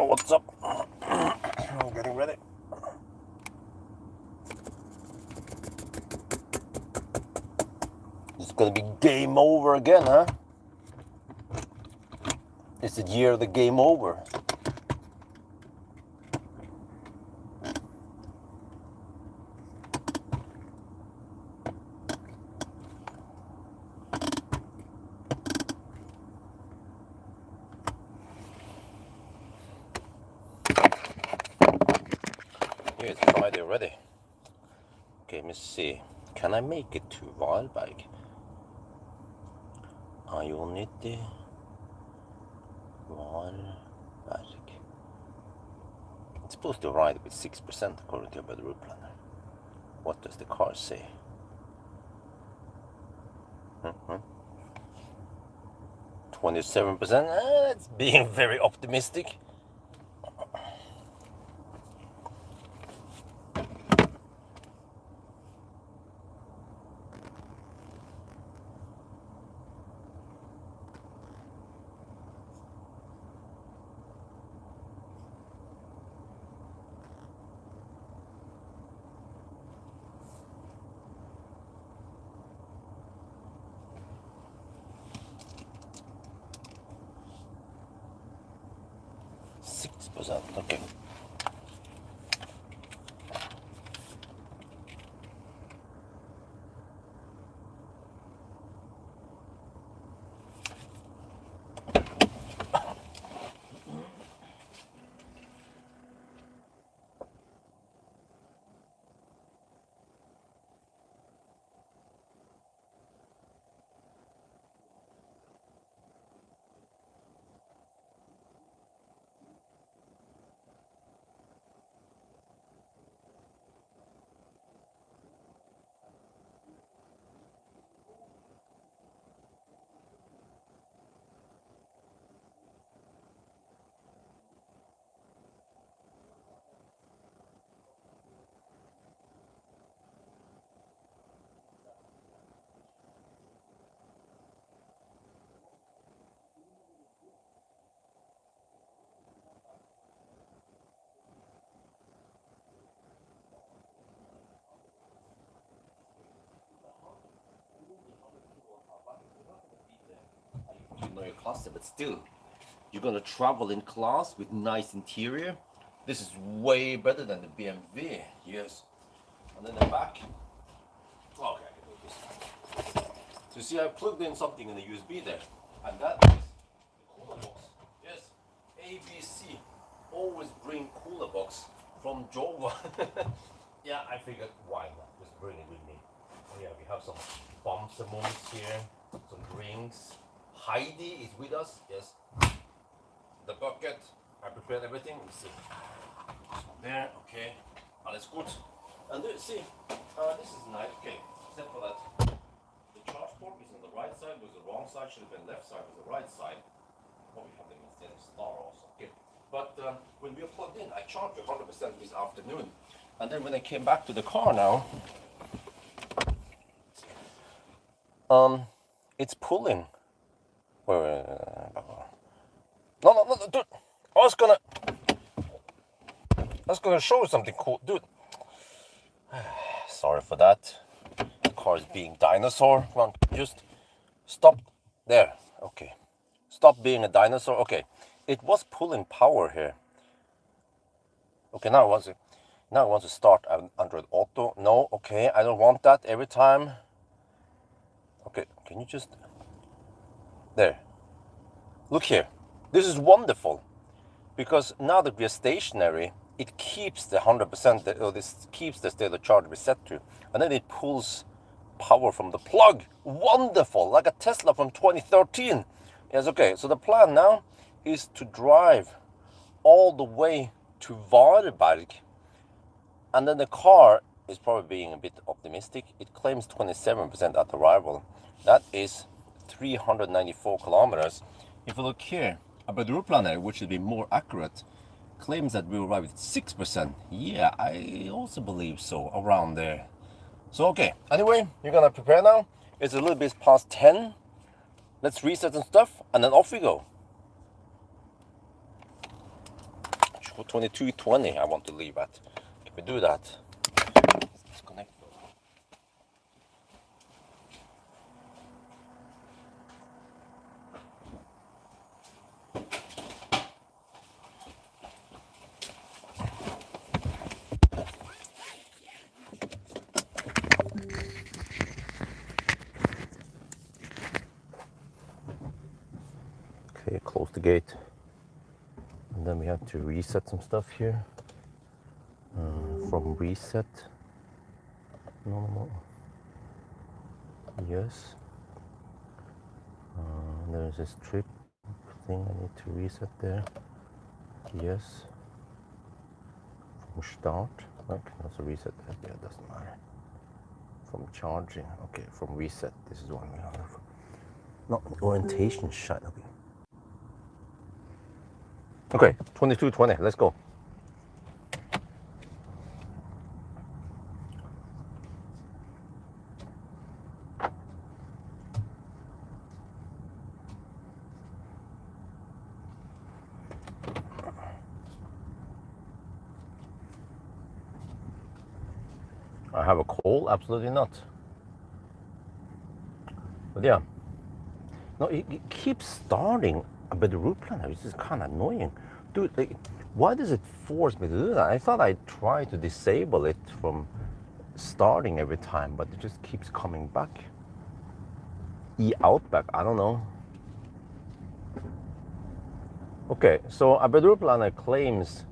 what's up. I'm getting ready. It's gonna be game over again, huh? It's the year of the game over. Yeah, it's Friday already. Okay, let me see. Can I make it to Valberg? Ajoniti Valberg. It's supposed to ride with 6% according to the route planner. What does the car say? 27%? That's being very optimistic. Okay. You know your cluster, but still, you're gonna travel in class with nice interior. This is way better than the BMW. Yes. And then the back. Okay, I can do this. So you see, I plugged in something in the USB there, and that is the cooler box. Yes, ABC. Always bring cooler box from Jova. Yeah, I figured why not? Just bring it with me. Oh yeah, we have some bumps and moments here, some drinks. Heidi is with us. Yes. The bucket. I prepared everything. Let me see. This one there. Okay. Alles gut. And see, this is nice. Okay. Except for that, the charge port is on the right side. Was the wrong side. Should have been left side. Was the right side. Oh, we have them instead of star also. Okay. But when we are plugged in, I charged 100% this afternoon. And then when I came back to the car now, it's pulling. No, dude. I was gonna show you something cool, dude. Sorry for that. The car is being dinosaur. Come on, just stop there. Okay, stop being a dinosaur. Okay, it was pulling power here. Okay, now it wants to start Android Auto. No, okay, I don't want that every time. Okay, can you just there? Look here. This is wonderful because now that we are stationary, it keeps the 100%, or this keeps the state of charge we set to, and then it pulls power from the plug. Wonderful, like a Tesla from 2013. Yes, okay. So the plan now is to drive all the way to Varberg, and then the car is probably being a bit optimistic. It claims 27% at arrival. That is 394 kilometers. If you look here, a route planner, which should be more accurate, claims that we will arrive with 6%. Yeah, I also believe so, around there. So, okay, anyway, you're gonna prepare now. It's a little bit past 10. Let's reset some stuff, and then off we go. 2220 I want to leave at. Can we do that? Let's disconnect. Okay, close the gate. And then we have to reset some stuff here. From reset. No. Yes. There's a strip thing I need to reset there. Yes. From start. Okay, that's a reset there. Yeah, it doesn't matter. From charging. Okay, from reset. This is one we have. No, orientation shot. Okay, 2220. Let's go. I have a cold? Absolutely not. But yeah. No, it keeps starting but the route planner, which is kind of annoying. Dude, like, why does it force me to do that? I thought I tried to disable it from starting every time, but it just keeps coming back. Out back, I don't know. Okay, so a route planner claims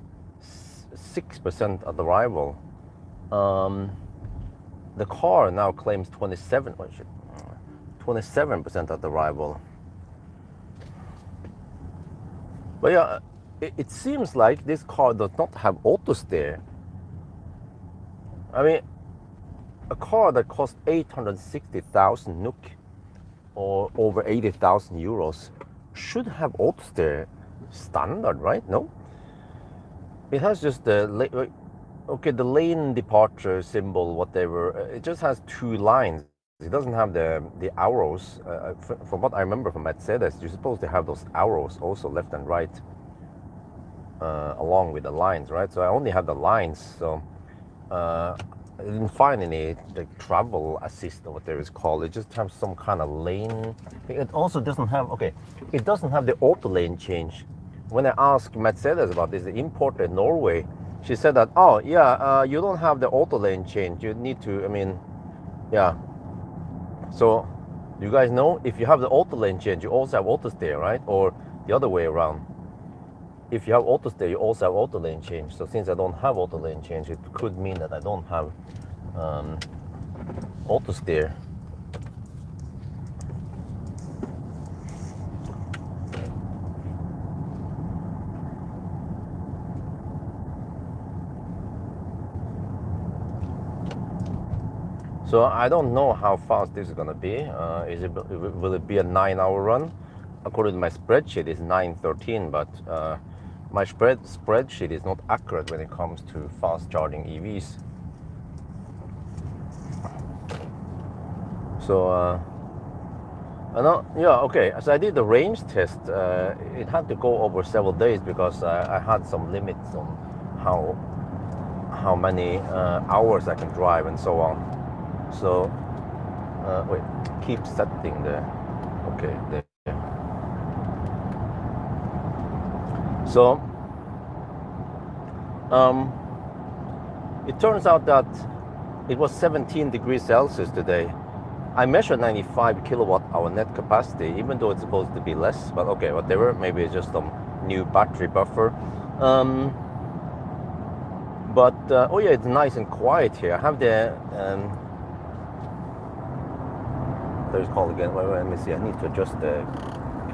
6% at arrival. The car now claims 27% at arrival. But yeah, it seems like this car does not have auto steer. I mean, a car that costs 860,000 NOK or over 80,000 euros should have auto steer standard, right? No, it has just the lane departure symbol, whatever. It just has two lines. It doesn't have the arrows. From what I remember from Mercedes, you're supposed to have those arrows also left and right, along with the lines, right? So I only have the lines. So I didn't find any like travel assist or whatever it's called. It just has some kind of lane. It also doesn't have it doesn't have the auto lane change. When I asked Mercedes about this, the importer in Norway, she said that, oh yeah, you don't have the auto lane change. You need to, yeah. So, you guys know, if you have the auto lane change, you also have auto steer, right? Or the other way around. If you have auto steer, you also have auto lane change. So since I don't have auto lane change, it could mean that I don't have auto steer. So I don't know how fast this is gonna be. Will it be a 9-hour run? According to my spreadsheet, it's 9:13, but my spreadsheet is not accurate when it comes to fast charging EVs. So I know, yeah, okay. So I did the range test. It had to go over several days because I had some limits on how many hours I can drive and so on. So, wait, keep setting the, okay, there. So, it turns out that it was 17 degrees Celsius today. I measured 95 kilowatt hour net capacity, even though it's supposed to be less, but okay, whatever, maybe it's just some new battery buffer. But, oh yeah, it's nice and quiet here. I have the, there's call again. Wait, let me see. I need to adjust the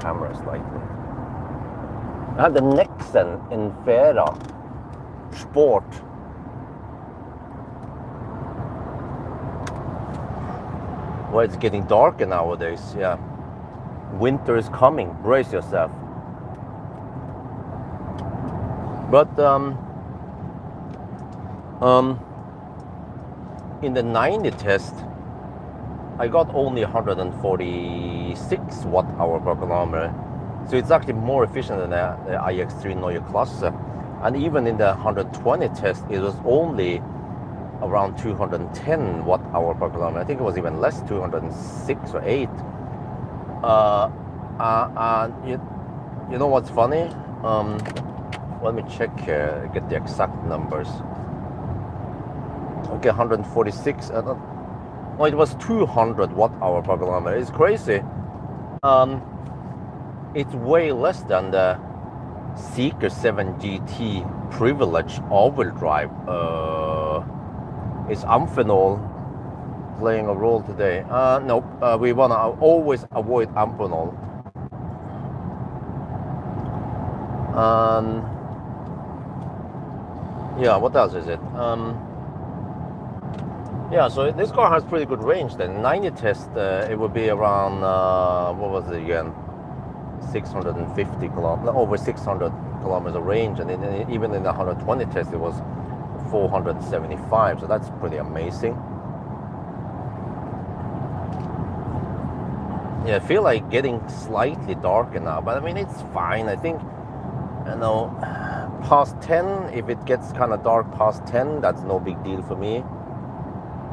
camera slightly. I have the Nexen Infera Sport. Well, it's getting darker nowadays. Yeah, winter is coming. Brace yourself. But in the 90 test, I got only 146 watt-hour per kilometer. So it's actually more efficient than the iX3 Neue Klasse. And even in the 120 test, it was only around 210 watt hour per kilometer. I think it was even less, 206 or 8. And you know what's funny? Let me check here, get the exact numbers. Okay, 146. Oh, it was 200 watt hour per kilometer. It's crazy. It's way less than the Seeker 7 GT Privilege all-wheel drive. Is amphenol playing a role today? Nope. We wanna always avoid amphenol. Yeah, what else is it? Yeah, so this car has pretty good range then. 90 test, it would be around, what was it again? 650 kilometers, over 600 kilometers of range. And even in the 120 test, it was 475. So that's pretty amazing. Yeah, I feel like getting slightly darker now, but I mean, it's fine. I think, you know, past 10, if it gets kind of dark past 10, that's no big deal for me.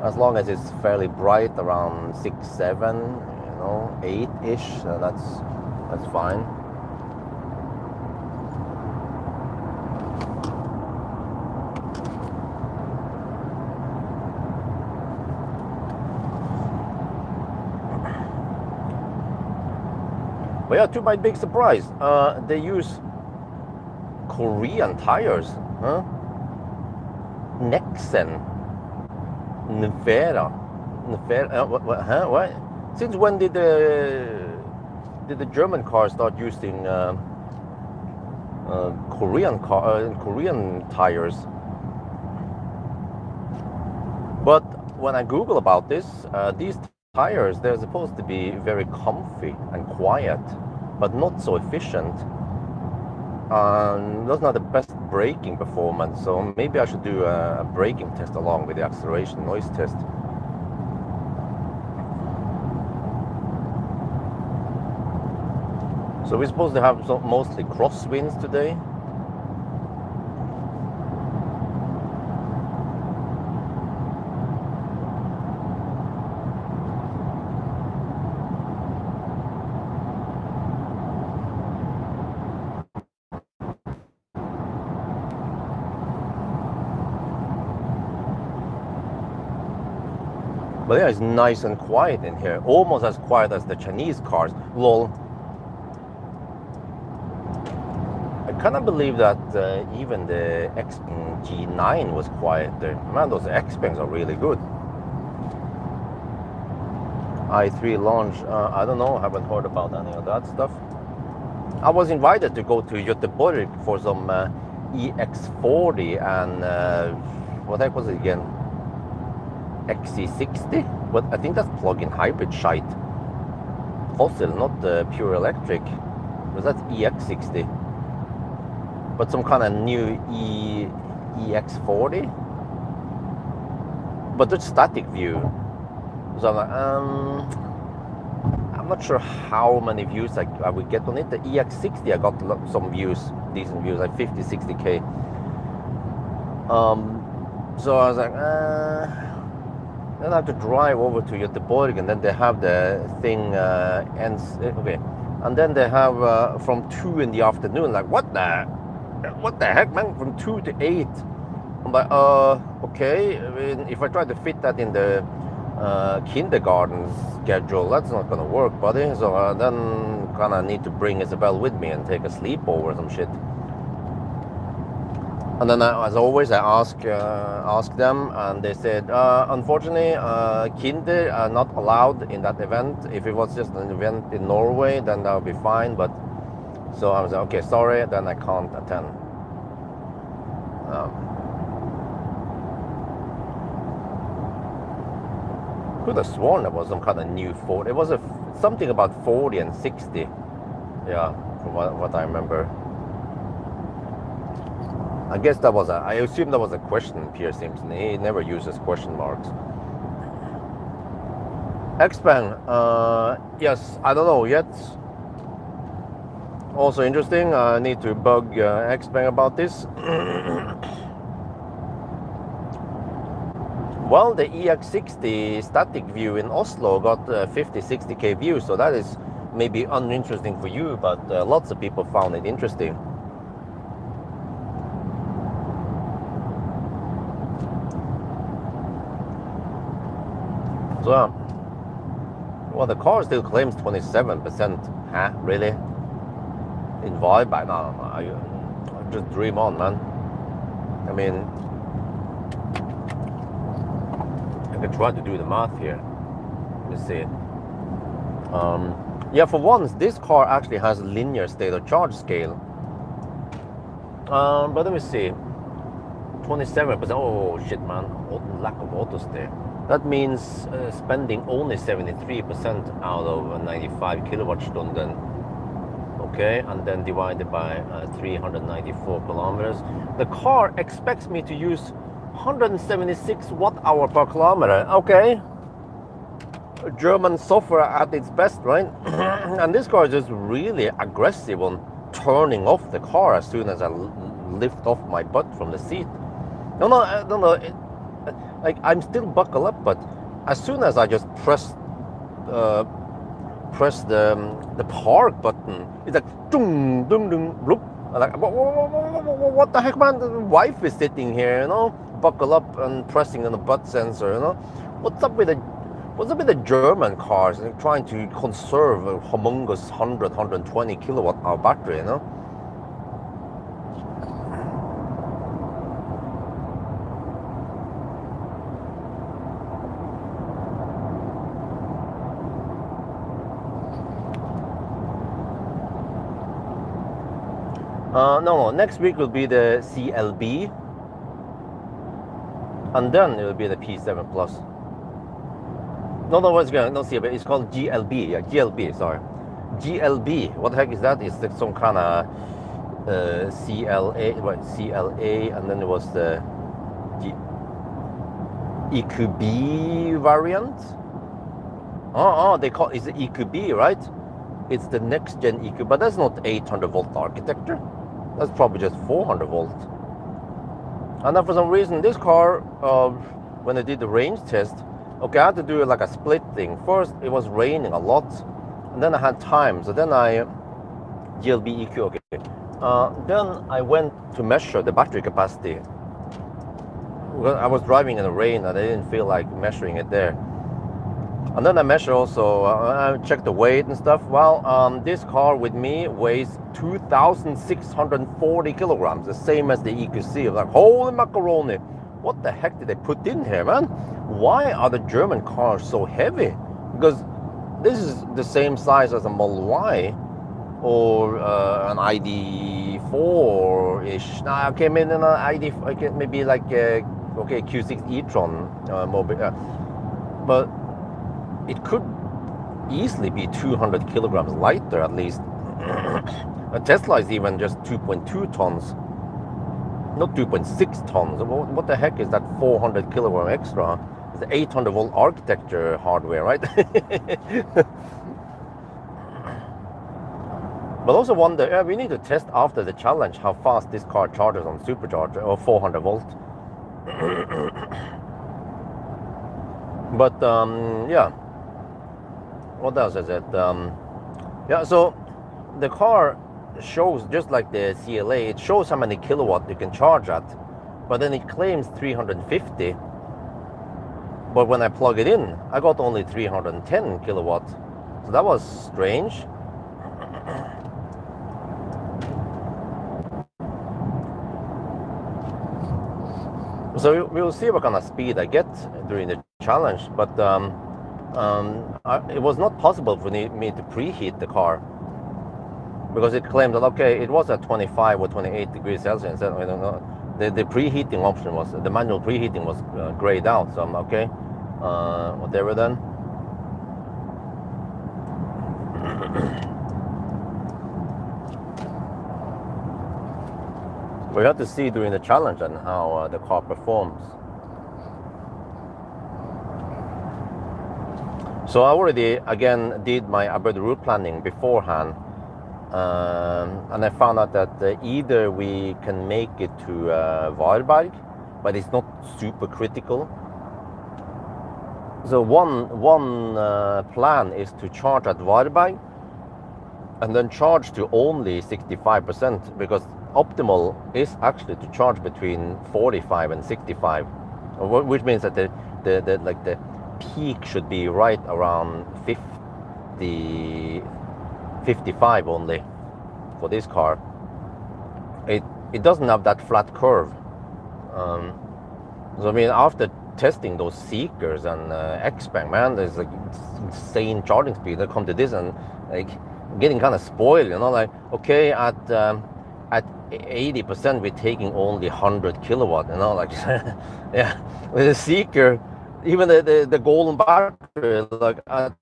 As long as it's fairly bright around 6, 7, you know, 8-ish, that's fine. But yeah, to my big surprise, they use Korean tires, huh? Nexen, Nevera, what? Since when did the German cars start using Korean tires? But when I Google about this, these tires, they're supposed to be very comfy and quiet, but not so efficient. That's not the best braking performance, so maybe I should do a braking test along with the acceleration noise test. So we're supposed to have mostly crosswinds today. But yeah, it's nice and quiet in here. Almost as quiet as the Chinese cars. Lol. I kind of believe that even the Xpeng G9 was quieter. Man, those Xpengs are really good. i3 launch, I don't know, I haven't heard about any of that stuff. I was invited to go to Göteborg for some EX40 and what the heck was it again? XC60? But I think that's plug-in hybrid shite. Fossil, not pure electric. Was that EX60? But some kind of new EX40? But it's static view. So I'm like, I'm not sure how many views I would get on it. The EX60, I got some views, decent views, like 50, 60K. So I was like, then I have to drive over to Göteborg, and then they have the thing ends. Okay, and then they have from 2 in the afternoon. Like, what the heck, man? From 2 to 8. I'm like, okay. I mean, if I try to fit that in the kindergarten schedule, that's not gonna work, buddy. So I then kind of need to bring Isabel with me and take a sleepover or some shit. And then, as always, I ask them, and they said, unfortunately, kinder are not allowed in that event. If it was just an event in Norway, then that would be fine. But so I was like, okay, sorry, then I can't attend. Could have sworn there was some kind of new 40. It was something about 40 and 60. Yeah, from what I remember. I guess that was I assume that was a question, Pierre Simpson. He never uses question marks. Xpeng, yes, I don't know yet. Also interesting, I need to bug Xpeng about this. Well, the EX60 static view in Oslo got 50-60K views, so that is maybe uninteresting for you, but lots of people found it interesting. So, well, the car still claims 27%. Huh? Really? In vibe? No, I just dream on, man. I mean, I can try to do the math here. Let's see. Yeah, for once, this car actually has a linear state of charge scale. But let me see. 27%. Oh shit, man. Lack of auto stay. That means spending only 73% out of 95 kilowatt-stunden. Okay, and then divided by 394 kilometers. The car expects me to use 176 watt-hour per kilometer. Okay. German software at its best, right? And this car is just really aggressive on turning off the car as soon as I lift off my butt from the seat. No, like I'm still buckled up, but as soon as I just press the park button, it's like dung dung dung bloop. Like what the heck, man? The wife is sitting here, you know, buckle up and pressing on the butt sensor, you know. What's up with the German cars and trying to conserve a humongous 120 kilowatt hour battery, you know? No, next week will be the CLB, and then it will be the P7 Plus. No, what's going? No, CLB. It's called GLB. Yeah, GLB. Sorry, GLB. What the heck is that? It's like some kind of CLA, right? CLA, and then it was the EQB variant. Oh, they call it's the EQB, right? It's the next gen EQ, but that's not 800 volt architecture. That's probably just 400 volt. And then for some reason, this car, when I did the range test, okay, I had to do like a split thing. First, it was raining a lot, and then I had time. So then GLB EQ, okay. Then I went to measure the battery capacity. Well, I was driving in the rain, and I didn't feel like measuring it there. And then I measure also, I check the weight and stuff. Well, this car with me weighs 2,640 kilograms, the same as the EQC. I'm like, holy macaroni, what the heck did they put in here, man? Why are the German cars so heavy? Because this is the same size as a Model Y or an ID4-ish. Now, I came in an ID, maybe like, Q6 e-tron but it could easily be 200 kilograms lighter at least. A Tesla is even just 2.2 tons, not 2.6 tons. What the heck is that 400 kilogram extra? It's the 800 volt architecture hardware, right? But also wonder, we need to test after the challenge how fast this car charges on supercharger or 400 volt. But yeah, what else is it? Yeah, so the car shows, just like the CLA, it shows how many kilowatt you can charge at, but then it claims 350. But when I plug it in, I got only 310 kilowatt. So that was strange. So we will see what kind of speed I get during the challenge, but it was not possible for me to preheat the car because it claimed that, okay, it was at 25 or 28 degrees Celsius. I don't know. The preheating option was, the manual preheating was grayed out, so I'm okay, whatever then. We have to see during the challenge and how the car performs. So I already, again, did my urban route planning beforehand. and I found out that either we can make it to Varberg, but it's not super critical. So one plan is to charge at Varberg and then charge to only 65%, because optimal is actually to charge between 45 and 65, which means that the peak should be right around 55 only for this car. It doesn't have that flat curve. So I mean, after testing those Seekers and X-Bank, man, there's like insane charging speed. I come to this and like getting kind of spoiled, you know, like, okay, at 80% we're taking only 100 kilowatt, you know, like yeah, with the Seeker, even the golden battery, like at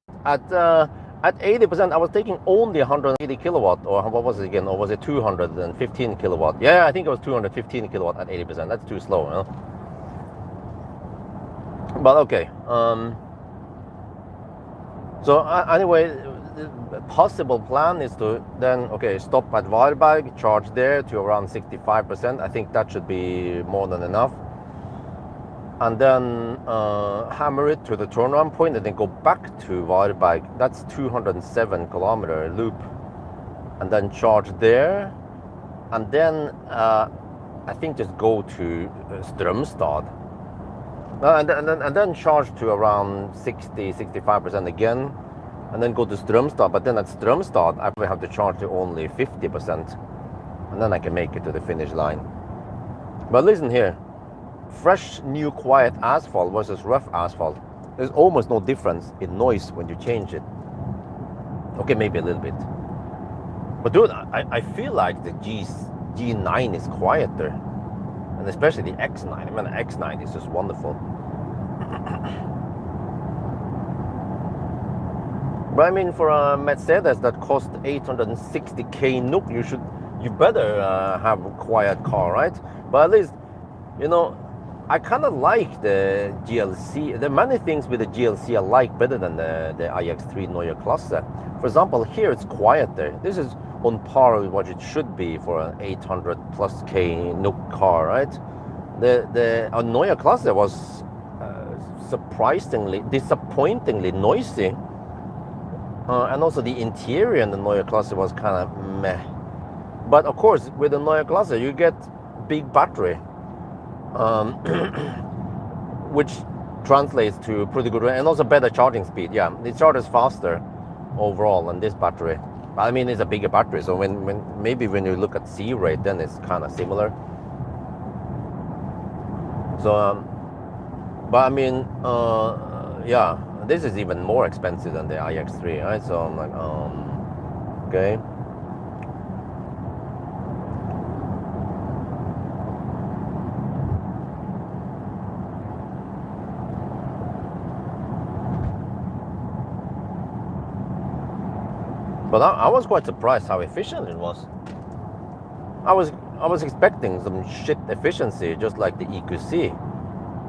80% I was taking only 180 kilowatt, or what was it again, or was it 215 kilowatt? Yeah, I think it was 215 kilowatt at 80%. That's too slow, you know. But okay, so anyway, the possible plan is to then, okay, stop at Varberg, charge there to around 65%. I think that should be more than enough. And then hammer it to the turnaround point and then go back to Varberg. That's 207 kilometer loop. And then charge there. And then I think just go to Strömstad. And then charge to around 60-65% again, and then go to Strömstad. But then at Strömstad I will have to charge to only 50%, and then I can make it to the finish line. But listen here, fresh new quiet asphalt versus rough asphalt, there's almost no difference in noise when you change it. Okay, maybe a little bit, but dude, I feel like the G9 is quieter. And especially the X9. I mean, the X9 is just wonderful. But I mean, for a Mercedes that cost 860k NOK, you better have a quiet car, right? But at least, you know, I kind of like the GLC. There are many things with the GLC I like better than the iX3 Neue Klasse. For example, here it's quieter. This is on par with what it should be for an 800 plus K NOK car, right? The Neue Klasse was disappointingly noisy, and also the interior in the Neue Klasse was kind of meh. But of course, with the Neue Klasse you get big battery, which translates to pretty good, and also better charging speed. Yeah, it charges faster overall than this battery. I mean, it's a bigger battery, so when you look at C rate, then it's kind of similar. So, but I mean, yeah, this is even more expensive than the iX3, right? So I'm like, okay. But I was quite surprised how efficient it was. I was expecting some shit efficiency, just like the EQC.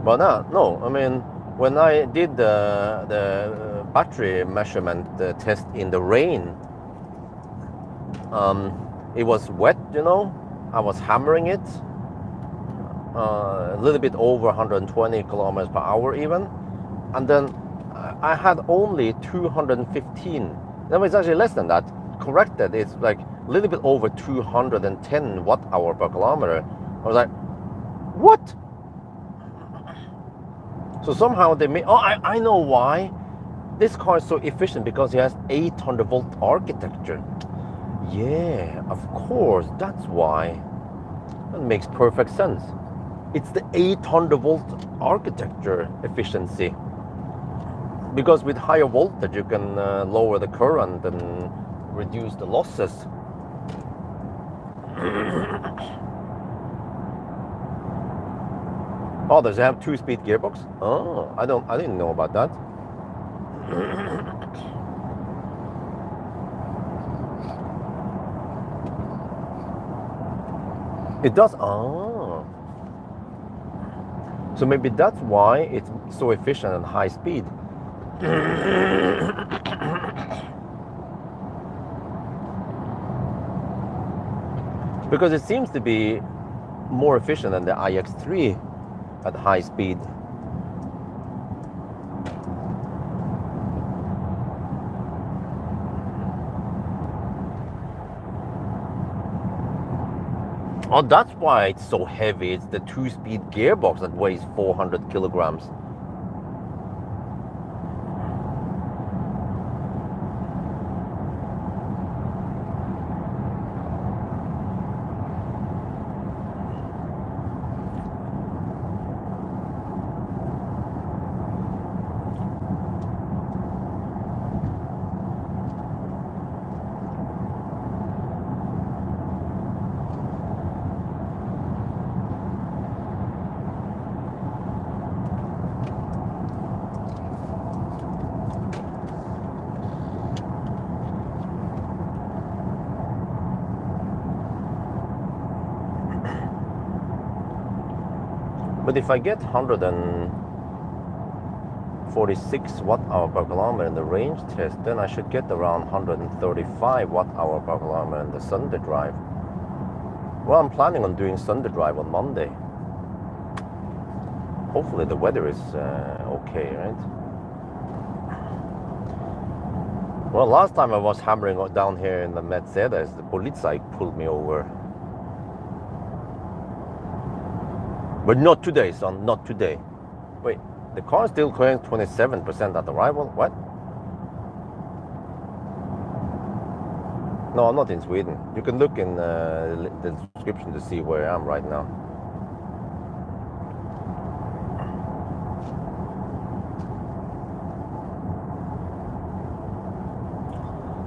But no, I mean, when I did the battery measurement test in the rain, it was wet, you know. I was hammering it a little bit over 120 kilometers per hour even, and then I had only 215. No, it's actually less than that. Corrected, it's like a little bit over 210 watt hour per kilometer. I was like, what? So somehow they made, I know why. This car is so efficient because it has 800 volt architecture. Yeah, of course, that's why. That makes perfect sense. It's the 800 volt architecture efficiency. Because with higher voltage you can lower the current and reduce the losses. Oh, does it have 2-speed gearbox? Oh, I didn't know about that. It does. Oh, so maybe that's why it's so efficient and high speed. because it seems to be more efficient than the iX3 at high speed. Oh, that's why it's so heavy. It's the 2-speed gearbox that weighs 400 kilograms. But if I get 146 watt-hour per kilometer in the range test, then I should get around 135 watt-hour per kilometer in the Sunday drive. Well, I'm planning on doing Sunday drive on Monday. Hopefully the weather is okay, right? Well, last time I was hammering down here in the Mercedes, the Polizei pulled me over. But not today, son, not today. Wait, the car is still carrying 27% at arrival? What? No, I'm not in Sweden. You can look in the description to see where I am right now.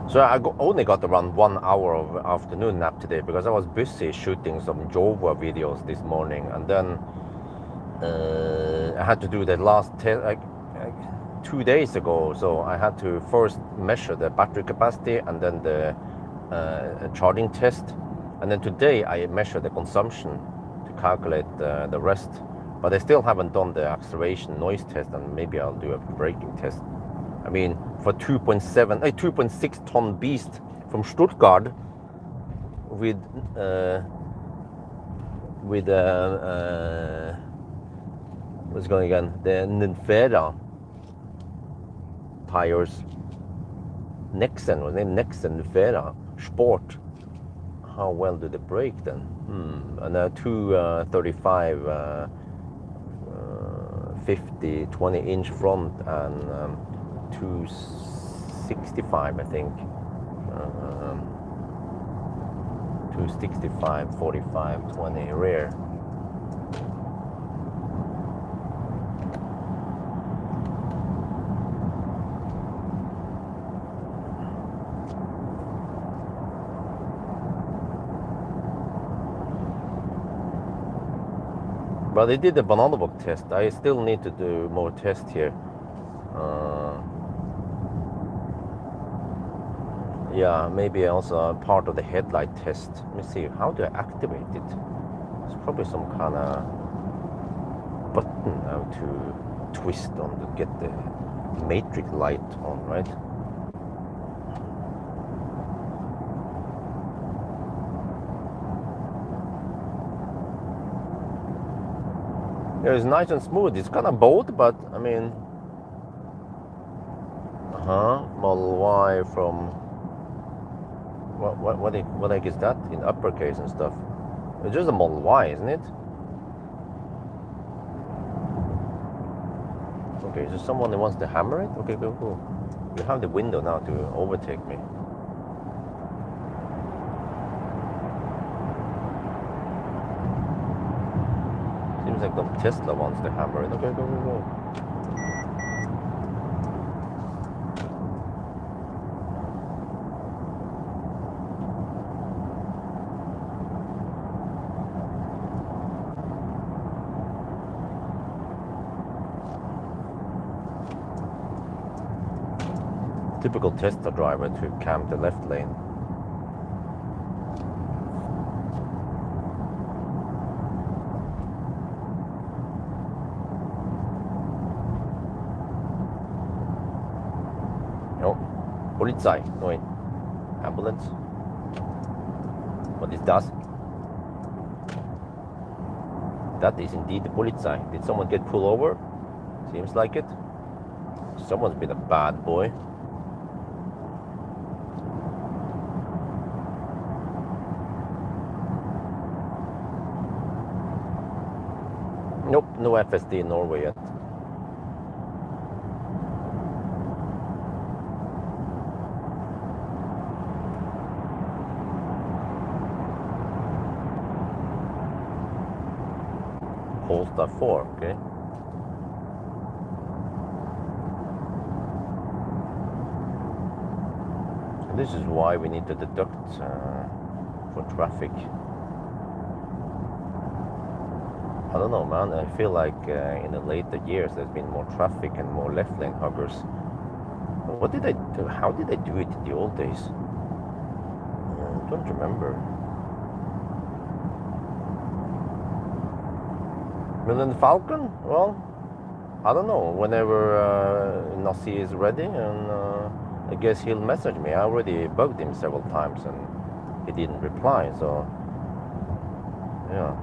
So I only got around 1 hour of afternoon nap today because I was busy shooting some Jova videos this morning, and then I had to do the last test 2 days ago. So I had to first measure the battery capacity and then the charging test, and then today I measured the consumption to calculate the rest. But I still haven't done the acceleration noise test, and maybe I'll do a braking test. I mean, for 2.6 ton beast from Stuttgart with what's going again? The Ninfera tires. Nexen, was it Nexen Ninfera Sport? How well do they brake then? And a 235 50 20-inch front and 265, I think. 265 45 20 rear. But I did the banana book test. I still need to do more tests here. Yeah, maybe also part of the headlight test. Let me see, how do I activate it? There's probably some kind of button how to twist on to get the matrix light on, right? Yeah, it's nice and smooth. It's kind of bold, but I mean, Model Y from what the heck is that in uppercase and stuff? It's just a Model Y, isn't it? Okay, is there someone that wants to hammer it? Okay, cool. You have the window now to overtake me. Seems like the Tesla wants to hammer it. Okay, go. Typical Tesla driver to cam the left lane. Oh, Polizei, no, ambulance. What is that? that is indeed the Polizei. Did someone get pulled over? Seems like it. Someone's been a bad boy. Nope, no FSD in Norway yet. Polestar 4, okay. This is why we need to deduct for traffic. I don't know, man. I feel like in the later years there's been more traffic and more left lane huggers. What did they do? How did they do it in the old days? I don't remember. Millen Falcon? Well, I don't know. Whenever Nasi is ready, and I guess he'll message me. I already bugged him several times and he didn't reply, so yeah.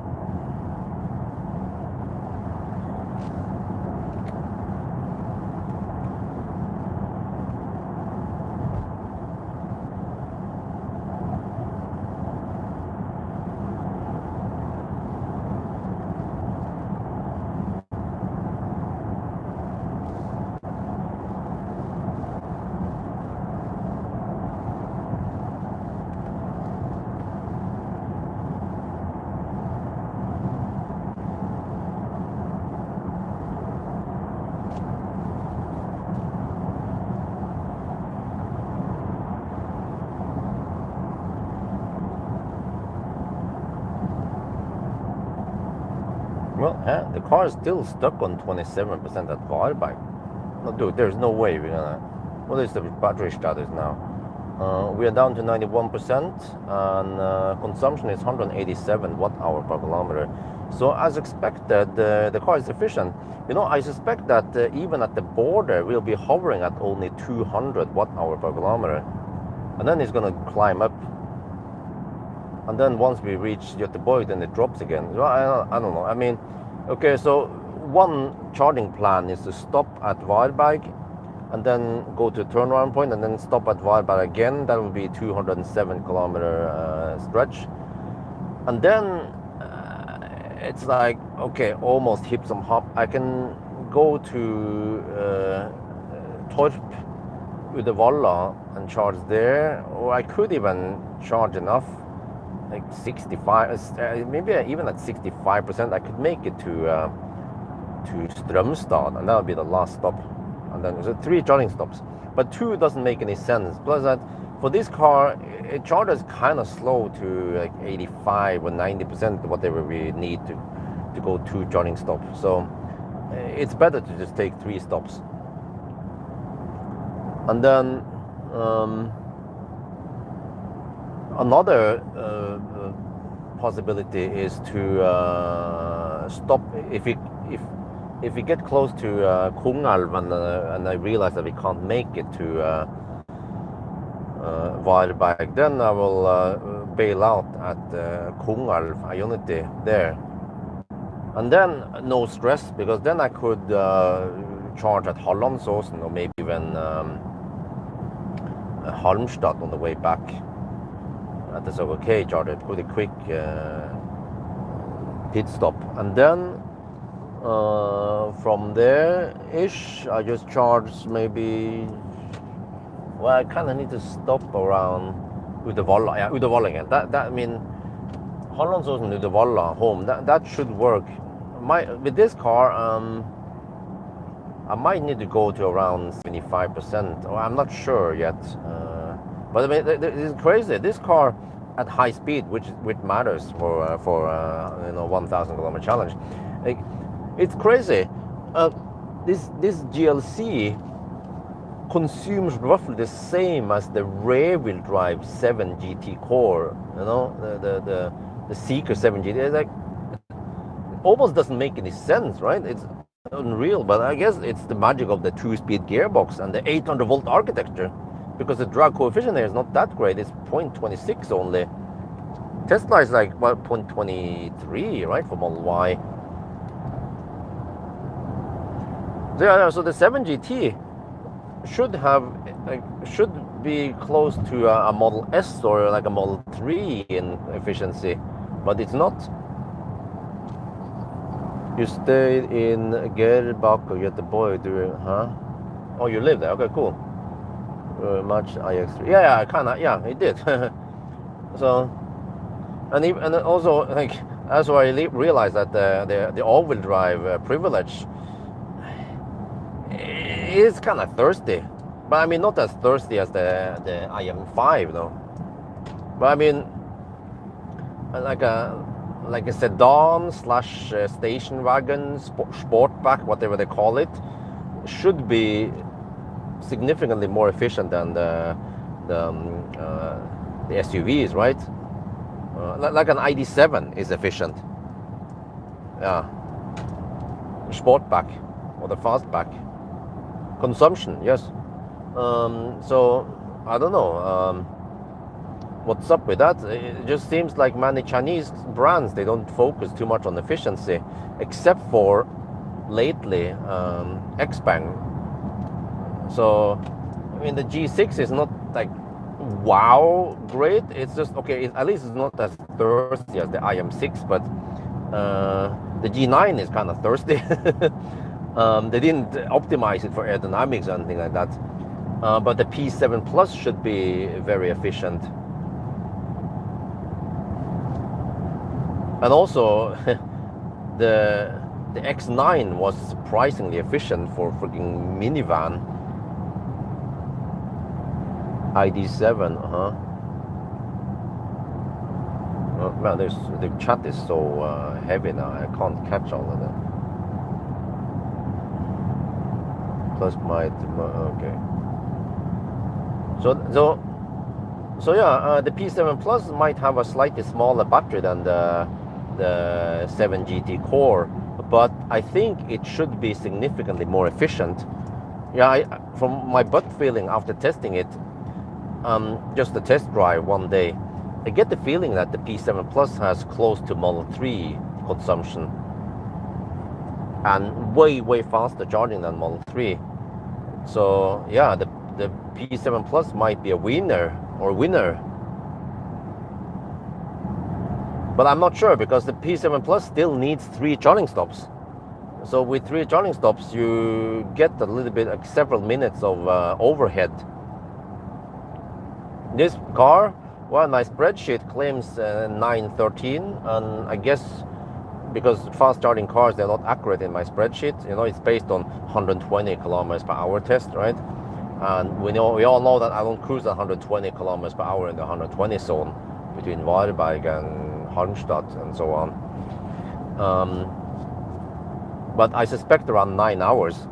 Well, the car is still stuck on 27% at Varberg. No, dude, there's no way we're gonna. What is the battery status now? We are down to 91%, and consumption is 187 watt-hour per kilometer. So, as expected, the car is efficient. You know, I suspect that even at the border, we'll be hovering at only 200 watt-hour per kilometer, and then it's gonna climb up. And then once we reach Göteborg, then it drops again. So I don't know. I mean, okay, so one charging plan is to stop at Varberg and then go to a turnaround point and then stop at Varberg again. That will be 207 kilometer stretch. And then it's like, okay, almost hip some hop. I can go to Torp Uddevalla and charge there, or I could even charge enough, like 65, maybe even at 65%, I could make it to Strömstad, and that would be the last stop. And then there's 3 charging stops, but 2 doesn't make any sense. Plus that for this car, it charges kind of slow to like 85 or 90%, whatever we need to go 2 charging stops. So it's better to just take 3 stops. And then another possibility is to stop if we get close to Kungalv and I realize that we can't make it to Varberg, then I will bail out at Kungalv Ionity there, and then no stress, because then I could charge at Hallandsåsen or maybe even Halmstad on the way back. That's okay, charge it with a quick pit stop, and then from there ish I just charge maybe. Well, I kind of need to stop around Uddevalla. Yeah, Uddevalla again. That I mean, Hallandsåsen, Uddevalla, home. That should work. With this car, I might need to go to around 75%. Or I'm not sure yet. But I mean, it's crazy. This car at high speed, which matters for 1,000 kilometer challenge. Like, it's crazy. This GLC consumes roughly the same as the rear-wheel drive 7 GT Core. You know, the Seeker 7 GT. It's like, almost doesn't make any sense, right? It's unreal. But I guess it's the magic of the 2-speed gearbox and the 800-volt architecture. Because the drag coefficient there is not that great. It's 0.26 only. Tesla is like, well, 0.23, right, for Model Y. So the 7 GT should have should be close to a Model S or like a Model 3 in efficiency, but it's not. You stayed in Gerbach or Göteborg during, huh? Oh, you live there. Okay, cool. Much iX3. Yeah, kind of. Yeah, it did. So, and also like that's why I realized that the all-wheel drive privilege is kind of thirsty, but I mean not as thirsty as the IM5 though. But I mean like a sedan slash station wagon, sportback, whatever they call it, should be significantly more efficient than the SUVs, right? Like an ID7 is efficient. Yeah, sportback or the fastback. Consumption, yes. So I don't know. What's up with that? It just seems like many Chinese brands, they don't focus too much on efficiency, except for lately Xpeng. So I mean the G6 is not like wow great. It's just okay. At least it's not as thirsty as the IM6, but the G9 is kind of thirsty. They didn't optimize it for aerodynamics or anything like that. But the P7 Plus should be very efficient. And also, the X9 was surprisingly efficient for freaking minivan. ID7, man, the chat is so heavy now. I can't catch all of that. Plus might okay. So yeah, the P7 Plus might have a slightly smaller battery than the 7 GT Core, but I think it should be significantly more efficient. Yeah, from my gut feeling after testing it, just a test drive one day, I get the feeling that the P7 Plus has close to Model 3 consumption and way faster charging than Model 3. So yeah, the P7 Plus might be a winner. But I'm not sure because the P7 Plus still needs 3 charging stops. So with 3 charging stops, you get a little bit, like several minutes of overhead. This car, well, my spreadsheet claims 913, and I guess because fast charging cars, they're not accurate in my spreadsheet. You know, it's based on 120 kilometers per hour test, right? And we all know that I don't cruise at 120 kilometers per hour in the 120 zone between Varberg and Halmstad and so on. But I suspect around 9 hours.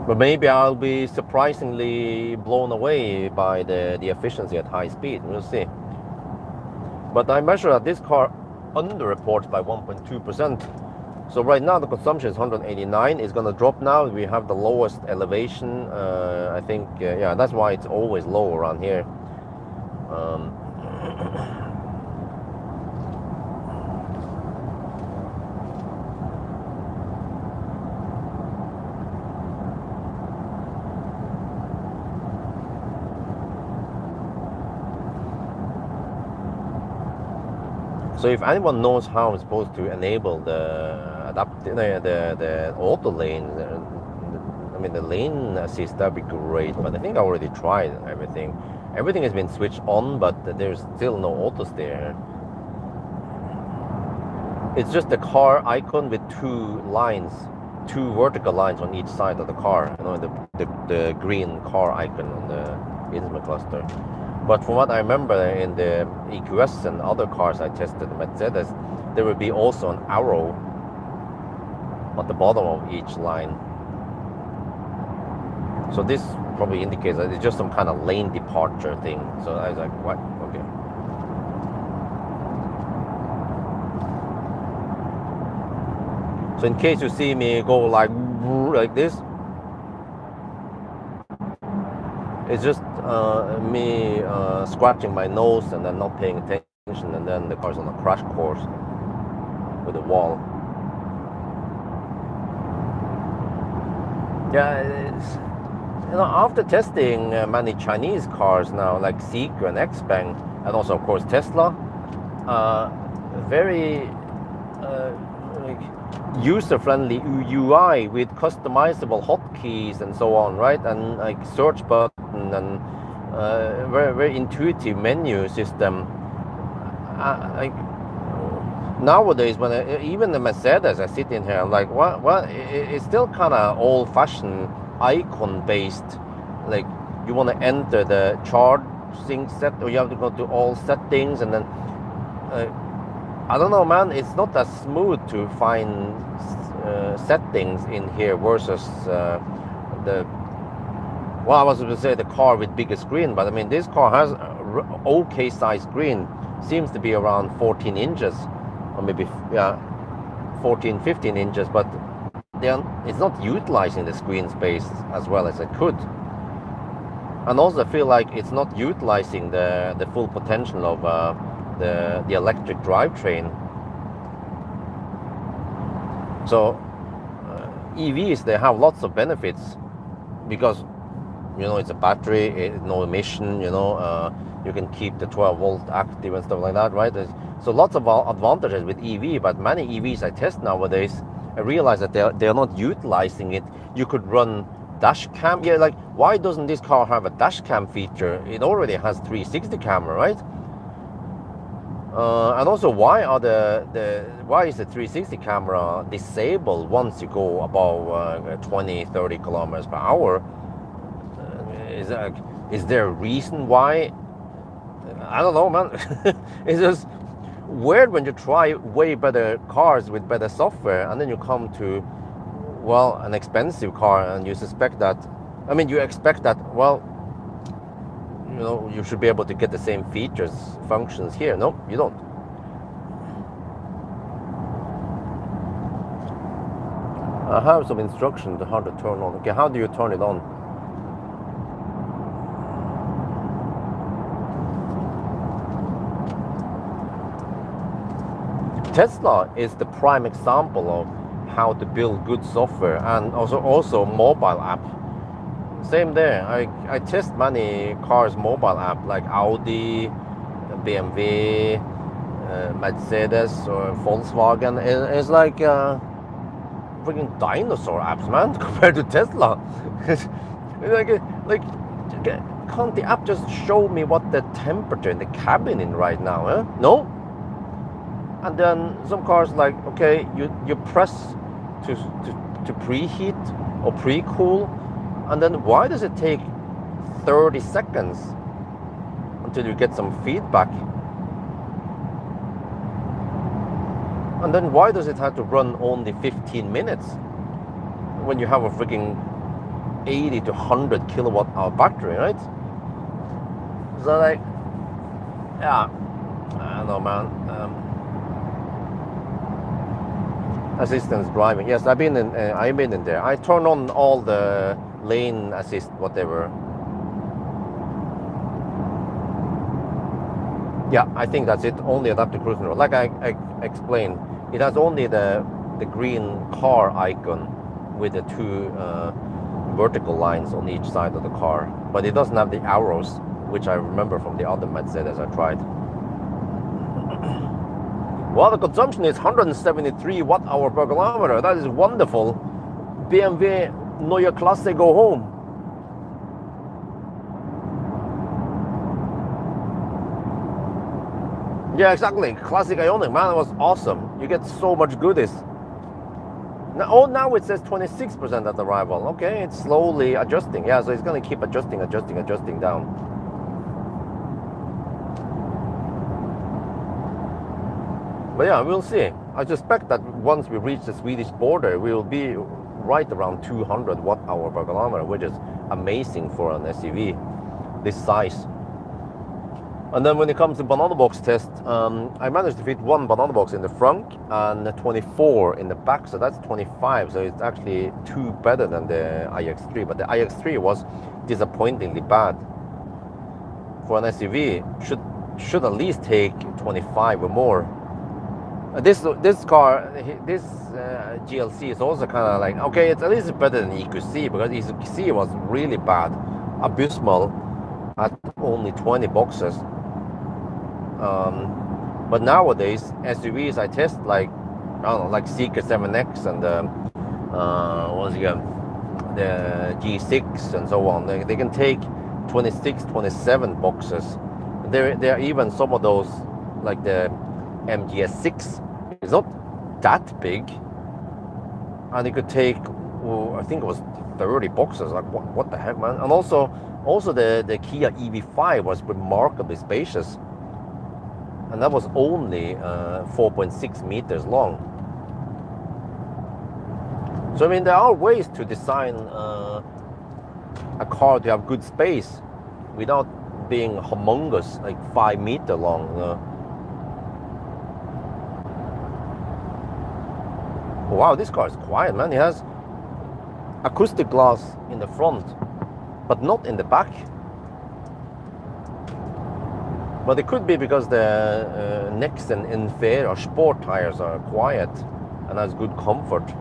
But maybe I'll be surprisingly blown away by the efficiency at high speed. We'll see. But I measure that this car underreports by 1.2%. So right now the consumption is 189. It's going to drop now. We have the lowest elevation. I think, yeah, that's why it's always low around here. So if anyone knows how I'm supposed to enable the auto lane, I mean the lane assist, that'd be great. But I think I already tried everything. Everything has been switched on, but there's still no auto steer. It's just the car icon with 2 lines, 2 vertical lines on each side of the car. You know, the green car icon on the instrument cluster. But from what I remember in the EQS and other cars I tested, Mercedes, there would be also an arrow at the bottom of each line. So this probably indicates that it's just some kind of lane departure thing. So I was like, what? Okay. So in case you see me go like this, it's just me scratching my nose and then not paying attention, and then the car's on a crash course with the wall. Yeah, after testing many Chinese cars now, like Zeekr and Xpeng, and also of course Tesla, very like user-friendly UI with customizable hotkeys and so on, right? And like search button and very intuitive menu system. Like nowadays, when even the Mercedes I sit in here, I'm like, what? It's still kind of old-fashioned, icon-based. Like you want to enter the charging set, or you have to go to all settings, and then I don't know, man. It's not as smooth to find settings in here versus the. Well, I was going to say the car with bigger screen, but I mean this car has okay size screen. Seems to be around 14 inches, or maybe 14, 15 inches, but it's not utilizing the screen space as well as it could. And also I feel like it's not utilizing the full potential of the electric drivetrain. So EVs, they have lots of benefits because it's a battery, no emission, you can keep the 12 volt active and stuff like that, right? So lots of advantages with EV, but many EVs I test nowadays, I realize that they're not utilizing it. You could run dash cam. Yeah, like why doesn't this car have a dash cam feature? It already has 360 camera, right? And also, why is the 360 camera disabled once you go above 20, 30 kilometers per hour? Is there a reason why? I don't know, man. It's just weird when you try way better cars with better software, and then you come to, well, an expensive car, and you expect that, well, you should be able to get the same features, functions here. No, you don't. I have some instructions on how to turn on. Okay, how do you turn it on? Tesla is the prime example of how to build good software, and also mobile app. Same there. I test many cars mobile app like Audi, BMW, Mercedes or Volkswagen. It's like freaking dinosaur apps, man, compared to Tesla. like can't the app just show me what the temperature in the cabin is right now? Eh? No. And then some cars like, okay, you press to preheat or pre-cool, and then why does it take 30 seconds until you get some feedback? And then why does it have to run only 15 minutes when you have a freaking 80 to 100 kilowatt hour battery, right? So like, yeah, I don't know, man. Assistance driving. Yes, I've been in there. I turn on all the lane assist, whatever. Yeah, I think that's it. Only adaptive cruise control. Like I explained, it has only the green car icon with the two vertical lines on each side of the car, but it doesn't have the arrows, which I remember from the other Mercedes I tried. Well, the consumption is 173 watt-hour per kilometer. That is wonderful. BMW Neue Klasse, go home. Yeah, exactly. Classic Ioniq, man, it was awesome. You get so much goodies. Now it says 26% at arrival. Okay, it's slowly adjusting. Yeah, so it's going to keep adjusting down. But yeah, we'll see. I suspect that once we reach the Swedish border, we will be right around 200 watt-hour per kilometer, which is amazing for an SUV this size. And then when it comes to banana box test, I managed to fit one banana box in the front and 24 in the back, so that's 25. So it's actually 2 better than the iX3, but the iX3 was disappointingly bad. For an SUV, should at least take 25 or more. This car, this GLC is also kind of like, okay, it's at least better than EQC, because EQC was really bad, abysmal, at only 20 boxes. But nowadays SUVs I test, like I don't know, like Seeker 7X and what's it again, the G6 and so on. They can take 26, 27 boxes. There are even some of those, like the MGS6. It's not that big, and it could take, well, I think it was 30 boxes. Like what the heck, man? And also the Kia EV5 was remarkably spacious, and that was only 4.6 meters long. So I mean, there are ways to design a car to have good space without being humongous, like 5 meter long. Wow, this car is quiet, man. It has acoustic glass in the front, but not in the back. But it could be because the Next and Inferior Sport tires are quiet and has good comfort.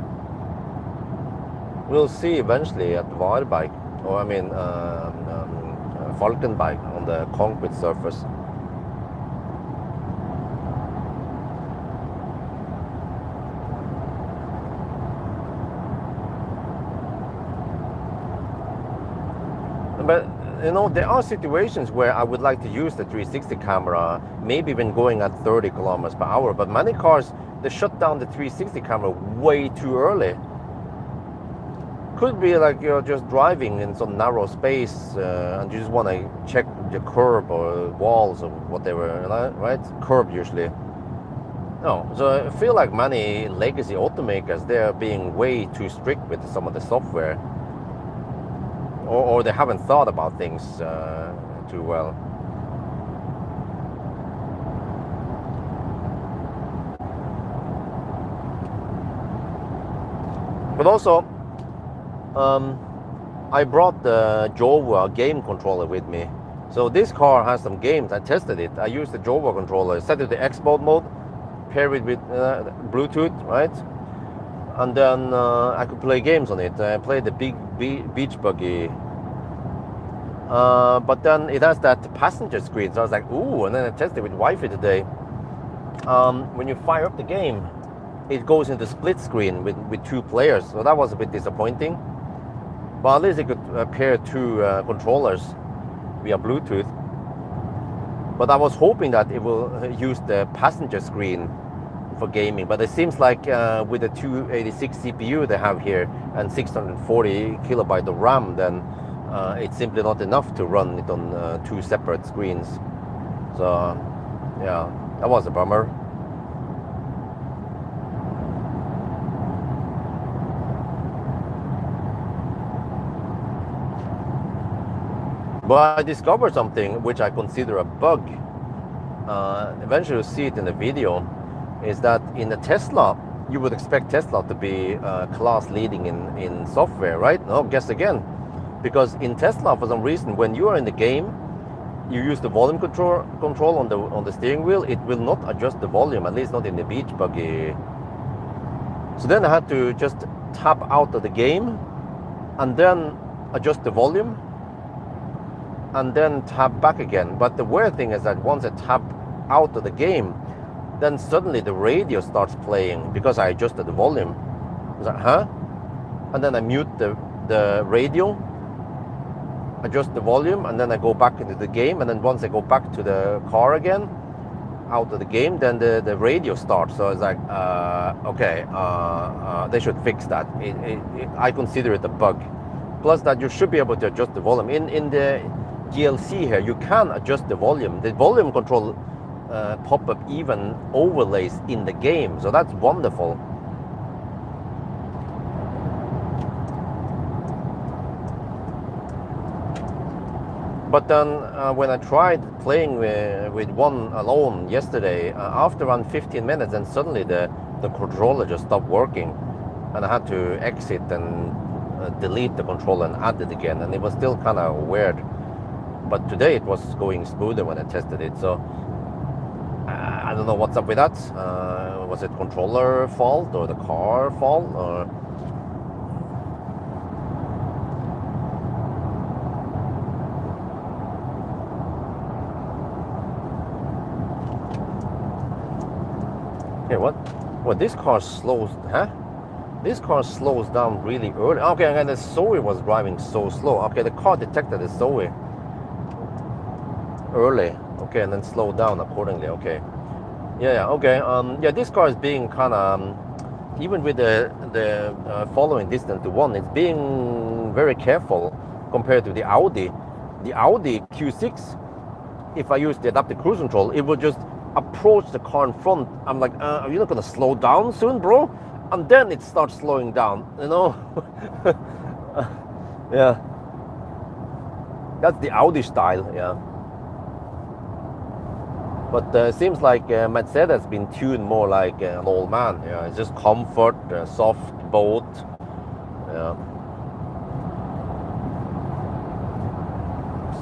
We'll see eventually at Varberg, or I mean Falkenberg, on the concrete surface. But you know, there are situations where I would like to use the 360 camera, maybe when going at 30 kilometers per hour. But many cars, they shut down the 360 camera way too early. Could be like you're just driving in some narrow space and you just want to check the curb or walls or whatever, right? Curb usually. No, so I feel like many legacy automakers, they're being way too strict with some of the software. Or they haven't thought about things too well. But also, I brought the Jova game controller with me. So this car has some games. I tested it. I used the Jova controller, set it to X mode, pair it with Bluetooth, right? And then I could play games on it. I played the big beach buggy. But then it has that passenger screen. So I was like, ooh, and then I tested with Wi-Fi today. When you fire up the game, it goes into split screen with two players. So that was a bit disappointing. But at least it could pair two controllers via Bluetooth. But I was hoping that it will use the passenger screen for gaming. But it seems like with the 286 CPU they have here and 640 kilobyte of RAM, then it's simply not enough to run it on two separate screens. So yeah, that was a bummer. But I discovered something which I consider a bug. Eventually you'll see it in the video, is that in the Tesla, you would expect Tesla to be class leading in software, right? No, guess again. Because in Tesla, for some reason, when you are in the game, you use the volume control on the steering wheel, it will not adjust the volume, at least not in the beach buggy. So then I had to just tap out of the game and then adjust the volume and then tap back again. But the weird thing is that once I tap out of the game, then suddenly the radio starts playing because I adjusted the volume. I was like, huh? And then I mute the radio, adjust the volume, and then I go back into the game. And then once I go back to the car again, out of the game, then the radio starts. So it's like, okay, they should fix that. I consider it a bug. Plus that you should be able to adjust the volume. In the GLC here, you can adjust the volume. The volume control pop-up even overlays in the game, so that's wonderful. But then when I tried playing with one alone yesterday, after around 15 minutes, and suddenly the controller just stopped working, and I had to exit and delete the controller and add it again, and it was still kind of weird. But today it was going smoother when I tested it. So at I don't know what's up with that. Was it controller fault or the car fault or? Okay, what? Well, this car slows, huh? This car slows down really early. Okay, and the Zoe was driving so slow. Okay, the car detected the Zoe early. Okay, and then slowed down accordingly. Okay. Yeah, okay. Yeah, this car is being kind of, even with the following distance to 1, it's being very careful compared to the Audi. The Audi Q6, if I use the adaptive cruise control, it will just approach the car in front. I'm like, are you not gonna slow down soon, bro? And then it starts slowing down, you know? Yeah. That's the Audi style, yeah. But it seems like Mercedes has been tuned more like an old man. Yeah, it's just comfort, soft boat. Yeah.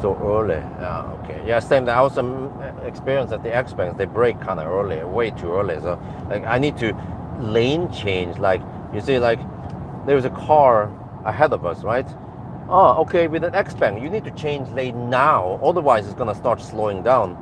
So early. Yeah. Okay. Yeah. Same. I also experienced at the X-Banks. They brake kind of early, way too early. So like I need to lane change. Like you see, like there's a car ahead of us, right? Oh, okay. With an X-Bank, you need to change lane now. Otherwise, it's gonna start slowing down.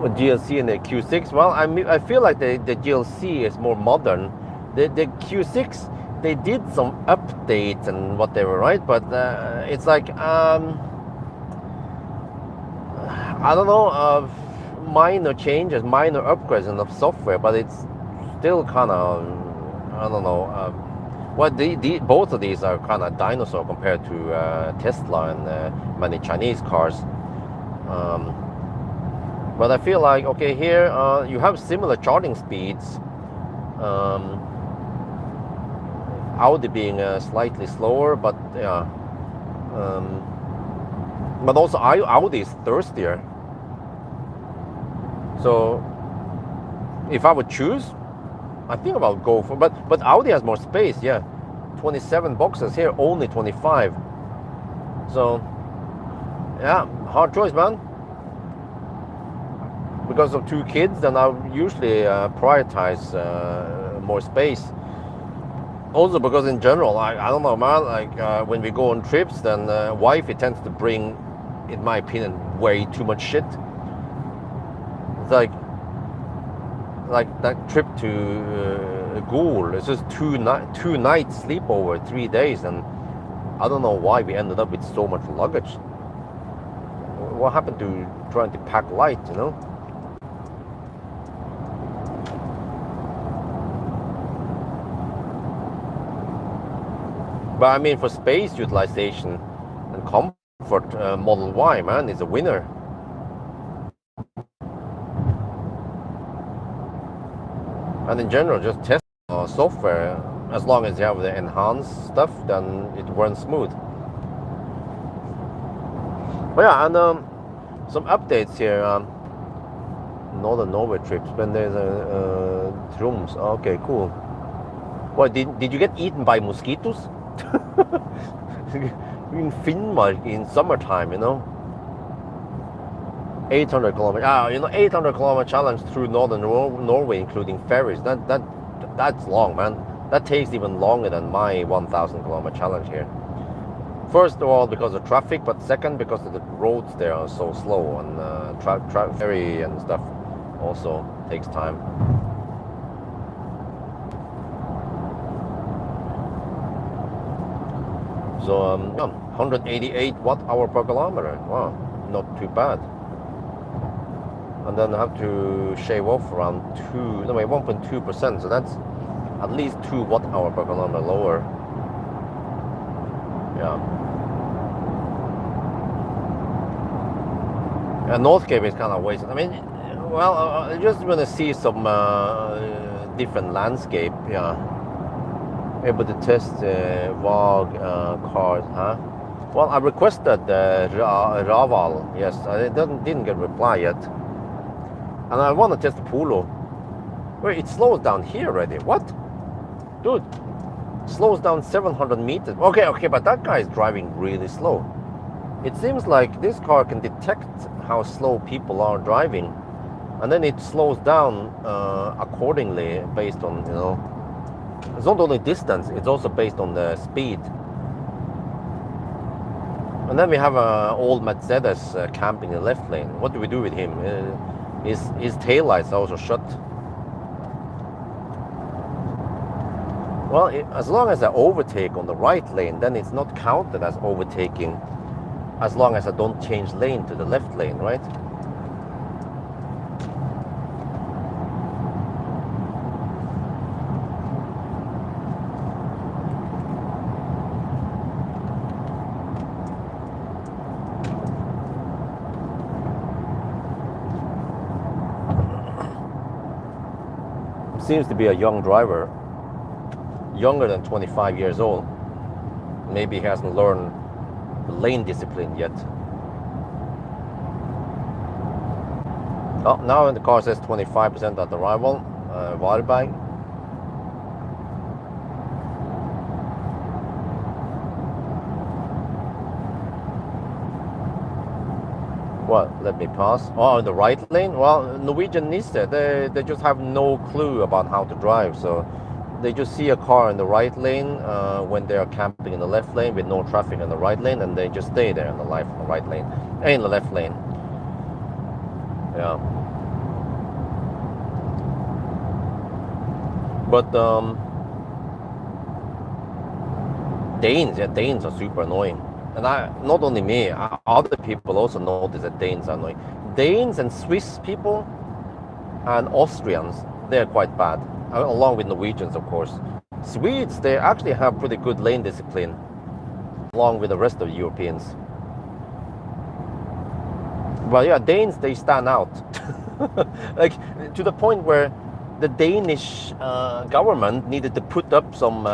With GLC and the Q6, well, I feel like the GLC is more modern. The Q6, they did some updates and whatever, right? But it's like I don't know, minor changes, minor upgrades in the software, but it's still kind of, I don't know. Well, both of these are kind of dinosaur compared to Tesla and many Chinese cars. But I feel like, okay, here you have similar charging speeds. Audi being slightly slower, but yeah. But also Audi is thirstier. So if I would choose, I think I'll go for, but Audi has more space, yeah. 27 boxes here, only 25. So, yeah, hard choice, man. Because of 2 kids, then I usually prioritize more space. Also because in general, I don't know, man, like when we go on trips, then wifey tends to bring, in my opinion, way too much shit. It's like that trip to Goul, it's just two nights sleepover, 3 days, and I don't know why we ended up with so much luggage. What happened to trying to pack light, you know? But I mean, for space utilization and comfort, Model Y, man, is a winner. And in general, just test software. As long as you have the enhanced stuff, then it runs smooth. But yeah, and some updates here. Northern Norway trips. When there's a Troms. Okay, cool. What, did you get eaten by mosquitoes? In Finnmark in summertime, you know. 800 kilometers. You know, 800 kilometer challenge through northern Norway, including ferries. That's long, man. That takes even longer than my 1,000 kilometer challenge here. First of all, because of traffic, but second, because the roads there are so slow, and ferry and stuff also takes time. So 188 watt-hour per kilometer. Wow, not too bad. And then I have to shave off around 1.2%. So that's at least 2 watt-hour per kilometer lower. Yeah. And North Cape is kind of wasted. I mean, well, I just want to see some different landscape. Yeah. Able to test VAG cars, huh? Well, I requested Raval. Yes, I didn't get a reply yet. And I want to test the Polo. Wait, it slows down here already. What? Dude, slows down 700 meters. Okay, but that guy is driving really slow. It seems like this car can detect how slow people are driving, and then it slows down accordingly based on, you know, it's not only distance, it's also based on the speed. And then we have an old Mercedes camping in the left lane. What do we do with him? His tail lights are also shut. Well, as long as I overtake on the right lane, then it's not counted as overtaking, as long as I don't change lane to the left lane, right? Seems to be a young driver, younger than 25 years old. Maybe he hasn't learned lane discipline yet. Oh, now the car says 25% at arrival, Varberg. What? Let me pass. Oh, in the right lane? Well, Norwegian Nisse, they just have no clue about how to drive. So they just see a car in the right lane when they are camping in the left lane with no traffic in the right lane, and they just stay there in the right lane, in the left lane. Yeah. But Danes are super annoying. And not only me, other people also notice that Danes are annoying. Danes and Swiss people and Austrians, they're quite bad, along with Norwegians, of course. Swedes, they actually have pretty good lane discipline, along with the rest of the Europeans. But yeah, Danes, they stand out. Like, to the point where the Danish government needed to put up some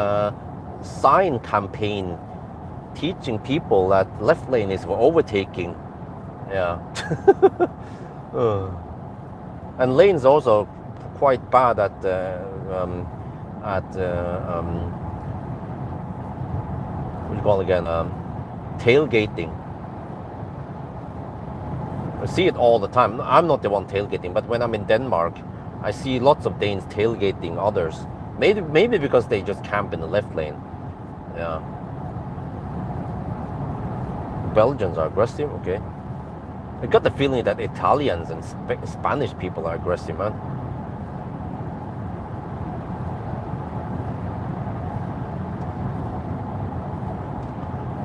sign campaign teaching people that left lane is for overtaking. Yeah. And lanes also quite bad at what do you call it again? Tailgating. I see it all the time. I'm not the one tailgating, but when I'm in Denmark, I see lots of Danes tailgating others. Maybe because they just camp in the left lane. Yeah. Belgians are aggressive, okay. I got the feeling that Italians and Spanish people are aggressive, man.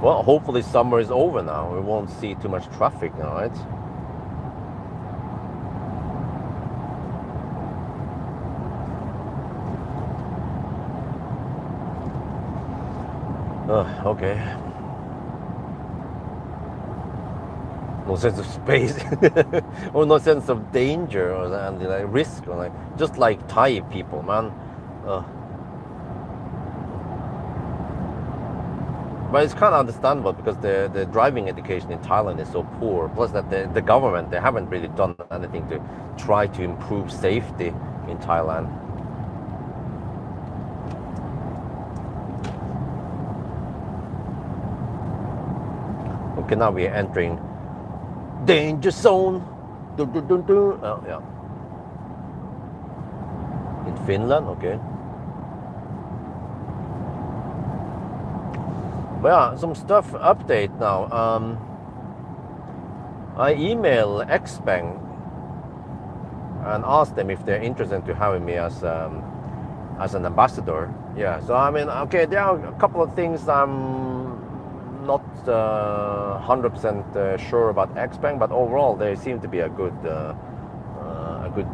Well, hopefully summer is over now. We won't see too much traffic now, right? Okay. No sense of space or no sense of danger or like risk or like just like Thai people, man. But it's kind of understandable because the driving education in Thailand is so poor. Plus that the government, they haven't really done anything to try to improve safety in Thailand. Okay, now we are entering danger zone. Oh, yeah. In Finland, okay. But yeah, some stuff update now. I email Xpeng and ask them if they're interested to having me as an ambassador. Yeah, so I mean, okay, there are a couple of things I'm not 100% sure about Xpeng, but overall they seem to be a good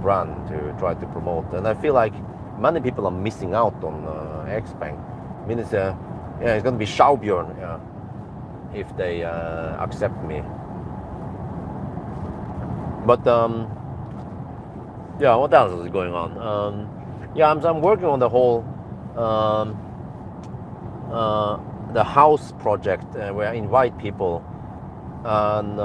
brand to try to promote. And I feel like many people are missing out on Xpeng. I mean, it's going to be Schaubjörn, yeah, if they accept me. But yeah, what else is going on? Yeah, I'm working on the whole the house project where I invite people, and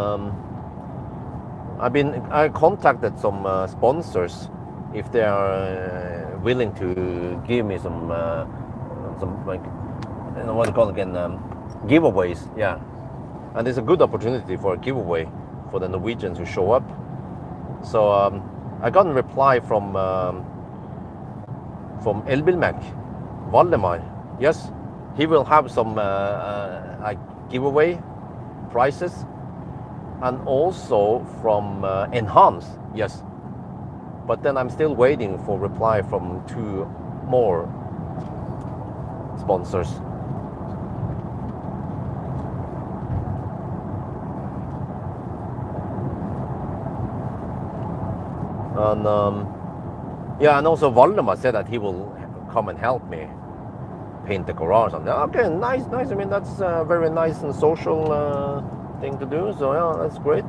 I contacted some sponsors if they are willing to give me some like, you know, what do you call it again, giveaways. Yeah, and it's a good opportunity for a giveaway for the Norwegians who show up. So I got a reply from Elbilmek, Valdemar. Yes, he will have some like giveaway prizes, and also from Enhance. Yes, but then I'm still waiting for reply from 2 more sponsors. And yeah, and also Valdemar said that he will come and help me paint the garage. And okay, nice. I mean, that's a very nice and social thing to do. So yeah, that's great.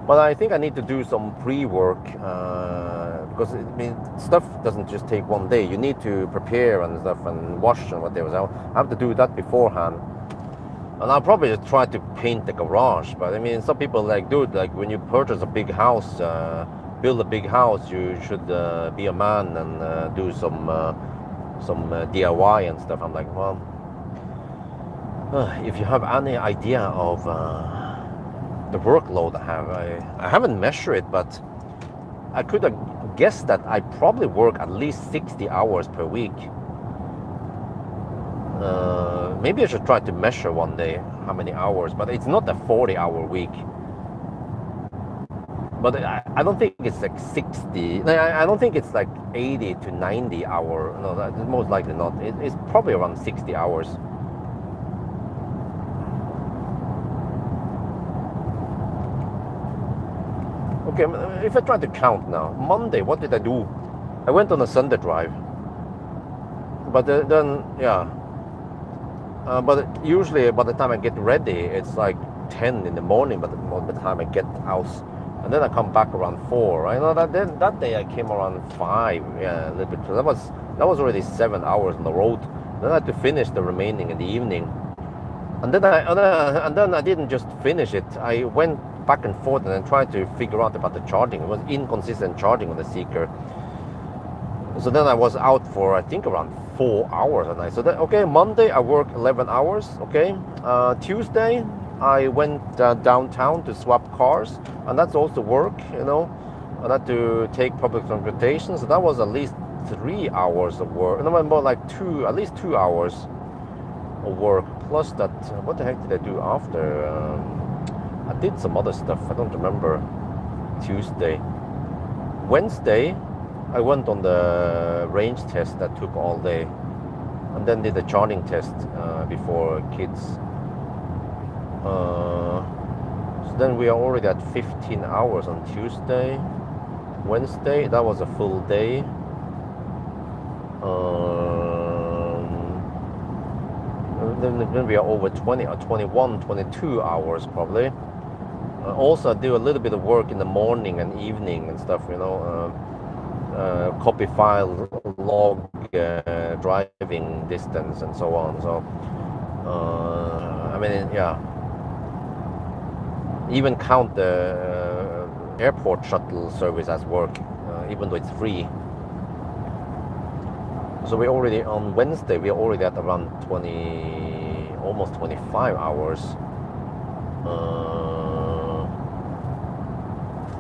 But I think I need to do some pre-work because I mean, stuff doesn't just take one day. You need to prepare and stuff and wash and whatever. So I have to do that beforehand. And I'll probably just try to paint the garage. But I mean, some people like, dude, like when you purchase a big house, build a big house, you should be a man and do some DIY and stuff. I'm like, well, if you have any idea of the workload I have, I haven't measured it, but I could have guessed that I probably work at least 60 hours per week. Maybe I should try to measure one day how many hours, but it's not a 40-hour week. But I don't think it's like 60. I don't think it's like 80 to 90 hour. No, that's most likely not. It's probably around 60 hours. Okay, if I try to count now, Monday, what did I do? I went on a Sunday drive. But then, yeah. But usually by the time I get ready, it's like 10 in the morning by the time I get out. And then I come back around 4. I know that day I came around 5, yeah, a little bit. So that was already 7 hours on the road. Then I had to finish the remaining in the evening. And then I didn't just finish it. I went back and forth and then tried to figure out about the charging. It was inconsistent charging on the Seeker. So then I was out for I think around 4 hours a night. So then, okay, Monday I worked 11 hours. Okay, Tuesday I went downtown to swap cars, and that's also work, you know. I had to take public transportation, so that was at least 3 hours of work. No, more like at least 2 hours of work. Plus that, what the heck did I do after? I did some other stuff. I don't remember. Tuesday, Wednesday, I went on the range test that took all day, and then did the charging test before kids. So then we are already at 15 hours on Tuesday. Wednesday, that was a full day. Then we are over 20 or 21, 22 hours probably. Also, I do a little bit of work in the morning and evening and stuff, you know. Copy file, log, driving distance, and so on. So, I mean, yeah. Even count the airport shuttle service as work, even though it's free. So we already on Wednesday we are already at around 20, almost 25 hours.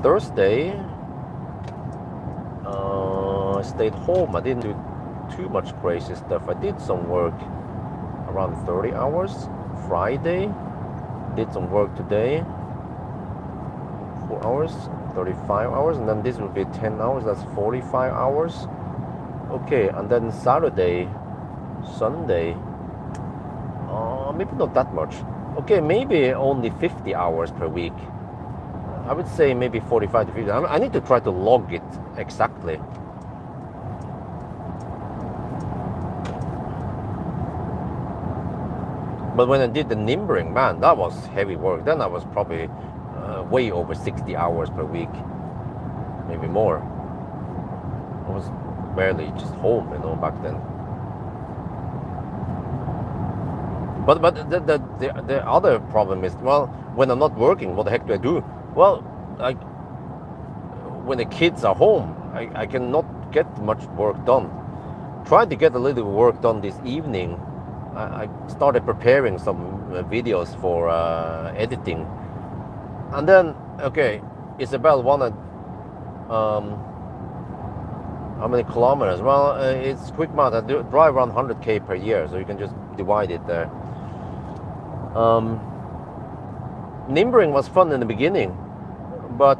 Thursday, I stayed home. I didn't do too much crazy stuff. I did some work around 30 hours. Friday, did some work today. 4 hours, 35 hours, and then this will be 10 hours. That's 45 hours. Okay, and then Saturday, Sunday, maybe not that much. Okay, maybe only 50 hours per week. I would say maybe 45 to 50. I need to try to log it exactly. But when I did the nimbering, man, that was heavy work. Then I was probably way over 60 hours per week, maybe more. I was barely just home, you know, back then. But the other problem is, well, when I'm not working, what the heck do I do? Well, when the kids are home, I cannot get much work done. Tried to get a little work done this evening, I started preparing some videos for editing, and then okay, Isabel wanted how many kilometers? Well, it's quick math. I drive around 100k per year, so you can just divide it there. Nimbering was fun in the beginning, but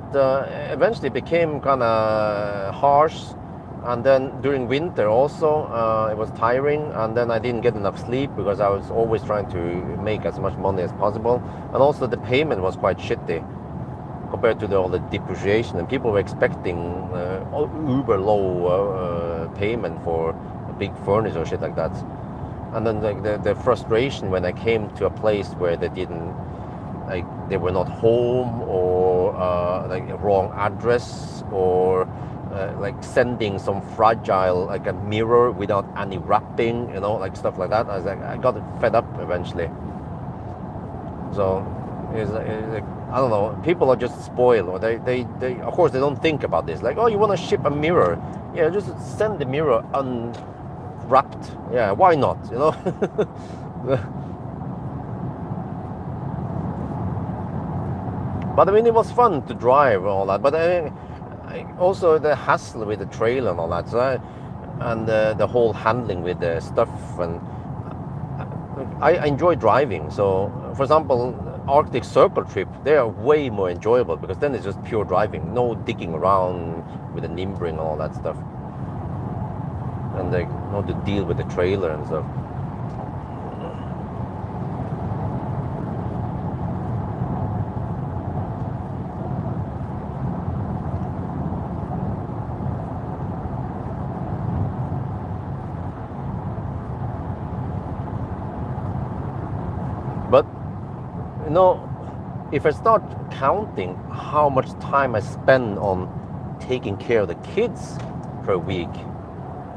eventually it became kind of harsh, and then during winter also it was tiring, and then I didn't get enough sleep because I was always trying to make as much money as possible, and also the payment was quite shitty compared to all the depreciation, and people were expecting uber low payment for big furniture or shit like that. And then the frustration when I came to a place where they didn't, like, they were not home, or like a wrong address, or like sending some fragile, like a mirror without any wrapping, you know, like stuff like that. I was like, I got fed up eventually. So it's like, I don't know, people are just spoiled, or they of course they don't think about this, like, oh, you want to ship a mirror, yeah, just send the mirror unwrapped, yeah, why not, you know. But I mean, it was fun to drive and all that, but also the hassle with the trailer and all that, so and the whole handling with the stuff, and I enjoy driving. So for example, Arctic Circle trip, they are way more enjoyable because then it's just pure driving, no digging around with the nimbering and all that stuff, and they know to deal with the trailer and stuff. But you know, if I start counting how much time I spend on taking care of the kids per week,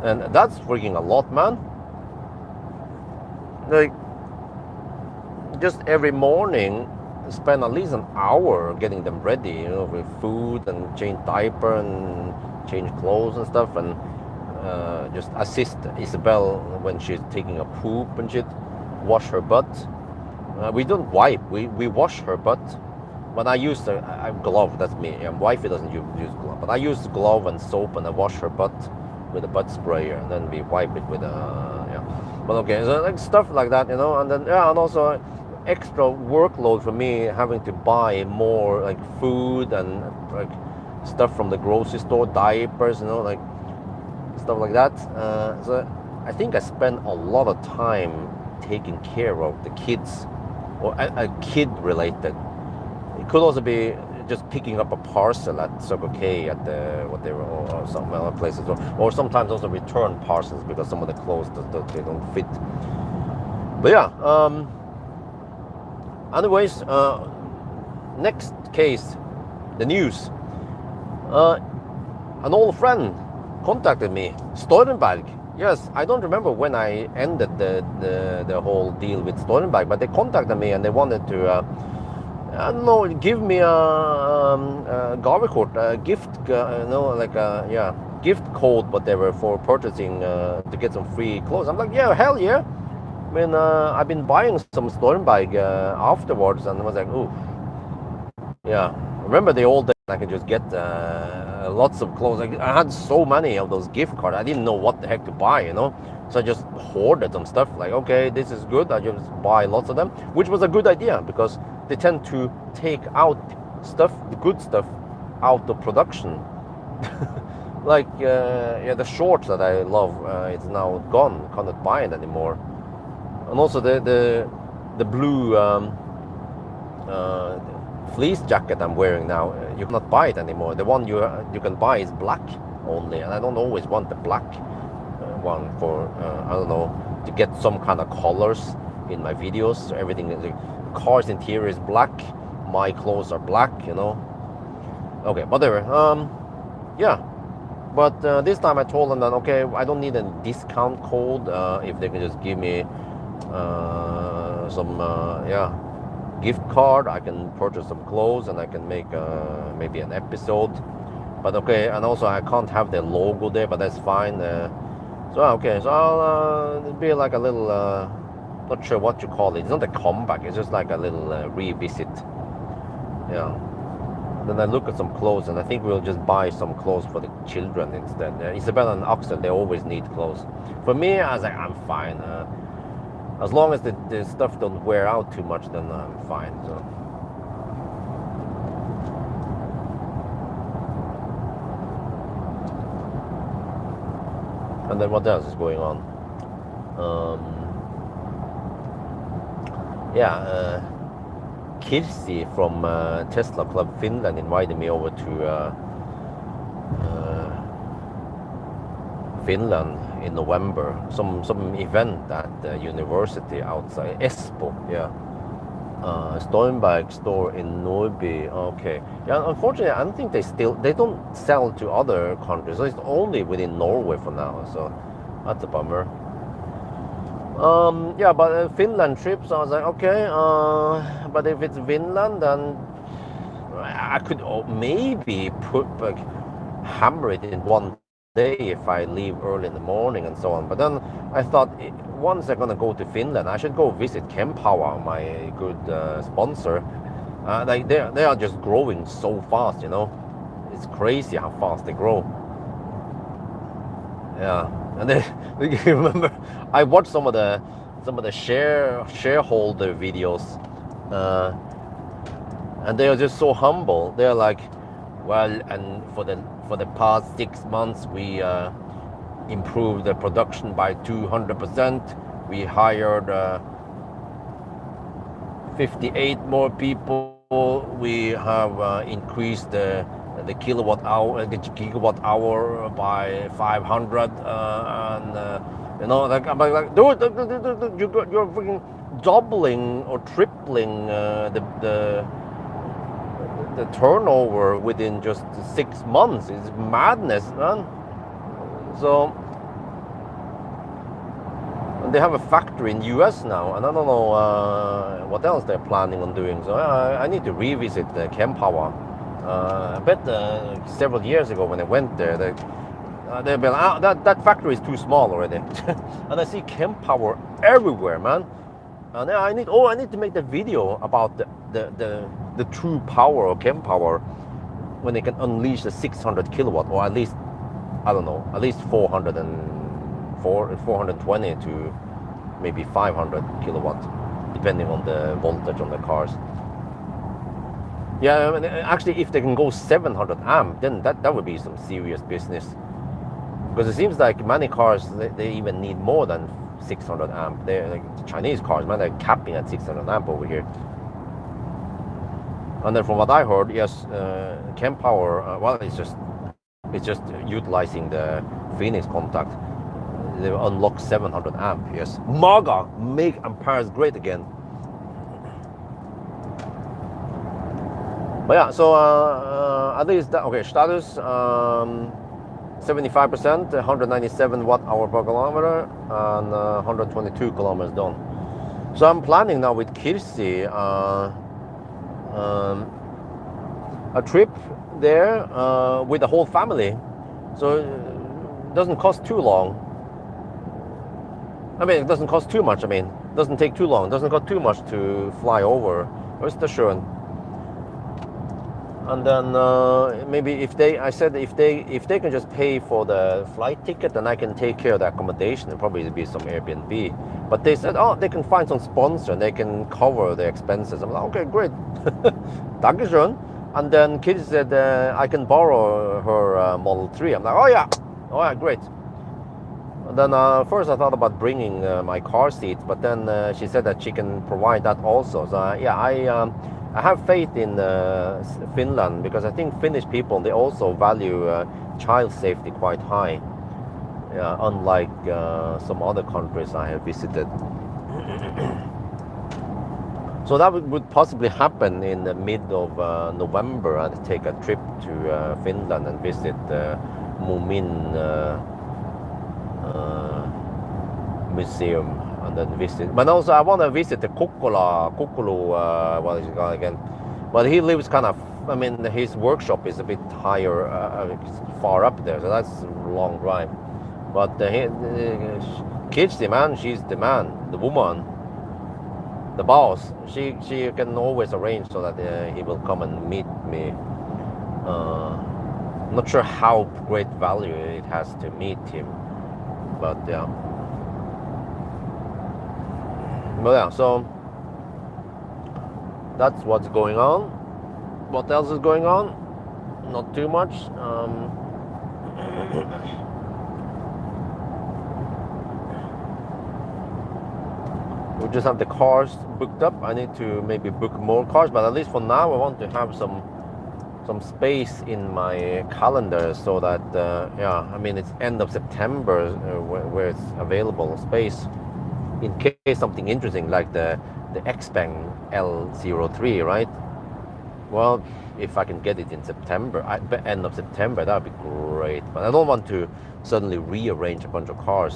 and that's freaking a lot, man. Like, just every morning, spend at least an hour getting them ready, you know, with food and change diaper and change clothes and stuff, and just assist Isabel when she's taking a poop and shit, wash her butt. We don't wipe, we wash her butt. But I use a glove, that's me. Wifey doesn't use glove, but I use glove and soap, and I wash her butt with a butt sprayer, and then we wipe it with yeah. But okay, so like stuff like that, you know, and then yeah, and also extra workload for me having to buy more like food and like stuff from the grocery store, diapers, you know, like stuff like that. So I think I spend a lot of time taking care of the kids, or a kid related. It could also be just picking up a parcel at Circle K at the whatever, or some other places, or sometimes also return parcels because some of the clothes they don't fit. But yeah, anyways, next case, the news. An old friend contacted me, Stoltenberg. Yes, I don't remember when I ended the whole deal with Stoltenberg, but they contacted me and they wanted to, I don't know, give me a gavekort, a gift, you know, like a, yeah, gift code, whatever, for purchasing to get some free clothes. I'm like, yeah, hell yeah. I mean, I've been buying some Stoltenberg afterwards, and I was like, ooh, yeah. Remember the old days I could just get lots of clothes. I had so many of those gift cards. I didn't know what the heck to buy, you know. So I just hoarded some stuff. Like, okay, this is good. I just buy lots of them, which was a good idea because they tend to take out stuff, the good stuff, out of production. Like, yeah, the shorts that I love, it's now gone. Cannot buy it anymore. And also the blue fleece jacket I'm wearing now, you cannot buy it anymore. The one you can buy is black only, and I don't always want the black one for I don't know, to get some kind of colors in my videos. So everything, the car's interior is black, my clothes are black, you know. Okay, whatever. Yeah, but this time I told them that okay, I don't need a discount code. If they can just give me some yeah, gift card, I can purchase some clothes and I can make maybe an episode. But okay, and also I can't have the logo there, but that's fine. So okay, so I'll be like a little not sure what you call it. It's not a comeback. It's just like a little revisit. Yeah. Then I look at some clothes, and I think we'll just buy some clothes for the children instead. Isabella and Axel, they always need clothes. For me, I was like, I'm fine. As long as the stuff don't wear out too much, then I'm fine. So. And then what else is going on? Kirsi from Tesla Club Finland invited me over to Finland in November. Some event at the university outside Espoo. Yeah. Stormberg store in Norby. Okay. Yeah. Unfortunately, I don't think they don't sell to other countries. So it's only within Norway for now. So that's a bummer. Yeah, but Finland trips, I was like, okay, but if it's Finland, then I could maybe hammer it in one day if I leave early in the morning and so on. But then I thought, once I'm gonna go to Finland, I should go visit Pawel, my good sponsor. Like they are just growing so fast, you know. It's crazy how fast they grow. Yeah. And then you remember, I watched some of the shareholder videos, and they are just so humble. They're like, well, and for the past 6 months we improved the production by 200%. We hired 58 more people. We have increased the gigawatt hour by 500, and you know, like I'm like, dude, you're freaking doubling or tripling the turnover within just 6 months. It's madness, man. So they have a factory in US now, and I don't know what else they're planning on doing. So I need to revisit the Kempower. I bet several years ago when I went there, they've been that factory is too small already. And I see Kempower everywhere, man. And I need to make the video about the true power of Kempower when they can unleash the 600 kilowatt, or at least, I don't know, at least 420 to maybe 500 kilowatt, depending on the voltage on the cars. Yeah, I mean, actually, if they can go 700 amp, then that would be some serious business. Because it seems like many cars, they even need more than 600 amp. They're like Chinese cars, man, they're capping at 600 amp over here. And then from what I heard, yes, Kempower, well, it's just utilizing the Phoenix contact. They unlock 700 amp. Yes, MAGA, make ampères great again. But yeah, so at least that, okay, status 75%, 197 watt hour per kilometer, and 122 kilometers done. So I'm planning now with Kirsi a trip there with the whole family, so it doesn't cost too long. I mean, it doesn't cost too much. I mean, it doesn't take too long. It doesn't cost too much to fly over Östersjön. And then maybe if they can just pay for the flight ticket, then I can take care of the accommodation and probably be some Airbnb. But they said, oh, they can find some sponsor and they can cover the expenses. I'm like, okay, great, Dankeschön. And then Kitty said I can borrow her Model 3. I'm like, oh yeah, great. And then first I thought about bringing my car seats, but then she said that she can provide that also. So I have faith in Finland, because I think Finnish people, they also value child safety quite high, unlike some other countries I have visited. So that would possibly happen in the mid of November. I'd take a trip to Finland and visit Mumin Museum. And then visit, but also I want to visit the Kukkulu, what is it called again? But he lives kind of, I mean, his workshop is a bit higher, far up there, so that's a long drive. But Kirsti, man, she's the woman. the boss, she can always arrange so that he will come and meet me. I'm not sure how great value it has to meet him, but yeah. But yeah, so that's what's going on. What else is going on? Not too much. We just have the cars booked up. I need to maybe book more cars, but at least for now I want to have some space in my calendar so that yeah, I mean it's end of September where it's available space in case something interesting like the Xpeng L03, right? Well, if I can get it in September, end of September, that would be great. But I don't want to suddenly rearrange a bunch of cars.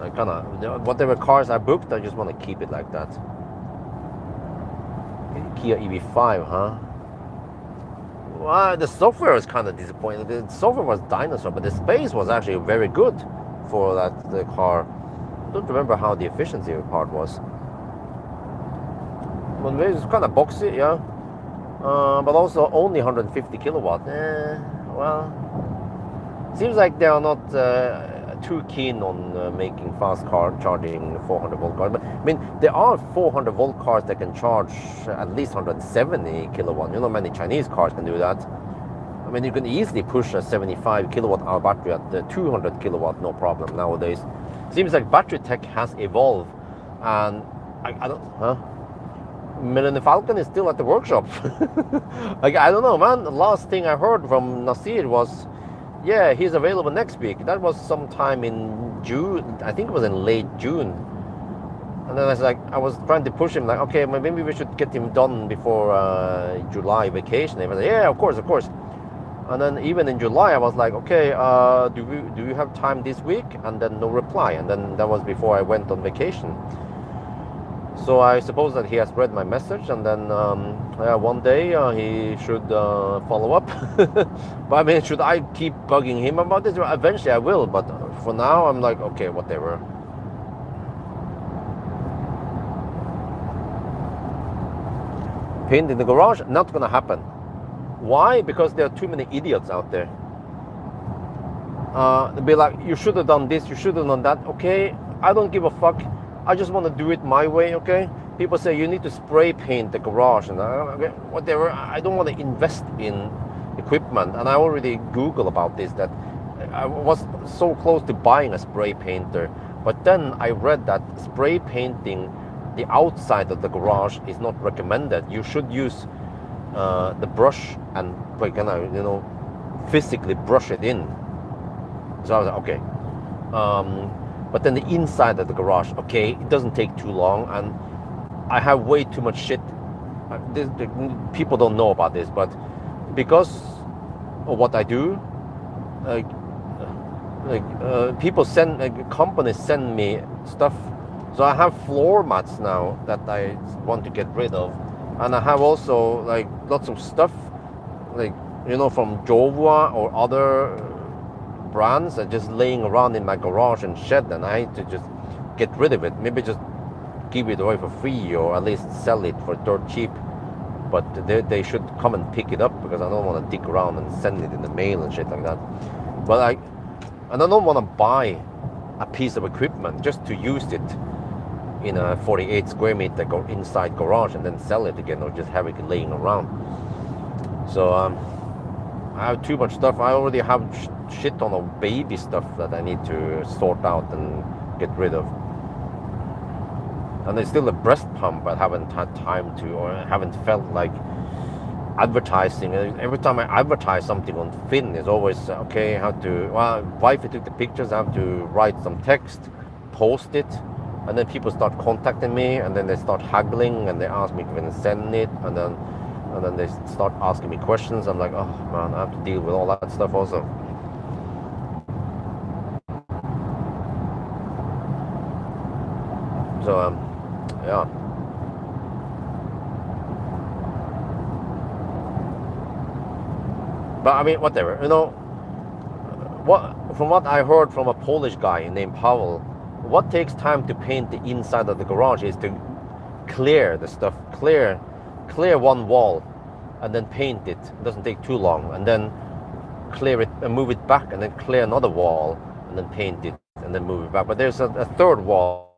I kind of, whatever cars I booked, I just want to keep it like that. Kia EV5, huh? Well, the software was kind of disappointing. The software was dinosaur, but the space was actually very good for the car. I don't remember how the efficiency part was. But it's kind of boxy, yeah. But also only 150 kilowatt. Well, seems like they are not too keen on making fast car charging 400 volt cars. But I mean, there are 400 volt cars that can charge at least 170 kilowatt. You know, many Chinese cars can do that. I mean, you can easily push a 75 kilowatt hour battery at the 200 kilowatt, no problem nowadays. Seems like battery tech has evolved, and I don't, huh? Millennium Falcon is still at the workshop. Like, I don't know, man. The last thing I heard from Nasir was, yeah, he's available next week. That was sometime in June. I think it was in late June. And then I was trying to push him, like, okay, maybe we should get him done before July vacation. He was like, yeah, of course. And then even in July, I was like, okay, do you have time this week? And then no reply. And then that was before I went on vacation. So I suppose that he has read my message, and then one day he should follow up. But I mean, should I keep bugging him about this? Eventually I will, but for now I'm like, okay, whatever. Paint in the garage, not gonna happen. Why? Because there are too many idiots out there. They'll be like, you should have done this, you should have done that. Okay, I don't give a fuck. I just want to do it my way, okay? People say you need to spray paint the garage, and okay, whatever. I don't want to invest in equipment, and I already Googled about this, that I was so close to buying a spray painter, but then I read that spray painting the outside of the garage is not recommended. You should use the brush and physically brush it in. So I was like, okay. But then the inside of the garage, okay, it doesn't take too long, and I have way too much shit. People don't know about this, but because of what I do, people companies send me stuff. So I have floor mats now that I want to get rid of, and I have also like lots of stuff, from Jova or other brands are just laying around in my garage and shed, and I need to just get rid of it. Maybe just give it away for free, or at least sell it for dirt cheap. But they should come and pick it up, because I don't want to dig around and send it in the mail and shit like that. But I don't want to buy a piece of equipment just to use it in a 48 square meter inside garage and then sell it again, or just have it laying around. So I have too much stuff. I already have shit ton of baby stuff that I need to sort out and get rid of. And there's still a breast pump I haven't had time to, or haven't felt like advertising. Every time I advertise something on Finn, it's always, okay, I have to, wife took the pictures, I have to write some text, post it, and then people start contacting me, and then they start haggling, and they ask me if I can send it, and then they start asking me questions. I'm like, oh man, I have to deal with all that stuff also. So yeah. But I mean, whatever, from what I heard from a Polish guy named Pawel, what takes time to paint the inside of the garage is to clear the stuff, clear one wall, and then paint it. It doesn't take too long, and then clear it and move it back, and then clear another wall, and then paint it, and then move it back. But there's a third wall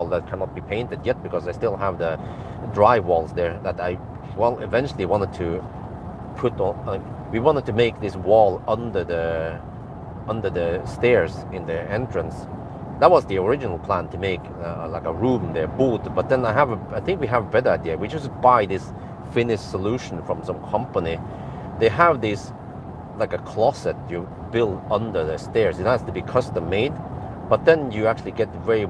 that cannot be painted yet because I still have the dry walls there that I eventually wanted to put on. We wanted to make this wall under the stairs in the entrance. That was the original plan, to make like a room there, but then I think we have a better idea. We just buy this finished solution from some company. They have this like a closet you build under the stairs. It has to be custom made, but then you actually get way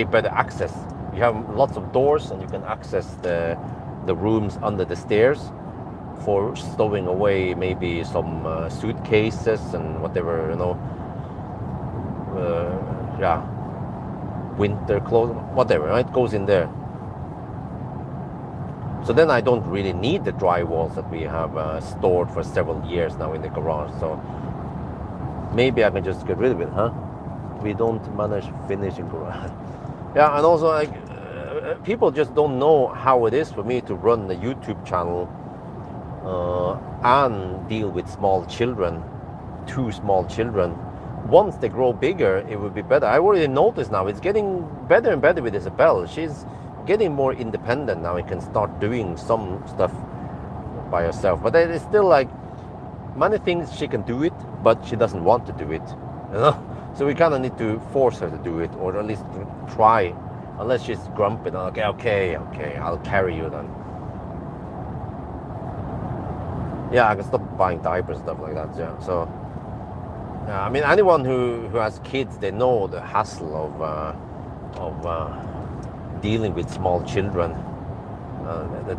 better access. You have lots of doors, and you can access the rooms under the stairs for stowing away maybe some suitcases and whatever, winter clothes, whatever, right, goes in there. So then I don't really need the dry walls that we have stored for several years now in the garage. So maybe I can just get rid of it, huh? We don't manage finishing garage. Yeah, and also people just don't know how it is for me to run the YouTube channel and deal with small children, 2 small children. Once they grow bigger, it will be better. I already noticed now it's getting better and better with Isabel. She's getting more independent now. She can start doing some stuff by herself. But it's still like many things she can do it, but she doesn't want to do it. So we kind of need to force her to do it, or at least try, unless she's grumpy. Okay, I'll carry you then. Yeah, I can stop buying diapers and stuff like that. Yeah, so I mean, anyone who has kids, they know the hassle of dealing with small children, the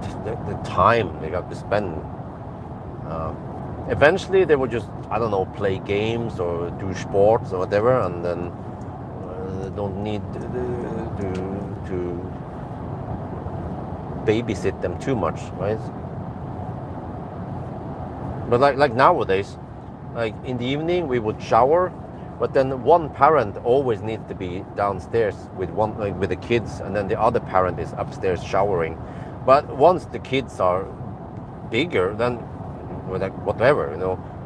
time they got to spend. Eventually, they will just, I don't know, play games or do sports or whatever, and then they don't need to babysit them too much, right? But like nowadays, like in the evening we would shower, but then one parent always needs to be downstairs with with the kids, and then the other parent is upstairs showering. But once the kids are bigger, then whatever,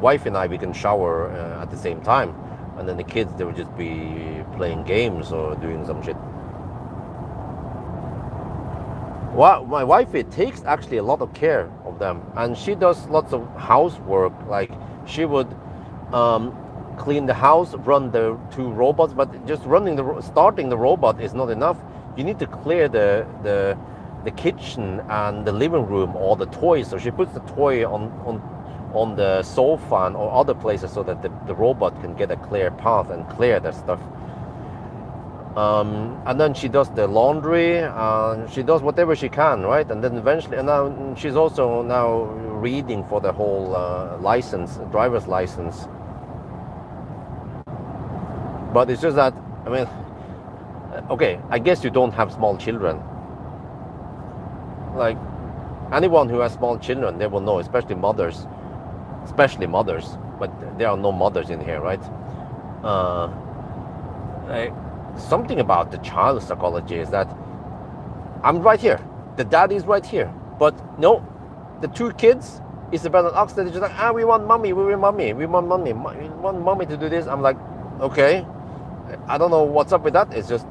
wife and I, we can shower at the same time, and then the kids, they will just be playing games or doing some shit. Well, my wife, it takes actually a lot of care of them, and she does lots of housework. Like she would clean the house, run the 2 robots, but just starting the robot is not enough. You need to clear the kitchen and the living room, all the toys. So she puts the toy on the sofa or other places so that the robot can get a clear path and clear that stuff. And then she does the laundry, and she does whatever she can, right? And then eventually, and now she's also now reading for the whole driver's license. But it's just that, I mean, okay, I guess you don't have small children. Like anyone who has small children, they will know, especially mothers, but there are no mothers in here, right? Something about the child psychology is that I'm right here, the daddy's right here, but no, the 2 kids, Isabel and Oxford, they're just like, we want mommy to do this. I'm like, okay, I don't know what's up with that. It's just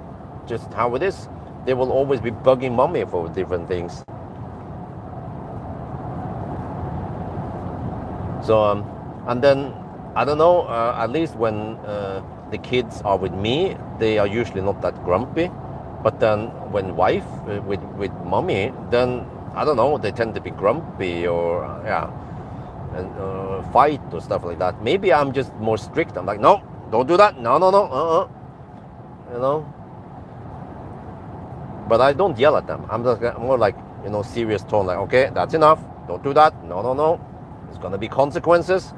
how it is. They will always be bugging mommy for different things. So and then I don't know, at least when the kids are with me, they are usually not that grumpy. But then when wife with mommy, then I don't know, they tend to be grumpy or and fight or stuff like that. Maybe I'm just more strict. I'm like, no, don't do that. No. But I don't yell at them. I'm just more like, serious tone, like, okay, that's enough. Don't do that. No. There's gonna be consequences.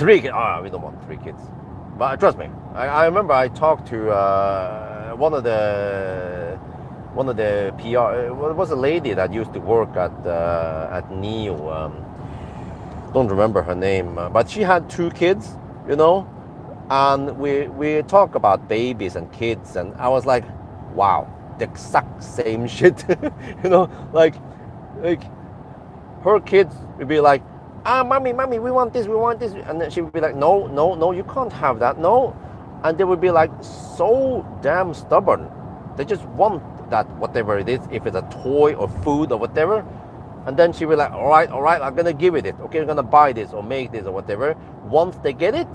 We don't want 3 kids. But trust me, I remember I talked to one of the PR. It was a lady that used to work at NEO. don't remember her name, but she had 2 kids, you know, and we talk about babies and kids, and I was like, wow, the exact same shit, you know, like her kids would be like, mommy, mommy, we want this, and then she would be like, no, no, no, you can't have that, no, and they would be like so damn stubborn. They just want that whatever it is, if it's a toy or food or whatever. And then she will like, all right, I'm gonna give it. Okay, I'm gonna buy this or make this or whatever. Once they get it,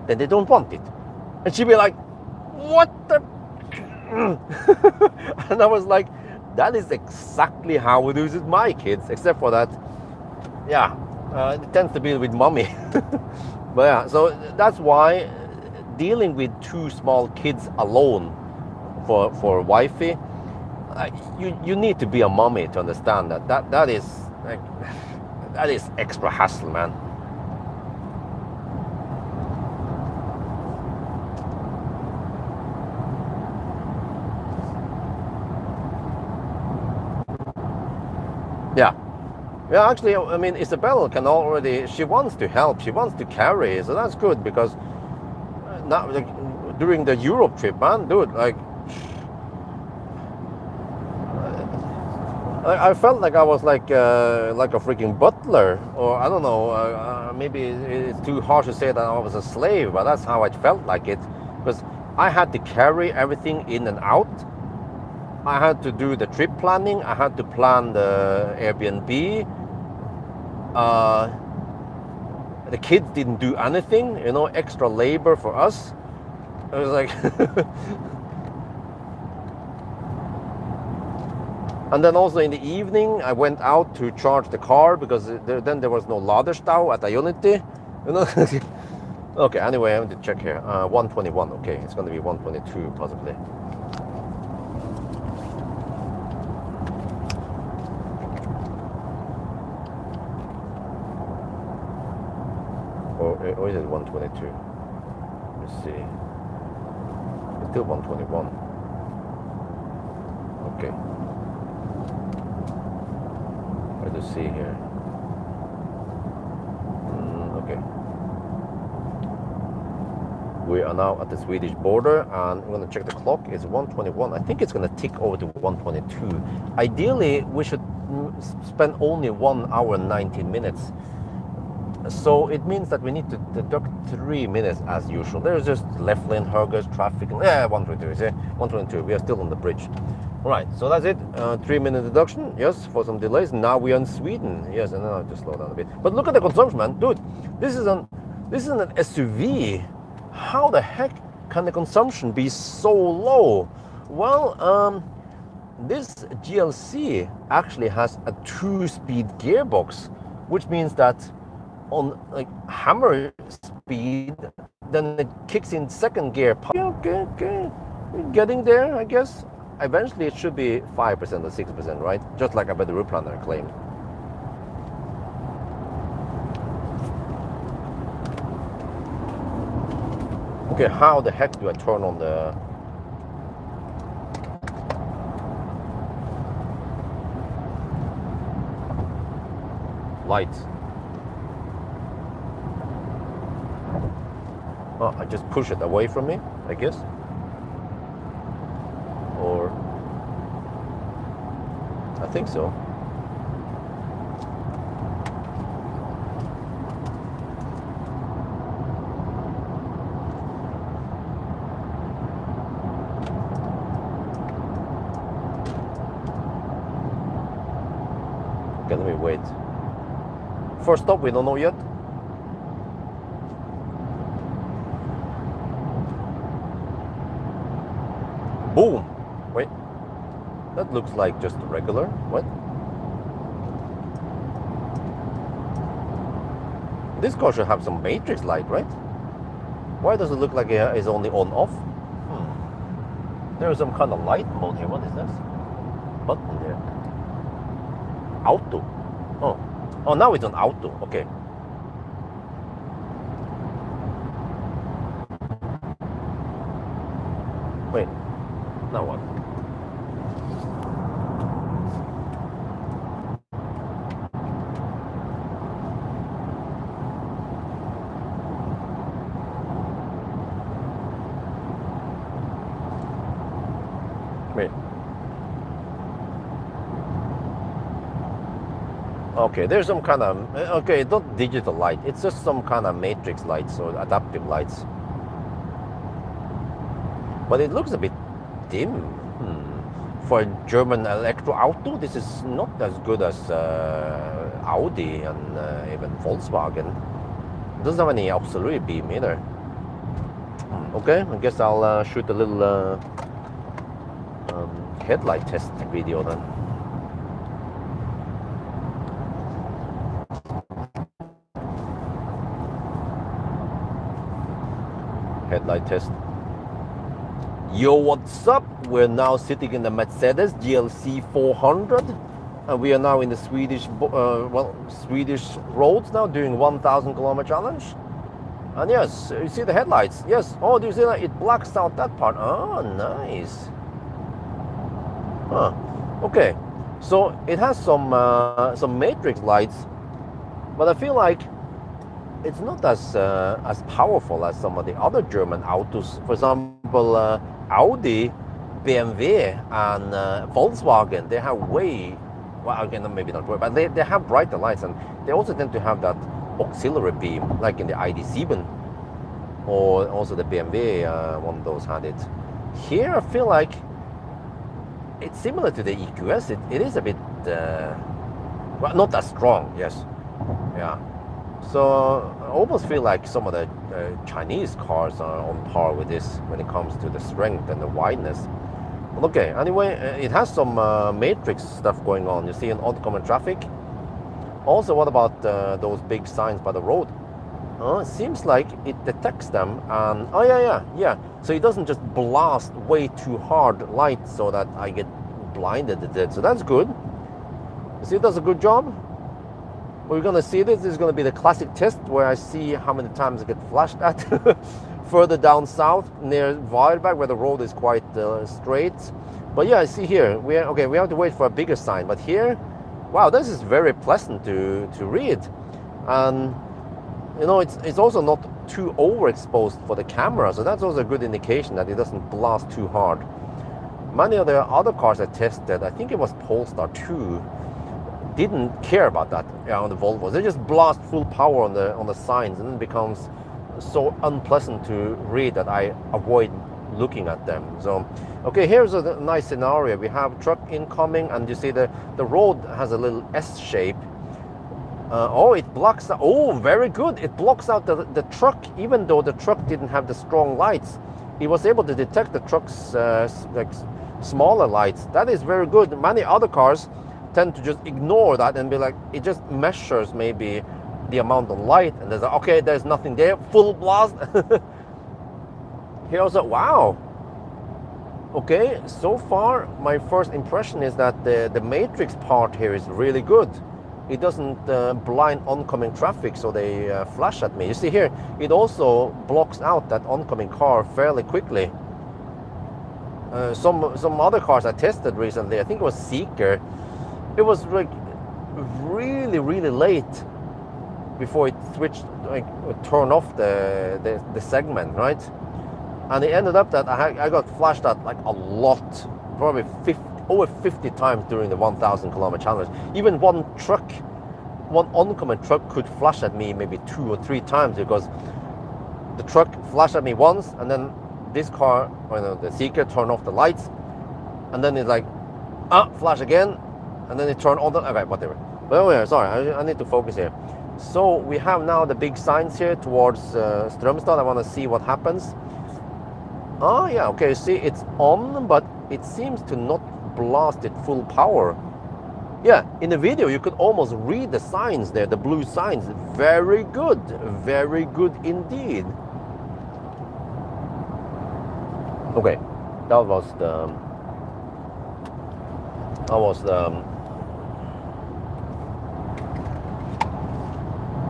then they don't want it. And she'd be like, what the? And I was like, that is exactly how it is with my kids, except for that, yeah, it tends to be with mommy. But yeah, so that's why dealing with 2 small kids alone for wifey, you need to be a mommy to understand that is like, that is extra hassle, man. Yeah, yeah. Actually, I mean, Isabel can already. She wants to help. She wants to carry. So that's good because now, like, during the Europe trip, man, dude, I felt like I was like a freaking butler, or I don't know. Maybe it's too harsh to say that I was a slave, but that's how I felt like it, because I had to carry everything in and out. I had to do the trip planning. I had to plan the Airbnb. The kids didn't do anything, you know, extra labor for us. It was like. And then also in the evening, I went out to charge the car because then there was no Laderstau at Ionity. You know? Okay, anyway, I have to check here. 121, okay. It's going to be 122 possibly. Or is it 122? Let's see. It's still 121. Okay. To see here. Okay. We are now at the Swedish border, and I'm going to check the clock. It's 121. I think it's going to tick over to 122. Ideally, we should spend only 1 hour and 19 minutes. So it means that we need to deduct 3 minutes as usual. There's just left lane, Hurgers, traffic, and 122. 122. We are still on the bridge. All right, so that's it. 3-minute deduction, yes, for some delays. Now we are in Sweden, yes, and then I'll just slow down a bit. But look at the consumption, man, dude. This is an SUV. How the heck can the consumption be so low? Well, this GLC actually has a 2-speed gearbox, which means that on like hammer speed, then it kicks in 2nd gear. Okay, getting there, I guess. Eventually it should be 5% or 6%, right? Just like a better route planner claimed. Okay, how the heck do I turn on the lights? Oh, I just push it away from me, I guess. Or I think so. Okay, let me wait. First stop, we don't know yet. Boom! Wait, that looks like just a regular. What? This car should have some matrix light, right? Why does it look like it's only on-off? There is some kind of light mode here. What is this? Button here. Auto. Oh, now it's on auto. Okay. Wait. Now what? me. Okay, there's some kind of, okay, it's not digital light. It's just some kind of matrix lights or adaptive lights. But it looks a bit dim. For a German electro auto, this is not as good as Audi and even Volkswagen. It doesn't have any auxiliary beam either. Okay, I guess I'll shoot a little headlight test video then. Headlight test. Yo, what's up? We're now sitting in the Mercedes GLC 400, and we are now in the Swedish roads now, doing 1,000 kilometer challenge. And yes, you see the headlights. Yes. Oh, do you see that? It blacks out that part. Oh, nice. Huh. Okay. So it has some matrix lights, but I feel like it's not as powerful as some of the other German autos. For example, Audi, BMW, and Volkswagen. They have way, well, again, maybe not way, but they have brighter lights, and they also tend to have that auxiliary beam, like in the ID7, or also the BMW one of those had it. Here, I feel like it's similar to the EQS. It is a bit, well, not as strong. Yes, yeah. So I almost feel like some of the Chinese cars are on par with this when it comes to the strength and the wideness. But okay, anyway, it has some matrix stuff going on. You see an oncoming traffic. Also, what about those big signs by the road? It seems like it detects them, and oh yeah. So it doesn't just blast way too hard light so that I get blinded. So that's good. You see, it does a good job. We're gonna see this. This is gonna be the classic test where I see how many times I get flashed at. Further down south near Varberg, where the road is quite straight. But yeah, I see here. We have to wait for a bigger sign. But here, wow, this is very pleasant to read, and you know it's also not too overexposed for the camera. So that's also a good indication that it doesn't blast too hard. Many of the other cars I tested, I think it was Polestar 2. Didn't care about that on the Volvos. They just blast full power on the signs, and it becomes so unpleasant to read that I avoid looking at them. So, okay, here's a nice scenario. We have truck incoming, and you see the road has a little S shape. Oh, it blocks out. Oh, very good. It blocks out the truck, even though the truck didn't have the strong lights. It was able to detect the truck's like smaller lights. That is very good. Many other cars tend to just ignore that and be like, it just measures maybe the amount of light, and there's like, okay, there's nothing there, full blast. Here also, wow. Okay, so far my first impression is that the matrix part here is really good. It doesn't blind oncoming traffic, so they flash at me. You see here, it also blocks out that oncoming car fairly quickly. Some other cars I tested recently, I think it was Seeker. It was like really late before it switched, like turn off the segment, right? And it ended up that I got flashed at like a lot, probably over 50 times during the 1,000 kilometer challenge. Even one oncoming truck could flash at me maybe 2 or 3 times, because the truck flashed at me once, and then this car, the Seeker, turned off the lights, and then it's like, flash again. And then it turned on the, okay, whatever. But anyway, sorry, I need to focus here. So we have now the big signs here towards Strömstad. I want to see what happens. Oh yeah, okay, see, it's on, but it seems to not blast it full power. Yeah, in the video you could almost read the signs there, the blue signs. Very good indeed. Okay, that was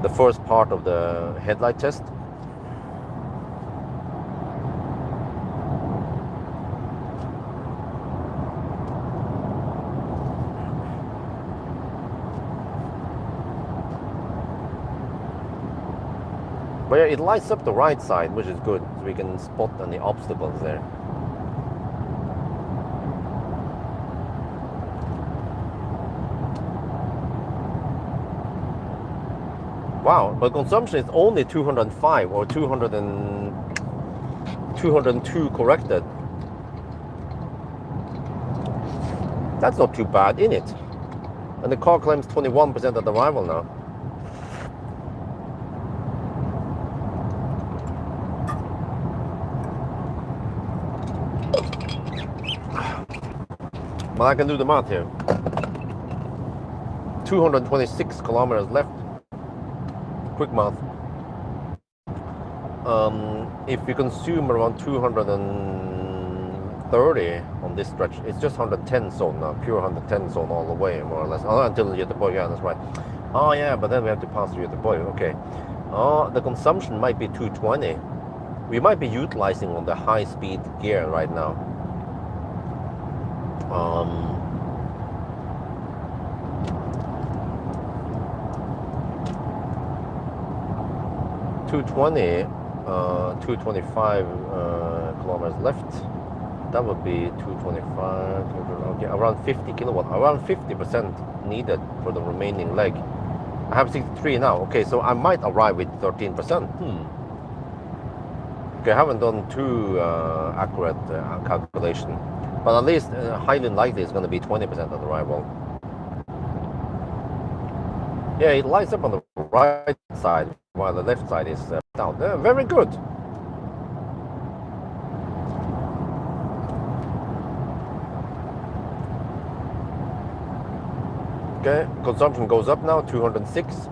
the first part of the headlight test. But yeah, it lights up the right side, which is good, so we can spot any obstacles there. Wow, but consumption is only 205 or 202 corrected. That's not too bad, in it. And the car claims 21% at arrival now. But I can do the math here. 226 kilometers left. Quick math. If you consume around 230 on this stretch, it's just 110 zone now, pure 110 zone all the way, more or less. Oh, until Göteborg, yeah, that's right. Oh yeah, but then we have to pass through Göteborg, okay. Oh, the consumption might be 220. We might be utilizing on the high-speed gear right now. 220, 225 kilometers left. That would be 225, okay, around 50 kilowatt, around 50% needed for the remaining leg. I have 63 now, okay, so I might arrive with 13%. Okay, I haven't done too accurate calculation, but at least highly likely it's going to be 20% at arrival. Yeah, it lights up on the right side while the left side is down. Very good. Okay, consumption goes up now, 206.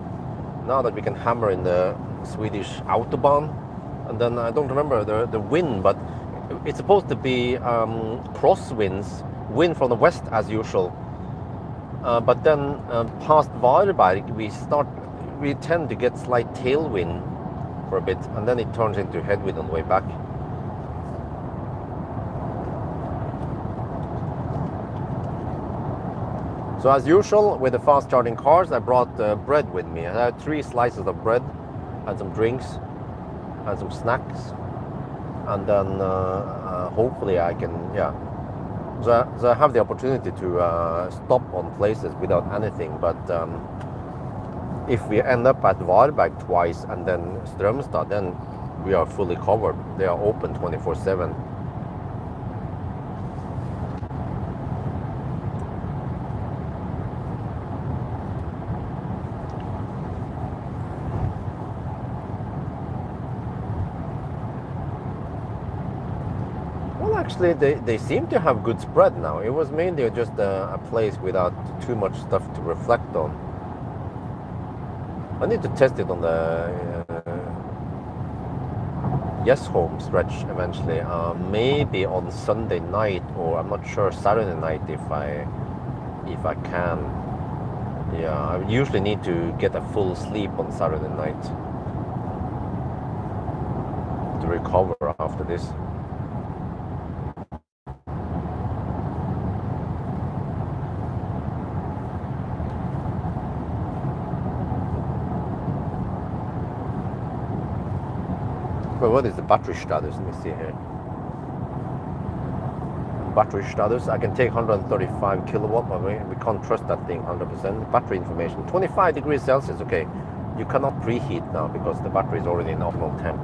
Now that we can hammer in the Swedish Autobahn. And then I don't remember the wind, but it's supposed to be crosswinds, wind from the west as usual. But then past Varberg, we tend to get slight tailwind for a bit, and then it turns into headwind on the way back. So as usual with the fast charging cars, I brought bread with me. I had 3 slices of bread and some drinks and some snacks, and then hopefully I can, yeah. So I have the opportunity to stop on places without anything, but if we end up at Varberg twice and then Strömstad, then we are fully covered. They are open 24/7. Actually, they seem to have good spread now. It was mainly just a place without too much stuff to reflect on. I need to test it on the Yes Home stretch eventually. Maybe on Sunday night, or I'm not sure, Saturday night if I can. Yeah, I usually need to get a full sleep on Saturday night to recover after this. Well, what is the battery status? Let me see here. Battery status, I can take 135 kilowatt, but we can't trust that thing 100%. Battery information, 25 degrees Celsius, okay. You cannot preheat now because the battery is already in optimal temp.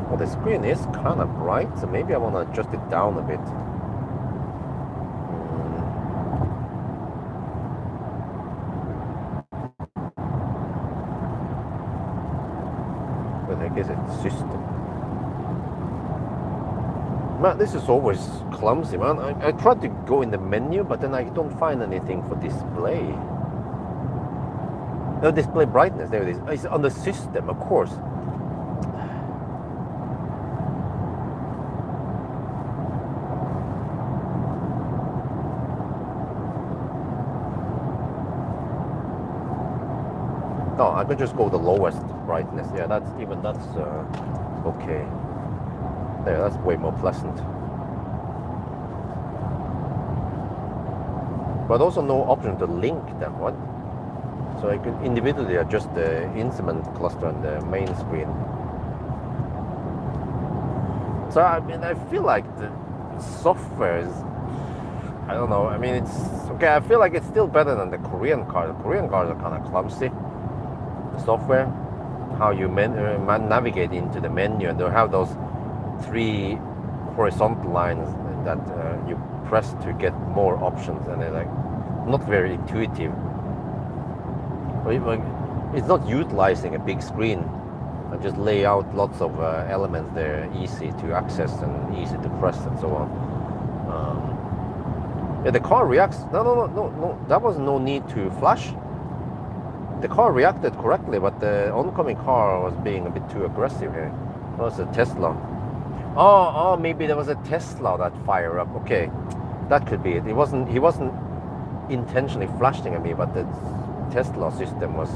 Well, the screen is kind of bright, so maybe I want to adjust it down a bit. Is it the system? Man, this is always clumsy, man. I tried to go in the menu, but then I don't find anything for display. No, display brightness, there it is. It's on the system, of course. No, I can just go the lowest brightness. Yeah, that's okay. There, that's way more pleasant. But also no option to link them, right? So I can individually adjust the instrument cluster on the main screen. So I mean, I feel like the software is, I don't know. I mean, it's okay. I feel like it's still better than the Korean cars. The Korean cars are kind of clumsy. The software, how you navigate into the menu, and they have those 3 horizontal lines that you press to get more options, and they're like not very intuitive. It's not utilizing a big screen and just lay out lots of elements there, easy to access and easy to press and so on. Yeah, the car reacts. No. That was no need to flash. The car reacted correctly, but the oncoming car was being a bit too aggressive here. That was a Tesla. Oh, maybe there was a Tesla that fired up. Okay, that could be it. He wasn't intentionally flashing at me, but the Tesla system was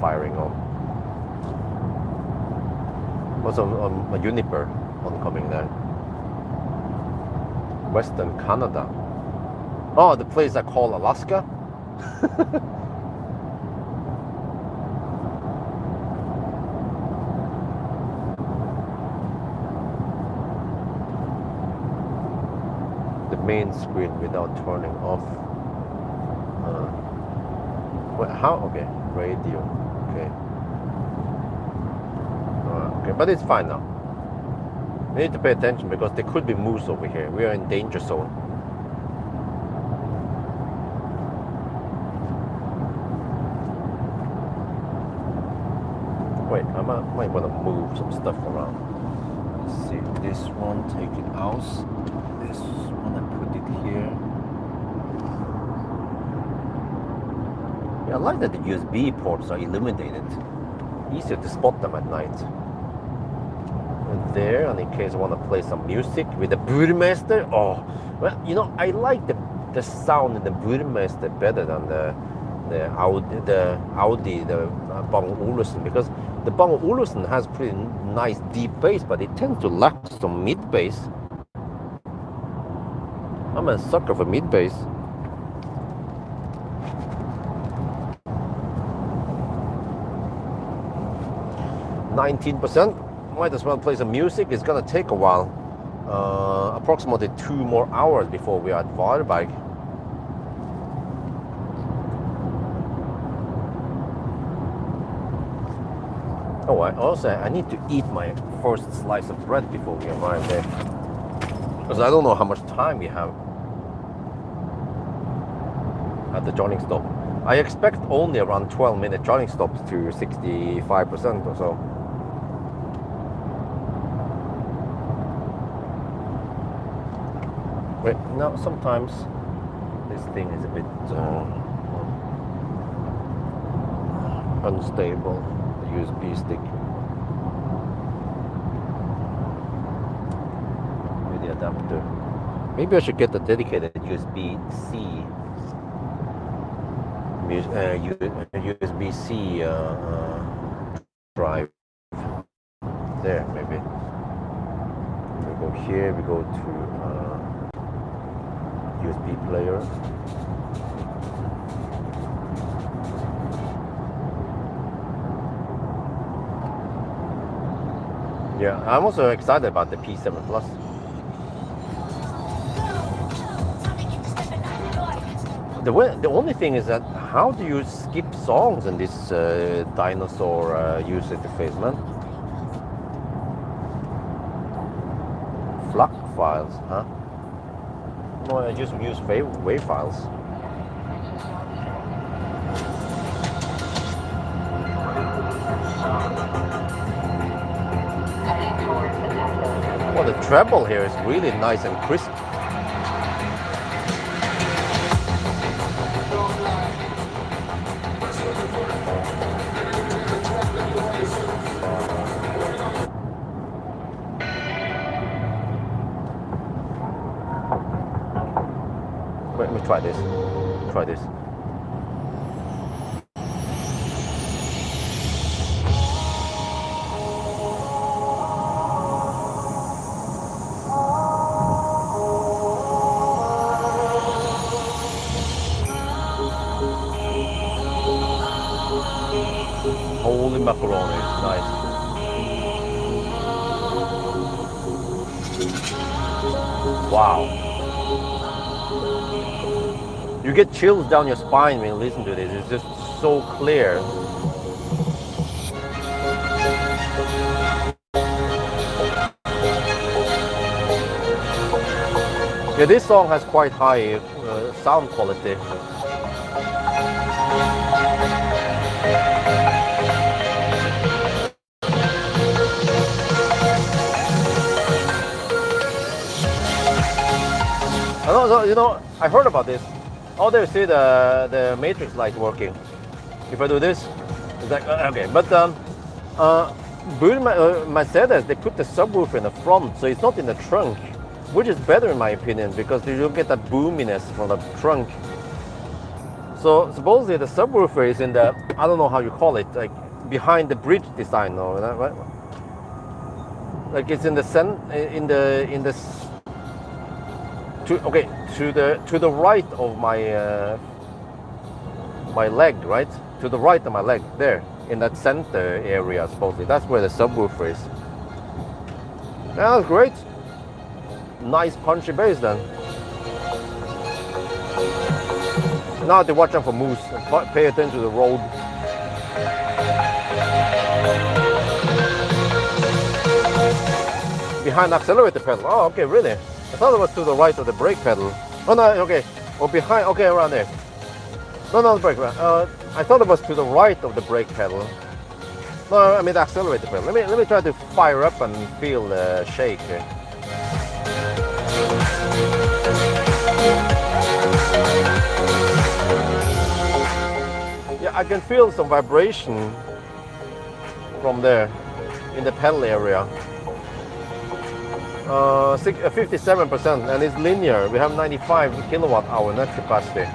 firing on. It was on a Juniper oncoming there. Western Canada. Oh, the place I call Alaska. The main screen without turning off. How? Okay, radio. Okay. Okay, but it's fine now. We need to pay attention because there could be moose over here. We are in danger zone. Wait, I might want to move some stuff around. Let's see, this one, take it out. This one, I put it here. Yeah, I like that the USB ports are illuminated. Easier to spot them at night. And there, and in case I want to play some music with the Burmester. Oh, well, you know, I like the sound in the Burmester better than the Audi, the Bang Olufsen, because the Bang Olufsen has pretty nice deep bass, but it tends to lack some mid bass. I'm a sucker for mid bass. %. Might as well play some music. It's gonna take a while. Approximately 2 more hours before we are at Varberg. Oh, I need to eat my first slice of bread before we arrive there, because I don't know how much time we have at the charging stop. I expect only around 12-minute charging stops to 65% or so. Wait, now sometimes this thing is a bit unstable, the USB stick. With the adapter. Maybe I should get a dedicated USB-C USB-C drive. There, maybe. We go here, we go to USB player. Yeah, I'm also excited about the P7 Plus. The only thing is that how do you skip songs in this dinosaur user interface, man? FLAC files, huh? No, I just use WAV files. Well, the treble here is really nice and crisp. Let me try this. Try this. Holy macaroni, nice. Wow. You get chills down your spine when you listen to this. It's just so clear. Yeah, this song has quite high sound quality. And also, you know, I heard about this. Oh, there, see the matrix light working. If I do this, it's like okay. But Mercedes, they put the subwoofer in the front, so it's not in the trunk, which is better in my opinion because you don't get that boominess from the trunk. So supposedly the subwoofer is in the, I don't know how you call it, like behind the bridge design, or right? Like it's in the to the right of my my leg, right? To the right of my leg, there, in that center area, supposedly. That's where the subwoofer is. Yeah, that's great. Nice punchy bass then. Now I have to watch out for moose and pay attention to the road. Behind the accelerator pedal. Oh, okay, really? I thought it was to the right of the brake pedal. Oh no, okay. Or behind, okay, around there. No, the brake pedal. I thought it was to the right of the brake pedal. No, I mean the accelerator pedal. Let me try to fire up and feel the shake here. Yeah, I can feel some vibration from there in the pedal area. 57%, and it's linear. We have 95 kilowatt hour net capacity.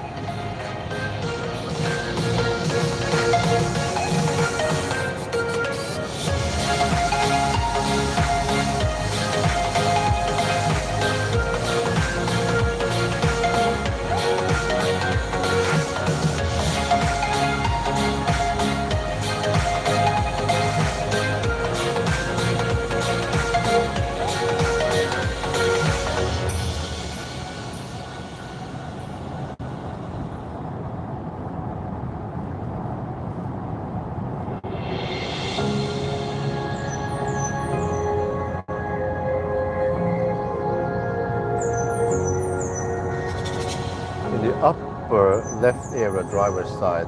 Upper left area driver's side.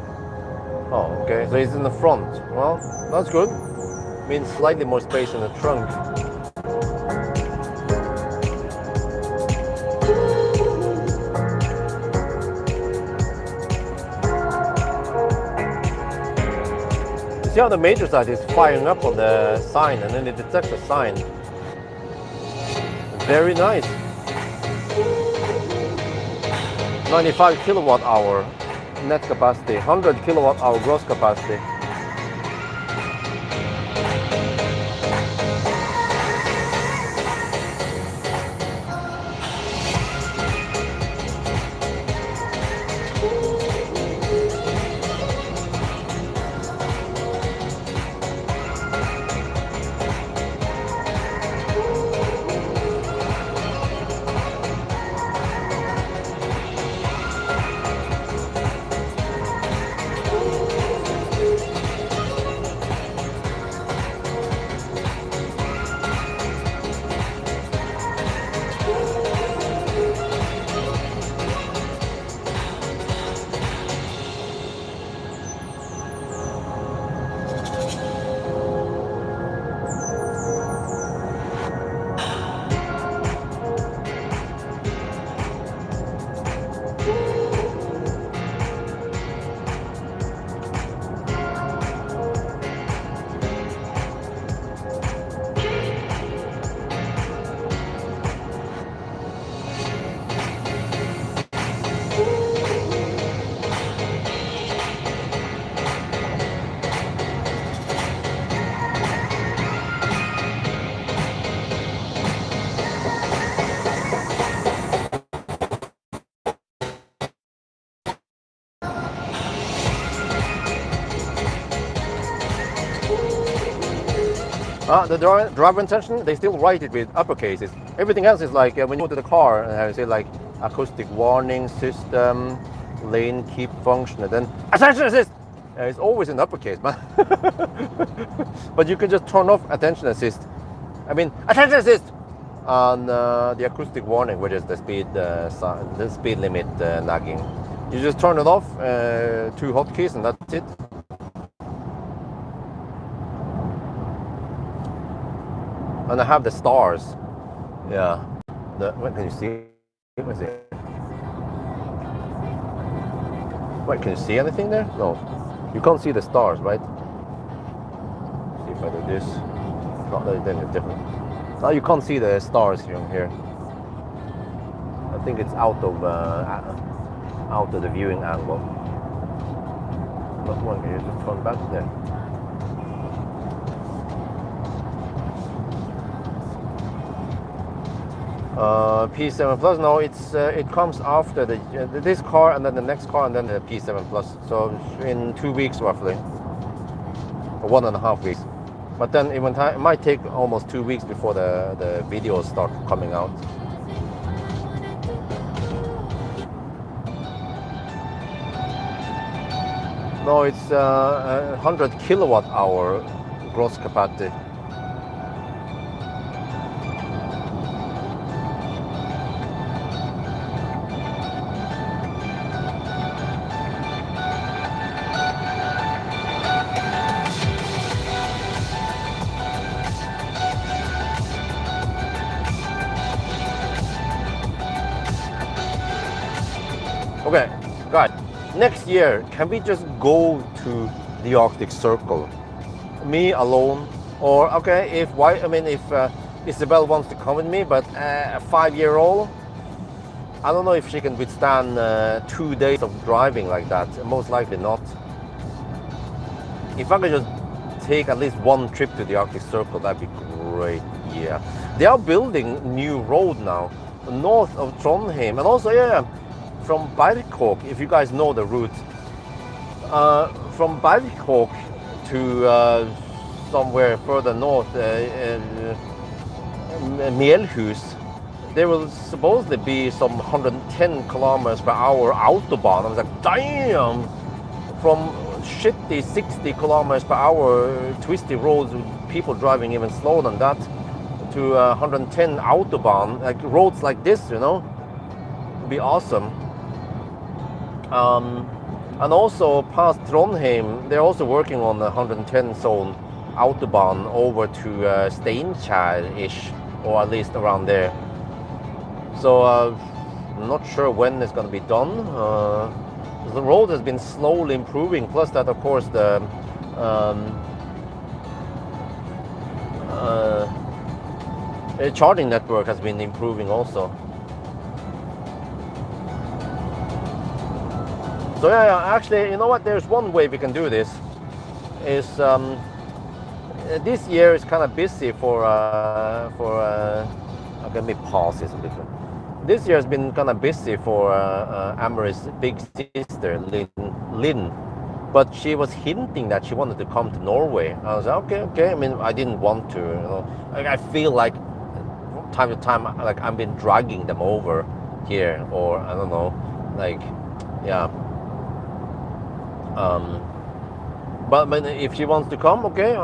Oh, okay, so he's in the front. Well, that's good. Means slightly more space in the trunk. You see how the major side is firing up on the sign and then it detects the sign. Very nice. 95 kilowatt hour net capacity, 100 kilowatt hour gross capacity. The driver intention, they still write it with uppercases. Everything else is like when you go to the car, I say like acoustic warning system, lane keep function, and then attention assist. It's always in uppercase, man. But you can just turn off attention assist. I mean, attention assist on the acoustic warning, which is the speed limit nagging. You just turn it off, 2 hotkeys, and that's it. And I have the stars. Yeah. What can you see? What is it? Wait, can you see anything there? No. You can't see the stars, right? See if I do this. Not that it's different. Now you can't see the stars here. I think it's out of the viewing angle. But one, can you just turn back there? P7 Plus. No, it comes after this car and then the next car and then the P7 Plus. So in 2 weeks roughly, or 1.5 weeks. But then it might take almost 2 weeks before the videos start coming out. No, it's 100 kilowatt hour gross capacity. Okay, guys, next year, can we just go to the Arctic Circle? Me alone, or okay, if Isabel wants to come with me, but a 5-year-old, I don't know if she can withstand 2 days of driving like that. Most likely not. If I could just take at least one trip to the Arctic Circle, that'd be great. Yeah, they are building new road now, north of Trondheim, and also from Berkåk, if you guys know the route, from Berkåk to somewhere further north, Melhus, there will supposedly be some 110 kilometers per hour autobahn. I was like, damn! From shitty 60 kilometers per hour twisty roads with people driving even slower than that to 110 autobahn, like roads like this, you know, would be awesome. And also past Trondheim, they're also working on a 110 zone autobahn over to Steinkjer-ish, or at least around there. So I'm not sure when it's going to be done. The road has been slowly improving, plus that of course the charging network has been improving also. So yeah, actually, you know what? There's one way we can do this. Is this year is kind of busy for okay, let me pause this a bit. This year has been kind of busy for Amory's big sister, Lynn. But she was hinting that she wanted to come to Norway. I was like, okay. I mean, I didn't want to. You know, I feel like from time to time, like I've been dragging them over here, or I don't know, like, yeah. But if she wants to come, okay,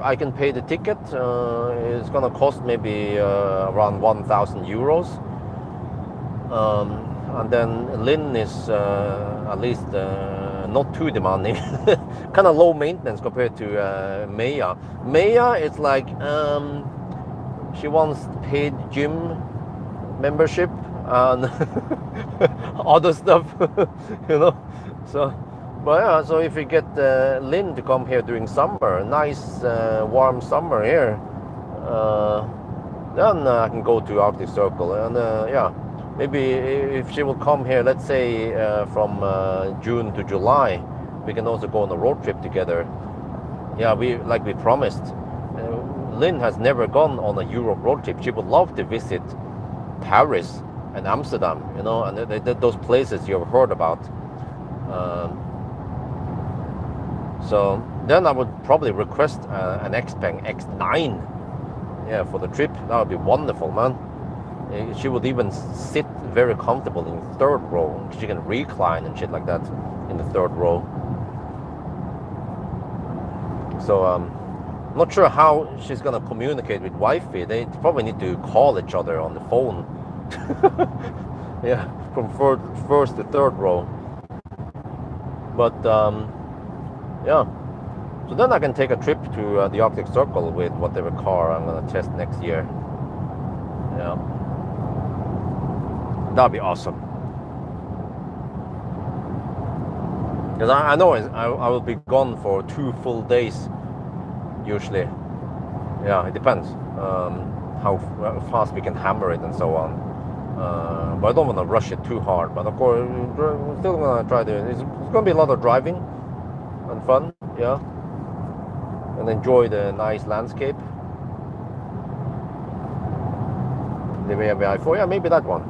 I can pay the ticket. It's gonna cost maybe around 1,000 euros. And then Lynn is at least not too demanding, kind of low maintenance compared to Maya. Maya is like she wants paid gym membership and other stuff, you know. So. But yeah, so if we get Lynn to come here during summer, nice warm summer here, then I can go to Arctic Circle. And yeah, maybe if she will come here, let's say from June to July, we can also go on a road trip together. Yeah, like we promised. Lynn has never gone on a Europe road trip. She would love to visit Paris and Amsterdam, you know, and those places you've heard about. So Then I would probably request an Xpeng X9, yeah, for the trip. That would be wonderful, man. She would even sit very comfortable in the third row. She can recline and shit like that in the third row. So I'm not sure how she's gonna communicate with wifey. They probably need to call each other on the phone. Yeah, from first to third row. But yeah. So then I can take a trip to the Arctic Circle with whatever car I'm gonna test next year. Yeah, that'd be awesome. Because I know I will be gone for 2 full days usually. Yeah, it depends how fast we can hammer it and so on. But I don't want to rush it too hard. But of course, we're still gonna try to. It's gonna be a lot of driving and fun. Yeah. And enjoy the nice landscape. The VI4, yeah, maybe that one.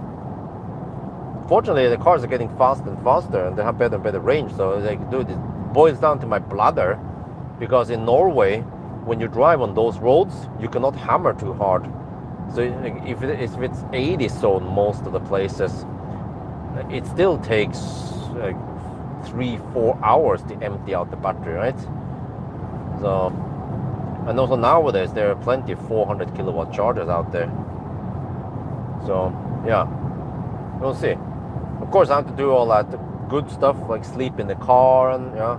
Fortunately, the cars are getting faster and faster, and they have better and better range. So, like, dude, it boils down to my bladder, because in Norway, when you drive on those roads, you cannot hammer too hard. So, if it's 80 zone most of the places, it still takes like 3-4 hours to empty out the battery, right? So, and also nowadays there are plenty of 400 kilowatt chargers out there. So yeah, we'll see. Of course, I have to do all that good stuff like sleep in the car and yeah,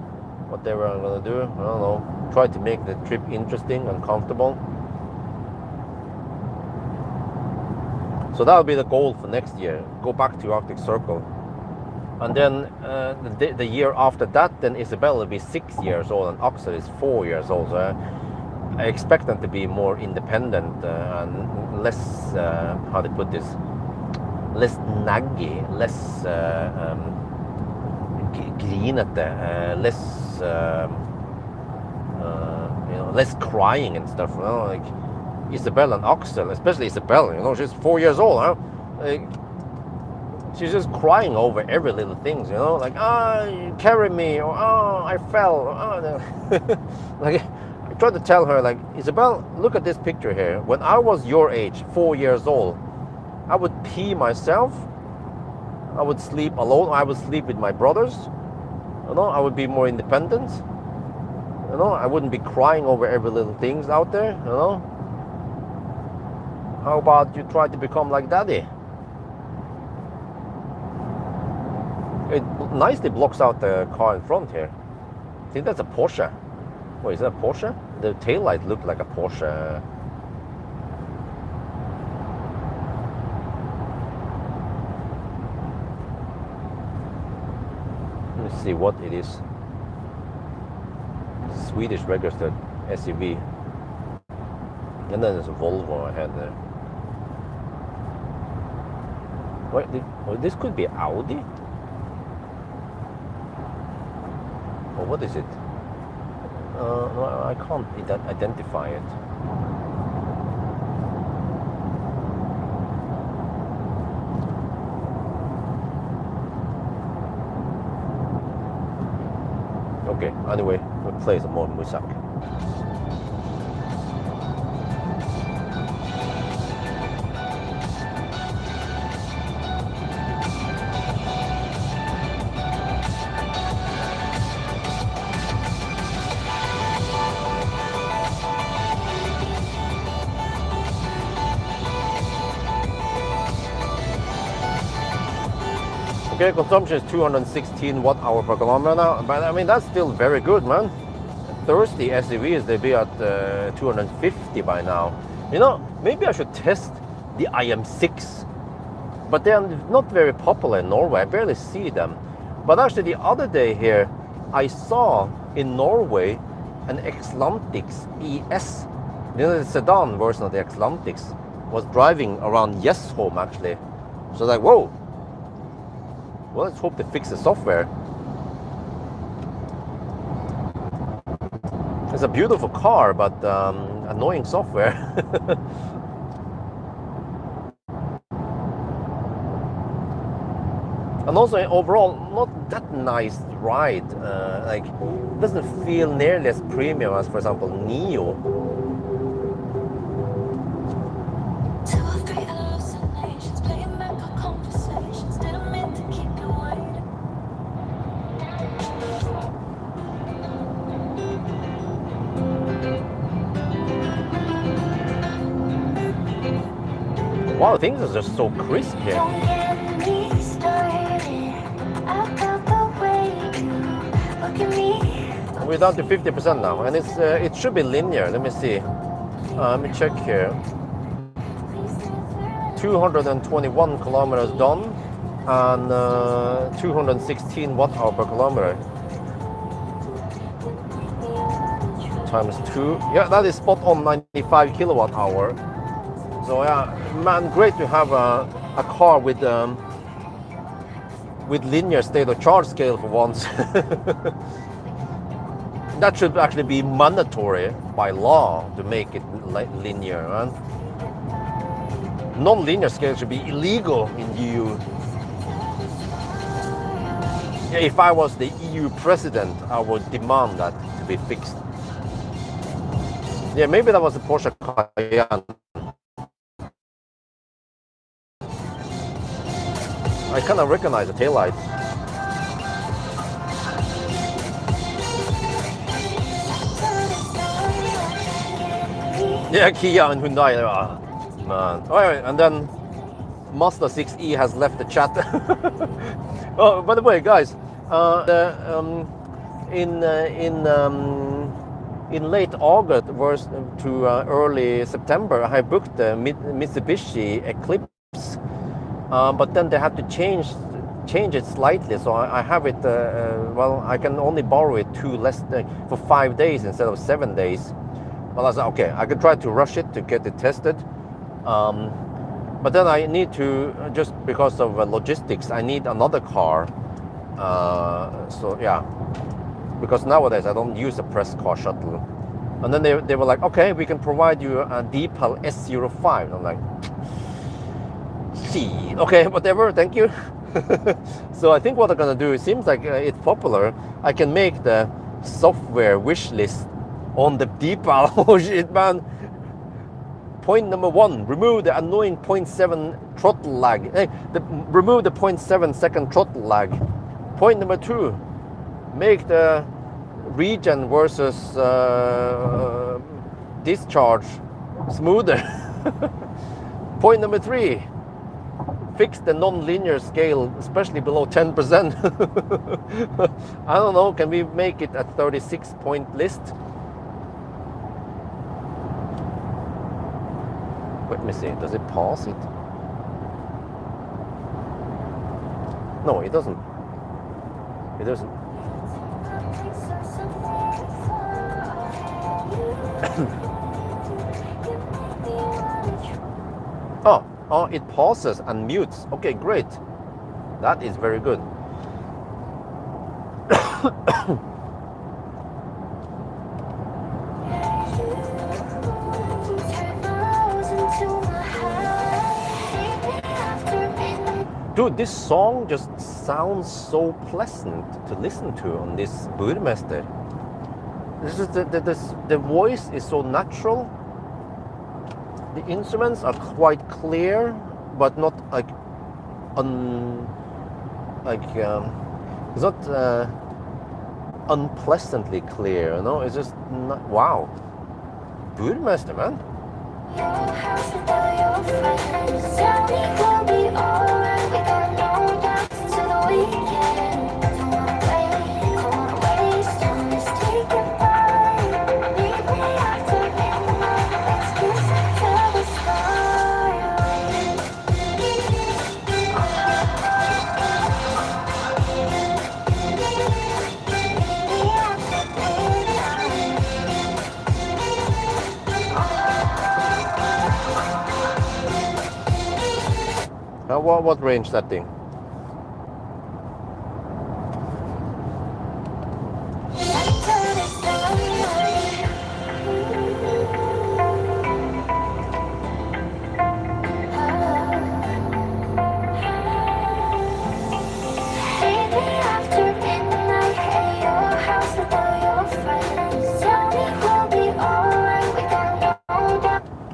whatever I'm gonna do. I don't know. Try to make the trip interesting and comfortable. So that'll be the goal for next year. Go back to Arctic Circle. And then the year after that, then Isabel will be 6 years old and Axel is 4 years old. So I expect them to be more independent and less, how to put this, less naggy, less grinete, less, less crying and stuff. You know, like Isabel and Axel, especially Isabel. You know, she's 4 years old. Huh? Like, she's just crying over every little thing, you know, like, you carry me, or I fell, or, like, I tried to tell her, like, Isabel, look at this picture here. When I was your age, 4 years old, I would pee myself, I would sleep alone, I would sleep with my brothers, you know, I would be more independent, you know, I wouldn't be crying over every little things out there, you know. How about you try to become like daddy? It nicely blocks out the car in front here. I think that's a Porsche. Wait, is that a Porsche? The taillight looked like a Porsche. Let me see what it is. Swedish registered SUV. And then there's a Volvo ahead there. Wait, this could be Audi? Or what is it? No, I can't identify it. Okay, anyway, we'll play some more music. Okay, consumption is 216 watt hour per kilometer now, but I mean that's still very good, man. Thirsty SUVs, they be at 250 by now. You know, maybe I should test the IM6, but they are not very popular in Norway. I barely see them. But actually, the other day here, I saw in Norway an Xlantics ES. You know, the sedan version of the Xlantics was driving around Home actually. So like, whoa. Well, let's hope they fix the software. It's a beautiful car, but annoying software. And also overall, not that nice ride. Like, it doesn't feel nearly as premium as, for example, Neo. Wow, things are just so crisp here. We're down to 50% now, and it should be linear. Let me see. Let me check here. 221 kilometers done, and 216 watt-hour per kilometer. Times 2. Yeah, that is spot on 95 kilowatt-hour. So yeah, man, great to have a car with linear state of charge scale for once. That should actually be mandatory by law to make it linear. Right? Non-linear scale should be illegal in EU. If I was the EU president, I would demand that to be fixed. Yeah, maybe that was a Porsche Cayenne. I kind of recognize the taillights. Yeah, Kia and Hyundai. Man. All right, and then Mazda 6e has left the chat. Oh, by the way, guys, in late August to early September, I booked the Mitsubishi Eclipse, but then they had to change it slightly. So I have it. Well, I can only borrow it for 5 days instead of 7 days. Well, I said, okay, I could try to rush it to get it tested. But then I need to, just because of logistics, I need another car. So yeah, because nowadays I don't use a press car shuttle. And then they were like, okay, we can provide you a Deepal S05. And I'm like, see, okay, whatever, thank you. So I think what I'm gonna do, it seems like it's popular. I can make the software wish list on the Deepal. Oh shit, man. Point number 1, remove the annoying 0.7 throttle lag. Remove the 0.7 second throttle lag. Point number 2, make the regen versus discharge smoother. Point number 3, fix the non-linear scale, especially below 10%. I don't know, can we make it a 36-point list? Let me see, does it pause it? No, it doesn't. It doesn't. Oh, it pauses and mutes. Okay, great. That is very good. Dude, this song just sounds so pleasant to listen to on this Burmester. The voice is so natural. The instruments are quite clear, but not like it's not unpleasantly clear. You know, it's just not, wow. Burmester, man. What range that thing?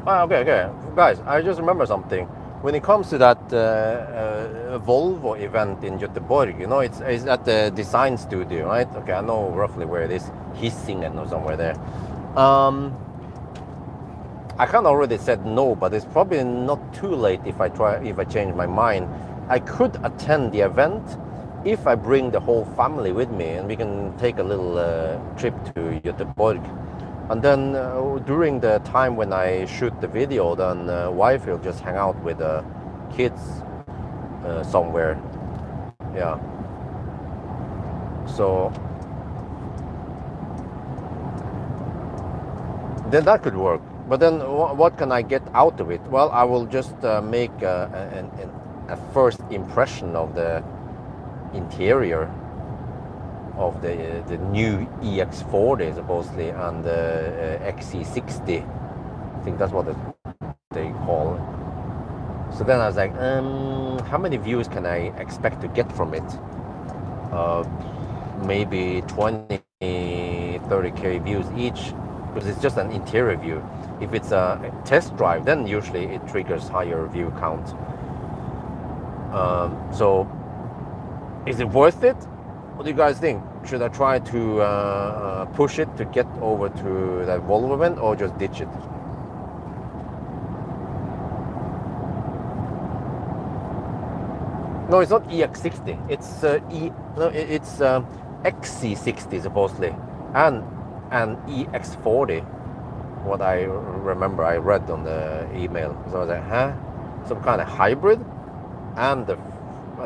Okay, guys, I just remember something. When it comes to that Volvo event in Göteborg, you know, it's at the design studio, right? Okay, I know roughly where it is. Hisingen or somewhere there. I kind of already said no, but it's probably not too late if I change my mind. I could attend the event if I bring the whole family with me, and we can take a little trip to Göteborg. And then during the time when I shoot the video, then wife will just hang out with the kids somewhere. Yeah. So then that could work. But then what can I get out of it? Well, I will just make a first impression of the interior of the new EX40 supposedly, and the XC60. I think that's what they call it. So then I was like, how many views can I expect to get from it? Maybe 20, 30k views each, because it's just an interior view. If it's a test drive, then usually it triggers higher view count. So is it worth it? What do you guys think? Should I try to push it to get over to that Volvo event, or just ditch it? No, it's not EX60. It's it's XC60 supposedly, and an EX40. What I remember, I read on the email. So I was like, huh? Some kind of hybrid, and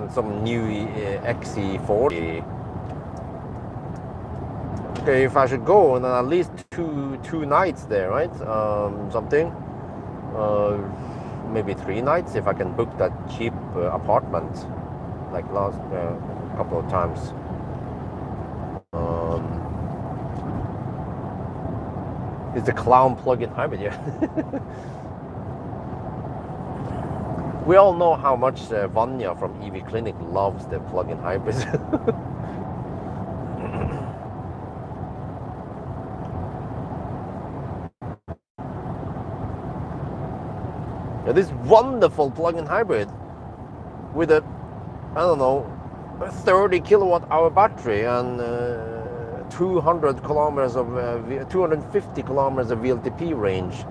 some new XC40. Okay, if I should go, then at least two nights there, right? Something. Maybe 3 nights if I can book that cheap apartment, like last couple of times. It's the clown plug-in hybrid, yeah. We all know how much Vanya from EV Clinic loves the plug-in hybrids. Yeah, this wonderful plug-in hybrid with a, I don't know, 30 kilowatt hour battery and 200 kilometers of 250 kilometers of VLTP range.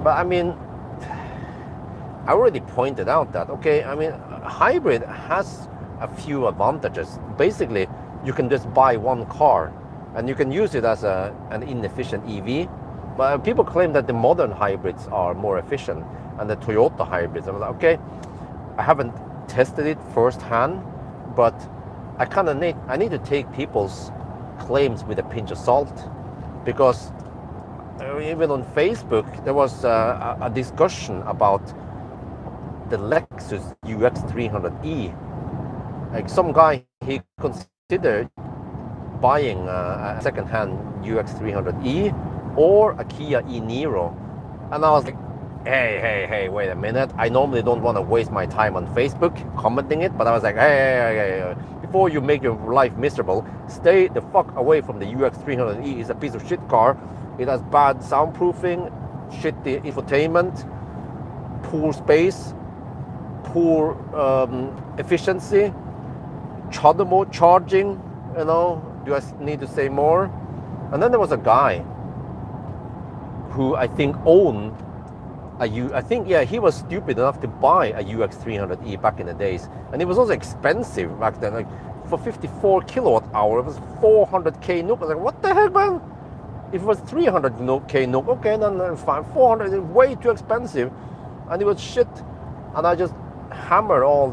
But I mean, I already pointed out that, okay, I mean, a hybrid has a few advantages. Basically, you can just buy one car and you can use it as an inefficient EV. But people claim that the modern hybrids are more efficient, and the Toyota hybrids. I was like, okay, I haven't tested it firsthand, but I kind of need to take people's claims with a pinch of salt, because even on Facebook there was a discussion about the Lexus UX300E. Like some guy, he considered buying a second-hand UX300E or a Kia e-Niro, and I was like, hey, wait a minute. I normally don't want to waste my time on Facebook commenting it, but I was like, hey, before you make your life miserable, stay the fuck away from the UX300E. It's a piece of shit car. It has bad soundproofing, shitty infotainment, poor space, poor efficiency, CHAdeMO charging, you know. Do I need to say more? And then there was a guy who I think owned he was stupid enough to buy a UX300E back in the days, and it was also expensive back then. Like for 54 kilowatt hour, it was 400k NOK. I was like, what the heck, man? If it was 300k NOK, okay, then fine. 400 is way too expensive, and it was shit. And I just hammered all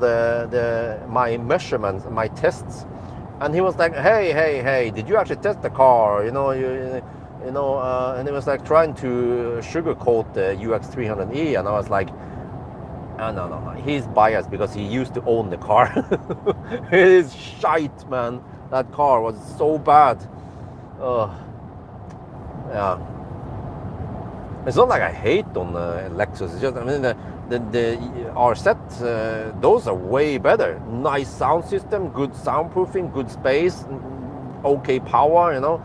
my measurements, my tests, and he was like, hey, did you actually test the car? You know, and it was like trying to sugarcoat the UX300E, and I was like, no, he's biased because he used to own the car. It is shite, man. That car was so bad. Yeah. It's not like I hate on Lexus. It's just, I mean, the RZ, those are way better. Nice sound system, good soundproofing, good space, okay power, you know.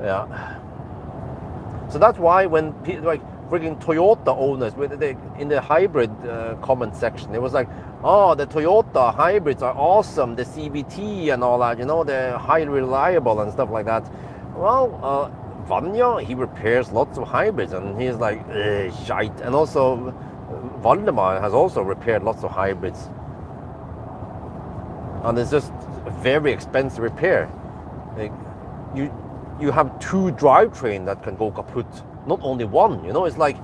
Yeah. So that's why when like freaking Toyota owners in the hybrid comment section, it was like, oh, the Toyota hybrids are awesome, the CVT and all that, you know, they're highly reliable and stuff like that. Well, Vanya, he repairs lots of hybrids, and he's like, shite. And also, Valdemar has also repaired lots of hybrids, and it's just a very expensive repair. Like, you have two drivetrain that can go kaput, not only one. You know, it's like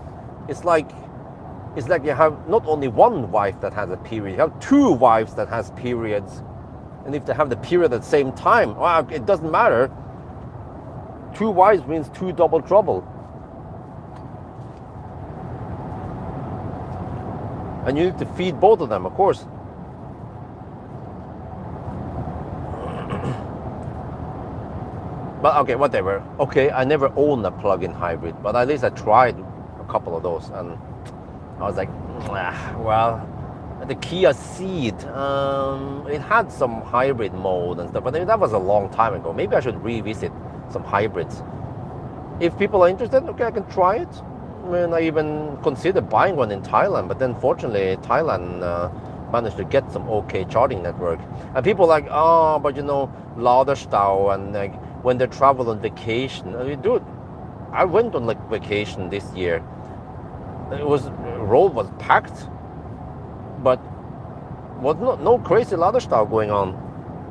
you have not only one wife that has a period, you have two wives that has periods, and if they have the period at the same time, well, it doesn't matter. Two wives means two double trouble. And you need to feed both of them, of course. But okay, whatever. Okay, I never owned a plug-in hybrid, but at least I tried a couple of those, and I was like, well, the Kia Ceed, it had some hybrid mode and stuff, but that was a long time ago. Maybe I should revisit some hybrids. If people are interested, okay, I can try it. I mean, I even considered buying one in Thailand, but then fortunately Thailand managed to get some okay charging network. And people are like, oh, but you know, Laderstau, and like when they travel on vacation. I mean, dude, I went on like vacation this year. Road was packed, but was no crazy Laderstau going on.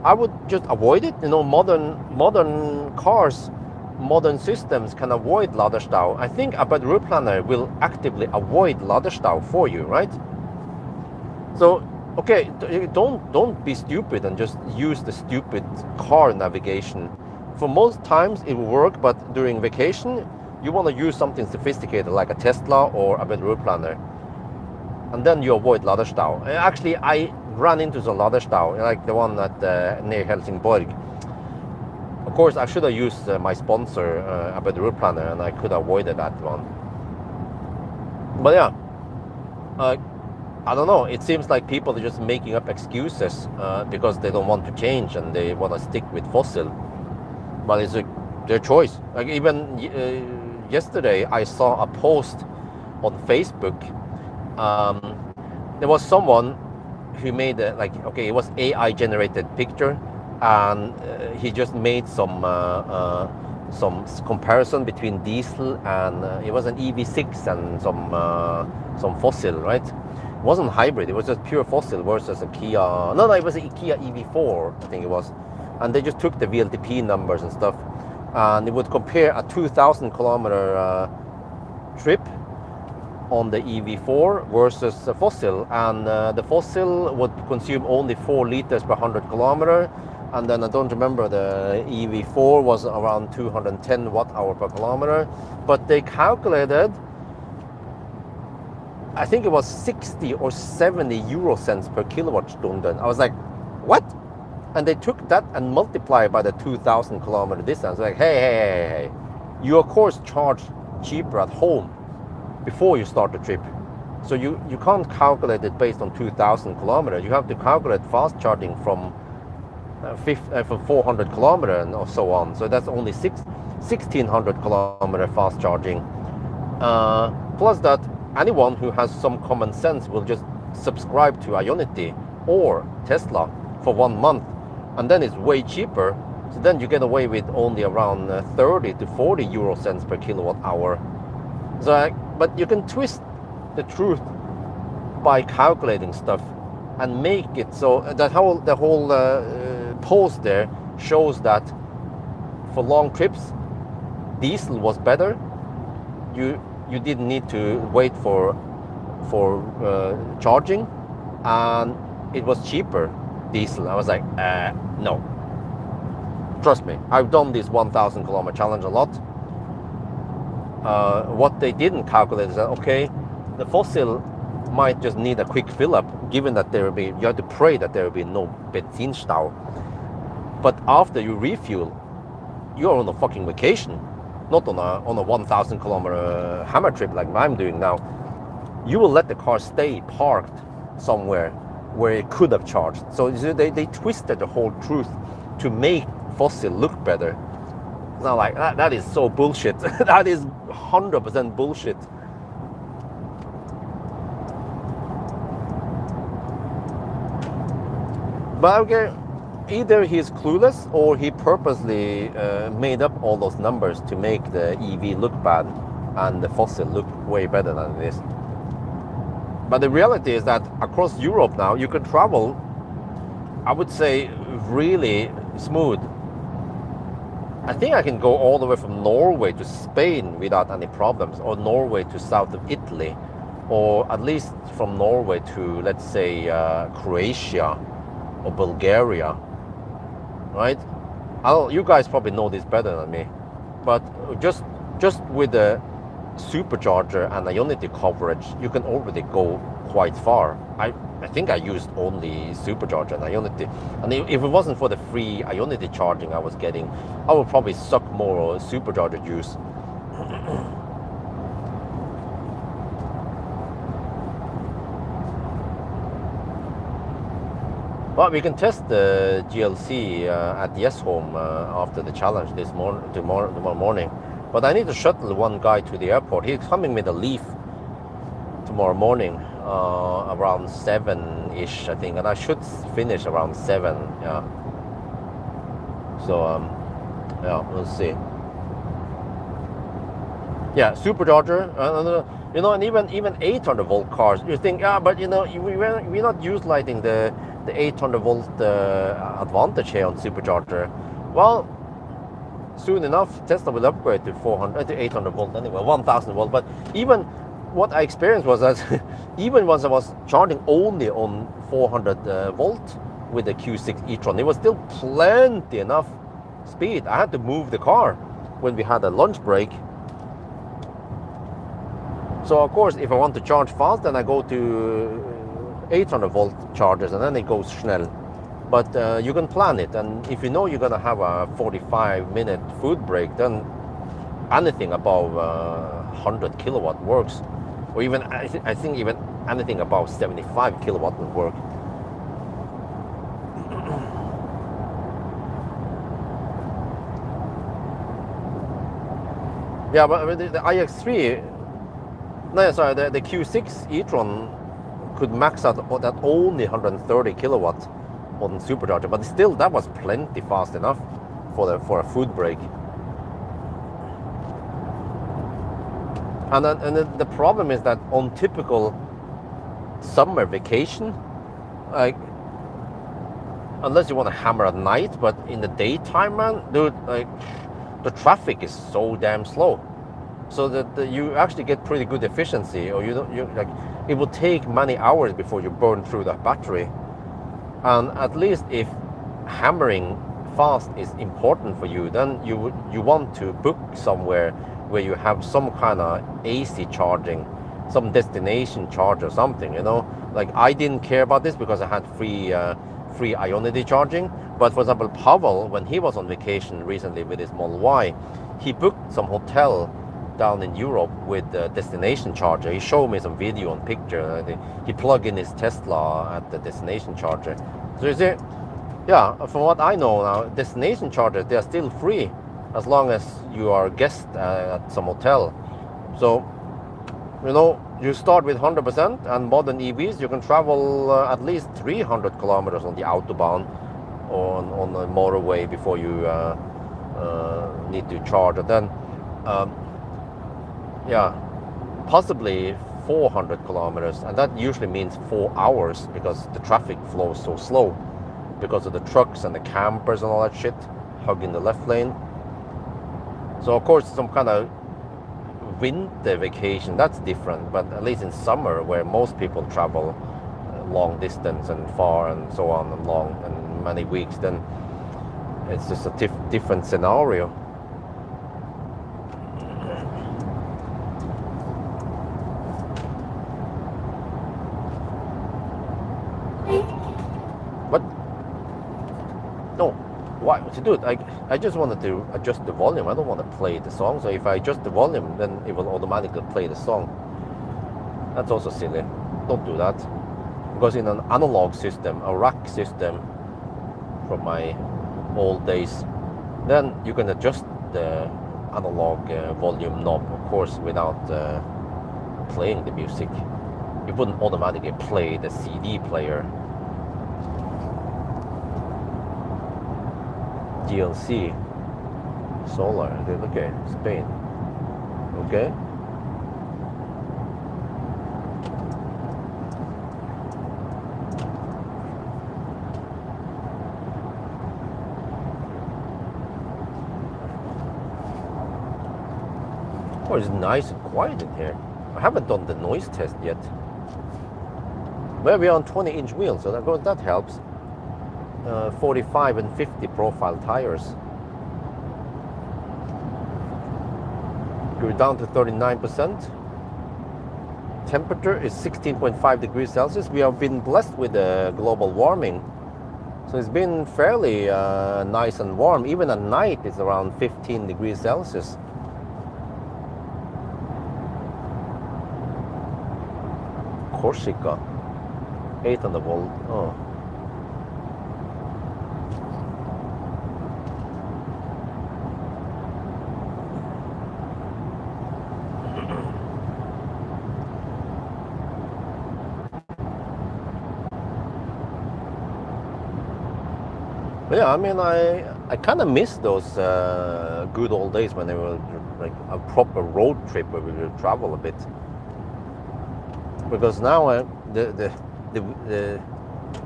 I would just avoid it. You know, modern cars, modern systems can avoid Laderstau. I think a battery planner will actively avoid Laderstau for you, right? So, okay, don't be stupid and just use the stupid car navigation. For most times it will work, but during vacation you want to use something sophisticated like a Tesla or a battery planner, and then you avoid Laderstau. Actually, I ran into some Laderstau, like the one at near Helsingborg. Of course, I should have used my sponsor, a battery planner, and I could have avoided that one. But yeah, I don't know. It seems like people are just making up excuses because they don't want to change and they want to stick with fossil. But it's their choice. Like even yesterday, I saw a post on Facebook. There was someone who made it was AI generated picture, and he just made some comparison between diesel and it was an EV6 and some fossil, right? It wasn't hybrid, it was just pure fossil versus a Kia. No, it was a Kia EV4, I think it was. And they just took the VLTP numbers and stuff, and it would compare a 2,000 kilometer trip on the EV4 versus a fossil, and the fossil would consume only 4 liters per 100 kilometer, and then I don't remember, the EV4 was around 210 watt-hour per kilometer, but they calculated, I think it was 60 or 70 euro cents per kilowatt stunden. I was like, what? And they took that and multiplied by the 2,000 kilometer distance. Like, hey, you of course charge cheaper at home before you start the trip. So you can't calculate it based on 2,000 kilometers. You have to calculate fast charging from 400 kilometers and so on. So that's only 1,600 kilometer fast charging. Plus that anyone who has some common sense will just subscribe to Ionity or Tesla for 1 month, and then it's way cheaper. So then you get away with only around 30 to 40 euro cents per kilowatt hour. So, but you can twist the truth by calculating stuff and make it so that the whole post there shows that for long trips, diesel was better. You didn't need to wait for charging, and it was cheaper, diesel. I was like, no. Trust me, I've done this 1,000 kilometer challenge a lot. What they didn't calculate is that, okay, the fossil might just need a quick fill up, given that you have to pray that there will be no benzinstau. But after you refuel, you're on a fucking vacation, not on a 1,000 kilometer hammer trip like I'm doing now. You will let the car stay parked somewhere where it could have charged. So they twisted the whole truth to make fossil look better. It's not like that. That is so bullshit. That is 100% bullshit. But okay, either he's clueless or he purposely made up all those numbers to make the EV look bad and the fossil look way better than it is. But the reality is that across Europe now, you can travel, I would say, really smooth. I think I can go all the way from Norway to Spain without any problems, or Norway to south of Italy, or at least from Norway to, let's say, Croatia or Bulgaria, right? You guys probably know this better than me, but just with the supercharger and Ionity coverage, you can already go quite far. I think I used only supercharger and Ionity, and if it wasn't for the free Ionity charging I was getting, I would probably suck more supercharger juice. But we can test the GLC at Yes Home after the challenge tomorrow morning. But I need to shuttle one guy to the airport. He's coming with a Leaf tomorrow morning around 7-ish, I think, and I should finish around 7. Yeah. So yeah, we'll see. Yeah, supercharger, you know, and even 800 volt cars. You think, yeah, but you know, we're not utilizing the 800 volt advantage here on supercharger. Well, soon enough, Tesla will upgrade to 800 volt anyway, 1000 volt. But even what I experienced was that even once I was charging only on 400 volt with the Q6 e-tron, it was still plenty enough speed. I had to move the car when we had a lunch break. So of course, if I want to charge fast, then I go to 800 volt chargers, and then it goes schnell. But you can plan it, and if you know you're gonna have a 45-minute food break, then anything above 100 kilowatt works, or even I think even anything above 75 kilowatt would work. Yeah, but the iX3, no, sorry, the Q6 e-tron could max out at only 130 kilowatt on supercharger, but still that was plenty fast enough for a food break. And the problem is that on typical summer vacation, like, unless you want to hammer at night, but in the daytime, man, dude, like, the traffic is so damn slow, so that you actually get pretty good efficiency, or you like, it will take many hours before you burn through that battery. And at least if hammering fast is important for you, then you want to book somewhere where you have some kind of AC charging, some destination charge or something, you know. Like, I didn't care about this because I had free Ionity charging. But for example, Pawel, when he was on vacation recently with his Model Y, he booked some hotel down in Europe with the destination charger. He showed me some video and picture. He plugged in his Tesla at the destination charger. So you see, yeah, from what I know now, destination chargers, they are still free as long as you are a guest at some hotel. So, you know, you start with 100%, and modern EVs, you can travel at least 300 kilometers on the Autobahn or on the motorway before you need to charge. And then, yeah, possibly 400 kilometers, and that usually means 4 hours because the traffic flows so slow because of the trucks and the campers and all that shit hugging the left lane. So of course, some kind of winter vacation, that's different, but at least in summer, where most people travel long distance and far and so on, and long and many weeks, then it's just a different scenario. But no, why to do it? I just wanted to adjust the volume. I don't want to play the song. So if I adjust the volume, then it will automatically play the song. That's also silly. Don't do that. Because in an analog system, a rack system from my old days, then you can adjust the analog volume knob, of course, without playing the music. It wouldn't automatically play the CD player. GLC solar. Okay, Spain. Okay. Oh, it's nice and quiet in here. I haven't done the noise test yet. Well, we're on 20-inch wheels, so that helps. 45 and 50 profile tires. We're down to 39%. Temperature is 16.5 degrees Celsius. We have been blessed with global warming. So it's been fairly nice and warm. Even at night, it's around 15 degrees Celsius. Corsica, 800 volt. Oh. Yeah, I mean, I kind of miss those good old days when they were like a proper road trip where we would travel a bit. Because now the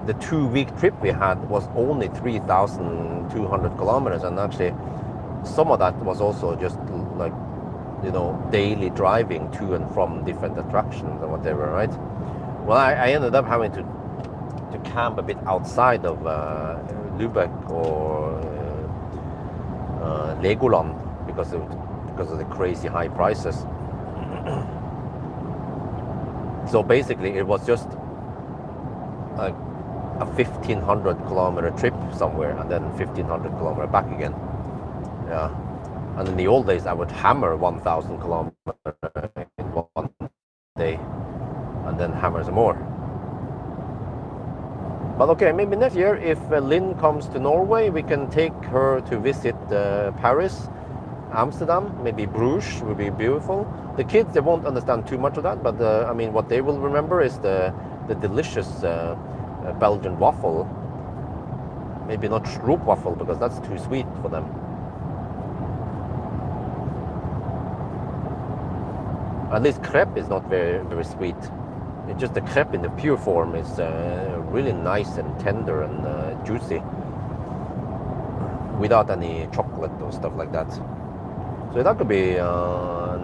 2-week trip we had was only 3,200 kilometers, and actually some of that was also just like, you know, daily driving to and from different attractions and whatever, right? Well, I ended up having to camp a bit outside of Lübeck or Legoland because of the crazy high prices. So basically, it was just a 1,500 kilometer trip somewhere, and then 1,500 kilometer back again. Yeah, and in the old days, I would hammer 1,000 kilometers in one day, and then hammer some more. But okay, maybe next year, if Lynn comes to Norway, we can take her to visit Paris, Amsterdam, maybe Bruges would be beautiful. The kids, they won't understand too much of that, but I mean, what they will remember is the delicious Belgian waffle. Maybe not stroopwafel, because that's too sweet for them. At least crepe is not very, very sweet. It's just the crepe in the pure form is really nice and tender and juicy, without any chocolate or stuff like that. So that could be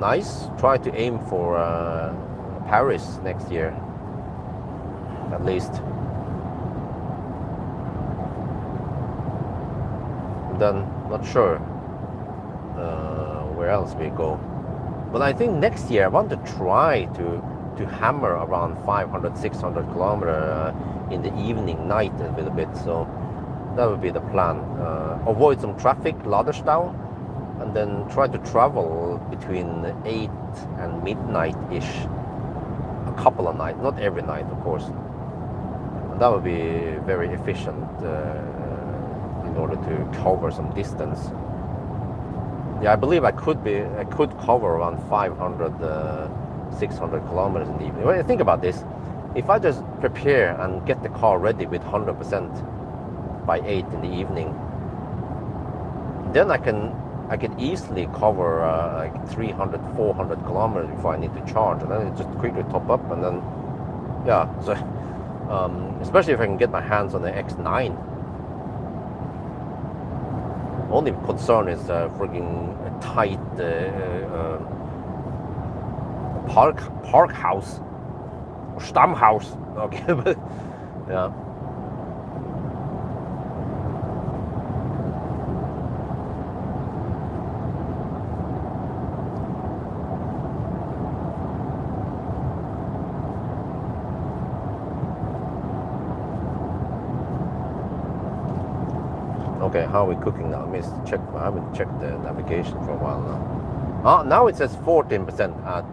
nice. Try to aim for Paris next year, at least. And then, not sure where else we go. But I think next year I want to try to hammer around 500, 600 kilometer in the evening, night a little bit. So that would be the plan. Avoid some traffic, Laderstau, and then try to travel between 8 and midnight-ish. A couple of nights, not every night, of course. And that would be very efficient in order to cover some distance. Yeah, I believe I could cover around 500, 600 kilometers in the evening. When you think about this, if I just prepare and get the car ready with 100% by 8 in the evening, then I can easily cover like 300, 400 kilometers before I need to charge, and then it just quickly top up, and then yeah. So especially if I can get my hands on the X9. Only concern is frigging tight park house, or Stammhaus. Okay, but yeah. Okay, how are we cooking now? Let me check. I haven't checked the navigation for a while now. Now it says 14% at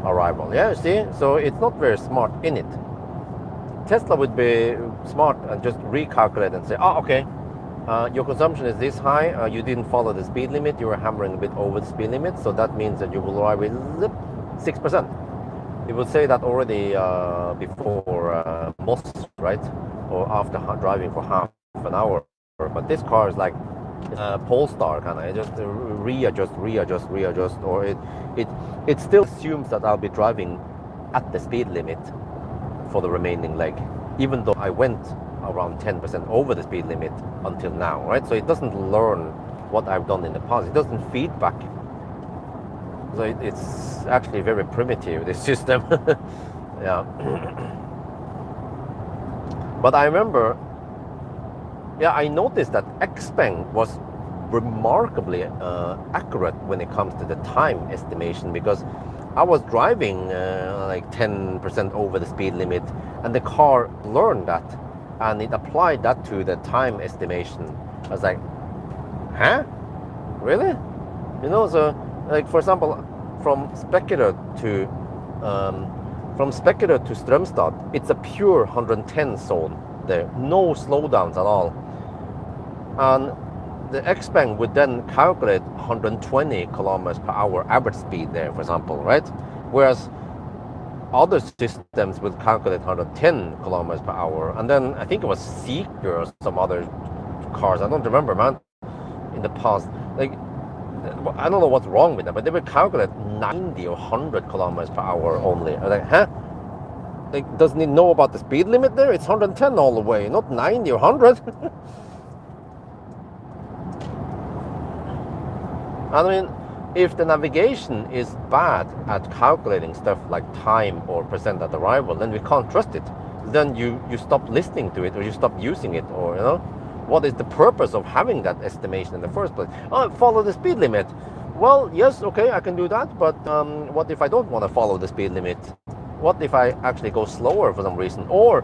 arrival. Yeah, see? So it's not very smart in it. Tesla would be smart and just recalculate and say, oh, okay, your consumption is this high, you didn't follow the speed limit, you were hammering a bit over the speed limit, so that means that you will arrive with 6%. It would say that already before most, right? Or after driving for half an hour. But this car is like Polestar kind of. It just readjust, or it still assumes that I'll be driving at the speed limit for the remaining leg, even though I went around 10% over the speed limit until now, right? So it doesn't learn what I've done in the past. It doesn't feedback. So it's actually very primitive, this system. Yeah. But I remember, yeah, I noticed that Xpeng was remarkably accurate when it comes to the time estimation, because I was driving like 10% over the speed limit, and the car learned that, and it applied that to the time estimation. I was like, huh? Really? You know, so like for example, from Spekkeda to Strømstad, it's a pure 110 zone there, no slowdowns at all. And the Xpeng would then calculate 120 kilometers per hour average speed there, for example, right? Whereas other systems would calculate 110 kilometers per hour. And then I think it was Seeker or some other cars, I don't remember, man, in the past. Like, I don't know what's wrong with them, but they would calculate 90 or 100 kilometers per hour only. I was like, huh? Like, doesn't it know about the speed limit there? It's 110 all the way, not 90 or 100. I mean, if the navigation is bad at calculating stuff like time or percent at arrival, then we can't trust it. Then you stop listening to it, or you stop using it, or, you know, what is the purpose of having that estimation in the first place? Oh, follow the speed limit. Well, yes, okay, I can do that, but what if I don't want to follow the speed limit? What if I actually go slower for some reason? Or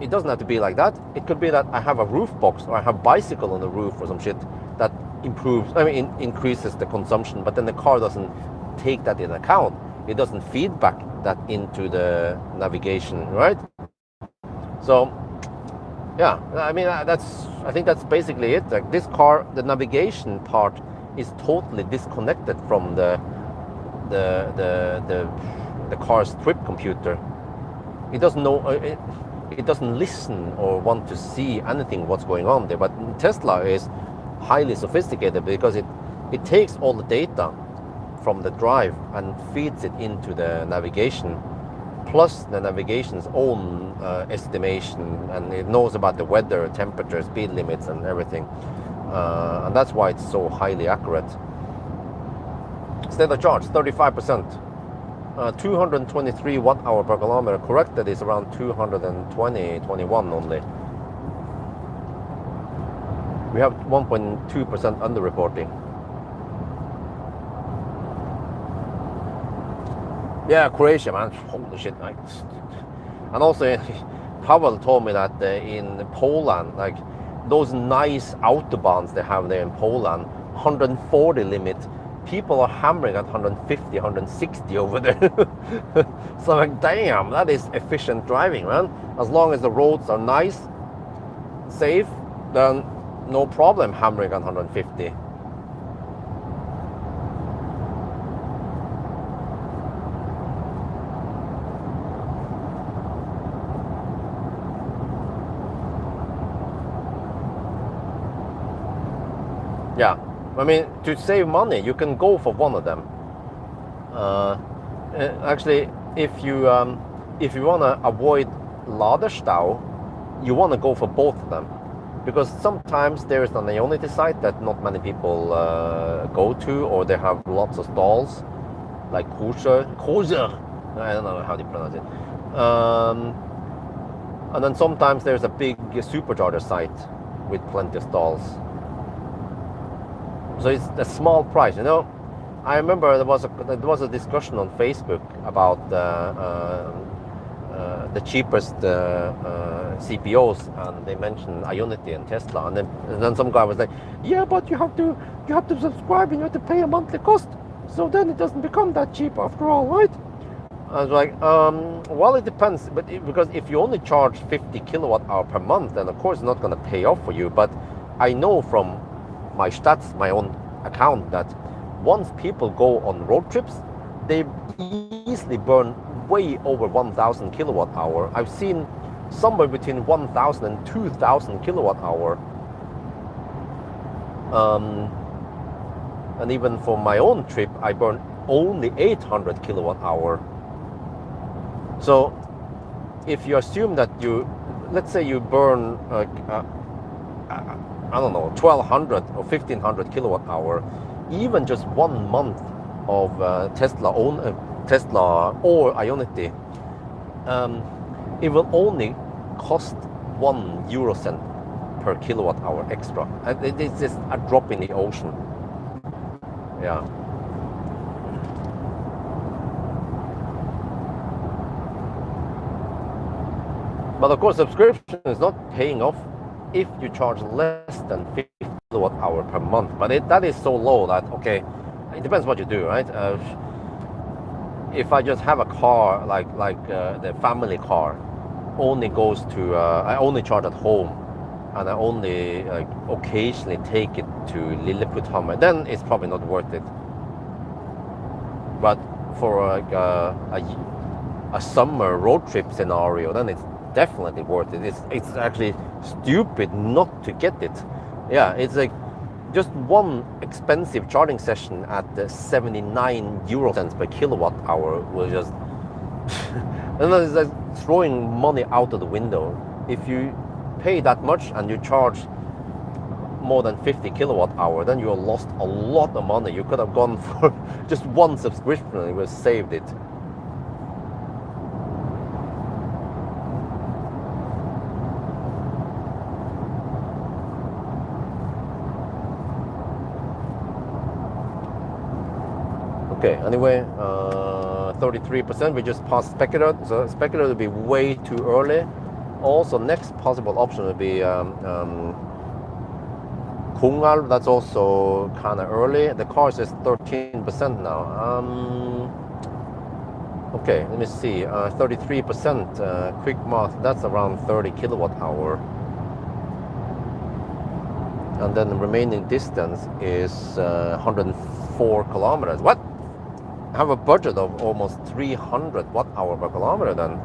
it doesn't have to be like that. It could be that I have a roof box, or I have bicycle on the roof or some shit that increases the consumption, but then the car doesn't take that in account. It doesn't feedback that into the navigation, right? So, yeah, I mean, I think that's basically it. Like, this car, the navigation part is totally disconnected from the car's trip computer. It doesn't know. It doesn't listen or want to see anything what's going on there. But Tesla is highly sophisticated, because it takes all the data from the drive and feeds it into the navigation, plus the navigation's own estimation, and it knows about the weather, temperature, speed limits, and everything. And that's why it's so highly accurate. State of charge, 35%. 223 watt-hour per kilometer. Corrected is around 220, 21 only. We have 1.2% underreporting. Yeah, Croatia, man. Holy shit. And also, Pawel told me that in Poland, like those nice autobahns they have there in Poland, 140 limit, people are hammering at 150, 160 over there. So I'm like, damn, that is efficient driving, man. As long as the roads are nice, safe, then no problem hammering at 150. Yeah, I mean, to save money, you can go for one of them. Actually, if you want to avoid Laderstau, you want to go for both of them, because sometimes there is an Ionity site that not many people go to, or they have lots of stalls, like Kosher. I don't know how to pronounce it. And then sometimes there's a big supercharger site with plenty of stalls. So it's a small price, you know. I remember there was a discussion on Facebook about the cheapest CPOs, and they mentioned Ionity and Tesla, and then some guy was like, yeah, but you have to subscribe and you have to pay a monthly cost, so then it doesn't become that cheap after all, right? I was like, well, it depends, because if you only charge 50 kilowatt hour per month, then of course it's not going to pay off for you. But I know from my stats, my own account, that once people go on road trips, they easily burn way over 1,000 kilowatt hour. I've seen somewhere between 1,000 and 2,000 kilowatt hour. And even for my own trip, I burn only 800 kilowatt hour. So if you assume that let's say you burn I don't know, 1,200 or 1,500 kilowatt hour, even just 1 month of Tesla or Ionity, it will only cost 1 euro cent per kilowatt hour extra. It's just a drop in the ocean. Yeah. But of course, subscription is not paying off if you charge less than 50 kilowatt hour per month. But that is so low that, okay, it depends what you do, right? If I just have a car like the family car, only goes to I only charge at home, and I only occasionally take it to Lilleputthammer, then it's probably not worth it. But for like a summer road trip scenario, then it's definitely worth it. It's actually stupid not to get it. Yeah, it's like just one expensive charging session at the 79 euro cents per kilowatt hour will just and then it's like throwing money out of the window. If you pay that much and you charge more than 50 kilowatt hour, then you have lost a lot of money. You could have gone for just one subscription and you would have saved it. Okay, anyway, 33%, we just passed speculator, so speculator would be way too early. Also, next possible option would be Kungal, that's also kind of early. The car is 13% now. Okay, let me see, 33%, quick math, that's around 30 kilowatt hour. And then the remaining distance is 104 kilometers. What? I have a budget of almost 300 watt hour per kilometer then.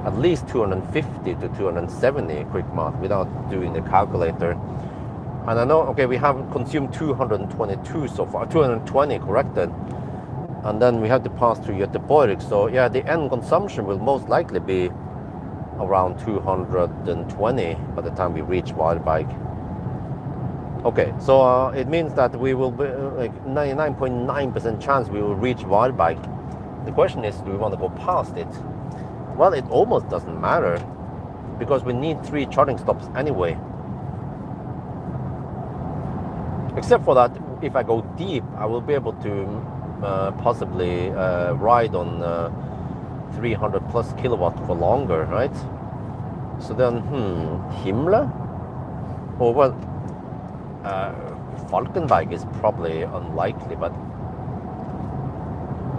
At least 250 to 270 quick math without doing the calculator. And I know, okay, we have consumed 222 so far, 220 corrected. And then we have to pass through Göteborg. So yeah, the end consumption will most likely be around 220 by the time we reach Wildbike. Okay, so it means that we will be like 99.9% chance we will reach Wildbike. The question is, do we want to go past it? Well, it almost doesn't matter because we need 3 charging stops anyway. Except for that, if I go deep, I will be able to possibly ride on 300 plus kilowatt for longer, right? So then, Himmler? Or well, Falkenberg is probably unlikely, but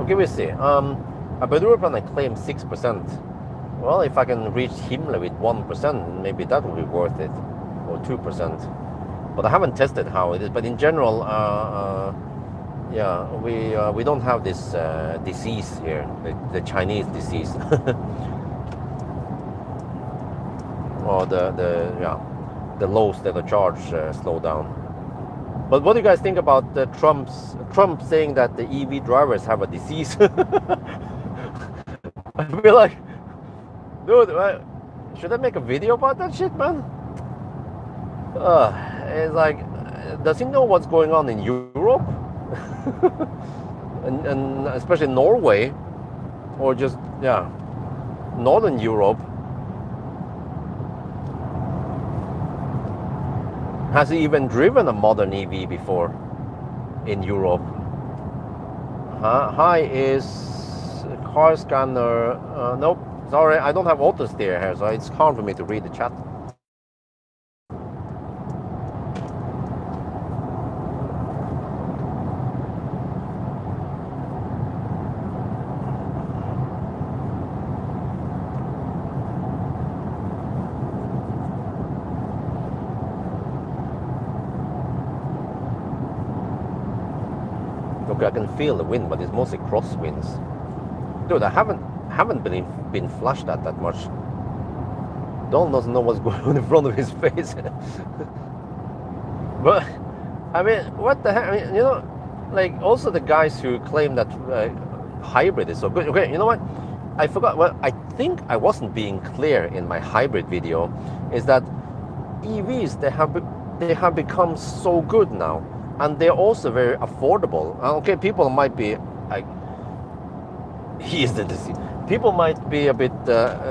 okay, we'll see. Aberdeen I claim 6%. Well, if I can reach Himmler with 1%, maybe that would be worth it, or 2%. But I haven't tested how it is. But in general, yeah, we don't have this disease here, the Chinese disease, or the low state of charge slow down. But what do you guys think about Trump saying that the EV drivers have a disease? I feel like, dude, should I make a video about that shit, man? It's like, does he know what's going on in Europe? and especially Norway, or just, yeah, Northern Europe? Has he even driven a modern EV before in Europe? Hi is car scanner. Nope, sorry, I don't have auto steer here, so it's hard for me to read the chat. Okay, I can feel the wind, but it's mostly crosswinds. Dude, I haven't been flashed at that much. Don doesn't know what's going on in front of his face. But I mean, what the heck? I mean, you know, like also the guys who claim that hybrid is so good. Okay, you know what? I forgot. Well, I think I wasn't being clear in my hybrid video. Is that EVs they have become so good now, and they're also very affordable. Okay, people might be like, people might be a bit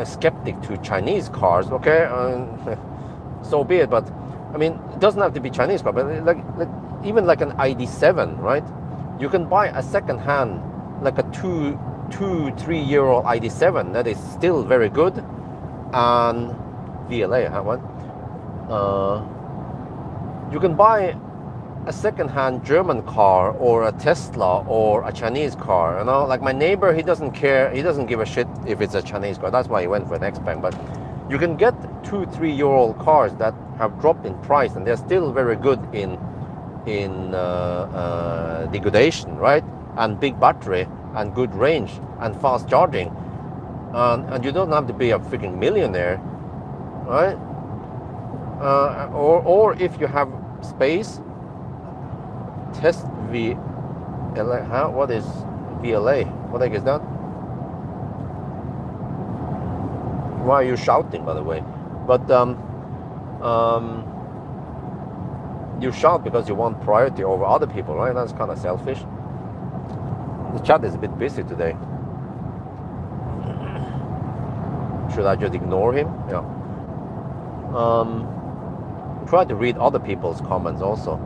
skeptic to Chinese cars. Okay, so be it. But I mean, it doesn't have to be Chinese car, but like even like an ID7, right? You can buy a second-hand, like a 3-year-old ID7 that is still very good, and VLA, what? You can buy a second-hand German car or a Tesla or a Chinese car. You know, like my neighbor, he doesn't care. He doesn't give a shit if it's a Chinese car. That's why he went for an Xpeng. But you can get 2-3-year-old cars that have dropped in price, and they're still very good in degradation, right? And big battery and good range and fast charging, and you don't have to be a freaking millionaire, right? Or if you have space, test VLA. What is VLA? What the heck is that? Why are you shouting, by the way? But you shout because you want priority over other people, right? That's kind of selfish. The chat is a bit busy today. Should I just ignore him? Yeah. Try to read other people's comments also.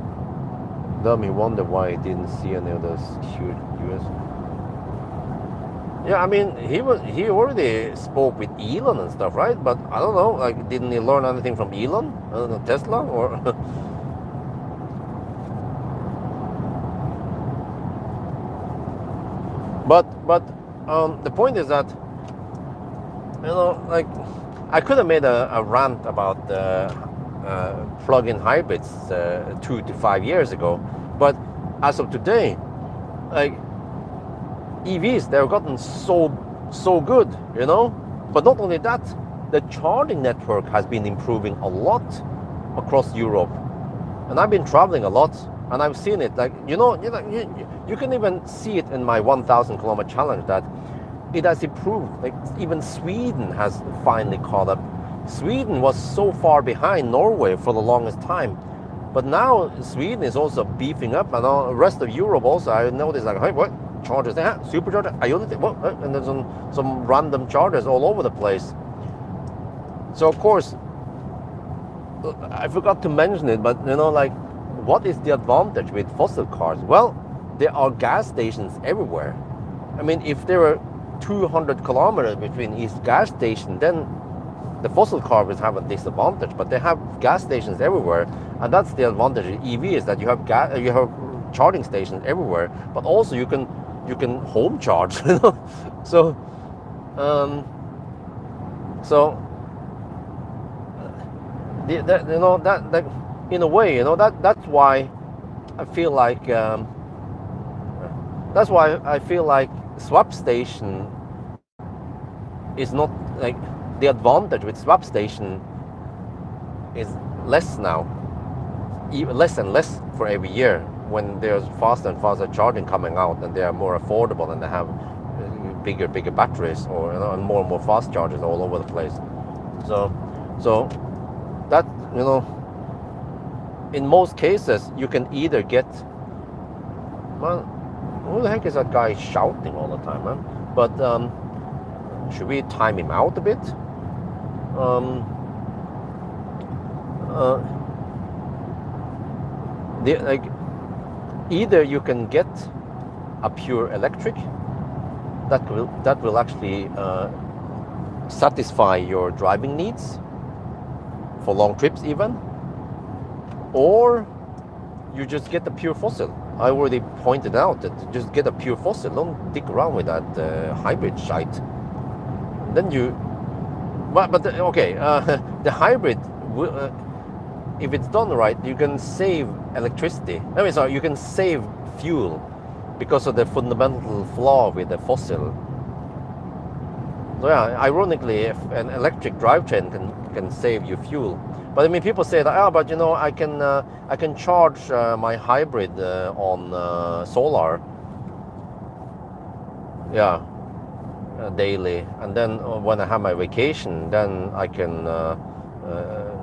Dummy wonder why he didn't see any of those huge US. Yeah, I mean, he already spoke with Elon and stuff, right? But I don't know, like, didn't he learn anything from Elon? I don't know, Tesla or? But the point is that, you know, like, I could have made a rant about plug-in hybrids 2 to 5 years ago, but as of today, like, EVs, they've gotten so good, you know. But not only that, the charging network has been improving a lot across Europe, and I've been traveling a lot, and I've seen it. Like, you can even see it in my 1,000 kilometer challenge that it has improved. Like, even Sweden has finally caught up. Sweden was so far behind Norway for the longest time, but now Sweden is also beefing up, and the rest of Europe also. I noticed, like, hey, what chargers they have? Supercharger, Ionity, what? And there's some random chargers all over the place. So of course, I forgot to mention it, but you know, like, what is the advantage with fossil cars? Well, there are gas stations everywhere. I mean, if there are 200 kilometers between each gas station, then the fossil cars have a disadvantage. But they have gas stations everywhere, and that's the advantage of EV, is that you have charging stations everywhere. But also you can home charge. You know? So you know, that in a way, you know, that's why I feel like swap station is not, like, the advantage with swap station is less now, less and less for every year, when there's faster and faster charging coming out, and they are more affordable, and they have bigger batteries, or, you know, and more fast chargers all over the place. So that, you know, in most cases you can either get, well, who the heck is that guy shouting all the time, man? But should we time him out a bit? Like, either you can get a pure electric that will actually satisfy your driving needs for long trips even, or you just get the pure fossil. I already pointed out that just get a pure fossil. Don't dick around with that hybrid shite. Then the hybrid, if it's done right, you can save electricity. I mean, sorry, you can save fuel because of the fundamental flaw with the fossil. So yeah, ironically, if an electric drivetrain can save you fuel, but I mean, people say that, but you know, I can charge my hybrid on solar, yeah, daily, and then when I have my vacation, then I can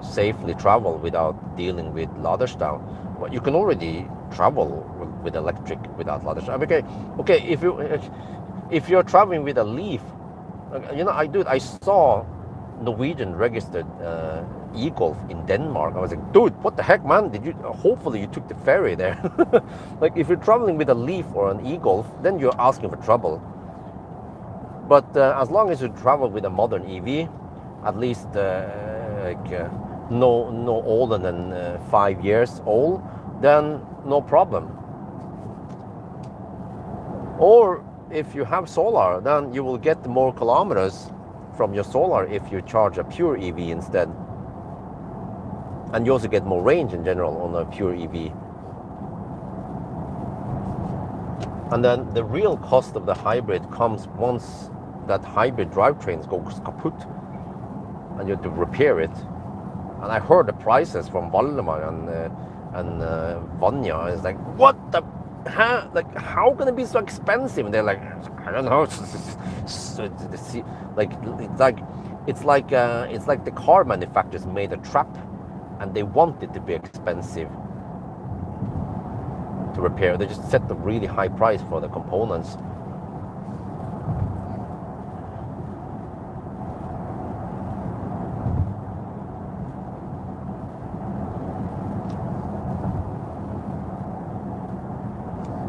safely travel without dealing with Laderstam. Well, you can already travel with electric without Laderstam. Okay, if you're traveling with a Leaf, you know, I saw Norwegian registered e-Golf in Denmark. I was like, dude, what the heck, man? Hopefully you took the ferry there. Like, if you're traveling with a Leaf or an e-Golf, then you're asking for trouble. But as long as you travel with a modern EV, at least no older than 5 years old, then no problem. Or if you have solar, then you will get more kilometers from your solar if you charge a pure EV instead. And you also get more range in general on a pure EV. And then the real cost of the hybrid comes once that hybrid drivetrain goes kaput and you have to repair it. And I heard the prices from Valdemar and Vanya. It's like, what the? Like, how can it be so expensive? And they're like, I don't know. It's like the car manufacturers made a trap, and they want it to be expensive to repair. They just set a really high price for the components.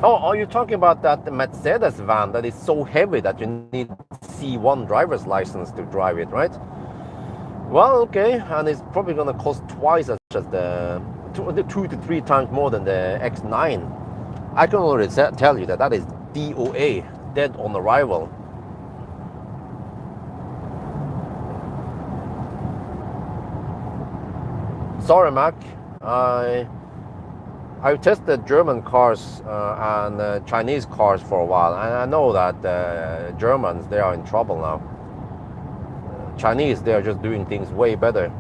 Oh, are you talking about that Mercedes van that is so heavy that you need C1 driver's license to drive it, right? Well, okay, and it's probably going to cost twice as much as the 2 to 3 times more than the X9. I can already tell you that is DOA, dead on arrival. Sorry, Mac. I've tested German cars and Chinese cars for a while, and I know that Germans, they are in trouble now. Chinese, they are just doing things way better.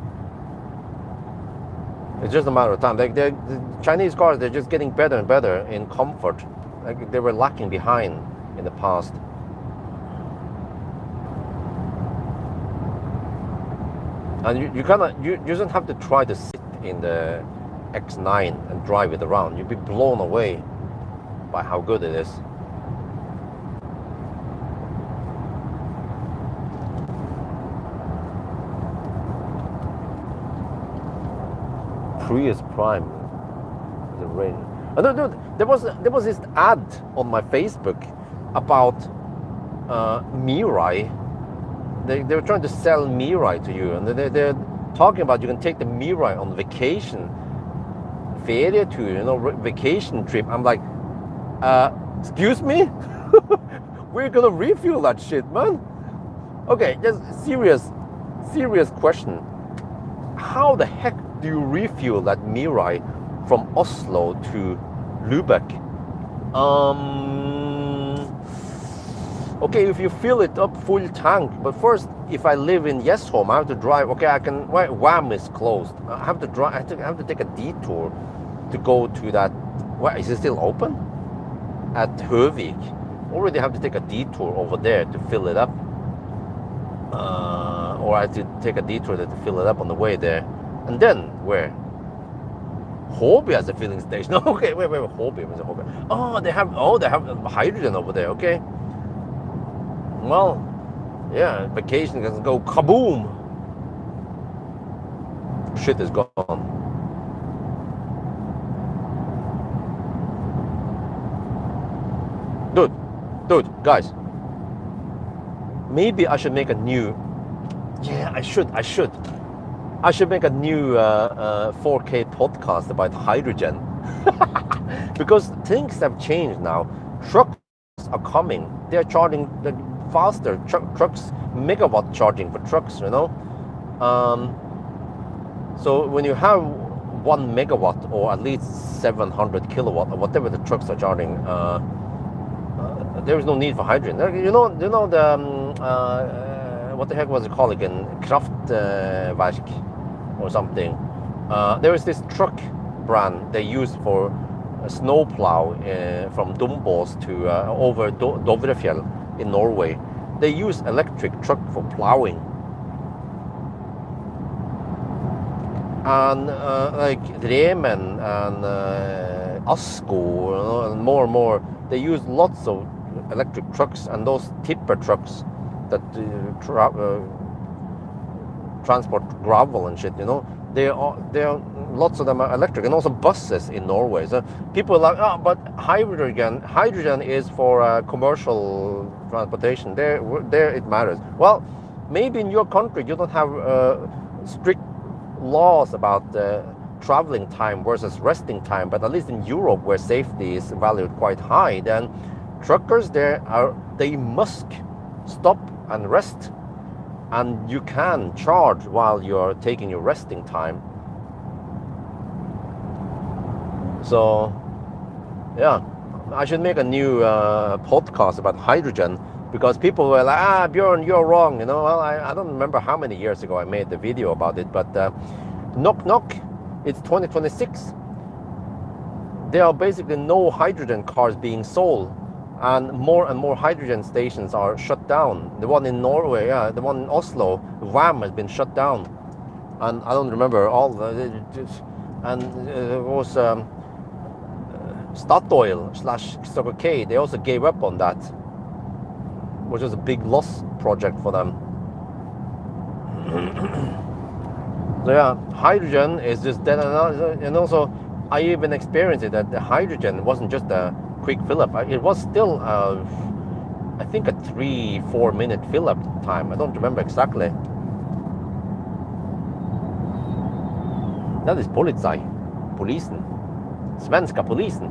It's just a matter of time. The Chinese cars, they're just getting better and better in comfort. Like, they were lacking behind in the past. And you don't have to try to sit in the X9 and drive it around. You'll be blown away by how good it is. Prius Prime, the range. There was this ad on my Facebook about Mirai. They were trying to sell Mirai to you, and they're talking about you can take the Mirai on vacation. Ferietur, you know, vacation trip. I'm like, excuse me? We're gonna refuel that shit, man. Okay, just serious question. How the heck do you refuel that Mirai from Oslo to Lübeck? Okay, if you fill it up full tank, but first, if I live in Yesholm, I have to drive. Okay, I can. Wham is closed. I have to drive. I have to take a detour to go to that. What, is it still open? At Høvik. Already have to take a detour over there to fill it up. Or I have to take a detour to fill it up on the way there. And then where? Håby has a filling station. Okay, wait, Håby. Where's Håby? Oh, they have hydrogen over there. Okay. Well, yeah, vacation can go kaboom. Shit is gone. Dude, guys. Maybe I should make a new. Yeah, I should. I should make a new 4K podcast about hydrogen. Because things have changed now. Trucks are coming. They're charging the faster trucks, megawatt charging for trucks, you know. So when you have 1 megawatt or at least 700 kilowatt or whatever the trucks are charging, there is no need for hydrogen. You know the what the heck was it called again? Kraftwerk or something. There is this truck brand they use for a snow plow from Dombås to over Dovrefjell in Norway. They use electric truck for plowing. And like Dremen and Asko, and more, they use lots of electric trucks, and those tipper trucks that transport gravel and shit, they are lots of them are electric, and also buses in Norway. So people are like, oh, but hydrogen is for commercial transportation. There it matters. Well, maybe in your country you don't have strict laws about traveling time versus resting time, but at least in Europe, where safety is valued quite high, then truckers they must stop and rest, and you can charge while you're taking your resting time. So yeah, I should make a new podcast about hydrogen, because people were like, Björn, you're wrong. Well, I don't remember how many years ago I made the video about it, but knock knock, it's 2026. There are basically no hydrogen cars being sold, and more hydrogen stations are shut down. The one in Norway, the one in Oslo, VAM, has been shut down, and I don't remember all and it was Statoil / Circle K, they also gave up on that, which was a big loss project for them. So yeah, hydrogen is just dead. And also, I even experienced it, that the hydrogen wasn't just a quick fill-up. It was still, I think, a 3-4 minute fill-up time. I don't remember exactly. That is polisen. Svenska polisen.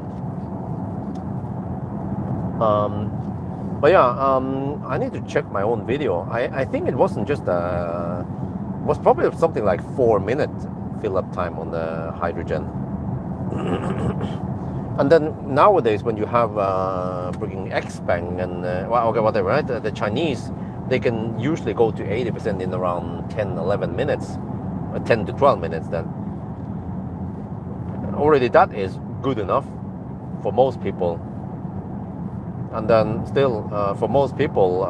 But yeah, I need to check my own video. I think it wasn't just was probably something like 4 minute fill-up time on the hydrogen. And then nowadays, when you have freaking Xpeng and whatever, right? The Chinese, they can usually go to 80% in around 10-11 minutes, 10 to 12 minutes. Then already that is good enough for most people. And then still, for most people,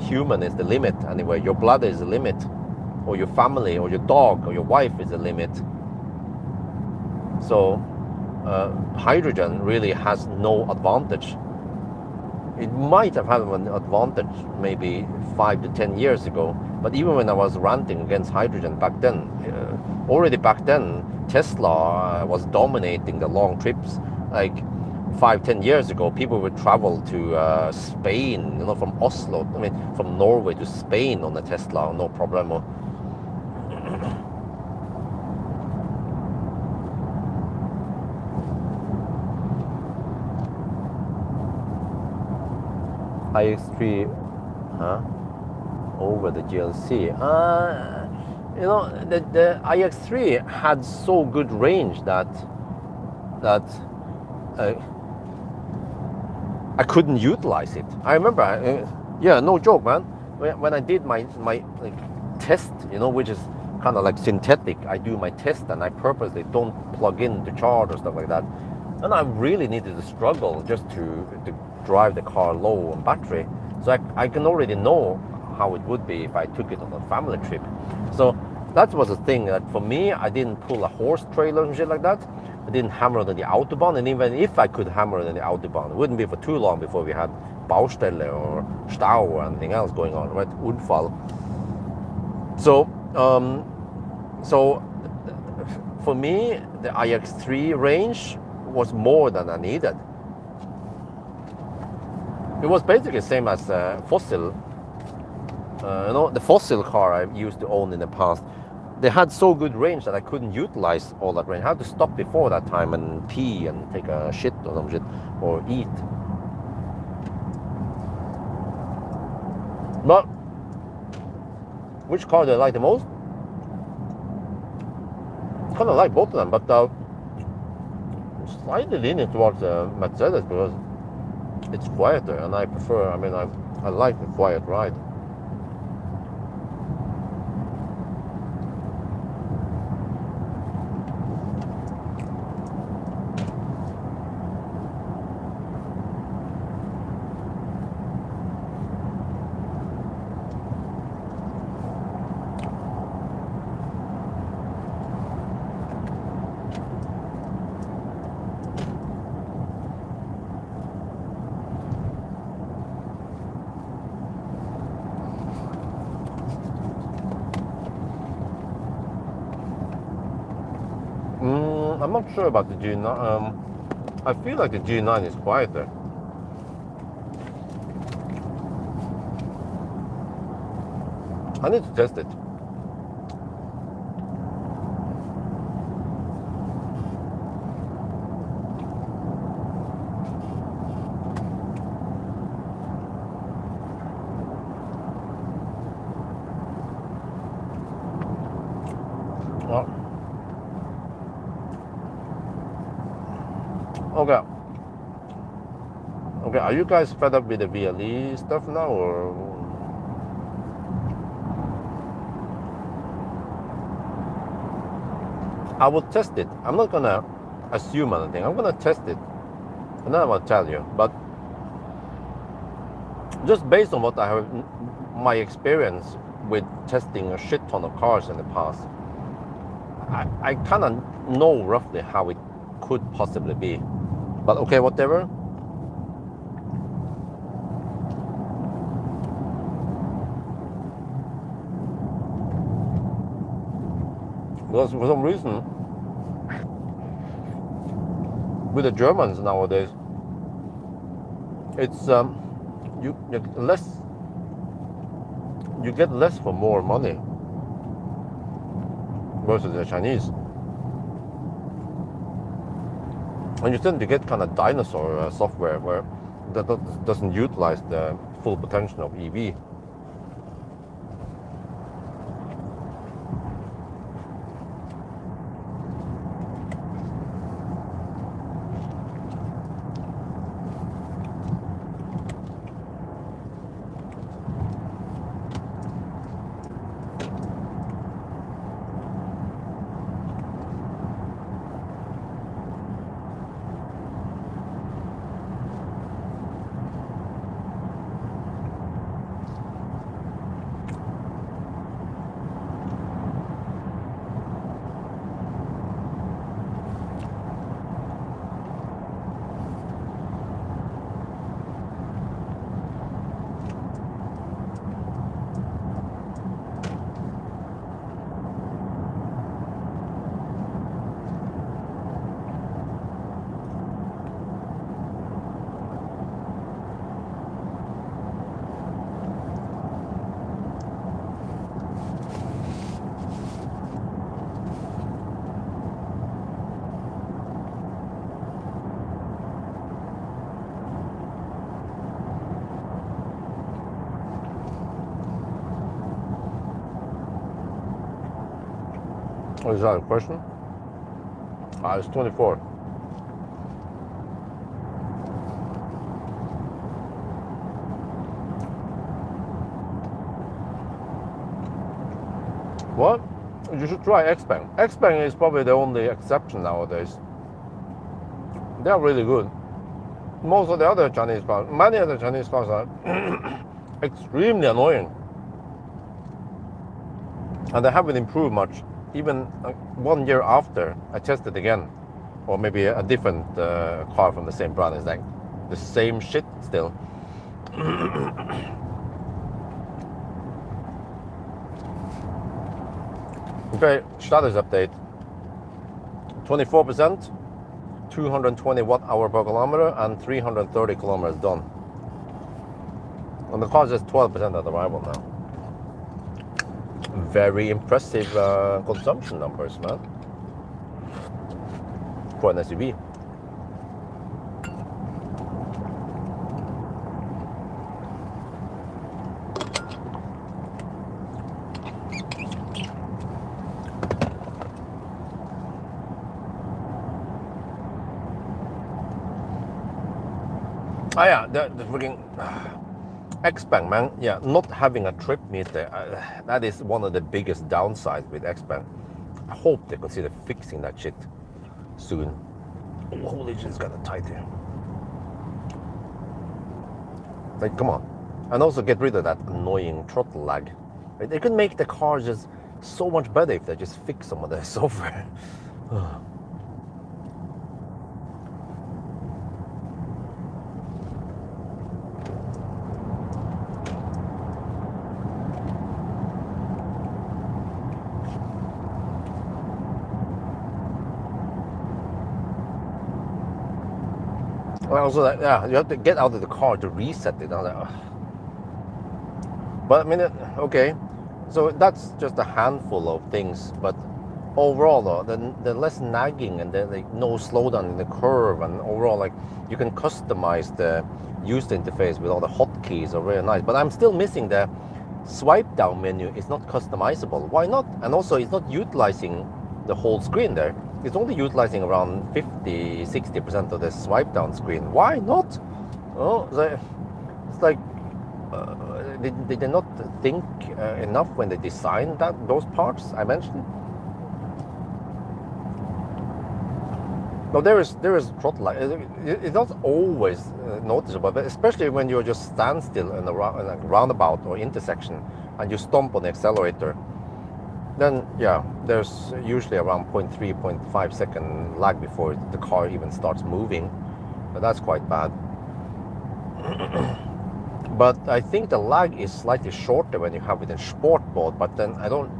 human is the limit anyway. Your blood is the limit, or your family, or your dog, or your wife is the limit. So hydrogen really has no advantage. It might have had an advantage maybe 5 to 10 years ago, but even when I was ranting against hydrogen back then, already back then, Tesla was dominating the long trips. Like 5-10 years ago, people would travel to Spain, from Oslo, from Norway to Spain on a Tesla, no problemo. iX3 over the GLC. The iX3 had so good range that I couldn't utilize it. I remember, no joke, man. When I did my test, which is kind of like synthetic, I do my test and I purposely don't plug in to charge or stuff like that. And I really needed to struggle just to drive the car low on battery. So I can already know how it would be if I took it on a family trip. So that was a thing that for me, I didn't pull a horse trailer and shit like that. I didn't hammer it on the Autobahn, and even if I could hammer it on the Autobahn, it wouldn't be for too long before we had Baustelle or Stau or anything else going on, right? Unfall. So for me, the iX3 range was more than I needed. It was basically the same as Fossil. The Fossil car I used to own in the past, they had so good range that I couldn't utilize all that range. I had to stop before that time and pee and take a shit or some shit, or eat. But which car do I like the most? Kind of like both of them, but slightly leaning towards Mercedes, because it's quieter, and I prefer. I mean, I like a quiet ride. I'm not sure about the G9. I feel like the G9 is quieter. I need to test it. Well, okay. Okay, are you guys fed up with the VLE stuff now, or? I will test it. I'm not gonna assume anything. I'm gonna test it, and then I will tell you. But just based on what I have, my experience with testing a shit ton of cars in the past, I kind of know roughly how it could possibly be. But okay, whatever. Because for some reason, with the Germans nowadays, it's you get less for more money versus the Chinese, and you tend to get kind of dinosaur software where that doesn't utilize the full potential of EV. Oh, is that a question? It's 24. What? You should try Xpeng. Xpeng is probably the only exception nowadays. They are really good. Most of the other Chinese cars, many of the Chinese cars are extremely annoying. And they haven't improved much. Even 1 year after I tested again, or maybe a different car from the same brand, is like the same shit still. Okay, status update. 24%, 220 watt-hour per kilometer, and 330 kilometers done. And the car is just 12% at arrival now. Very impressive consumption numbers, man, for an SUV. Oh yeah, the freaking X-Bank, man. Yeah, not having a trip meter, that is one of the biggest downsides with X-Bank. I hope they consider fixing that shit soon. Oh, holy shit, it's kind of tight here. Like, come on. And also get rid of that annoying throttle lag. They could make the car just so much better if they just fix some of the software. Also, yeah, you have to get out of the car to reset it. I was like, but I mean, okay, so that's just a handful of things. But overall, though, the less nagging and the like, no slowdown in the curve, and overall, like you can customize the user interface with all the hotkeys are very nice. But I'm still missing the swipe down menu. It's not customizable. Why not? And also, it's not utilizing the whole screen there. It's only utilizing around 50-60% of the swipe down screen. Why not? Oh, it's like did they not think enough when they designed those parts I mentioned? No, there is throttle lag. It's not always noticeable, but especially when you just stand still in a roundabout or intersection and you stomp on the accelerator. Then, yeah, there's usually around 0.3, 0.5 second lag before the car even starts moving. But that's quite bad. But I think the lag is slightly shorter when you have it in sport mode, but then I don't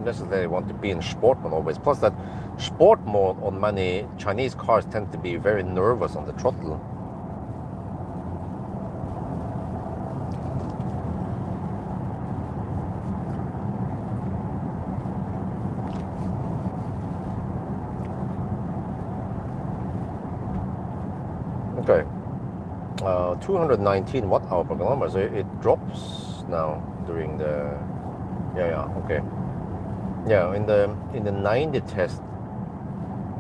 necessarily want to be in sport mode always. Plus that sport mode on many Chinese cars tend to be very nervous on the throttle. Okay, 219 watt-hour per kilometer, so it drops now during the, okay. Yeah, in the 90 test,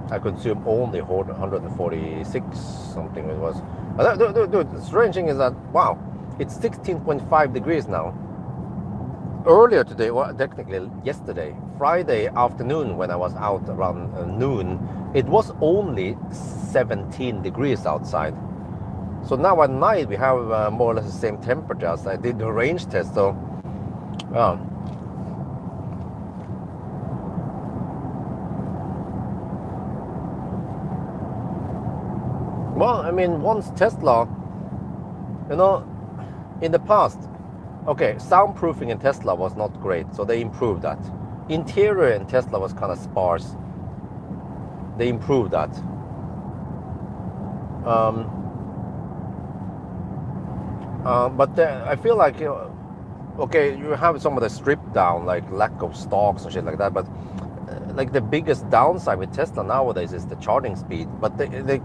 I consumed only 146 something it was. But dude, the strange thing is that, wow, it's 16.5 degrees now. Earlier today, well, technically yesterday, Friday afternoon when I was out around noon, it was only 17 degrees outside. So now at night we have more or less the same temperature as I did the range test. So, well, I mean, once Tesla, in the past, okay, soundproofing in Tesla was not great, so they improved that. Interior in Tesla was kind of sparse. They improved that. But I feel like, okay, you have some of the stripped down, like lack of stocks and shit like that, but like the biggest downside with Tesla nowadays is the charging speed. But they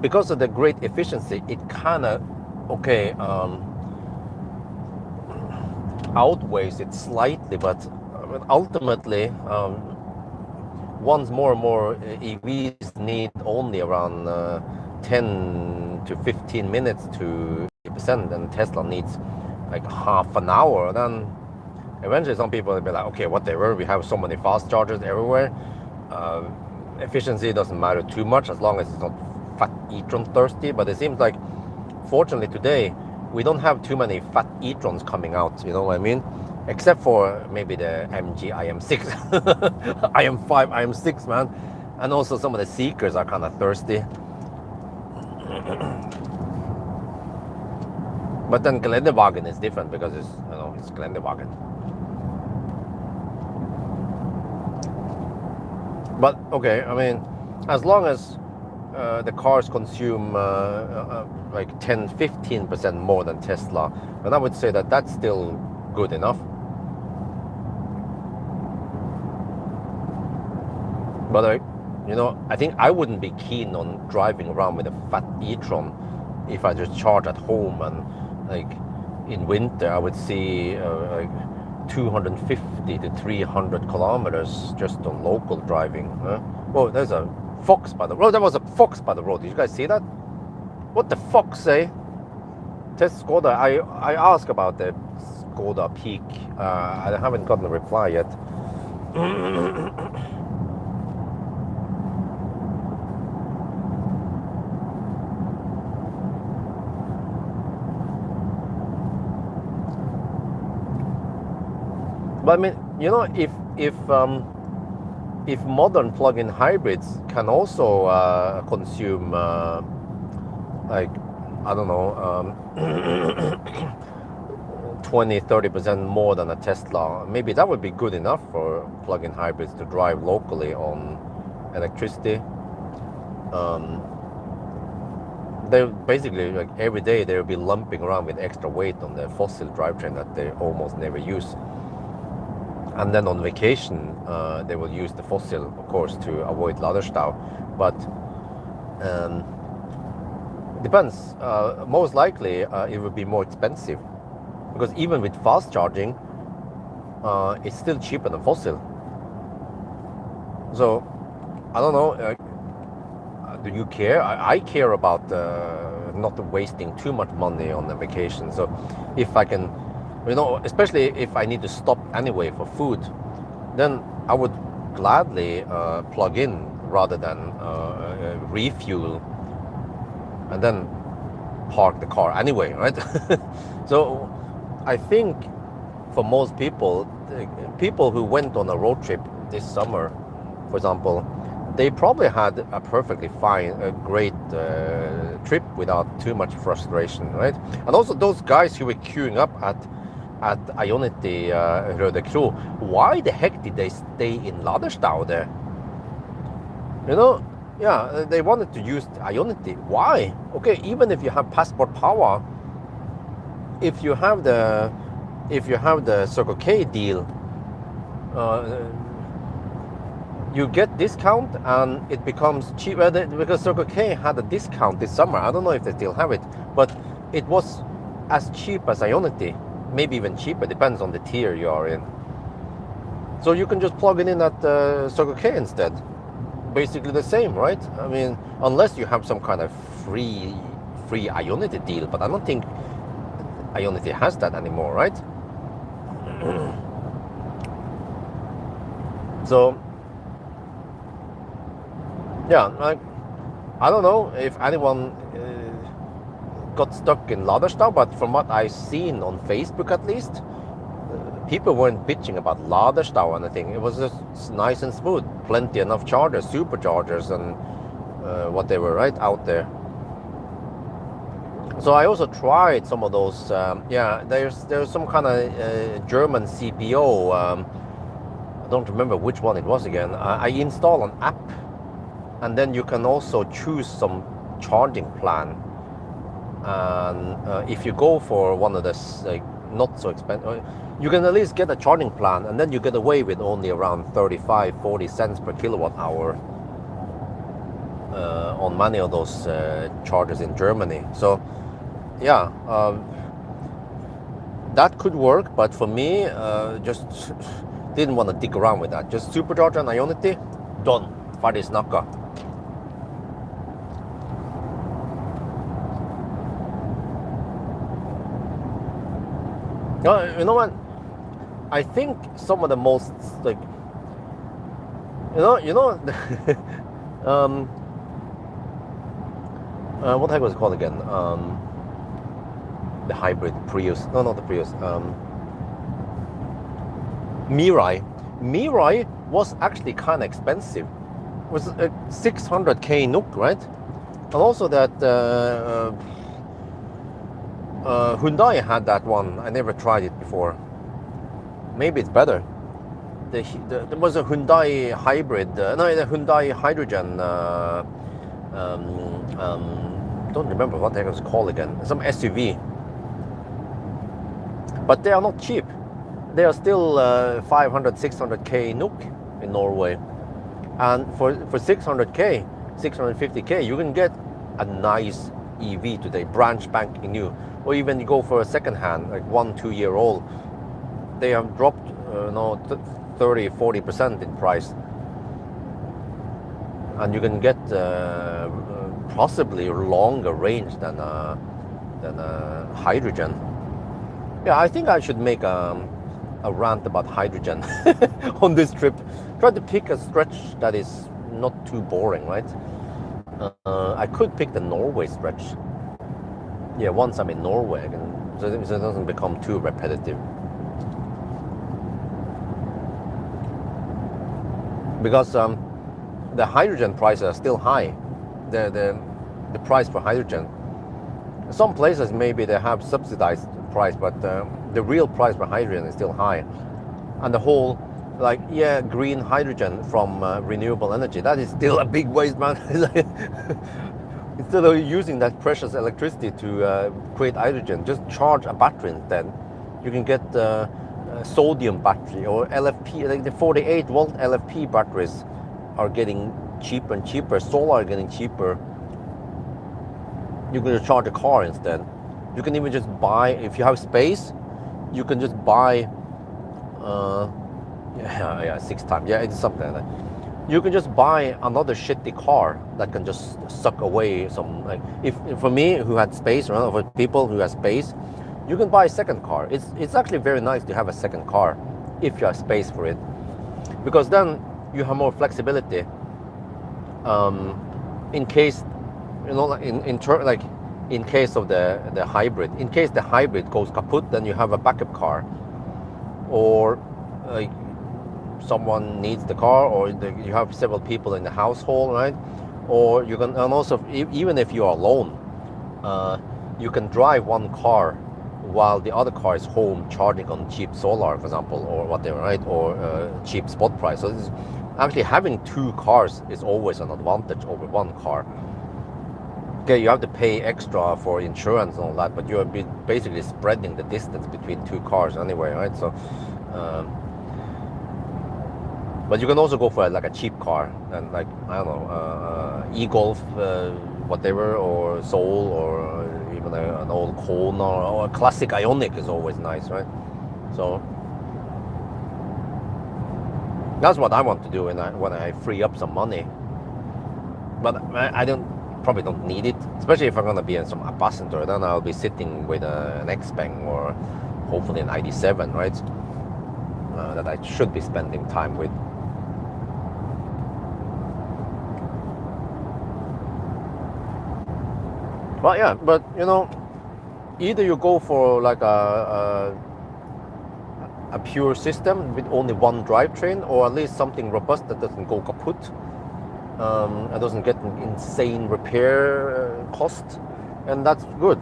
because of the great efficiency, it kind of, okay, outweighs it slightly, but ultimately, once more and more EVs need only around 10 to 15 minutes to 80%, and Tesla needs like half an hour, then eventually some people will be like, okay, whatever, we have so many fast chargers everywhere. Efficiency doesn't matter too much as long as it's not fat e-tron thirsty. But it seems like, fortunately today, we don't have too many fat e-trons coming out, you know what I mean? Except for maybe the MG IM6, IM5, IM6, man. And also some of the Seekers are kind of thirsty. But then Geländewagen is different because it's, it's Geländewagen. But okay, I mean, as long as the cars consume like 10-15% more than Tesla, then I would say that that's still good enough. But I think I wouldn't be keen on driving around with a fat e-tron if I just charge at home, and like in winter I would see like 250 to 300 kilometers just on local driving. Oh, there's a fox by the road. There was a fox by the road. Did you guys see that? What the fox say? test Skoda. I asked about the Skoda Peak. I haven't gotten a reply yet. But I mean, you know, if modern plug-in hybrids can also consume like, I don't know, 20-30% more than a Tesla, maybe that would be good enough for plug-in hybrids to drive locally on electricity. They basically, like, every day they'll be lumping around with extra weight on the fossil drivetrain that they almost never use. And then on vacation, they will use the fossil, of course, to avoid Laderstau. But depends. Most likely, it will be more expensive, because even with fast charging, it's still cheaper than fossil. So, I don't know. Do you care? I care about not wasting too much money on the vacation. So, if I can, you know, especially if I need to stop anyway for food, then I would gladly plug in rather than refuel and then park the car anyway, right? So I think for most people, people who went on a road trip this summer, for example, they probably had a perfectly fine, a great trip without too much frustration, right? And also those guys who were queuing up at Ionity Rødekro, why the heck did they stay in Laderstau there? You know, yeah, they wanted to use Ionity. Why? Okay, even if you have Passport Pawel, if you have the Circle K deal, you get discount and it becomes cheaper, because Circle K had a discount this summer. I don't know if they still have it, but it was as cheap as Ionity. Maybe even cheaper, depends on the tier you are in. So you can just plug it in at Circle K instead. Basically the same, right? I mean, unless you have some kind of free Ionity deal, but I don't think Ionity has that anymore, right? So, yeah, I don't know if anyone got stuck in Laderstau, but from what I've seen on Facebook at least, people weren't bitching about Laderstau or anything. It was just nice and smooth, plenty enough chargers, superchargers, and whatever, right, out there. So I also tried some of those. Yeah, there's some kind of German CPO. I don't remember which one it was again. I installed an app, and then you can also choose some charging plan. And if you go for one of this, like, not so expensive, you can at least get a charging plan, and then you get away with only around 35-40 cents per kilowatt hour on many of those chargers in Germany. So yeah, that could work, but for me, just didn't want to dig around with that. Just supercharger and Ionity, done. Färdig snacka. You know what? I think some of the most, like, what the heck was it called again? The hybrid Prius. No, not the Prius. Mirai. Mirai was actually kind of expensive. It was 600k NOK, right? And also that Hyundai had that one. I never tried it before. Maybe it's better. There was a Hyundai hybrid. The Hyundai hydrogen. Don't remember what the heck it was called again. Some SUV. But they are not cheap. They are still 500-600k NOK in Norway. And for 600k, 650k, you can get a nice EV today, brand spanking new. Or even you go for a second hand, like 1-2 year old. They have dropped 30-40% in price. And you can get possibly longer range than than hydrogen. Yeah, I think I should make a rant about hydrogen on this trip. Try to pick a stretch that is not too boring, right? I could pick the Norway stretch. Yeah, once I'm in Norway, so it doesn't become too repetitive. Because the hydrogen prices are still high. The price for hydrogen. Some places maybe they have subsidized price, but the real price for hydrogen is still high. And the whole, like, yeah, green hydrogen from renewable energy, that is still a big waste, man. Instead of using that precious electricity to create hydrogen, just charge a battery instead. You can get sodium battery or LFP, like the 48 volt LFP batteries are getting cheaper and cheaper. Solar are getting cheaper. You can just charge a car instead. You can even just buy, if you have space, you can just buy, yeah, 6 times, yeah, it's something like that. You can just buy another shitty car that can just suck away some, like, if for me who had space, or for people who have space, you can buy a second car. It's actually very nice to have a second car if you have space for it, because then you have more flexibility. In case, you know, like in case of the hybrid, in case the hybrid goes kaput, then you have a backup car, or someone needs the car, or you have several people in the household, right? Or you can, and also even if you are alone, you can drive one car while the other car is home charging on cheap solar, for example, or whatever, right? Or cheap spot price. So this is, actually having 2 cars is always an advantage over 1 car. Okay, you have to pay extra for insurance and all that, but you're basically spreading the distance between 2 cars anyway, right? So, but you can also go for like a cheap car, and like, I don't know, e-Golf, whatever, or Soul, or even an old Kona, or a classic Ioniq is always nice, right? So that's what I want to do when I free up some money. But I probably don't need it, especially if I'm gonna be a passenger. Then I'll be sitting with an X-Bang or hopefully an ID7, right? That I should be spending time with. Well, yeah, but you know, either you go for like a pure system with only one drivetrain, or at least something robust that doesn't go kaput. It doesn't get an insane repair cost, and that's good.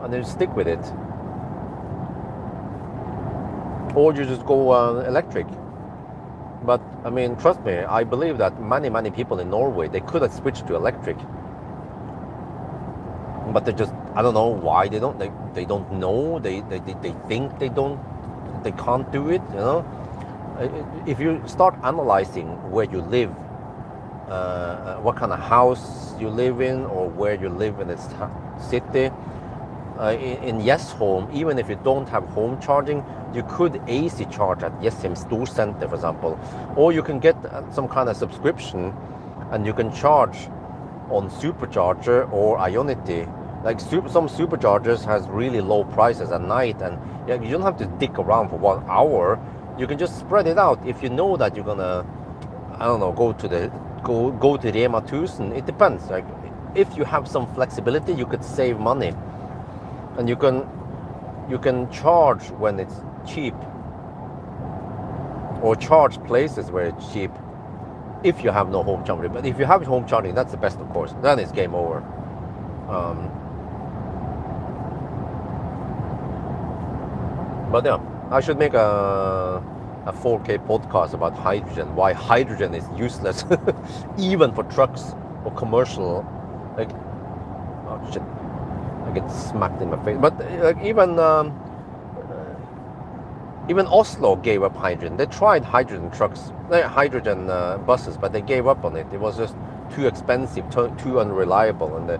And then stick with it. Or you just go electric. But I mean, trust me, I believe that many people in Norway, they could have switched to electric, but they just, I don't know why they don't. They don't know. They think they can't do it. You know. If you start analyzing where you live, what kind of house you live in, or where you live in this city, in Yesholm, even if you don't have home charging, you could AC charge at Yesholm Store Center, for example, or you can get some kind of subscription, and you can charge on supercharger or Ionity. Like some superchargers has really low prices at night, and yeah, you don't have to dig around for 1 hour. You can just spread it out. If you know that you're gonna, I don't know, go to Rema 1000, it depends. Like, if you have some flexibility, you could save money, and you can charge when it's cheap, or charge places where it's cheap, if you have no home charging. But if you have home charging, that's the best, of course. Then it's game over. But yeah, I should make a 4K podcast about hydrogen, why hydrogen is useless, even for trucks or commercial. Like, oh shit, I get smacked in my face. But like, even Oslo gave up hydrogen. They tried hydrogen trucks, hydrogen buses, but they gave up on it. It was just too expensive, too unreliable, and the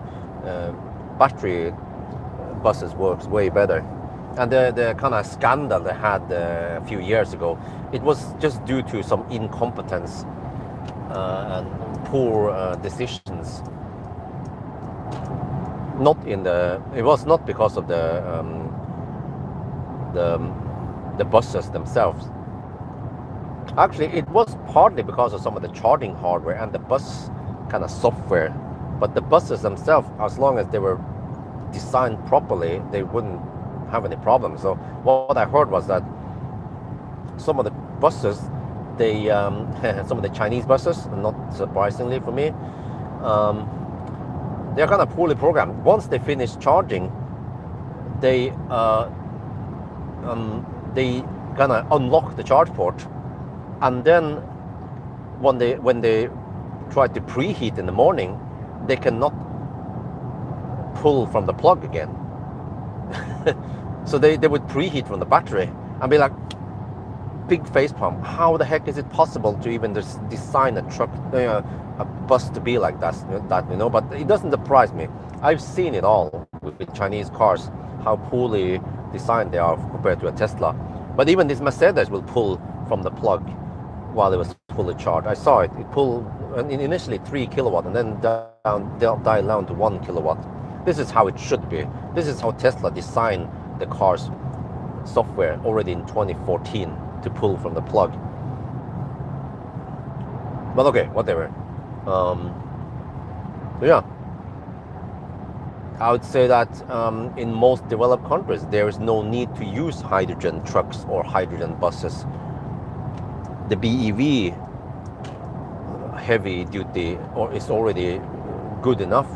battery buses works way better. And the kind of scandal they had a few years ago, it was just due to some incompetence and poor decisions Not in the. It was not because of the the buses themselves. Actually, it was partly because of some of the charging hardware and the bus kind of software. But the buses themselves, as long as they were designed properly, they wouldn't have any problems. So what I heard was that some of the buses, they some of the Chinese buses, not surprisingly for me, they're kind of poorly programmed. Once they finish charging, they kind of unlock the charge port, and then when they try to preheat in the morning, they cannot pull from the plug again. So they would preheat from the battery and be like, big face palm. How the heck is it possible to even just design a truck, a bus to be like that? But it doesn't surprise me. I've seen it all with Chinese cars, how poorly designed they are compared to a Tesla. But even this Mercedes will pull from the plug while it was fully charged. I saw it. It pulled initially 3 kilowatt and then dial down to 1 kilowatt. This is how it should be. This is how Tesla designed the car's software already in 2014 to pull from the plug. But okay, whatever. Yeah, I would say that in most developed countries there is no need to use hydrogen trucks or hydrogen buses. The BEV heavy duty is already good enough,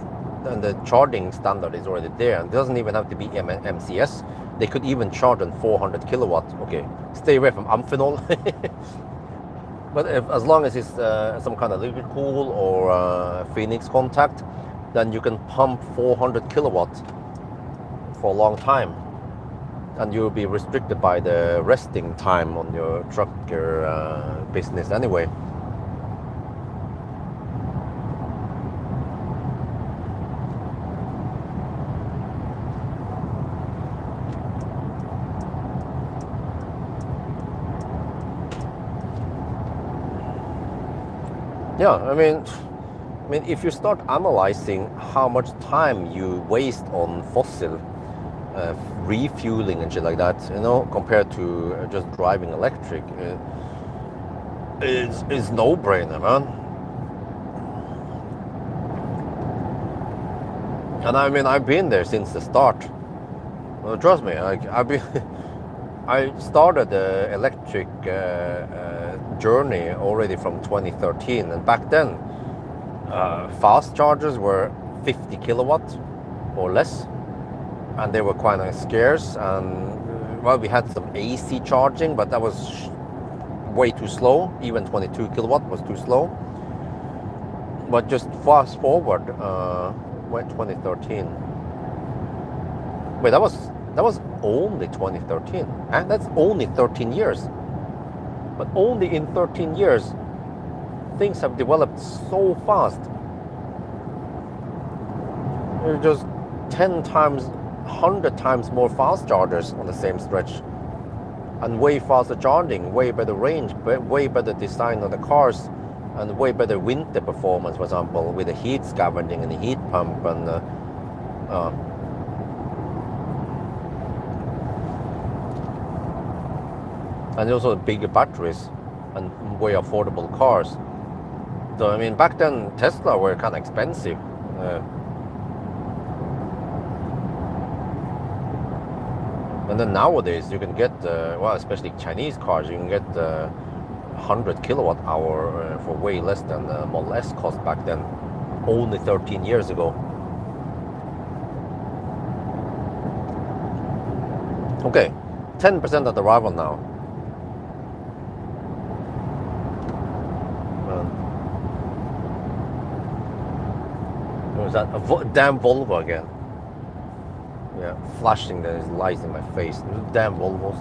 and the charging standard is already there, and it doesn't even have to be MCS. They could even charge on 400 kilowatt. Okay, stay away from Amphenol. But as long as it's some kind of liquid cool or Phoenix contact, then you can pump 400 kilowatt for a long time, and you'll be restricted by the resting time on your trucker business anyway. Yeah, I mean, if you start analyzing how much time you waste on fossil refueling and shit like that, compared to just driving electric, it's no-brainer, man. And I mean, I've been there since the start. Well, trust me, I've been. I started the electric journey already from 2013, and back then fast chargers were 50 kilowatt or less, and they were quite scarce. And well, we had some AC charging, but that was way too slow. Even 22 kilowatt was too slow. But just fast forward, when 2013. Wait, that was only 2013, and that's only 13 years. But only in 13 years, things have developed so fast. There's just 10 times, 100 times more fast chargers on the same stretch, and way faster charging, way better range, way better design of the cars, and way better winter performance, for example, with the heat scavenging and the heat pump, and also bigger batteries and way affordable cars. So I mean, back then Tesla were kind of expensive. And then nowadays you can get, especially Chinese cars, you can get 100 kilowatt hour for way less than Model S cost back then, only 13 years ago. Okay, 10% at arrival now. Was that a damn Volvo again? Yeah, flashing the lights in my face. Damn Volvos.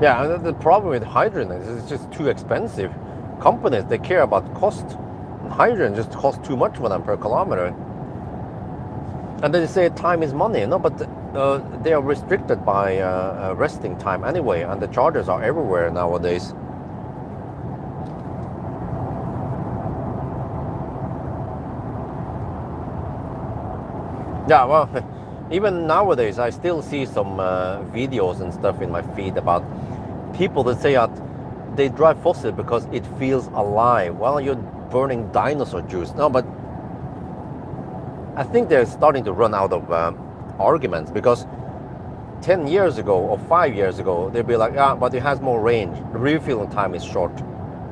Yeah, the problem with hydrogen is it's just too expensive. Companies, they care about cost. Hydrogen just costs too much for them per kilometer. And they say time is money, but they are restricted by resting time anyway, and the chargers are everywhere nowadays. Yeah, well, even nowadays, I still see some videos and stuff in my feed about people that say that they drive fossil because it feels alive. Well, you're burning dinosaur juice. No, but I think they're starting to run out of arguments because 10 years ago or 5 years ago, they'd be like, yeah, but it has more range. The refueling time is short.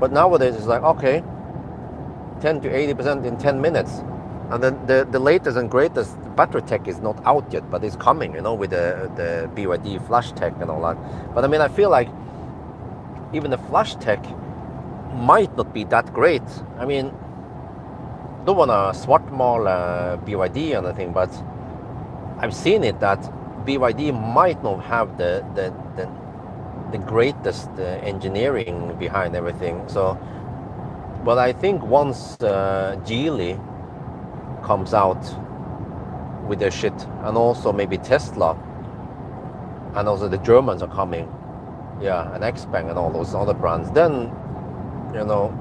But nowadays, it's like, okay, 10 to 80% in 10 minutes. And then the latest and greatest battery tech is not out yet, but it's coming, you know, with the BYD flash tech and all that. But I mean, I feel like even the flash tech might not be that great. I mean, don't want to svartmal BYD or anything, but I've seen it that BYD might not have the greatest engineering behind everything. So, but I think once Geely comes out with their shit, and also maybe Tesla, and also the Germans are coming, yeah, and Xpeng and all those other brands, then, you know,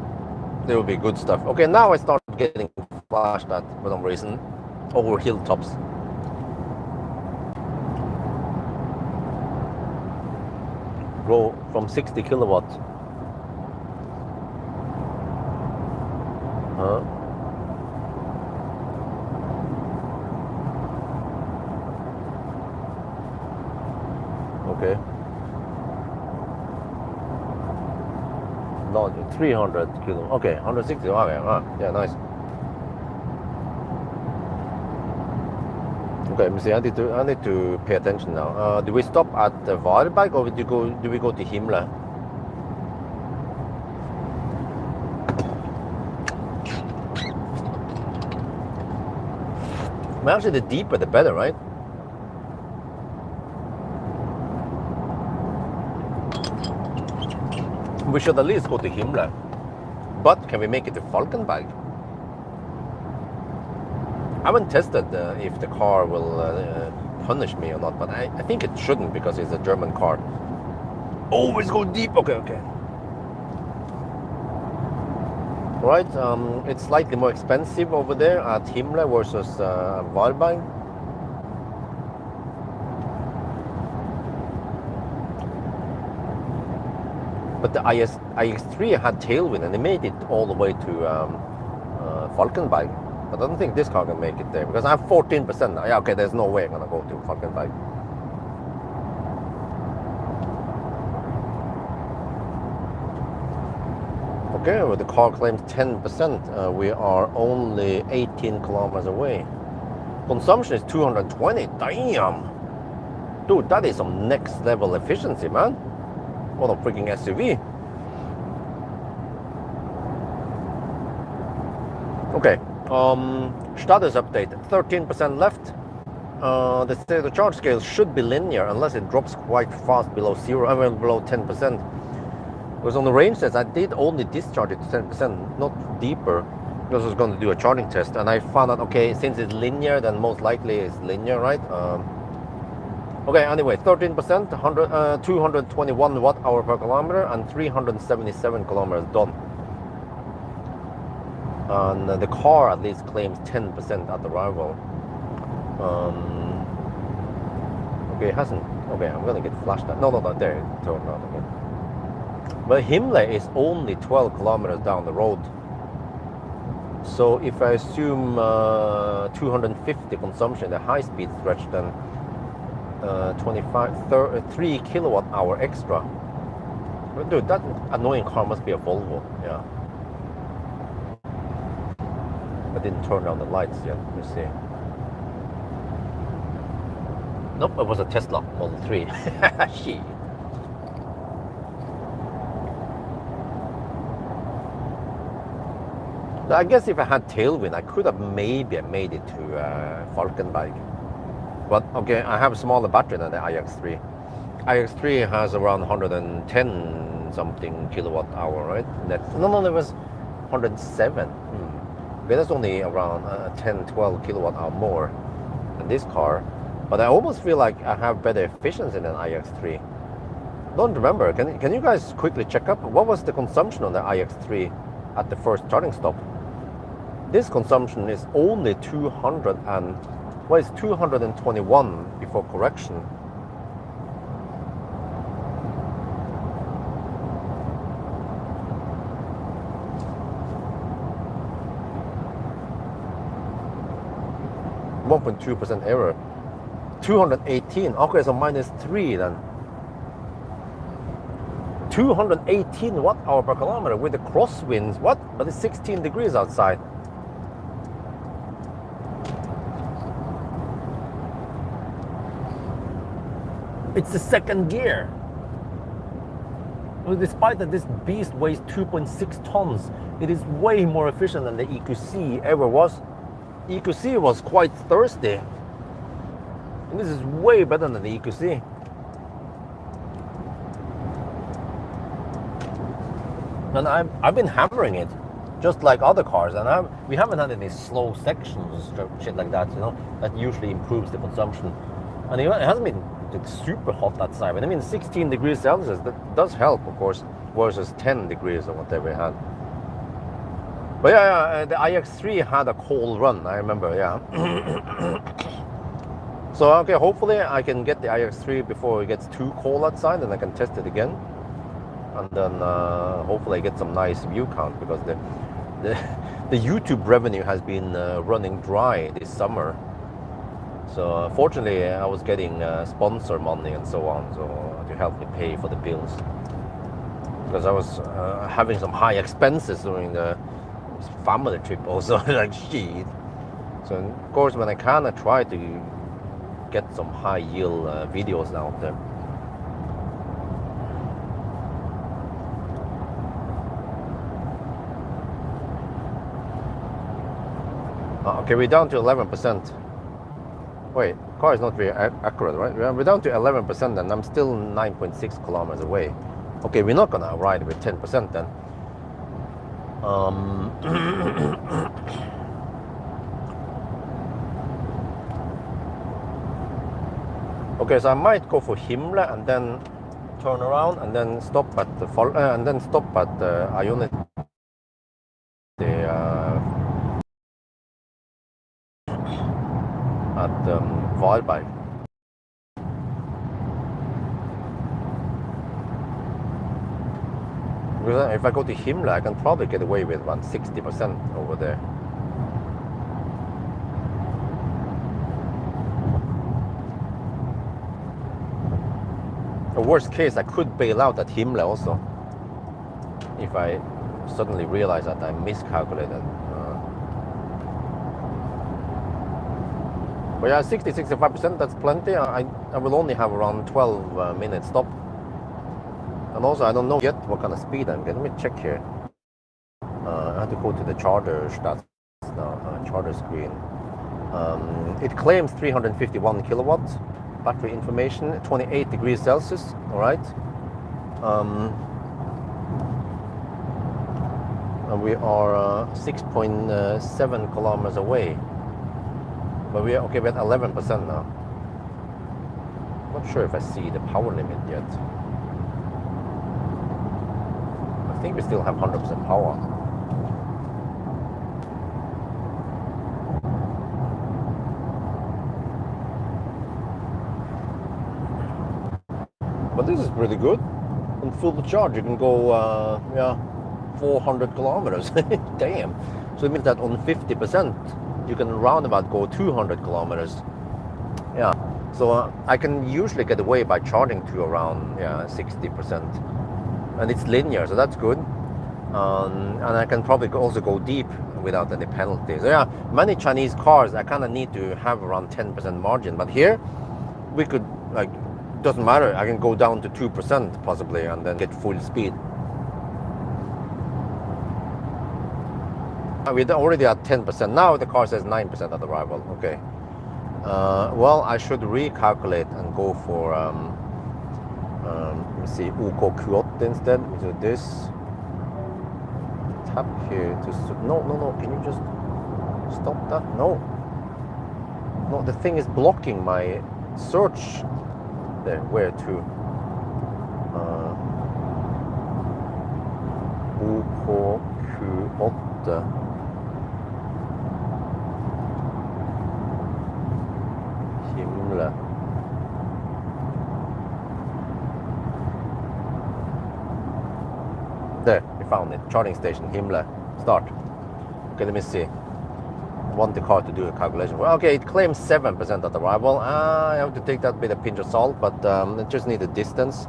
there will be good stuff. Okay, now I start getting flashed at for some reason over hilltops. Go from 60 kilowatts. Huh? Okay. No, 300 kilo. Okay, 160. Okay, yeah, nice. Okay, let me see. I need to pay attention now. Do we stop at the Varberg or do we go to Himle? Well, actually, the deeper the better, right? We should at least go to Himle. But can we make it to Falkenberg? I haven't tested if the car will punish me or not, but I think it shouldn't because it's a German car. Always go deep. Okay. Right, it's slightly more expensive over there at Himle versus Varberg. But the iX3 had tailwind and they made it all the way to Falkenberg. But I don't think this car can make it there because I have 14% now. Yeah, okay, there's no way I'm gonna go to Falkenberg. Okay, well, the car claims 10%. We are only 18 kilometers away. Consumption is 220. Damn! Dude, that is some next level efficiency, man. What a freaking SUV. Okay, status update, 13% left. The charge scale should be linear unless it drops quite fast below zero, I mean below 10%. Because on the range test, I did only discharge it to 10%, not deeper, because I was going to do a charging test. And I found out, okay, since it's linear, then most likely it's linear, right? Okay, anyway, 13%, 221 watt-hour per kilometer, and 377 kilometers done. And the car at least claims 10% at arrival. Okay, it hasn't. Okay, I'm gonna get flashed at. No, there it turned on again. But Himle is only 12 kilometers down the road. So if I assume 250 consumption, the high-speed stretch, then 3 kilowatt hour extra. But dude, that annoying car must be a Volvo. Yeah. I didn't turn on the lights yet. Let me see. Nope, it was a Tesla Model 3. Shit. I guess if I had tailwind, I could have maybe made it to Falkenberg. But okay, I have a smaller battery than the iX3. iX3 has around 110 something kilowatt hour, right? No, it was 107. Okay, that's only around 10-12 kilowatt hour more than this car. But I almost feel like I have better efficiency than iX3. Don't remember. Can you guys quickly check up what was the consumption on the iX3 at the first charging stop? This consumption is only 200 and Well, it's 221 before correction. (1.2% error). 218. Okay, so -3 then. 218 watt-hour per kilometer with the crosswinds. What? But it's 16 degrees outside. It's the second gear. Well, despite that this beast weighs 2.6 tons, it is way more efficient than the EQC ever was. EQC was quite thirsty. And this is way better than the EQC. And I've been hammering it, just like other cars, and we haven't had any slow sections, shit like that, you know. That usually improves the consumption. And it hasn't been like super hot outside, but I mean 16 degrees Celsius, that does help, of course, versus 10 degrees or whatever we had. But yeah, the iX3 had a cold run, I remember, yeah. So okay, hopefully I can get the iX3 before it gets too cold outside, and I can test it again. And then hopefully I get some nice view count, because the YouTube revenue has been running dry this summer. So fortunately I was getting sponsor money and so on, so to help me pay for the bills, because I was having some high expenses during the family trip also. Like shit. So of course when I can, I try to get some high yield videos out there. Okay, we're down to 11%. Wait, car is not very accurate, right? We're down to 11% and I'm still 9.6 kilometers away. Okay, we're not gonna ride with 10% then. Okay, so I might go for Himmler and then turn around and then stop at the Ionit. At Pawel. Because if I go to Himmler, I can probably get away with around 60% over there. The worst case, I could bail out at Himmler also, if I suddenly realize that I miscalculated. But yeah, 60-65%, that's plenty. I will only have around 12 minutes stop. And also, I don't know yet what kind of speed I'm getting. Let me check here. I have to go to the charger stats now, charger screen. It claims 351 kilowatts. Battery information, 28 degrees Celsius, all right. And we are 6.7 kilometers away. But we're okay, we're at 11% now. Not sure if I see the power limit yet. I think we still have 100% power. But this is pretty good. On full charge, you can go 400 kilometers. Damn. So it means that on 50%, you can roundabout go 200 kilometers. Yeah. So I can usually get away by charging to around 60%. And it's linear, so that's good. And I can probably also go deep without any penalties. So yeah, many Chinese cars, I kind of need to have around 10% margin. But here, we could, like, doesn't matter. I can go down to 2% possibly and then get full speed. We're already at 10%. Now the car says 9% at arrival. Okay. Well, I should recalculate and go for, let me see, UK Q8 instead. We do this. Tap here to... No. Can you just stop that? No. No, the thing is blocking my search. There, where to? UK Q8. There, we found it. Charging station, Himmler. Start. Okay, let me see. Want the car to do a calculation. Well, okay, it claims 7% at arrival. I have to take that with a pinch of salt, but I just need the distance.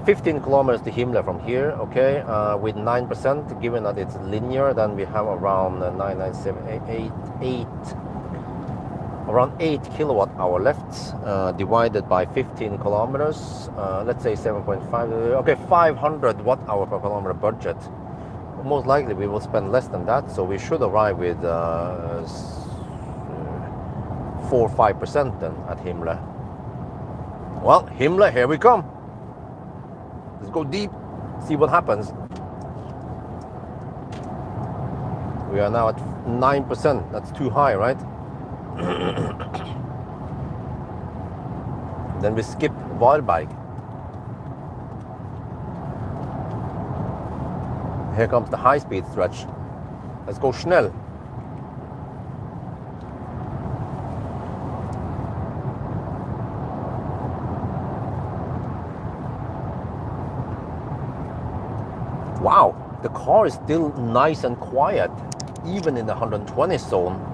15 kilometers to Himmler from here, okay, with 9%, given that it's linear, then we have around 8 kilowatt hour left, divided by 15 kilometers, let's say 7.5, okay, 500 watt hour per kilometer budget. Most likely we will spend less than that, so we should arrive with 4 or 5% then at Himmler. Well, Himmler, here we come. Let's go deep, see what happens. We are now at 9%. That's too high, right? Then we skip Wildbike. Here comes the high-speed stretch. Let's go schnell. Wow, the car is still nice and quiet, even in the 120 zone.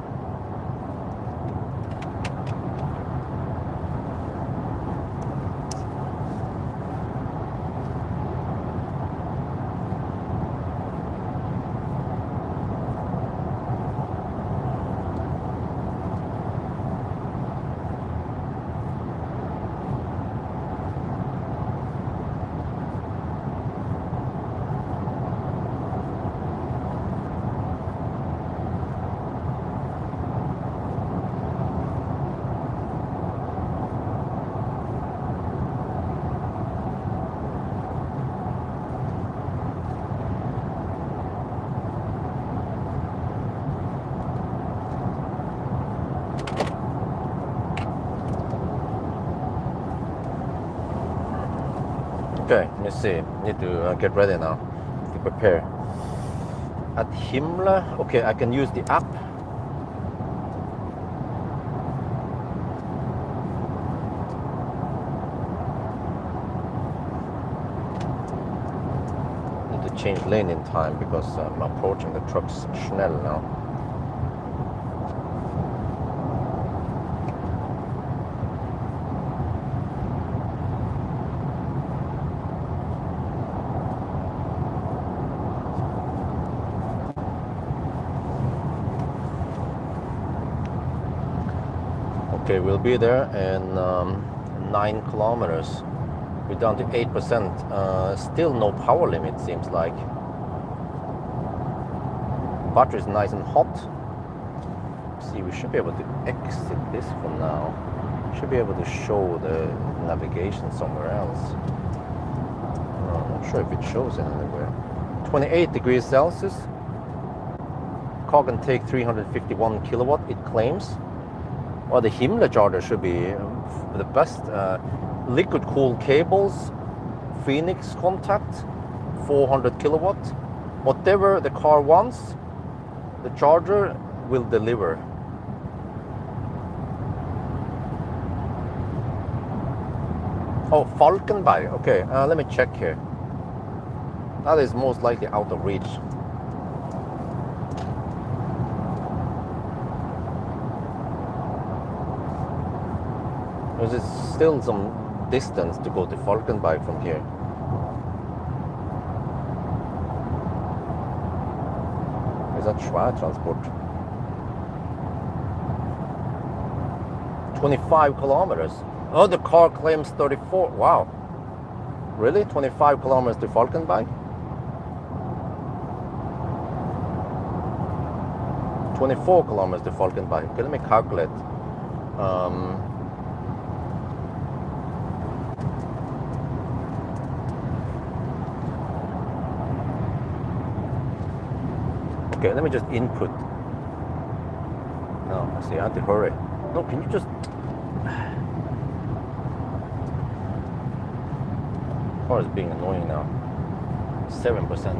Okay, let me see. Need to get ready now to prepare. At Himmler, okay, I can use the app. Need to change lane in time because I'm approaching the truck's schnell now. Okay, we'll be there in 9 kilometers. We're down to 8%. Still no power limit, seems like. Battery's nice and hot. See, we should be able to exit this for now. Should be able to show the navigation somewhere else. I'm not sure if it shows it anywhere. 28 degrees Celsius. Car can take 351 kilowatt, it claims. Well, the Himmler charger should be the best. Liquid cooled cables, Phoenix contact, 400 kilowatt. Whatever the car wants, the charger will deliver. Oh, Falkenberg. Okay, let me check here. That is most likely out of reach. There's still some distance to go to Falkenberg from here. Is that Schweiz-Transport? 25 kilometers. Oh, the car claims 34. Wow. Really? 25 kilometers to Falkenberg? 24 kilometers to Falkenberg. Okay, let me calculate. Okay, let me just input. No, see, I have to hurry. No, can you just... Car is being annoying now. 7%.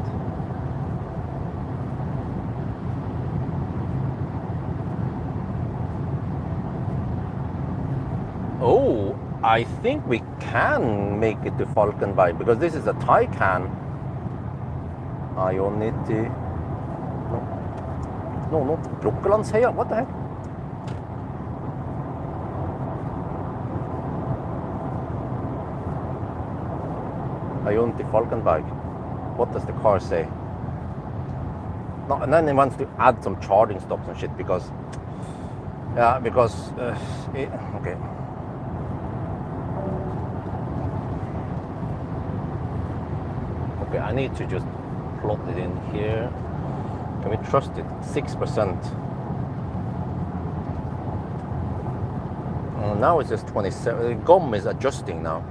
Oh, I think we can make it to Falkenberg because this is a Taycan. Ionity. No, Brokkelandsheia. What the heck? Ionity Falkenberg. What does the car say? No, and then it wants to add some charging stops and shit because, yeah, because okay. Okay, I need to just plot it in here. Can we trust it? 6%. Now it's just 27. GOM is adjusting now.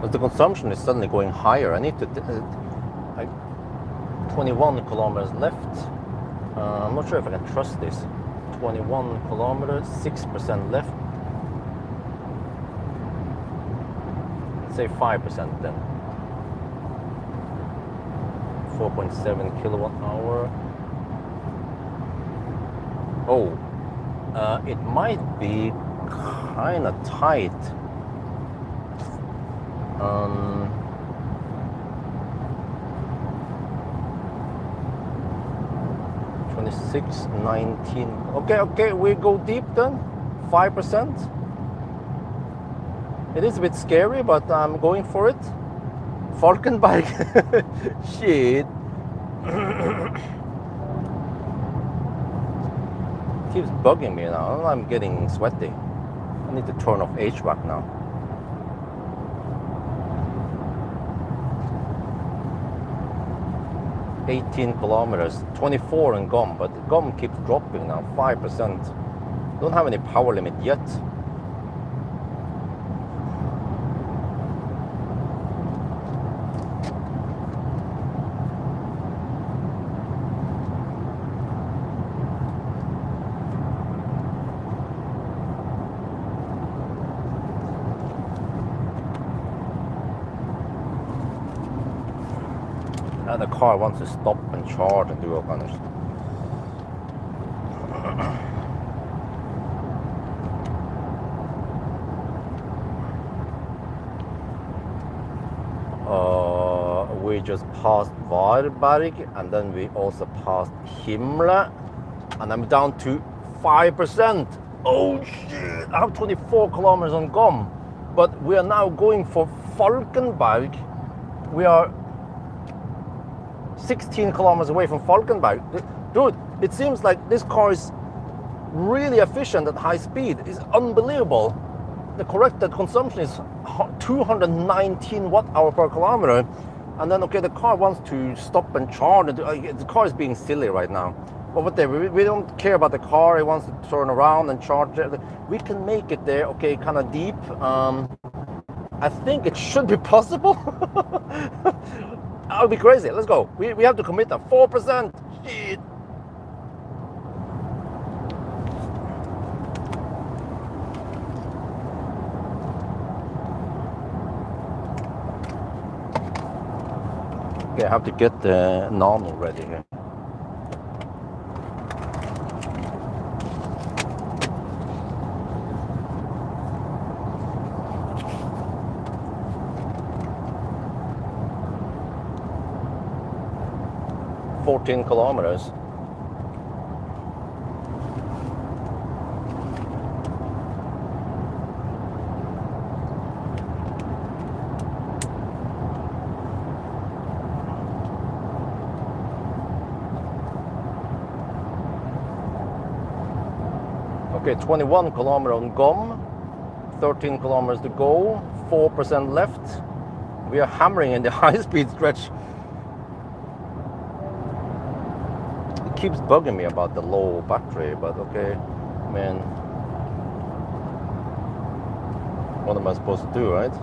But the consumption is suddenly going higher. I need to, 21 kilometers left. I'm not sure if I can trust this. 21 kilometers, 6% left. Say 5% then. 4.7 kilowatt hour. Oh, it might be kind of tight. 26.19. Okay, we go deep then. 5%. It is a bit scary, but I'm going for it. Falkenberg. Shit. Keeps bugging me now. I'm getting sweaty. I need to turn off HVAC now. $18 kilometers, 24 in GOM, but GOM keeps dropping now, 5%. Don't have any power limit yet. The car wants to stop and charge and do all kind of stuff. We just passed Varberg and then we also passed Himle and I'm down to 5%. Oh shit! I have 24 kilometers on GOM, but we are now going for Falkenberg. We are 16 kilometers away from Falkenberg. Dude, it seems like this car is really efficient at high speed. It's unbelievable. The corrected consumption is 219 watt hour per kilometer. And then, okay, the car wants to stop and charge. The car is being silly right now. But whatever, we don't care about the car. It wants to turn around and charge. We can make it there, okay, kind of deep. I think it should be possible. That would be crazy. Let's go. We have to commit now. 4%. Shit. Okay, I have to get the Nano ready here. $14 kilometers. Okay, 21 kilometers on GOM, 13 kilometers to go, 4% left. We are hammering in the high-speed stretch. Keeps bugging me about the low battery, but okay, man, what am I supposed to do, right?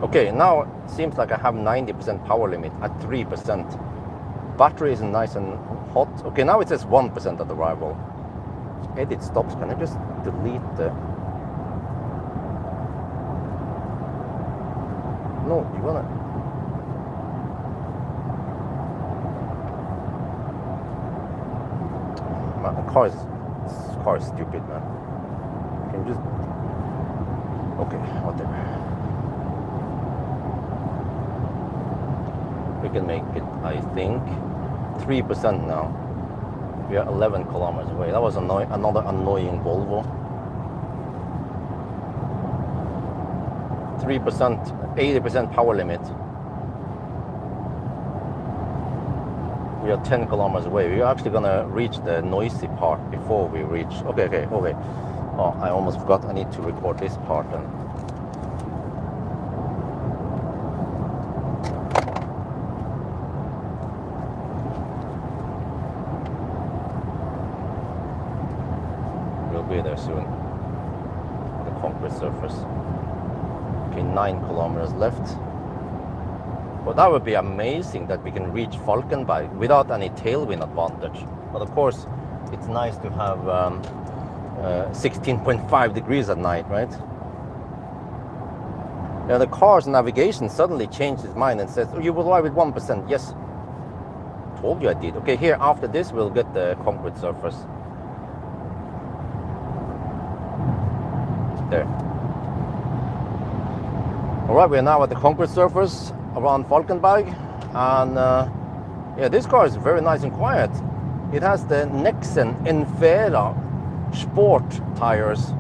Okay, now it seems like I have 90% power limit at 3%. Battery is nice and hot. Okay, now it says 1% at arrival. Edit stops. Can I just delete the... No, you wanna. Man, the car is stupid, man. Can you just. Okay, whatever. We can make it, I think, 3% now. We are 11 kilometers away. That was another annoying Volvo. 3%, 80% power limit. We are 10 kilometers away. We're actually gonna reach the noisy part before we reach. Okay. Oh, I almost forgot. I need to record this part then. We'll be there soon. The concrete surface. Okay, 9 kilometers left. But that would be amazing that we can reach Falkenberg without any tailwind advantage. But of course, it's nice to have 16.5 degrees at night, right? Yeah, the car's navigation suddenly changed its mind and says, oh, you will ride with 1%. Yes, told you I did. Okay, here after this we'll get the concrete surface. There. All right, we're now at the concrete surface around Falkenberg, and yeah, this car is very nice and quiet. It has the Nexen Enfera Sport tires,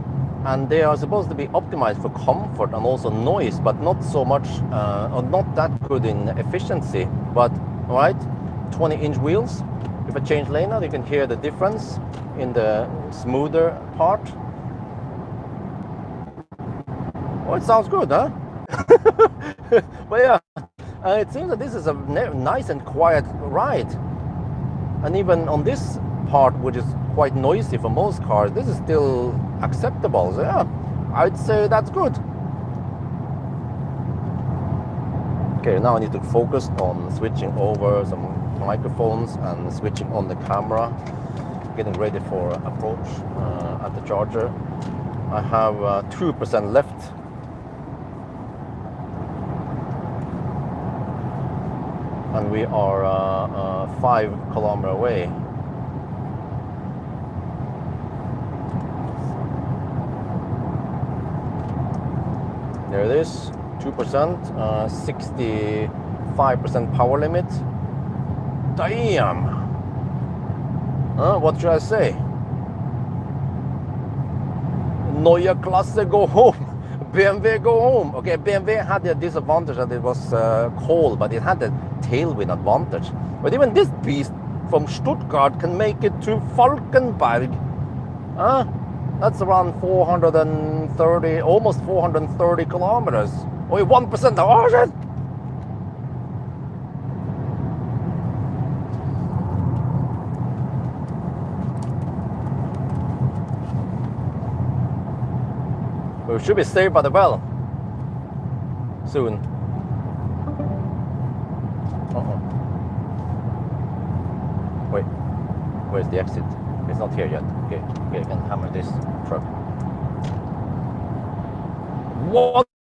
and they are supposed to be optimized for comfort and also noise, but not so much, or not that good in efficiency. But all right, 20-inch wheels. If I change lane now, you can hear the difference in the smoother part. Oh, it sounds good, huh? But yeah, it seems that this is a nice and quiet ride, and even on this part, which is quite noisy for most cars, this is still acceptable. So yeah, I'd say that's good. Okay, now I need to focus on switching over some microphones and switching on the camera, getting ready for approach at the charger. I have 2% left. And we are 5 kilometers away. There it is, 2%, 65% power limit. Damn! What should I say? Neue Klasse, go home! BMW, go home! Okay, BMW had the disadvantage that it was cold, but it had the tailwind advantage. But even this beast from Stuttgart can make it to Falkenberg. That's around 430, almost 430 kilometers. Only 1%. Oh shit! We should be saved by the well soon. Wait, where's the exit? It's not here yet. Okay, I can hammer this truck.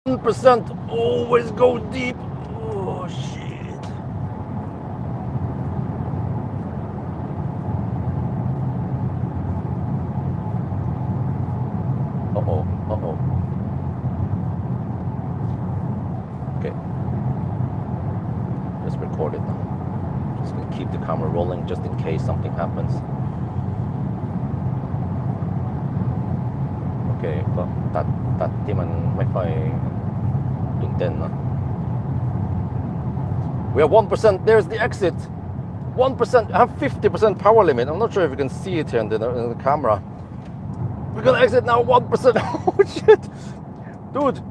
1%, always go deep. Oh shit. Uh-oh. Okay. Just record it now. Just gonna keep the camera rolling just in case something happens. Okay, ก็ตัดที่มันไม่ค่อยตื่นเต้นนะ We have 1%. There's the exit. 1%. I have 50% power limit. I'm not sure if you can see it here in the camera. We're gonna exit now. 1%. Oh shit, dude.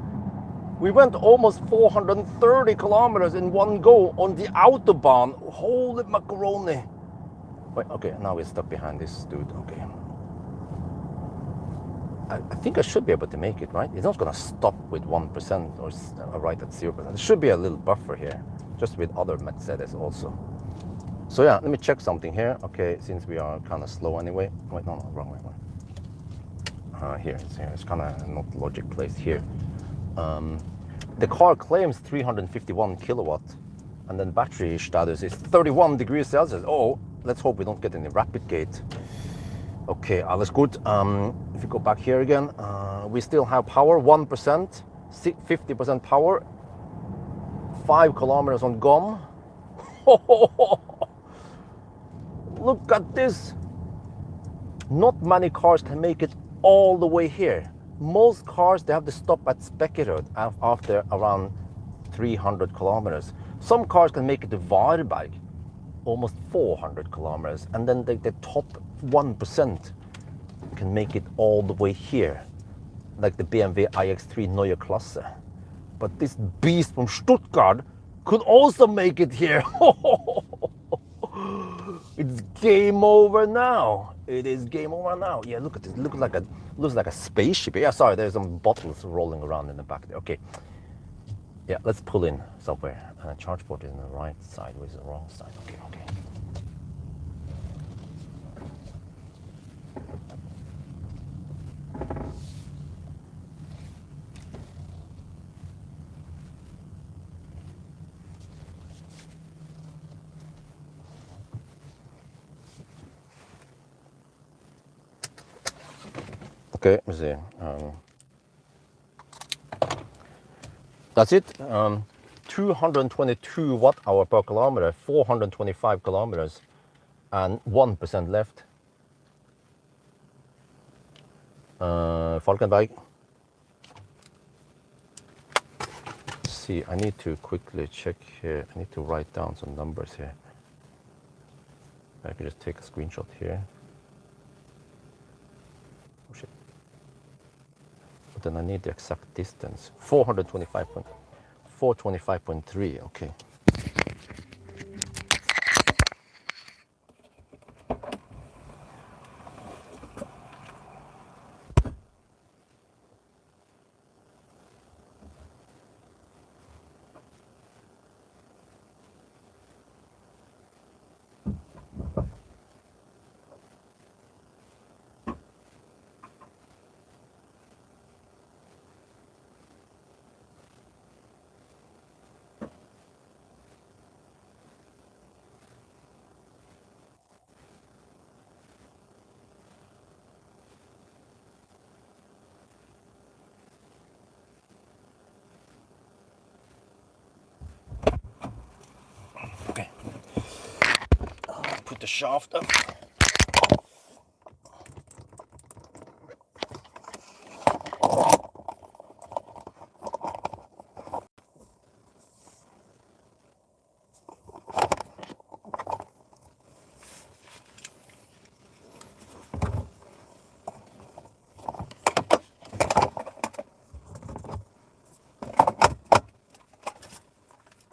We went almost 430 kilometers in one go on the autobahn. Holy macaroni. Wait, okay, now we're stuck behind this dude. Okay. I think I should be able to make it, right? It's not going to stop with 1% or right at 0%. There should be a little buffer here, just with other Mercedes also. So yeah, let me check something here. Okay, since we are kind of slow anyway. Wait, no, wrong way. Here. It's kind of not logic placed here. the car claims 351 kilowatt, and then battery status is 31 degrees Celsius. Oh, let's hope we don't get any rapid gate. Okay, alles gut. If you go back here again, we still have power, 1%, 50% power, 5 kilometers on GOM. Look at this. Not many cars can make it all the way here. Most cars, they have to stop at Spekkerud after around 300 kilometers. Some cars can make it to Varberg, almost 400 kilometers. And then the top 1% can make it all the way here, like the BMW iX3 Neue Klasse. But this beast from Stuttgart could also make it here. It's game over now. It is game over now. Yeah, look at this. Looks like a spaceship. Yeah, sorry, there's some bottles rolling around in the back there. Okay. Yeah, let's pull in somewhere. Charge port is on the right side. Where's the wrong side? Okay, okay. Okay, let's see. That's it. 222 watt-hour per kilometer, 425 kilometers, and 1% left. Falkenberg. See, I need to quickly check here. I need to write down some numbers here. I can just take a screenshot here. Oh shit. But then I need the exact distance. 425.3, okay. Okay. Put the shaft up.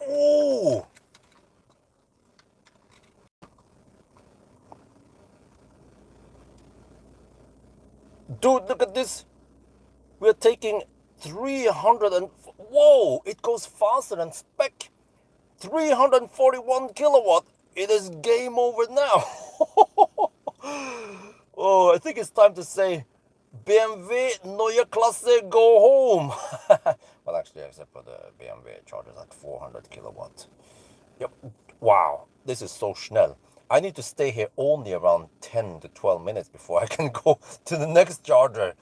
Oh! Dude, look at this. We're taking 300 and... Whoa! It goes faster than spec. 341 kilowatt. It is game over now. Oh, I think it's time to say BMW Neue Klasse, go home. Well, actually, except for the BMW chargers at 400 kilowatt. Yep. Wow, this is so schnell. I need to stay here only around 10 to 12 minutes before I can go to the next charger.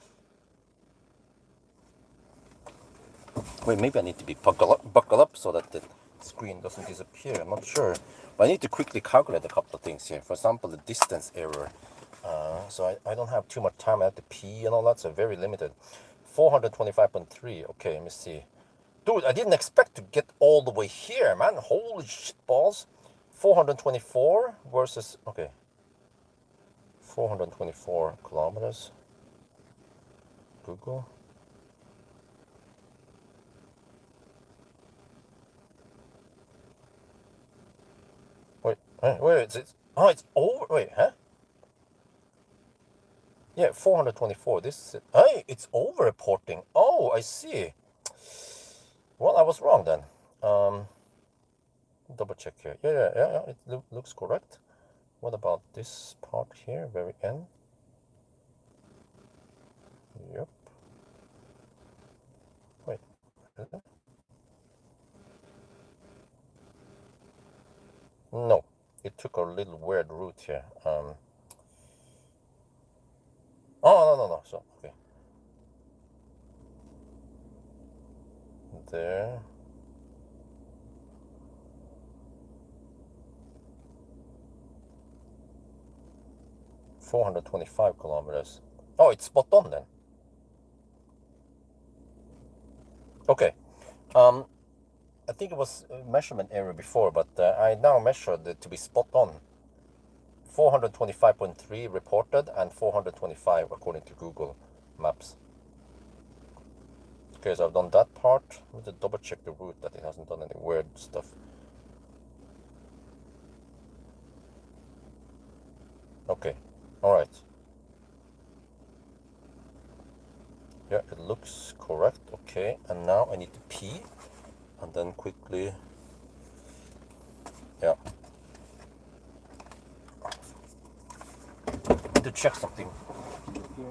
Wait, maybe I need to be buckle up so that the screen doesn't disappear. I'm not sure. But I need to quickly calculate a couple of things here. For example, the distance error. So I don't have too much time. I have to pee and all that, so very limited. 425.3. Okay, let me see. Dude, I didn't expect to get all the way here, man. Holy shit balls. 424 versus... Okay. 424 kilometers. Google. Wait, oh, it's over. Wait, huh? Yeah, 424. This, hey, it's over reporting. Oh, I see. Well, I was wrong then. Double check here. Yeah. It looks correct. What about this part here, very end? Yep. Wait. took a little weird route here. Oh, no. So, okay. There. $425 kilometers. Oh, it's spot on then. Okay. I think it was a measurement error before, but I now measured it to be spot on. 425.3 reported and 425 according to Google Maps. Okay, so I've done that part. Let me double check the route that it hasn't done any weird stuff. Okay, alright. Yeah, it looks correct. Okay, and now I need to pee and then quickly, yeah, to check something. Yeah.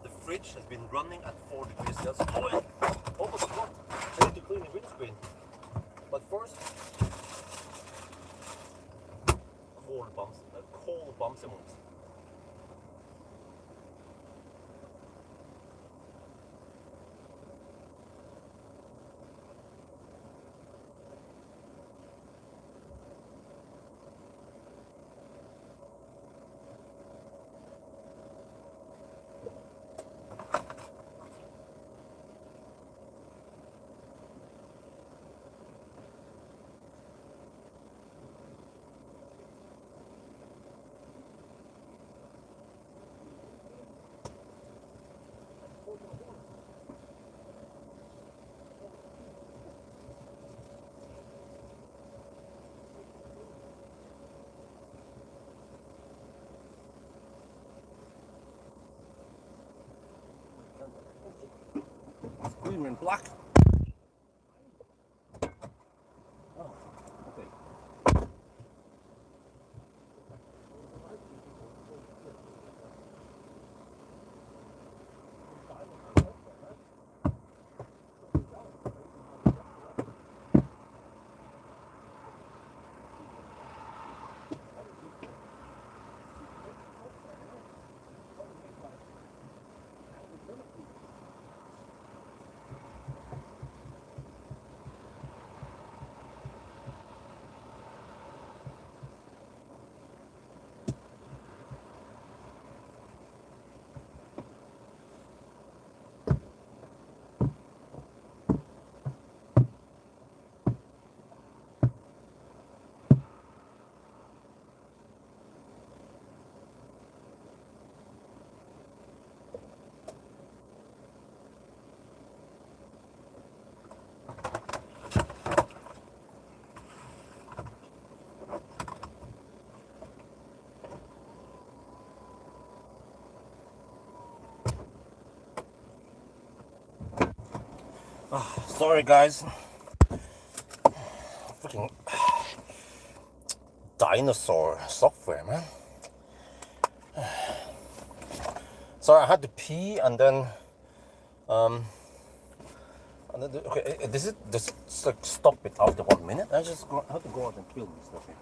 The fridge has been running at 4 degrees Celsius. Oh my god! I need to clean the windscreen. But first, cold bumps emot. Green and black. Oh, okay. Sorry guys. Freaking dinosaur software, man. Sorry, I had to pee and then okay, this is just like stop it after 1 minute. I just have to go out and film this stuff here.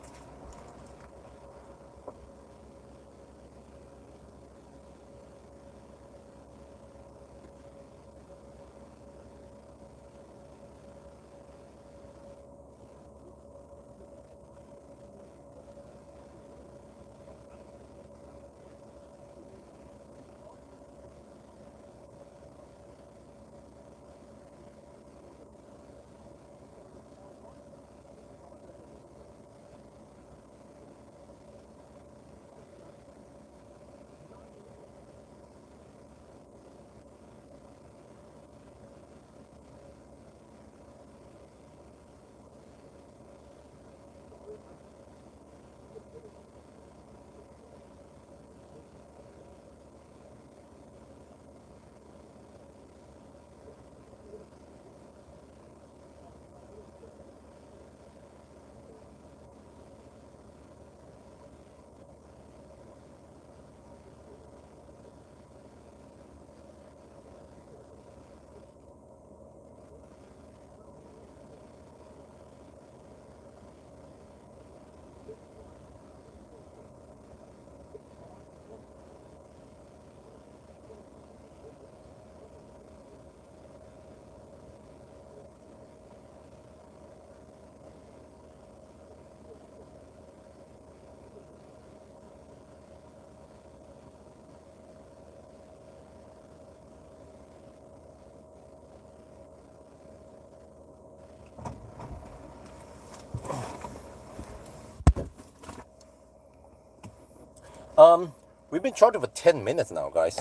We've been charging for 10 minutes now, guys.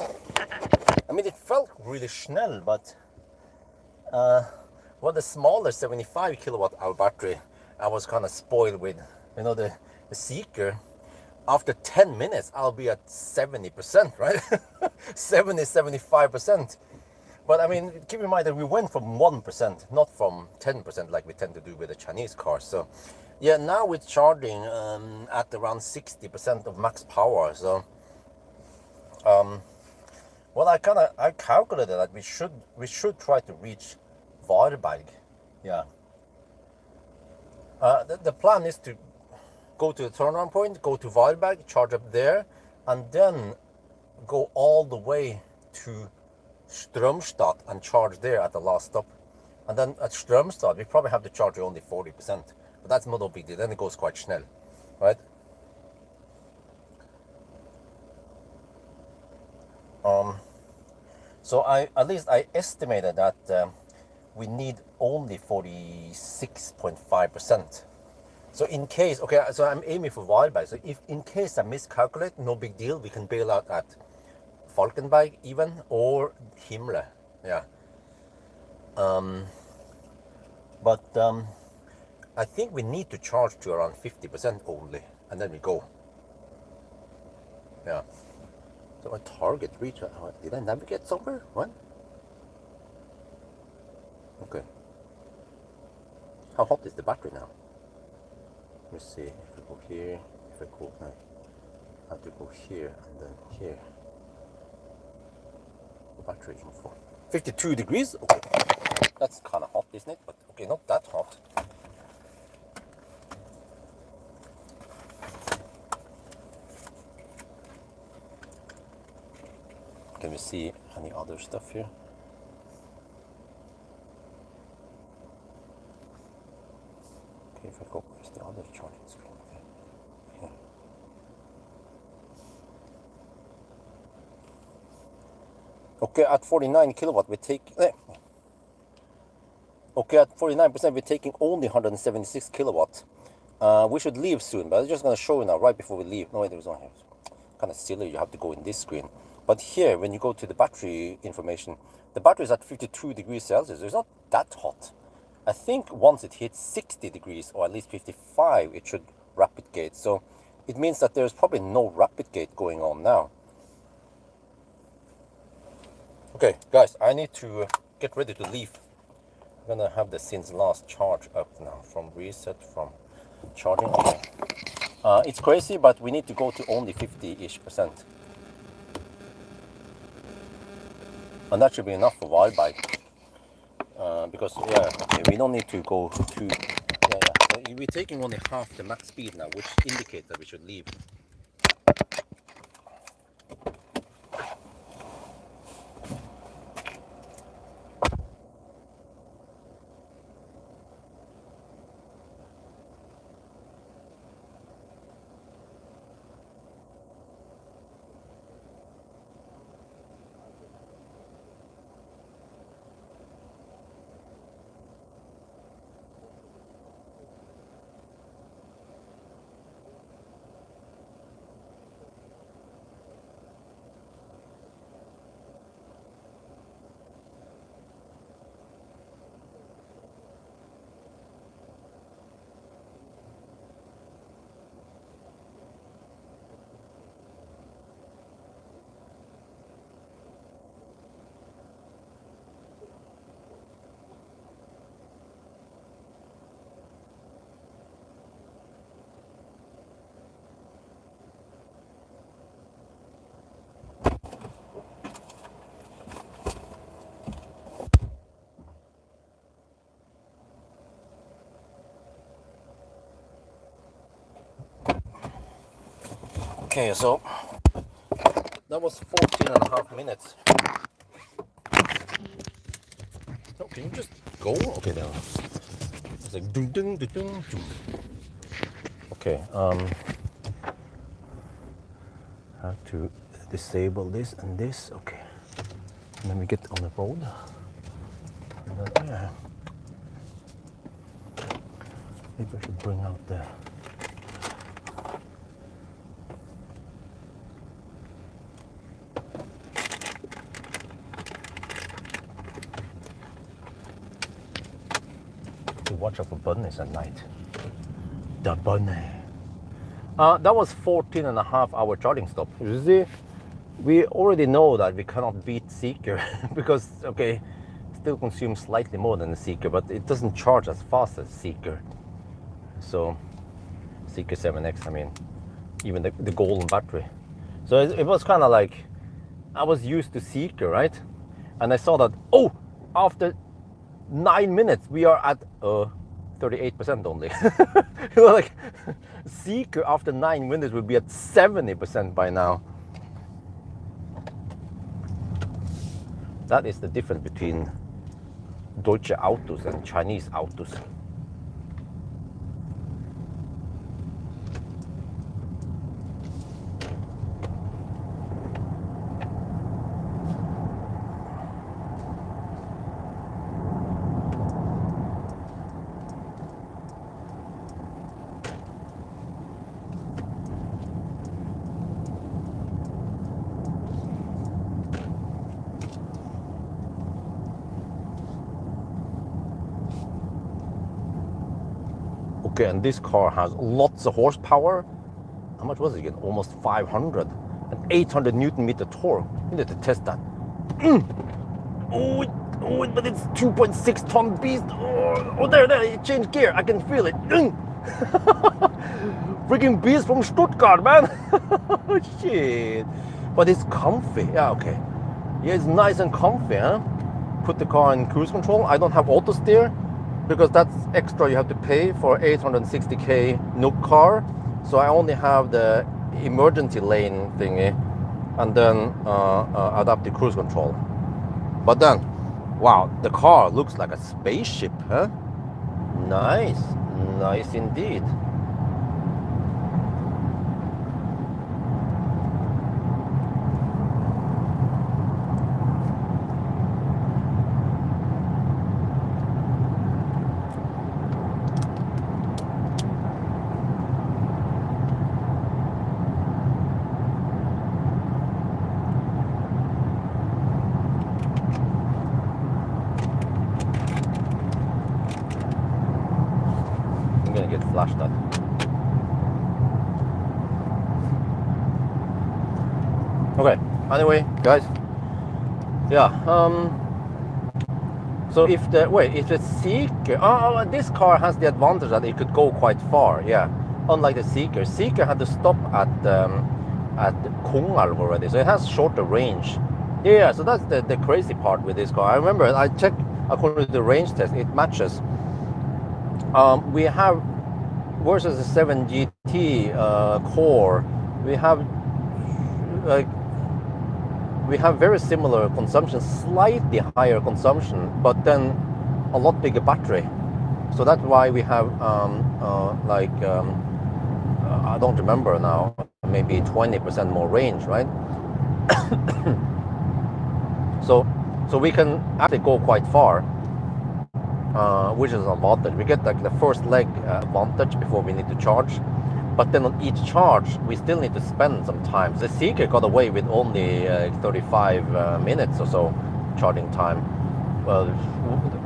I mean, it felt really schnell, but well, the smaller 75 kilowatt hour battery, I was kind of spoiled with, you know, the Seeker. After 10 minutes, I'll be at 70%, right? 75%. But I mean, keep in mind that we went from 1%, not from 10% like we tend to do with the Chinese cars. So yeah, now we're charging at around 60% of max power. So well, I calculated that we should try to reach Varberg. Yeah. The plan is to go to the turnaround point, go to Varberg, charge up there, and then go all the way to Strömstad and charge there at the last stop. And then at Strömstad, we probably have to charge only 40%. But that's not a big deal. Then it goes quite schnell, right? So I estimated that we need only 46.5%. So in case, okay, so I'm aiming for Varberg. So if in case I miscalculate, no big deal. We can bail out at Falkenberg even, or Himmler. Yeah. But I think we need to charge to around 50% only, and then we go. Yeah. So my target reach, did I navigate somewhere? What? Okay. How hot is the battery now? Let's see, if I go here, if I go, I have to go here and then here. Battery info. 52 degrees? Okay. That's kind of hot, isn't it? But okay, not that hot. Can we see any other stuff here? Okay, if I go, where's the other charging screen? Okay. Okay, at 49 kilowatt, we take. Okay, at 49%, we're taking only 176 kilowatt. We should leave soon, but I'm just going to show you now right before we leave. No, wait, there's one here. Kind of silly, you have to go in this screen. But here, when you go to the battery information, the battery is at 52 degrees Celsius. It's not that hot. I think once it hits 60 degrees, or at least 55, it should rapid gate. So it means that there's probably no rapid gate going on now. Okay, guys, I need to get ready to leave. gonna have the since last charge up now from reset from charging. Okay. It's crazy, but we need to go to only 50-ish%. And that should be enough for wild bike. Because, yeah, okay, we don't need to go to, yeah. We're taking only half the max speed now, which indicates that we should leave. Okay, so that was 14.5 minutes. Oh, can you just go? Okay, now it's like ding ding ding ding. Okay, have to disable this and this. Okay, and then we get on the road. And then, yeah, maybe I should bring out the. Watch out for bunnies at night. The bunny. That was 14.5 hour charging stop. You see, we already know that we cannot beat Seeker because, okay, still consumes slightly more than the Seeker, but it doesn't charge as fast as Seeker. So, Seeker 7X, I mean, even the golden battery. So it was kind of like, I was used to Seeker, right? And I saw that, oh, after 9 minutes, we are at 38% only. You know, like Seeker after 9 minutes would be at 70% by now. That is the difference between Deutsche Autos and Chinese Autos. Okay, and this car has lots of horsepower. How much was it again? Almost 500 and 800 Newton meter torque. We need to test that. Oh, but it's 2.6 ton beast. Oh, there, it changed gear. I can feel it. Freaking beast from Stuttgart, man. Shit. But it's comfy. Yeah, okay. Yeah, it's nice and comfy, huh? Put the car in cruise control. I don't have auto steer, because that's extra you have to pay for 860k Nook car. So I only have the emergency lane thingy and then adaptive cruise control. But then, wow, the car looks like a spaceship, huh? Nice, nice indeed. Flash that. Okay, anyway, guys, yeah, So if the Seeker, this car has the advantage that it could go quite far, yeah. Unlike the Seeker, Seeker had to stop at Kongalv already, so it has shorter range. Yeah, so that's the crazy part with this car. I remember I checked according to the range test, it matches. We have versus the 7 GT core, we have very similar consumption, slightly higher consumption, but then a lot bigger battery. So that's why we have I don't remember now, maybe 20% more range, right? so we can actually go quite far, which is an advantage. We get like the first leg advantage before we need to charge. But then on each charge, we still need to spend some time. The Seeker got away with only 35 minutes or so charging time. Well,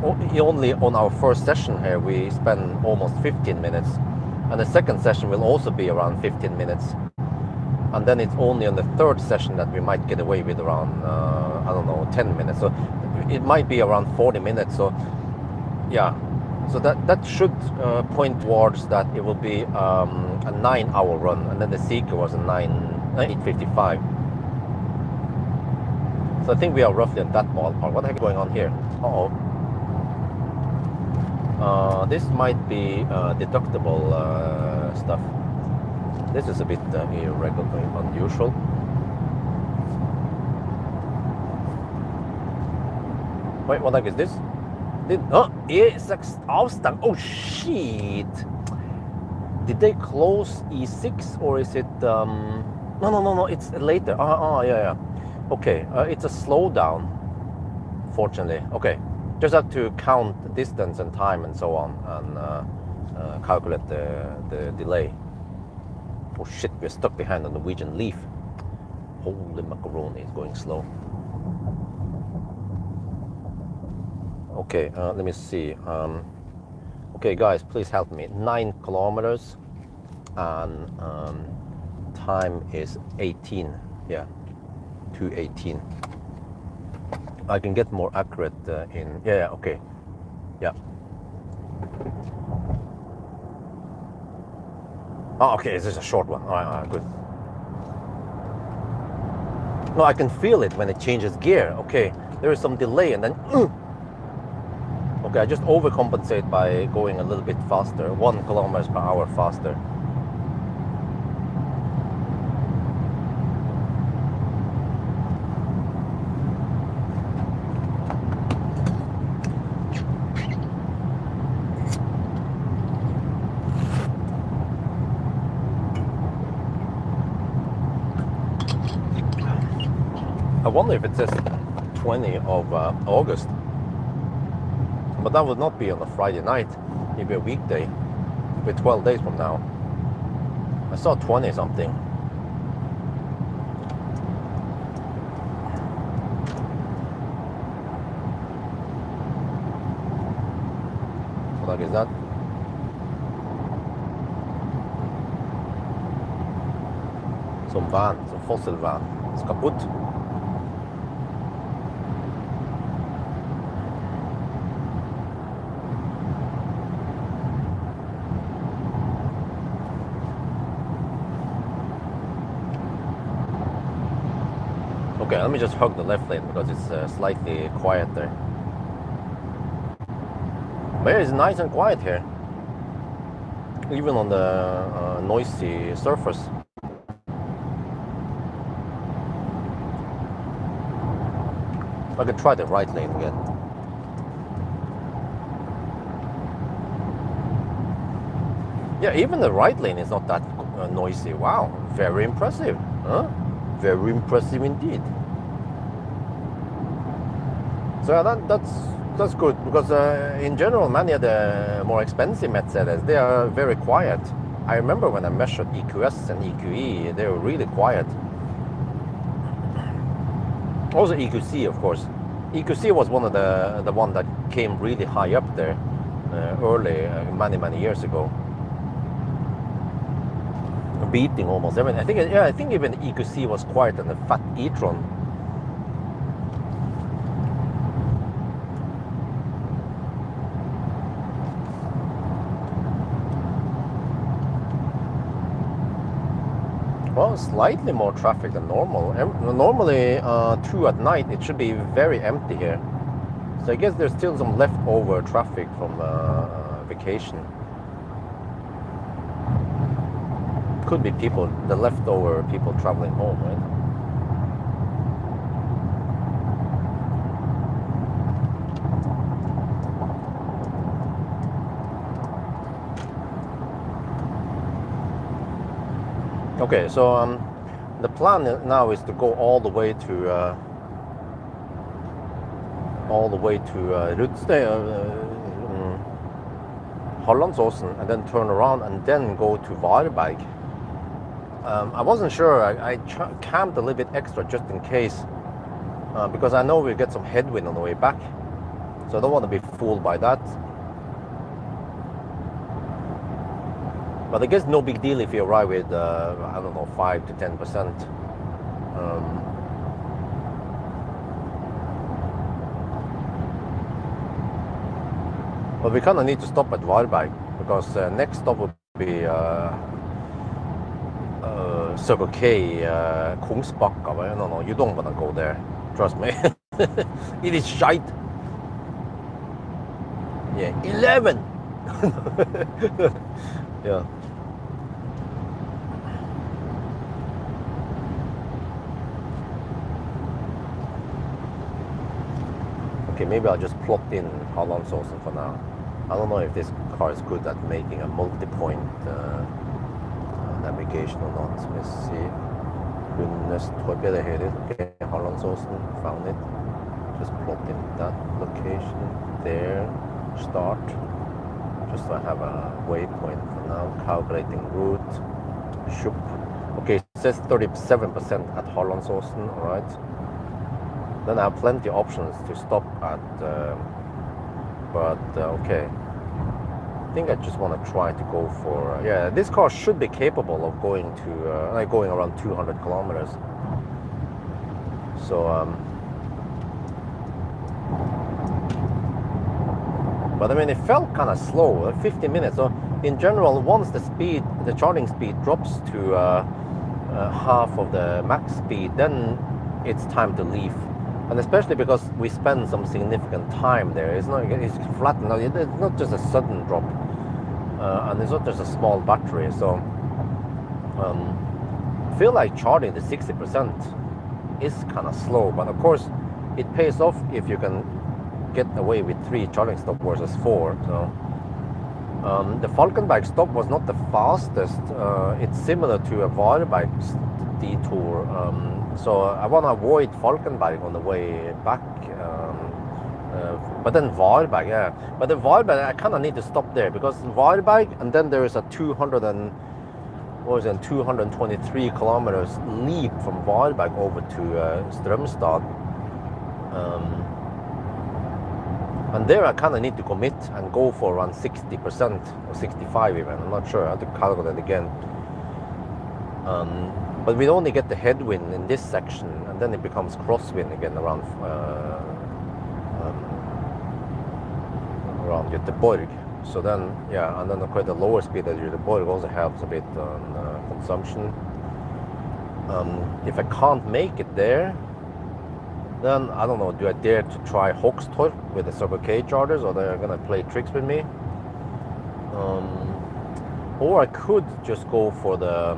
only on our first session here, we spend almost 15 minutes. And the second session will also be around 15 minutes. And then it's only on the third session that we might get away with around, 10 minutes. So it might be around 40 minutes. So, yeah. So that should point towards that it will be a 9-hour run, and then the Seeker was a 8:55. So I think we are roughly in that ballpark. What the heck is going on here? This might be deductible stuff. This is a bit irregular, unusual. Wait, what the heck is this? E6 avstang. Oh shit! Did they close E6 or is it? No. It's later. Yeah. Okay, it's a slowdown. Fortunately, okay. Just have to count the distance and time and so on, and calculate the delay. Oh shit! We're stuck behind a Norwegian Leaf. Holy macaroni! It's going slow. Okay, let me see. Okay, guys, please help me. 9 kilometers, and time is 18. Yeah, 2:18. I can get more accurate in. Yeah. Okay. Yeah. Oh, okay. This is a short one. All right, good. No, I can feel it when it changes gear. Okay, there is some delay, and then. Okay, I just overcompensate by going a little bit faster, 1 kilometers per hour faster. I wonder if it says 20 of August. But that would not be on a Friday night. It'd be a weekday. It'd be 12 days from now. I saw 20 something. What the heck is that? Some van, some fossil van. It's kaputt. Okay, let me just hug the left lane because it's slightly quiet there. But it's nice and quiet here, even on the noisy surface. I could try the right lane again. Yeah, even the right lane is not that noisy. Wow, very impressive, huh? Very impressive indeed. So that's good because in general, many of the more expensive Mercedes, they are very quiet. I remember when I measured EQS and EQE, they were really quiet. Also EQC, of course. EQC was one of the one that came really high up there early, many years ago, beating almost everything. I think even EQC was quieter than the Fat e-tron. Well, slightly more traffic than normal. Normally, 2 at night, it should be very empty here. So I guess there's still some leftover traffic from vacation. Could be people, the leftover people traveling home, right? Okay, so the plan now is to go all the way to Hollandsåsen, and then turn around and then go to Varberg. I wasn't sure. I camped a little bit extra just in case, because I know we'll get some headwind on the way back, so I don't want to be fooled by that. But I guess no big deal if you arrive with, I don't know, 5 to 10%. But we kind of need to stop at Varberg, because next stop would be Circle K, Kungsbacka. No, you don't want to go there. Trust me. It is shite. Yeah, 11! Yeah. Okay, maybe I'll just plot in Hollandsåsen for now. I don't know if this car is good at making a multi-point navigation or not. Let's see. Hunnestorp, yeah, here it is. Okay, Hollandsåsen, found it. Just plot in that location there. Start. Just so I have a waypoint for now. Calculating route. Shoop. Okay, it says 37% at Hollandsåsen, alright. Then I have plenty of options to stop at, okay. I think I just want to try to go for, yeah, this car should be capable of going to, going around 200 kilometers. So, but I mean, it felt kind of slow, 50 minutes. So in general, once the charging speed drops to half of the max speed, then it's time to leave. And especially because we spend some significant time there. It's flat. No, it's not just a sudden drop, and it's not just a small battery. So I feel like charging the 60% is kind of slow, but of course it pays off if you can get away with 3 charging stops versus 4. So the Falkenberg stop was not the fastest. It's similar to a Varberg detour. So I want to avoid Falkenberg on the way back. But then Varberg, yeah. But the Varberg, I kind of need to stop there, because Varberg, and then there is a 223 kilometers leap from Varberg over to Strömstad. And there I kind of need to commit and go for around 60% or 65 even. I'm not sure. I have to calculate again. But we only get the headwind in this section, and then it becomes crosswind again around Göteborg. So then, yeah, and then of course the lower speed at Göteborg also helps a bit on consumption. If I can't make it there, then I don't know, do I dare to try Håkstorp with the Circle K chargers, or they're gonna play tricks with me? Or I could just go for the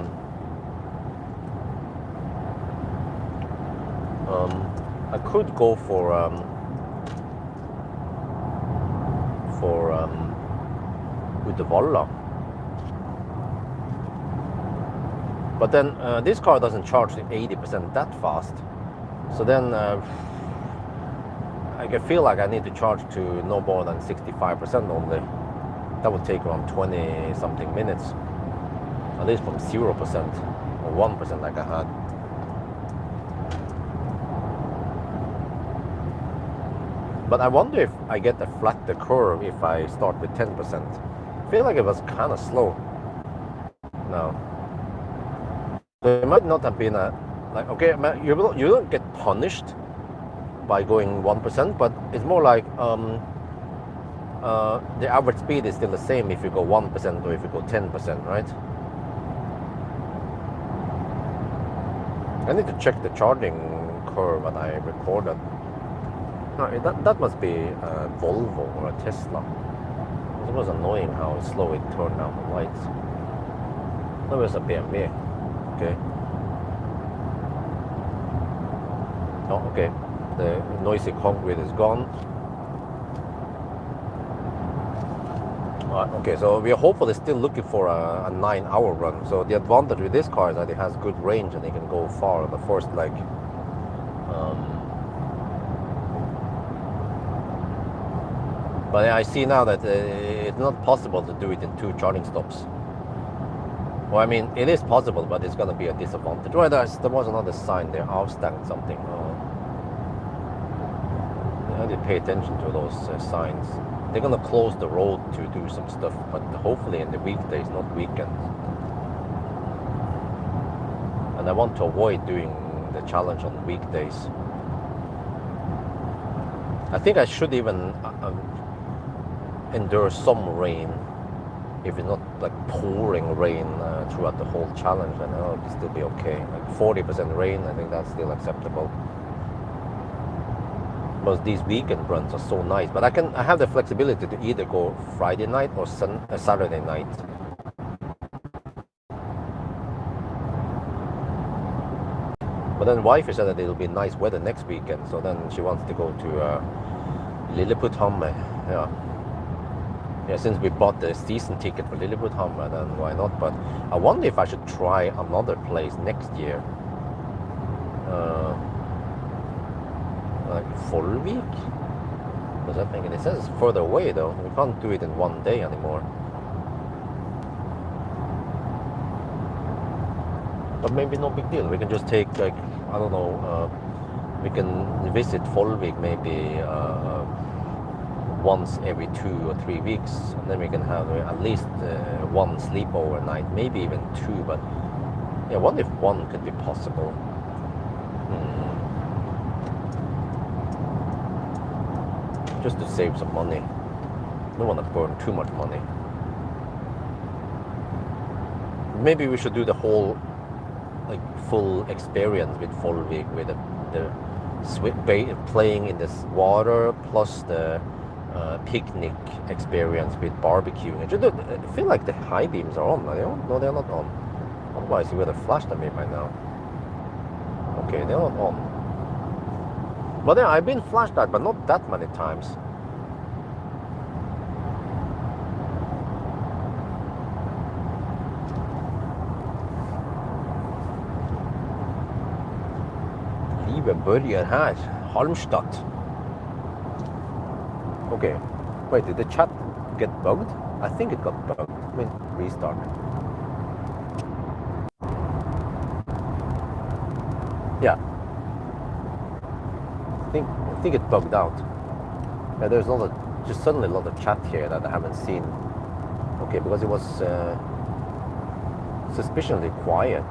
Uddevalla. But then this car doesn't charge to 80% that fast. So then I feel like I need to charge to no more than 65% only. That would take around 20 something minutes, at least from 0% or 1% like I had. But I wonder if I get a flatter curve if I start with 10%. I feel like it was kind of slow now. So it might not have been okay, you don't get punished by going 1%, but it's more like the average speed is still the same if you go 1% or if you go 10%, right? I need to check the charging curve when I recorded. No, that must be a Volvo or a Tesla. It was annoying how slow it turned down the lights. That was a BMW. Okay. Oh, okay. The noisy concrete is gone. Okay, so we are hopefully still looking for a 9-hour run. So the advantage with this car is that it has good range and it can go far. The first leg. But I see now that it's not possible to do it in 2 charging stops. Well, I mean, it is possible, but it's going to be a disadvantage. Well, there was another sign there, outstand something. I did pay attention to those signs. They're going to close the road to do some stuff, but hopefully in the weekdays, not weekends. And I want to avoid doing the challenge on weekdays. I think I should even endure some rain. If it's not like pouring rain throughout the whole challenge, then it'll still be okay. Like 40% rain, I think that's still acceptable. Because these weekend runs are so nice, but I have the flexibility to either go Friday night or Saturday night. But then wife said that it'll be nice weather next weekend, so then she wants to go to Lilleputthammer. Yeah, since we bought the season ticket for Lilleputthammer, then why not? But I wonder if I should try another place next year. Like Folvik? Does that make any sense? It's further away though. We can't do it in one day anymore. But maybe no big deal. We can just take like, I don't know, we can visit Folvik maybe once every 2 or 3 weeks, and then we can have at least 1 sleepover night, maybe even 2. But yeah, I wonder if 1 could be possible. Just to save some money. I don't want to burn too much money. Maybe we should do the whole, like, full experience with Folvik, with the playing in this water plus the picnic experience with barbecuing. I feel like the high beams are on. No, they're not on. Otherwise, you would have flashed at me by now. Okay, they're not on. But yeah, I've been flashed at, but not that many times. Livet börjar här, Halmstad. Okay, wait, did the chat get bugged? I think it got bugged. Let me restart. Yeah. I think it bugged out. Yeah, there's just suddenly a lot of chat here that I haven't seen. Okay, because it was suspiciously quiet.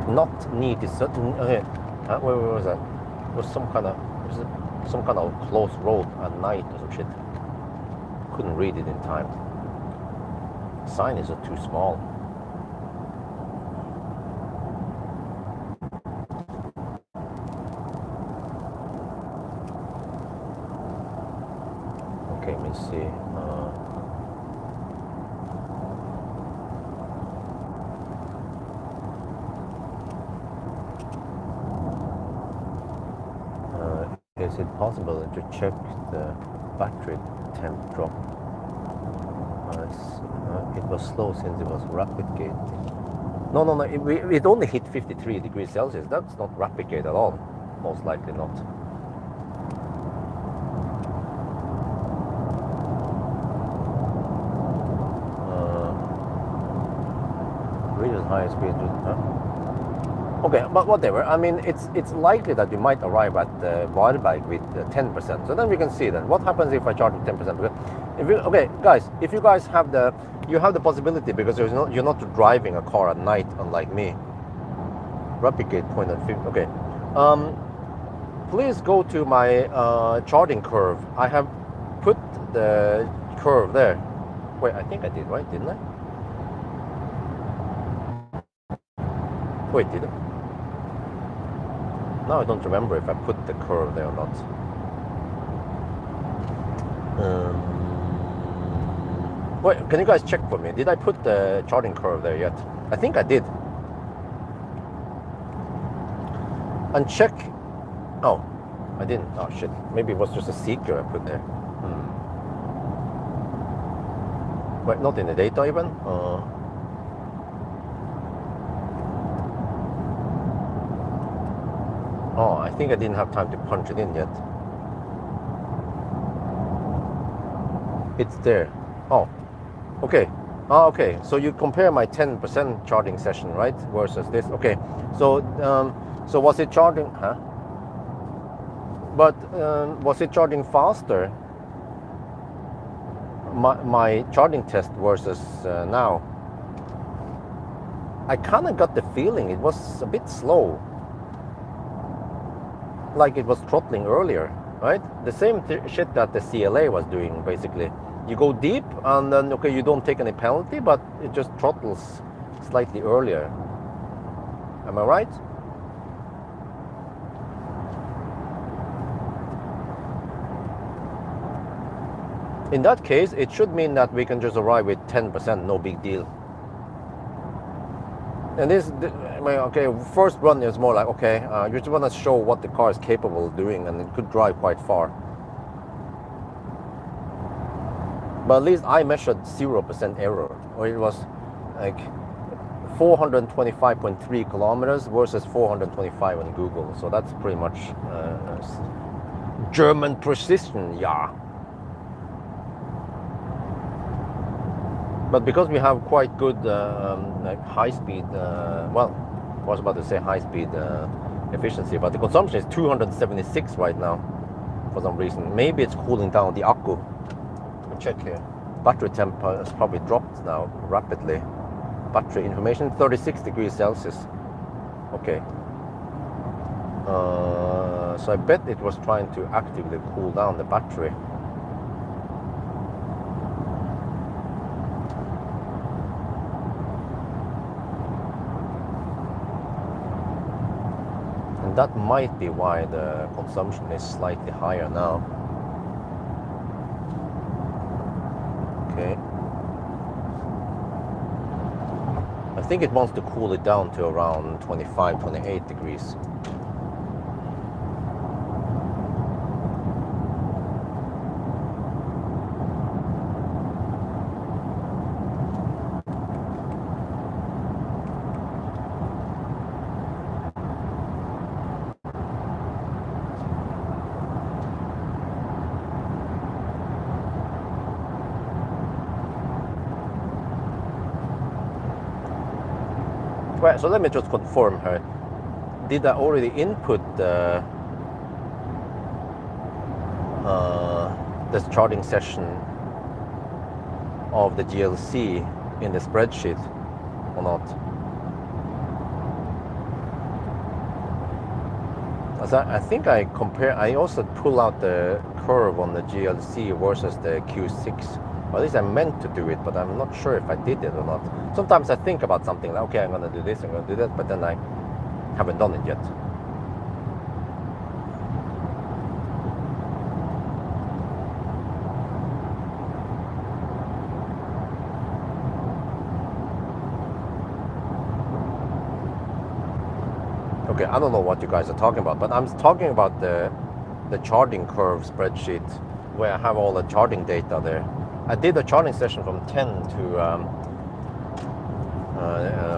Not need is certain. Okay, where was that? It was some kind of closed road at night or some shit. Couldn't read it in time. Sign is too small. Okay, let me see. Is it possible to check the battery temp drop? It was slow since it was rapid gate. No, it only hit 53 degrees Celsius. That's not rapid gate at all. Most likely not. Reaches high speed. Okay, but whatever. I mean, it's likely that you might arrive at the Varberg with 10%. So then we can see then what happens if I charge with 10%. Because okay, guys, if you guys have the possibility, because you're not driving a car at night, unlike me. Rapid gate point at 50. Okay, please go to my charging curve. I have put the curve there. Wait, I think I did right, didn't I? Wait, did it? Now I don't remember if I put the curve there or not. Wait, can you guys check for me? Did I put the charging curve there yet? I think I did. And check. Oh, I didn't. Oh shit. Maybe it was just a seeker I put there. Wait, not in the data even? Oh, I think I didn't have time to punch it in yet. It's there. Oh, okay. Oh, okay. So you compare my 10% charging session, right, versus this. Okay. So, so was it charging? Huh? But was it charging faster? My charging test versus now. I kind of got the feeling it was a bit slow. Like it was throttling earlier, right? The same shit that the CLA was doing, basically. You go deep and then, okay, you don't take any penalty, but it just throttles slightly earlier. Am I right? In that case, it should mean that we can just arrive with 10%, no big deal. And this, I mean, okay, first run is more like, okay, you just want to show what the car is capable of doing, and it could drive quite far. But at least I measured 0% error, or it was like 425.3 kilometers versus 425 on Google. So that's pretty much German precision, yeah. But because we have quite good like high-speed, well, I was about to say high-speed efficiency, but the consumption is 276 right now for some reason. Maybe it's cooling down the accu. Let me check here. Battery temp has probably dropped now rapidly. Battery information, 36 degrees Celsius. Okay. So I bet it was trying to actively cool down the battery. That might be why the consumption is slightly higher now. Okay. I think it wants to cool it down to around 25, 28 degrees. Right, so let me just confirm here. Did I already input this charging session of the GLC in the spreadsheet or not? As I think I also pull out the curve on the GLC versus the Q6. Or at least I meant to do it, but I'm not sure if I did it or not. Sometimes I think about something like, okay, I'm gonna do this, I'm gonna do that, but then I haven't done it yet. Okay, I don't know what you guys are talking about, but I'm talking about the charging curve spreadsheet where I have all the charging data there. I did a charging session from 10 to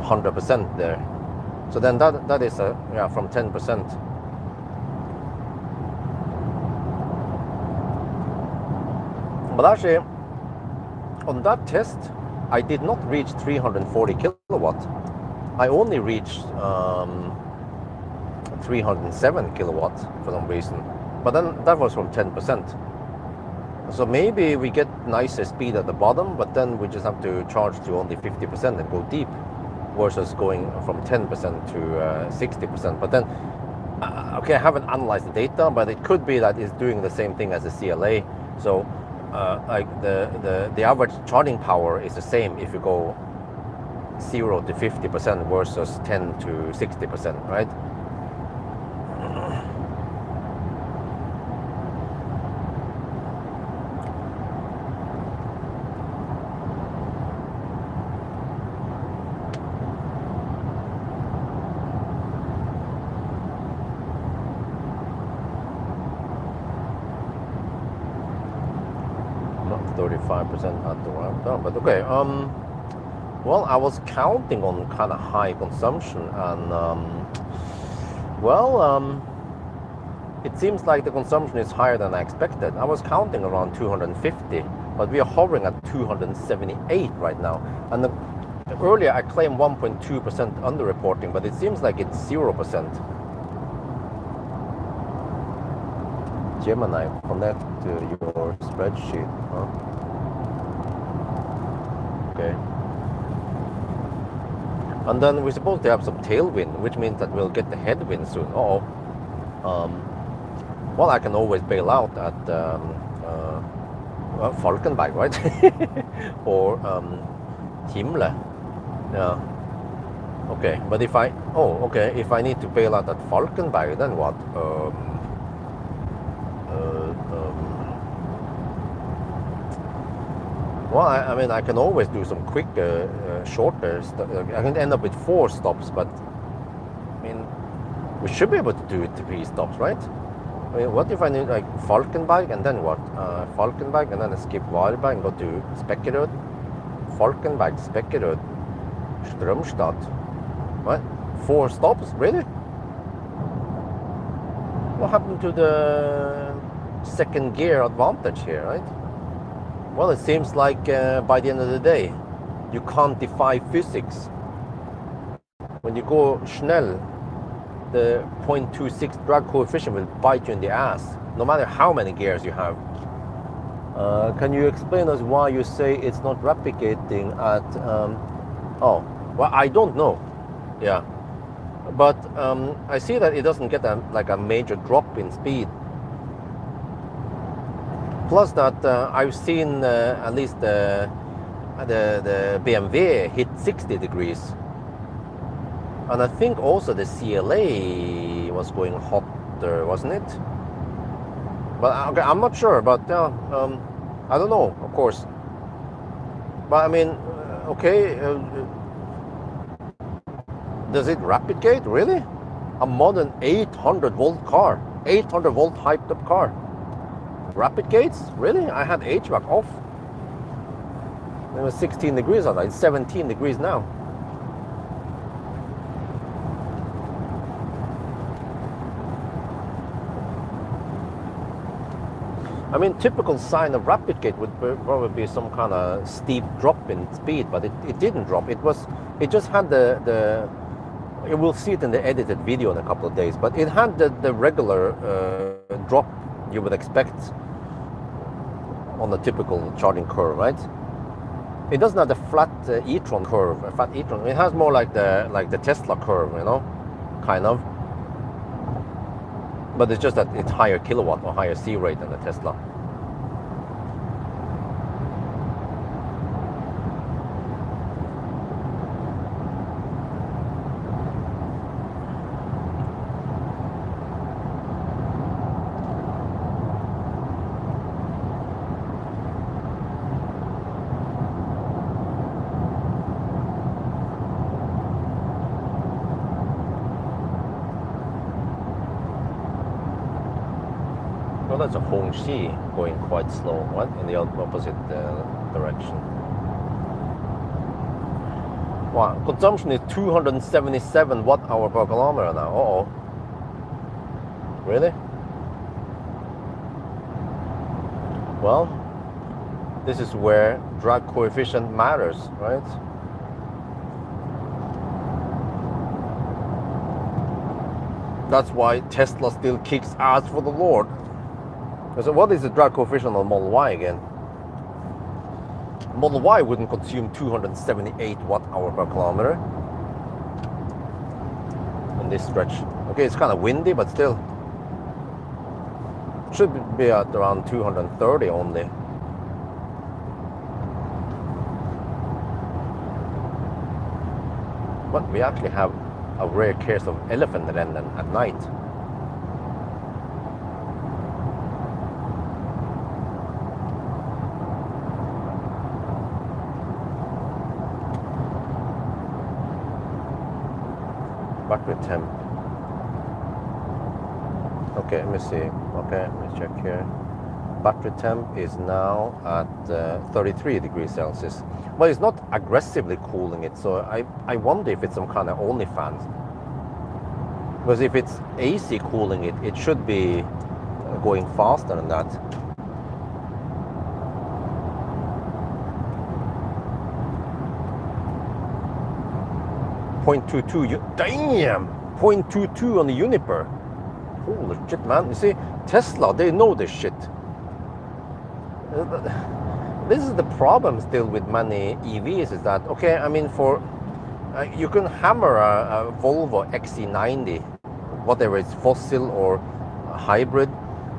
100% there. So then that is from 10%. But actually, on that test, I did not reach 340 kilowatt. I only reached 307 kilowatt for some reason. But then that was from 10%. So maybe we get nicer speed at the bottom, but then we just have to charge to only 50% and go deep, versus going from 10% to 60%. But then, okay, I haven't analyzed the data, but it could be that it's doing the same thing as the CLA. So like the average charging power is the same if you go 0 to 50% versus 10 to 60%, right? Not 35% at the ramp down, but okay. Well, I was counting on kind of high consumption, and it seems like the consumption is higher than I expected. I was counting around 250, but we are hovering at 278 right now. And earlier I claimed 1.2% underreporting, but it seems like it's 0%. Gemini, connect to your spreadsheet, huh? Okay. And then we're supposed to have some tailwind, which means that we'll get the headwind soon. Well, I can always bail out at Falkenberg, right? Or Himmler. Yeah. Okay, but if I need to bail out at Falkenberg, then what? Well, I mean, I can always do some quick, shorter. I can end up with 4 stops, but I mean, we should be able to do it 3 stops, right? I mean, what if I need like Falkenberg and then what? Falkenberg and then I skip Varberg and go to Spekkerud, Falkenberg, Spekkerud, Strömstad. What? 4 stops, really? What happened to the second gear advantage here, right? Well, it seems like by the end of the day, you can't defy physics. When you go Schnell, the 0.26 drag coefficient will bite you in the ass, no matter how many gears you have. Can you explain us why you say it's not replicating at... well, I don't know. Yeah. But I see that it doesn't get a major drop in speed. Plus that I've seen at least the BMW hit 60 degrees. And I think also the CLA was going hotter, wasn't it? But okay, I'm not sure, but I don't know, of course. But I mean, okay, does it rapid gate, really? A modern 800 volt car, 800 volt hyped up car. Rapid gates? Really? I had HVAC off. It was 16 degrees outside. It's 17 degrees now. I mean, typical sign of rapid gate would probably be some kind of steep drop in speed, but it didn't drop. It just had the you will see it in the edited video in a couple of days, but it had the regular drop you would expect on the typical charging curve, right? It doesn't have the flat e-tron curve, a flat e-tron. It has more like the Tesla curve, you know, kind of. But it's just that it's higher kilowatt or higher C rate than the Tesla. Well, that's a Hongxi going quite slow, right? In the opposite direction. Wow, consumption is 277 watt-hour per kilometer now. Uh-oh. Really? Well, this is where drag coefficient matters, right? That's why Tesla still kicks ass for the Lord. So what is the drag coefficient on Model Y again? Model Y wouldn't consume 278 watt-hour per kilometer on this stretch. Okay, it's kind of windy, but still. Should be at around 230 only. but we actually have a rare case of elephant rennen at night. Battery temp. Okay, let me see. Okay, let me check here. Battery temp is now at 33 degrees Celsius. Well, it's not aggressively cooling it, so I wonder if it's some kind of only fans. Because if it's AC cooling it, it should be going faster than that. Damn! 0.22 on the Uniper. Holy shit, man. You see, Tesla, they know this shit. This is the problem still with many EVs, is that, okay, I mean, for you can hammer a Volvo XC90, whatever it's fossil or hybrid,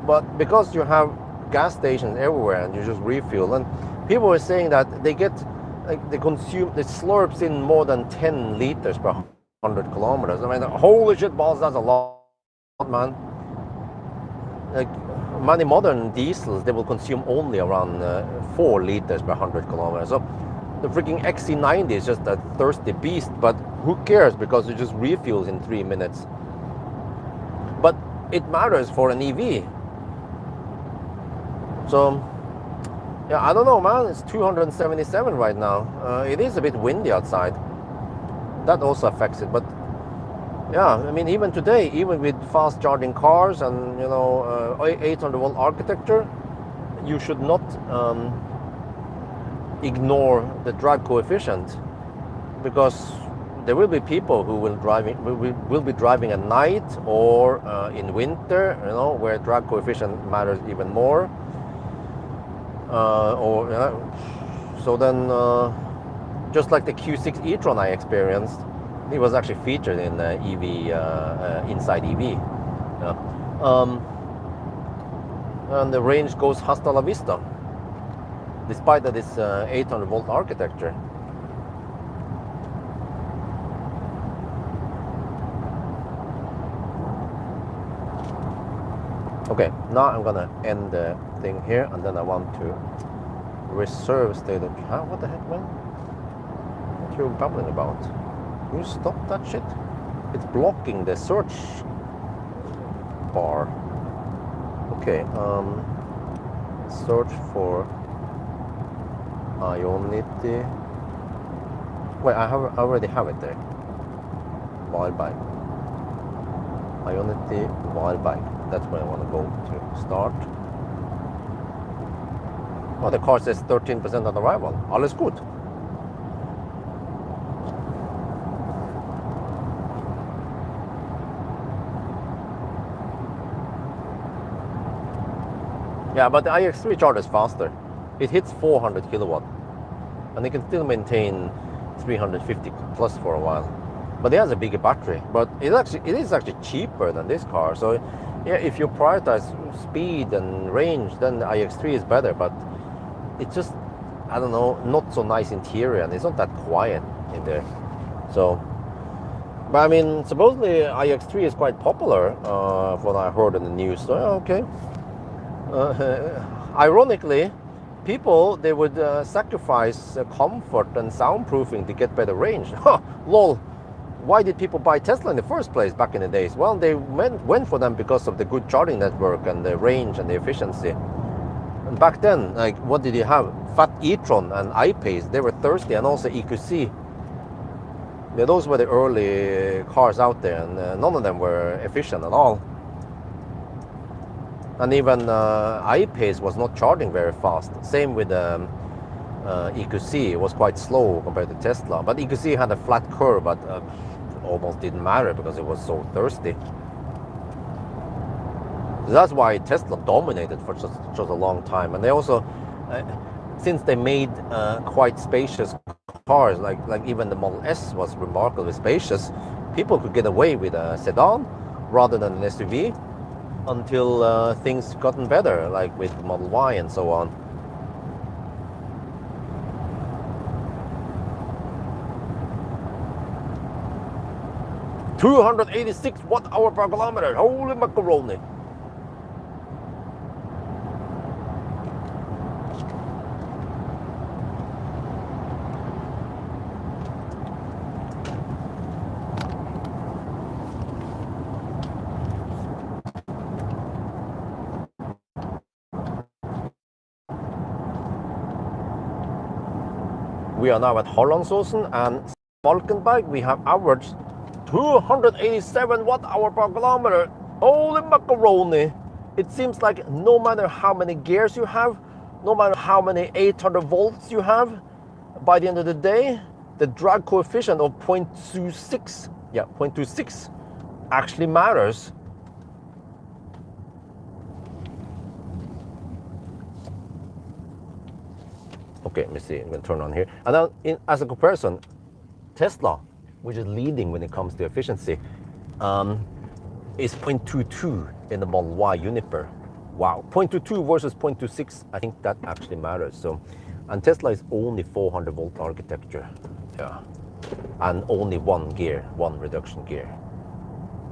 but because you have gas stations everywhere and you just refuel, and people are saying that they get, like, they slurps in more than 10 liters per 100 kilometers. I mean, holy shit balls, that's a lot, man. Like, many modern diesels, they will consume only around 4 liters per 100 kilometers. So the freaking XC90 is just a thirsty beast, but who cares, because it just refuels in 3 minutes. But it matters for an EV. So, yeah, I don't know, man. It's 277 right now. It is a bit windy outside. That also affects it, but yeah, I mean, even today, even with fast charging cars and, you know, 800 volt architecture, you should not ignore the drag coefficient, because there will be people who will be driving at night or in winter, you know, where drag coefficient matters even more. So then, just like the Q6 e-tron I experienced, it was actually featured in EV, Inside EV. And the range goes hasta la vista, despite that it's 800 volt architecture. Okay, now I'm gonna end the thing here, and then I want to reserve state of... Huh? What the heck, man? What are you babbling about? Can you stop that shit? It's blocking the search bar. Okay, search for Ionity. Wait, I already have it there. Wild bike. Ionity wild bike. That's where I want to go to. Start. Oh, the car says 13% on arrival. Alles gut. Yeah, but the iX3 charges faster. It hits 400 kilowatt, and it can still maintain 350 plus for a while. But it has a bigger battery. But it is actually cheaper than this car. So yeah, if you prioritize speed and range, then the iX3 is better. But it's just, I don't know, not so nice interior, and it's not that quiet in there. So, but I mean, supposedly iX3 is quite popular, from what I heard in the news. So okay. Ironically, people, they would sacrifice comfort and soundproofing to get better range. Lol. Why did people buy Tesla in the first place back in the days? Well, they went for them because of the good charging network and the range and the efficiency. And back then, like, what did you have? Fat e-tron and I-Pace, they were thirsty, and also EQC. Yeah, those were the early cars out there, and none of them were efficient at all. And even I-Pace was not charging very fast. Same with EQC, it was quite slow compared to Tesla. But EQC had a flat curve, but almost didn't matter because it was so thirsty. So that's why Tesla dominated for such a long time. And they also, since they made quite spacious cars, like even the Model S was remarkably spacious, people could get away with a sedan rather than an SUV until things gotten better, like with Model Y and so on. 286 watt-hour per kilometer. Holy macaroni. We are now at Hollandsåsen and Valkenberg. We have averaged 287 watt-hour per kilometer. Holy macaroni. It seems like no matter how many gears you have, no matter how many 800 volts you have, by the end of the day, the drag coefficient of 0.26, 0.26 actually matters. Okay, let me see. I'm going to turn on here. And then, as a comparison, Tesla, which is leading when it comes to efficiency, is 0.22 in the Model Y Uniper. Wow, 0.22 versus 0.26. I think that actually matters. So, and Tesla is only 400 volt architecture, and only one gear, one reduction gear.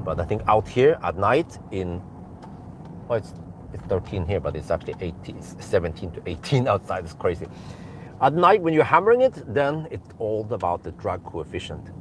But I think out here at night it's 13 here, but it's actually 17 to 18 outside. It's crazy. At night, when you're hammering it, then it's all about the drag coefficient.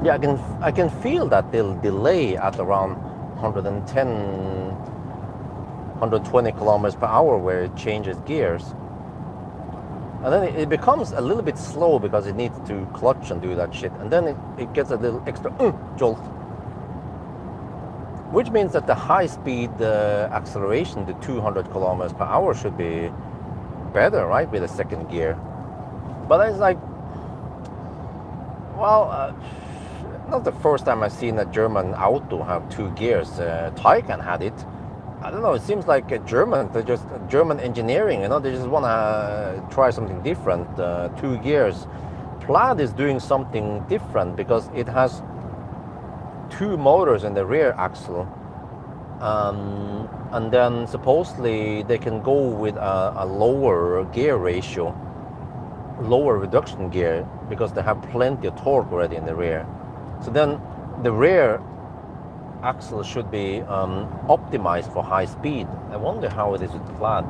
Yeah, I can feel that they'll delay at around 110, 120 kilometers per hour where it changes gears. And then it becomes a little bit slow because it needs to clutch and do that shit. And then it gets a little extra jolt. Which means that the high speed acceleration to 200 kilometers per hour should be better, right, with the second gear. But it's like, well, not the first time I've seen a German auto have two gears. Taycan had it. I don't know, it seems like German engineering, they just want to try something different. 2 gears. Plaid is doing something different because it has 2 motors in the rear axle. And then supposedly they can go with a lower gear ratio, lower reduction gear, because they have plenty of torque already in the rear. So then the rear axle should be optimized for high speed. I wonder how it is with Plaid.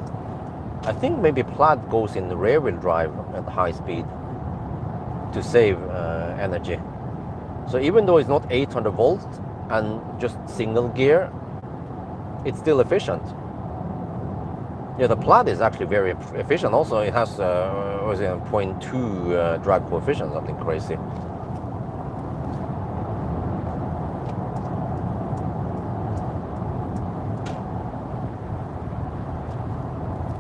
I think maybe Plaid goes in the rear wheel drive at high speed to save energy. So even though it's not 800 volts and just single gear, it's still efficient. Yeah, the Plaid is actually very efficient. Also, it has 0.2 drag coefficient, something crazy.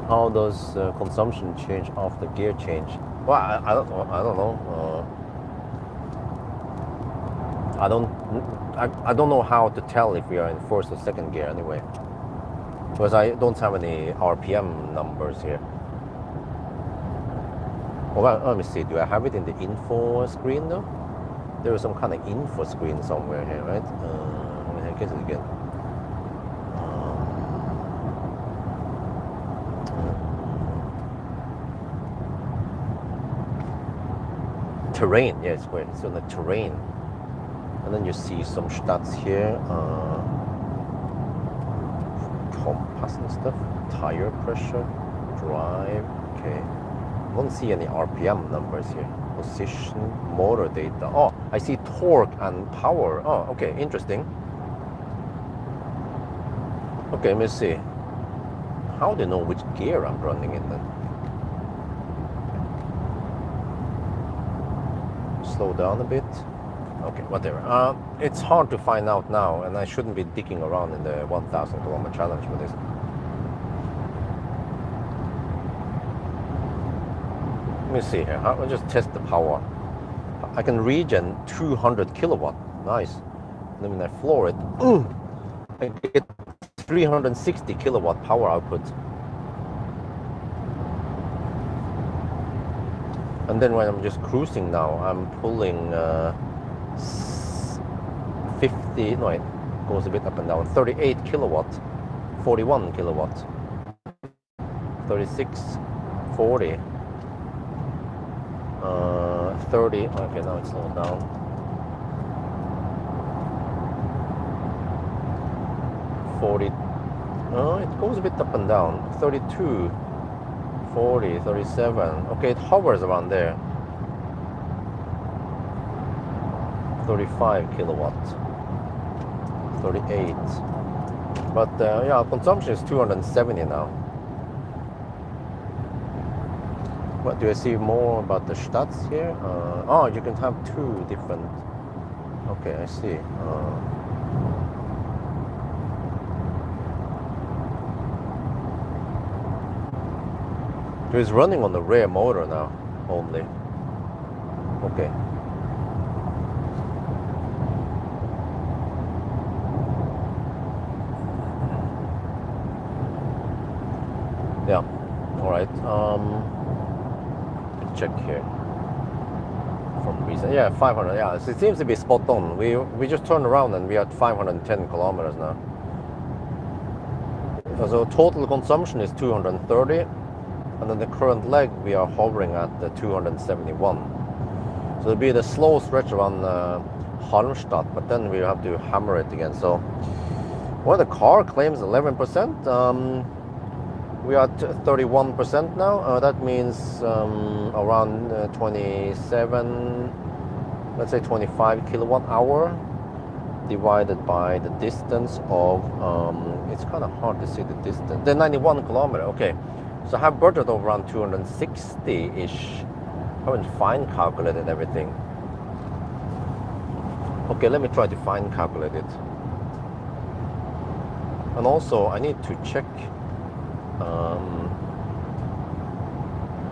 How does consumption change after gear change? Well, I don't know. I don't know how to tell if we are in first or second gear anyway, because I don't have any RPM numbers here. Well, let me see. Do I have it in the info screen though? There is some kind of info screen somewhere here, right? Let me get it again. Terrain, yeah, it's great. It's on the terrain. And then you see some stats here. Compass and stuff. Tire pressure, drive, okay. I don't see any RPM numbers here. Position, motor data. Oh, I see torque and power. Oh, okay, interesting. Okay, let me see. How do you know which gear I'm running in then? Slow down a bit. Okay, whatever. It's hard to find out now, and I shouldn't be digging around in the 1,000 kilometer challenge for this. Let me see here. I'll just test the power. I can regen 200 kilowatt. Nice. Then when I floor it, I get 360 kilowatt power output. And then when I'm just cruising now, I'm pulling 50, no, it goes a bit up and down, 38 kilowatt, 41 kilowatt, 36, 40, 30, okay, now it's slowed down. 40, it goes a bit up and down, 32, 40, 37, okay, it hovers around there. 35 kilowatt, 38, but yeah, consumption is 270 now. What do I see more about the stats here? Oh, you can have two different. Okay, I see. So it's running on the rear motor now only. Okay. Yeah. All right. Check here. From recent. Yeah, 500. Yeah, so it seems to be spot on. We just turned around and we are at 510 kilometers now. So total consumption is 230, and then the current leg we are hovering at the 271. So it'll be the slow stretch around Halmstad, but then we have to hammer it again. So, well, the car claims 11%. We are at 31% now. That means around 27, let's say 25 kilowatt hour divided by the distance of, it's kind of hard to see the distance, the 91 kilometer, okay. So I have budget of around 260-ish. I haven't fine calculated everything. Okay, let me try to fine calculate it. And also I need to check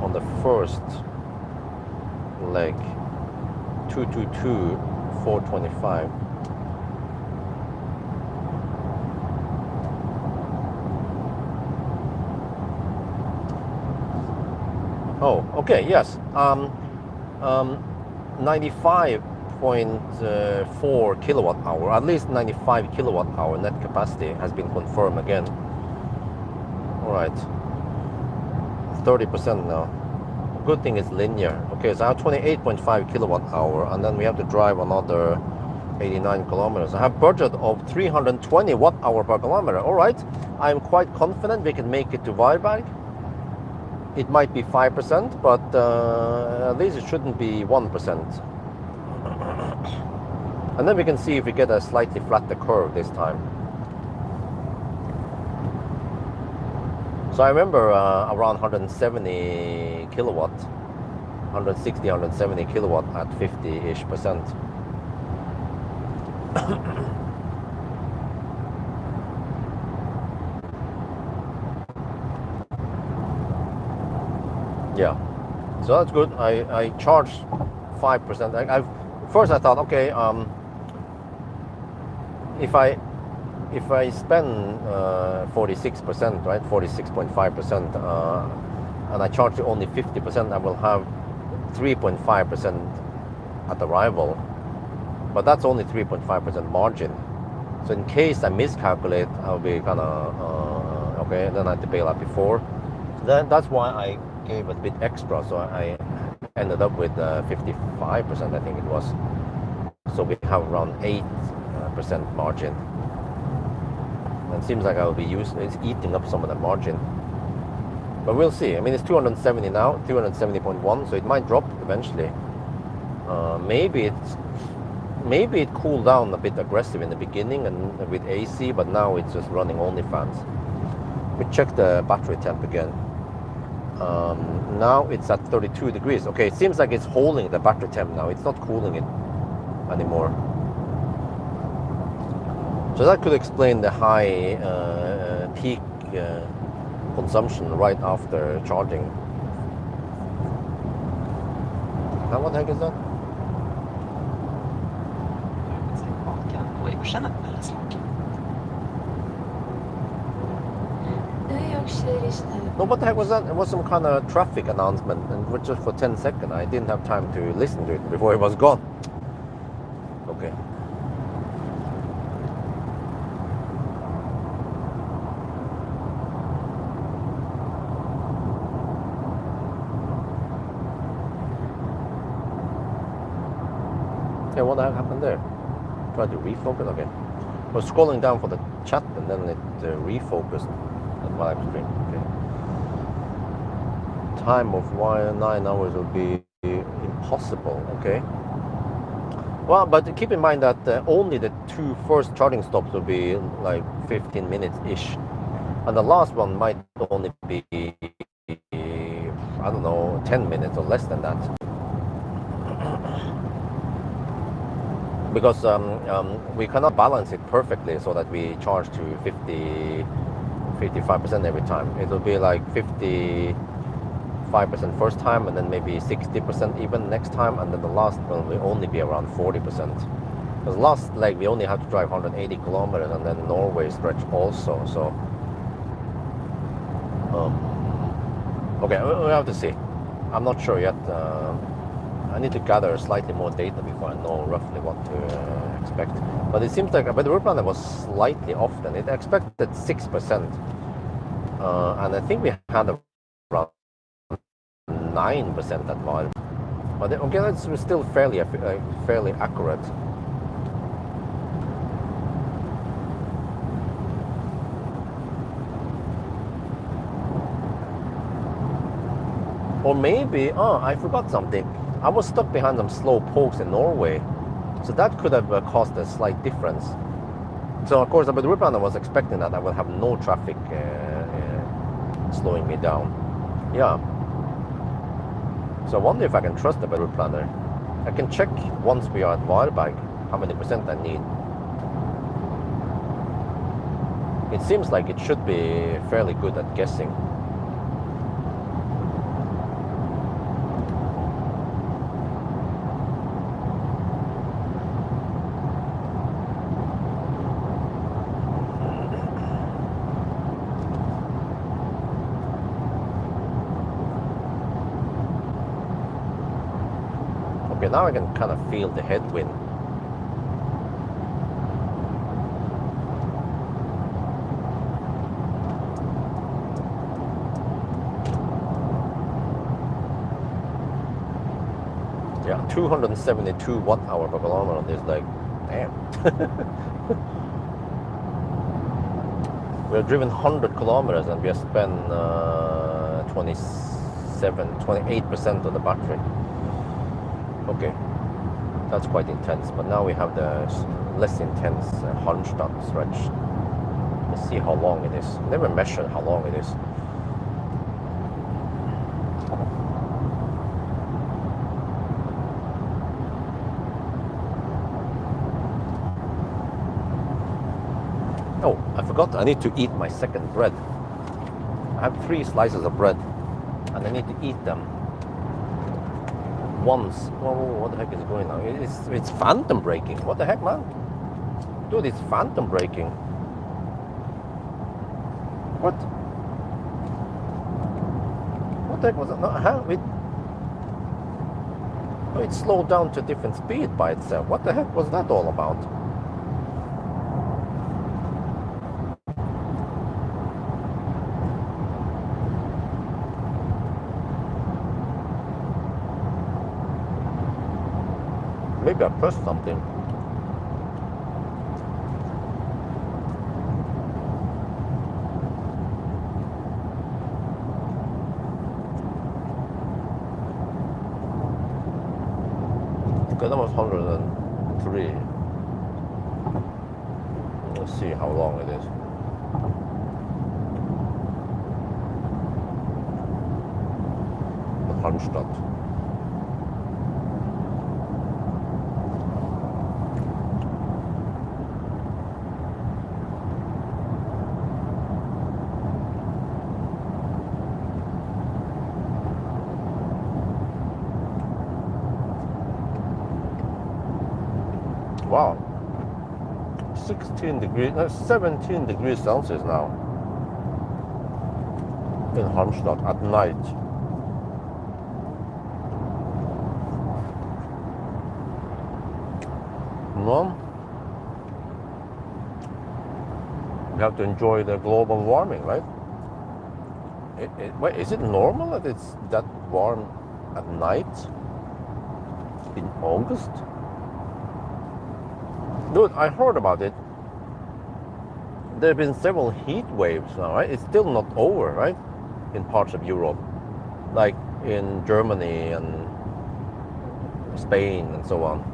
on the first leg, 222, 425. Oh, okay, yes. 95.4 kilowatt hour, at least 95 kilowatt hour net capacity has been confirmed again. All right, 30% now. Good thing is linear. Okay, so I have 28.5 kilowatt hour, and then we have to drive another 89 kilometers. I have budget of 320 watt hour per kilometer. All right, I'm quite confident we can make it to Varberg. It might be 5%, but at least it shouldn't be 1%. And then we can see if we get a slightly flatter curve this time. So I remember around 170 kilowatt, 160, 170 kilowatt at 50-ish percent. Yeah, so that's good. I charged 5%. First I thought, okay, if I spend 46%, right, 46.5%, and I charge only 50%, I will have 3.5% at arrival. But that's only 3.5% margin. So in case I miscalculate, I'll be kind of okay. Then I have to bail out before. Then that's why I gave a bit extra. So I ended up with 55%, I think it was. So we have around 8% margin. It seems like I'll be it's eating up some of the margin. But we'll see. I mean, it's 270 now, 270.1, so it might drop eventually. Maybe it cooled down a bit aggressive in the beginning and with AC, but now it's just running only fans. We check the battery temp again. Now it's at 32 degrees. Okay, it seems like it's holding the battery temp now. It's not cooling it. anymore. So that could explain the high peak consumption right after charging. Now what the heck is that? No, what the heck was that? It was some kind of traffic announcement, and was just for 10 seconds. I didn't have time to listen to it before it was gone. Okay. Yeah, what the heck happened there? Try to refocus. Okay. I was scrolling down for the chat, and then it refocused at my live stream. Okay. Time of wire 9 hours will be impossible. Okay. Well, but keep in mind that only the 2 first charging stops will be like 15 minutes ish, and the last one might only be, I don't know, 10 minutes or less than that. Because we cannot balance it perfectly so that we charge to 55% every time. It will be like 55% first time, and then maybe 60% even next time, and then the last one will only be around 40%. Because last leg we only have to drive 180 kilometers, and then Norway stretch also. So okay, we have to see. I'm not sure yet. I need to gather slightly more data before I know roughly what to expect. But it seems like the route planner was slightly off then. It expected 6%. And I think we had around 9% at Pawel. But okay, that's still fairly accurate. Or maybe, I forgot something. I was stuck behind some slow pokes in Norway, so that could have caused a slight difference. So of course, but the route planner was expecting that I will have no traffic slowing me down. Yeah. So I wonder if I can trust the route planner. I can check once we are at Varberg how many percent I need. It seems like it should be fairly good at guessing. Okay, now I can kind of feel the headwind. Yeah, 272 watt-hour per kilometer on this leg. Damn. We have driven 100 kilometers and we have spent 28% of the battery. Okay, that's quite intense, but now we have the less intense Halmstad stretch. Let's see how long it is. Never measured how long it is. Oh, I forgot, I need to eat my second bread. I have 3 slices of bread, and I need to eat them once. Whoa, what the heck is going on? It's phantom braking. What the heck, man? Dude, it's phantom braking. What? What the heck was that? No, it slowed down to a different speed by itself. What the heck was that all about? Maybe I pressed something. Okay, that was 103. Let's see how long it is. Halmstad. Wow, 16 degrees, 17 degrees Celsius now in Halmstad at night. No, we have to enjoy the global warming, right? Wait, is it normal that it's that warm at night in August? Dude, I heard about it. There have been several heat waves now, right? It's still not over, right? In parts of Europe, like in Germany and Spain and so on.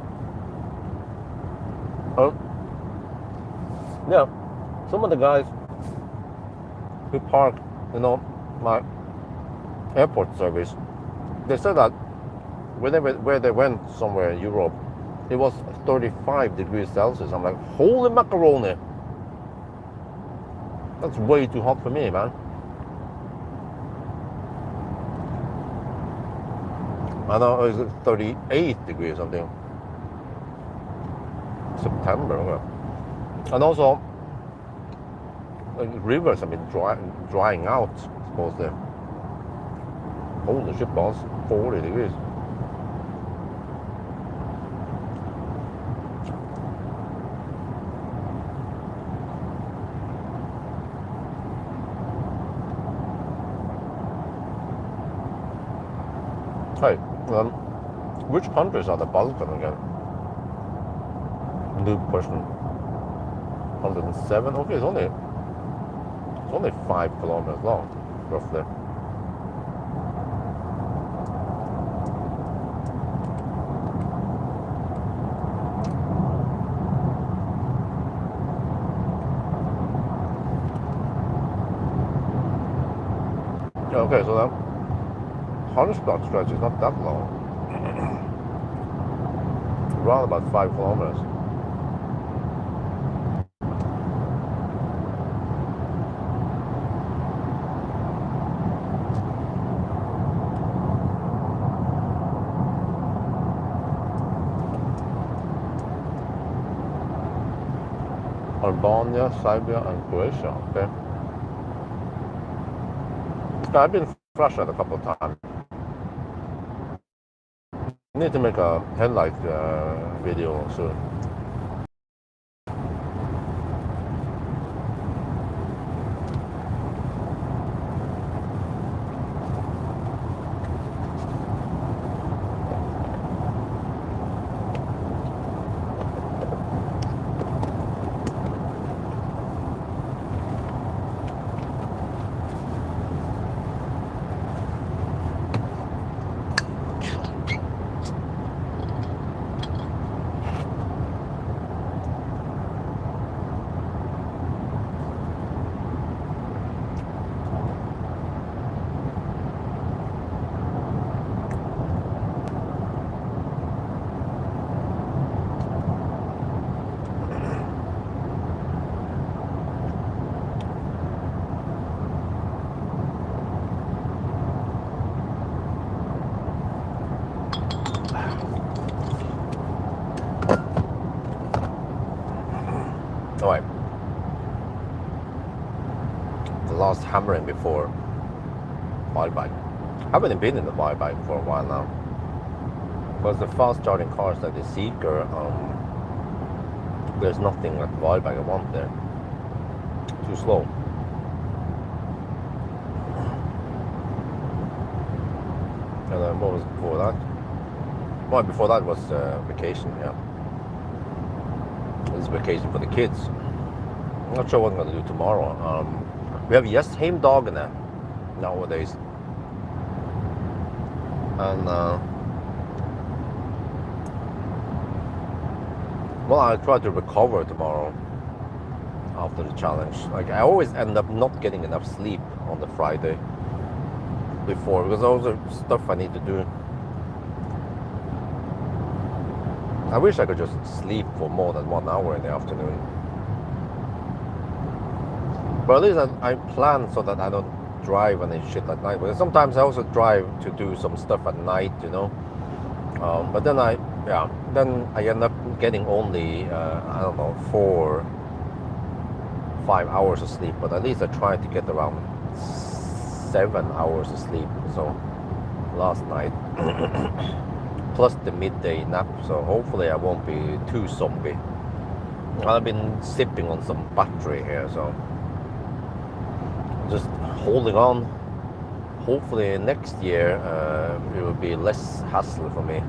Yeah, some of the guys who park, my airport service, they said that where they went somewhere in Europe, it was 35 degrees Celsius. I'm like, holy macaroni! That's way too hot for me, man. I know it's 38 degrees something. September, okay. And also, like, rivers have been drying out, supposedly. Holy shit, boss, 40 degrees. Hey, which countries are the Balkan again? New question. 107? Okay, it's only 5 kilometers long, roughly. Okay, so that Halmstad stretch is not that long. Around about 5 kilometers. Albania, Serbia, and Croatia. Okay. I've been Russia a couple of times. I need to make a headlight video soon. Alright. The last hammering before bike. I haven't been in the bike for a while now. Because the fast charging cars like the Seeker, there's nothing like the bike I want there. Too slow. And then what was before that? Well, before that was vacation, yeah. This is vacation for the kids. I'm not sure what I'm going to do tomorrow. We have Gjestheimdagene nowadays. And, well, I'll try to recover tomorrow after the challenge. Like, I always end up not getting enough sleep on the Friday before, because those are stuff I need to do. I wish I could just sleep for more than 1 hour in the afternoon. But at least I plan so that I don't drive and shit at night. But sometimes I also drive to do some stuff at night, you know. But then I end up getting only I don't know 4-5 hours of sleep, but at least I tried to get around 7 hours of sleep. So last night, plus the midday nap. So hopefully I won't be too zombie. I've been sipping on some battery here, so just holding on. Hopefully next year it will be less hassle for me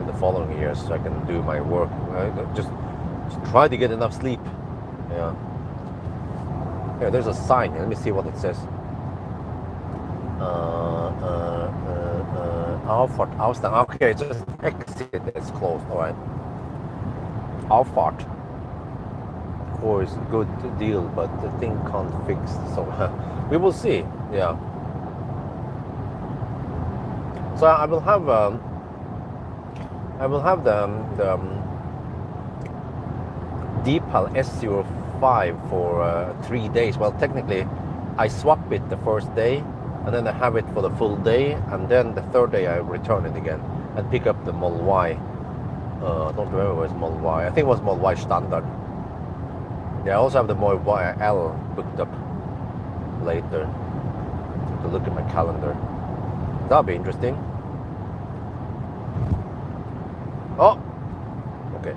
in the following years, so I can do my work. Just try to get enough sleep. Yeah. Yeah, there's a sign. Let me see what it says. Alfart Austin. Okay, just exit. It's closed. All right. Alfart. Of course, good deal, but the thing can't fix. So we will see. Yeah. So I will have the Deepal S05 for 3 days. Well, technically, I swap it the first day, and then I have it for the full day, and then the third day I return it again and pick up the Model Y. I don't remember where it's Model Y. I think it was Model Y Standard. Yeah, I also have the Model Y L booked up later. To look at my calendar. That'll be interesting. Oh, okay.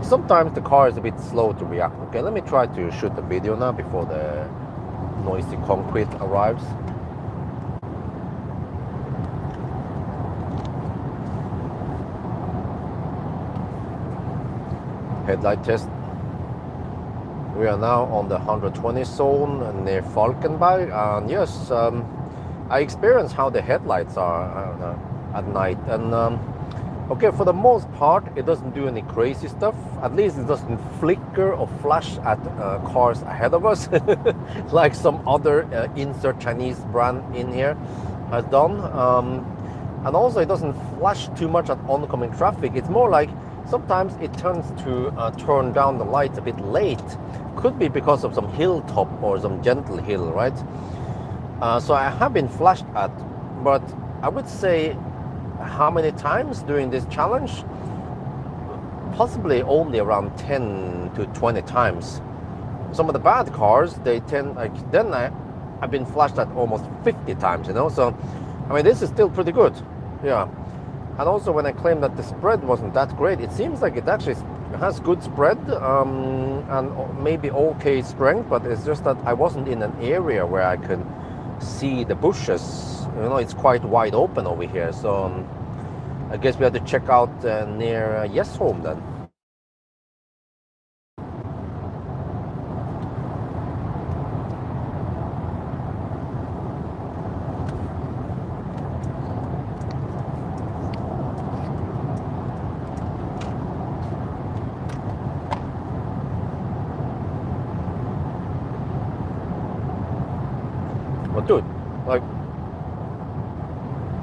Sometimes the car is a bit slow to react. Okay, let me try to shoot the video now before the noisy concrete arrives. Headlight test. We are now on the 120 zone near Falkenberg, and yes, I experienced how the headlights are at night, and okay, for the most part it doesn't do any crazy stuff. At least it doesn't flicker or flash at cars ahead of us like some other insert Chinese brand in here has done, and also it doesn't flash too much at oncoming traffic. It's more like sometimes it tends to turn down the lights a bit late. Could be because of some hilltop or some gentle hill, right? So I have been flashed at, but I would say how many times during this challenge? Possibly only around 10 to 20 times. Some of the bad cars, they tend, like, then I've been flashed at almost 50 times, you know? So, I mean, this is still pretty good, yeah. And also when I claim that the spread wasn't that great, it seems like it actually has good spread and maybe okay strength, but it's just that I wasn't in an area where I could see the bushes. You know, it's quite wide open over here, so I guess we have to check out near Yesholm then. But dude, like,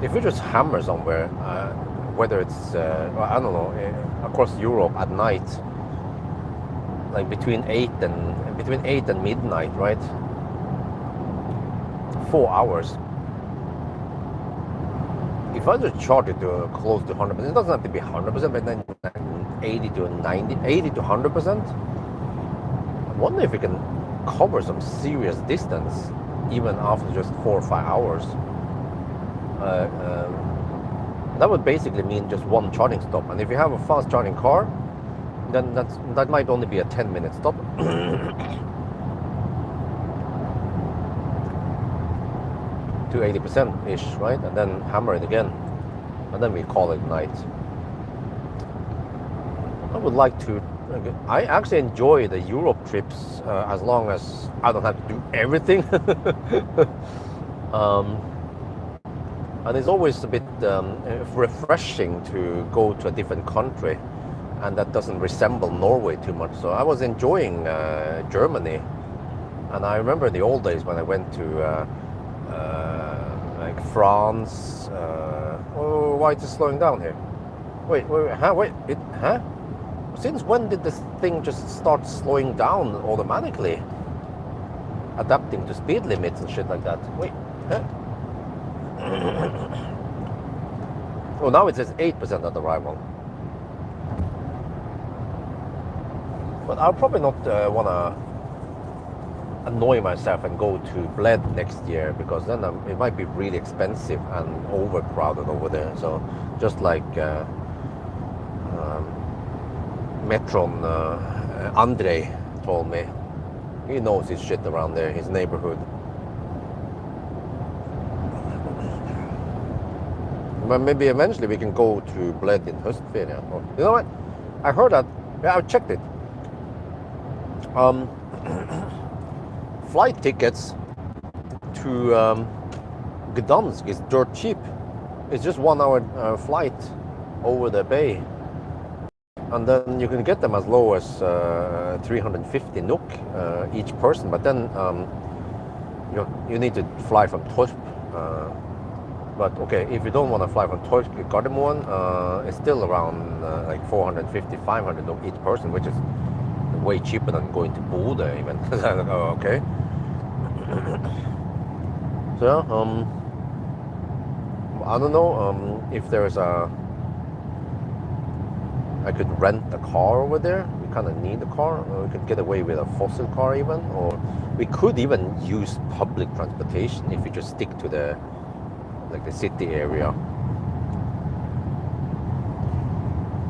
if you just hammer somewhere, whether it's I don't know, across Europe at night, like between 8 and midnight, right? 4 hours. If I just charge it to close to 100%, it doesn't have to be 100%, but then 80 to 100%. I wonder if we can cover some serious distance even after just 4 or 5 hours. That would basically mean just one charging stop, and if you have a fast charging car, then that might only be a 10-minute stop. To 80% ish, right? And then hammer it again, and then we call it night. I would like to. I actually enjoy the Europe trips as long as I don't have to do everything. And it's always a bit refreshing to go to a different country, and that doesn't resemble Norway too much. So I was enjoying Germany, and I remember the old days when I went to like France. Oh, why is it slowing down here? Wait, huh? Since when did this thing just start slowing down automatically? Adapting to speed limits and shit like that. Wait, huh? Oh, now it says 8% on arrival. But I'll probably not want to annoy myself and go to Bled next year, because then it might be really expensive and overcrowded over there. So just like Metron Andre told me, he knows his shit around there, his neighborhood. But maybe eventually we can go to Bled in höstferien. Or, you know what? I heard that. Yeah, I checked it. Flight tickets to Gdansk is dirt cheap. It's just 1 hour flight over the bay, and then you can get them as low as 350 NOK each person. But then you need to fly from Torp. But okay, if you don't want to fly from Torp to Gardermoen, it's still around like 450, 500 NOK each person, which is way cheaper than going to Bodø even. Okay. So I don't know if there's I could rent a car over there. We kind of need a car. Or we could get away with a fossil car even, or we could even use public transportation if you just stick to the city area.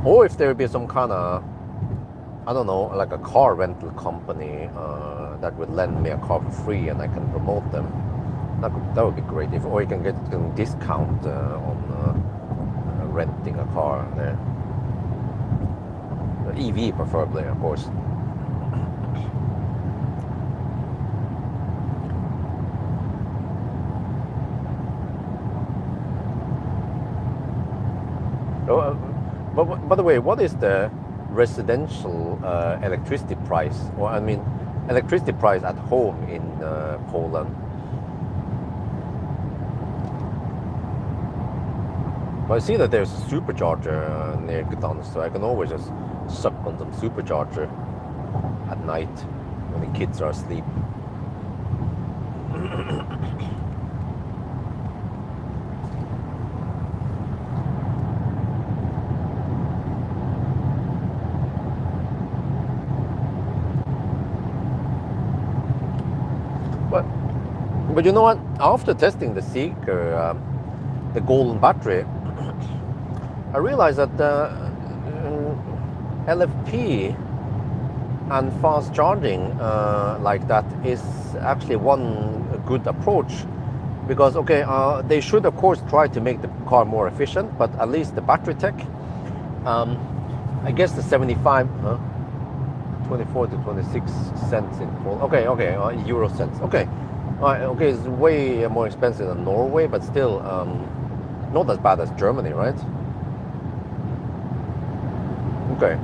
Or if there would be some kind of, I don't know, like a car rental company that would lend me a car for free and I can promote them. That would be great. Or you can get a discount on renting a car there. EV preferably, of course. But by the way, what is the residential electricity price, or I mean electricity price at home in Poland? But I see that there's a supercharger near Gdansk, so I can always just suck on some supercharger at night when the kids are asleep. But you know what? After testing the Seeker, the golden battery, I realized that LFP and fast charging like that is actually one good approach. Because okay, they should of course try to make the car more efficient, but at least the battery tech, I guess the 75, 24 to 26 cents in Poland. Okay, euro cents. Okay. Okay, it's way more expensive than Norway, but still not as bad as Germany, right? Okay.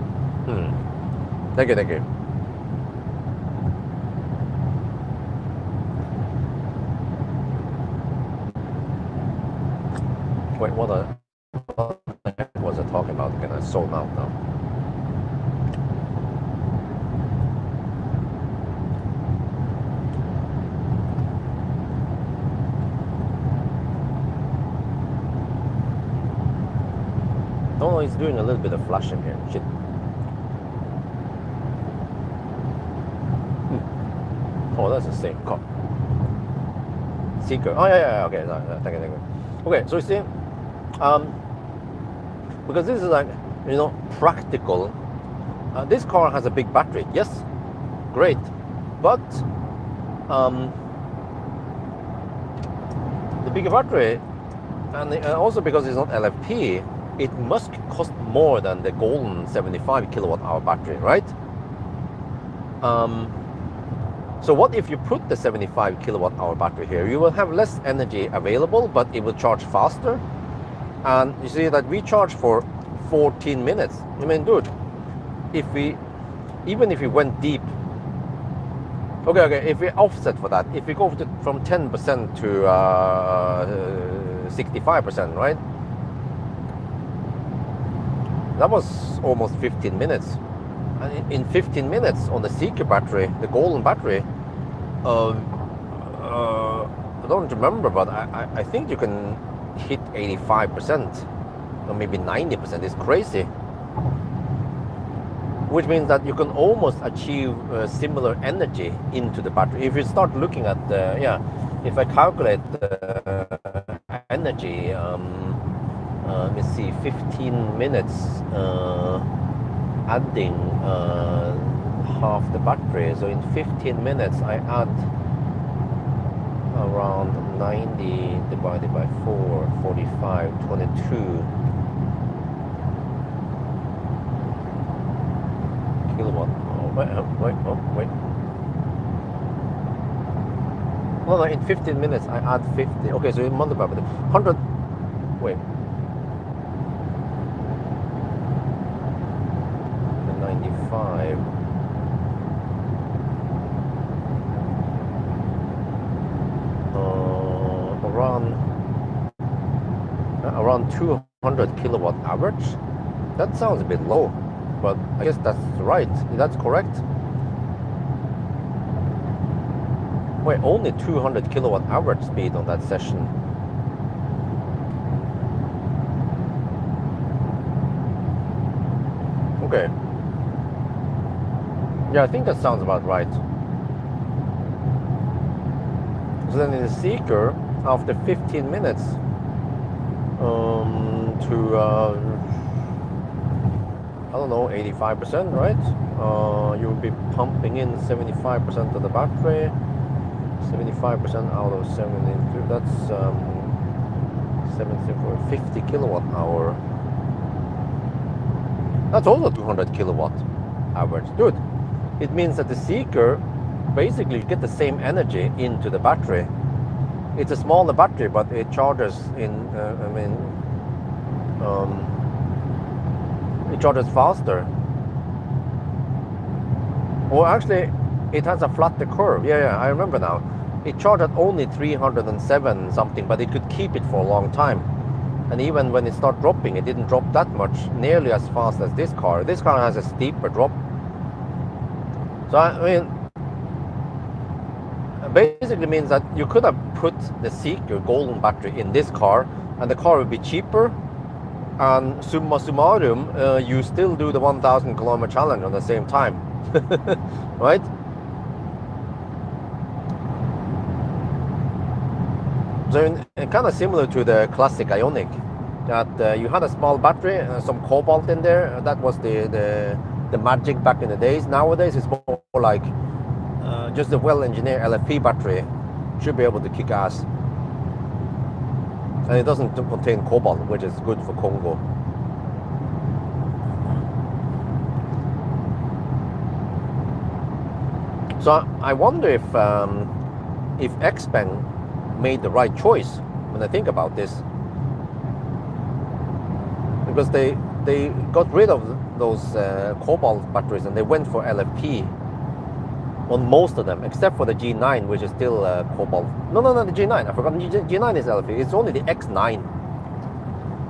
Thank you. Wait, what the heck was I talking about again? I sold out now. No, he's doing a little bit of flashing here. Shit. Oh, that's the same car. Seeker. Oh, yeah. Okay, thank you. Okay, so you see, because this is like, practical. This car has a big battery. Yes, great. But the bigger battery, and also because it's not LFP, it must cost more than the golden 75 kilowatt hour battery, right? So what if you put the 75 kilowatt hour battery here? You will have less energy available, but it will charge faster. And you see that we charge for 14 minutes. I mean, dude, even if we went deep, okay, if we offset for that, if we go from 10% to 65%, right? That was almost 15 minutes. And in 15 minutes on the Seeker battery, the golden battery, I don't remember, but I think you can hit 85%. or maybe 90%. It's crazy. Which means that you can almost achieve similar energy into the battery. If you start looking at the, if I calculate the energy, let me see, 15 minutes adding half the battery. So in 15 minutes I add around 90 divided by 4, 45, 22 kilowatt. Wait. No, in 15 minutes I add 50. Okay, so you multiply with 100. Wait. 95. Around 200 kilowatt average. That sounds a bit low, but I guess that's right. That's correct. Wait, only 200 kilowatt average speed on that session. Okay. Yeah, I think that sounds about right. So then in the Seeker, after 15 minutes, I don't know, 85%, right? You'll be pumping in 75% of the battery, 75% out of 72. That's 50 kilowatt hour. That's also 200 kilowatt average. Dude, it means that the Seeker basically get the same energy into the battery. It's a smaller battery, but it charges in, it charges faster. Or actually, it has a flatter curve. Yeah, I remember now. It charged at only 307 something, but it could keep it for a long time. And even when it started dropping, it didn't drop that much, nearly as fast as this car. This car has a steeper drop. So I mean, basically means that you could have put the Seeker golden battery in this car, and the car would be cheaper. And summa summarum, you still do the 1,000 kilometer challenge on the same time, right? So kind of similar to the classic Ioniq, that you had a small battery, some cobalt in there. That was the magic back in the days. Nowadays it's more like just a well-engineered LFP battery should be able to kick ass. And it doesn't contain cobalt, which is good for Congo. So I wonder if Xpeng made the right choice when I think about this, because they got rid of those cobalt batteries and they went for LFP on most of them, except for the G9, which is still cobalt. No, the G9. I forgot. G9 is LFP. It's only the X9.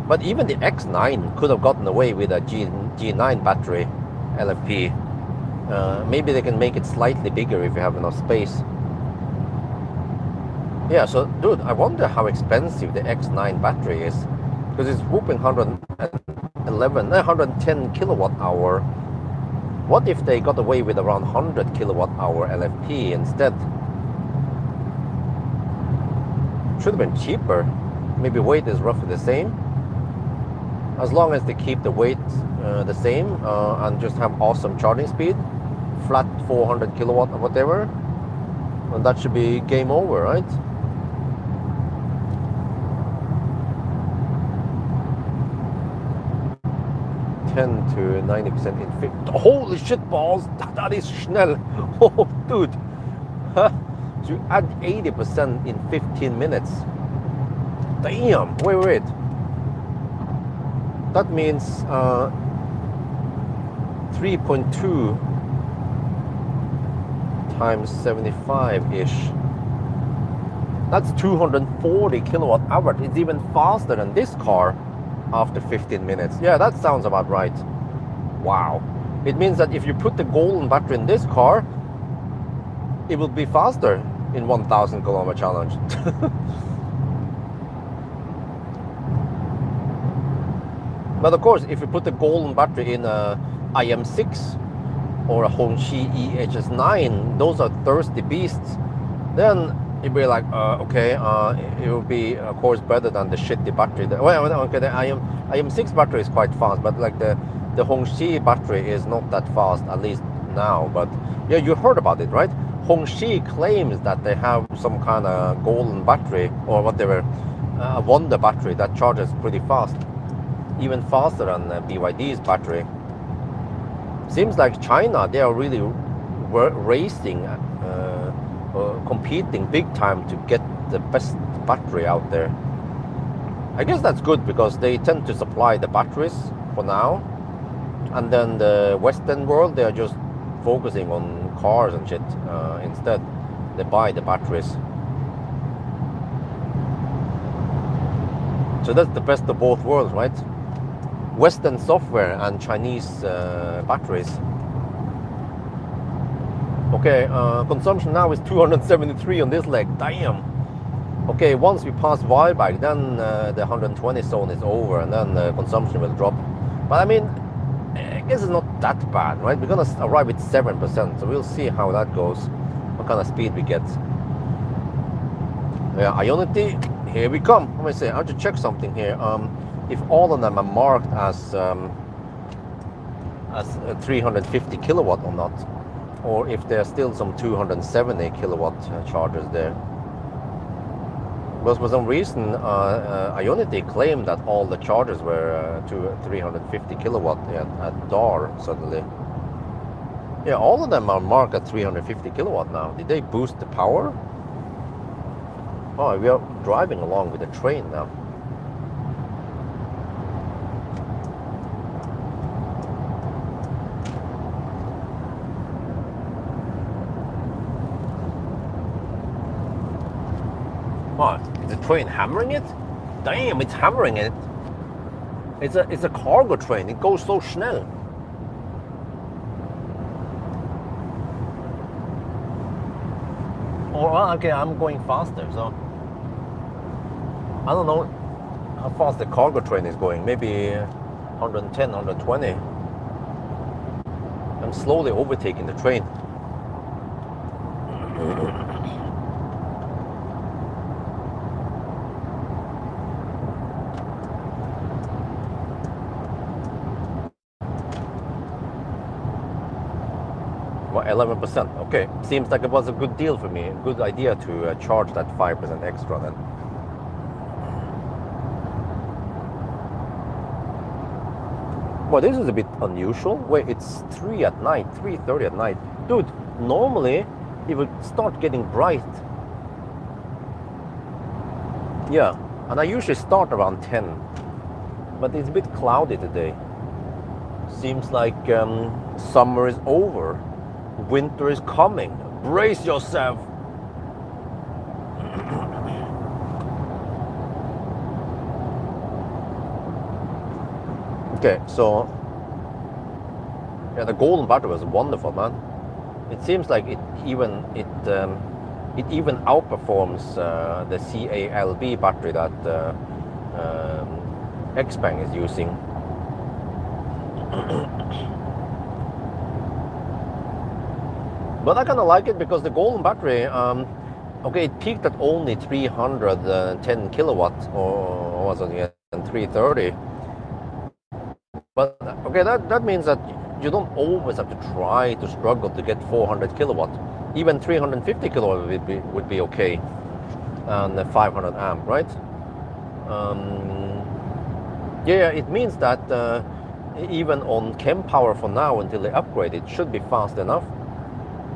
But even the X9 could have gotten away with a G9 battery LFP. Maybe they can make it slightly bigger if you have enough space. Yeah, so dude, I wonder how expensive the X9 battery is, because it's whooping 110 kilowatt hour. What if they got away with around 100 kilowatt hour LFP instead? Should have been cheaper. Maybe weight is roughly the same. As long as they keep the weight the same and just have awesome charging speed, flat 400 kilowatt or whatever, and that should be game over, right? To 90% in 50. Holy shit balls, that is schnell. Oh dude, huh? So you add 80% in 15 minutes. Damn, wait. That means 3.2 times 75-ish. That's 240 kilowatt hour. It's even faster than this car after 15 minutes. Yeah, that sounds about right. Wow. It means that if you put the golden battery in this car, it will be faster in 1,000 kilometer challenge. But of course, if you put the golden battery in a IM6 or a Hongqi EHS9, those are thirsty beasts, then you'd be like, okay, it will be, of course, better than the shitty battery. Well, okay, the IM6 battery is quite fast, but like the Hongqi battery is not that fast, at least now. But yeah, you heard about it, right? Hongqi claims that they have some kind of golden battery, or whatever, a wonder battery that charges pretty fast, even faster than BYD's battery. Seems like China, they are really racing, competing big time to get the best battery out there. I guess that's good because they tend to supply the batteries for now, and then the Western world, they are just focusing on cars and shit instead. They buy the batteries. So that's the best of both worlds, right? Western software and Chinese batteries. Okay, consumption now is 273 on this leg. Damn. Okay, once we pass Weilbach, then the 120 zone is over, and then consumption will drop. But I mean, I guess it's not that bad, right? We're gonna arrive at 7%, so we'll see how that goes, what kind of speed we get. Yeah, Ionity, here we come. Let me see, I have to check something here. If all of them are marked as 350 kilowatt or not, or if there are still some 270 kilowatt chargers there. Because for some reason, Ionity claimed that all the chargers were to 350 kilowatt at DAR suddenly. Yeah, all of them are marked at 350 kilowatt now. Did they boost the power? Oh, we are driving along with the train now. What? Is the train hammering it? Damn, it's hammering it. It's a cargo train. It goes so schnell. Or okay, I'm going faster, so I don't know how fast the cargo train is going. Maybe 110, 120. I'm slowly overtaking the train. Well, 11%. Okay, seems like it was a good deal for me. A good idea to charge that 5% extra then. Well, this is a bit unusual. Wait, it's 3 at night, 3:30 at night. Dude, normally it would start getting bright. Yeah, and I usually start around 10. But it's a bit cloudy today. Seems like summer is over. Winter is coming. Brace yourself. Okay, so yeah, the golden battery was wonderful, man. It seems like it even outperforms the CALB battery that Xpeng is using. But I kind of like it because the golden battery, okay, it peaked at only 310 kilowatts, or was it 330? But okay, that means that you don't always have to try to struggle to get 400 kilowatt. Even 350 kilowatt would be okay, and 500 amp, right? Yeah, it means that even on chem power for now until they upgrade, it should be fast enough,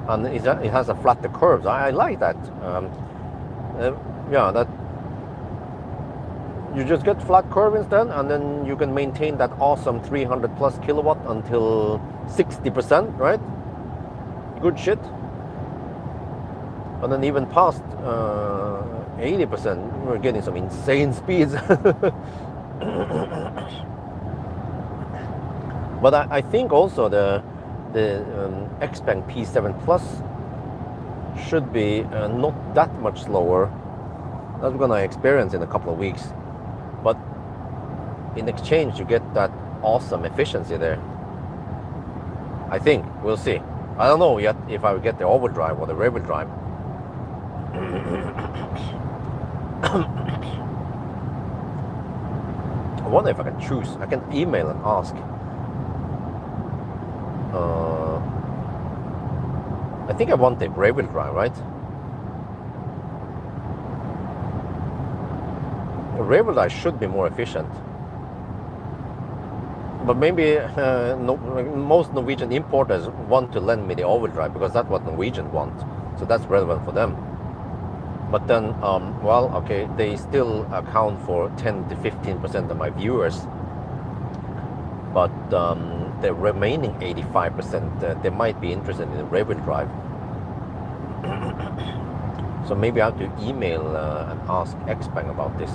and it has a flatter curves. I like that. Yeah, that. You just get flat curve instead, and then you can maintain that awesome 300 plus kilowatt until 60%, right? Good shit. And then even past 80%, we're getting some insane speeds. But I think also the Xpeng P7 Plus should be not that much slower. That's we're gonna experience in a couple of weeks. But in exchange you get that awesome efficiency there. I think we'll see. I don't know yet if I will get the overdrive or the rear wheel drive. I wonder if I can choose. I can email and ask. I think I want the rear wheel drive, right? The rear wheel drive should be more efficient. But maybe most Norwegian importers want to lend me the all-wheel drive because that's what Norwegians want. So that's relevant for them. But then, well, okay, they still account for 10 to 15% of my viewers. But the remaining 85%, they might be interested in the rear-wheel drive. So maybe I have to email and ask Xpeng about this.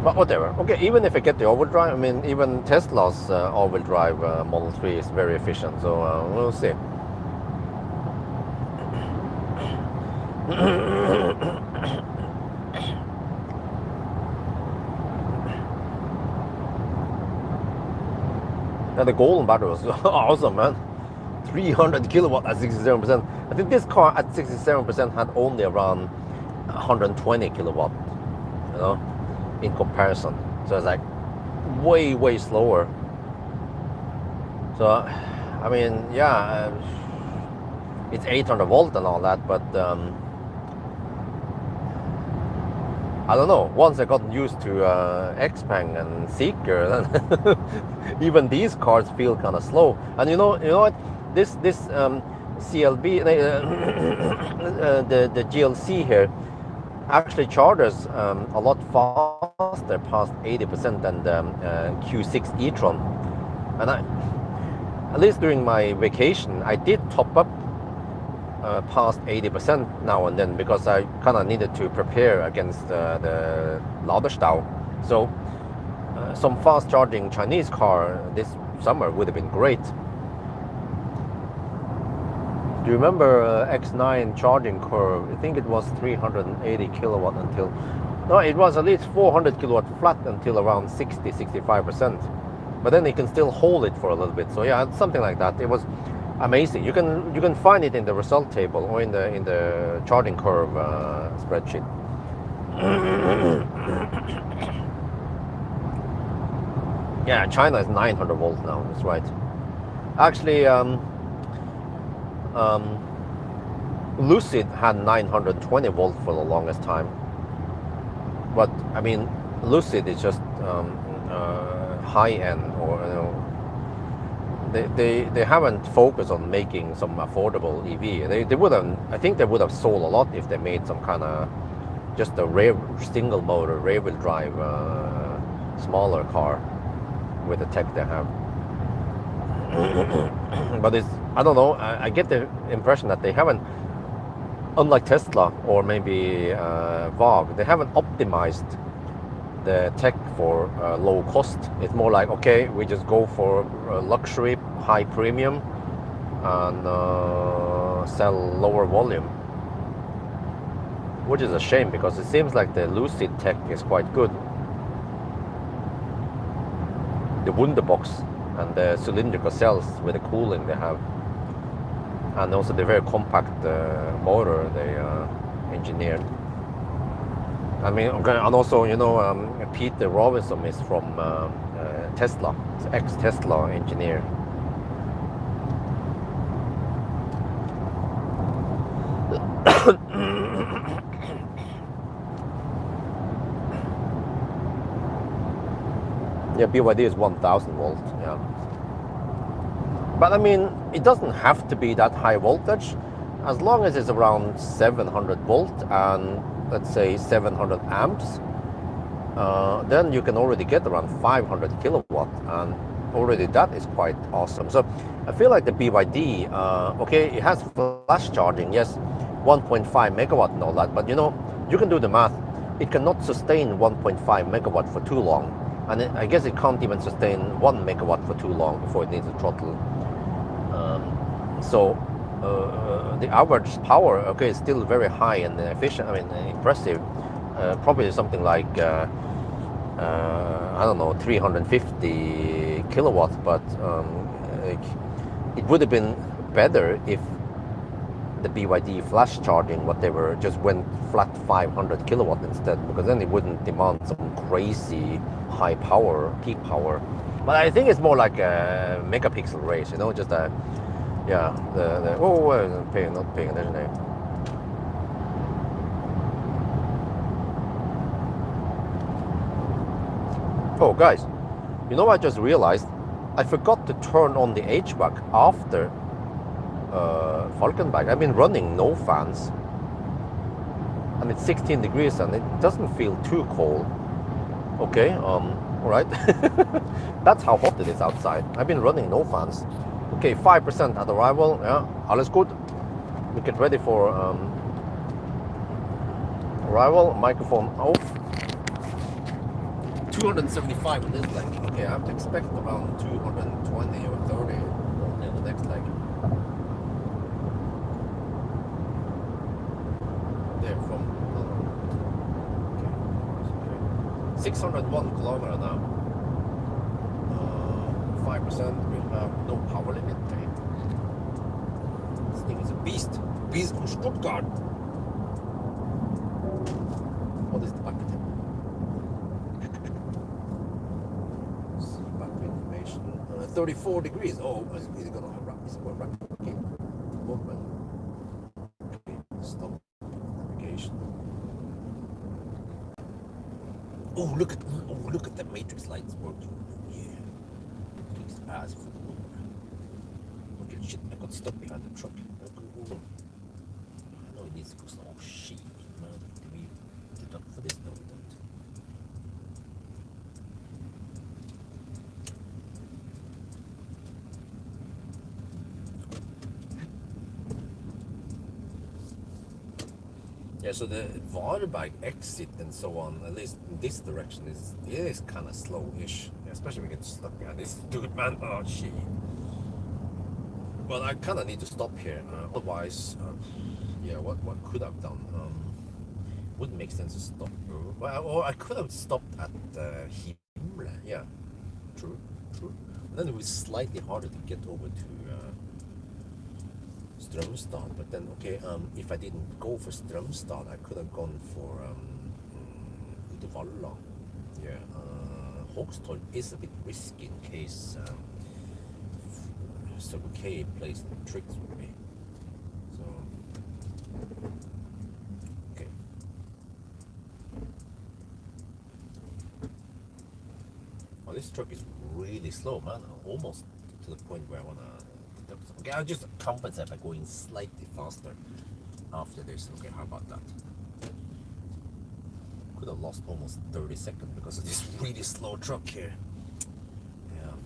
But whatever. Okay, even if I get the all-wheel drive, I mean, even Tesla's all-wheel drive Model 3 is very efficient. So we'll see. And the golden battery was awesome, man. 300 kilowatt at 67%. I think this car at 67% had only around 120 kilowatt, you know, in comparison. So it's like way slower. So, I mean, yeah, it's 800 volt and all that, but I don't know. Once I got used to Xpeng and Seeker, then even these cars feel kind of slow. And you know what? This CLB, the GLC here, actually charges a lot faster, past 80% than the Q6 e-tron. And at least during my vacation, I did top up past 80% now and then because I kind of needed to prepare against the Laderstau. So some fast charging Chinese car this summer would have been great. Do you remember X9 charging curve? I think it was 380 kilowatt until, no, it was at least 400 kilowatt flat until around 60-65%. But then it can still hold it for a little bit. So yeah, something like that. It was amazing. You can find it in the result table or in the charging curve spreadsheet. Yeah, China is 900 volts now. That's right. Actually, Lucid had 920 volts for the longest time. But I mean, Lucid is just high end, or you know, they haven't focused on making some affordable EV. They would have, I think they would have sold a lot if they made some kind of just a single motor rear wheel drive smaller car with the tech they have. But it's, I don't know, I get the impression that they haven't, unlike Tesla or maybe Vogue, they haven't optimized the tech for low cost. It's more like, okay, we just go for luxury, high premium, and sell lower volume. Which is a shame because it seems like the Lucid tech is quite good. The Wunderbox and the cylindrical cells with the cooling they have, and also the very compact motor they engineered. I mean, and also, you know, Peter Robinson is from Tesla, ex-Tesla engineer. Yeah, BYD is 1000 volts, yeah. But I mean, it doesn't have to be that high voltage. As long as it's around 700 volt and let's say 700 amps, then you can already get around 500 kilowatt, and already that is quite awesome. So I feel like the BYD, okay, it has flash charging, yes, 1.5 megawatt and all that, but you know, you can do the math. It cannot sustain 1.5 megawatt for too long. And I guess it can't even sustain 1 megawatt for too long before it needs a throttle. So the average power, okay, is still very high and efficient. I mean, impressive. probably something like I don't know, 350 kilowatts, but it would have been better if the BYD flash charging, whatever, just went flat 500 kilowatt instead, because then it wouldn't demand some crazy high power, peak power. But I think it's more like a megapixel race, you know, just a, yeah, not paying attention there. Oh, guys, you know, I just realized I forgot to turn on the HVAC after Falkenberg. I've been running no fans, and it's 16 degrees and it doesn't feel too cold. Okay, all right. That's how hot it is outside. I've been running no fans. Okay, 5% at arrival. Yeah, alles gut. We get ready for arrival. Microphone off. 275 on this leg. Okay, I have to expect around 220 or 30 on the next leg. There from 601 kilometer now. 5%. We have no power limit. Okay. This thing is a beast. Beast from Stuttgart. What is the back of it? Battery information. 34 degrees. Oh, is it gonna wrap? Is it gonna wrap? Okay. Movement. Okay. Stop. Navigation. Oh, look at the matrix lights working. Yeah. Please ask for the moon. Okay, shit, I got stuck behind the truck. I know it needs to go slow. Oh shit, man. Did we deduct for this? No, we don't. 'Yeah, so the Varberg exit and so on, at least in this direction, is kind of slow-ish. Especially when we get stuck behind this dude, man. Oh, shit. But I kind of need to stop here. Otherwise, yeah, what could I've done? Wouldn't make sense to stop. Well, or I could have stopped at Himmel. Yeah, true. And then it was slightly harder to get over to Strömstad, but then okay, if I didn't go for Strömstad, I could have gone for Uddevalla. Yeah, Hågstorp is a bit risky in case Circle K plays tricks with me. So okay. Well, this truck is really slow, man. Almost to the point where I wanna. Okay, I'll just compensate by going slightly faster after this. Okay, how about that? Could have lost almost 30 seconds because of this really slow truck here. Yeah.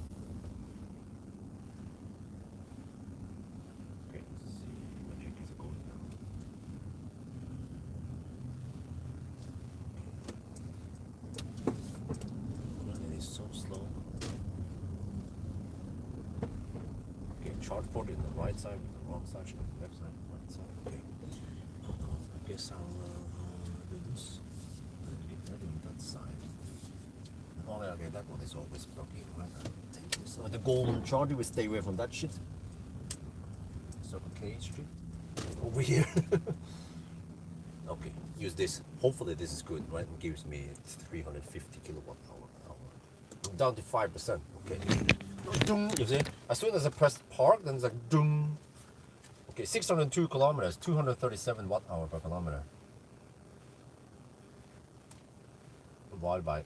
Okay, let's see. What the heck is it going now? It is so slow. Chartport in the right side, with the wrong side, left side, right side. Okay. I guess I'll do this. Get that on that side. Oh, okay, that one is always blocking. Right? Take this. The golden charger, we stay away from that shit. Circle K Street. Over here. Okay, use this. Hopefully this is good, right? It gives me 350 kilowatt hour. I'm down to 5%. Okay. You see, as soon as I press park, then it's like doom. Okay, 602 kilometers, 237 watt hour per kilometer. Divided by.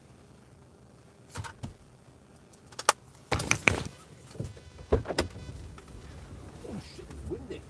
Oh shit, it's windy.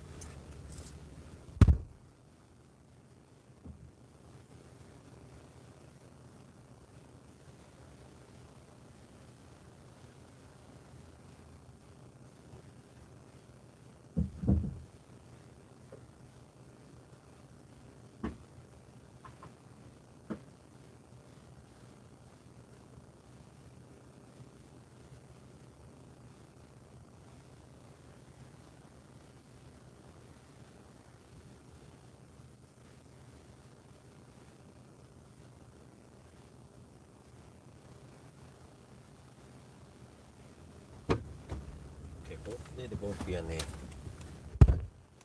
there won't be any.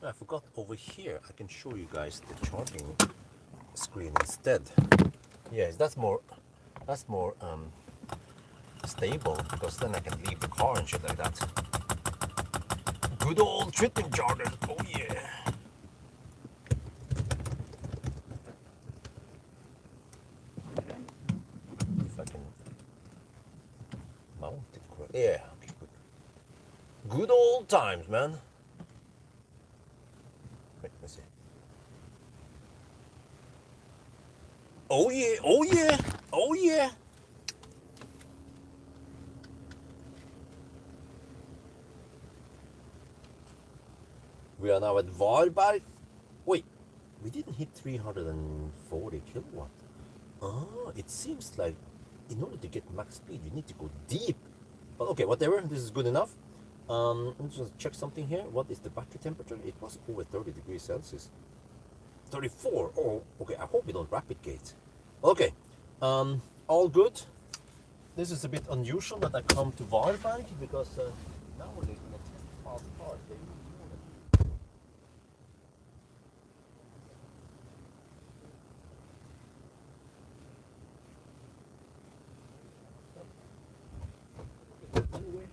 I forgot over here. I can show you guys the charging screen instead. Yes, that's more stable, because then I can leave the car and shit like that. Good old tripping charger. Oh yeah. If I can mount it correctly. Yeah, okay, good. Good old times, man. Wait, let's see. Oh yeah, oh yeah, oh yeah. We are now at Varberg. Wait, we didn't hit 340 kilowatt. Ah, it seems like in order to get max speed, you need to go deep. But okay, whatever, this is good enough. Let's just check something here. What is the battery temperature? It was over 30 degrees Celsius. 34. Oh, okay, I hope we don't rapid gate. Okay, all good. This is a bit unusual that I come to Varberg, because nowadays when I test fast cars, they use unit. Anyway.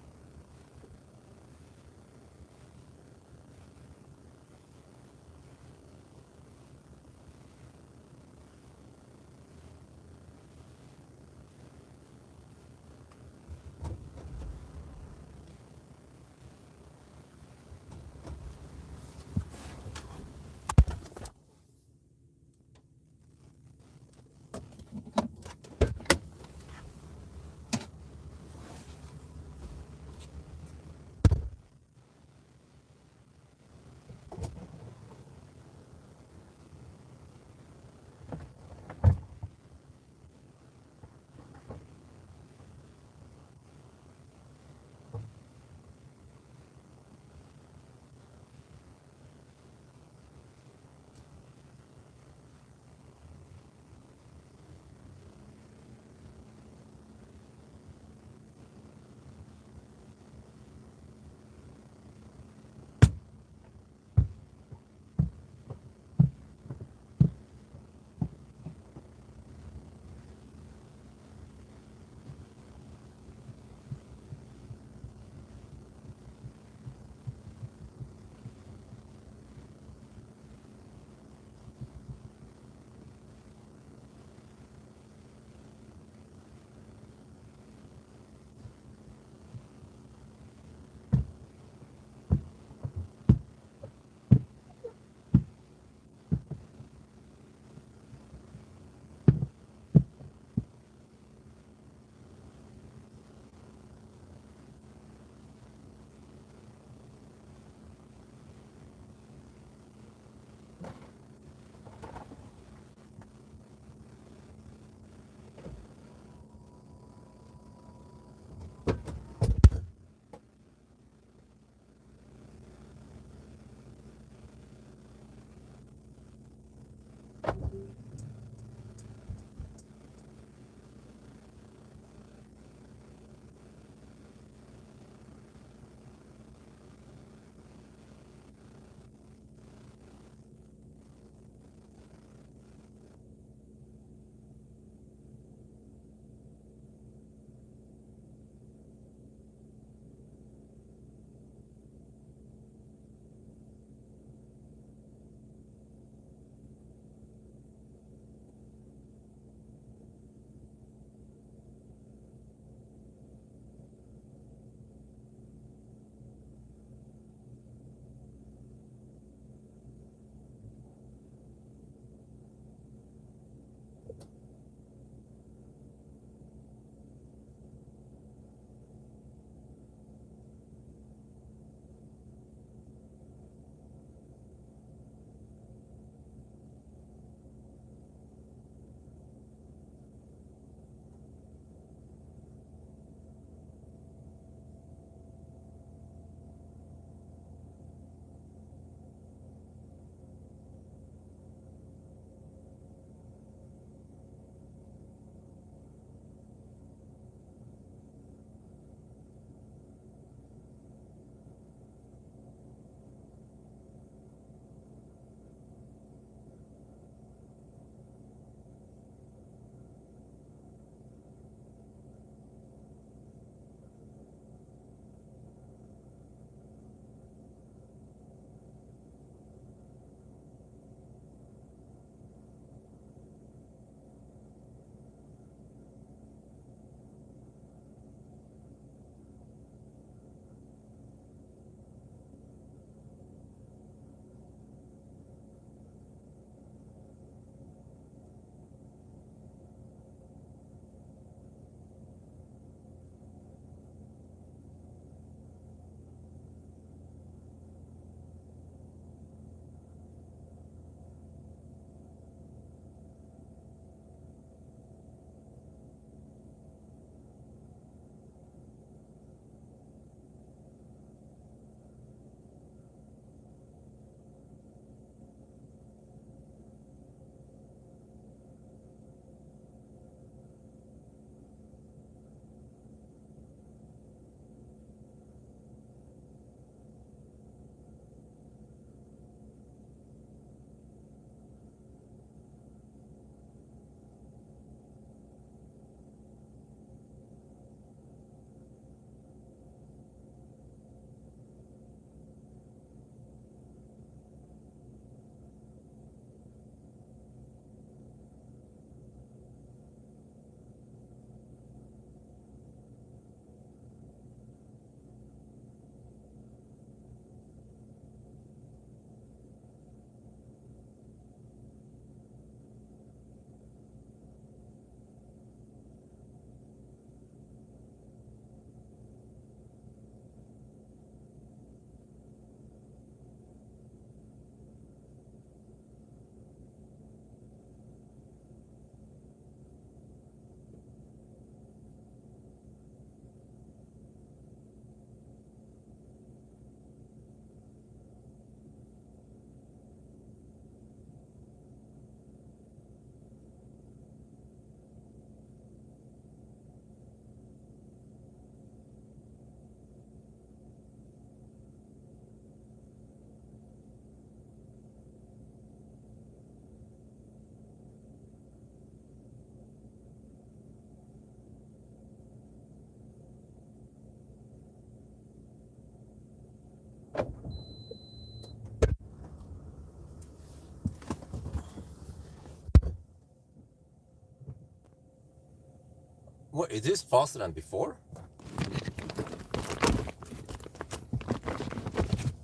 What, is this faster than before?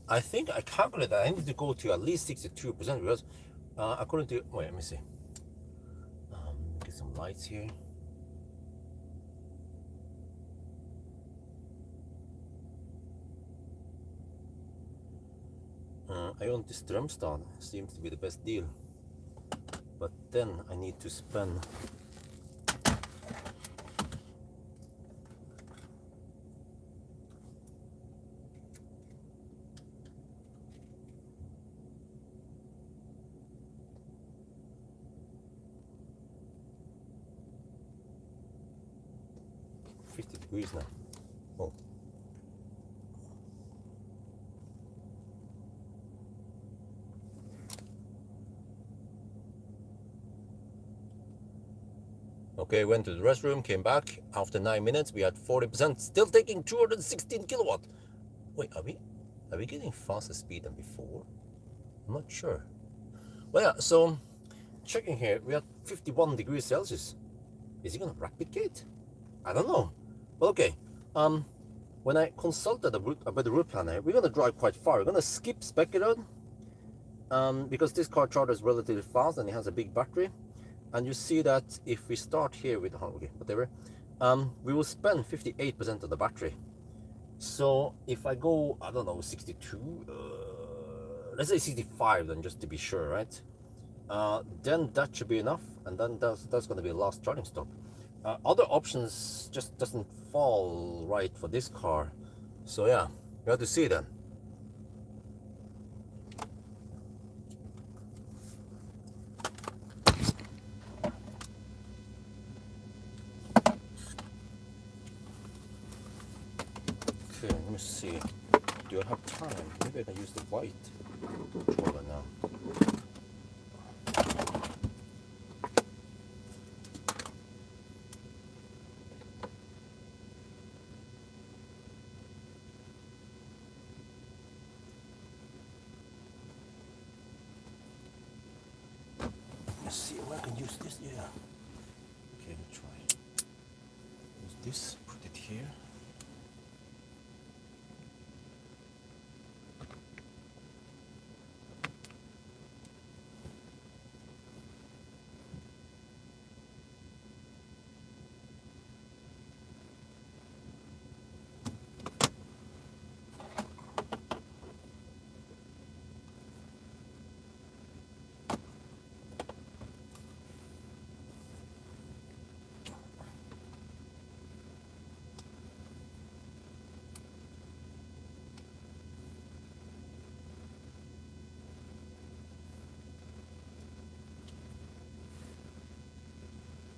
I think I calculated that I need to go to at least 62% because according to, wait, let me see. Get some lights here. I own this Strömstad, seems to be the best deal. But then I need to spend $50 now. Oh. Okay, went to the restroom, came back. After 9 minutes, we had 40%, still taking 216 kilowatt. Wait, are we getting faster speed than before? I'm not sure. Well, yeah, so checking here, we are 51 degrees Celsius. Is it gonna replicate? I don't know. But okay, when I consulted about the route planner, we're gonna drive quite far. We're gonna skip Specky Road, because this car charges relatively fast and it has a big battery. And you see that if we start here with, okay, whatever, we will spend 58% of the battery. So if I go, I don't know, 62, let's say 65 then, just to be sure, right? Then that should be enough, and then that's going to be the last charging stop. Other options just doesn't fall right for this car. So yeah, we have to see then. Okay, let me see. Do I have time? Maybe I can use the white controller now. Let's see if I can use this. Yeah. Okay, let's try. Use this. Put it here.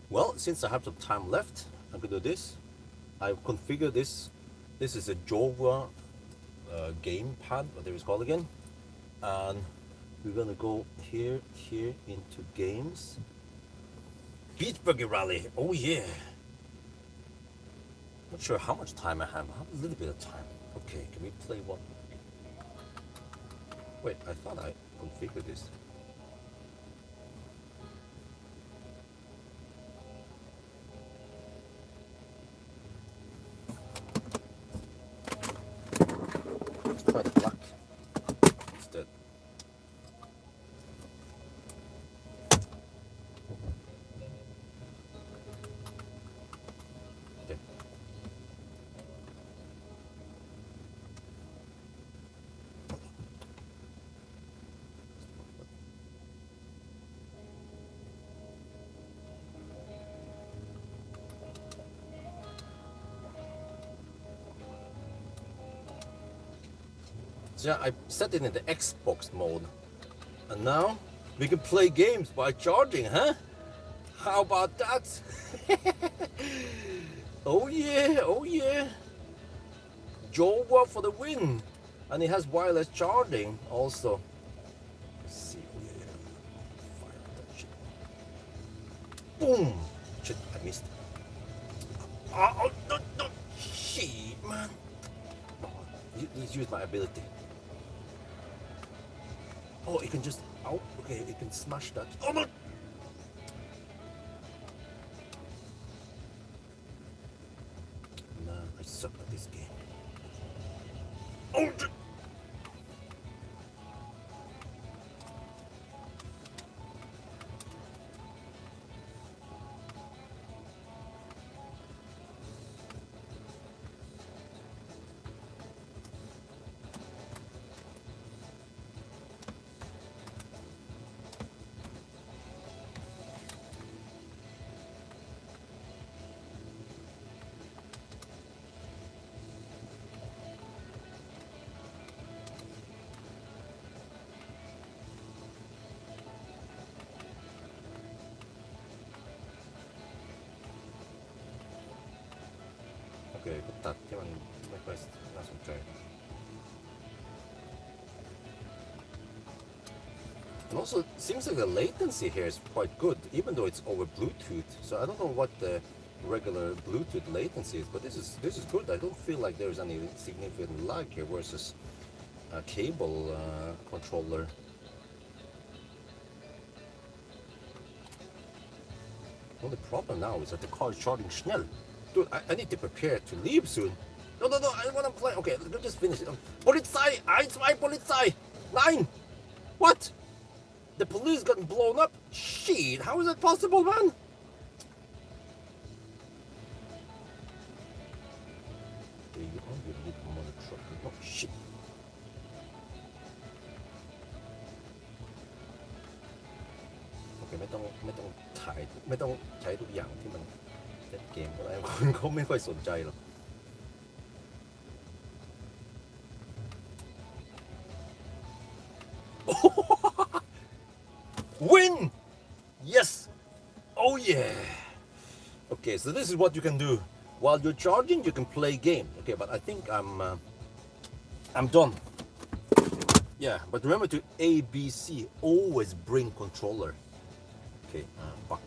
Well, since I have some time left, I'm gonna do this. I've configured this. This is a Jova game pad, whatever it's called again. And we're gonna go here into games. Beach Buggy Rally, oh yeah. Not sure how much time I have. I have a little bit of time. Okay, can we play one? Wait, I thought I configured this. Let's try the black instead. Okay. So yeah, I set it in the Xbox mode, and now we can play games by charging, huh? How about that? Oh yeah, oh yeah. Jova for the win, and it has wireless charging also. Let's see, oh yeah, fire that shit. Boom! Shit, I missed. Oh, no, no, shit, man. Oh, let's use my ability. Oh, it can just, oh, okay, it can smash that. Oh no! ก็ตัดที่มันไม่ค่อยน่าสนใจ And also, it seems like the latency here is quite good, even though it's over Bluetooth. So I don't know what the regular Bluetooth latency is, but this is good. I don't feel like there's any significant lag here versus a cable controller. The only problem now is that the car is charging schnell. Dude, I need to prepare to leave soon. No, I want to play. Okay, let's just finish it. Polizei! 1, 2, Polizei! Nein! What? The police got blown up? Shit, how is that possible, man? There you are, you little mother trucker. Oh, shit. Okay, ไม่ต้องถ่ายไม่ต้องใช้ทุกอย่างที่มันเล่นเกมก็ได้คนเขาไม่ค่อยสนใจหรอก Win! Yes! Oh yeah! Okay, so this is what you can do. While you're charging, you can play game. Okay, but I think I'm done. Yeah, but remember to ABC. Always bring controller. Okay, buck.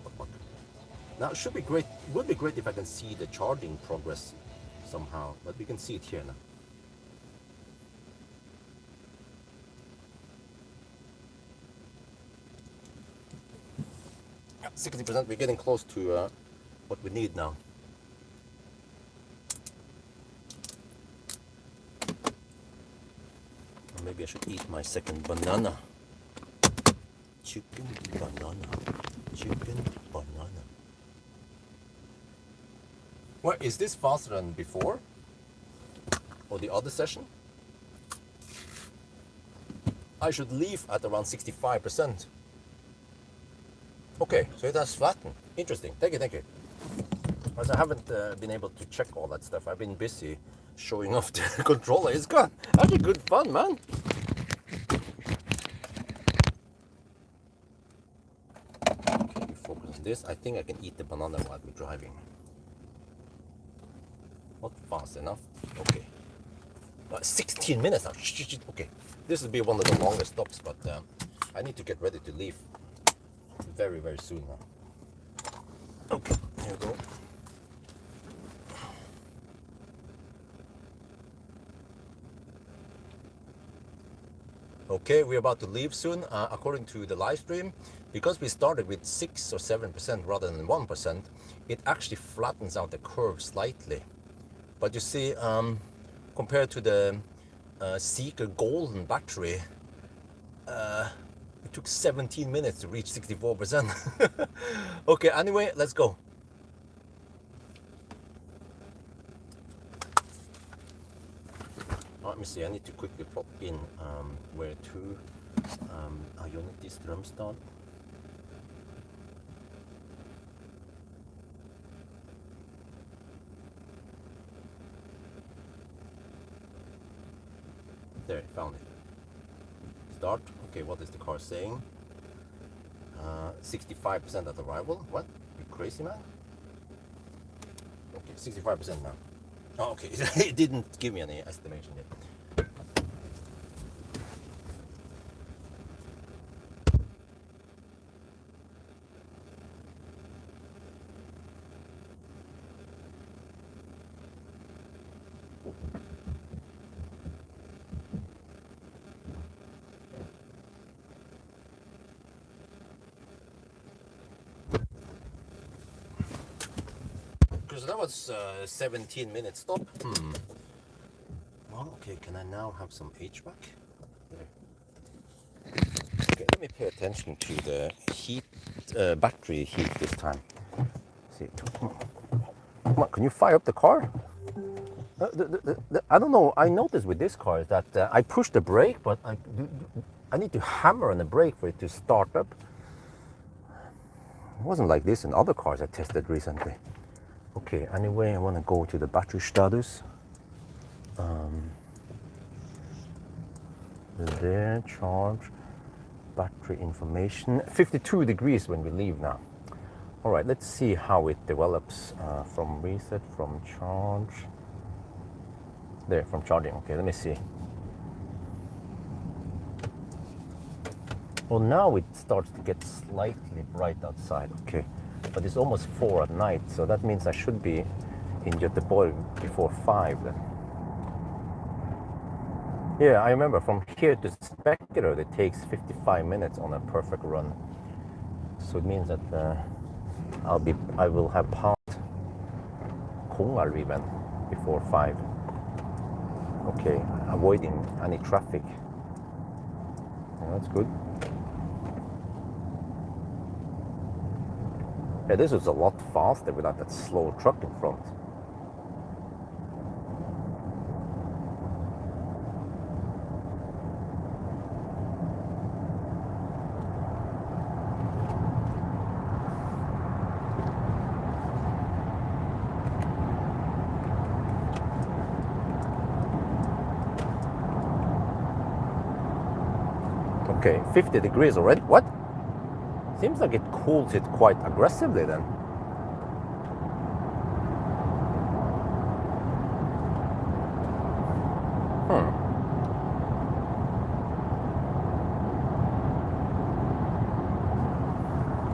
Now it should be great. It would be great if I can see the charging progress somehow, but we can see it here now. 60%, we're getting close to what we need now. Or maybe I should eat my second banana. Chicken banana. Well, is this faster than before? Or the other session? I should leave at around 65%. Okay, so it has flattened. Interesting. Thank you. As I haven't been able to check all that stuff, I've been busy showing off the controller. It's gone. Actually good fun, man. Okay, we focus on this. I think I can eat the banana while we're driving. Not fast enough. Okay. 16 minutes now. Okay. This will be one of the longest stops, but I need to get ready to leave very, very soon now. Okay, here we go. Okay, we're about to leave soon. According to the live stream, because we started with 6 or 7% rather than 1%, it actually flattens out the curve slightly. But you see, compared to the Seeker Golden battery, it took 17 minutes to reach 64%. Okay, anyway, let's go. Let me see, I need to quickly pop in where to Ionity Strømstad. There, found it. Start. Okay, what is the car saying? 65% at arrival. What? You crazy, man? Okay, 65% now. Oh, okay. It didn't give me any estimation yet. So that was 17 minutes stop. Well, okay, can I now have some HVAC? There. Okay, let me pay attention to the heat, battery heat this time. See, come on, can you fire up the car? I don't know, I noticed with this car is that I push the brake, but I need to hammer on the brake for it to start up. It wasn't like this in other cars I tested recently. Okay, anyway, I want to go to the battery status. There, charge, battery information. 52 degrees when we leave now. All right, let's see how it develops from reset, from charge. There, from charging. Okay, let me see. Well, now it starts to get slightly bright outside. Okay, but it's almost 4 at night, so that means I should be in Göteborg before 5 then. Yeah, I remember from here to Spekeröd it takes 55 minutes on a perfect run. So it means that I will have passed Kongalvi even before 5. Okay, avoiding any traffic. Yeah, that's good. Yeah, this is a lot faster without that slow truck in front. Okay, 50 degrees already. What? Seems like it cools it quite aggressively then.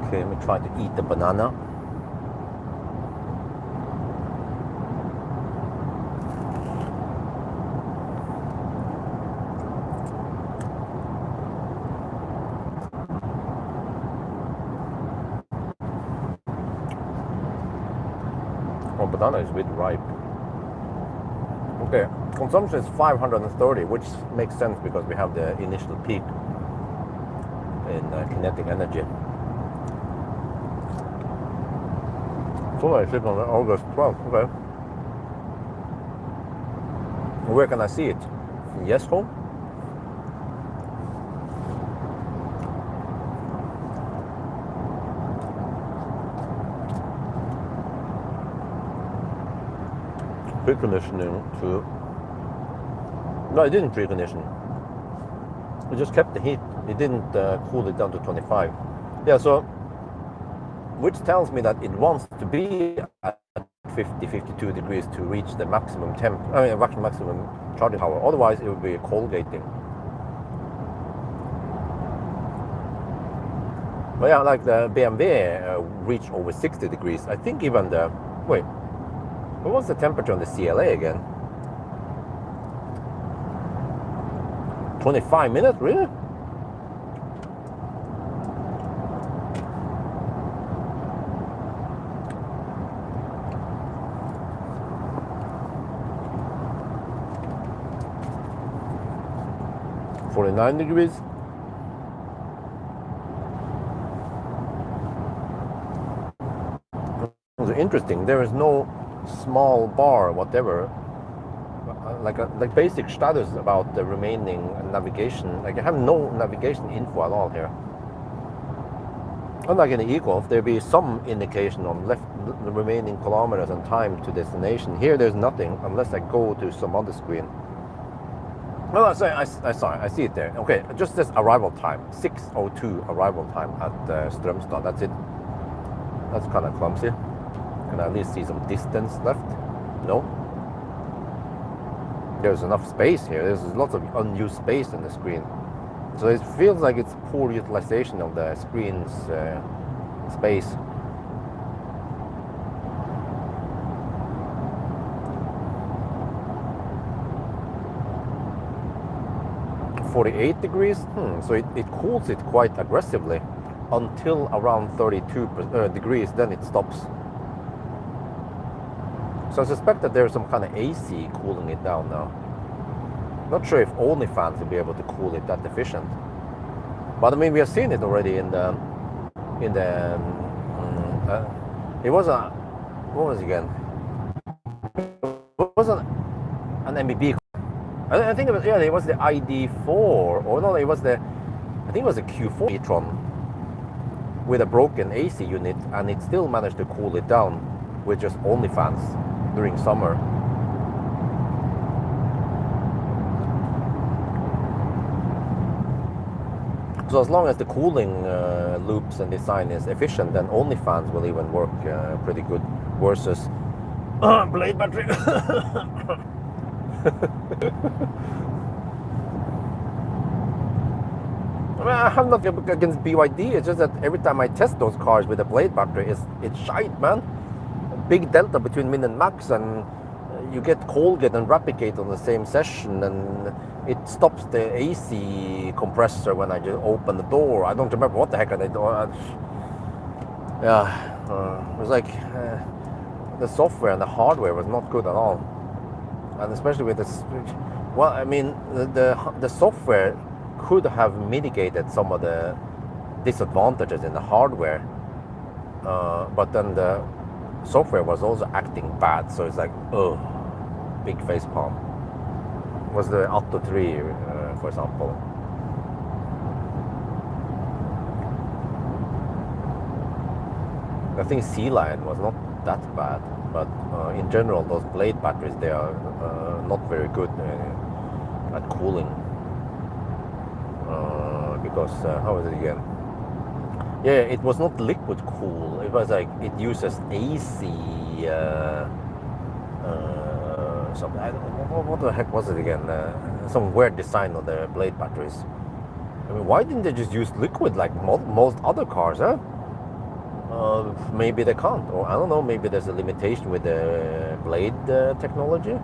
Okay, let me try to eat the banana. Oh, banana is a bit ripe. Okay, consumption is 530, which makes sense because we have the initial peak in kinetic energy. Solar is on August 12th, okay. Where can I see it? Yes, home? Preconditioning to... No, it didn't precondition. It just kept the heat. It didn't cool it down to 25. Yeah, so... Which tells me that it wants to be at 50, 52 degrees to reach the maximum maximum charging power. Otherwise, it would be cold gating. But yeah, like the BMW reached over 60 degrees. I think even the... Wait. What was the temperature on the CLA again? 25 minutes, really? (49 degrees). It was interesting. There is no small bar, whatever, like basic status about the remaining navigation. Like I have no navigation info at all here. Unlike in the e-Golf, there be some indication on the remaining kilometers and time to destination. Here, there's nothing unless I go to some other screen. Well, I see it there. Okay, just this arrival time, 6:02 arrival time at Strömstad. That's it. That's kind of clumsy. Can I at least see some distance left? No. There's enough space here. There's lots of unused space in the screen. So it feels like it's poor utilization of the screen's space. (48 degrees). So it cools it quite aggressively until around 32 degrees. Then it stops. So I suspect that there's some kind of AC cooling it down now. Not sure if only fans will be able to cool it that efficient. But I mean, we have seen it already in the it was a, what was it again? It was an MBB. I think it was, yeah, it was the ID4, or no, it was the, I think it was a Q4 e-tron with a broken AC unit, and it still managed to cool it down with just only fans during summer. So as long as the cooling loops and design is efficient, then only fans will even work pretty good versus blade battery. I mean, I have nothing against BYD. It's just that every time I test those cars with a blade battery, it's shite, man. Big delta between min and max, and you get Colgate and Rapicate on the same session, and it stops the AC compressor when I just open the door. I don't remember what the heck I did. Yeah, it was like the software and the hardware was not good at all, and especially with this. Well, I mean, the software could have mitigated some of the disadvantages in the hardware, but then the software was also acting bad, so it's like, oh, big face palm. Was the Atto 3, for example. I think Sea Lion was not that bad, but in general, those blade batteries, they are not very good at cooling. Because, how is it again? Yeah, it was not liquid cool. It was like, it uses AC, some, I don't know, what the heck was it again? Some weird design of the blade batteries. I mean, why didn't they just use liquid like most other cars, huh? Maybe they can't, or I don't know, maybe there's a limitation with the blade technology.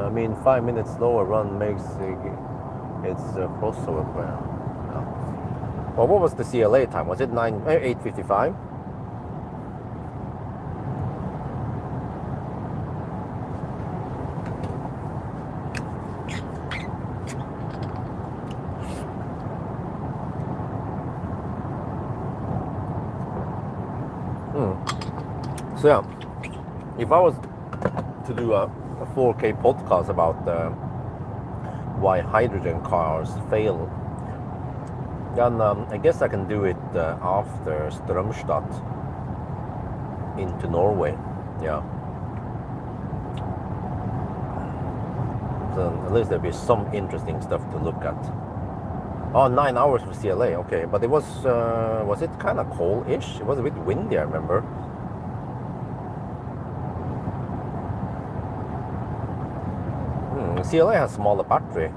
I mean, 5 minutes slower run makes it's crossover. Well, what was the CLA time? Was it 8:55? So yeah, if I was to do a 4K podcast about why hydrogen cars fail, then I guess I can do it after Strømstad into Norway. Yeah. So at least there'll be some interesting stuff to look at. Oh, 9 hours for CLA, okay. But it was it kind of cold-ish? It was a bit windy, I remember. CLA has smaller battery,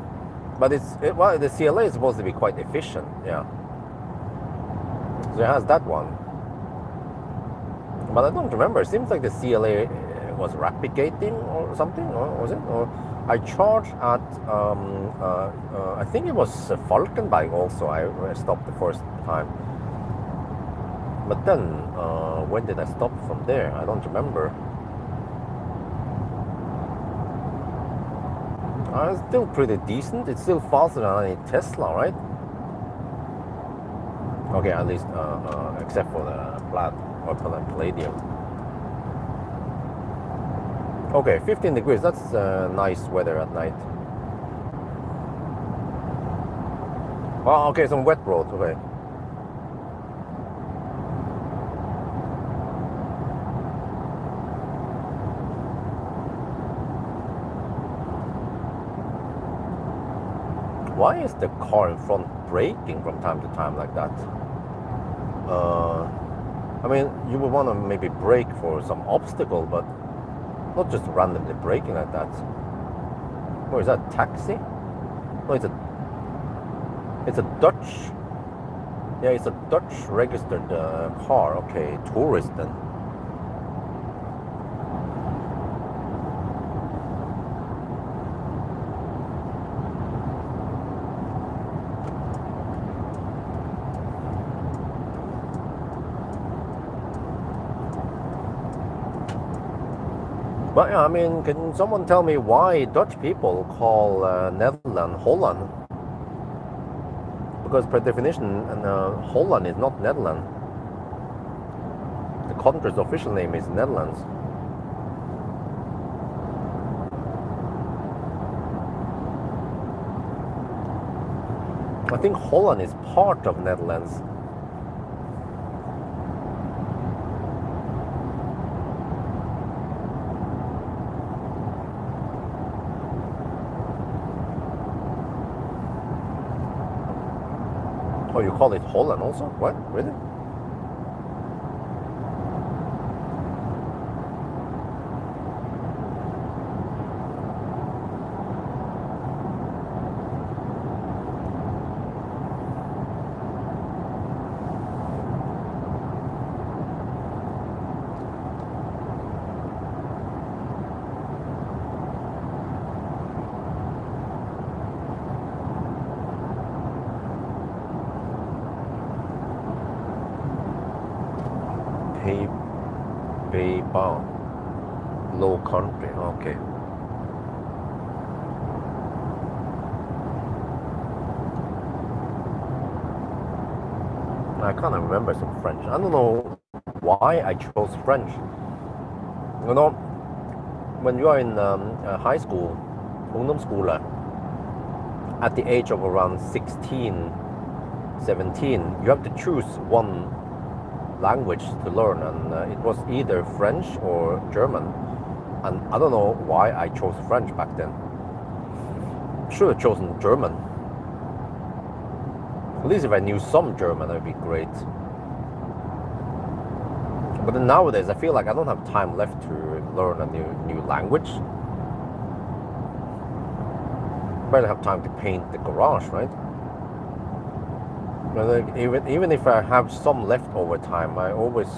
but the CLA is supposed to be quite efficient, yeah. So it has that one, but I don't remember. It seems like the CLA was replicating or something, or was it? Or I charged at I think it was Falkenberg also. I stopped the first time, but then when did I stop from there? I don't remember. It's still pretty decent. It's still faster than any Tesla, right? Okay, at least except for the palladium. Okay, 15 degrees. That's nice weather at night. Oh, okay, some wet roads. Okay. Why is the car in front braking from time to time like that? I mean, you would want to maybe brake for some obstacle, but not just randomly braking like that. Or is that taxi? No, it's a Dutch. Yeah, it's a Dutch registered car. Okay, tourist then. But yeah, I mean, can someone tell me why Dutch people call Netherlands Holland? Because per definition, Holland is not Netherlands. The country's official name is Netherlands. I think Holland is part of Netherlands. Oh, you call it Holland also? What? Really? Pawel. Low country. Okay. I kind of remember some French. I don't know why I chose French. You know, when you are in high school, ungdomsskole, at the age of around 16, 17, you have to choose one language to learn, and it was either French or German. And I don't know why I chose French back then. Should have chosen German. At least if I knew some German, that would be great. But then nowadays, I feel like I don't have time left to learn a new language. Better have time to paint the garage, right? But even if I have some leftover time, I always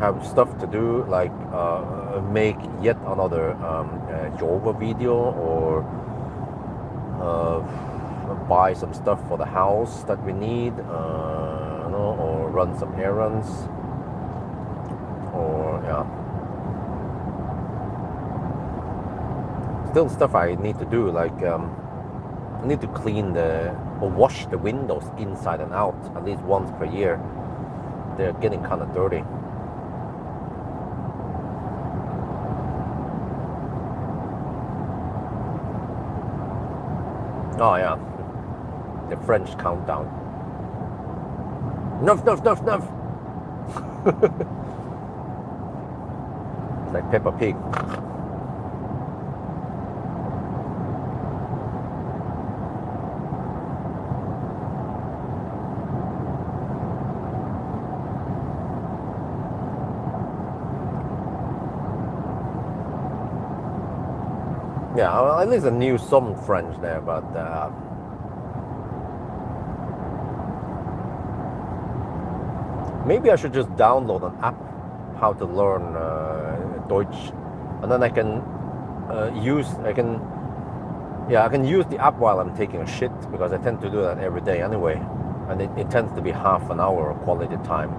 have stuff to do, like make yet another Jova video, or buy some stuff for the house that we need, or run some errands, or still stuff I need to do, like I need to clean or wash the windows inside and out at least once per year. They're getting kind of dirty. Oh yeah, the French countdown. Nuff, nuff, nuff, nuff. It's like Peppa Pig. Yeah, well, at least I knew some French there, but maybe I should just download an app how to learn Deutsch, and then I can use the app while I'm taking a shit, because I tend to do that every day anyway, and it tends to be half an hour of quality time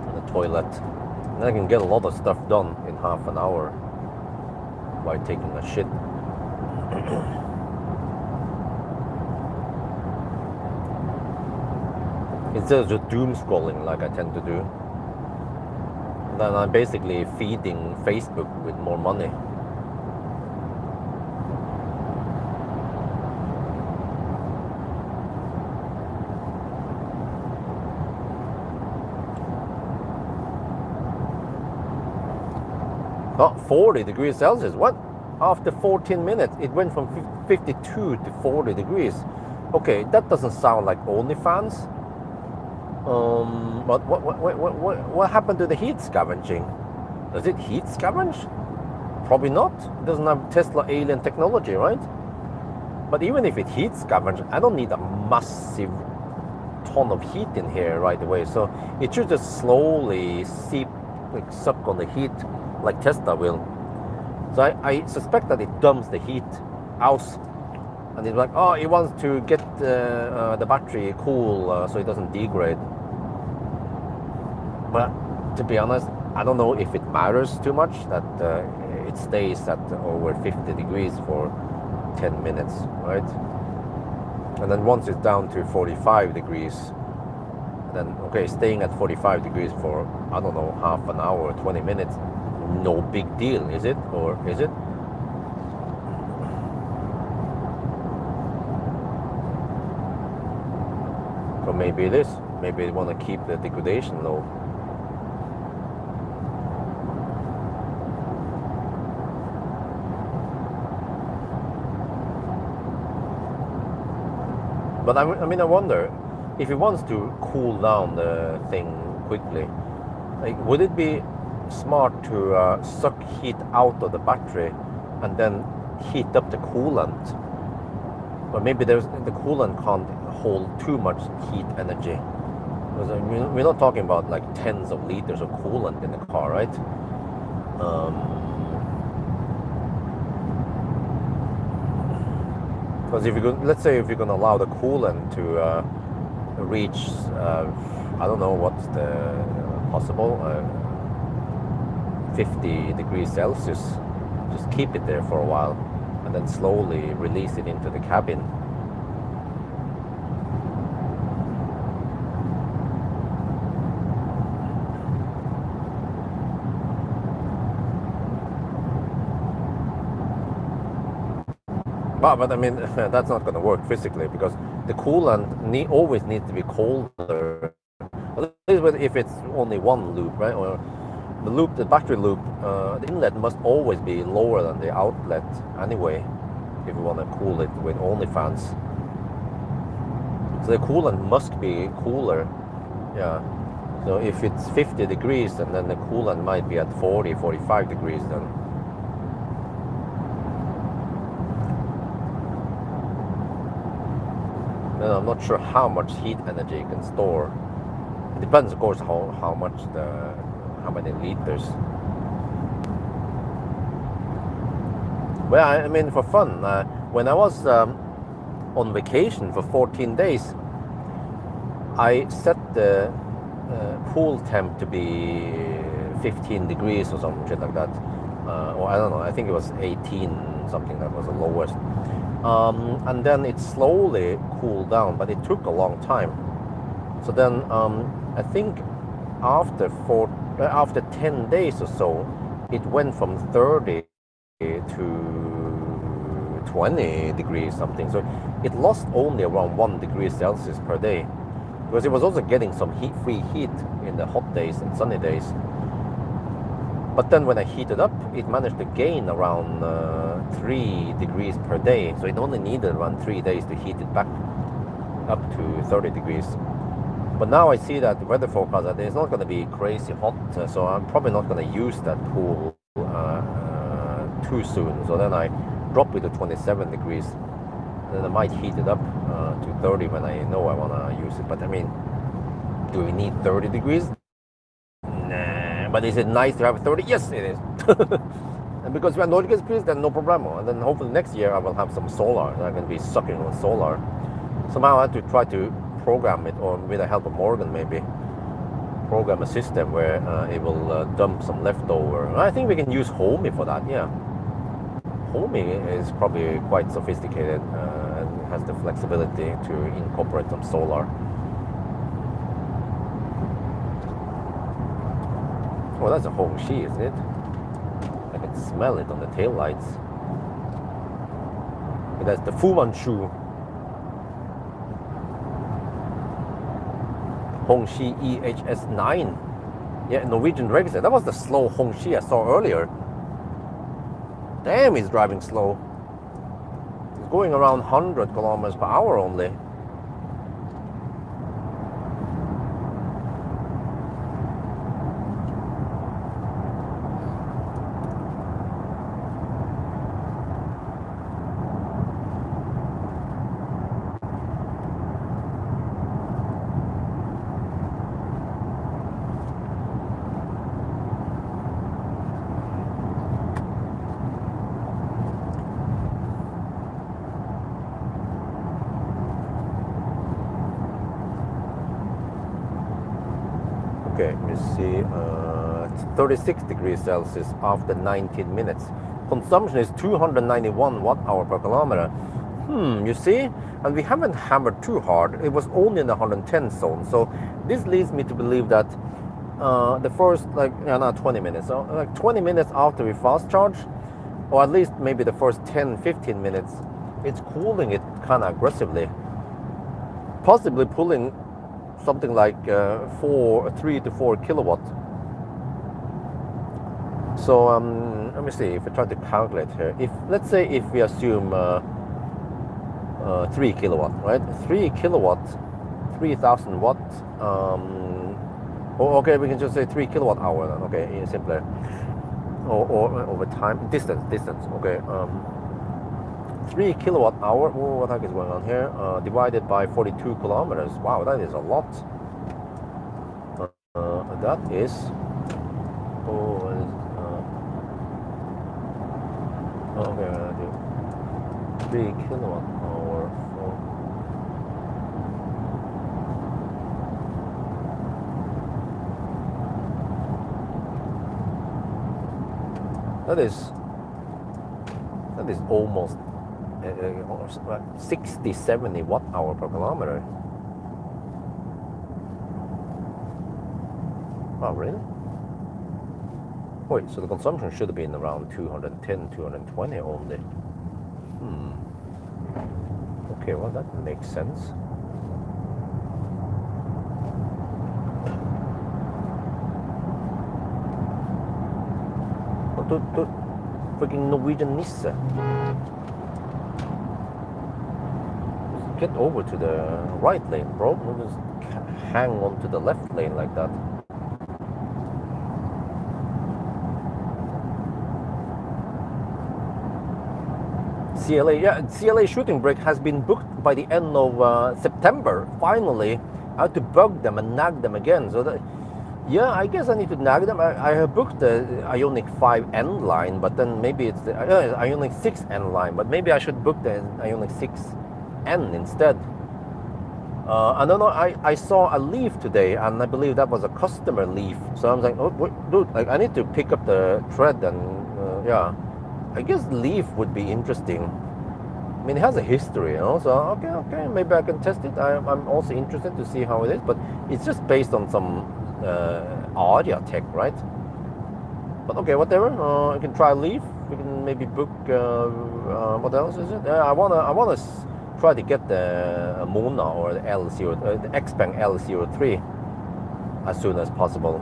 in the toilet, and I can get a lot of stuff done in half an hour by taking a shit. Instead of just doom scrolling like I tend to do, then I'm basically feeding Facebook with more money. Oh, 40 degrees Celsius, what? After 14 minutes, it went from 52 to 40 degrees. Okay, that doesn't sound like OnlyFans. But what happened to the heat scavenging? Does it heat scavenge? Probably not. It doesn't have Tesla alien technology, right? But even if it heat scavenge, I don't need a massive ton of heat in here right away. So it should just slowly suck on the heat like Tesla will. So I suspect that it dumps the heat out, and it's like, oh, it wants to get the battery cool so it doesn't degrade. But to be honest, I don't know if it matters too much that it stays at over 50 degrees for 10 minutes, right? And then once it's down to 45 degrees, then okay, staying at 45 degrees for, I don't know, half an hour, 20 minutes, no big deal, is it? Or is it? So maybe it is. Maybe they want to keep the degradation low. But I mean, I wonder, if it wants to cool down the thing quickly, like, would it be smart to suck heat out of the battery and then heat up the coolant? Or maybe the coolant can't hold too much heat energy. Because we're not talking about like tens of liters of coolant in the car, right? Because if you could, let's say if you're gonna allow the coolant to reach, I don't know what's the possible, 50 degrees Celsius, just keep it there for a while and then slowly release it into the cabin. But I mean, that's not going to work physically because the coolant always needs to be colder. At least if it's only one loop, right? Or the loop, the battery loop, the inlet must always be lower than the outlet anyway, if you want to cool it with only fans. So the coolant must be cooler, yeah. So if it's 50 degrees, and then the coolant might be at 40, 45 degrees then. Then I'm not sure how much heat energy you can store. It depends, of course, how many liters. Well, I mean, for fun, when I was on vacation for 14 days, I set the pool temp to be 15 degrees or some shit like that. Or I don't know, I think it was 18 something, that was the lowest. And then it slowly cooled down, but it took a long time. So then I think after 10 days or so, it went from 30 to 20 degrees something. So it lost only around 1 degree Celsius per day, because it was also getting some free heat in the hot days and sunny days. But then when I heated up, it managed to gain around 3 degrees per day. So it only needed around 3 days to heat it back up to 30 degrees. But now I see that the weather forecast that it's not going to be crazy hot, so I'm probably not going to use that pool too soon. So then I drop it to 27 degrees. Then I might heat it up to 30 when I know I want to use it. But I mean, do we need 30 degrees? Nah. But is it nice to have 30? Yes, it is. And because we are Nordic degrees, then no problem. And then hopefully next year I will have some solar. I'm going to be sucking on solar. Somehow I have to try to program it, or with the help of Morgan maybe, program a system where it will dump some leftover. I think we can use Homey for that, yeah. Homey is probably quite sophisticated and has the flexibility to incorporate some solar. Oh, that's a Hongxi, isn't it? I can smell it on the tail lights. But that's the Fu Manchu. Hongxi EHS9. Yeah, Norwegian register. That was the slow Hongxi I saw earlier. Damn, he's driving slow. He's going around 100 kilometers per hour only. Okay, let me see, 36 degrees Celsius after 19 minutes. Consumption is 291 watt-hour per kilometer. You see? And we haven't hammered too hard. It was only in the 110 zone. So this leads me to believe that the first, not 20 minutes, so like 20 minutes after we fast charge, or at least maybe the first 10-15 minutes, it's cooling it kind of aggressively. Possibly pulling something like 3 to 4 kilowatt. So let me see if I try to calculate here. If let's say if we assume 3 kilowatt, right? 3 kilowatt 3,000 watt. Oh, okay, we can just say 3 kilowatt hour then. Okay, simpler. Or over time, distance. Okay, 3 kilowatt hour. Oh, what the heck is going on here? Divided by 42 kilometers. Wow, that is a lot. That is. Oh, okay, I'm gonna do 3 kilowatt hour. That is almost 60, 70 watt hour per kilometer. Oh, really? Wait, so the consumption should have been around 210, 220 only. Okay, well, that makes sense. To freaking Norwegian Nisse. Just get over to the right lane, bro. Don't just hang on to the left lane like that. CLA, yeah, CLA shooting break has been booked by the end of September. Finally, I had to bug them and nag them again. So that, yeah, I guess I need to nag them. I have booked the Ioniq 5N line, but then maybe it's the Ioniq 6N line, but maybe I should book the Ioniq 6N instead. I don't know, I saw a Leaf today, and I believe that was a customer Leaf. So I'm like, oh, dude, like I need to pick up the tread, and yeah, I guess Leaf would be interesting. I mean, it has a history, you know, so okay, maybe I can test it. I'm also interested to see how it is, but it's just based on some Aria tech, right? But okay, whatever. You can try Leaf. We can maybe book. What else is it? I wanna try to get the Mona or the the Xpeng L03 as soon as possible.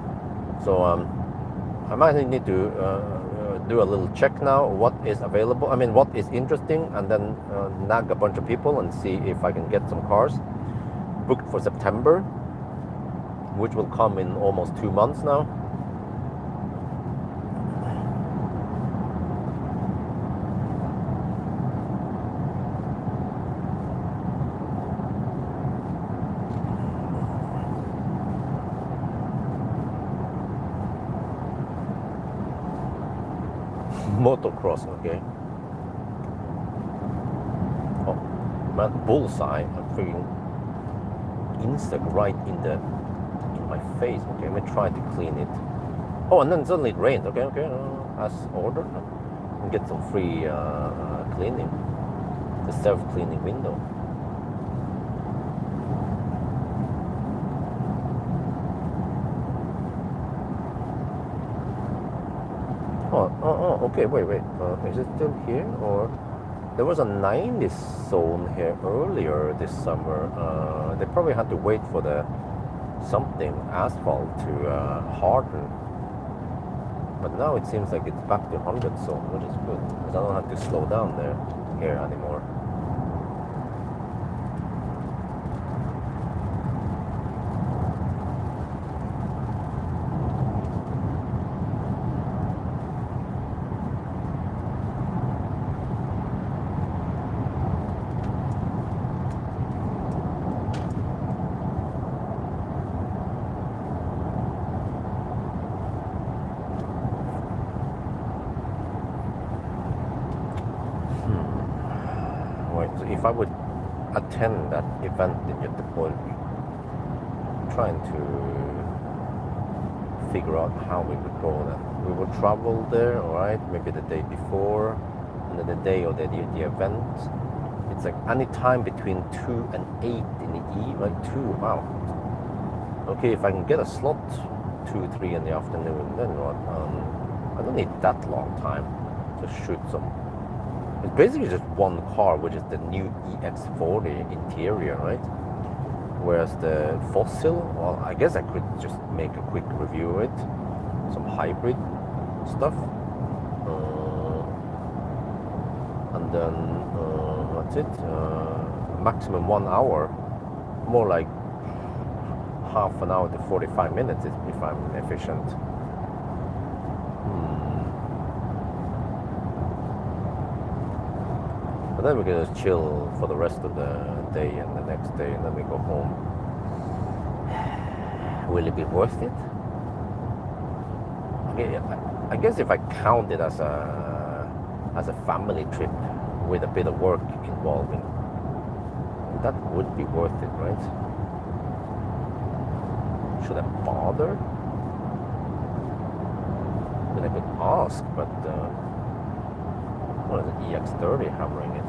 So I might need to do a little check now. What is available? I mean, what is interesting, and then nag a bunch of people and see if I can get some cars booked for September, which will come in almost 2 months now. Motocross, okay. Oh man, bullseye! I'm freaking insect right in my face. Okay, let me try to clean it. Oh, and then suddenly it rained. Okay, as ordered. And get some free cleaning. The self-cleaning window. Oh, okay, wait. Is it still here, or there was a 90 zone here earlier this summer? They probably had to wait for the something asphalt to harden, but now it seems like it's back to 100 zone, which is good because I don't have to slow down here anymore. If I would attend that event in Göteborg, trying to figure out how we would go then. We would travel there, alright, maybe the day before, and then the day of the event. It's like any time between 2 and 8 in the evening, like 2, wow. Okay, if I can get a slot 2, 3 in the afternoon, then what? I don't need that long time to shoot some. It's basically just one car, which is the new EX40 interior, right? Whereas the Fossil, well, I guess I could just make a quick review of it. Some hybrid stuff. And then, that's it. Maximum 1 hour. More like half an hour to 45 minutes if I'm efficient. But then we can just chill for the rest of the day and the next day, and then we go home. Will it be worth it? Okay, I guess if I count it as a family trip with a bit of work involving, that would be worth it, right? Should I bother? I mean, I could ask, but what is it, EX30 hammering it?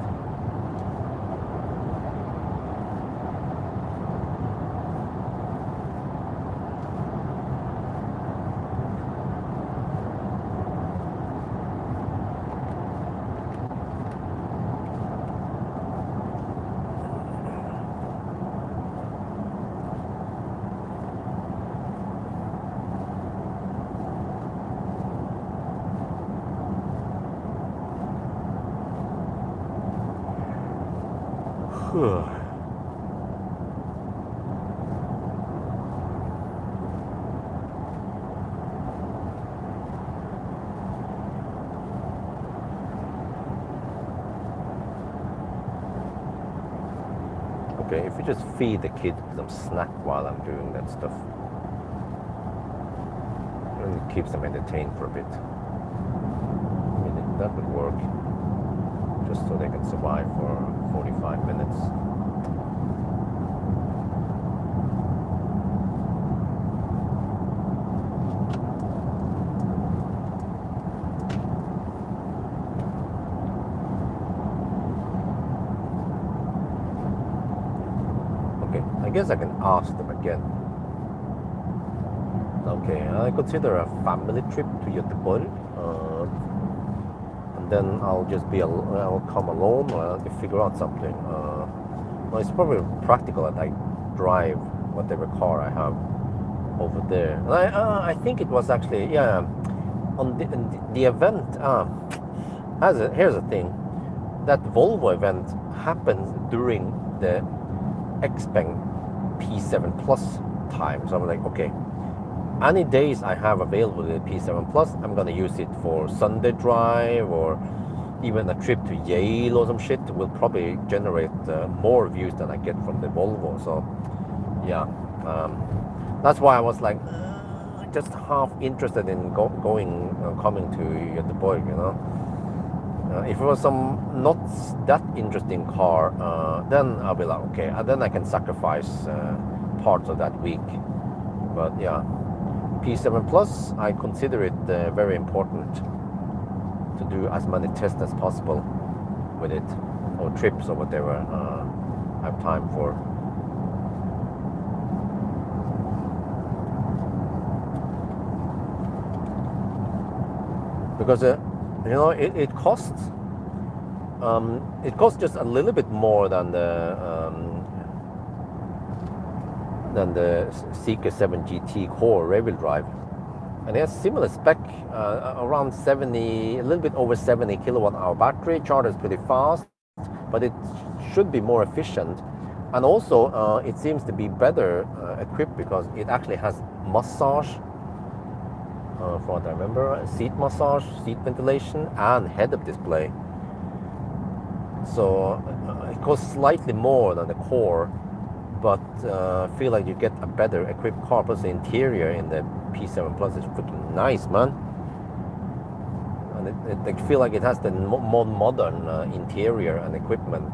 Okay, if you just feed the kid some snack while I'm doing that stuff, and it keeps them entertained for a bit. I mean, that would work, just so they can survive for 45 minutes. I guess I can ask them again. Okay, I consider a family trip to Göteborg, and then I'll come alone, or I'll figure out something. Well, it's probably practical that I drive whatever car I have over there. And I think it was actually, yeah, on the event. Here's the thing, that Volvo event happened during the Xpeng P7 Plus time. So I'm like, okay, any days I have available with the P7 Plus, I'm gonna use it for Sunday drive or even a trip to Yale or some shit. Will probably generate more views than I get from the Volvo. So yeah, that's why I was like just half interested in coming to Göteborg, you know. If it was some not that interesting car, then I'll be like, okay, and then I can sacrifice parts of that week. But yeah, P7 Plus, I consider it very important to do as many tests as possible with it, or trips or whatever I have time for. Because you know, it costs just a little bit more than the Seeker 7 GT Core rear-wheel drive, and it has similar spec, around 70, a little bit over 70 kilowatt-hour battery. Charges pretty fast, but it should be more efficient, and also it seems to be better equipped because it actually has massage. From what I remember, seat massage, seat ventilation, and head-up display. So it costs slightly more than the Core, but I feel like you get a better equipped car. Plus the interior in the P7 Plus is freaking nice, man. And I feel like it has the more modern interior and equipment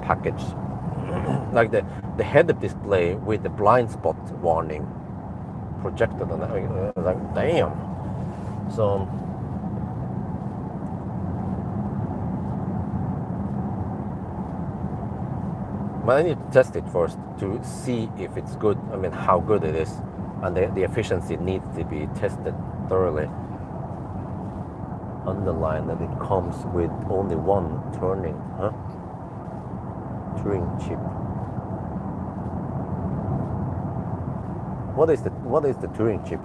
package. Like the head-up display with the blind spot warning projected on that, like damn. So but I need to test it first to see if it's good. I mean, how good it is, and the efficiency needs to be tested thoroughly. Underline that it comes with only one turning, Touring chip. What is the Touring chip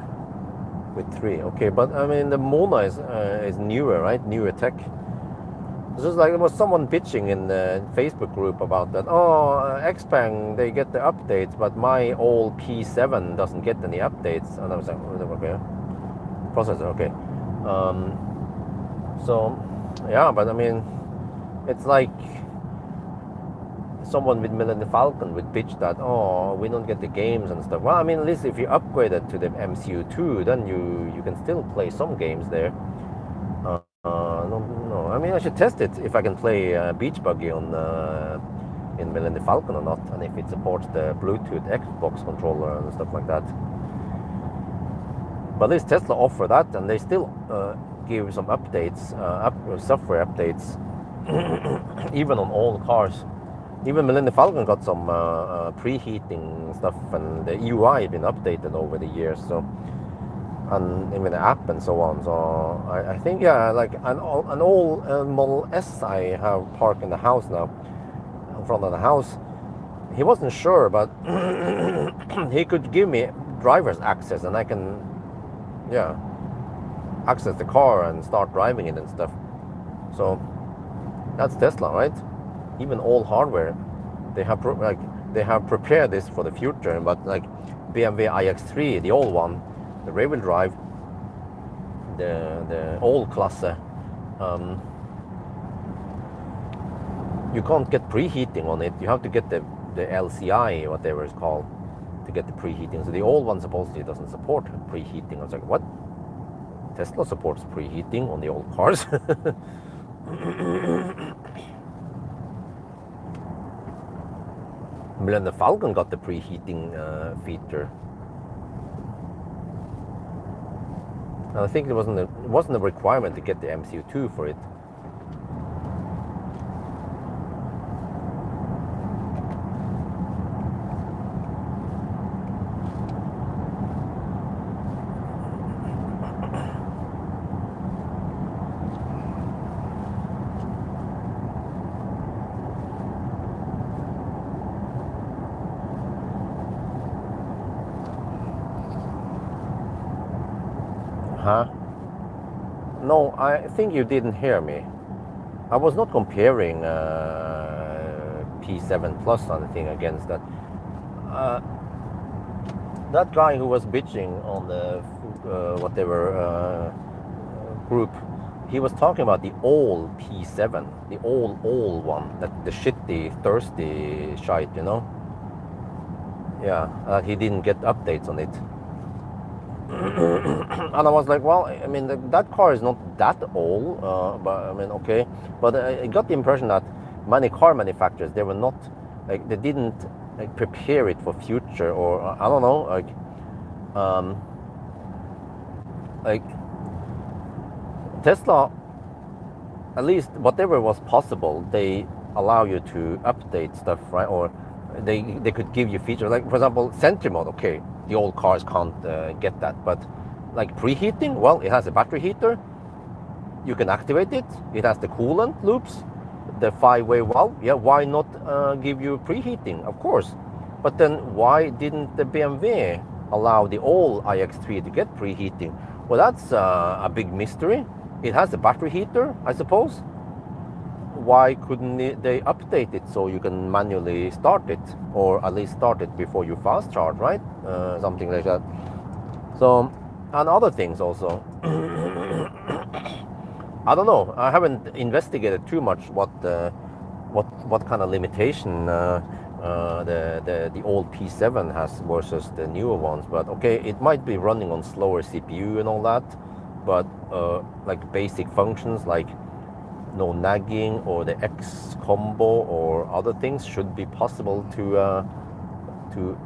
with 3? Okay, but I mean the Mona is newer, right? Newer tech. It's just like there was someone bitching in the Facebook group about that. Oh, Xpeng, they get the updates, but my old P7 doesn't get any updates. And I was like, oh, okay, processor, okay. So, yeah, but I mean, it's like someone with Millennium Falcon would bitch that, oh, we don't get the games and stuff. Well, I mean, at least if you upgrade it to the MCU2, then you can still play some games there. No, I mean, I should test it if I can play Beach Buggy on in Millennium Falcon or not, and if it supports the Bluetooth Xbox controller and stuff like that. But at least Tesla offer that, and they still give some updates, software updates, even on all cars. Even Millennium Falcon got some preheating stuff, and the UI has been updated over the years. So. And even the app and so on. So I think, yeah, like an old Model S I have parked in the house now, in front of the house. He wasn't sure, but he could give me driver's access, and I can, yeah, access the car and start driving it and stuff. So that's Tesla, right? Even all hardware, they have they have prepared this for the future. But like BMW iX3, the old one, the rear-wheel drive, the old class, you can't get preheating on it. You have to get the LCI, whatever it's called, to get the preheating. So the old one supposedly doesn't support preheating. I was like, what? Tesla supports preheating on the old cars. Millennium Falcon got the preheating feature. I think it wasn't a requirement to get the MCU2 for it. Huh? No, I think you didn't hear me. I was not comparing P7 Plus or anything against that. That guy who was bitching on the whatever group, he was talking about the old P7, the old one, that the shitty, thirsty shite, you know? Yeah, he didn't get updates on it. And I was like, well, I mean, that car is not that old, but I mean, okay. But I got the impression that many car manufacturers, they were not, like, they didn't like prepare it for future, or I don't know, like Tesla, at least whatever was possible, they allow you to update stuff, right? Or they could give you features, like for example, Sentry mode. Okay, the old cars can't get that, but like preheating, well, it has a battery heater. You can activate it. It has the coolant loops, the 5-way valve. Yeah, why not give you preheating? Of course. But then why didn't the BMW allow the old iX3 to get preheating? Well, that's a big mystery. It has a battery heater, I suppose. Why couldn't they update it so you can manually start it, or at least start it before you fast charge, right? Something like that. So, and other things also. I don't know. I haven't investigated too much what kind of limitation the old P7 has versus the newer ones. But okay, it might be running on slower CPU and all that. But like basic functions like no nagging or the X combo or other things should be possible to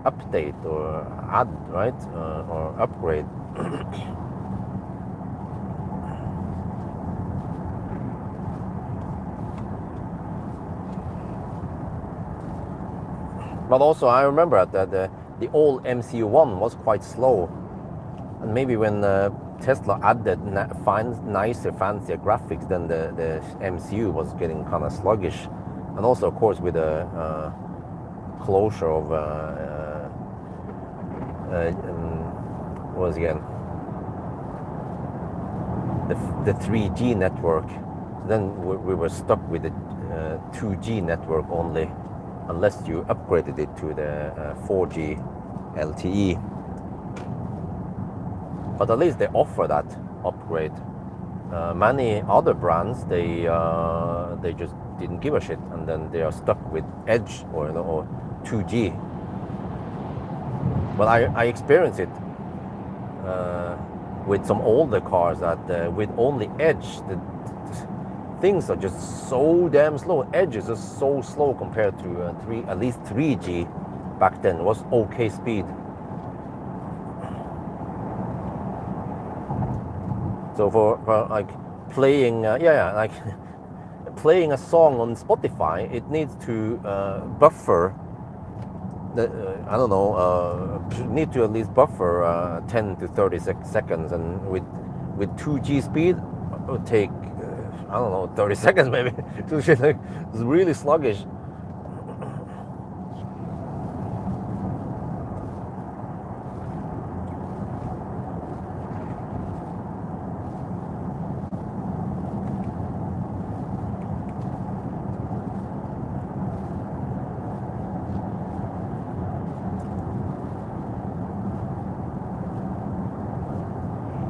update or add, right? Or upgrade. But also I remember that the old MCU1 was quite slow, and maybe when Tesla added nicer, fancier graphics, then the MCU was getting kind of sluggish. And also, of course, with the closure of what was it again? The 3G network. then we were stuck with the 2G network only, unless you upgraded it to the 4G LTE. But at least they offer that upgrade. Many other brands, they just didn't give a shit, and then they are stuck with Edge or 2G. But I experienced it with some older cars that with only Edge, the things are just so damn slow. Edge is just so slow compared to at least 3G back then. It was okay speed. So for like playing, like playing a song on Spotify, it needs to buffer. I don't know, need to at least buffer 10 to 30 seconds, and with 2G speed, it would take I don't know, 30 seconds maybe. It's really sluggish.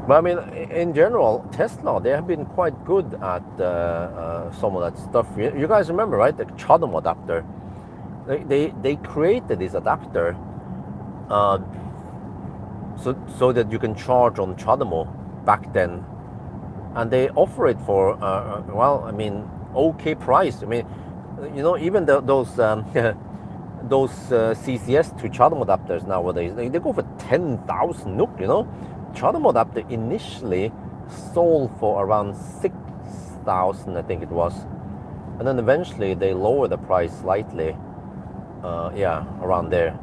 But I mean, in general, Tesla, they have been quite good at some of that stuff. You guys remember, right? The CHAdeMO adapter. They created this adapter so that you can charge on CHAdeMO back then. And they offer it for, well, I mean, okay price. I mean, you know, even those CCS to CHAdeMO adapters nowadays, they go for 10,000 NOK, you know. CHAdeMO adapter initially sold for around 6,000, I think it was, and then eventually they lowered the price slightly. Yeah, around there.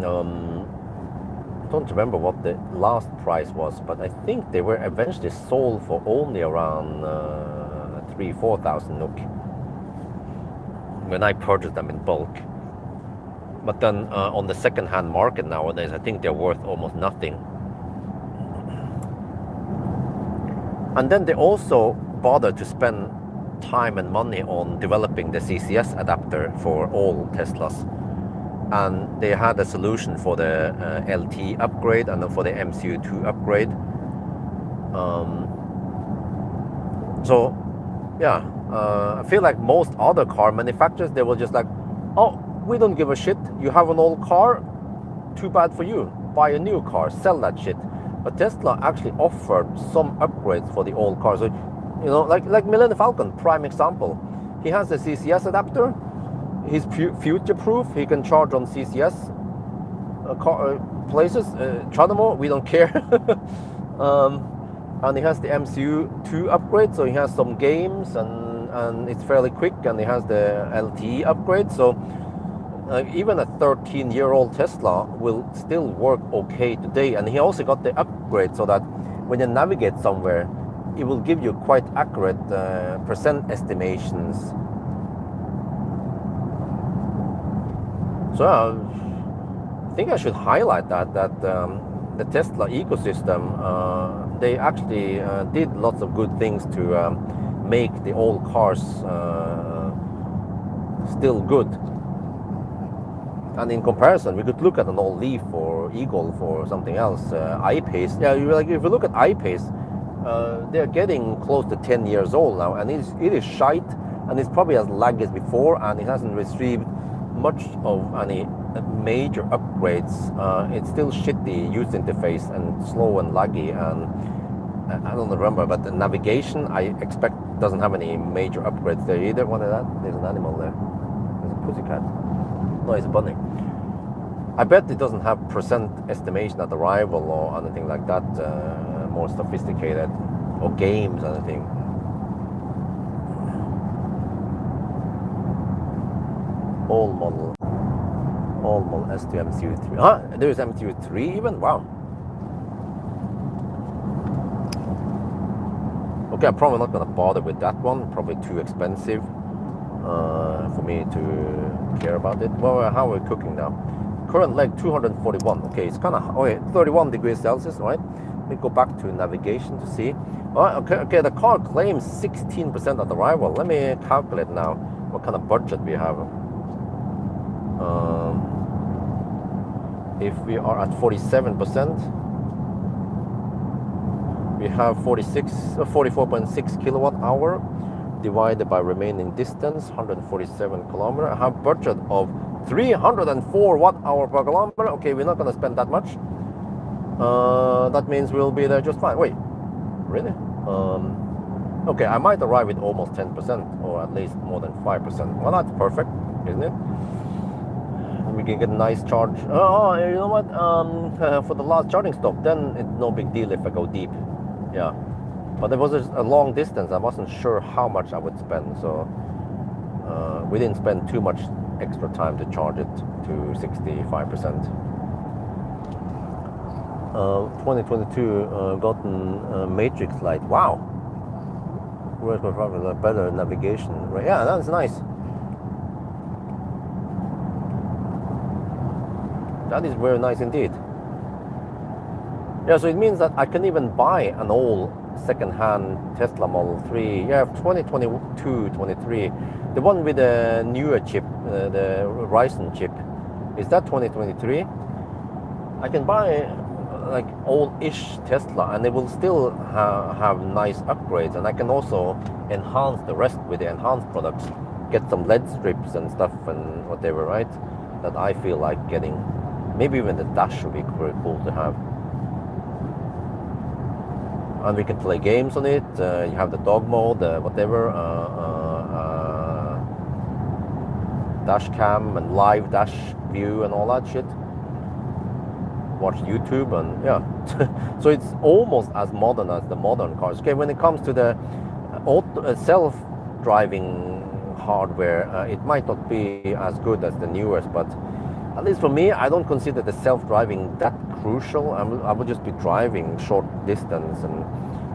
Don't remember what the last price was, but I think they were eventually sold for only around 3,000-4,000 NOK when I purchased them in bulk. But then on the second-hand market nowadays, I think they're worth almost nothing. And then they also bothered to spend time and money on developing the CCS adapter for all Teslas. And they had a solution for the LT upgrade and then for the MCU2 upgrade. So, yeah, I feel like most other car manufacturers, they were just like, oh, we don't give a shit. You have an old car, too bad for you. Buy a new car, sell that shit. But Tesla actually offered some upgrades for the old cars. So, you know, like Millennium Falcon, prime example. He has a CCS adapter. He's future-proof. He can charge on CCS places. CHAdeMO, we don't care. And he has the MCU2 upgrade, so he has some games, and it's fairly quick. And he has the LTE upgrade, so even a 13-year-old Tesla will still work okay today. And he also got the upgrade so that when you navigate somewhere, it will give you quite accurate percent estimations. So I think I should highlight that the Tesla ecosystem, they actually did lots of good things to make the old cars still good. And in comparison, we could look at an old Leaf or Eagle for something else. I-Pace, yeah, if you look at I-Pace, they're getting close to 10 years old now, and it is shite, and it's probably as laggy as before, and it hasn't received much of any major upgrades. It's still shitty user interface and slow and laggy, and I don't remember, but the navigation, I expect, doesn't have any major upgrades there either. What is that? There's an animal there. There's a pussycat. No, it's a bunny. I bet it doesn't have percent estimation at arrival or anything like that, more sophisticated, or games, anything. All model S2 MCU3. Huh? There's MCU3 even? Wow. Okay, I'm probably not going to bother with that one. Probably too expensive for me to care about it. Well, how are we cooking now? Current leg 241. Okay, it's kind of 31 degrees Celsius, right? Let me go back to navigation to see. Oh, okay, the car claims 16% at arrival. Let me calculate now what kind of budget we have. If we are at 47%, we have 44.6 kilowatt hour divided by remaining distance, 147 kilometer. I have budget of 304 watt hour per kilometer. Okay, we're not going to spend that much. That means we'll be there just fine. Wait, really? Okay, I might arrive with almost 10%, or at least more than 5%. Well, that's perfect, isn't it? We can get a nice charge. Oh, you know what? For the last charging stop, then it's no big deal if I go deep. Yeah, but it was a long distance. I wasn't sure how much I would spend, so we didn't spend too much extra time to charge it to 65%. 2022 gotten matrix light. Wow. Where's my problem? A better navigation. Right? Yeah, that's nice. That is very nice indeed. Yeah, so it means that I can even buy an old second-hand Tesla Model 3. Yeah, 2022, 23. The one with the newer chip, the Ryzen chip. Is that 2023? I can buy like old-ish Tesla and it will still have nice upgrades, and I can also enhance the rest with the enhanced products. Get some LED strips and stuff and whatever, right? That I feel like getting. Maybe even the dash would be very cool to have. And we can play games on it. You have the dog mode, whatever, dash cam and live dash view and all that shit. Watch YouTube and yeah. So it's almost as modern as the modern cars. Okay, when it comes to the self-driving hardware, it might not be as good as the newest, but at least for me, I don't consider the self-driving that crucial. I would just be driving short distance, and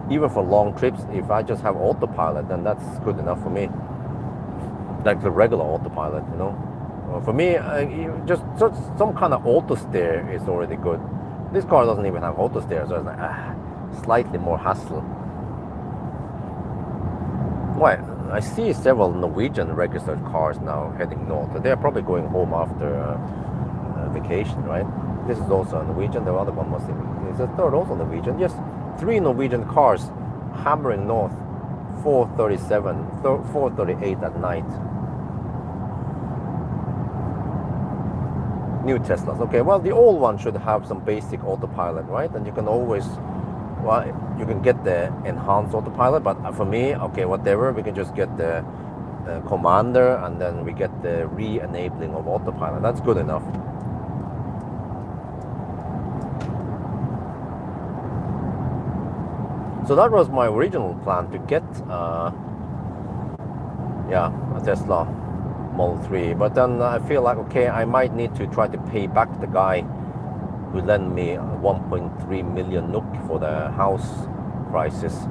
even for long trips, if I just have autopilot, then that's good enough for me. Like the regular autopilot, you know. For me, just some kind of auto steer is already good. This car doesn't even have auto steer, so it's like slightly more hassle. Well, I see several Norwegian registered cars now heading north. They're probably going home after vacation, right? This is also a Norwegian. The other one was is the third also Norwegian. Yes, 3 Norwegian cars hammering north, 4:38 at night. New Teslas. Okay, well, the old one should have some basic autopilot, right? And you can always, well, you can get the enhanced autopilot, but for me, okay, whatever, we can just get the commander, and then we get the re-enabling of autopilot. That's good enough. So that was my original plan, to get a Tesla Model 3, but then I feel like, okay, I might need to try to pay back the guy who lent me 1.3 million NOK for the house prices.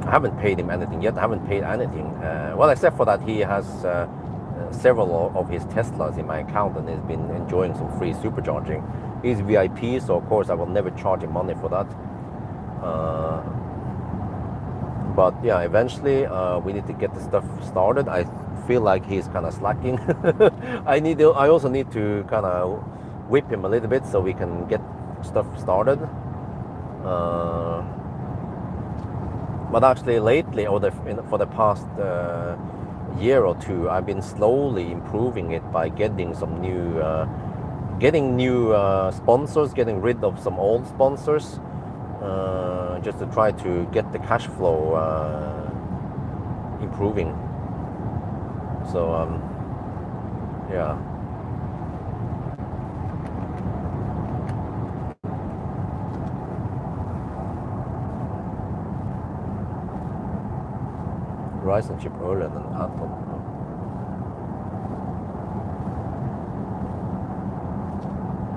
I haven't paid him anything yet. I haven't paid anything. Well, except for that he has several of his Teslas in my account and has been enjoying some free supercharging. He's VIP, so of course I will never charge him money for that. But yeah, eventually we need to get the stuff started. I feel like he's kind of slacking. I also need to kind of whip him a little bit so we can get stuff started. But actually lately, or for the past year or two, I've been slowly improving it by getting some new sponsors, getting rid of some old sponsors, just to try to get the cash flow improving. So yeah. Ryzen chip earlier than Atom.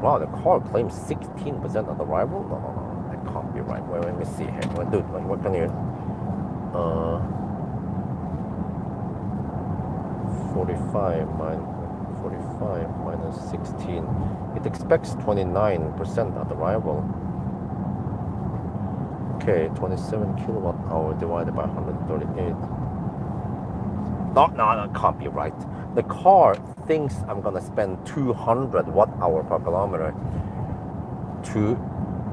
Wow, the car claims 16% on arrival? No, that can't be right. Well, let me see here. Well, dude, what can you... 45 minus 16. It expects 29% at arrival. Okay, 27 kilowatt hour divided by 138. No, that can't be right. The car thinks I'm gonna spend 200 watt hour per kilometer to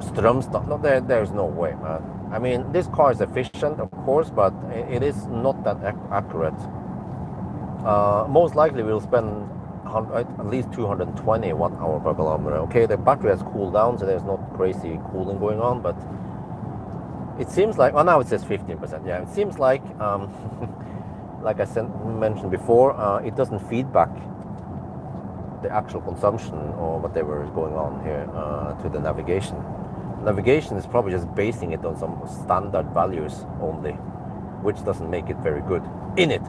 Strömstad. No, there's no way, man. I mean, this car is efficient, of course, but it is not that accurate. Most likely we'll spend at least 220 watt hour per kilometer. Okay, the battery has cooled down, so there's not crazy cooling going on, but it seems like, well, now it says 15%. Yeah, it seems like, like I mentioned before, it doesn't feedback the actual consumption or whatever is going on here to the navigation. Navigation is probably just basing it on some standard values only, which doesn't make it very good in it.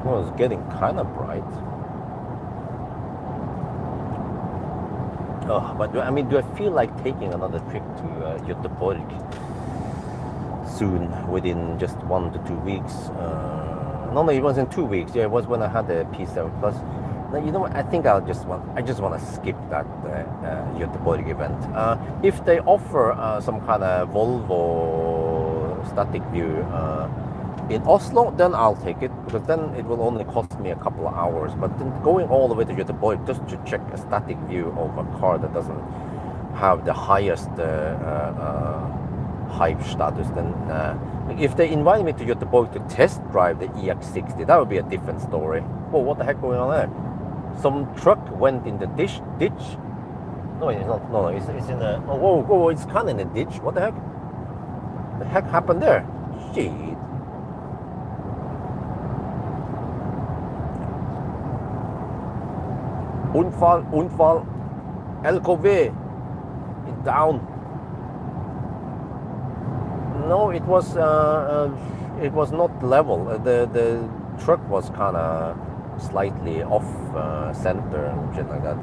Well, it's getting kind of bright. Oh, but do I feel like taking another trip to Göteborg soon, within just 1 to 2 weeks? No, it wasn't 2 weeks. Yeah, it was when I had the P7 Plus. Now, you know what? I think I just want to skip that Göteborg event. If they offer some kind of Volvo static view in Oslo, then I'll take it, because then it will only cost me a couple of hours. But then going all the way to Göteborg just to check a static view of a car that doesn't have the highest hype status, then if they invited me to Göteborg to test drive the EX60, that would be a different story. Whoa, what the heck going on there? Some truck went in the ditch. No, it's not. No, it's in the. Oh, whoa, it's kind of in the ditch. What the heck? The heck happened there? Shit. Unfall, LKW, down. No, it was not level. The truck was kind of slightly off center and shit like that.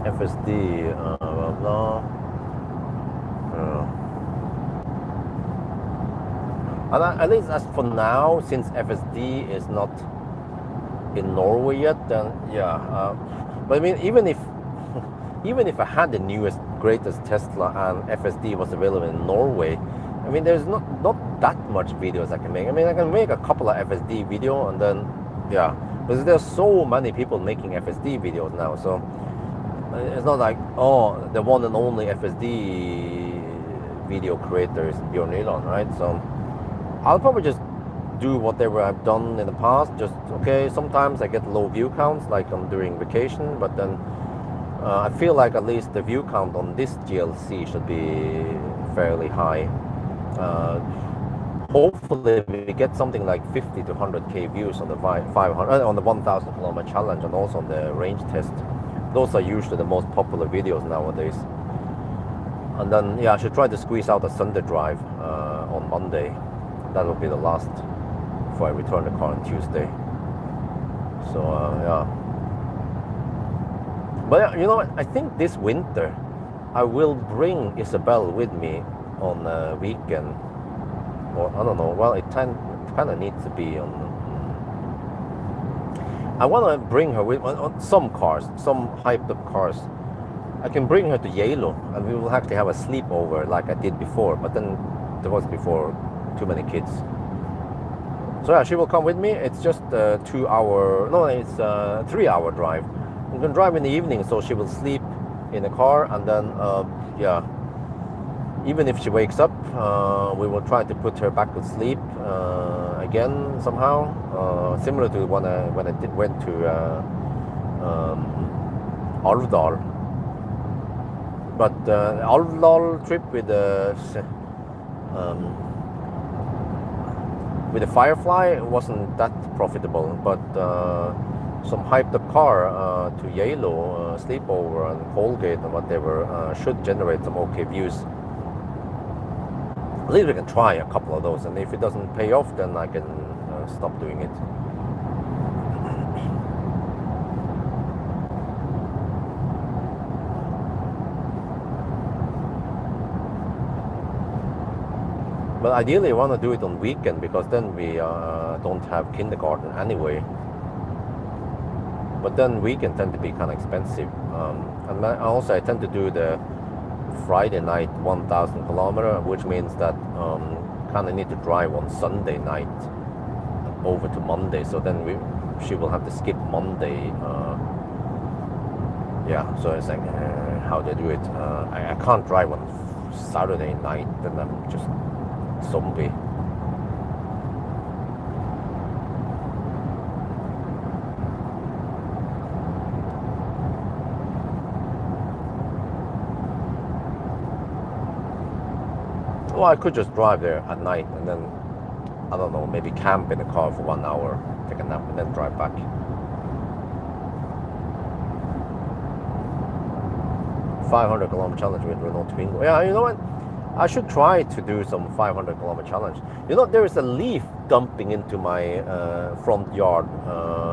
FSD, blah blah. At least as for now, since FSD is not in Norway yet, then yeah. But I mean, even if I had the newest, greatest Tesla and FSD was available in Norway, I mean, there's not that much videos I can make. I mean, I can make a couple of FSD video, and then yeah, because there's so many people making FSD videos now, so. It's not like, oh, the one and only FSD video creator is Björn Nyland, right? So I'll probably just do whatever I've done in the past. Just, okay, sometimes I get low view counts, like I'm during vacation, but then I feel like at least the view count on this GLC should be fairly high. Hopefully we get something like 50 to 100k views on the 500, on the 1,000 kilometer challenge, and also on the range test. Those are usually the most popular videos nowadays. And then, yeah, I should try to squeeze out a Sunday drive on Monday. That will be the last before I return the car on Tuesday. So, yeah. But, you know what? I think this winter I will bring Isabel with me on a weekend. Or, I don't know. Well, it kind of needs to be on... I want to bring her with on some cars, some hyped up cars. I can bring her to Yalo, and we will actually have a sleepover like I did before, but then there was before too many kids. So yeah, she will come with me. It's just a 3-hour drive. I'm going to drive in the evening, so she will sleep in the car, and then yeah, even if she wakes up, we will try to put her back to sleep again somehow, similar to when I went to Alvdal. But Alvdal trip with the Firefly wasn't that profitable, but some hyped up car to Yalo, sleepover and Colgate and whatever should generate some okay views. At least we can try a couple of those, and if it doesn't pay off, then I can stop doing it. But ideally, I want to do it on weekend because then we don't have kindergarten anyway. But then weekend tend to be kind of expensive, and also I tend to do the Friday night 1,000 kilometer, which means that kind of need to drive on Sunday night over to Monday. So then she will have to skip Monday. Yeah, so it's like how they do it. I can't drive on Saturday night, then I'm just zombie. Well, I could just drive there at night and then, I don't know, maybe camp in the car for 1 hour, take a nap, and then drive back. $500 kilometer challenge with Renault Twingo. Yeah, you know what? I should try to do some 500 kilometer challenge. You know, there is a leaf dumping into my front yard.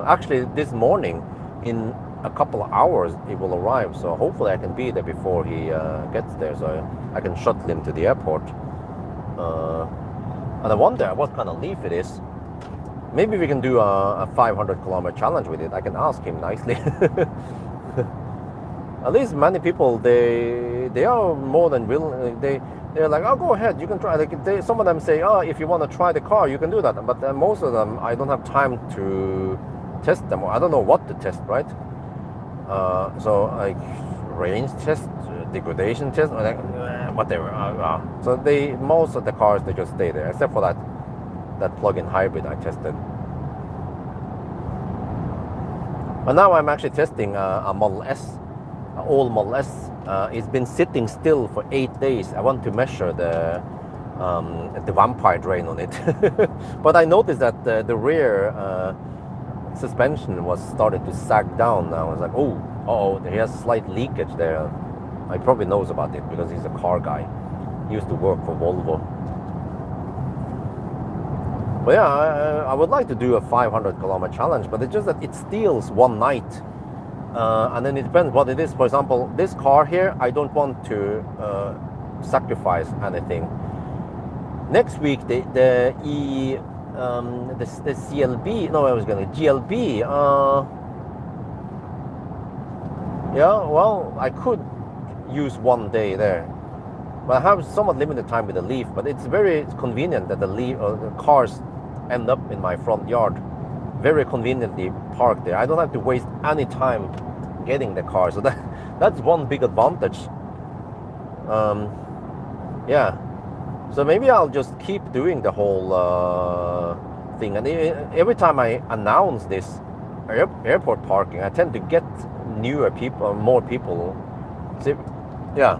Actually, this morning, in a couple of hours, it will arrive. So hopefully I can be there before he gets there, so I can shuttle him to the airport. And I wonder what kind of leaf it is. Maybe we can do a 500 kilometer challenge with it. I can ask him nicely. At least many people, they are more than willing. They're like, oh, go ahead, you can try. Like some of them say, oh, if you want to try the car, you can do that. But most of them, I don't have time to test them. I don't know what to test, right? So like range test, degradation test, or like, whatever. So most of the cars, they just stay there, except for that plug-in hybrid I tested. But now I'm actually testing a Model S. Old Model S. It's been sitting still for 8 days. I want to measure the vampire drain on it. But I noticed that the rear suspension was started to sag down now. I was like, oh, he has slight leakage there. He probably knows about it because he's a car guy. He used to work for Volvo. But yeah, I would like to do a 500 kilometer challenge, but it's just that it steals one night. And then it depends what it is. For example, this car here, I don't want to sacrifice anything. Next week, the CLB, no, I was going to GLB. Yeah, well, I could use 1 day there, but I have somewhat limited time with the Leaf. But it's very convenient that the cars end up in my front yard. Very conveniently parked there. I don't have to waste any time getting the car. So that's one big advantage. Yeah. So maybe I'll just keep doing the whole thing. And every time I announce this airport parking, I tend to get newer people, more people. So, yeah.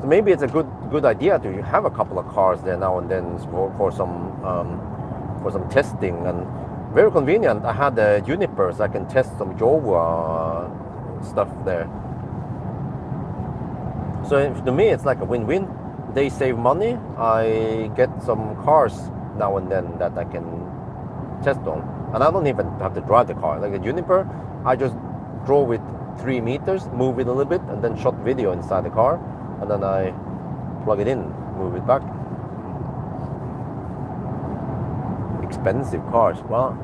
So maybe it's a good idea to have a couple of cars there now and then for some testing, and very convenient. I had the Junipers. I can test some Jova stuff there. So to me, it's like a win-win. They save money. I get some cars now and then that I can test on, and I don't even have to drive the car. Like a Juniper, I just drove it 3 meters, move it a little bit, and then shot video inside the car, and then I plug it in, move it back. Expensive cars. Well,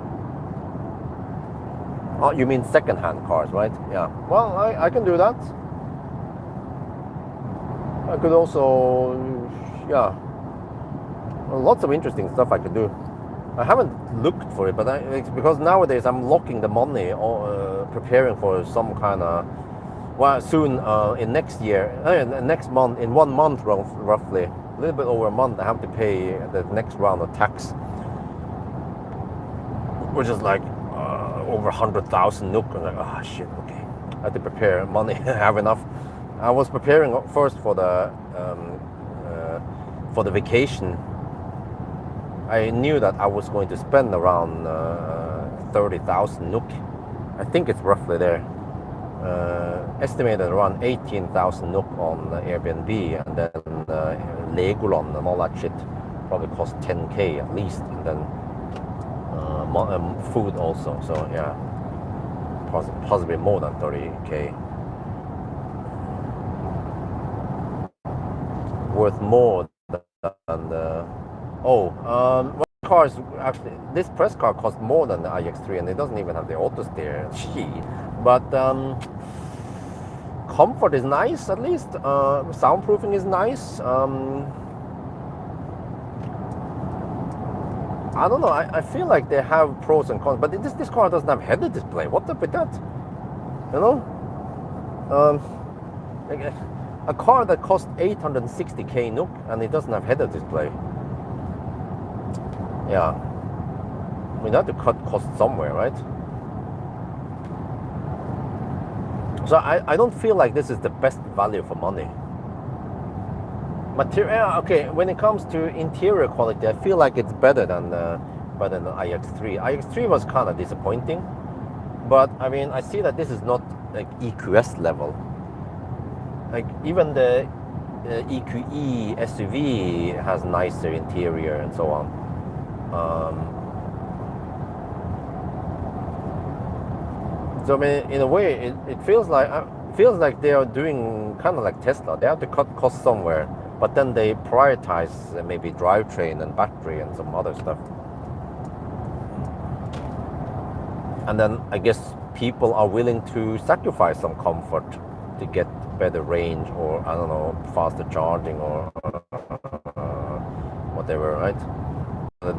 oh, you mean second-hand cars, right? Yeah. Well, I can do that. I could also, yeah. Well, lots of interesting stuff I could do. I haven't looked for it, but it's because nowadays I'm locking the money or preparing for some kind of Well, soon in next year, next month, in 1 month roughly, a little bit over a month, I have to pay the next round of tax, which is like over 100,000 NOK. I'm like, oh shit, okay. I have to prepare money, have enough. I was preparing first for the vacation. I knew that I was going to spend around 30,000 NOK. I think it's roughly there. Estimated around 18,000 NOK on Airbnb, and then Legoland and all that shit probably cost 10k at least, and then food also. So yeah, possibly more than 30k. Worth more than cars actually. This press car costs more than the iX3, and it doesn't even have the auto steer. Gee, but comfort is nice at least. Soundproofing is nice. I don't know. I feel like they have pros and cons, but this car doesn't have head-up display. What's up with that? You know, like a car that costs 860k NOK and it doesn't have head-up display. Yeah, I mean, that to cut costs somewhere, right? So I don't feel like this is the best value for money. Material, okay, when it comes to interior quality, I feel like it's better than the iX3. iX3 was kind of disappointing, but I mean, I see that this is not like EQS level. Like even the EQE SUV has nicer interior and so on. So I mean, in a way, it feels like they are doing kind of like Tesla. They have to cut costs somewhere, but then they prioritize maybe drivetrain and battery and some other stuff. And then I guess people are willing to sacrifice some comfort to get better range, or I don't know, faster charging, or whatever, right?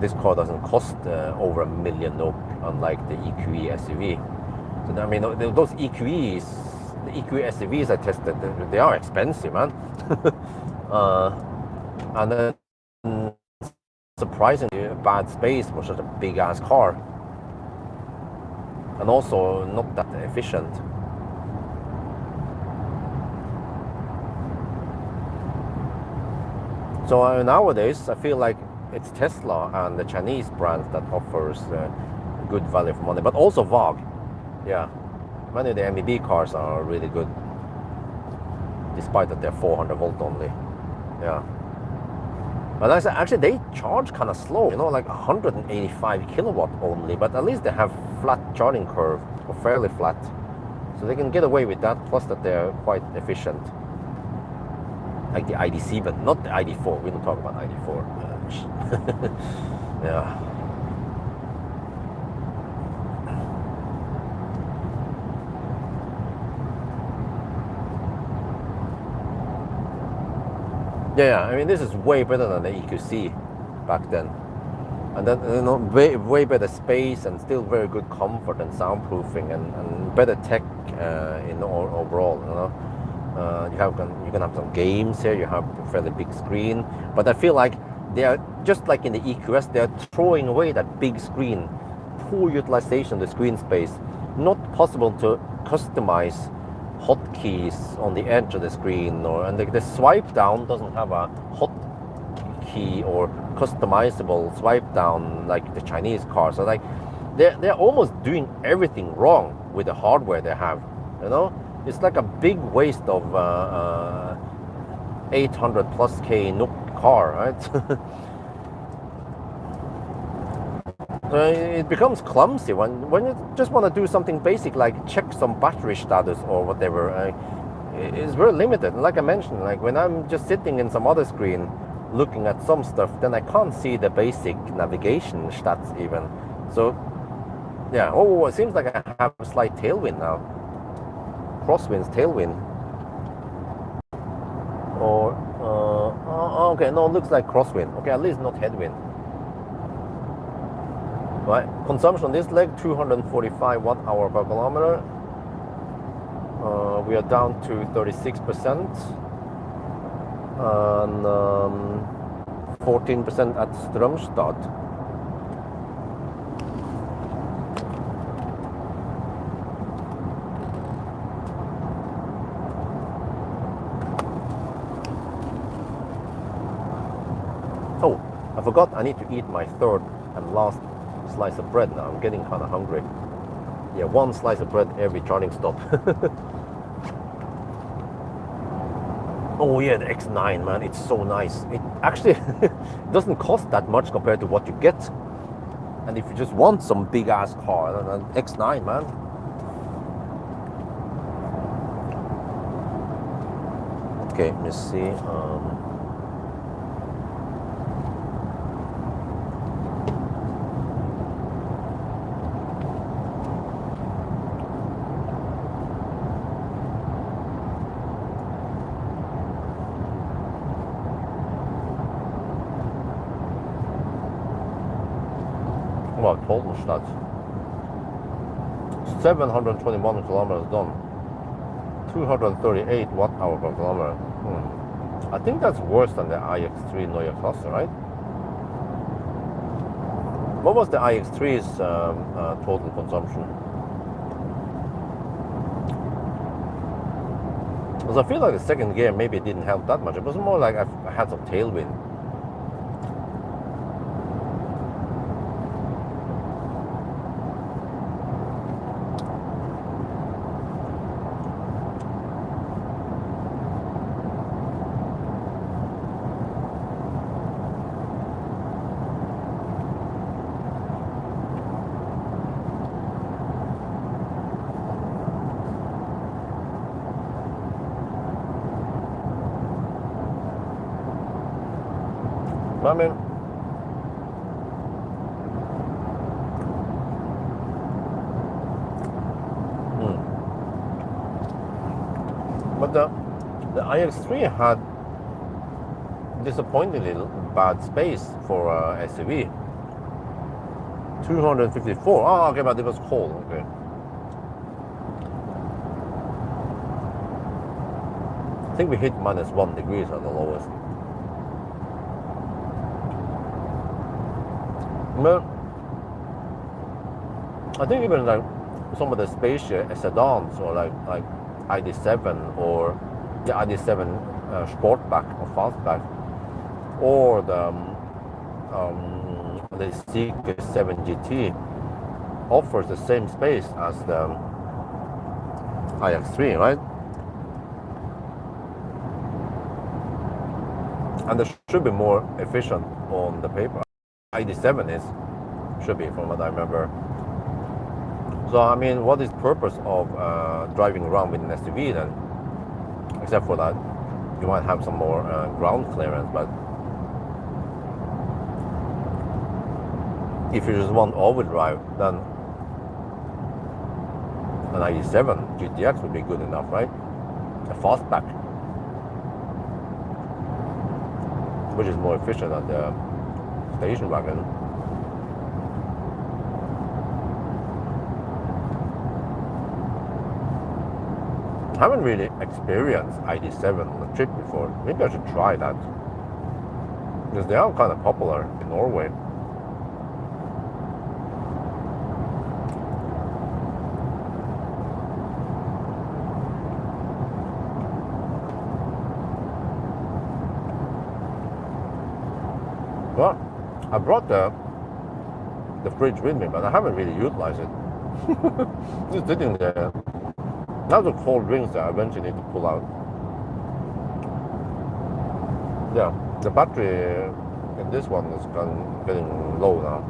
This car doesn't cost over $1 million NOK, unlike the EQE SUV. So I mean, those EQEs, the EQE SUVs I tested, they are expensive, man. And then surprisingly bad space for such a big ass car, and also not that efficient. So nowadays I feel like it's Tesla and the Chinese brands that offers good value for money, but also VAG. Yeah, many of the MEB cars are really good, despite that they're 400 volt only. Yeah, but actually they charge kind of slow, you know, like 185 kilowatt only, but at least they have flat charging curve, or fairly flat, so they can get away with that, plus that they're quite efficient. Like the ID.C, but not the ID.4. We don't talk about ID.4. Yeah. Yeah, I mean, this is way better than the EQC back then. And then, you know, way better space, and still very good comfort and soundproofing, and better tech in overall, you know. You can have some games here. You have a fairly big screen, but I feel like they are just like in the EQS. They are throwing away that big screen. Poor utilization of the screen space. Not possible to customize hotkeys on the edge of the screen, and the swipe down doesn't have a hotkey or customizable swipe down like the Chinese cars. So like they're almost doing everything wrong with the hardware they have. You know. It's like a big waste of 800 plus K NOK car, right? So it becomes clumsy when you just want to do something basic like check some battery status or whatever. It's very limited. And like I mentioned, like when I'm just sitting in some other screen looking at some stuff, then I can't see the basic navigation stats even. So yeah, it seems like I have a slight tailwind now. Crosswind's tailwind, or okay, no, it looks like crosswind. Okay, at least not headwind. Right, consumption on this leg 245 watt-hour per kilometer. we are down to 36% and 14% at strømstart. Oh, I forgot I need to eat my third and last slice of bread now. I'm getting kind of hungry. Yeah, one slice of bread every charging stop. Oh yeah, the X9, man, it's so nice. It actually doesn't cost that much compared to what you get. And if you just want some big ass car, then X9, man. Okay, let me see. Well, Toltenstadt. 721 kilometers done. 238 watt-hour per kilometer. I think that's worse than the iX3 Neue Klasse, right? What was the iX3's total consumption? Because I feel like the second gear maybe didn't help that much. It was more like I had some tailwind. I mean, but the iX3 had disappointingly bad space for SUV. 254. Oh, okay, but it was cold. Okay. I think we hit -1 degrees at the lowest. But I think even like some of the spacious sedans or like ID7 or the ID7 Sportback or Fastback or the CK7 GT offers the same space as the iX3, right? And they should be more efficient on the paper. ID7 should be, from what I remember. So I mean, what is the purpose of driving around with an SUV then? Except for that, you might have some more ground clearance. But if you just want overdrive, then an ID7 GTX would be good enough, right? A fastback, which is more efficient than the station wagon. I haven't really experienced ID7 on a trip before. Maybe I should try that, because they are kind of popular in Norway. Well, I brought the fridge with me, but I haven't really utilized it. Just sitting there. Now the cold drinks that I eventually need to pull out. Yeah, the battery in this one is getting low now.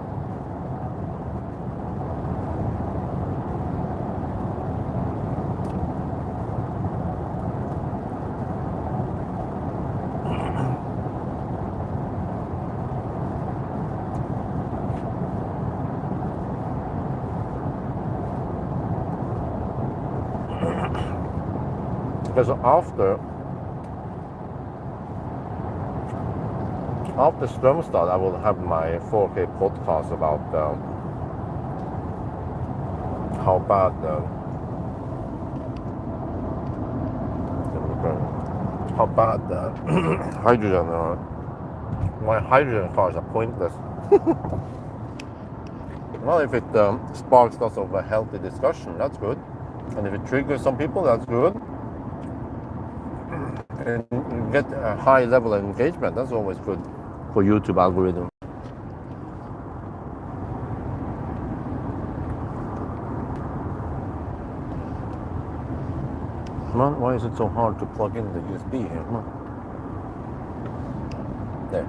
Because after Strömstad, I will have my 4K podcast about how bad how bad the hydrogen are. Why hydrogen cars are pointless. Well, if it sparks lots of a healthy discussion, that's good. And if it triggers some people, that's good. And you get a high level of engagement, that's always good for YouTube algorithm. Man, why is it so hard to plug in the USB here? Huh? There.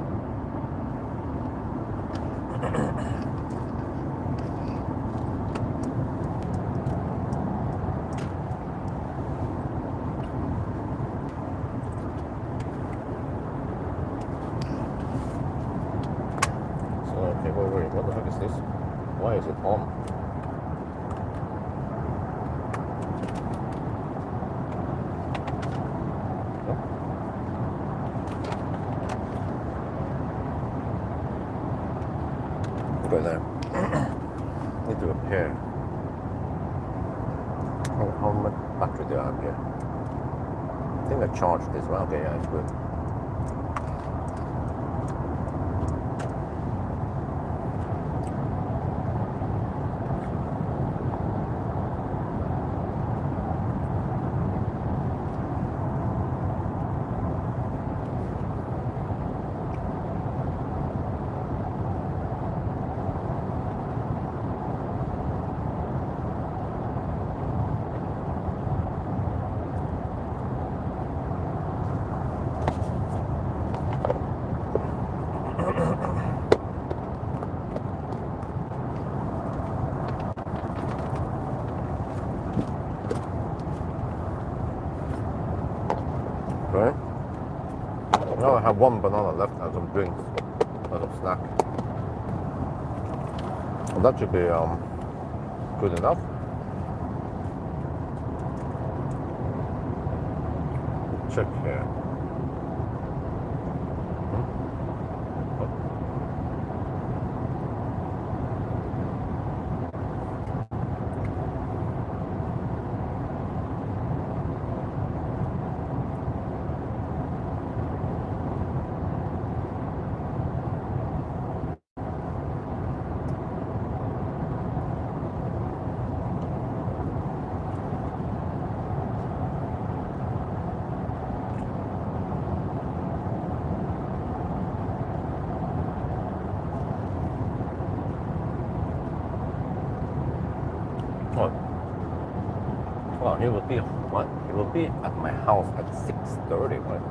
Okay, wait, what the heck is this? Why is it on? Go there. Need to repair. How much battery do I have here? I think I charged this one. Okay, yeah, it's good. Right? Now I have one banana left and some drinks and some snack. Well, that should be good enough. Check here. Well, he will be what? He will be at my house at 6:30, right?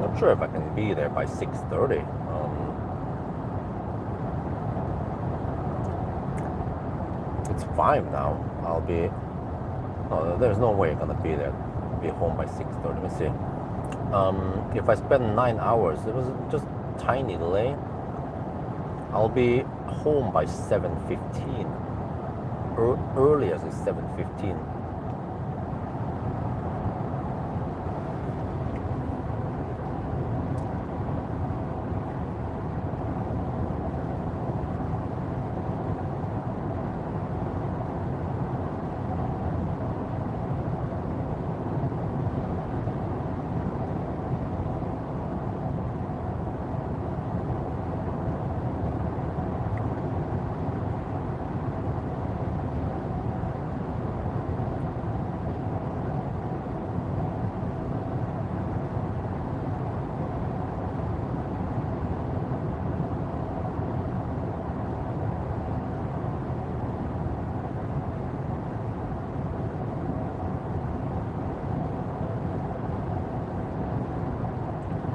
Not sure if I can be there by 6:30. It's 5 now. I'll be. No, there's no way I'm gonna be there. Be home by 6:30. Let me see. If I spend 9 hours, it was just tiny delay. I'll be home by 7:15. Earliest is 7:15.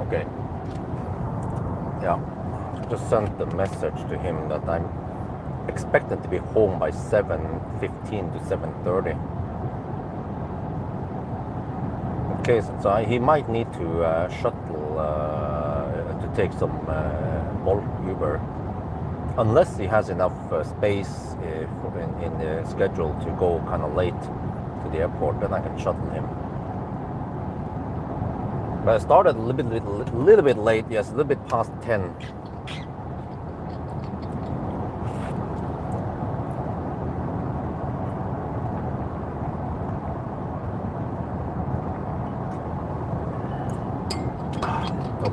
Okay. Yeah. Just sent the message to him that I'm expected to be home by 7:15 to 7:30. Okay, so he might need to shuttle to take some bulk Uber, unless he has enough space in the schedule to go kind of late to the airport. Then I can shuttle him. But I started a little bit late. Yes, a little bit past 10.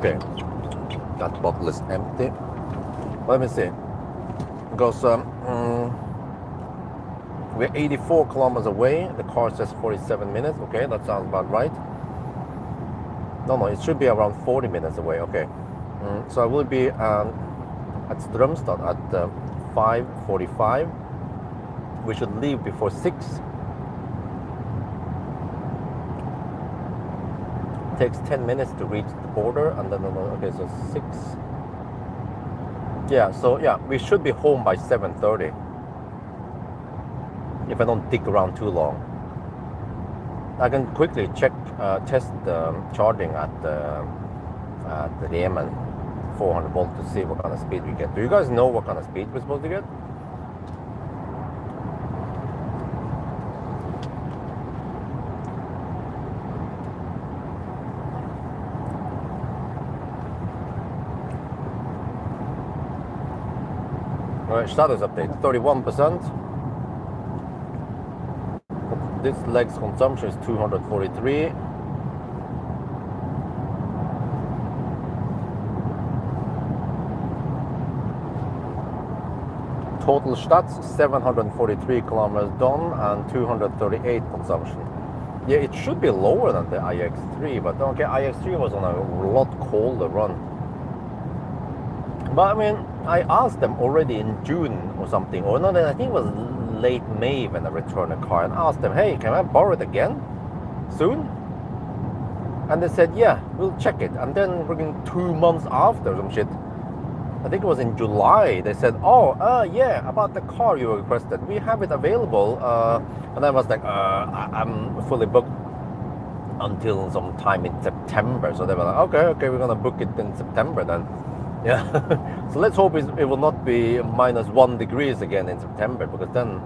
Okay, that bottle is empty. Let me see. Because we're 84 kilometers away. The car says 47 minutes. Okay, that sounds about right. No, it should be around 40 minutes away. Okay. So I will be at Strömstad at 5:45. We should leave before 6. Takes 10 minutes to reach the border, and then okay, so 6. Yeah, so yeah, we should be home by 7:30 if I don't dig around too long. I can quickly check, test the charging at the Yemen 400 volt to see what kind of speed we get. Do you guys know what kind of speed we're supposed to get? Alright, status update, 31%. This leg's consumption is 243. Total stats, 743 kilometers done and 238 consumption. Yeah, it should be lower than the iX3, but okay, iX3 was on a lot colder run. But I mean, I asked them already in June or something, or no, I think it was late May when I returned the car, and asked them, hey, can I borrow it again soon? And they said, yeah, we'll check it. And then freaking 2 months after some shit, I think it was in July, they said, oh, yeah, about the car you requested, we have it available. And I was like, I'm fully booked until some time in September. So they were like, okay, we're gonna book it in September then. Yeah, so let's hope it will not be -1 degrees again in September, because then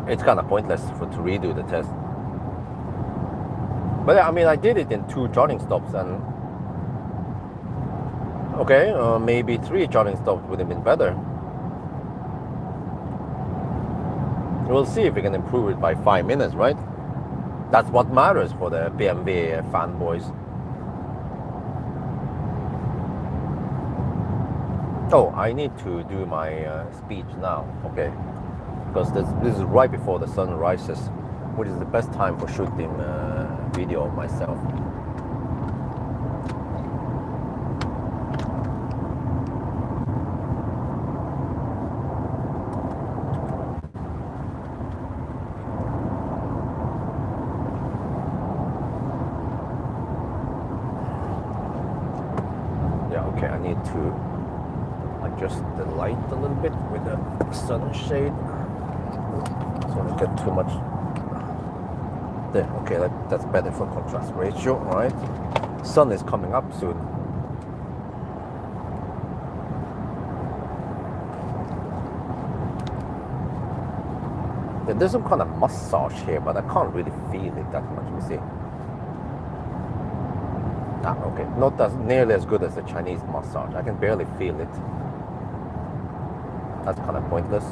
it's kind of pointless to redo the test. But yeah, I mean, I did it in 2 charging stops, and okay, maybe 3 charging stops would have been better. We'll see if we can improve it by 5 minutes, right? That's what matters for the BMW fanboys. Oh, I need to do my speech now, okay? Because this is right before the sun rises, which is the best time for shooting video of myself. Yeah, okay, I need to adjust the light a little bit with the sunshade, so I don't get too much there. Okay, that's better for contrast ratio, right? Sun is coming up soon. There's some kind of massage here, but I can't really feel it that much. You see? Okay, not as nearly as good as the Chinese massage. I can barely feel it. That's kind of pointless.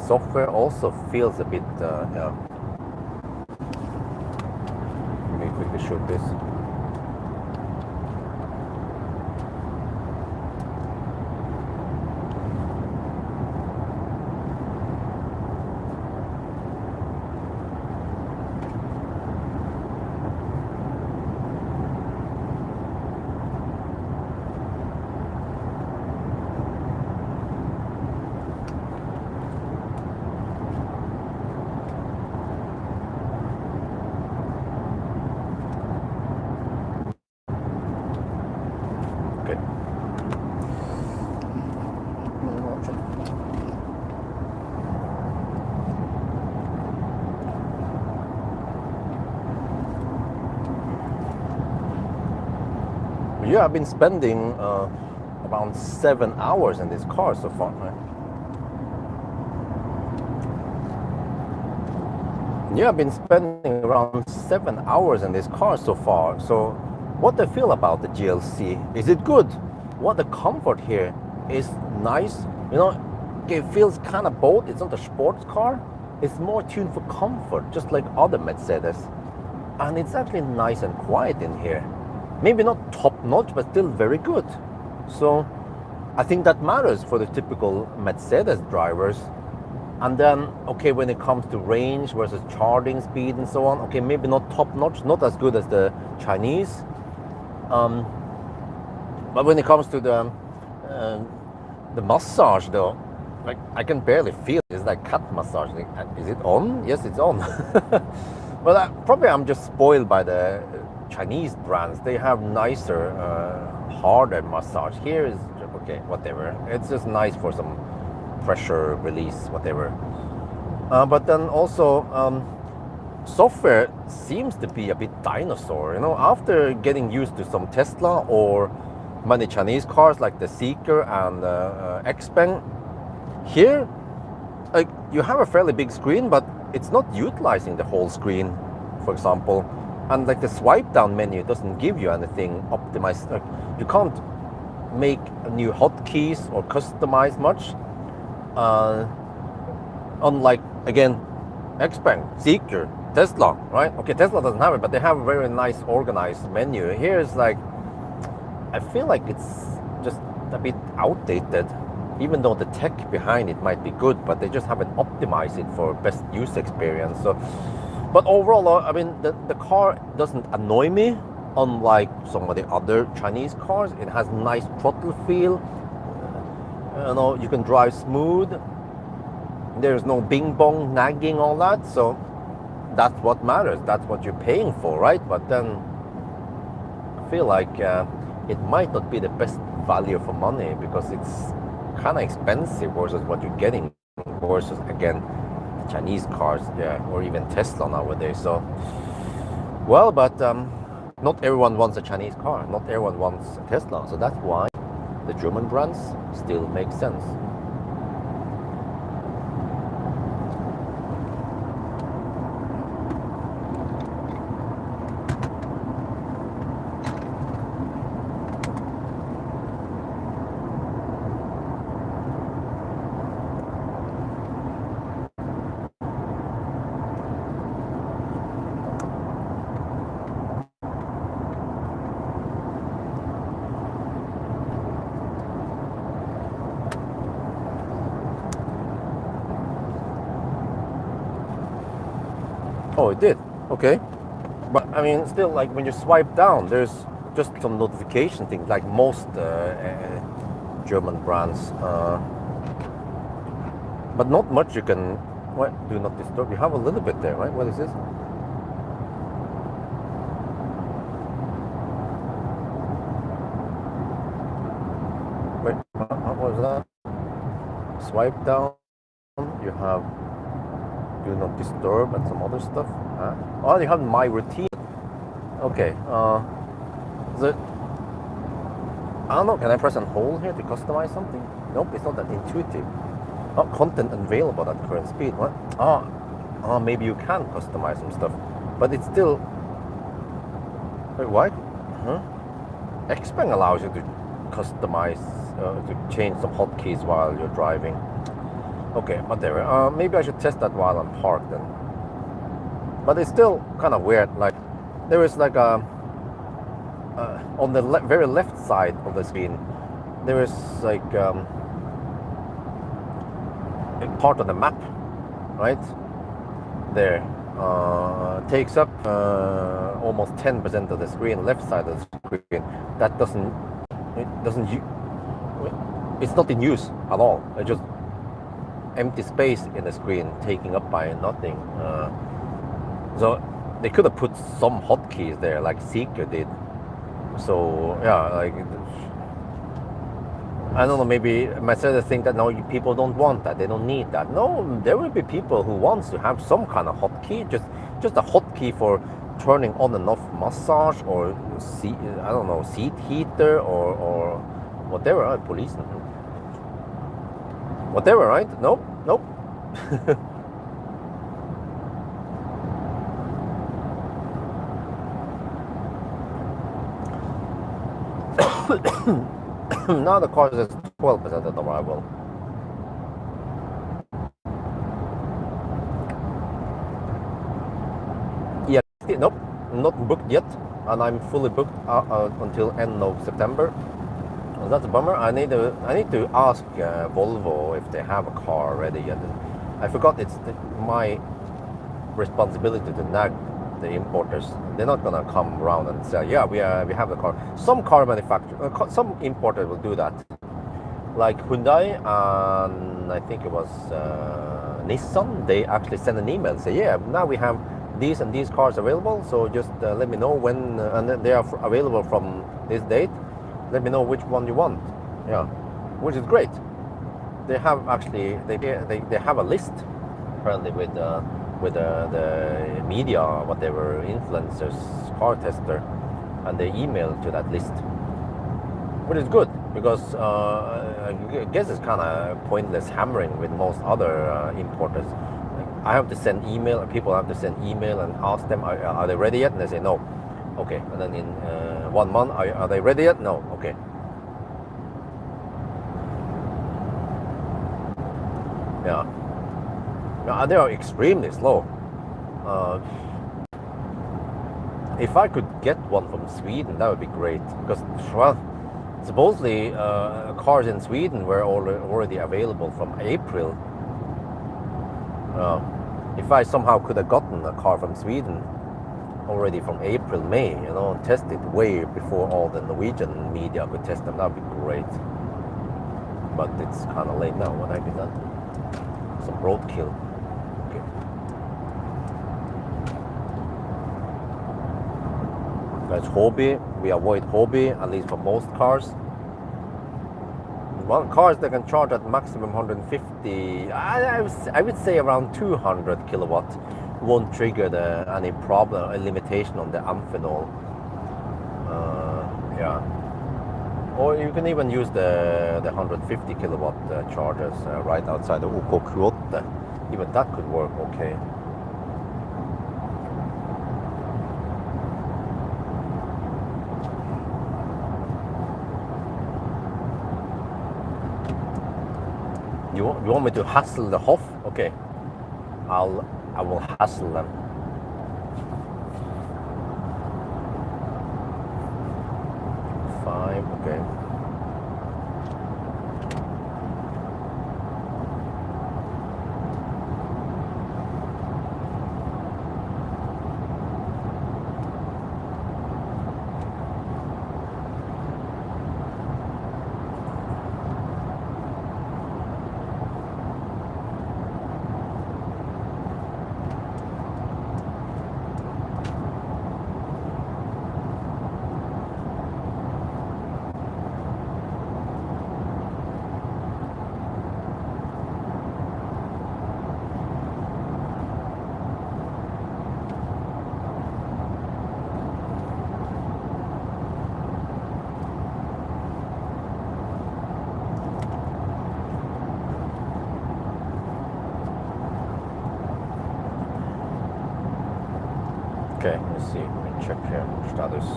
Software also feels a bit, yeah. Let me quickly shoot this. Yeah, I've been spending around 7 hours in this car so far. Right? Yeah, I've been spending around 7 hours in this car so far. So what do I feel about the GLC? Is it good? What the comfort here is nice. You know, it feels kind of both. It's not a sports car. It's more tuned for comfort, just like other Mercedes. And it's actually nice and quiet in here. maybe not top notch, but still very good. So I think that matters for the typical Mercedes drivers. And then, okay, when it comes to range versus charging speed and so on, okay, maybe not top notch, not as good as the Chinese. But when it comes to the massage, though, like I can barely feel it. It's like cat massage. Is it on? Yes, it's on. But probably I'm just spoiled by the Chinese brands. They have nicer, harder massage. Here is okay, whatever. It's just nice for some pressure release, whatever. But then also software seems to be a bit dinosaur. After getting used to some Tesla or many Chinese cars like the Seeker and Xpeng, here, like you have a fairly big screen, but it's not utilizing the whole screen, for example. And like the swipe down menu doesn't give you anything optimized. Like, you can't make new hotkeys or customize much. Unlike, again, Xpeng, Seeker, Tesla, right? Okay, Tesla doesn't have it, but they have a very nice organized menu. Here is like, I feel like it's just a bit outdated, even though the tech behind it might be good, but they just haven't optimized it for best user experience. So, but overall, I mean, the car doesn't annoy me, unlike some of the other Chinese cars. It has nice throttle feel. You can drive smooth. There's no bing bong nagging, all that. So that's what matters. That's what you're paying for, right? But then I feel like it might not be the best value for money, because it's kind of expensive versus what you're getting versus, again, Chinese cars, yeah, or even Tesla nowadays. So, well, but not everyone wants a Chinese car. Not everyone wants a Tesla. So that's why the German brands still make sense. Oh, it did. Okay. But I mean, still, like when you swipe down, there's just some notification things, like most German brands. But not much you can. What? Do not disturb. You have a little bit there, right? What is this? Wait, what was that? Swipe down. You have do not disturb and some other stuff. Oh, you have my routine. Okay. I don't know. Can I press and hold here to customize something? Nope, it's not that intuitive. Oh, content available at current speed. What? Maybe you can customize some stuff, but it's still. Wait, what? Xpeng allows you to customize, to change some hotkeys while you're driving. Okay, whatever. Maybe I should test that while I'm parked then. But it's still kind of weird. Like, there is like a on the very left side of the screen, there is like a part of the map, right? There takes up almost 10% of the screen, left side of the screen. That it's not in use at all. It just empty space in the screen taking up by nothing. So they could have put some hotkeys there like Seeker did. So yeah, like I don't know, maybe Mercedes think that no, people don't want that, they don't need that. No, there will be people who wants to have some kind of hotkey, just a hotkey for turning on and off massage or seat heater or whatever. Police. Whatever, right? Nope. Now the car is 12% at arrival. Yeah, nope, not booked yet. and I'm fully booked until end of September. Well, that's a bummer. I need to ask Volvo if they have a car ready yet. I forgot it's my responsibility to nag the importers. They're not gonna come around and say, yeah, we have the car. Some car manufacturer, some importer will do that. Like Hyundai and I think it was Nissan. They actually send an email and say, yeah, now we have these and these cars available. So just let me know when, and they are available from this date. Let me know which one you want. Yeah, which is great. They have actually they have a list apparently with the media, whatever influencers, car tester, and they email to that list, which is good because I guess it's kind of pointless hammering with most other importers. I have to send email, people have to send email and ask them, are they ready yet? And they say no. Okay, and then in 1 month, are they ready yet? No. Okay. Yeah. No, they are extremely slow. If I could get one from Sweden, that would be great because, well, supposedly cars in Sweden were already available from April. If I somehow could have gotten a car from Sweden already from April, May, tested way before all the Norwegian media could test them, that would be great. But it's kind of late now. What have you done? Some roadkill. Okay. That's hobby. We avoid hobby, at least for most cars. Well, cars that can charge at maximum 150, I would say around 200 kilowatt won't trigger any problem, a limitation on the Amphenol. Yeah. Or you can even use the 150 kilowatt chargers right outside the OK Even that could work okay. You want me to hassle the Hof? Okay, I will hassle them. Five, okay. Okay, let's see. Let me check here. Status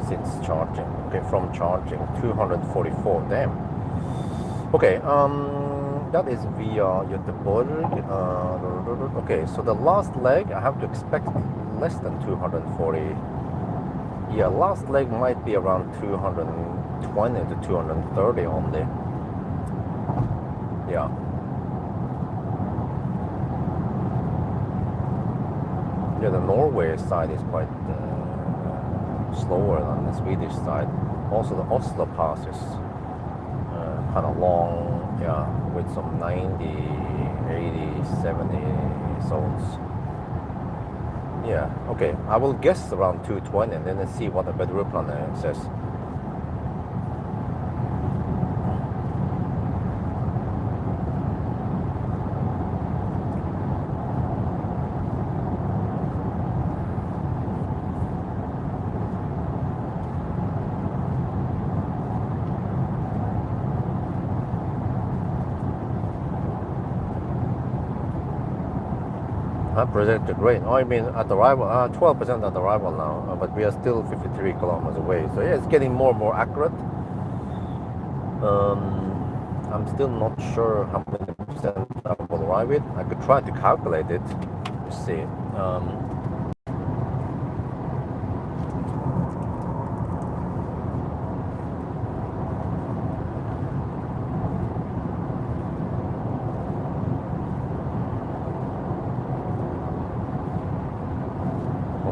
since charging. Okay, from charging 244. Damn. Okay, that is via Göteborg. Okay, so the last leg I have to expect less than 240. Yeah, last leg might be around 220 to 230 only. Yeah. Yeah, the Norway side is quite slower than the Swedish side. Also, the Oslo pass is kind of long, yeah, with some 90, 80, 70 zones. Yeah, okay, I will guess around 220 and then let's see what the Bedruplan says. Projected rate. Oh, I mean at arrival, 12% at arrival now, but we are still 53 kilometers away. So yeah, it's getting more and more accurate. I'm still not sure how many percent I will arrive with. I could try to calculate it. Let's see.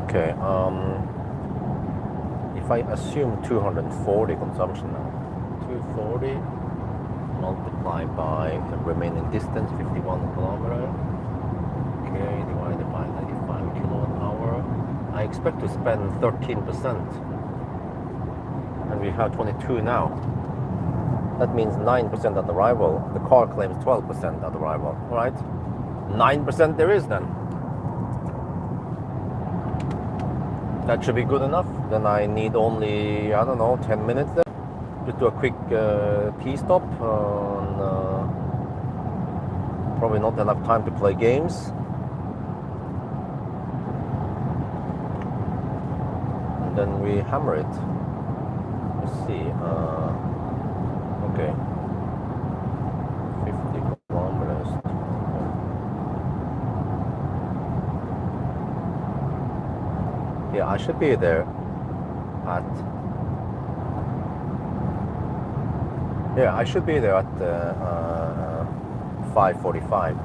Okay, if I assume 240 consumption now, 240 multiplied by the remaining distance, 51 kilometer, okay, divided by 95 kilowatt hour, I expect to spend 13%, and we have 22 now. That means 9% at arrival. The car claims 12% at arrival, right? 9% there is then. That should be good enough. Then I need only, I don't know, 10 minutes there. Just do a quick pee stop. Probably not enough time to play games. And then we hammer it. Let's see. Okay. 50 kilometers. Yeah, I should be there at... Yeah, I should be there at 5:45,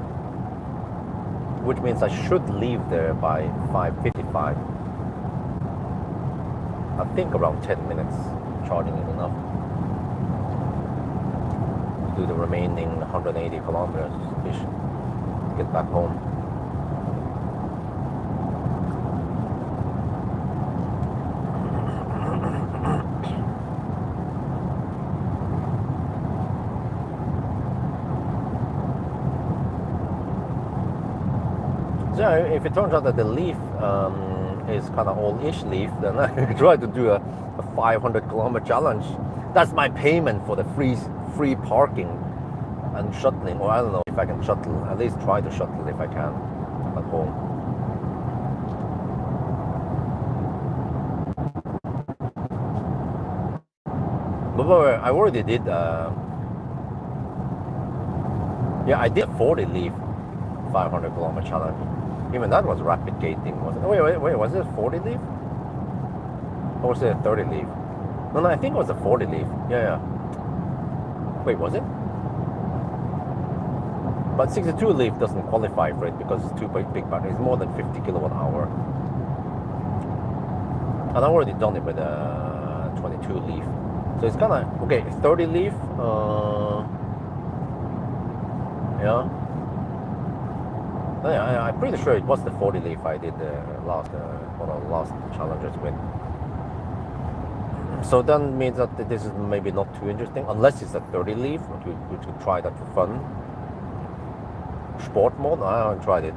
which means I should leave there by 5:55. I think around 10 minutes charging is enough to do the remaining 180 kilometers ish to get back home. So if it turns out that the Leaf is kind of all-ish Leaf, then I could try to do a 500 kilometer challenge. That's my payment for the free parking and shuttling, or I don't know if I can shuttle, at least try to shuttle if I can at home. But I already did, yeah, I did a 40 Leaf 500 kilometer challenge. Even that was rapid gating, wasn't it? Wait, was it a 40 Leaf? Or was it a 30 Leaf? No, I think it was a 40 Leaf. Yeah. Wait, was it? But 62 Leaf doesn't qualify for it because it's too big battery. It's more than 50 kilowatt hour. And I've already done it with a 22 Leaf. So it's kind of, okay, 30 Leaf. Yeah. I'm pretty sure it was the 40 Leaf I did one of the last challenges with. So then means that this is maybe not too interesting, unless it's a 30 Leaf, which could try that for fun. Sport mode, I haven't tried it.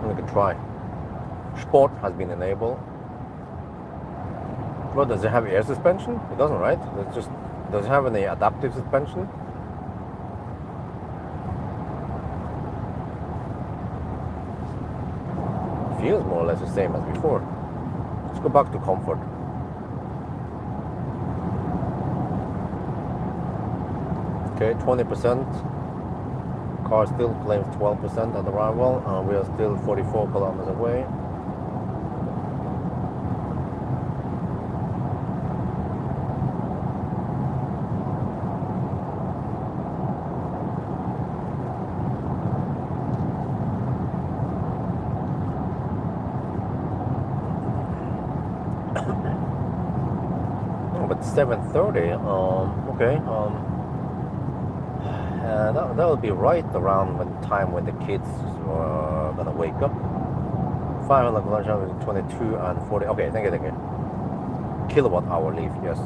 We could try. Sport has been enabled. Well, does it have air suspension? It doesn't, right? It's just, does it have any adaptive suspension? Feels more or less the same as before. Let's go back to comfort. Okay, 20%. Car still claims 12% at arrival. We are still 44 kilometers away. But 7:30. Okay. That will be right around the time when the kids are gonna wake up. 500 kilometers, 22 and 40. Okay, thank you. Kilowatt hour Leaf, yes.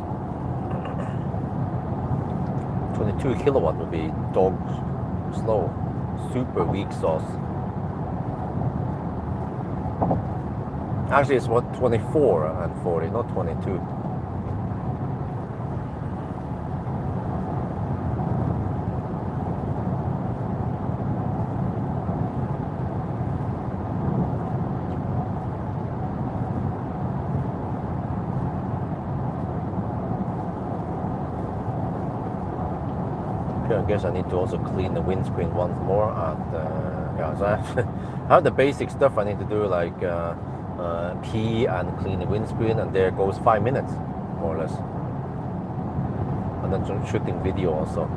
22 kilowatt would be dog slow, super weak sauce. Actually, it's what, 24 and 40, not 22. I guess I need to also clean the windscreen once more, and yeah, so I have the basic stuff I need to do, like pee and clean the windscreen, and there goes 5 minutes, more or less. And then shooting video also.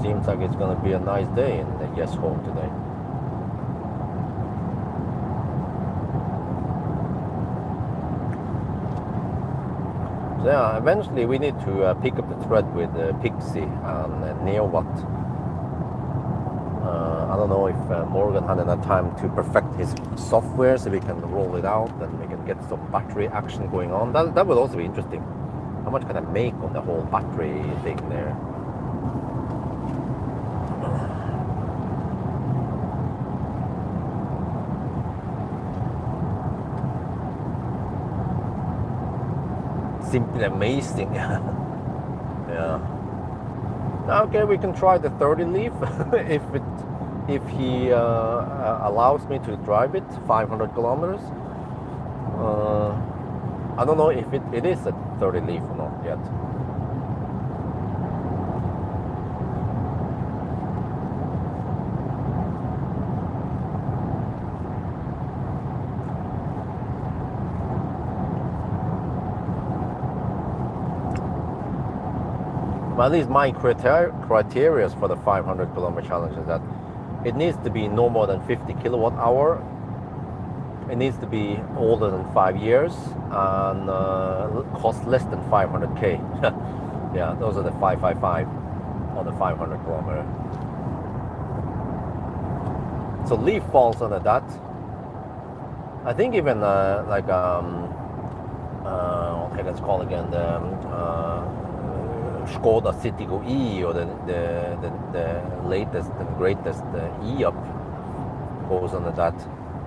Seems like it's gonna be a nice day in the Yes home today. So yeah, eventually we need to pick up the thread with Pixie and Neowatt. I don't know if Morgan had enough time to perfect his software so we can roll it out and we can get some battery action going on. That would also be interesting. How much can I make on the whole battery thing there? Simply amazing. Yeah. Okay, we can try the 30 leaf if he allows me to drive it 500 kilometers. I don't know if it is a 30 leaf or not yet. But at least my criteria for the 500 kilometer challenge is that it needs to be no more than 50 kilowatt hour. It needs to be older than 5 years and cost less than 500k. Yeah, those are the 555 on the 500 kilometer. So Leaf falls under that. I think even okay, let's call again the Skoda Citigo E or the latest and greatest E-Up goes under that.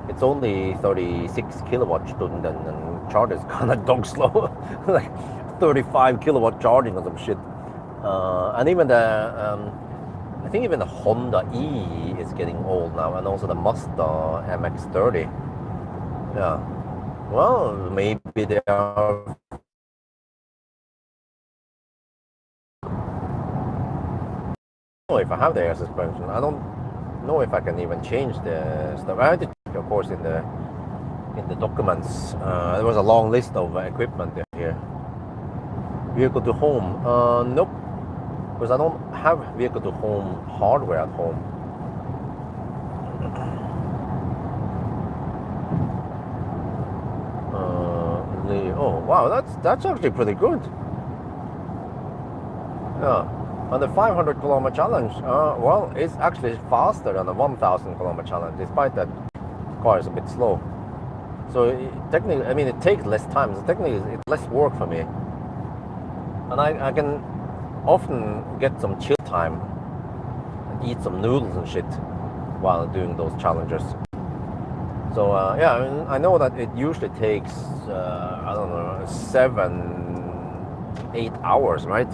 It's only 36 kilowatt student and charge is kind of dog slow, like 35 kilowatt charging or some shit. And even I think even the Honda E is getting old now, and also the Mazda MX-30. Yeah. Well, maybe they are. If I have the air suspension, I don't know if I can even change the stuff. I had to check, of course, in the documents. There was a long list of equipment here. Vehicle to home. Nope, because I don't have vehicle to home hardware at home. Oh wow, that's actually pretty good. Yeah. On the 500 kilometer challenge, well, it's actually faster than the 1000 kilometer challenge, despite that the car is a bit slow. So technically, I mean, it takes less time. So technically, it's less work for me, and I can often get some chill time and eat some noodles and shit while doing those challenges. So yeah, I mean, I know that it usually takes I don't know 7-8 hours, right,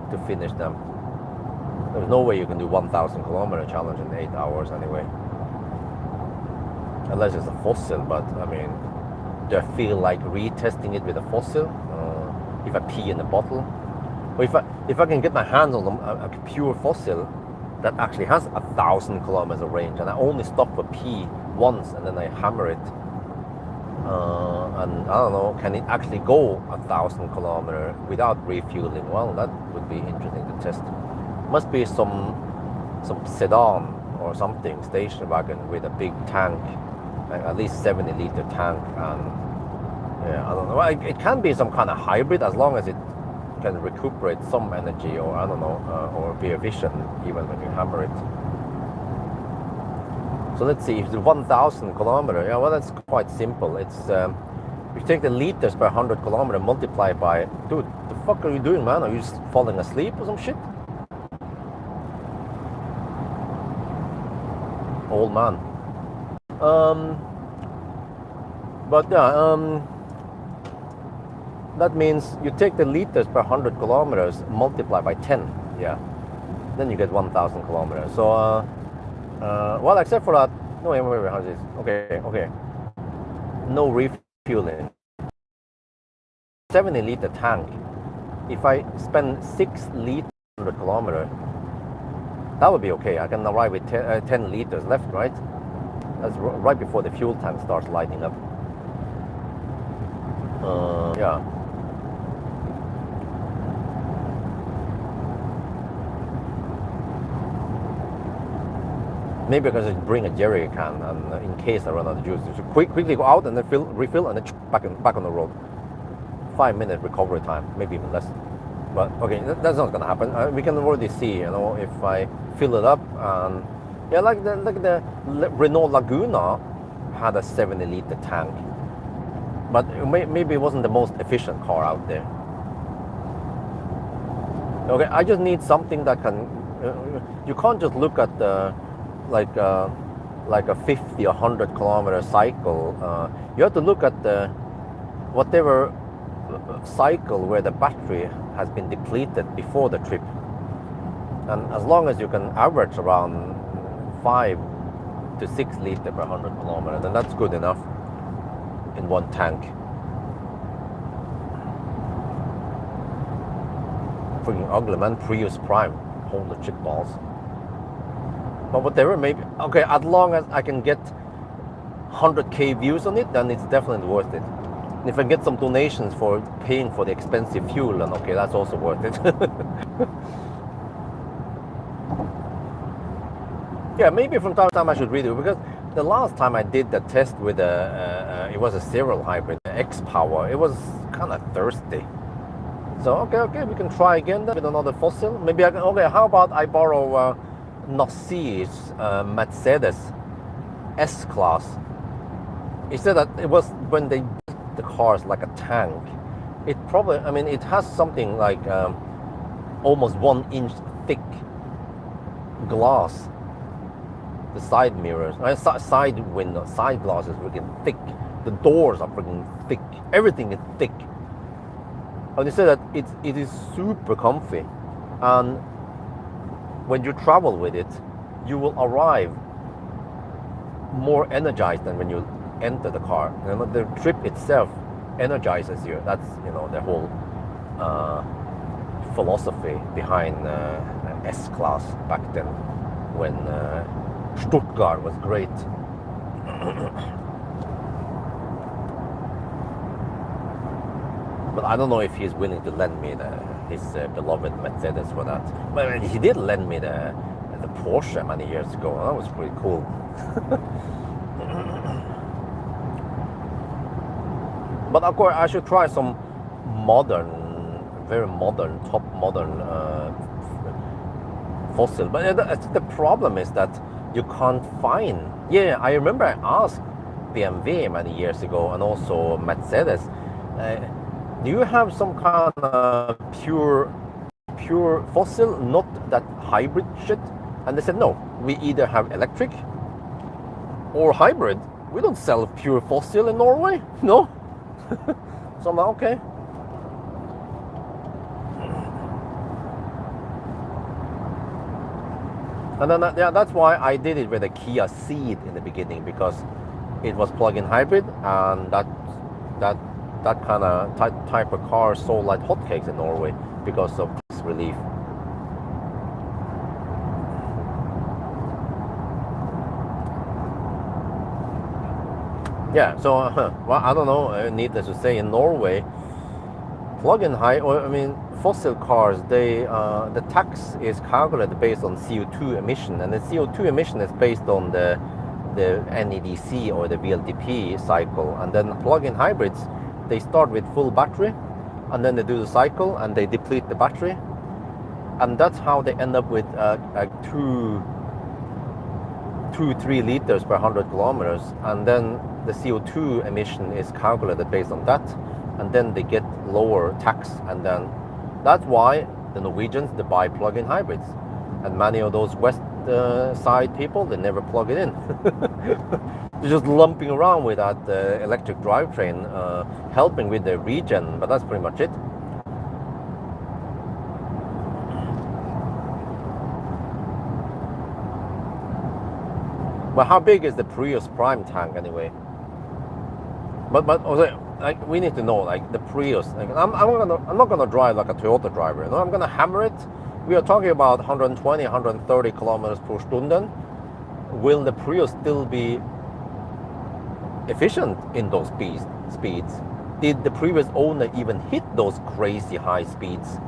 to finish them. There's no way you can do 1000 kilometer challenge in 8 hours anyway. Unless it's a fossil, but I mean, do I feel like retesting it with a fossil? If I pee in a bottle? Or if I can get my hands on a pure fossil that actually has 1000 kilometers of range, and I only stop for pee once and then I hammer it, and I don't know, can it actually go 1000 kilometers without refueling? Well, that would be interesting to test. Must be some sedan or something, station wagon with a big tank, like at least 70-liter tank, and yeah, I don't know. It can be some kind of hybrid as long as it can recuperate some energy, or I don't know, or be efficient even when you hammer it. So let's see, if it's 1000 kilometer, yeah, well, that's quite simple. It's you take the liters per 100 kilometer, multiply by, dude, the fuck are you doing, man? Are you just falling asleep or some shit? Old man. But yeah, that means you take the liters per 100 kilometers, multiply by 10, yeah, then you get 1000 kilometers. So well, except for that, no, wait, how is this? Okay, no refueling. 70-liter tank. If I spend 6 liters per 100 kilometers, that would be okay. I can arrive with 10 liters left, right? That's right before the fuel tank starts lighting up. Yeah. Maybe I can just bring a jerry can, and in case I run out of juice, just quickly go out and then refill, and then back on the road. 5 minute recovery time, maybe even less. But okay, that's not gonna happen. We can already see, if I fill it up, and yeah, like the Renault Laguna had a 70-liter tank, but maybe it wasn't the most efficient car out there. Okay, I just need something that can. You can't just look at the like a 50 or 100 kilometer cycle. You have to look at the whatever cycle where the battery has been depleted before the trip, and as long as you can average around 5 to 6 liters per 100 kilometers, then that's good enough in one tank. Freaking ugly, man. Prius Prime, holy shit balls. But whatever, maybe okay, as long as I can get 100k views on it, then it's definitely worth it. And if I get some donations for paying for the expensive fuel, then okay, that's also worth it. Yeah, maybe from time to time I should redo it, because the last time I did the test with it was a serial hybrid, X-Power. It was kind of thirsty. So okay, we can try again then with another fossil. Maybe okay, how about I borrow Nassi's Mercedes S-Class. He said that it was when they built the cars like a tank. It probably, it has something like almost 1 inch thick glass. The side mirrors, side window, side glass is freaking thick. The doors are freaking thick. Everything is thick. And they say that it is super comfy, and when you travel with it, you will arrive more energized than when you enter the car. The trip itself energizes you. That's the whole philosophy behind S-Class back then, when Stuttgart was great. But I don't know if he's willing to lend me his beloved Mercedes for that. But he did lend me the Porsche many years ago. That was pretty cool. But of course, I should try some modern, very modern, top modern fossil. But the problem is that you can't find. Yeah, I remember I asked BMW many years ago, and also Mercedes. Do you have some kind of pure fossil, not that hybrid shit? And they said, no, we either have electric or hybrid. We don't sell pure fossil in Norway, no. So I'm like, okay. And then that's why I did it with a Kia Ceed in the beginning, because it was plug-in hybrid, and that kind of type of car sold like hotcakes in Norway because of tax relief. Yeah, so well, I don't know. Needless to say, in Norway, plug-in fossil cars, the tax is calculated based on CO2 emission, and the CO2 emission is based on the NEDC or the VLTP cycle, and then plug-in hybrids, they start with full battery, and then they do the cycle and they deplete the battery, and that's how they end up with 2-3 liters per 100 kilometers, and then the CO2 emission is calculated based on that, and then they get lower tax, and then that's why the Norwegians, they buy plug-in hybrids, and many of those west side people, they never plug it in. They're just lumping around with that electric drivetrain, helping with the regen, but that's pretty much it. But how big is the Prius Prime tank anyway? But also, like, we need to know, like, the Prius. Like, I'm not gonna drive like a Toyota driver. I'm gonna hammer it. We are talking about 120, 130 kilometers per stunden. Will the Prius still be efficient in those speeds? Did the previous owner even hit those crazy high speeds?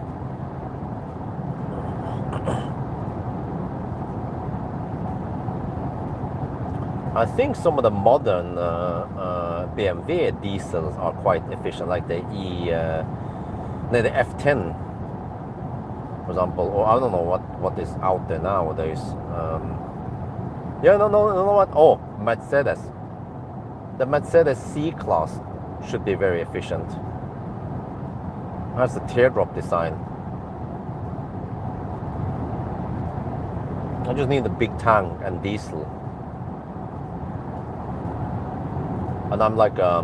I think some of the modern BMW diesels are quite efficient, like the the F10, for example, or I don't know what is out there nowadays. Yeah, no, what? Oh, Mercedes. The Mercedes C-Class should be very efficient. It has the teardrop design. I just need a big tank and diesel. And I'm like a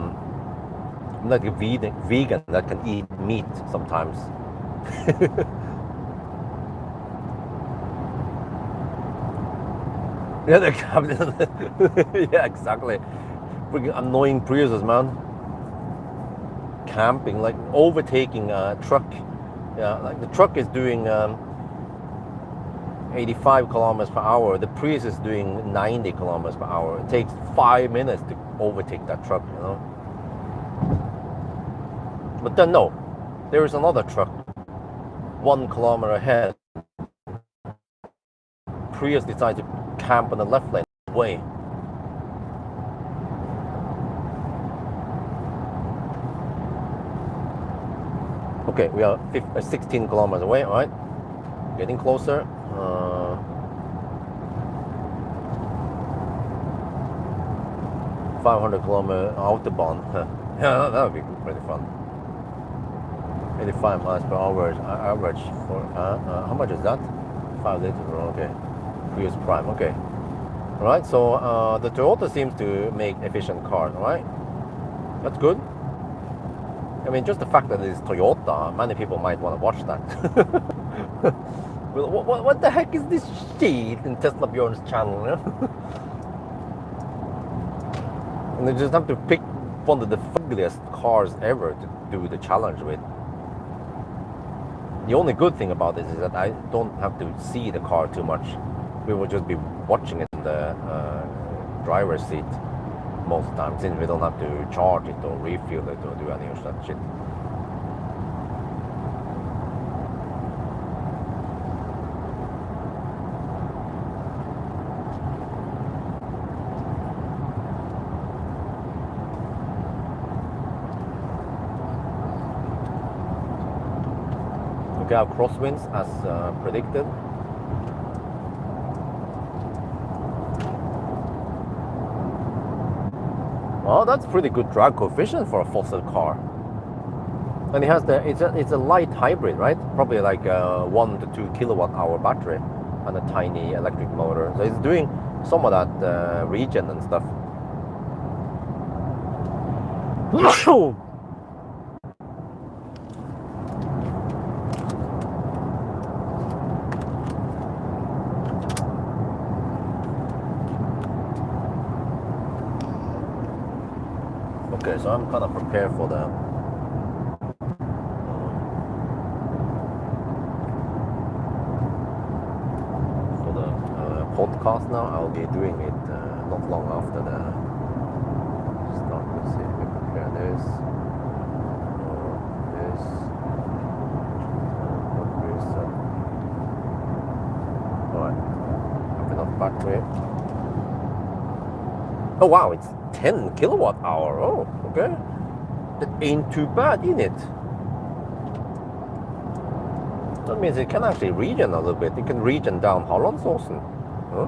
vegan that can eat meat sometimes. Yeah, yeah, exactly. Freaking annoying Priuses, man. Camping, like overtaking a truck. Yeah, like the truck is doing 85 kilometers per hour. The Prius is doing 90 kilometers per hour. It takes 5 minutes to overtake that truck, you know. But then no, there is another truck 1 kilometer ahead. Prius decides to camp on the left lane way. Okay, we are 16 kilometers away, all right? Getting closer. 500 kilometer autobahn. Yeah, that would be pretty fun. 85 miles per hour average for how much is that? 5 liters. Okay, Prius Prime. Okay, all right. So the Toyota seems to make efficient cars. All right, that's good. I mean, just the fact that it's Toyota, many people might want to watch that. What the heck is this shit in Tesla Bjorn's channel? You know? And they just have to pick one of the ugliest cars ever to do the challenge with. The only good thing about this is that I don't have to see the car too much. We will just be watching it in the driver's seat most of the time, since we don't have to charge it or refuel it or do any of that shit. Okay, our crosswinds as predicted. Oh, that's pretty good drag coefficient for a fossil car. And it has it's a light hybrid, right? Probably like a 1 to 2 kilowatt hour battery and a tiny electric motor. So it's doing some of that regen and stuff. Okay, so I'm kind of prepared for the podcast now. I'll be doing it not long after the start. Let's see if we compare this. This. Alright. Have enough battery. Oh wow, it's 10 kilowatt hour. Oh, okay. That ain't too bad, isn't it? That means it can actually regen a little bit. It can regen down Hollandsåsen. Huh?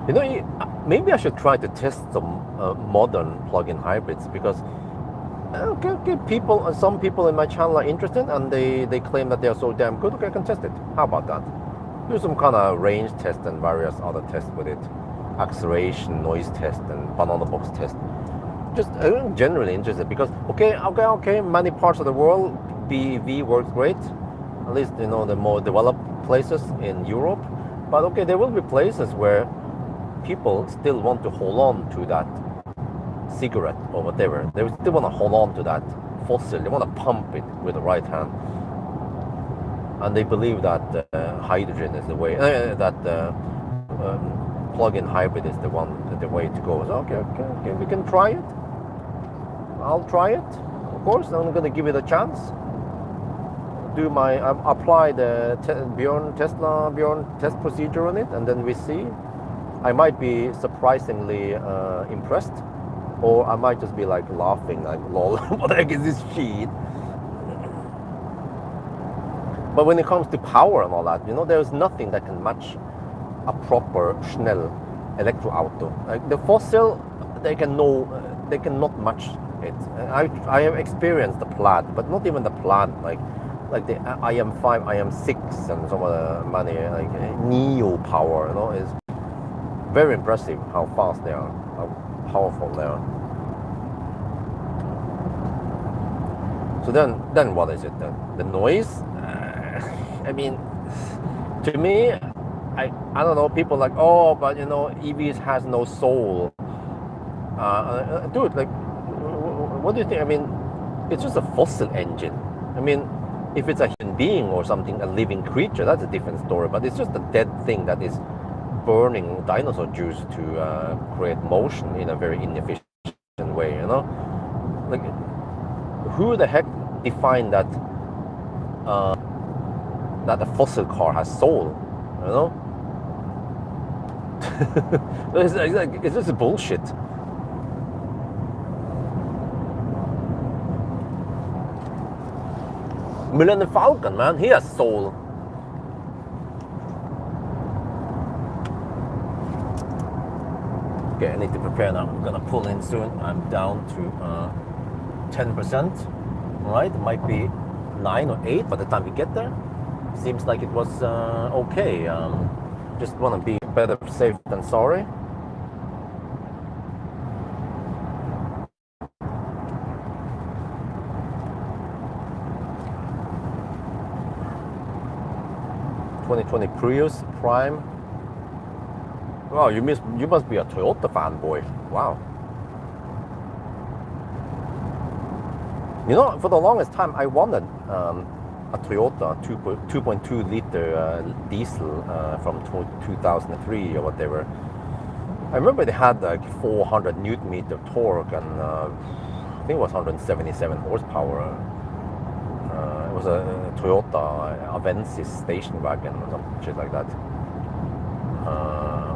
You know, maybe I should try to test some modern plug-in hybrids, because people, some people in my channel are interested and they claim that they are so damn good. Okay, I can test it. How about that? Do some kind of range test and various other tests with it, acceleration, noise test, and banana box test. Just generally interested, because okay, many parts of the world BEV works great, at least you know the more developed places in Europe. But okay, there will be places where people still want to hold on to that cigarette or whatever. They still want to hold on to that fossil. They want to pump it with the right hand, and they believe that hydrogen is the way. That plug-in hybrid is the way to go. So okay, we can try it. I'll try it, of course. I'm going to give it a chance. do my apply the Bjorn test procedure on it, and then we see. I might be surprisingly impressed, or I might just be like laughing, like lol, what the heck is this shit? But when it comes to power and all that, you know, there's nothing that can match a proper Schnell electroauto. Like the fossil, they cannot match it. I have experienced the Plaid, but not even the Plaid, like the IM5, IM6, and some of the money like Neo power, you know, is very impressive how fast they are, how powerful they are. So then what is it then? The noise? I mean, to me, I don't know, people like, oh, but you know, EVs has no soul. Dude, like, what do you think? I mean, it's just a fossil engine. I mean, if it's a human being or something, a living creature, that's a different story. But it's just a dead thing that is burning dinosaur juice to create motion in a very inefficient way, you know? Like, who the heck defined that that a fossil car has soul, you know? It's just bullshit. Millennium Falcon, man, he has soul. Okay, I need to prepare now. I'm gonna pull in soon. I'm down to 10%. All right, it might be 9 or 8 by the time we get there. Seems like it was okay. Just want to be better safe than sorry. ...2020 Prius Prime. Wow, you must be a Toyota fanboy. Wow. You know, for the longest time, I wanted a Toyota 2.2 liter diesel from 2003 or whatever. I remember they had like 400 newton meter torque and I think it was 177 horsepower. It was a Toyota Avensis station wagon or some shit like that.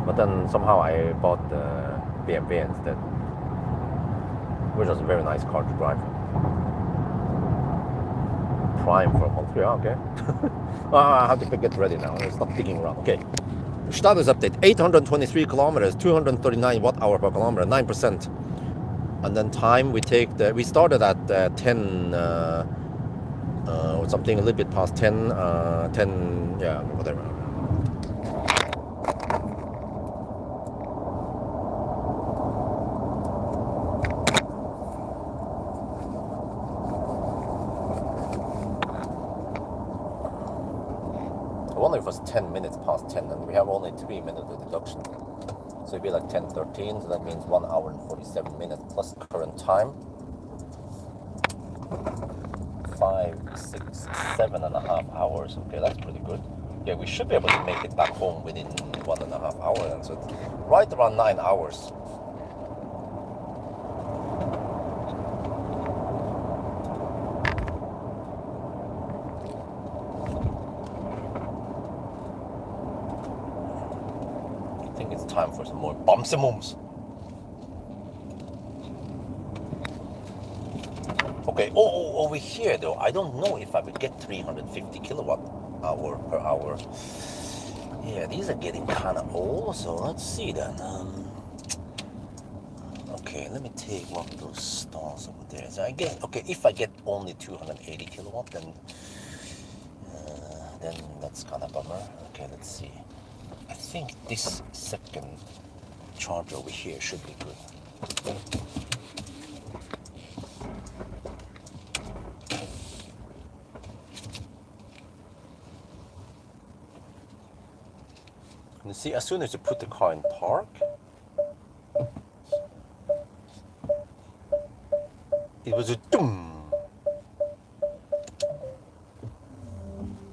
But then somehow I bought the BMW instead, which was a very nice car to drive. Prime from Montreal, okay. I have to get ready now. Stop digging around. Okay. Status update: 823 kilometers, 239 watt-hour per kilometer, 9%. And then time, we started at 10 or something, a little bit past 10, 10, yeah, whatever. I wonder if it was 10 minutes past 10, and we have only 3 minutes of deduction. So it'd be like 10:13, so that means 1 hour and 47 minutes plus current time. 5, 6, 7.5 hours. Okay, that's pretty good. Yeah, we should be able to make it back home within 1.5 hours, and so it's right around 9 hours. I think it's time for some more bumps and mums. Okay, over here though, I don't know if I would get 350 kilowatt hour per hour. Yeah, these are getting kind of old, so let's see then. Okay, let me take one of those stalls over there. So I get, okay, if I get only 280 kilowatt, then that's kind of bummer. Okay, let's see. I think this second charger over here should be good. You see, as soon as you put the car in park, it was a boom.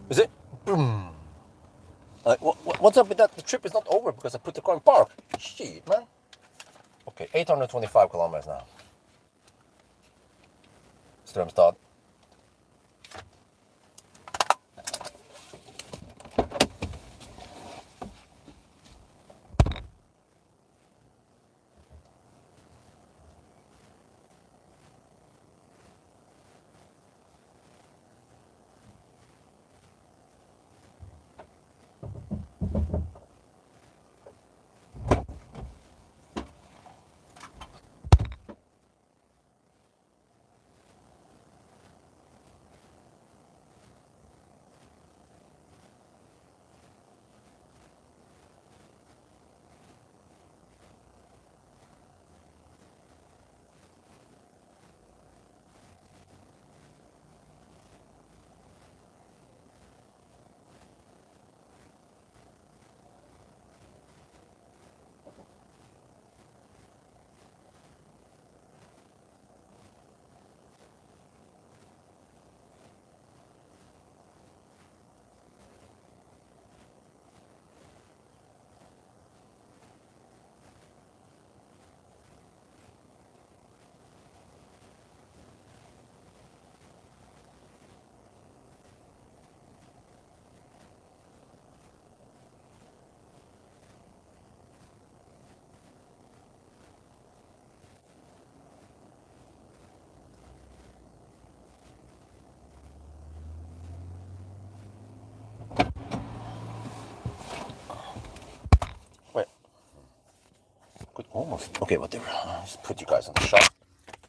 Is it? Boom. Like, what's up with that? The trip is not over because I put the car in park. Shit, man. Okay, 825 kilometers now. Strömstad. almost okay. Whatever. Just put you guys on the shop.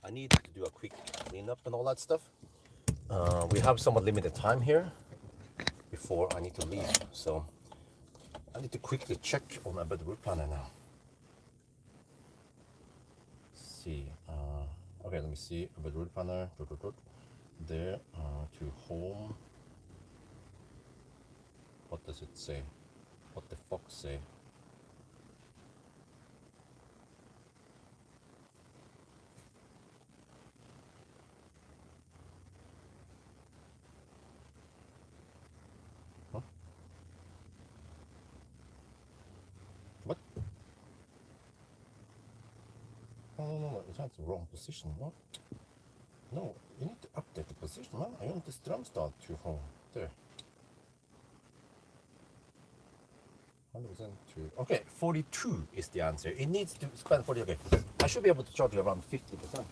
I need to do a quick cleanup and all that stuff. We have somewhat limited time here before I need to leave, so I need to quickly check on my bed route planner now. Let's see. Okay, let me see. Bed route planner. There to home. What does it say? What the fuck say? Huh? What? No, that's the wrong position. What? No, you need to update the position, man. I want the Strömstad to home. There. 100% to. Okay, 42 is the answer. It needs to spend 40. Okay, I should be able to charge you around 50%.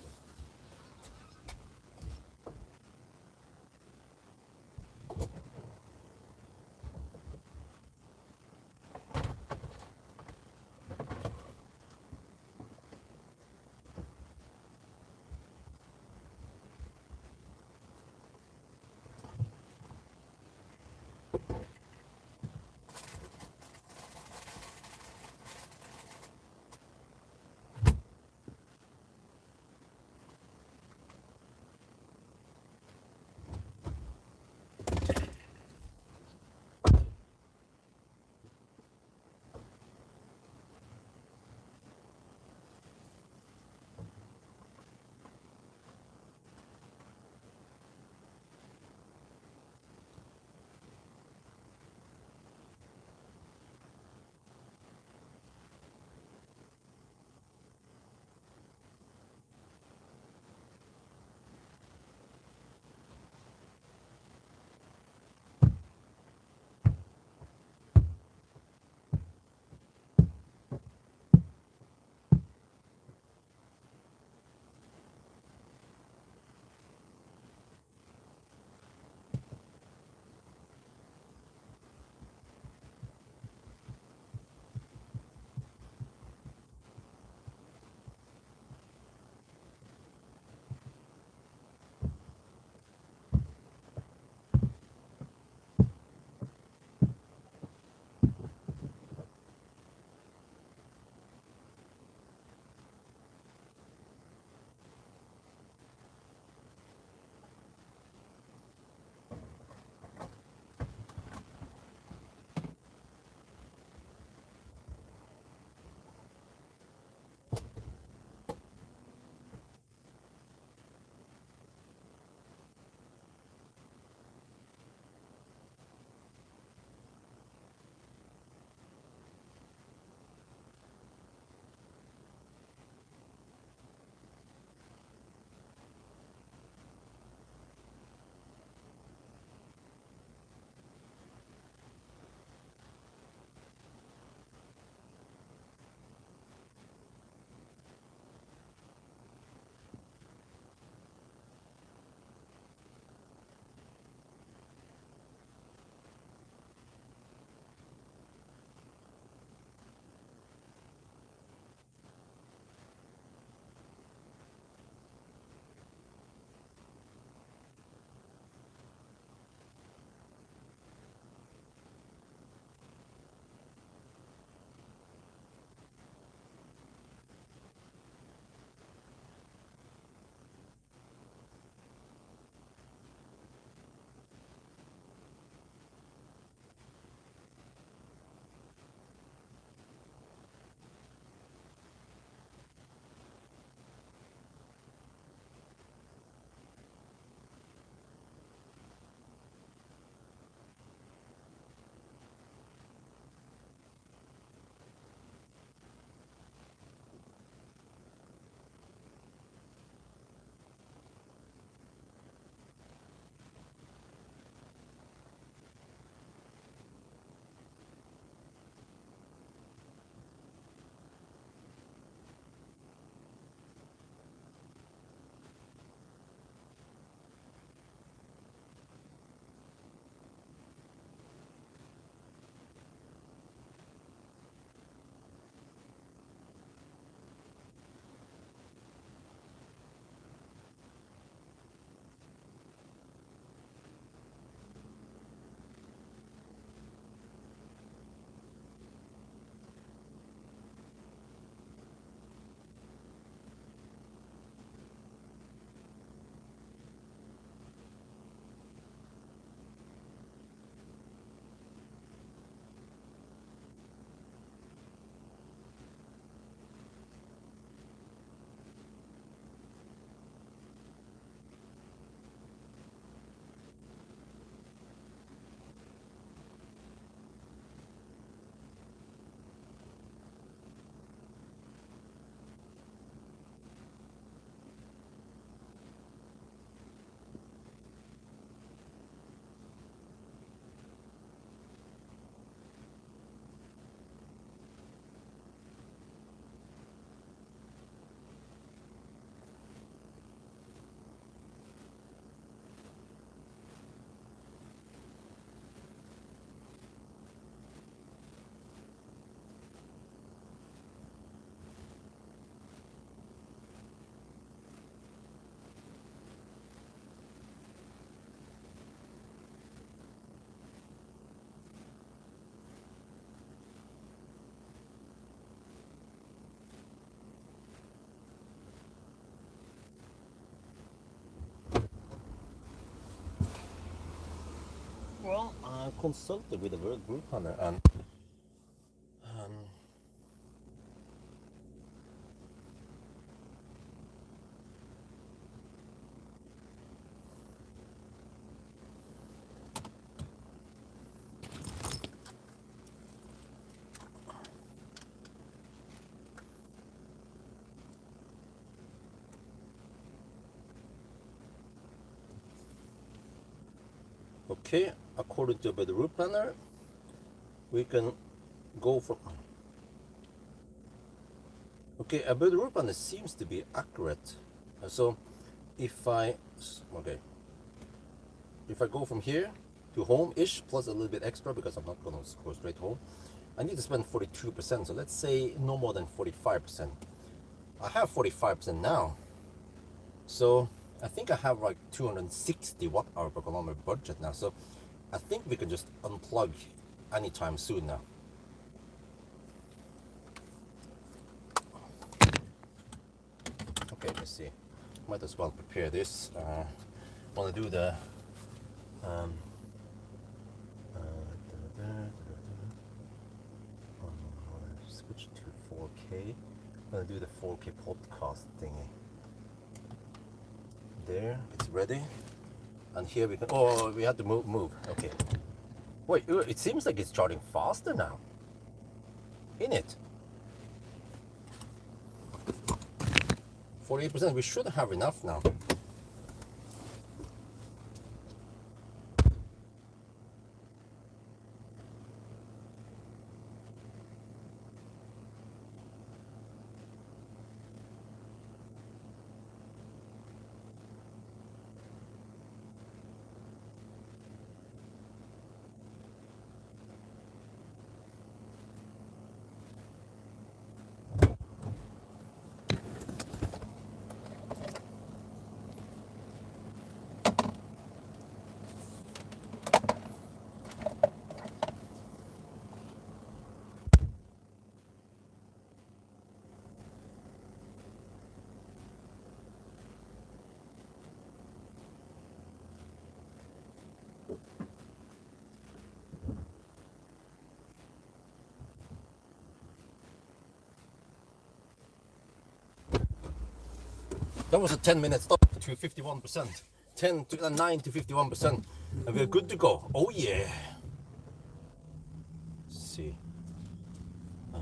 consulted with the World Group Planner, and okay, according to the route planner, we can go from. Okay, the route planner seems to be accurate. So if I go from here to home-ish plus a little bit extra because I'm not gonna go straight home, I need to spend 42%. So let's say no more than 45%. I have 45% now. So I think I have like 260 watt-hour per kilometer budget now. So I think we can just unplug anytime soon now. Okay, let's see. Might as well prepare this. Want to do the switch to 4K. I'm gonna do the 4K podcast thingy. There, it's ready. And here we can. Oh, we had to move. Okay. Wait, it seems like it's charging faster now. In it. 48%. We should have enough now. That was a 10-minute stop to 51%. 9 to 51%. And we're good to go. Oh yeah. Let's see. I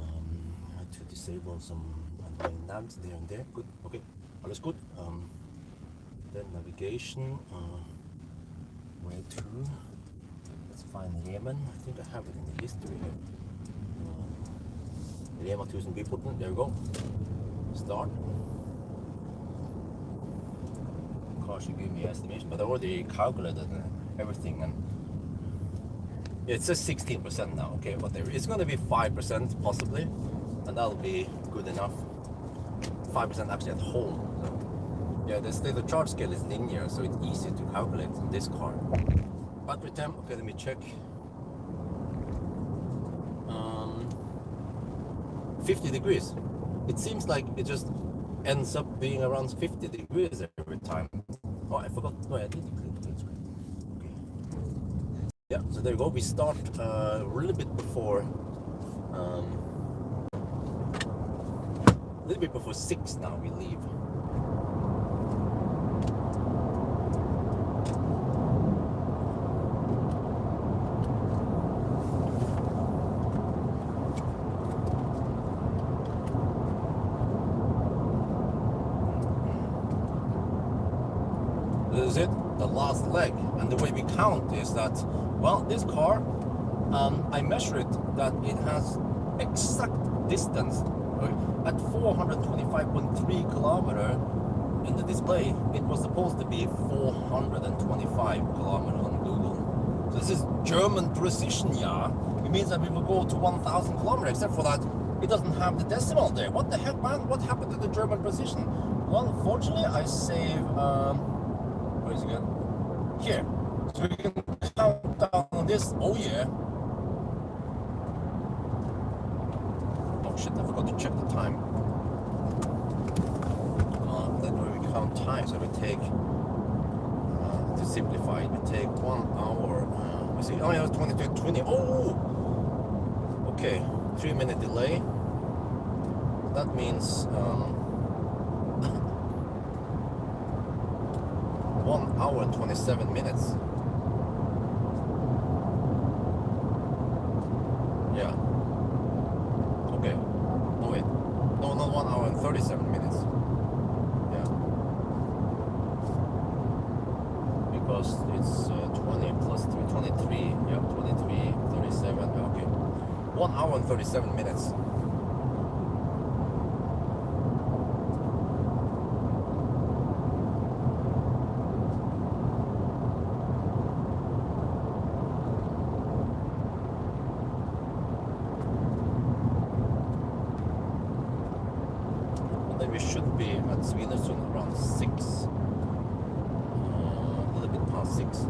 had to disable some annoying lamps there and there. Good. Okay. All is good. Then navigation. Where to? Let's find Yemen. I think I have it in the history here. Yemen 1000 Byporten. There we go. Start. Car should give me estimation, but I already calculated everything, and it says 16% now. Okay, whatever. It's going to be 5% possibly, and that'll be good enough. 5% actually at home. So, yeah, the charge scale is linear, so it's easy to calculate in this car. Battery temp. Okay, let me check. 50 degrees. It seems like it just ends up being around 50 degrees every time. Oh, I forgot. No, I did clean screen. Okay. Yeah, so there you go. We start a little bit before 6 now. We leave. This is it, the last leg. And the way we count is that, well, this car, I measure it that it has exact distance. Right? At 425.3 kilometer in the display, it was supposed to be 425 kilometer on Google. So this is German precision, yeah. It means that we will go to 1,000 kilometers, except for that it doesn't have the decimal there. What the heck, man? What happened to the German precision? Well, fortunately, I save. Where is it again? Here. So we can count down on this. Oh yeah. Oh shit, I forgot to check the time. Then we count time. So we take, to simplify it, we take 1 hour. We see. Oh, yeah, it's 22:20. Oh, okay. 3-minute delay. That means 1 hour and 27 minutes. Yeah. Okay. Oh wait. No, not 1 hour and 37 minutes. Yeah. Because it's 20 plus 3, 23. Yeah, 23, 37. Okay. 1 hour and 37 minutes. And then we should be at Svinesund around 6. A little bit past 6.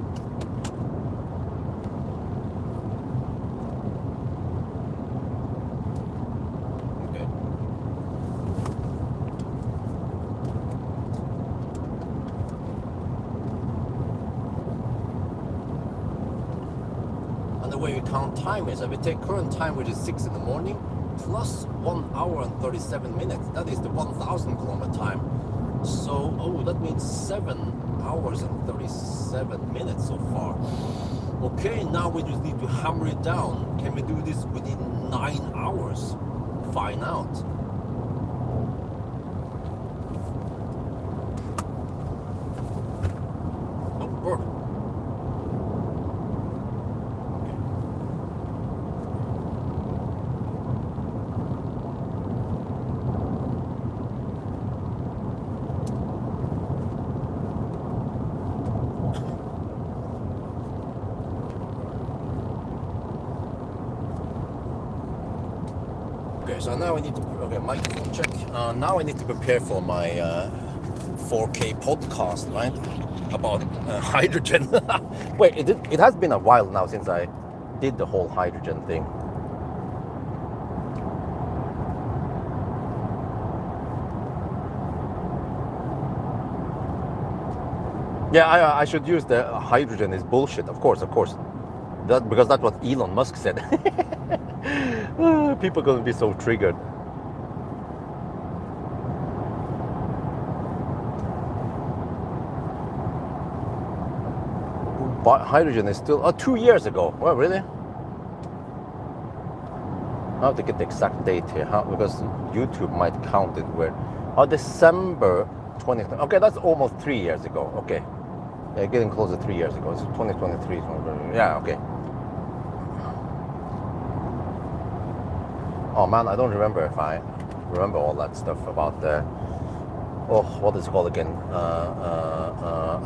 And the way we count time is that we take current time, which is 6 in the morning, plus 1 hour and 37 minutes. That is the 1,000 kilometer time. So, oh, that means 7 hours and 37 minutes so far. Okay, now we just need to hammer it down. Can we do this within 9 hours? Find out. Oh, bird. Okay, so now I need to, okay, microphone check. Now I need to prepare for my 4K podcast, right? About hydrogen. Wait, it has been a while now since I did the whole hydrogen thing. Yeah, I should use the hydrogen is bullshit, of course. That, because that's what Elon Musk said. People are going to be so triggered. But hydrogen is still 2 years ago. Well, really? I have to get the exact date here, because YouTube might count it weird. December 2020. Okay, that's almost 3 years ago. Okay, yeah, getting close to 3 years ago. It's 2023. Yeah, okay. Oh man, I don't remember if I remember all that stuff about the, what is it called again?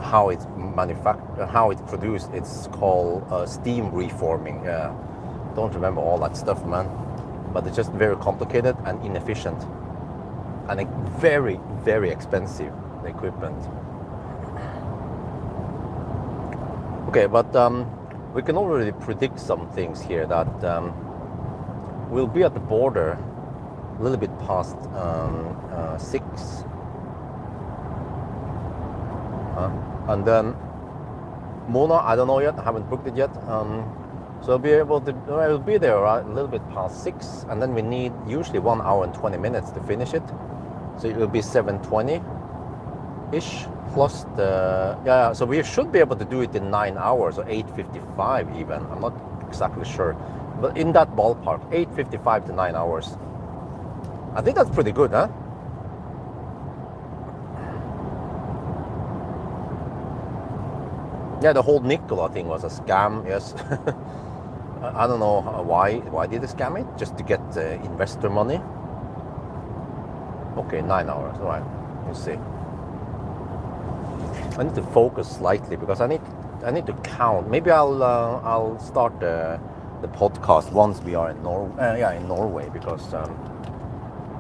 How it's manufactured, how it's produced. It's called steam reforming. Yeah, don't remember all that stuff, man. But it's just very complicated and inefficient, and very, very expensive, the equipment. Okay, but we can already predict some things here that. We'll be at the border a little bit past 6. And then Mona, I don't know yet, I haven't booked it yet. So we'll be there a little bit past 6, and then we need usually 1 hour and 20 minutes to finish it. So it will be 7:20-ish plus the, yeah, so we should be able to do it in 9 hours, or 8:55 even. I'm not exactly sure. But in that ballpark, 8:55 to 9 hours. I think that's pretty good, huh? Yeah, the whole Nikola thing was a scam, yes. I don't know why did they scam it? Just to get investor money? Okay, 9 hours, all right, we'll see. I need to focus slightly because I need to count. Maybe I'll start the podcast once we are in Norway, because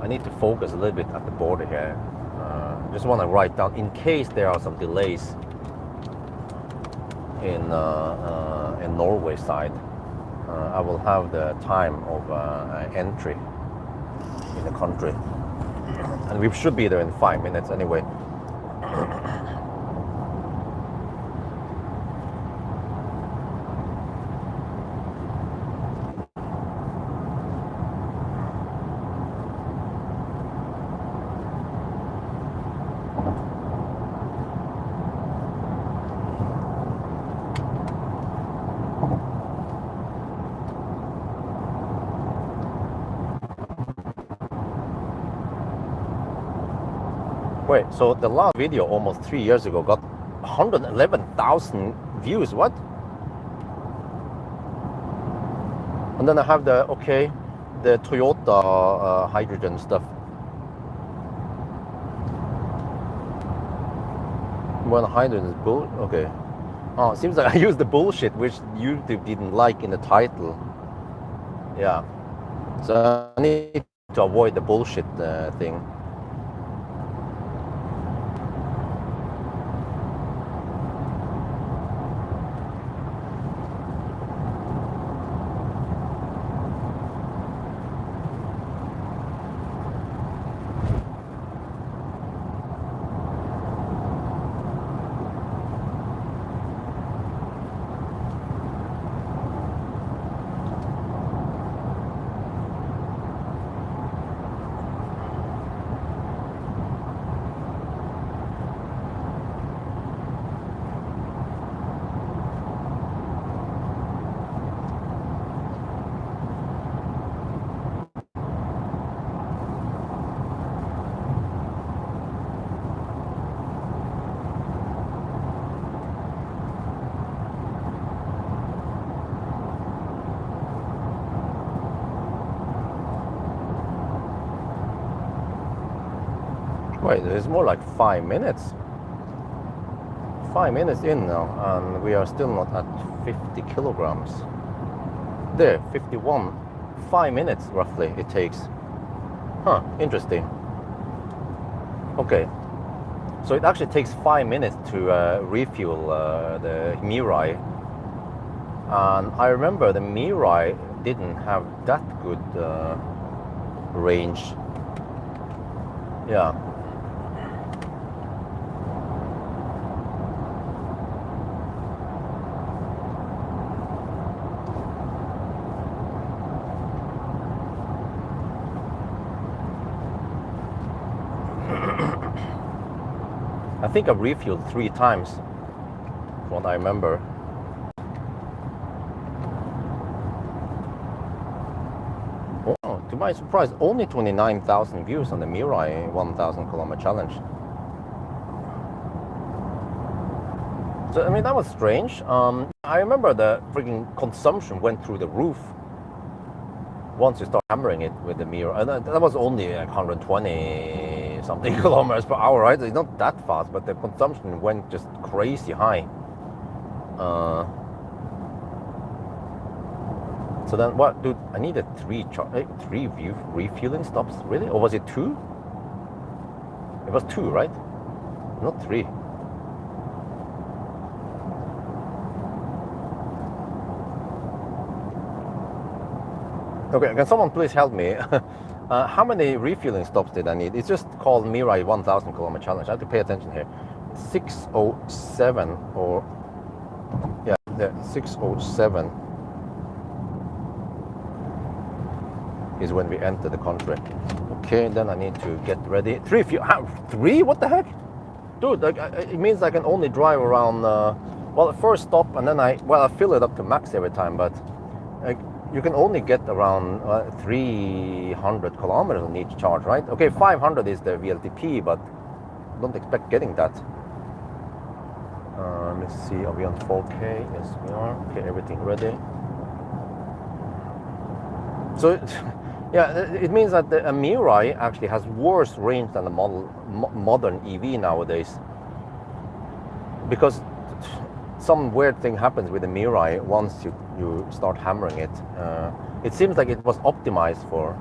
I need to focus a little bit at the border here. Just want to write down in case there are some delays in Norway side. I will have the time of entry in the country, and we should be there in 5 minutes anyway. Wait, so the last video almost 3 years ago got 111,000 views. What? And then I have the Toyota hydrogen stuff. Well, hydrogen is bull. Okay. Oh, it seems like I used the bullshit, which YouTube didn't like in the title. Yeah. So I need to avoid the bullshit thing. Wait, it's more like 5 minutes. 5 minutes in now, and we are still not at 50 kilograms. There, 51. 5 minutes roughly it takes. Huh, interesting. Okay, so it actually takes 5 minutes to refuel the Mirai. And I remember the Mirai didn't have that good range. Yeah. I think I've refueled 3 times, from what I remember. Oh, to my surprise, only 29,000 views on the Mirai 1,000 kilometer challenge. So, I mean, that was strange. I remember the freaking consumption went through the roof once you start hammering it with the Mirai. And that was only like 120 something kilometers per hour, right? It's not that fast, but the consumption went just crazy high. So then what, dude? I needed 3 refueling stops, really? Or was it 2? It was 2, right? Not 3. Okay, can someone please help me? How many refueling stops did I need? It's just called Mirai 1,000 kilometer challenge. I have to pay attention here. 607 or... Yeah, there, 607 is when we enter the country. Okay, then I need to get ready. 3? What the heck? Dude, it means I can only drive around... well, first stop and then I fill it up to max every time, but... you can only get around 300 kilometers on each charge, right? Okay, 500 is the VLTP, but don't expect getting that. Let's see, are we on 4K? Yes, we are. Okay, everything ready. So, yeah, it means that the Mirai actually has worse range than the modern EV nowadays. Because some weird thing happens with the Mirai once you start hammering it. It seems like it was optimized for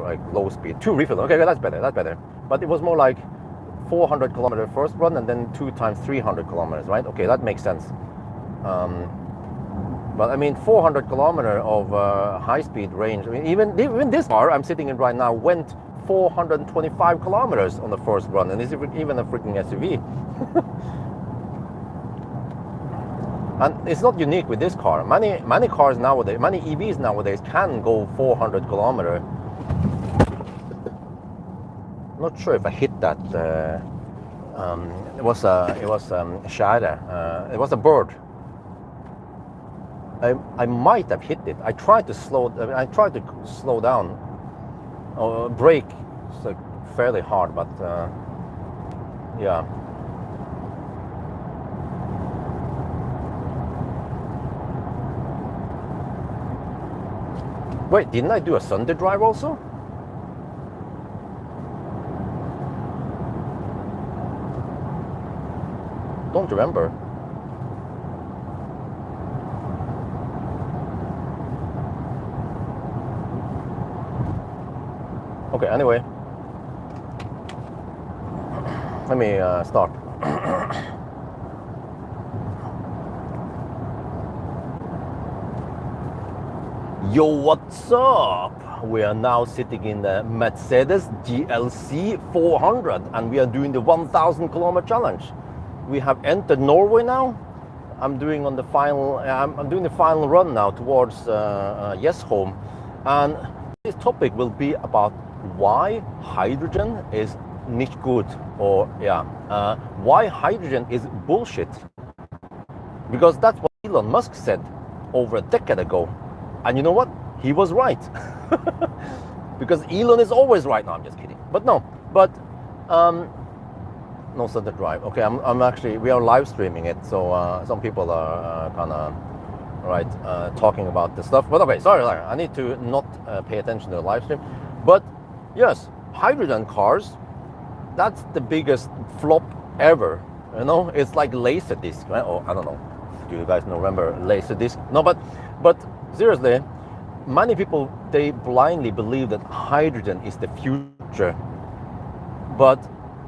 like low speed. 2 refill. Okay, that's better. But it was more like 400 kilometer first run and then 2 times 300 kilometers, right? Okay, that makes sense. But I mean, 400 kilometer of high speed range. I mean, even this car I'm sitting in right now went 425 kilometers on the first run, and it's even a freaking SUV. And it's not unique with this car. Many cars nowadays, many EVs nowadays can go 400 kilometers. Not sure if I hit that. It was skjære. It was a bird. I might have hit it. I tried to slow down brake is like fairly hard, but yeah. Wait, didn't I do a Sunday drive also? Don't remember. Okay, anyway. Let me start. Yo, what's up? We are now sitting in the Mercedes GLC 400 and we are doing the 1,000 kilometer challenge. We have entered Norway now. I'm doing the final run now towards Home, and this topic will be about why hydrogen is nicht good, or why hydrogen is bullshit. Because that's what Elon Musk said over a decade ago. And you know what? He was right. Because Elon is always right. No, I'm just kidding. But no. But no Sunday drive. Okay, I'm actually, we are live streaming it, so some people are kind of talking about this stuff. But okay, sorry, I need to not pay attention to the live stream. But yes, hydrogen cars, that's the biggest flop ever. You know, it's like Laserdisc, right? Oh, I don't know. Do you guys remember Laserdisc? No, but seriously, many people, they blindly believe that hydrogen is the future. But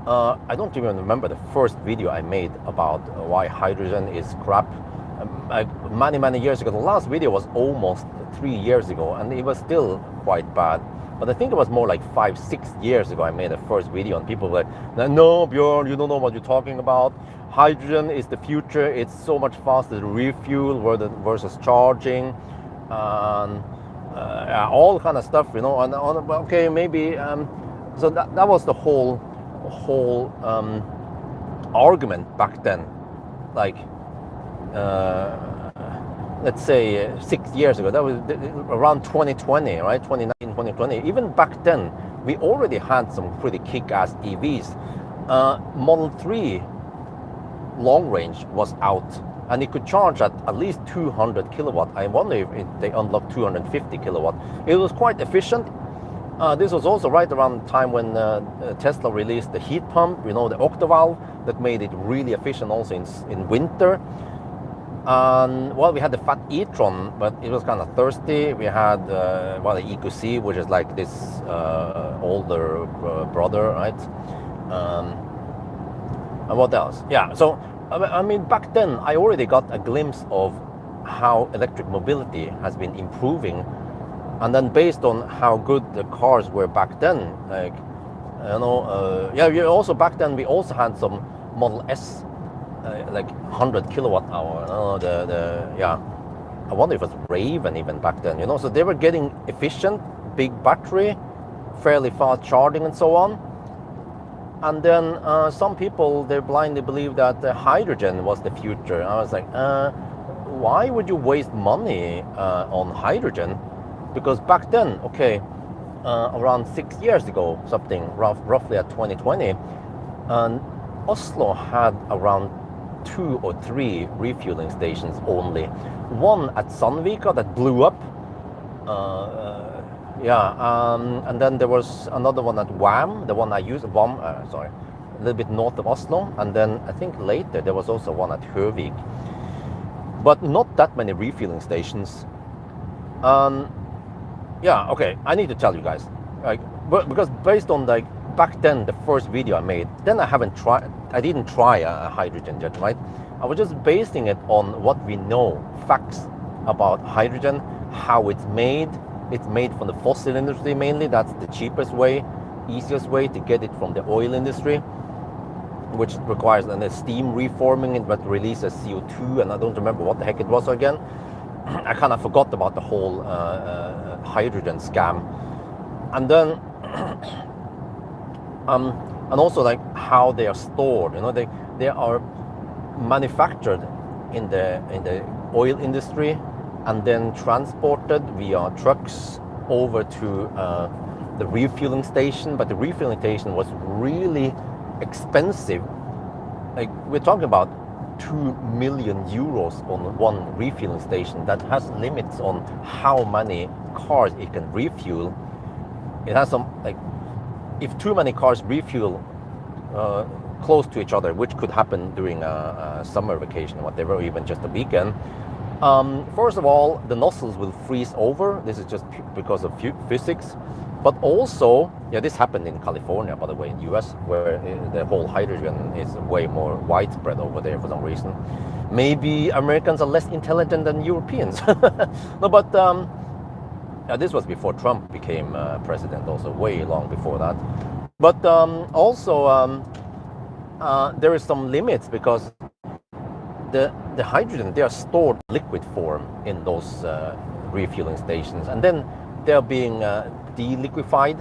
I don't even remember the first video I made about why hydrogen is crap. Many years ago. The last video was almost 3 years ago, and it was still quite bad. But I think it was more like 5-6 years ago I made the first video, and people were like, no, Björn, you don't know what you're talking about. Hydrogen is the future. It's so much faster to refuel versus charging, and all kind of stuff, you know. And okay, maybe so that was the whole argument back then, like let's say 6 years ago. That was around 2020, right? 2019, 2020. Even back then, we already had some pretty kick-ass EVs. Model 3 long range was out, and it could charge at least 200 kilowatt. I wonder if they unlocked 250 kilowatt. It was quite efficient. This was also right around the time when Tesla released the heat pump, you know, the octavalve, that made it really efficient also in winter. And well, we had the Fat e-tron, but it was kind of thirsty. We had the EQC, which is like this older brother, right? And what else? Yeah, so I mean, back then I already got a glimpse of how electric mobility has been improving. And then based on how good the cars were back then, like, you know, also back then we also had some Model S, like 100 kilowatt hour. I wonder if it was Raven even back then, you know. So they were getting efficient, big battery, fairly fast charging and so on. And then some people, they blindly believe that hydrogen was the future. I was like, why would you waste money on hydrogen? Because back then, okay, around 6 years ago, something roughly at 2020, and Oslo had around 2 or 3 refueling stations only. One at Sandvika that blew up, and then there was another one at WAM, the one I used, a little bit north of Oslo, and then I think later there was also one at Høvik. But not that many refueling stations. Yeah, okay, I need to tell you guys, like, because based on like back then the first video I made, then I didn't try a hydrogen jet, right? I was just basing it on what we know, facts about hydrogen, how it's made. It's made from the fossil industry mainly. That's the cheapest way, easiest way to get it from the oil industry, which requires a steam reforming it, but releases CO2, and I don't remember what the heck it was again. I kind of forgot about the whole hydrogen scam. And then and also like how they are stored, you know, they are manufactured in the oil industry and then transported via trucks over to the refueling station, but the refueling station was really expensive. Like we're talking about 2 million euros on one refueling station that has limits on how many cars it can refuel. It has some, like, if too many cars refuel close to each other, which could happen during a summer vacation or whatever, or even just a weekend. First of all, the nozzles will freeze over. This is just because of physics. But also, yeah, this happened in California, by the way, in the US, where the whole hydrogen is way more widespread over there for some reason. Maybe Americans are less intelligent than Europeans. No, but this was before Trump became president, also way long before that. But also, there is some limits because the hydrogen, they are stored liquid form in those refueling stations, and then they're being de-liquefied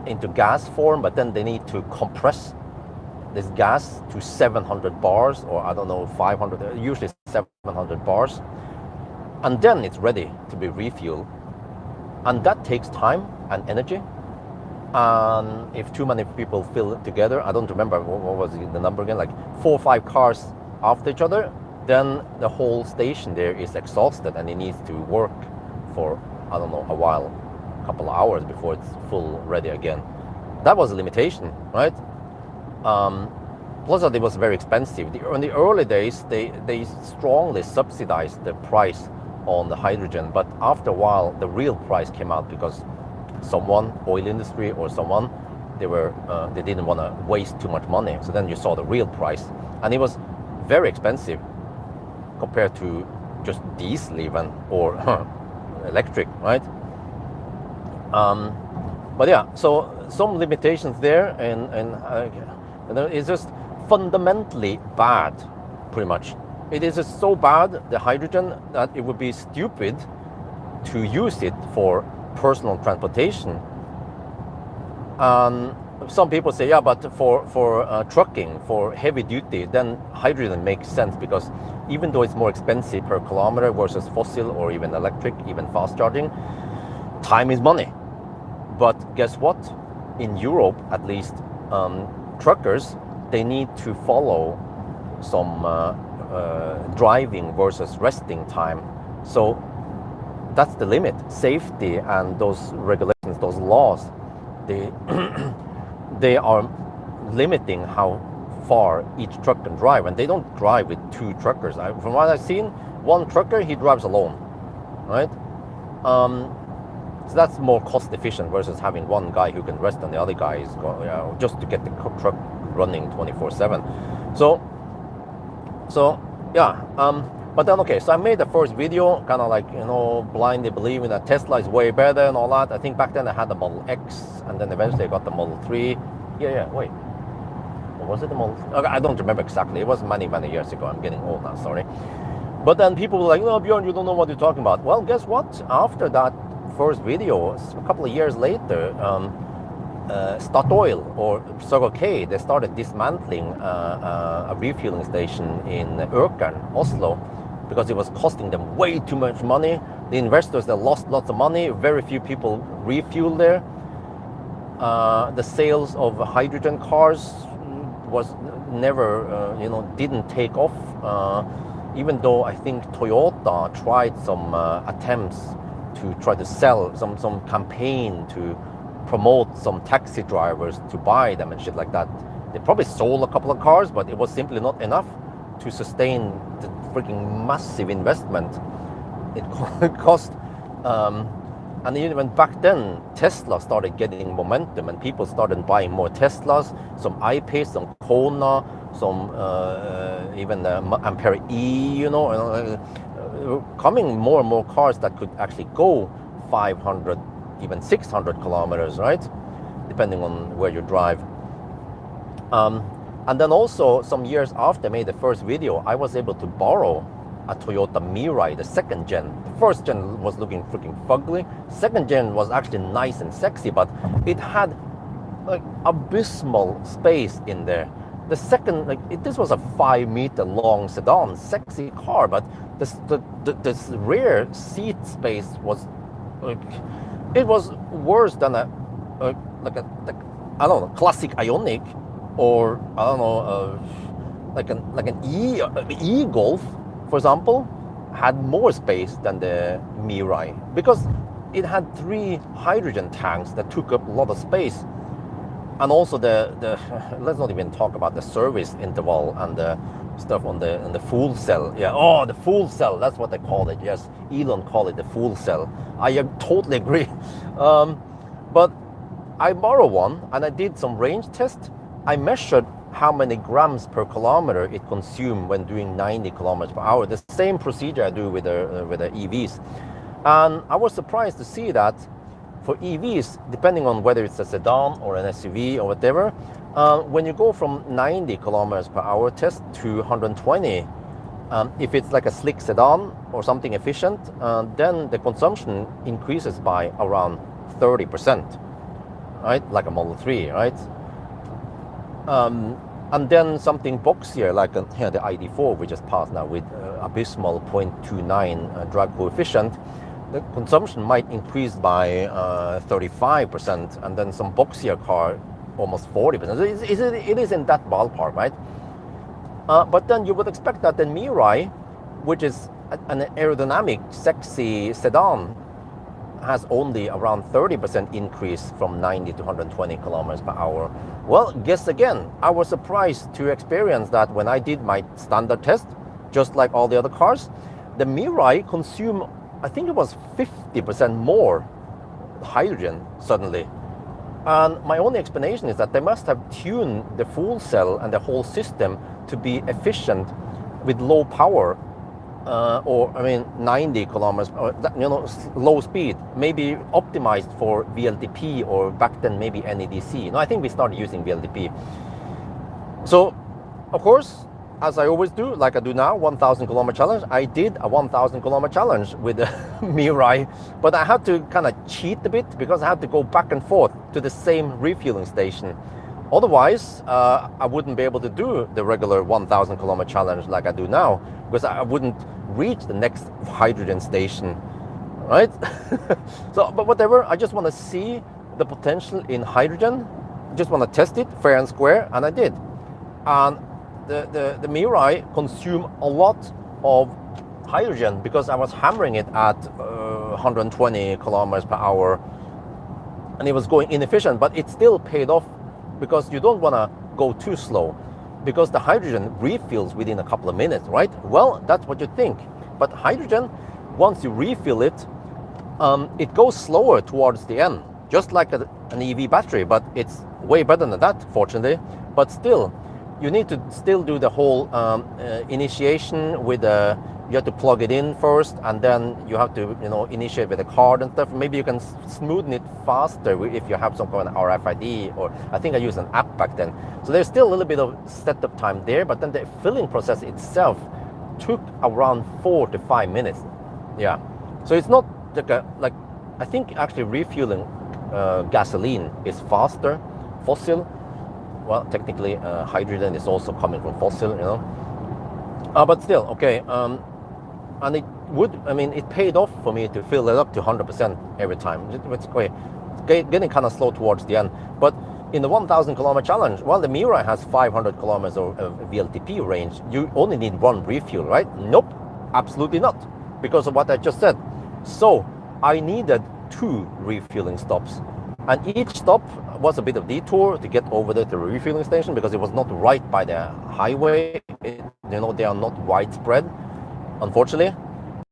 into gas form, but then they need to compress this gas to 700 bars, or I don't know, 500, usually 700 bars, and then it's ready to be refueled. And that takes time and energy. And if too many people fill it together, I don't remember what was the number again, like 4 or 5 cars after each other, then the whole station there is exhausted and it needs to work for, I don't know, a while, a couple of hours before it's full ready again. That was a limitation, right? Plus it was very expensive. In the early days, they strongly subsidized the price on the hydrogen, but after a while the real price came out because someone, oil industry or someone, they didn't want to waste too much money. So then you saw the real price, and it was very expensive compared to just diesel even, or electric, right? But yeah, so some limitations there, and it's just fundamentally bad, pretty much. It is just so bad, the hydrogen, that it would be stupid to use it for personal transportation. Some people say, yeah, but for trucking, for heavy duty, then hydrogen makes sense, because even though it's more expensive per kilometer versus fossil or even electric, even fast charging, time is money. But guess what? In Europe, at least, truckers, they need to follow some driving versus resting time. So that's the limit. Safety and those regulations, those laws, they are limiting how far each truck can drive, and they don't drive with 2 truckers. From what I've seen, one trucker, he drives alone, right? So that's more cost efficient versus having one guy who can rest and the other guy is just to get the truck running 24/7. So yeah, but then okay, so I made the first video, kind of like, blindly believing that Tesla is way better and all that. I think back then I had the Model X, and then eventually I got the Model 3. Wait. Or was it the Model 3? Okay, I don't remember exactly. It was many years ago. I'm getting old now, sorry. But then people were like, no, Bjorn, you don't know what you're talking about. Well, guess what? After that first video, a couple of years later, Statoil or Circle K, they started dismantling a refueling station in Økern, Oslo, because it was costing them way too much money. The investors, they lost lots of money. Very few people refuel there. The sales of hydrogen cars was never, didn't take off. Even though I think Toyota tried some attempts to try to sell some campaign to promote some taxi drivers to buy them and shit like that. They probably sold a couple of cars, but it was simply not enough to sustain the freaking massive investment it cost. And even back then, Tesla started getting momentum and people started buying more Teslas, some I-Pace, some Kona, some even Ampere E, coming more and more cars that could actually go 500, even 600 kilometers, right? Depending on where you drive. And then also, some years after I made the first video, I was able to borrow a Toyota Mirai, the second gen. The first gen was looking freaking fugly. Second gen was actually nice and sexy, but it had like abysmal space in there. The second, this was a 5-meter long sedan, sexy car, but the rear seat space was it was worse than a like I don't know, classic Ioniq, or I don't know, like an E Golf, for example, had more space than the Mirai because it had 3 hydrogen tanks that took up a lot of space. And also the let's not even talk about the service interval and the stuff on the fuel cell. Yeah, oh, the fuel cell, that's what they call it. Yes, Elon called it the fuel cell. I totally agree. But I borrowed one and I did some range test. I measured how many grams per kilometer it consumed when doing 90 kilometers per hour. The same procedure I do with the EVs. And I was surprised to see that for EVs, depending on whether it's a sedan or an SUV or whatever, when you go from 90 kilometers per hour test to 120, if it's like a slick sedan or something efficient, then the consumption increases by around 30%, right? Like a Model 3, right? And then something boxier, like the ID4 we just passed now with abysmal 0.29 drag coefficient, the consumption might increase by 35%, and then some boxier car almost 40%. So it is in that ballpark, right? But then you would expect that the Mirai, which is an aerodynamic, sexy sedan, has only around 30% increase from 90 to 120 kilometers per hour. Well, guess again, I was surprised to experience that when I did my standard test, just like all the other cars, the Mirai consumed, I think it was 50% more hydrogen suddenly. And my only explanation is that they must have tuned the fuel cell and the whole system to be efficient with low power, or I mean 90 kilometers, or low speed, maybe optimized for VLTP, or back then maybe NEDC. No, I think we started using VLTP. So, of course, as I always do, like I do now, 1,000 kilometer challenge. I did a 1,000 kilometer challenge with the Mirai, but I had to kind of cheat a bit because I had to go back and forth to the same refueling station. Otherwise, I wouldn't be able to do the regular 1,000 kilometer challenge like I do now, because I wouldn't reach the next hydrogen station, right? So, but whatever, I just want to see the potential in hydrogen. Just want to test it fair and square, and I did. And the Mirai consumed a lot of hydrogen because I was hammering it at 120 kilometers per hour, and it was going inefficient, but it still paid off because you don't want to go too slow because the hydrogen refills within a couple of minutes, right? Well, that's what you think. But hydrogen, once you refill it, it goes slower towards the end, just like an EV battery, but it's way better than that, fortunately. But still, you need to still do the whole initiation with you have to plug it in first, and then you have to initiate with a card and stuff. Maybe you can smoothen it faster if you have some kind of RFID, or I think I used an app back then. So there's still a little bit of setup time there, but then the filling process itself took around 4 to 5 minutes. Yeah, so it's not like I think actually refueling gasoline is faster, fossil. Well, technically, hydrogen is also coming from fossil, but still, okay. And it paid off for me to fill it up to 100% every time. It's great. Getting kind of slow towards the end. But in the 1,000 kilometer challenge, well, the Mirai has 500 kilometers of VLTP range. You only need one refuel, right? Nope, absolutely not, because of what I just said. So I needed 2 refueling stops. And each stop was a bit of detour to get over there to the refueling station because it was not right by the highway. They are not widespread, unfortunately.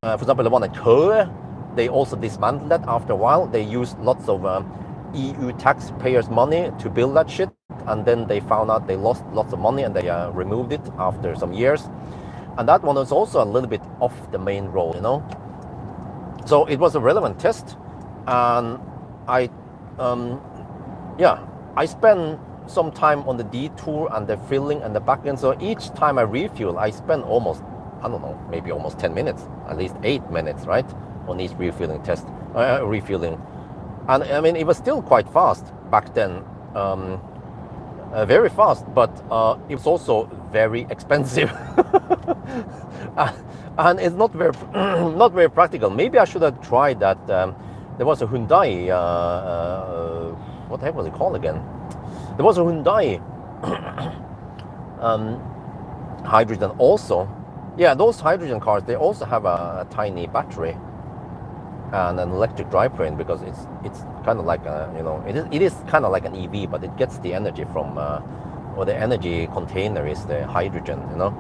For example, the one at Pawel, they also dismantled that after a while. They used lots of EU taxpayers' money to build that shit, and then they found out they lost lots of money, and they removed it after some years. And that one was also a little bit off the main road, So it was a relevant test, and I spend some time on the detour and the filling and the back end. So each time I refuel, I spend almost, maybe almost 10 minutes, at least 8 minutes, right, on each refueling test, refueling. And I mean, it was still quite fast back then, very fast, but it was also very expensive. And it's not very practical. Maybe I should have tried that. There was a Hyundai what the heck was it called again? There was a Hyundai hydrogen also. Yeah, those hydrogen cars, they also have a tiny battery and an electric drivetrain, because it's kind of like a, you know, it is kind of like an EV, but it gets the energy from or the energy container is the hydrogen, you know.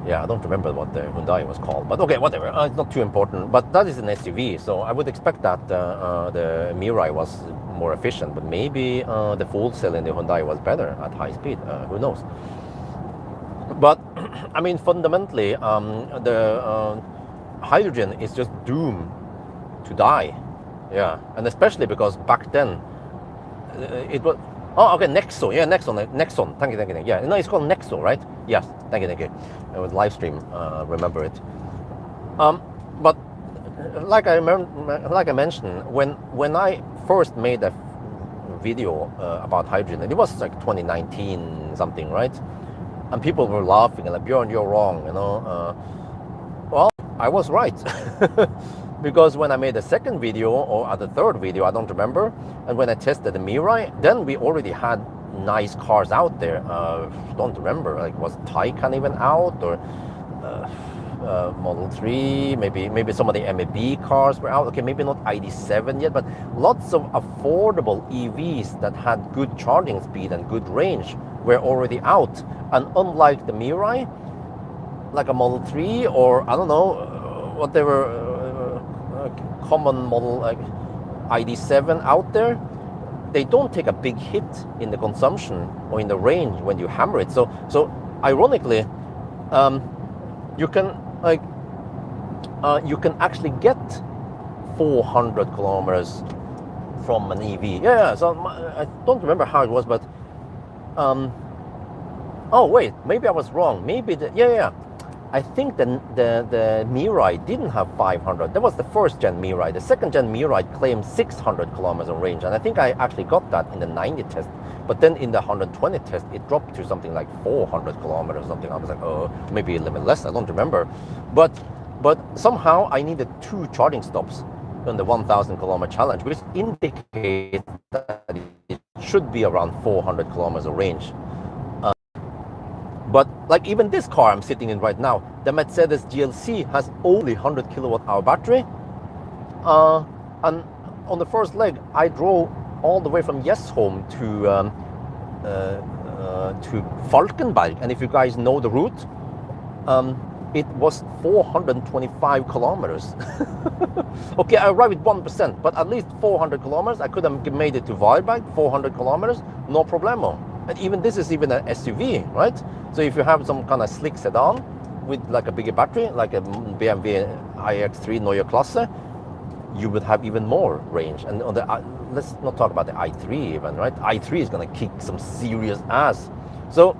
Yeah, I don't remember what the Hyundai was called, but okay, whatever. It's not too important. But that is an SUV, so I would expect that the Mirai was more efficient, but maybe the fuel cell in the Hyundai was better at high speed. Who knows? But I mean, fundamentally, the hydrogen is just doomed to die. Yeah, and especially because back then it was. Oh, okay, Nexo. Yeah, Nexon. Thank you. Yeah, no, it's called Nexo, right? Yes, thank you. It was live stream. Remember it. But like I mentioned, when I first made a video about hydrogen, and it was like 2019 something, right? And people were laughing and like, Björn, you're wrong, you know. Well, I was right. Because when I made the second video, or the third video, I don't remember, and when I tested the Mirai, then we already had nice cars out there. Don't remember, like, was Taycan even out, or Model 3, maybe some of the MEB cars were out. Okay, maybe not ID7 yet, but lots of affordable EVs that had good charging speed and good range were already out. And unlike the Mirai, like a Model 3, or I don't know, whatever common model like ID7 out there, they don't take a big hit in the consumption or in the range when you hammer it. So ironically, you can actually get 400 kilometers from an EV. Yeah. So I don't remember how it was, but oh wait, maybe I was wrong. Maybe I think the Mirai didn't have 500. That was the first gen Mirai. The second gen Mirai claimed 600 kilometers of range, and I think I actually got that in the 90 test. But then in the 120 test, it dropped to something like 400 kilometers or something. I was like, oh, maybe a little bit less. I don't remember. But somehow I needed 2 charging stops on the 1,000 kilometer challenge, which indicates that it should be around 400 kilometers of range. But like even this car I'm sitting in right now, the Mercedes GLC has only 100 kilowatt hour battery. And on the first leg, I drove all the way from Jesholm to Falkenberg. And if you guys know the route, it was 425 kilometers. Okay, I arrived with 1%, but at least 400 kilometers. I could have made it to Varberg, 400 kilometers, no problemo. And even this is even an SUV, right? So if you have some kind of slick sedan with like a bigger battery, like a BMW iX3 Neue Klasse, you would have even more range. And on the let's not talk about the i3 even, right? i3 is going to kick some serious ass. So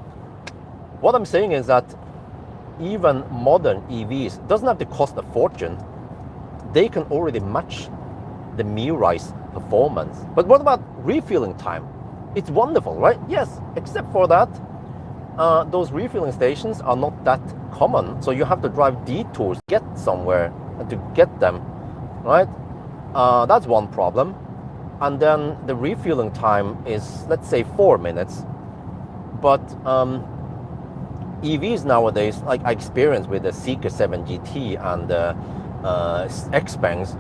what I'm saying is that even modern EVs doesn't have to cost a fortune. They can already match the Mirai's performance. But what about refueling time? It's wonderful, right? Yes, except for that, those refueling stations are not that common. So you have to drive detours to get somewhere and to get them, right? That's one problem. And then the refueling time is, let's say, 4 minutes. But EVs nowadays, like I experienced with the Seeker 7 GT and the Xpangs,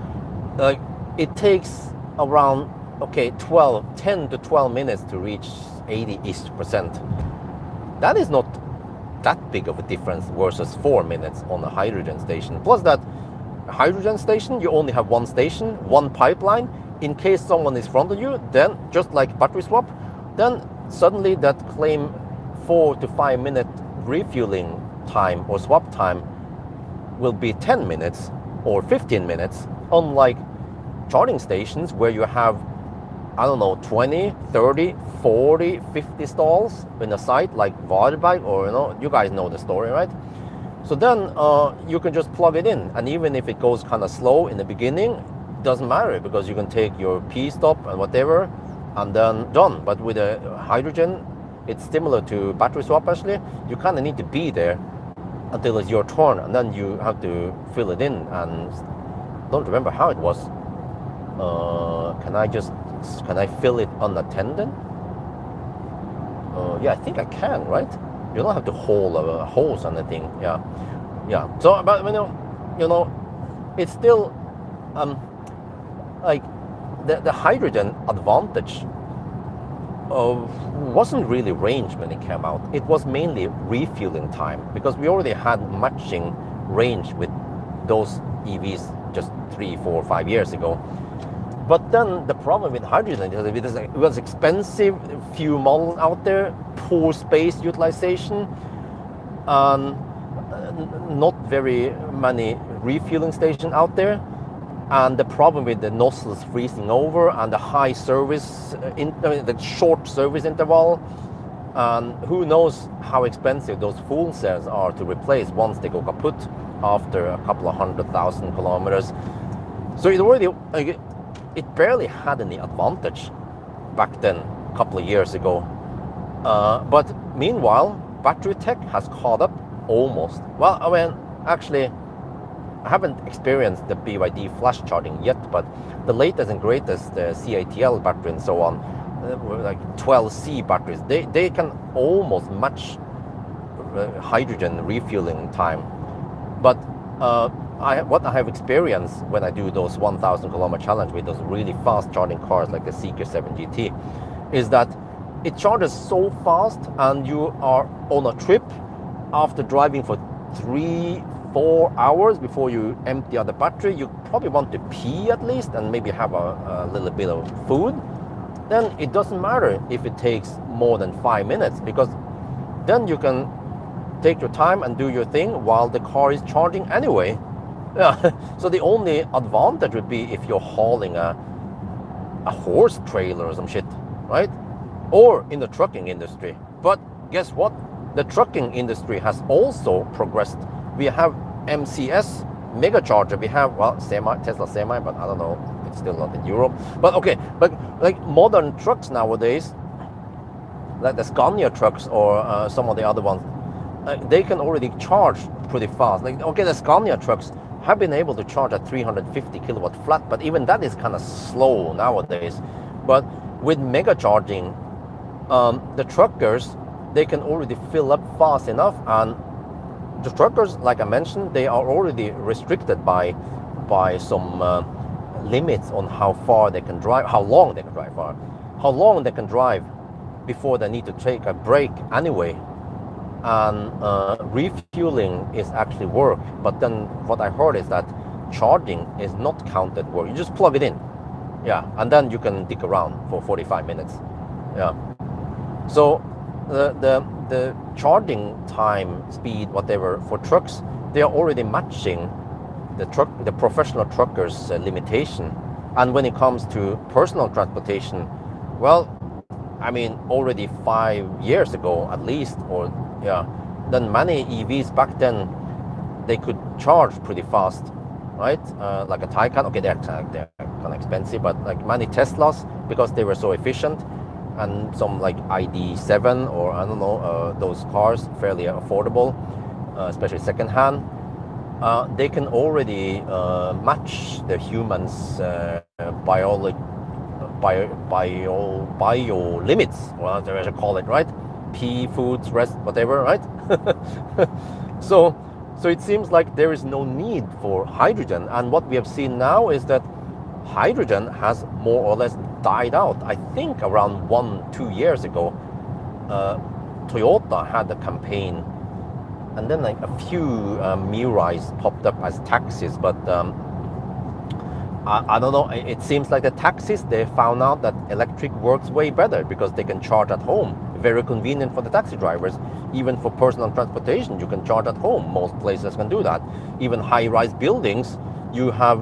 it takes around 10 to 12 minutes to reach 80-ish%. That is not that big of a difference versus 4 minutes on a hydrogen station. Plus that hydrogen station, you only have one station, one pipeline. In case someone is in front of you, then just like battery swap, then suddenly that claim 4 to 5 minute refueling time or swap time will be 10 minutes or 15 minutes, unlike charging stations where you have, I don't know, 20, 30, 40, 50 stalls in a site like Varberg, or you guys know the story, right? So then you can just plug it in, and even if it goes kind of slow in the beginning, doesn't matter, because you can take your P-stop and whatever and then done. But with a hydrogen, it's similar to battery swap actually. You kind of need to be there until it's your turn, and then you have to fill it in. And don't remember how it was. Can I just box, can I fill it unattended? Yeah, I think I can, right? You don't have to hold a hose or anything. Yeah, yeah. So, but you know, it's still like the hydrogen advantage wasn't really range when it came out. It was mainly refueling time, because we already had matching range with those EVs just 3, 4, 5 years ago. But then the problem with hydrogen is it was expensive, few models out there, poor space utilization, and not very many refueling stations out there. And the problem with the nozzles freezing over and the high service, the short service interval, and who knows how expensive those fuel cells are to replace once they go kaput after a couple of 100,000 kilometers. So it barely had any advantage back then, a couple of years ago. But meanwhile, battery tech has caught up almost. Well, I mean, actually, I haven't experienced the BYD flash charging yet, but the latest and greatest CATL battery and so on, like 12C batteries, they can almost match hydrogen refueling time. But what I have experienced when I do those 1,000 kilometer challenge with those really fast charging cars like the Seeker 7 GT is that it charges so fast, and you are on a trip after driving for 3-4 hours before you empty out the battery. You probably want to pee at least and maybe have a little bit of food. Then it doesn't matter if it takes more than 5 minutes, because then you can take your time and do your thing while the car is charging anyway. Yeah. So the only advantage would be if you're hauling a horse trailer or some shit, right? Or in the trucking industry. But guess what? The trucking industry has also progressed. We have MCS mega charger. We have, well, Tesla semi, but I don't know, it's still not in Europe. But okay, but like modern trucks nowadays, like the Scania trucks or some of the other ones, they can already charge pretty fast. Like, okay, the Scania trucks have been able to charge at 350 kilowatt flat, but even that is kind of slow nowadays. But with mega charging, the truckers, they can already fill up fast enough, and the truckers, like I mentioned, they are already restricted by some limits on how far they can drive, how long they can drive, how long they can drive before they need to take a break anyway. And refueling is actually work, but then what I heard is that charging is not counted work. You just plug it in, yeah, and then you can dick around for 45 minutes, yeah. So the charging time, speed, whatever, for trucks, they are already matching the professional truckers' limitation. And when it comes to personal transportation, well, I mean, already 5 years ago at least, or yeah, then many EVs back then, they could charge pretty fast, right? Like a Taycan, okay, they're kind of expensive, but like many Teslas, because they were so efficient, and some like ID7 or I don't know, those cars, fairly affordable, especially secondhand, they can already match the humans' bio limits, whatever you call it, right? Pee, foods, rest, whatever, right? So it seems like there is no need for hydrogen. And what we have seen now is that hydrogen has more or less died out. I think around 1-2 years ago, Toyota had a campaign, and then like a few Mirais popped up as taxis, but I don't know, it seems like the taxis, they found out that electric works way better because they can charge at home. Very convenient for the taxi drivers. Even for personal transportation, you can charge at home. Most places can do that. Even high-rise buildings, you have,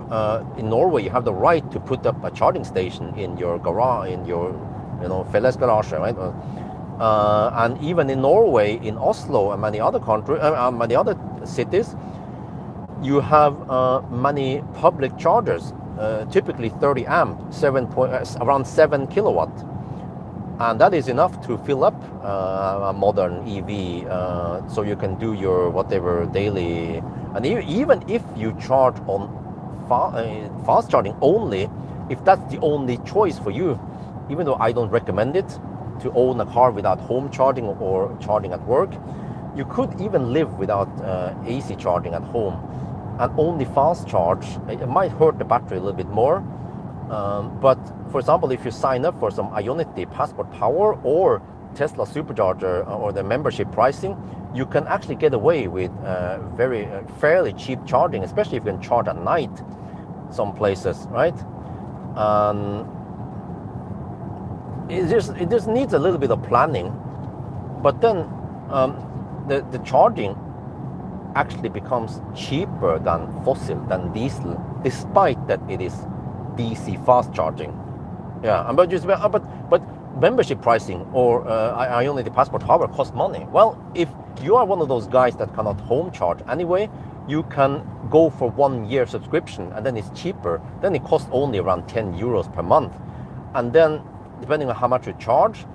in Norway, you have the right to put up a charging station in your garage, in your, felles garage, right? And even in Norway, in Oslo and many other cities, you have many public chargers, typically 30 amp, around 7 kilowatt. And that is enough to fill up a modern EV, so you can do your whatever daily. And even if you charge on fast charging only, if that's the only choice for you, even though I don't recommend it to own a car without home charging or charging at work, you could even live without AC charging at home and only fast charge. It might hurt the battery a little bit more, but for example, if you sign up for some Ionity Passport Power or Tesla Supercharger or the membership pricing, you can actually get away with very fairly cheap charging, especially if you can charge at night some places, right? It just needs a little bit of planning, but then the charging actually becomes cheaper than fossil, than diesel, despite that it is DC fast charging. Yeah, but membership pricing or Ionity Passport Power costs money. Well, if you are one of those guys that cannot home charge anyway, you can go for 1 year subscription, and then it's cheaper. Then it costs only around 10 euros per month, and then depending on how much you charge,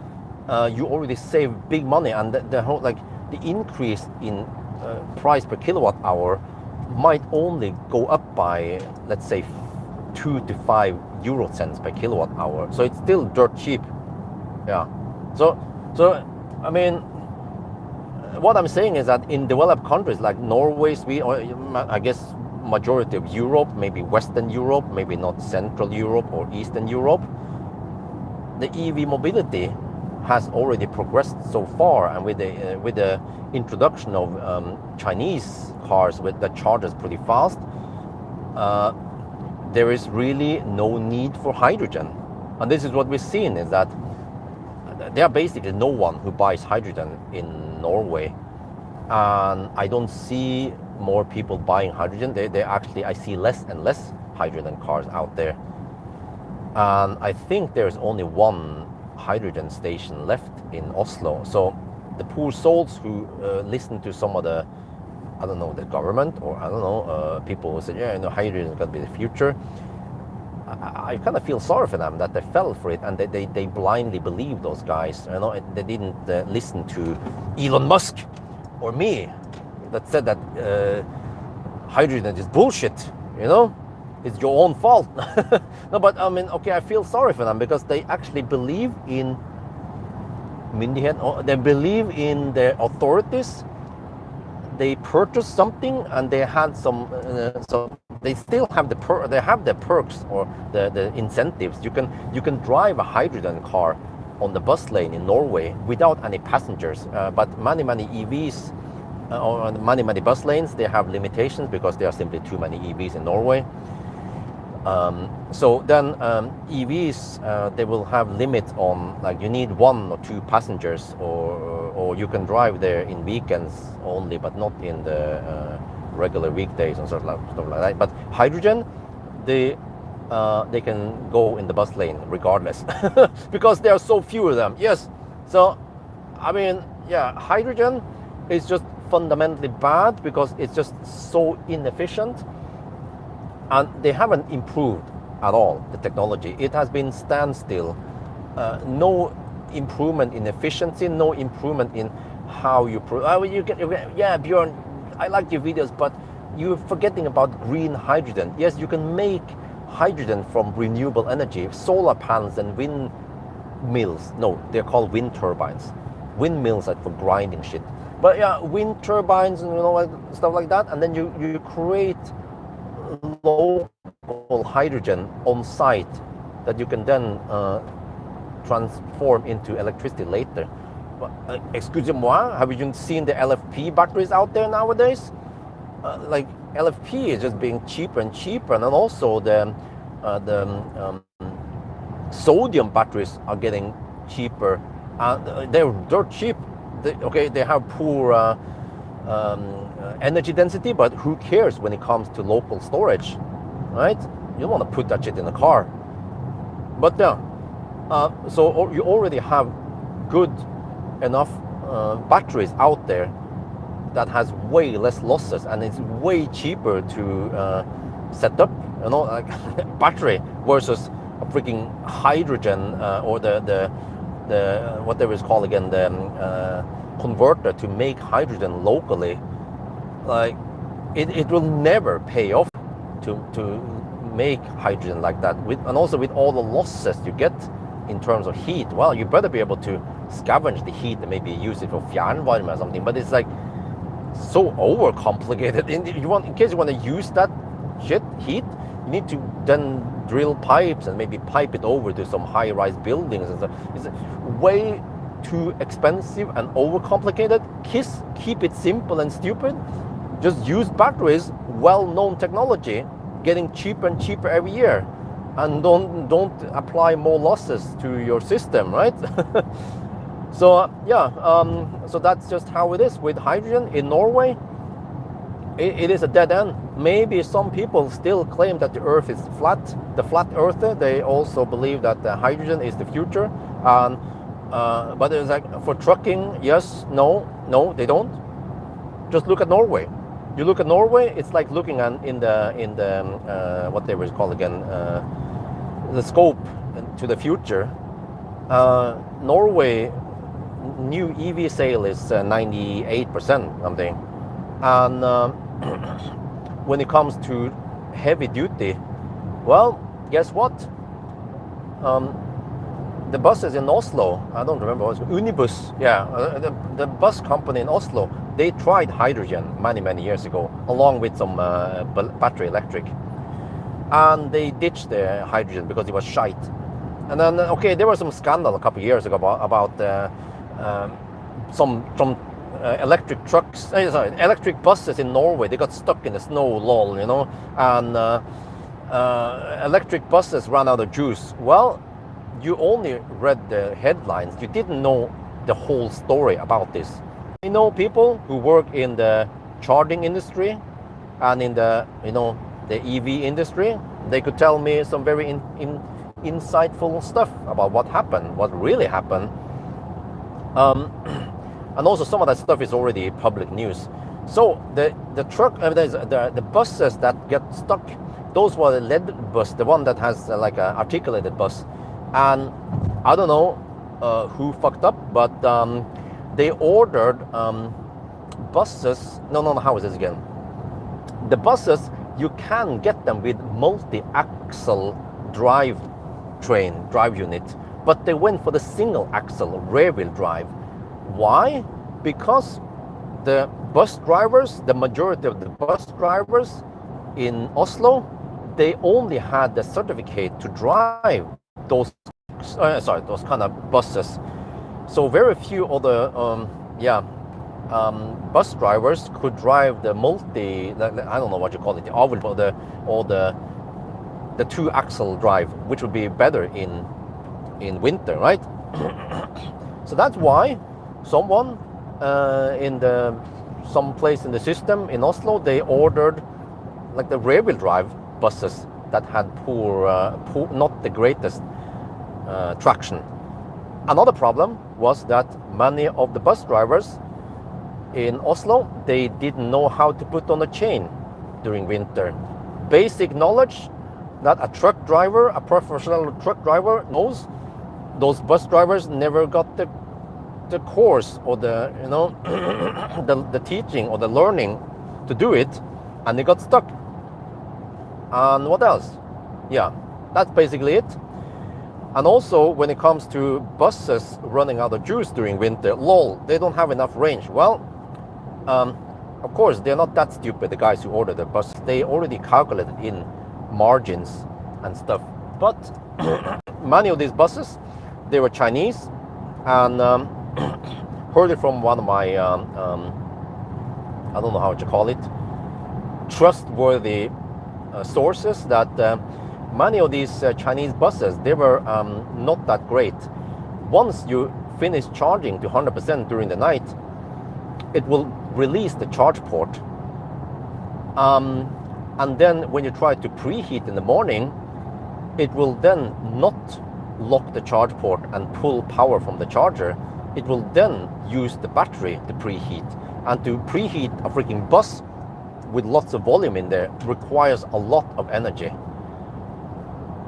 you already save big money, and the whole the increase in price per kilowatt hour might only go up by, let's say, 2 to 5 euro cents per kilowatt hour. So it's still dirt cheap. Yeah. So I mean, what I'm saying is that in developed countries like Norway, Sweden, or I guess majority of Europe, maybe Western Europe, maybe not Central Europe or Eastern Europe, the EV mobility has already progressed so far, and with the introduction of Chinese cars that charges pretty fast, there is really no need for hydrogen. And this is what we've seen, is that there are basically no one who buys hydrogen in Norway, and I don't see more people buying hydrogen. They actually, I see less and less hydrogen cars out there, and I think there's only one hydrogen station left in Oslo. So the poor souls who listen to some of the, I don't know, the government, or I don't know, people who say, yeah, you know, hydrogen is going to be the future. I kind of feel sorry for them that they fell for it, and they blindly believe those guys. You know, they didn't listen to Elon Musk or me that said that hydrogen is bullshit. You know, it's your own fault. No, but I mean, okay, I feel sorry for them because they actually believe in myndighet, or they believe in their authorities. They purchased something, and they had some they still have the perks or the incentives. You can drive a hydrogen car on the bus lane in Norway without any passengers, but many EVs or many bus lanes, they have limitations because there are simply too many EVs in Norway. So then EVs, they will have limits on, like, you need 1 or 2 passengers, or you can drive there in weekends only, but not in the regular weekdays and stuff like that. But hydrogen, they can go in the bus lane regardless because there are so few of them. Yes, so I mean, yeah, hydrogen is just fundamentally bad because it's just so inefficient, and they haven't improved at all the technology. It has been standstill. No improvement in efficiency, no improvement in how you yeah, Björn, I like your videos, but you're forgetting about green hydrogen. Yes, you can make hydrogen from renewable energy, solar panels and windmills. No, they're called wind turbines. Windmills are for grinding shit. But yeah, wind turbines and, you know, like, stuff like that, and then you create local hydrogen on site that you can then transform into electricity later. Excusez-moi, have you seen the LFP batteries out there nowadays? Like, LFP is just being cheaper and cheaper, and then also the sodium batteries are getting cheaper. They're cheap. They have poor energy density, but who cares when it comes to local storage, right? You don't want to put that shit in a car. But yeah, so you already have good enough batteries out there that has way less losses, and it's way cheaper to set up, you know, like battery versus a freaking hydrogen or the whatever it's called again, the converter to make hydrogen locally. Like, it will never pay off to make hydrogen like that, and also with all the losses you get in terms of heat, well, you better be able to scavenge the heat and maybe use it for fjernvarme or something. But it's like so overcomplicated. In case you want to use that heat, you need to then drill pipes and maybe pipe it over to some high-rise buildings and stuff. It's way too expensive and overcomplicated. Keep it simple and stupid. Just use batteries, well-known technology, getting cheaper and cheaper every year, and don't apply more losses to your system, right? So so that's just how it is with hydrogen in Norway. It is a dead end. Maybe some people still claim that the Earth is flat. The flat earther, they also believe that the hydrogen is the future. But it's like for trucking, yes, no, they don't. Just look at Norway. You look at Norway, it's like looking in the what they were called again, the scope to the future. Norway new EV sale is 98% something, and when it comes to heavy duty, well, guess what? The buses in Oslo, I don't remember what it's called, Unibus, yeah, the bus company in Oslo, they tried hydrogen many years ago, along with some battery electric, and they ditched the hydrogen because it was shite. And then, okay, there was some scandal a couple of years ago about some electric trucks, electric buses in Norway. They got stuck in the snow, lol, you know, and electric buses ran out of juice. Well, you only read the headlines. You didn't know the whole story about this. I know people who work in the charging industry and in the, you know, the EV industry. They could tell me some very insightful stuff about what happened, what really happened. And also some of that stuff is already public news. So the truck, the buses that get stuck, those were the LED bus, the one that has like an articulated bus. And I don't know who fucked up, but they ordered buses. No, how is this again? The buses, you can get them with multi-axle drive unit, but they went for the single axle rear wheel drive. Why? Because the bus drivers, the majority of the bus drivers in Oslo, they only had the certificate to drive those kind of buses. So very few of the bus drivers could drive the I don't know what you call it, the two axle drive, which would be better in winter, right? So that's why someone in some place in the system in Oslo, they ordered like the rear wheel drive buses that had poor not the greatest traction. Another problem was that many of the bus drivers in Oslo, they didn't know how to put on a chain during winter. Basic knowledge that a truck driver, a professional truck driver knows. Those bus drivers never got the course or the, you know, the teaching or the learning to do it, and they got stuck. And what else? Yeah, that's basically it. And also when it comes to buses running out of juice during winter, lol, they don't have enough range. Well, of course they're not that stupid, the guys who ordered the bus. They already calculated in margins and stuff. But many of these buses, they were Chinese, and heard it from one of my I don't know how to call it, trustworthy sources, that many of these Chinese buses, they were not that great. Once you finish charging to 100% during the night, it will release the charge port, and then when you try to preheat in the morning, it will then not lock the charge port and pull power from the charger. It will then use the battery to preheat, and to preheat a freaking bus with lots of volume in there requires a lot of energy.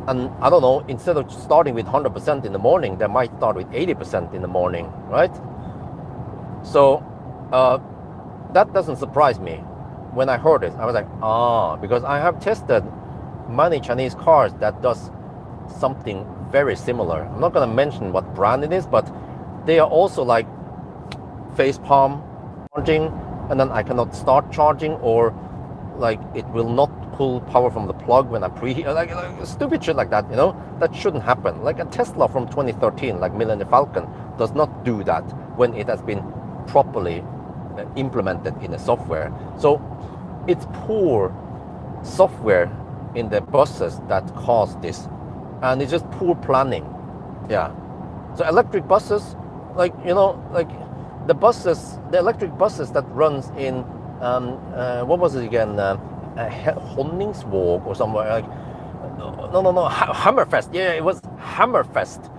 And I don't know, instead of starting with 100% in the morning, they might start with 80% in the morning, right? So that doesn't surprise me. When I heard it, I was like, because I have tested many Chinese cars that does something very similar. I'm not going to mention what brand it is, but they are also like face palm charging, and then I cannot start charging, or like it will not pull power from the plug when I preheat, like stupid shit like that, you know. That shouldn't happen. Like a Tesla from 2013, like Millennium Falcon, does not do that when it has been properly implemented in the software. So it's poor software in the buses that cause this, and it's just poor planning. Yeah. So electric buses, like, you know, like the electric buses that runs in what was it again, Honningsvåg or somewhere, like no, Hammerfest. Yeah, it was Hammerfest.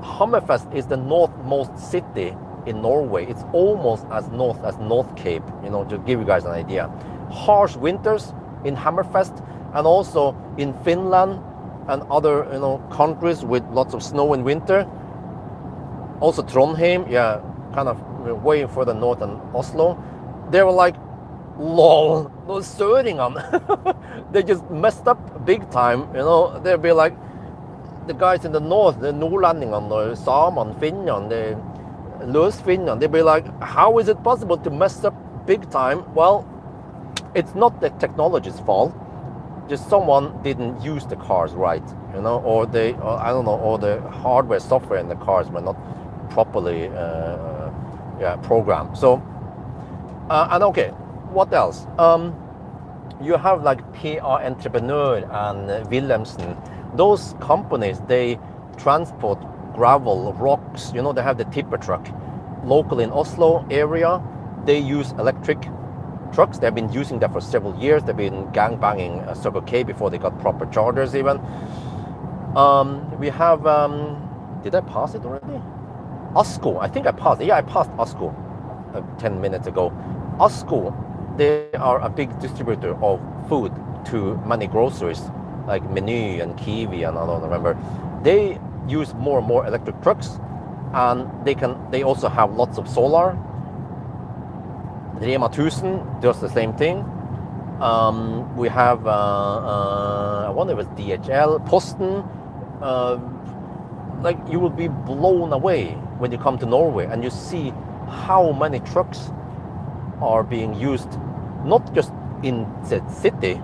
Hammerfest is the northmost city in Norway. It's almost as north as North Cape, you know, to give you guys an idea. Harsh winters in Hammerfest, and also in Finland and other, you know, countries with lots of snow in winter. Also Trondheim, yeah, kind of way further north than Oslo. They were like, lol, no Søringen. They just messed up big time, you know. They'd be like, the guys in the north, the Nordlendingene, the Saman, Finland, the Løsfinland, they'd be like, how is it possible to mess up big time? Well, it's not the technology's fault. Just someone didn't use the cars right, you know, or I don't know, or the hardware, software in the cars were not properly programmed. So, and okay, what else? You have like PR Entrepreneur and Wilhelmsen. Those companies, they transport gravel, rocks, you know, they have the tipper truck. Local in Oslo area, they use electric trucks. They've been using that for several years. They've been gangbanging Circle K before they got proper chargers even. We have, did I pass it already? Asko, I think I passed it. Yeah, I passed Asko 10 minutes ago. Asko, they are a big distributor of food to many groceries like Meny and Kiwi, and I don't remember. They use more and more electric trucks, and they also have lots of solar. Rema 1000 does the same thing. We have, I wonder if it's DHL, Posten. Like, you will be blown away when you come to Norway and you see how many trucks are being used, not just in the city,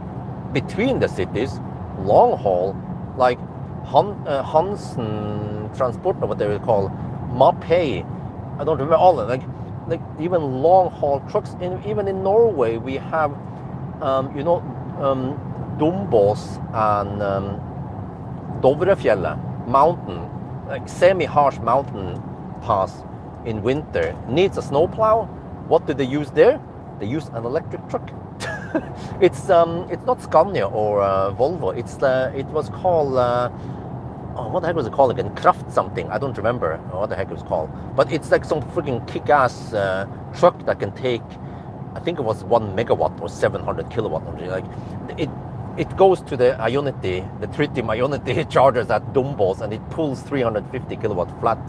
between the cities, long haul, like Hansen Transport, or what they will call Mapei. I don't remember all of them. Like even long haul trucks. Even in Norway, we have, you know, Dombås and Dovrefjellet mountain, like semi-harsh mountain pass in winter, needs a snowplow. What do they use there? They use an electric truck. It's not Scania or Volvo. It was called what the heck was it called again? Kraft something. I don't remember what the heck it was called. But it's like some freaking kick-ass truck that can take, I think it was 1 megawatt or 700 kilowatt. Like it goes to the Ionity, the Tritium Ionity chargers at Dombås, and it pulls 350 kilowatt flat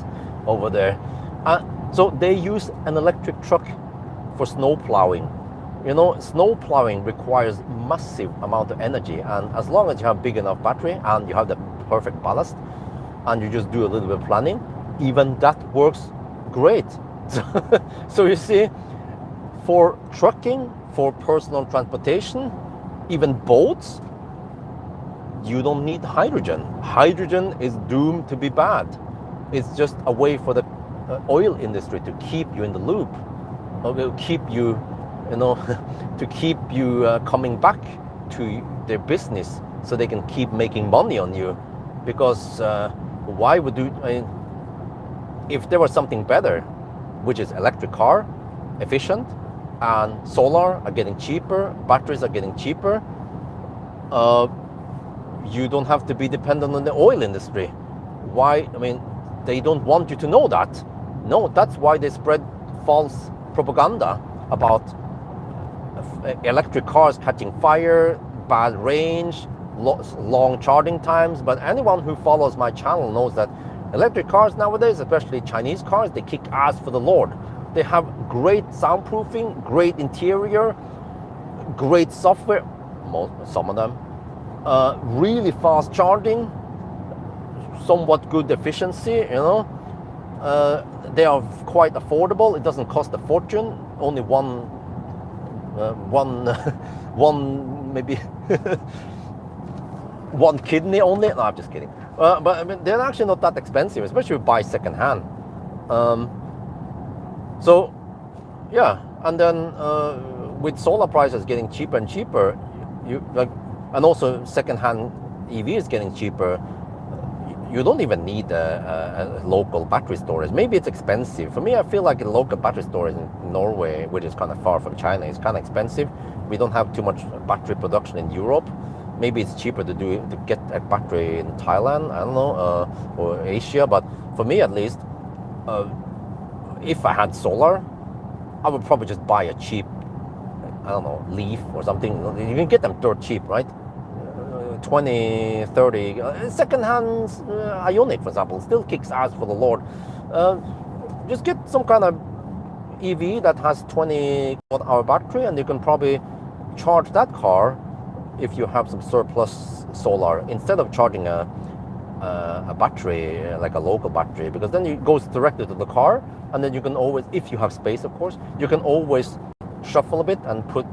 over there. So they use an electric truck for snow plowing. You know, snow plowing requires massive amount of energy, and as long as you have big enough battery and you have the perfect ballast and you just do a little bit of planning, even that works great. So you see, for trucking, for personal transportation, even boats, you don't need hydrogen. Hydrogen is doomed to be bad. It's just a way for the oil industry to keep you in the loop, or keep you, you know, to keep you coming back to their business so they can keep making money on you. Because why would you, I mean, if there was something better, which is electric car, efficient, and solar are getting cheaper, batteries are getting cheaper, you don't have to be dependent on the oil industry. Why? I mean, they don't want you to know that. No, that's why they spread false propaganda about electric cars catching fire, bad range, long charging times. But anyone who follows my channel knows that electric cars nowadays, especially Chinese cars, they kick ass for the Lord. They have great soundproofing, great interior, great software, some of them, really fast charging, somewhat good efficiency, you know. They are quite affordable. It doesn't cost a fortune. Only one maybe one kidney only. No, I'm just kidding. But I mean, they're actually not that expensive, especially if you buy second hand. So yeah, and then with solar prices getting cheaper and cheaper, and also second hand EV is getting cheaper. You don't even need a local battery storage. Maybe it's expensive. For me, I feel like a local battery storage in Norway, which is kind of far from China, is kind of expensive. We don't have too much battery production in Europe. Maybe it's cheaper to get a battery in Thailand, I don't know, or Asia. But for me, at least, if I had solar, I would probably just buy a cheap, I don't know, Leaf or something. You can get them dirt cheap, right? 20, 30, second-hand Ioniq, for example, still kicks ass for the Lord. Just get some kind of EV that has 20 watt-hour battery, and you can probably charge that car if you have some surplus solar, instead of charging a battery, like a local battery, because then it goes directly to the car, and then you can always, if you have space, of course, you can always shuffle a bit and put,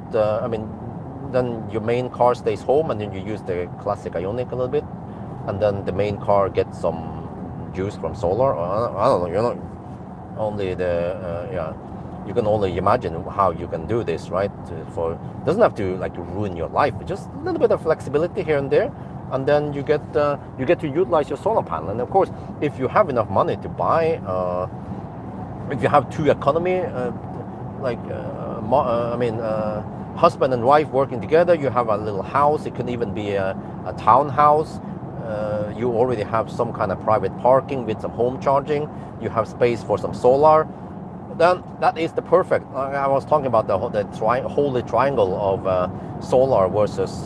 then your main car stays home, and then you use the classic Ioniq a little bit, and then the main car gets some juice from solar. Or, I don't know, you're not only you can only imagine how you can do this, right? It doesn't have to like ruin your life, but just a little bit of flexibility here and there, and then you get to utilize your solar panel. And of course, if you have enough money to buy, if you have two economy, husband and wife working together, you have a little house. It can even be a townhouse. You already have some kind of private parking with some home charging. You have space for some solar. Then that is the perfect. I was talking about the holy triangle of solar versus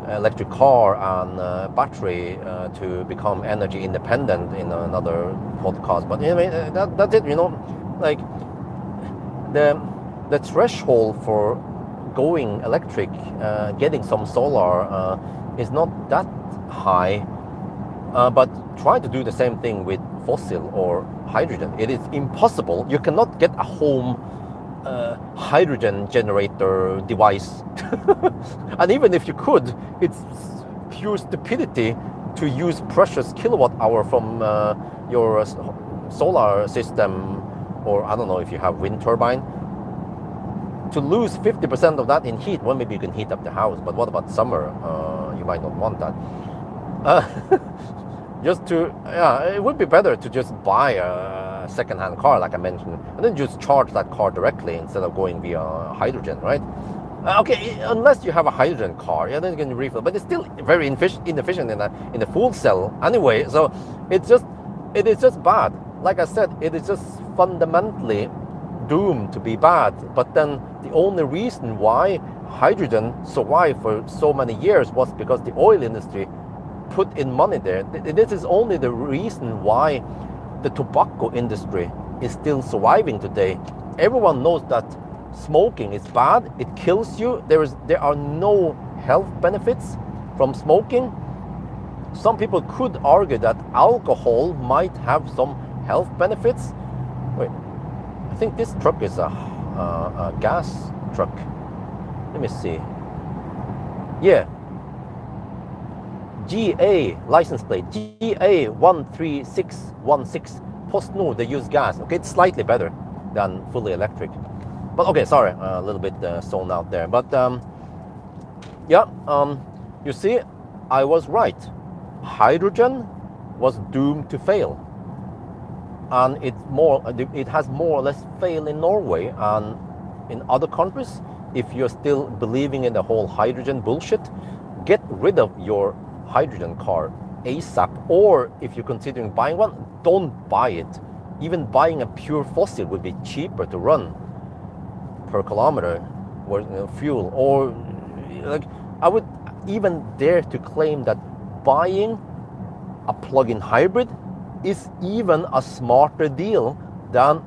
electric car and battery to become energy independent in another podcast. But anyway, that's it. You know, like the threshold for going electric, getting some solar is not that high, but try to do the same thing with fossil or hydrogen. It is impossible. You cannot get a home hydrogen generator device. And even if you could, it's pure stupidity to use precious kilowatt hour from your solar system, or I don't know if you have wind turbine, to lose 50% of that in heat. Well, maybe you can heat up the house, but what about summer? You might not want that. It would be better to just buy a second-hand car, like I mentioned, and then just charge that car directly instead of going via hydrogen, right? Okay, unless you have a hydrogen car, then you can refill, but it's still very inefficient in the fuel cell anyway. So it is just bad. Like I said, it is just fundamentally doomed to be bad. But then the only reason why hydrogen survived for so many years was because the oil industry put in money there. This is only the reason why the tobacco industry is still surviving today. Everyone knows that smoking is bad. It kills you. There are no health benefits from smoking. Some people could argue that alcohol might have some health benefits. Wait, I think this truck is a gas truck. Let me see. Yeah. GA license plate, GA13616. PostNord, they use gas. Okay, it's slightly better than fully electric. But okay, sorry, a little bit zoned out there. But you see, I was right. Hydrogen was doomed to fail, and it has more or less failed in Norway and in other countries. If you're still believing in the whole hydrogen bullshit, get rid of your hydrogen car ASAP. Or if you're considering buying one, don't buy it. Even buying a pure fossil would be cheaper to run per kilometer, or fuel. Or like, I would even dare to claim that buying a plug-in hybrid is even a smarter deal than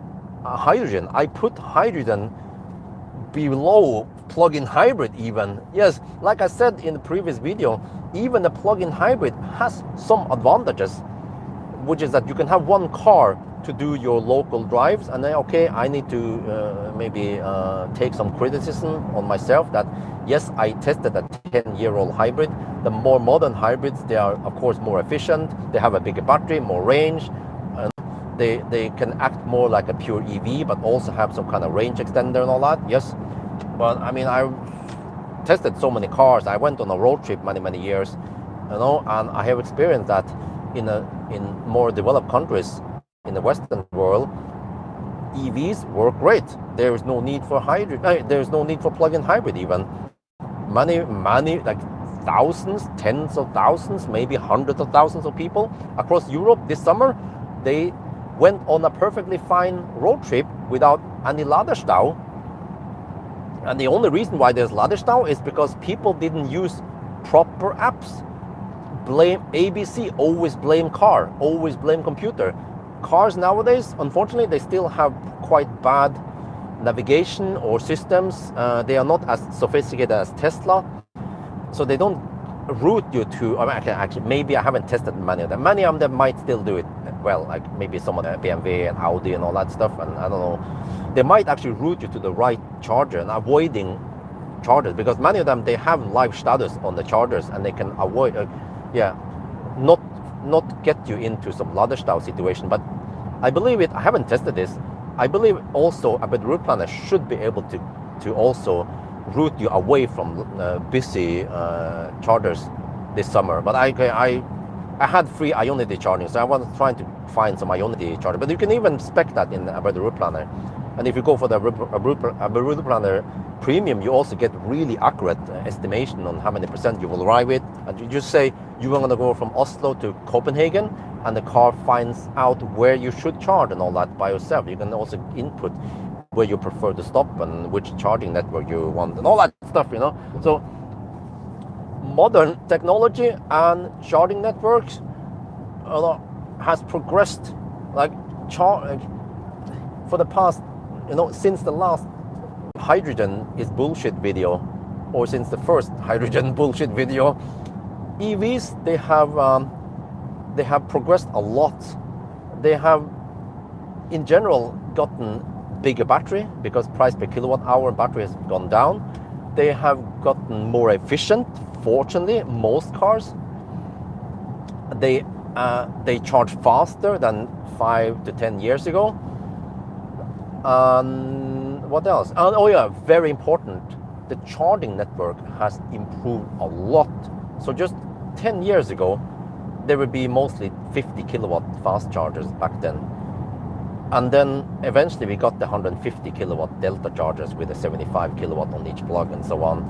hydrogen. I put hydrogen below plug-in hybrid even. Yes, like I said in the previous video, even the plug-in hybrid has some advantages, which is that you can have one car to do your local drives, and then okay, I need to maybe take some criticism on myself that yes, I tested a 10-year-old hybrid. The more modern hybrids, they are of course more efficient, they have a bigger battery, more range, and they can act more like a pure EV but also have some kind of range extender and all that. Yes, but I mean, I tested so many cars. I went on a road trip many years, and I have experienced that in more developed countries in the Western world, EVs work great. There is no need for there is no need for plug-in hybrid even. Many like thousands, tens of thousands, maybe hundreds of thousands of people across Europe this summer, they went on a perfectly fine road trip without any Ladestau. And the only reason why there's Ladestau is because people didn't use proper apps. Blame ABC, always blame car, always blame computer. Cars nowadays, unfortunately, they still have quite bad navigation or systems. They are not as sophisticated as Tesla, so they don't route you to. Actually, maybe I haven't tested many of them. Many of them might still do it well, like maybe some of the BMW and Audi and all that stuff. And I don't know, they might actually route you to the right charger and avoiding chargers, because many of them, they have live status on the chargers and they can avoid, not get you into some Ladestau situation. But I believe it. I haven't tested this. I believe also a better route planner should be able to also route you away from busy chargers this summer. But I had free Ionity charging, so I was trying to find some Ionity charger. But you can even spec that in a better route planner. And if you go for the route planner premium, you also get really accurate estimation on how many percent you will arrive with. And you just say you want to go from Oslo to Copenhagen, and the car finds out where you should charge and all that by yourself. You can also input where you prefer to stop and which charging network you want and all that stuff, So modern technology and charging networks has progressed for the past, since the last hydrogen is bullshit video, or since the first hydrogen bullshit video. EVs, they have progressed a lot. They have in general gotten bigger battery because price per kilowatt hour battery has gone down. They have gotten more efficient, fortunately, most cars. They charge faster than 5 to 10 years ago. What else? Oh yeah, very important, the charging network has improved a lot. So just 10 years ago, there would be mostly 50 kilowatt fast chargers back then. And then eventually we got the 150 kilowatt Delta chargers with a 75 kilowatt on each plug and so on.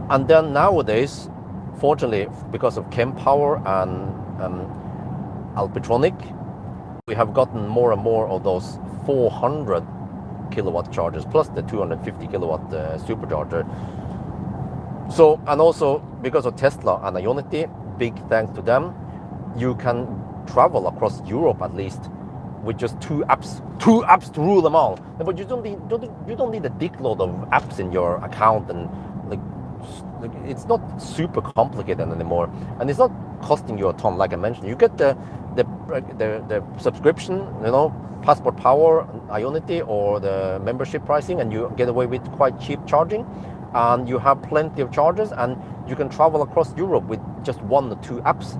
And then nowadays, fortunately, because of Kempower and Alpitronic, we have gotten more and more of those 400 kilowatt chargers plus the 250 kilowatt supercharger. So, and also because of Tesla and Ionity, big thanks to them, you can travel across Europe at least with just two apps to rule them all. But you don't need a dickload of apps in your account, and like it's not super complicated anymore, and it's not costing you a ton. Like I mentioned, you get the subscription, Passport Power, Ionity, or the membership pricing, and you get away with quite cheap charging, and you have plenty of chargers, and you can travel across Europe with just 1 or 2 apps,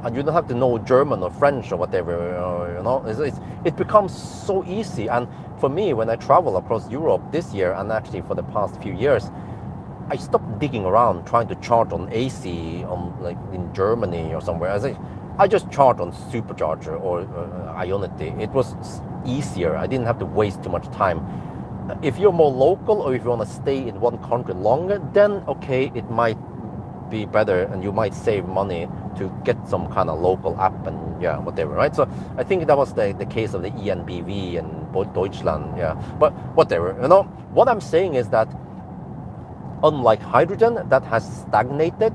and you don't have to know German or French or whatever. It becomes so easy. And for me, when I travel across Europe this year, and actually for the past few years, I stopped digging around trying to charge on AC like in Germany or somewhere. I just charged on supercharger or Ionity. It was easier. I didn't have to waste too much time. If you're more local, or if you want to stay in one country longer, then okay, it might be better and you might save money to get some kind of local app and whatever, right? So I think that was the case of the ENBV and Deutschland, but whatever. What I'm saying is that unlike hydrogen, that has stagnated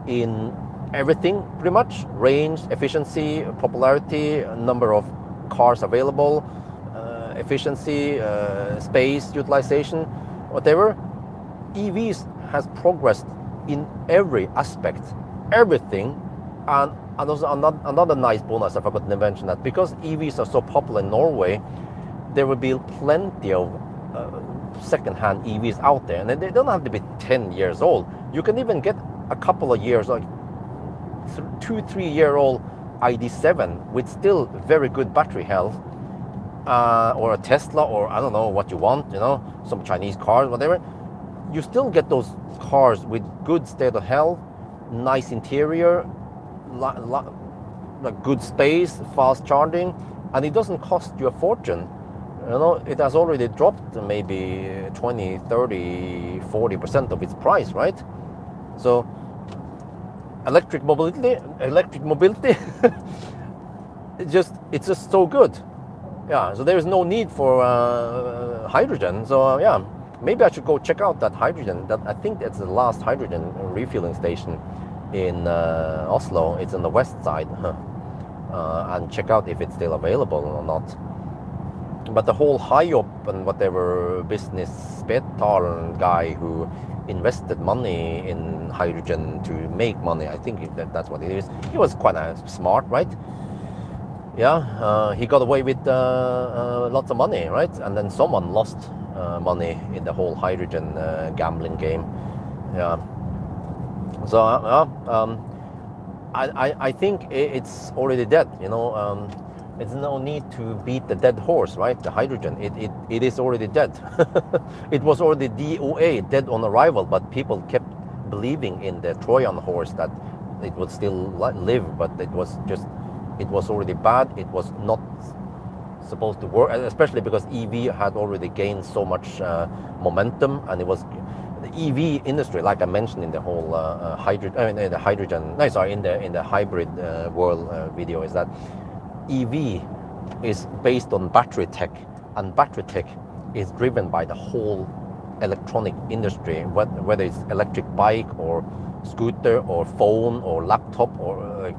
in everything pretty much: range, efficiency, popularity, number of cars available, efficiency, space utilization, whatever. EVs has progressed in every aspect, everything. And also another nice bonus, I forgot to mention that, because EVs are so popular in Norway, there will be plenty of second-hand EVs out there, and they don't have to be 10 years old. You can even get a couple of years, like 2-3-year-old ID7 with still very good battery health, or a Tesla, or I don't know what you want, some Chinese cars, whatever. You still get those cars with good state of health, nice interior, like good space, fast charging, and it doesn't cost you a fortune. It has already dropped maybe 20, 30, 40% of its price, right? So electric mobility it's just so good. Yeah, so there is no need for hydrogen. So yeah, maybe I should go check out that hydrogen. I think that's the last hydrogen refueling station in Oslo. It's on the west side, and check out if it's still available or not. But the whole Hyop and whatever business Spetal guy who invested money in hydrogen to make money, I think that's what it is. He was quite smart, right? Yeah, he got away with lots of money, right? And then someone lost money in the whole hydrogen gambling game. Yeah. So I think it's already dead. It's no need to beat the dead horse, right? The hydrogen, it is already dead. It was already DOA, dead on arrival, but people kept believing in the Trojan horse that it would still live, but it was already bad. It was not supposed to work, especially because EV had already gained so much momentum, and it was the EV industry, like I mentioned in the whole in the hybrid world video, is that EV is based on battery tech, and battery tech is driven by the whole electronic industry, whether it's electric bike or scooter or phone or laptop, or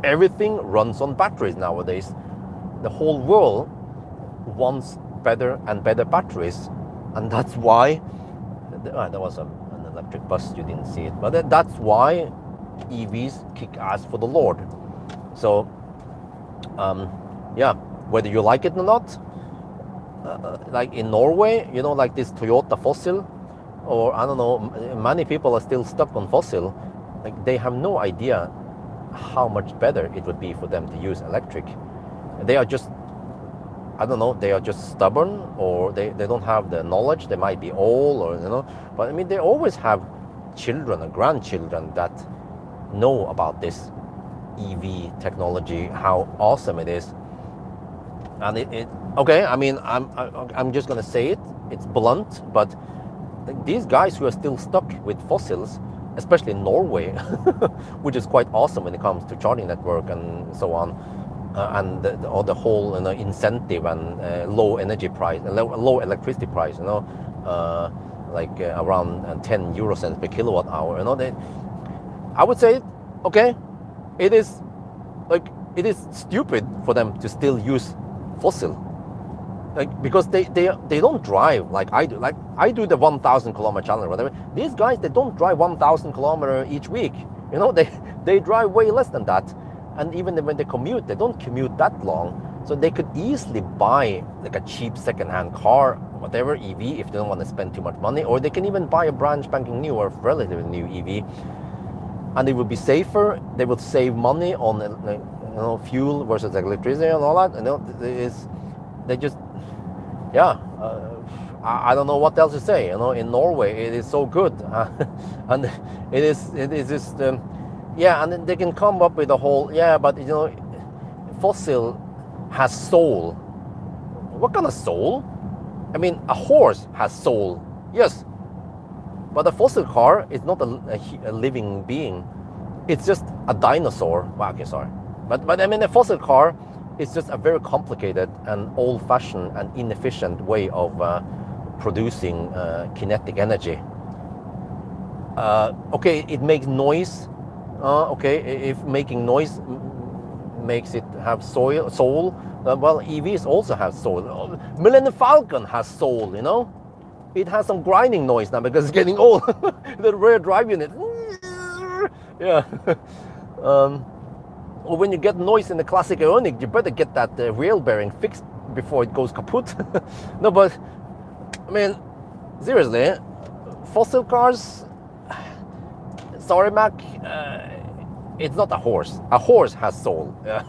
everything runs on batteries nowadays. The whole world wants better and better batteries, and that's why there was an electric bus, you didn't see it, but that's why EVs kick ass for the Lord. So yeah, whether you like it or not, like in Norway, like this Toyota fossil, or I don't know, many people are still stuck on fossil. Like, they have no idea how much better it would be for them to use electric. They are just, I don't know, they are just stubborn, or they don't have the knowledge. They might be old, or but I mean, they always have children and grandchildren that know about this EV technology, how awesome it is. And it okay, I mean, I'm just gonna say it, it's blunt, but these guys who are still stuck with fossils, especially in Norway, which is quite awesome when it comes to charging network and so on, and the whole incentive and low energy price, low electricity price, like around 10 euro cents per kilowatt hour. I would say, okay, it is stupid for them to still use fossil, because they don't drive like I do. Like, I do the 1,000 kilometer challenge or whatever. These guys, they don't drive 1,000 kilometers each week. They drive way less than that, and even when they commute, they don't commute that long. So they could easily buy like a cheap second-hand car, whatever, EV, if they don't want to spend too much money, or they can even buy a brand spanking new or relatively new EV, and it would be safer. They would save money on fuel versus electricity and all that. They just, yeah. I don't know what else to say. In Norway, it is so good, and it is just, yeah. And then they can come up with a whole, yeah, but fossil has soul. What kind of soul? I mean, a horse has soul, yes, but a fossil car is not a living being. It's just a dinosaur. Well, okay, sorry, but I mean, a fossil car is just a very complicated and old-fashioned and inefficient way of producing kinetic energy. Okay, it makes noise. Okay, if making noise makes it have soul, well, EVs also have soul. Millennium Falcon has soul, It has some grinding noise now because it's getting old. The rear drive unit, Yeah. um, or when you get noise in the classic Ioniq, you better get that wheel bearing fixed before it goes kaput. No, but I mean, seriously, fossil cars. Sorry, Mac. It's not a horse. A horse has soul. Yeah.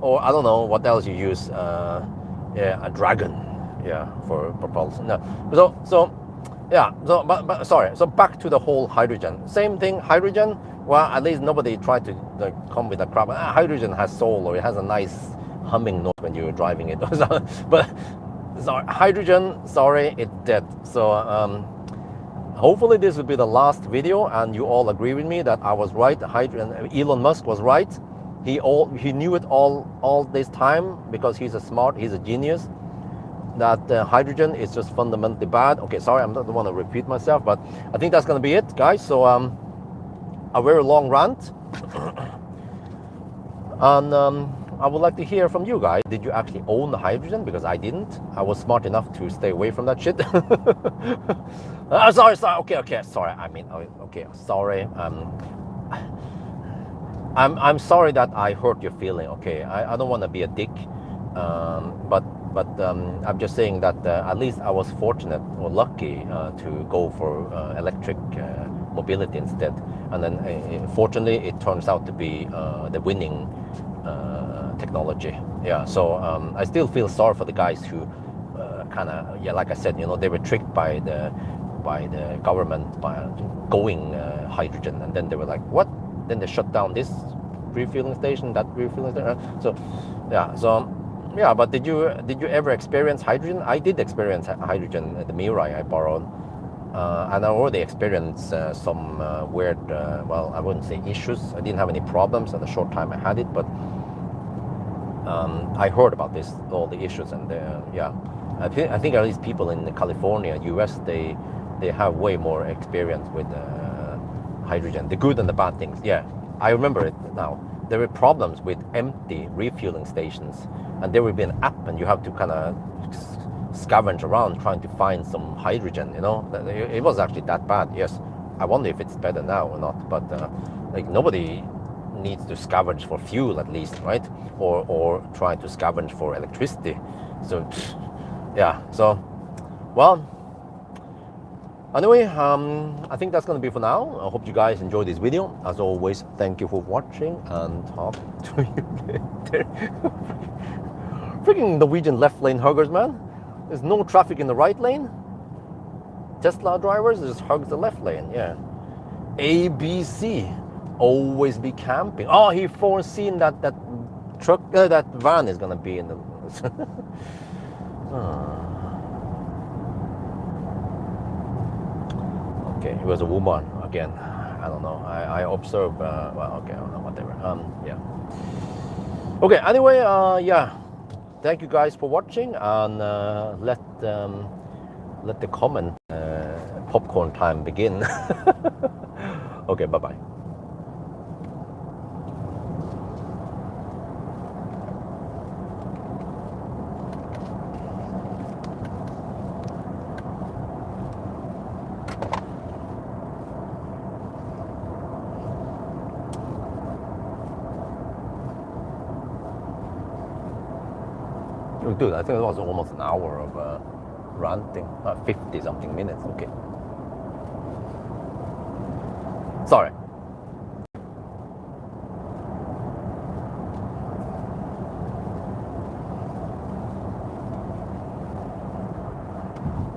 Or I don't know what else you use. Yeah, a dragon. Yeah, for propulsion. No. So yeah. So but sorry. So back to the whole hydrogen. Same thing. Hydrogen. Well, at least nobody tried to come with a crap. Hydrogen has soul, or it has a nice humming note when you're driving it. But sorry, hydrogen. Sorry, it's dead. So hopefully this will be the last video and you all agree with me that I was right. Elon Musk was right. He knew it all this time because he's a genius. That hydrogen is just fundamentally bad. Okay, sorry, I'm not the one to repeat myself, but I think that's gonna be it, guys. So a very long rant. And I would like to hear from you guys. Did you actually own the hydrogen? Because I didn't. I was smart enough to stay away from that shit. Sorry. Okay. Sorry. I mean, okay. Sorry. I'm sorry that I hurt your feeling. Okay. I don't want to be a dick. But I'm just saying that at least I was fortunate or lucky to go for electric mobility instead. And then fortunately, it turns out to be the winning technology. Yeah. So I still feel sorry for the guys who kind of, yeah, like I said, they were tricked by the government by going hydrogen, and then they were like, what? Then they shut down this refueling station, that refueling station. So yeah. But did you ever experience hydrogen? I did experience hydrogen at the Mirai I borrowed, and I already experienced some weird, well, I wouldn't say issues. I didn't have any problems in the short time I had it, but I heard about all the issues, and yeah, I think at least people in California, US, they have way more experience with hydrogen, the good and the bad things. Yeah, I remember it now. There were problems with empty refueling stations, and there would be an app, and you have to kind of scavenge around trying to find some hydrogen. It was actually that bad. Yes, I wonder if it's better now or not. But like nobody needs to scavenge for fuel, at least, right? Or try to scavenge for electricity. So yeah. So well. Anyway, I think that's going to be for now. I hope you guys enjoyed this video. As always, thank you for watching, and talk to you later. Freaking Norwegian left lane huggers, man. There's no traffic in the right lane. Tesla drivers just hug the left lane, yeah. ABC, always be camping. Oh, he foreseen that truck, that van is going to be in the... Okay, it was a woman again. I don't know. I observe. Well, okay, I don't know, whatever. Yeah. Okay. Anyway, yeah. Thank you guys for watching, and let the comment popcorn time begin. Okay. Bye bye. Dude, I think it was almost an hour of ranting, 50 something minutes. Okay. Sorry.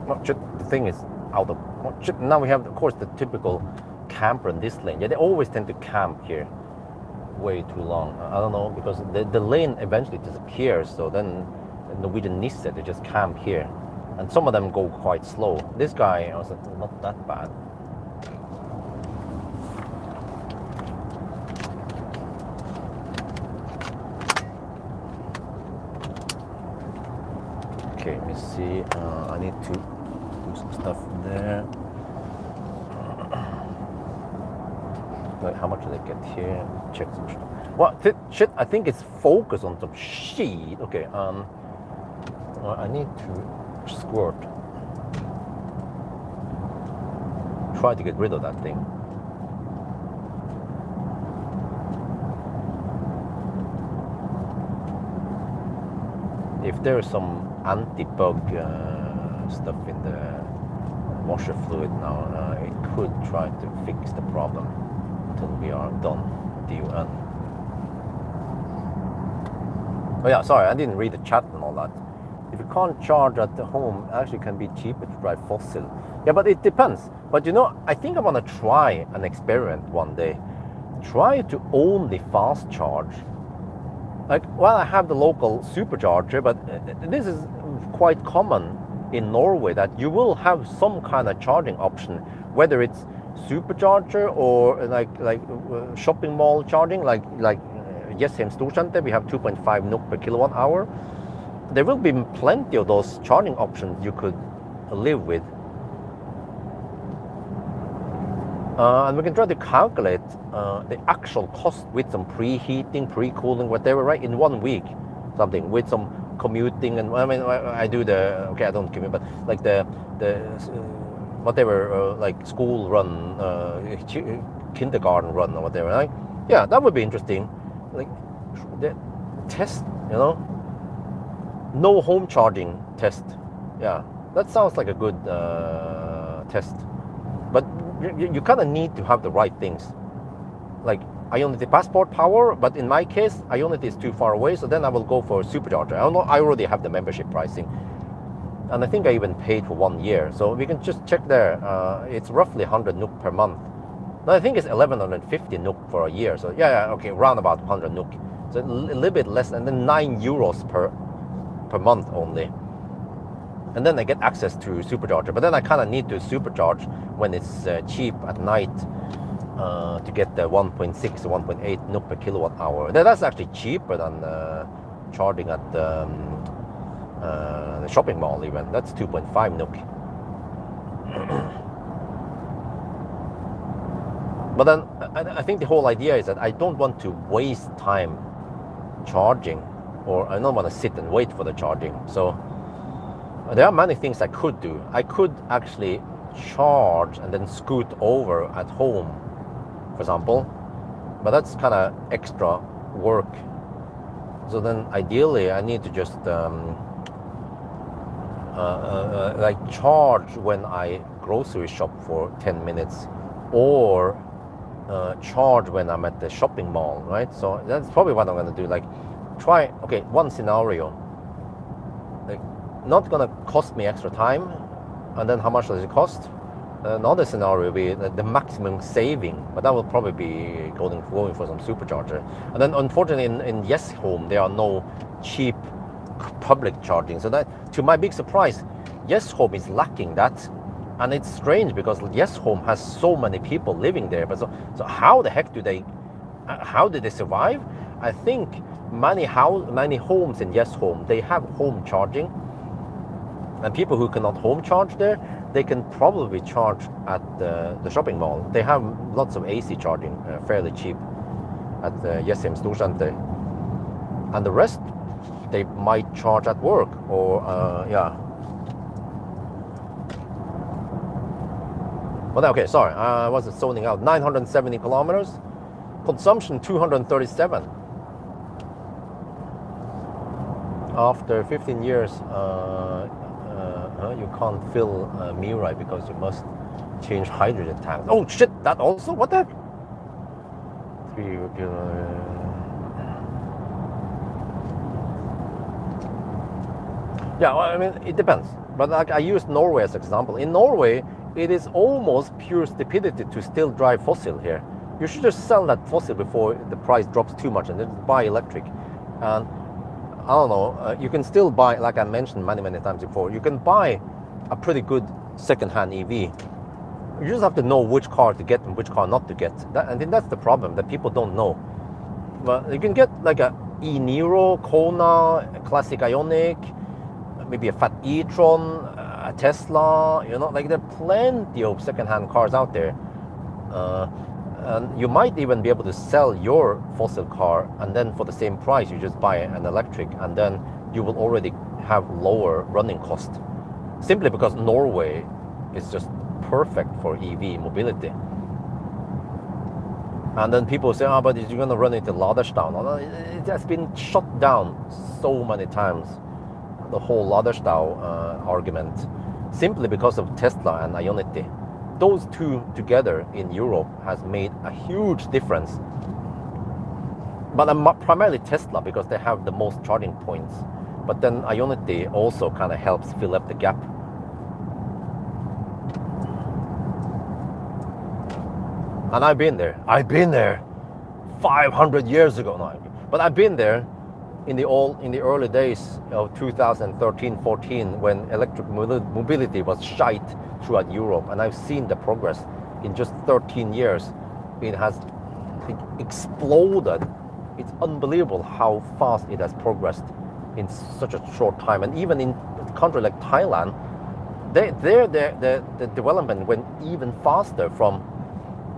Oh, shit, the thing is out of... Oh, shit, now we have, of course, the typical camper in this lane. Yeah, they always tend to camp here way too long. I don't know, because the lane eventually disappears, so then Norwegian Nissan, they just camp here, and some of them go quite slow. This guy was not that bad. Okay, let me see. I need to do some stuff there. Wait, how much did I get here? Check some stuff. What? Shit, I think it's focused on some shit. Okay, I need to squirt. Try to get rid of that thing. if there's some anti-bug stuff in the washer fluid now, it could try to fix the problem until we are done DUN. Oh yeah, sorry, I didn't read the chat and all that. If you can't charge at the home, it actually can be cheaper to drive fossil. Yeah, but it depends. But you know, I think I want to try an experiment one day. Try to only fast charge. Like, well, I have the local supercharger, but this is quite common in Norway that you will have some kind of charging option, whether it's supercharger or like shopping mall charging, like Jessheim Storsenter, we have 2.5 NOK per kilowatt hour. There will be plenty of those charging options you could live with. And we can try to calculate the actual cost with some preheating, pre-cooling, whatever, right, in 1 week, something, with some commuting. And I mean, I do the, okay, I don't commute, but like the whatever, like school run, kindergarten run or whatever, right? Yeah, that would be interesting. Like the test, you know, no home charging test. Yeah, that sounds like a good test. But you kind of need to have the right things. Like Ionity Passport power, but in my case, Ionity is too far away, so then I will go for a supercharger. I already have the membership pricing. And I think I even paid for 1 year. So we can just check there. It's roughly 100 NOK per month. No, I think it's 1150 NOK for a year. So yeah, okay, round about 100 NOK. So a little bit less, and then 9 euros per month only. And then I get access to supercharger. But then I kind of need to supercharge when it's cheap at night to get the 1.6 or 1.8 NOK per kilowatt hour. That's actually cheaper than charging at the shopping mall even. That's 2.5 NOK. But then I think the whole idea is that I don't want to waste time charging, or I don't want to sit and wait for the charging. So there are many things I could do. I could actually charge and then scoot over at home, for example, but that's kind of extra work. So then ideally I need to just like charge when I grocery shop for 10 minutes, or charge when I'm at the shopping mall, right? So that's probably what I'm going to do. Like try, okay, one scenario, like not going to cost me extra time, and then how much does it cost? Another scenario will be the maximum saving, but that will probably be going for some supercharger. And then unfortunately in Jessheim there are no cheap public charging, so that, to my big surprise, Jessheim is lacking that. And it's strange because Jessheim has so many people living there, but so how the heck do they, how did they survive? I think many homes in Jessheim, they have home charging, and people who cannot home charge there, they can probably charge at the shopping mall. They have lots of AC charging, fairly cheap, at the Jessheim Storsenter. And the rest, they might charge at work, or yeah. But okay, sorry, I wasn't zoning out. 970 kilometers, consumption 237. After 15 years, you can't fill Mirai because you must change hydrogen tanks. Oh shit, that also? What the heck? Yeah, well, I mean, it depends. But like, I used Norway as an example. In Norway, it is almost pure stupidity to still drive fossil here. You should just sell that fossil before the price drops too much and then buy electric. And I don't know, you can still buy, like I mentioned many times before, you can buy a pretty good second-hand EV. You just have to know which car to get and which car not to get. I think that's the problem, that people don't know. But you can get like a e-Niro, Kona, a classic Ioniq, maybe a fat e-tron, a Tesla, you know, like there are plenty of second-hand cars out there. And you might even be able to sell your fossil car, and then for the same price you just buy an electric, and then you will already have lower running cost, simply because Norway is just perfect for EV mobility. And then people say, oh, but you're going to run into Laderstown. It has been shut down so many times. the whole ladder style argument, simply because of Tesla and Ionity. Those two together in Europe has made a huge difference. But primarily Tesla, because they have the most charging points. But then Ionity also kind of helps fill up the gap. And I've been there. 500 years ago. No, but I've been there in the early days of 2013-14 when electric mobility was shite throughout Europe, and I've seen the progress in just 13 years. It has exploded. It's unbelievable how fast it has progressed in such a short time. And even in a country like Thailand, the development went even faster. From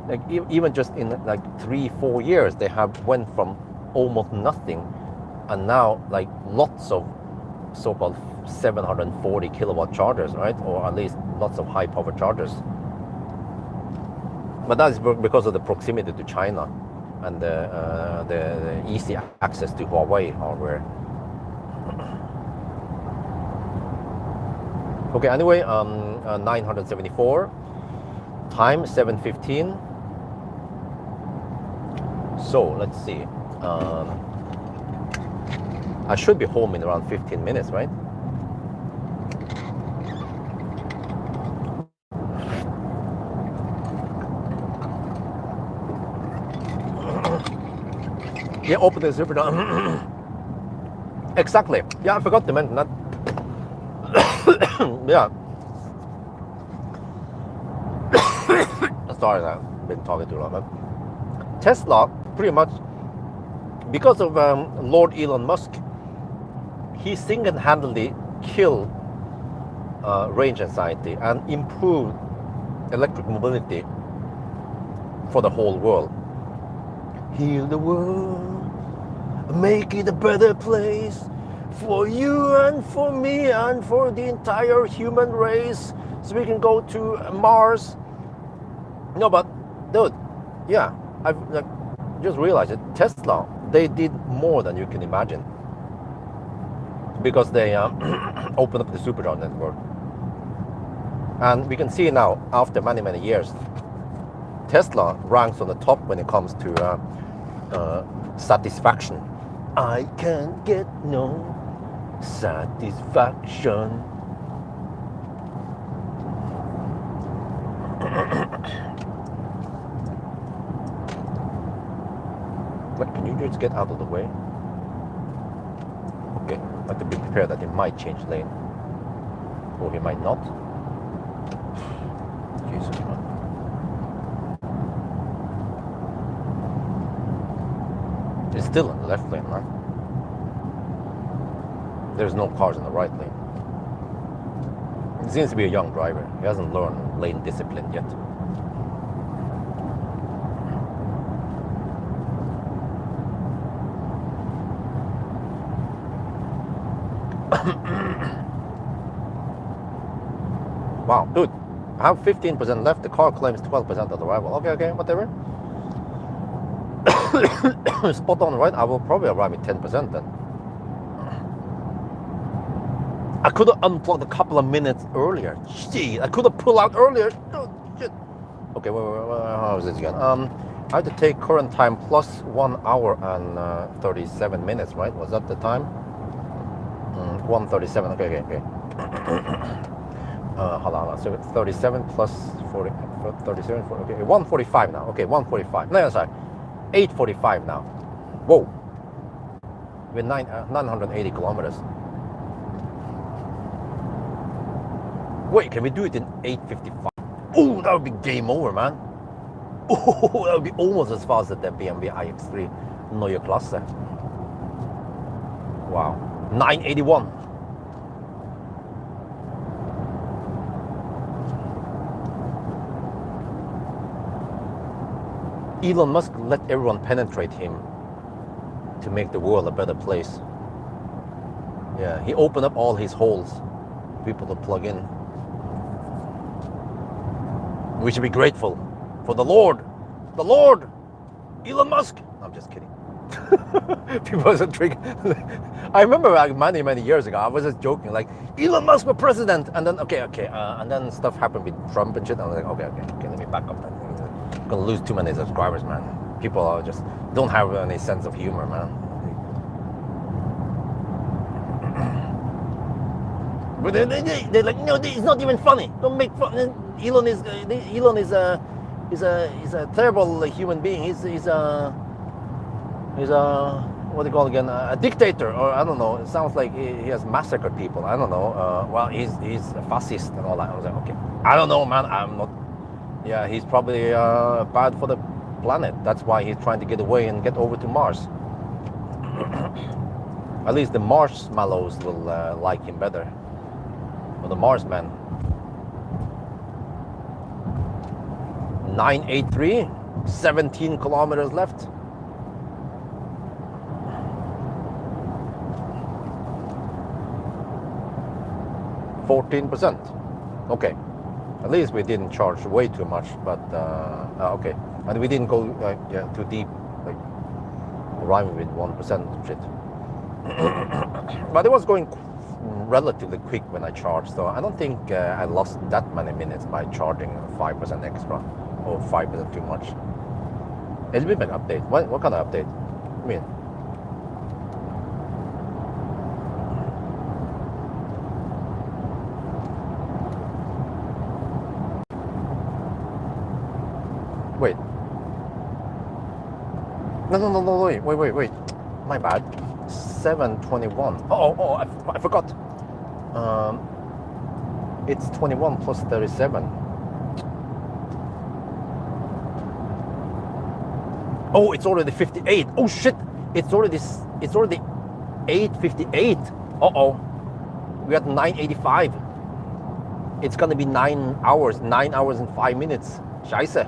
like even just in like 3-4 years, they have went from almost nothing, and now like lots of so-called 740 kilowatt chargers, right? Or at least lots of high power chargers. But that is because of the proximity to China and the easy access to Huawei hardware. Okay, anyway, 974 time 7:15. So let's see. I should be home in around 15 minutes, right? Yeah, open the zipper down. Exactly. Yeah, I forgot to mention that. Yeah. Sorry, I've been talking too long. Tesla, pretty much, because of Lord Elon Musk, he single-handedly killed range anxiety and improved electric mobility for the whole world. Heal the world, make it a better place for you and for me and for the entire human race, so we can go to Mars. No, but dude, yeah, I've like, just realized it. Tesla, they did more than you can imagine, because they opened up the supercharger network, and we can see now after many years, Tesla ranks on the top when it comes to satisfaction. I can't get no satisfaction. But can you just get out of the way? Okay, I have to be prepared that he might change lane, or he might not. Jesus, man. It's still in the left lane, right? There's no cars in the right lane. He seems to be a young driver. He hasn't learned lane discipline yet. Wow, dude, I have 15% left. The car claims 12% of the arrival. Okay, whatever. Spot on, right? I will probably arrive at 10% then. I could have unplugged a couple of minutes earlier. Gee, I could have pulled out earlier. Oh, shit. Okay, how is this again? I have to take current time plus 1 hour and 37 minutes, right? Was that the time? 1:37. Okay. Hold on. So 37 plus 40, 37, 40, okay, 1:45 now. Okay, 1:45. No, sorry. 8:45 now. Whoa. We're 980 kilometers. Wait, can we do it in 8:55? Oh, that would be game over, man. Oh, that would be almost as fast as the BMW iX3 Neue Klasse. Wow. 981. Elon Musk let everyone penetrate him to make the world a better place. Yeah, he opened up all his holes for people to plug in. We should be grateful for the Lord, Elon Musk. I'm just kidding. People was a trick. I remember like many years ago, I was just joking, like Elon Musk for president, and then okay, and then stuff happened with Trump and shit. And I was like, okay, let me back up. That I'm gonna lose too many subscribers, man. People are just don't have any sense of humor, man. But they're like, no, it's not even funny. Don't make fun. Elon is a terrible human being. He's a what do you call it again? A dictator, or I don't know. It sounds like he has massacred people. I don't know. Well, he's a fascist and all that. I was like, okay, I don't know, man. I'm not. Yeah, he's probably bad for the planet. That's why he's trying to get away and get over to Mars. At least the marshmallows will like him better. Or the Marsman. 983, 17 kilometers left. %. Okay, at least we didn't charge way too much, but okay, and we didn't go too deep, like arriving with 1% shit. But it was going relatively quick when I charged, so I don't think I lost that many minutes by charging 5% extra or 5% too much. It's been an update. What kind of update? I mean, wait. No, wait. My bad. 721. Oh, I forgot. It's 21 plus 37. Oh, it's already 58. Oh shit! It's already 8:58. Uh-oh. We're at 9:85. It's gonna be 9 hours. 9 hours and 5 minutes. Scheiße.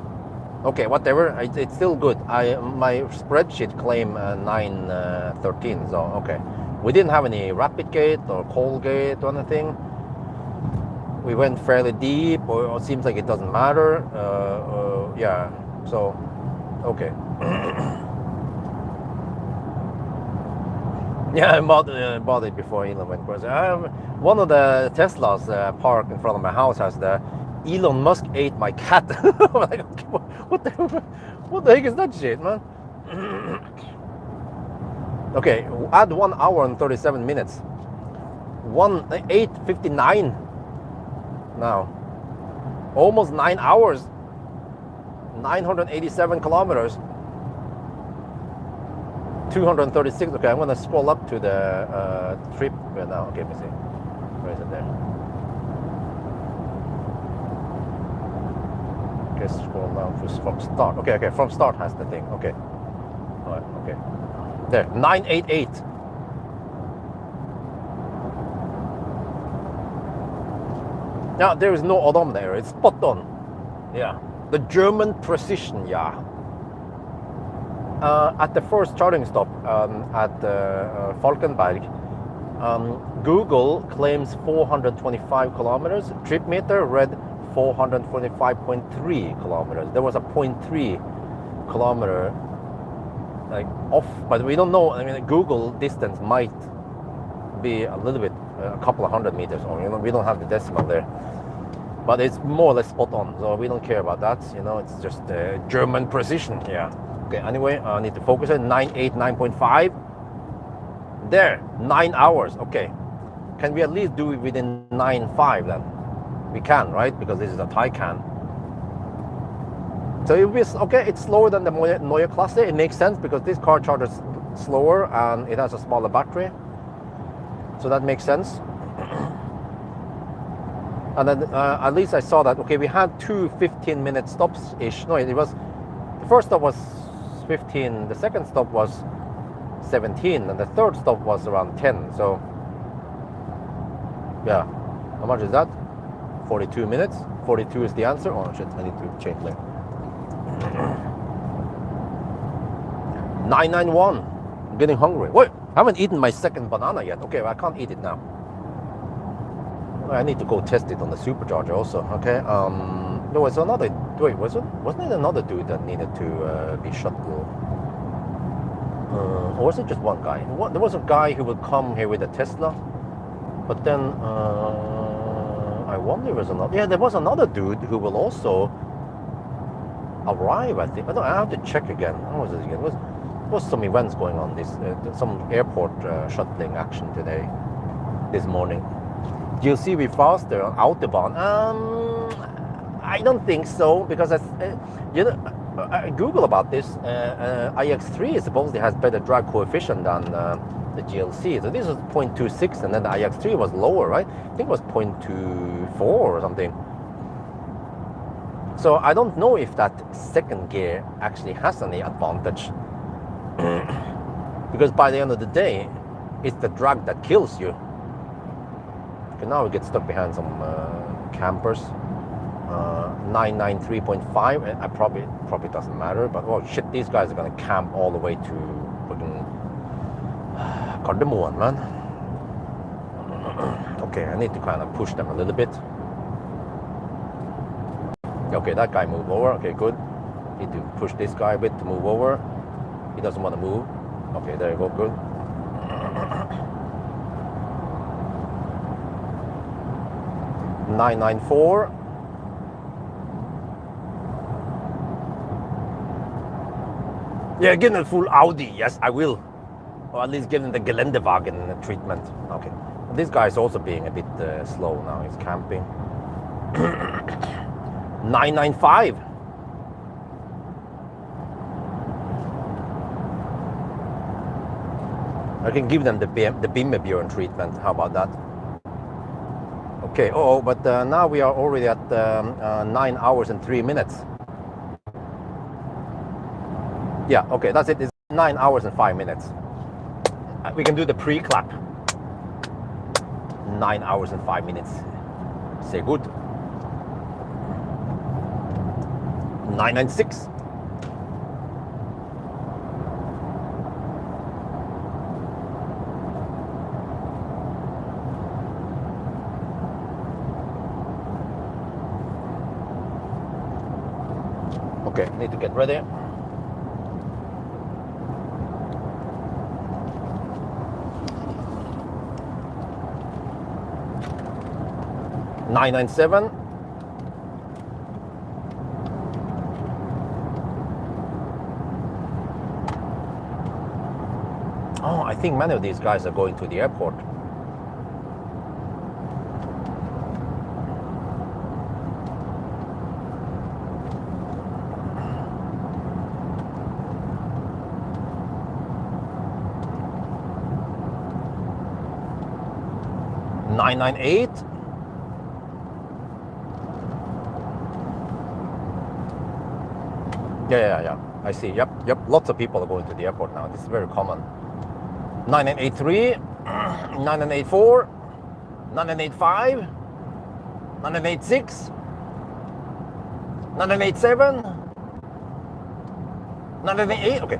Okay, whatever. It's still good. My spreadsheet claim 9:13. So okay, we didn't have any rapid gate or cold gate or anything. We went fairly deep, or it seems like it doesn't matter. Yeah. So okay. Yeah, I bought it before Elon went crazy. One of the Teslas parked in front of my house has the Elon Musk ate my cat. I'm like, okay, what the heck is that shit, man? Okay, add 1 hour and 37 minutes. 8:59 now. Almost 9 hours. 987 kilometers. 236. Okay, I'm gonna scroll up to the trip now. Okay, let me see. Where is it there? Okay, scroll down from start. Okay, from start has the thing. Okay. All right, okay. There, 988. Now, there is no odometer. It's spot on. Yeah. The German precision, yeah. At the first charging stop at Falkenberg, Google claims 425 kilometers. Trip meter read 425.3 kilometers. There was a 0.3 kilometer like off, but we don't know. I mean, Google distance might be a little bit, a couple of hundred meters, or we don't have the decimal there. But it's more or less spot on, so we don't care about that. It's just German precision. Yeah. Okay. Anyway, I need to focus on 989.5. There, 9 hours. Okay. Can we at least do it within 9.5 then? We can, right? Because this is a Taycan. So it will be okay. It's slower than the Neue Klasse. It makes sense because this car charges slower and it has a smaller battery. So that makes sense. And then at least I saw that. Okay, we had 2 15-minute stops ish. No, it was the first stop was 15. The second stop was 17, and the third stop was around 10. So yeah, how much is that? 42 minutes. 42 is the answer. Oh shit, I need to change lane. 991. I'm getting hungry. Wait, I haven't eaten my second banana yet. Okay, well, I can't eat it now. I need to go test it on the supercharger also. Okay. There was another. Wait, wasn't it another dude that needed to be shuttled Or was it just one guy? There was a guy who would come here with a Tesla, but then I wonder if there's another. Yeah, there was another dude who will also arrive. I think. I have to check again. How was it again? There was some events going on. Some airport shuttling action today, this morning. GLC be faster on Autobahn? I don't think so, because I Google about this. iX3 supposedly has better drag coefficient than the GLC. So this was 0.26, and then the iX3 was lower, right? I think it was 0.24 or something. So I don't know if that second gear actually has any advantage. Because by the end of the day, it's the drag that kills you. Okay, now we get stuck behind some campers. 993.5. I probably doesn't matter, but oh shit, these guys are gonna camp all the way to fucking Gardermoen, man. Okay, I need to kind of push them a little bit. Okay, that guy moved over. Okay, good. Need to push this guy a bit to move over. He doesn't want to move. Okay, there you go, good. (994). Yeah, give them full Audi. Yes, I will. Or at least give them the Geländewagen treatment. Okay. This guy is also being a bit slow now. He's camping. 995. I can give them the Bimmebjörn treatment. How about that? Okay. Oh, but now we are already at 9 hours and 3 minutes. Yeah, okay, that's it. It's 9 hours and 5 minutes. We can do the pre-clap. 9 hours and 5 minutes. Say good. 996. Okay, need to get ready. 997. Oh, I think many of these guys are going to the airport. (998). Yeah. I see. Yep. Lots of people are going to the airport now. This is very common. 9983, 9984, 9985, 9986, 9987, 998. Okay.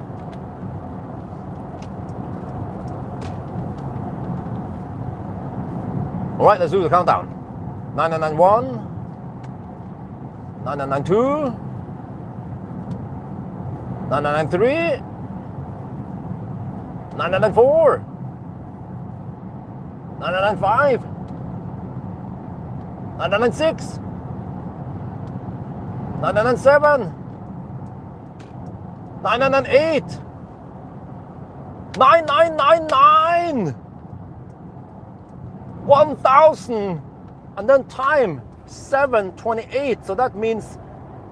All right, let's do the countdown. 9991, 9992. 993, 994, 995, 996, 997, 998, 9999, 1000, and then time 7:28. So that means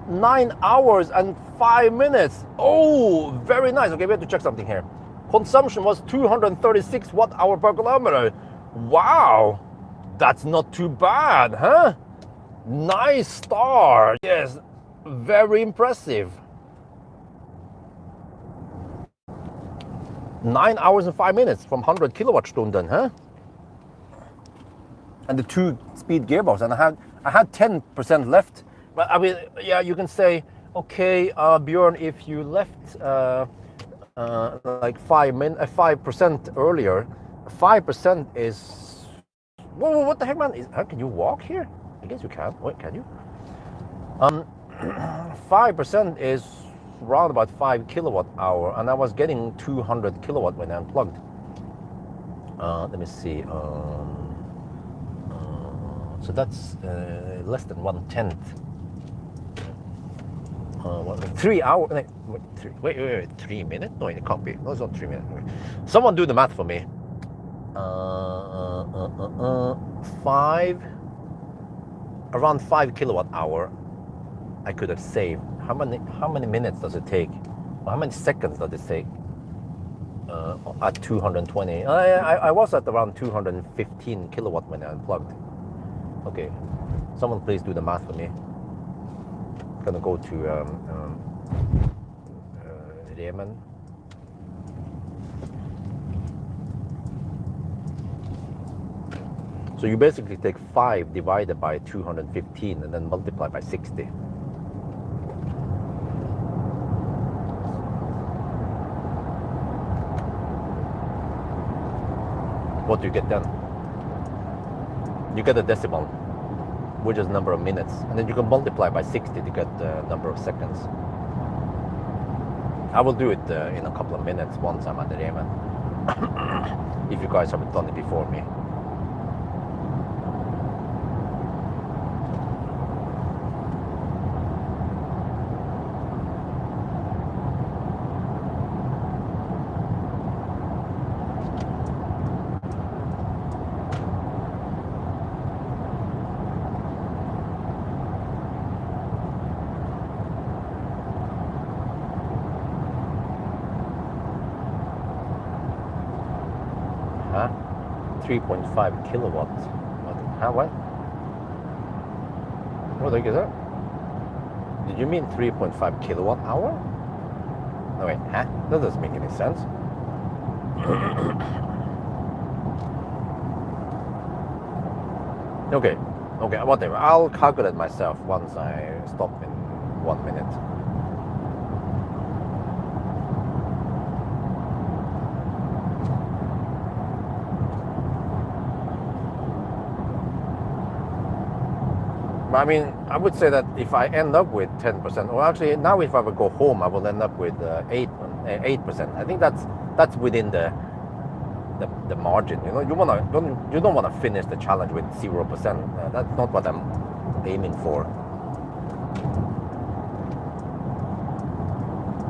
9 hours and 5 minutes. Oh, very nice. Okay, we have to check something here. Consumption was 236 watt-hour per kilometer. Wow, that's not too bad, huh? Nice start. Yes, very impressive. 9 hours and 5 minutes from 100 kilowatt-stunden, huh? And the 2-speed gearbox, and I had 10% left. But I mean, yeah, you can say, okay, Björn, if you left like 5% earlier, 5% is. Whoa, what the heck, man? How can you walk here? I guess you can. Wait, can you? 5% is around about 5 kilowatt hour, and I was getting 200 kilowatt when I unplugged. Let me see. So that's less than 1/10. 3 hours. Wait, 3 minutes? No, it can't be. No, it's not 3 minutes. Someone do the math for me. 5, around 5 kilowatt hour I could have saved. How many minutes does it take? Or how many seconds does it take? At 220. I was at around 215 kilowatt when I unplugged. Okay, someone please do the math for me. I'm gonna go to Yemen. So you basically take 5 divided by 215 and then multiply by 60. What do you get then? You get a decimal, which is number of minutes, and then you can multiply by 60 to get the number of seconds. I will do it in a couple of minutes once I'm at the Yemen. If you guys haven't done it before me. Huh? 3.5 kilowatts. What? What is that? Did you mean 3.5 kilowatt hour? No, wait, huh? That doesn't make any sense. Okay, whatever. I'll calculate myself once I stop in 1 minute. I mean, I would say that if I end up with 10%, or actually now if I would go home, I will end up with 8%. I think that's within the margin. You know, you don't want to finish the challenge with 0%. That's not what I'm aiming for.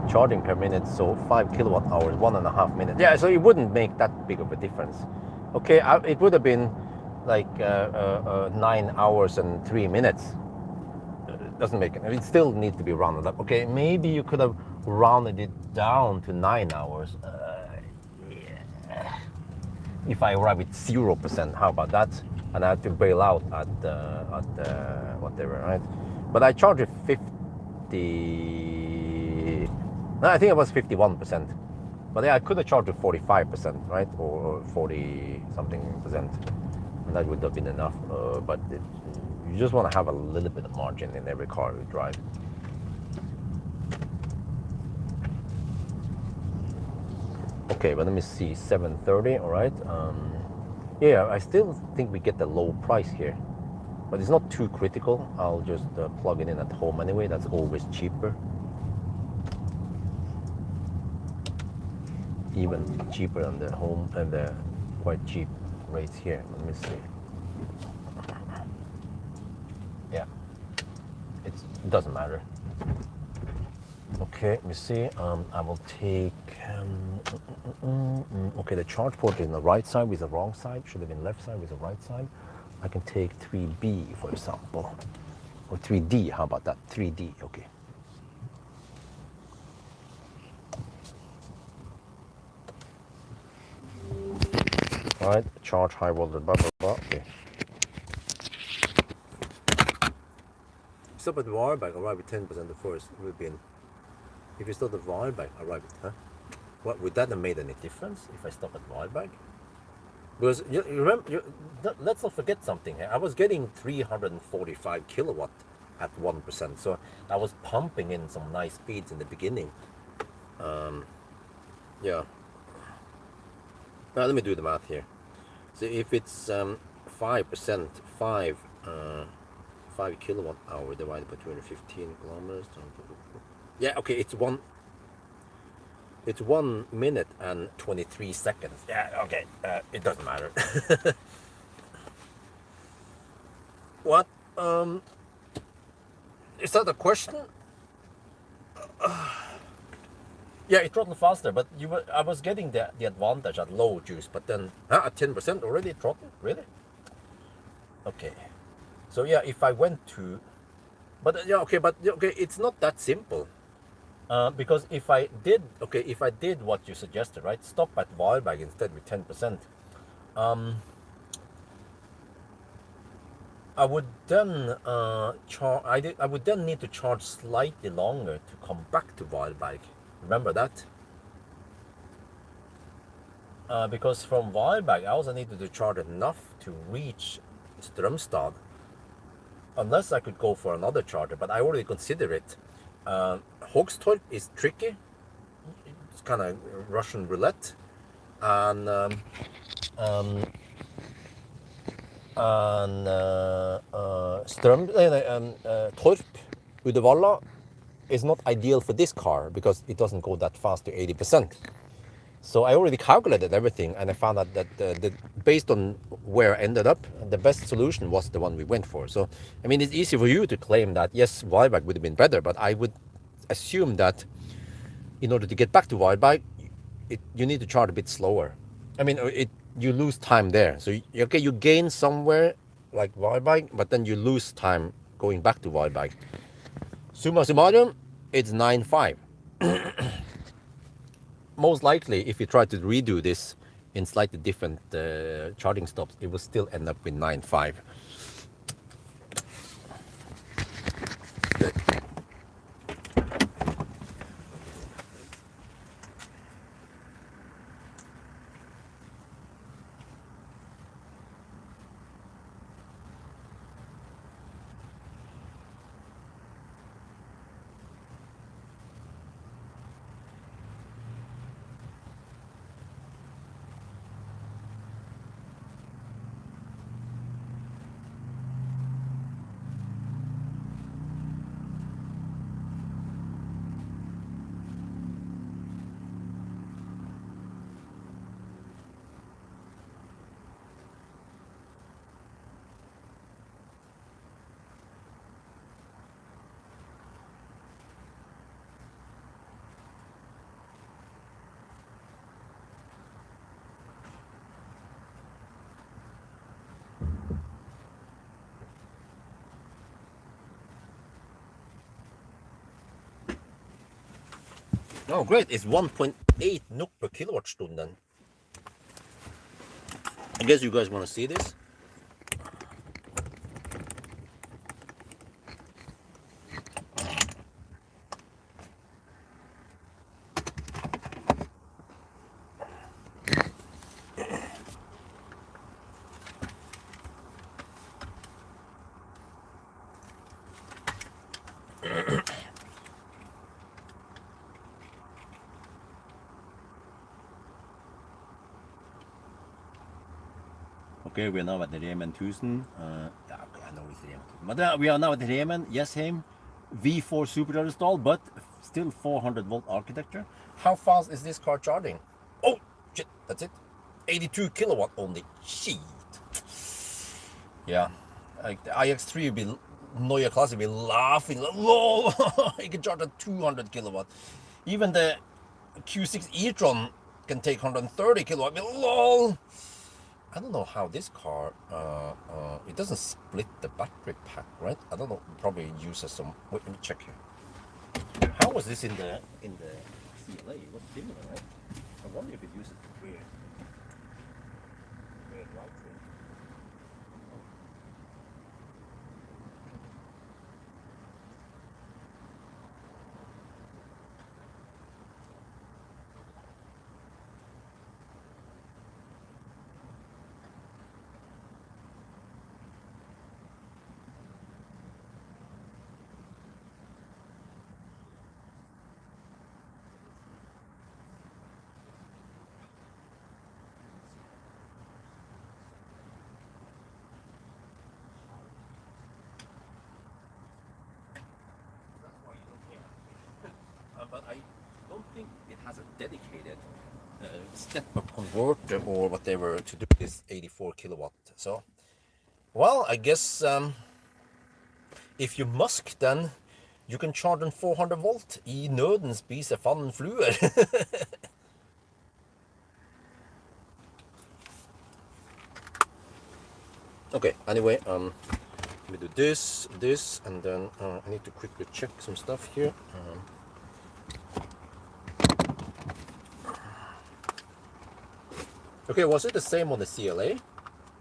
Charging per minute, so 5 kilowatt hours, 1.5 minutes. Yeah, so it wouldn't make that big of a difference. Okay, it would have been like 9 hours and 3 minutes. Doesn't make it. It still needs to be rounded up. Okay, maybe you could have rounded it down to 9 hours. Yeah. If I arrive at 0%, how about that? And I have to bail out at whatever, right? But I charge it 50. No, I think it was 51%. But yeah, I could have charged it 45%, right, or 40 something percent. That would have been enough, but you just want to have a little bit of margin in every car you drive. Okay, but let me see, 730, all right. Yeah, I still think we get the low price here, but it's not too critical. I'll just plug it in at home anyway. That's always cheaper. Even cheaper than the home and the quite cheap rates here. Let me see. Yeah, it doesn't matter. Okay, let me see. I will take. Okay, the charge port is on the right side with the wrong side. Should have been left side with the right side. I can take 3B for example, or 3D. How about that? 3D. Okay. All right, charge high voltage, blah, blah, blah. Okay. Stop at Wahlberg, arrive at 10% the first will be in. If you stop at Wahlberg, arrive at, huh? What, would that have made any difference if I stop at Wahlberg? Because you remember, let's not forget something here. I was getting 345 kilowatt at 1%, so I was pumping in some nice speeds in the beginning. Yeah. Now let me do the math here. So if it's 5%, 5 kilowatt hour divided by 215 kilometers, Yeah, okay, it's 1 minute and 23 seconds. Yeah, okay, it doesn't matter. What? Is that a question? Yeah, it throttled faster, but I was getting the advantage at low juice, but then at 10% already throttled? Really? Okay. So yeah, if I went to, but yeah, okay, but okay, it's not that simple. Because if I did what you suggested, right, stop at Wildbag instead with 10%, I would then I would then need to charge slightly longer to come back to Wildbag. Remember that? Because from Wildbag, I also needed to charge enough to reach Strömstad. Unless I could go for another charger, but I already consider it. Hogstorp is tricky. It's kind of Russian roulette, and Torp Uddevalla is not ideal for this car because it doesn't go that fast to 80%. So I already calculated everything, and I found out that based on where I ended up, the best solution was the one we went for. So, I mean, it's easy for you to claim that, yes, Wildbag would have been better, but I would assume that in order to get back to Wildbag, you need to charge a bit slower. I mean, you lose time there. So, okay, you gain somewhere like Wildbag, but then you lose time going back to Wildbag. Summa summarum, it's 9.5. Most likely, if you try to redo this in slightly different charging stops, it will still end up with 9.5. Oh, great. It's 1.8 NOK per kilowatt-stund. I guess you guys want to see this. Okay, we are now at the Remen 1000. Yeah, I know it's Remen 1000. But we are now at the Remen, Yesheim, V4 supercharger stall, but still 400 volt architecture. How fast is this car charging? Oh, shit, that's it. 82 kilowatt only. Shit. Yeah, like the iX3 would be, Neue Klasse would be laughing. Lol, it can charge at 200 kilowatt. Even the Q6 e-tron can take 130 kilowatt. Lol. I don't know how this car, it doesn't split the battery pack, right? I don't know, probably uses some, wait, let me check here. How was this in the CLA? It was similar, right? I wonder if it uses weird right? but I don't think it has a dedicated step-up converter or whatever to do this 84 kilowatt. So, well, I guess if you musk, then you can charge den 400 volt I nøden spise fluer. Okay, anyway, let me do this, and then I need to quickly check some stuff here. Okay, was it the same on the CLA?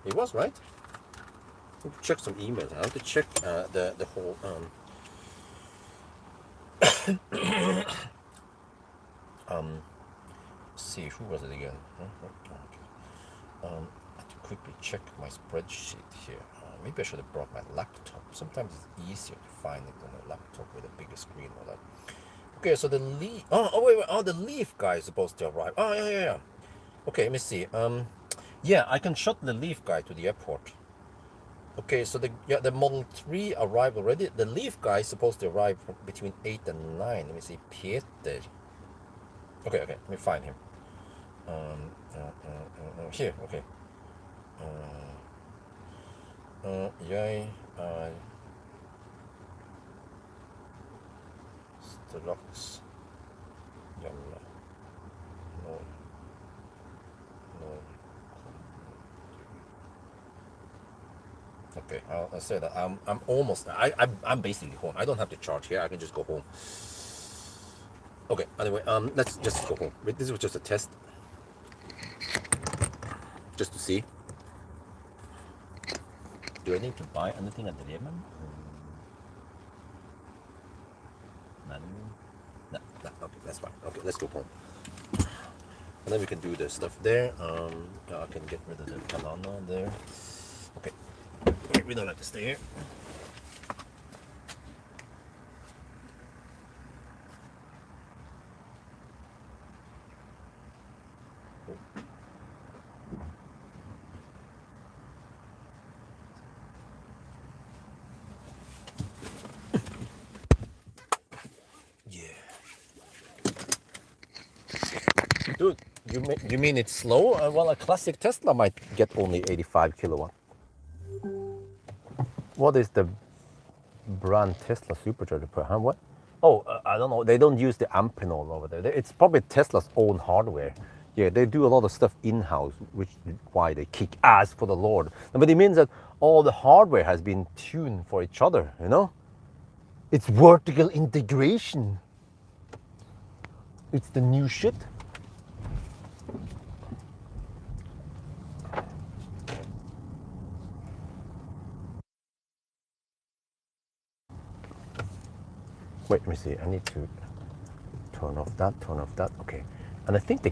It was, right? I have to check some emails. I have to check the whole see, who was it again? I have to quickly check my spreadsheet here. Maybe I should have brought my laptop. Sometimes it's easier to find it on a laptop with a bigger screen or that. Okay, so the leaf. Oh, the leaf guy is supposed to arrive. Oh, yeah. Okay, let me see. Yeah, I can shuttle the leaf guy to the airport. Okay, so the Model 3 arrived already. The leaf guy is supposed to arrive between 8 and 9. Let me see, Peter. Okay, let me find him. Here, okay. Jeg straks hjemme. Når Okay, I'll say that I'm almost. I'm basically home. I don't have to charge here. I can just go home. Okay. Anyway, let's just go home. This was just a test, just to see. Do I need to buy anything at the Yemen? No. Okay, that's fine. Okay, let's go home. And then we can do the stuff there. I can get rid of the Kalana there. Okay. We don't have to stay here. Yeah. Dude, you mean it's slow? Well, a classic Tesla might get only 85 kilowatt. What is the brand Tesla supercharger per hand? What? Oh, I don't know. They don't use the Amphenol over there. It's probably Tesla's own hardware. Yeah, they do a lot of stuff in-house, which is why they kick ass for the Lord. But it means that all the hardware has been tuned for each other, you know? It's vertical integration. It's the new shit. Wait, let me see. I need to turn off that. Okay. And I think the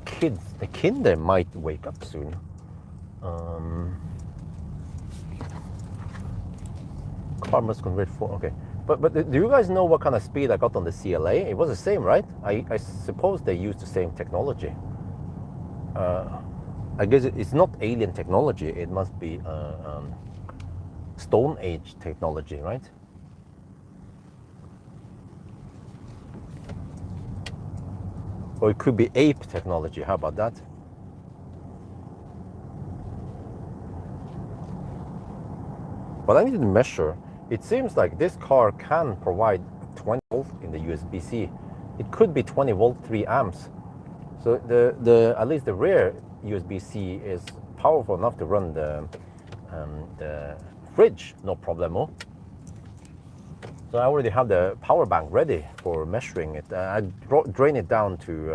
kinder might wake up soon. Car must convert for. Okay. But do you guys know what kind of speed I got on the CLA? It was the same, right? I suppose they used the same technology. I guess it's not alien technology. It must be Stone Age technology, right? Or it could be ape technology. How about that? But I need to measure. It seems like this car can provide 20 volt in the USB-C. It could be 20 volt, 3 amps. So the at least the rear USB-C is powerful enough to run the fridge, no problemo. So I already have the power bank ready for measuring it. I drain it down to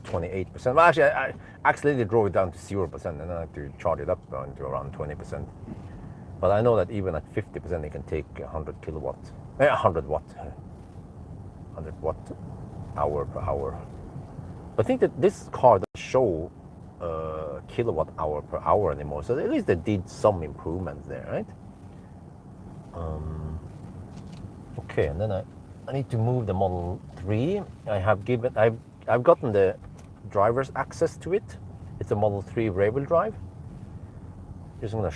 28%. Well, actually, I accidentally drove it down to 0%, and then I have to charge it up to around 20%. But I know that even at 50%, it can take 100 kilowatt, 100 watt, 100 watt hour per hour. I think that this car doesn't show kilowatt hour per hour anymore. So at least they did some improvements there, right? Okay, and then I need to move the Model 3. I've gotten the driver's access to it. It's a Model 3 rear-wheel drive. Just gonna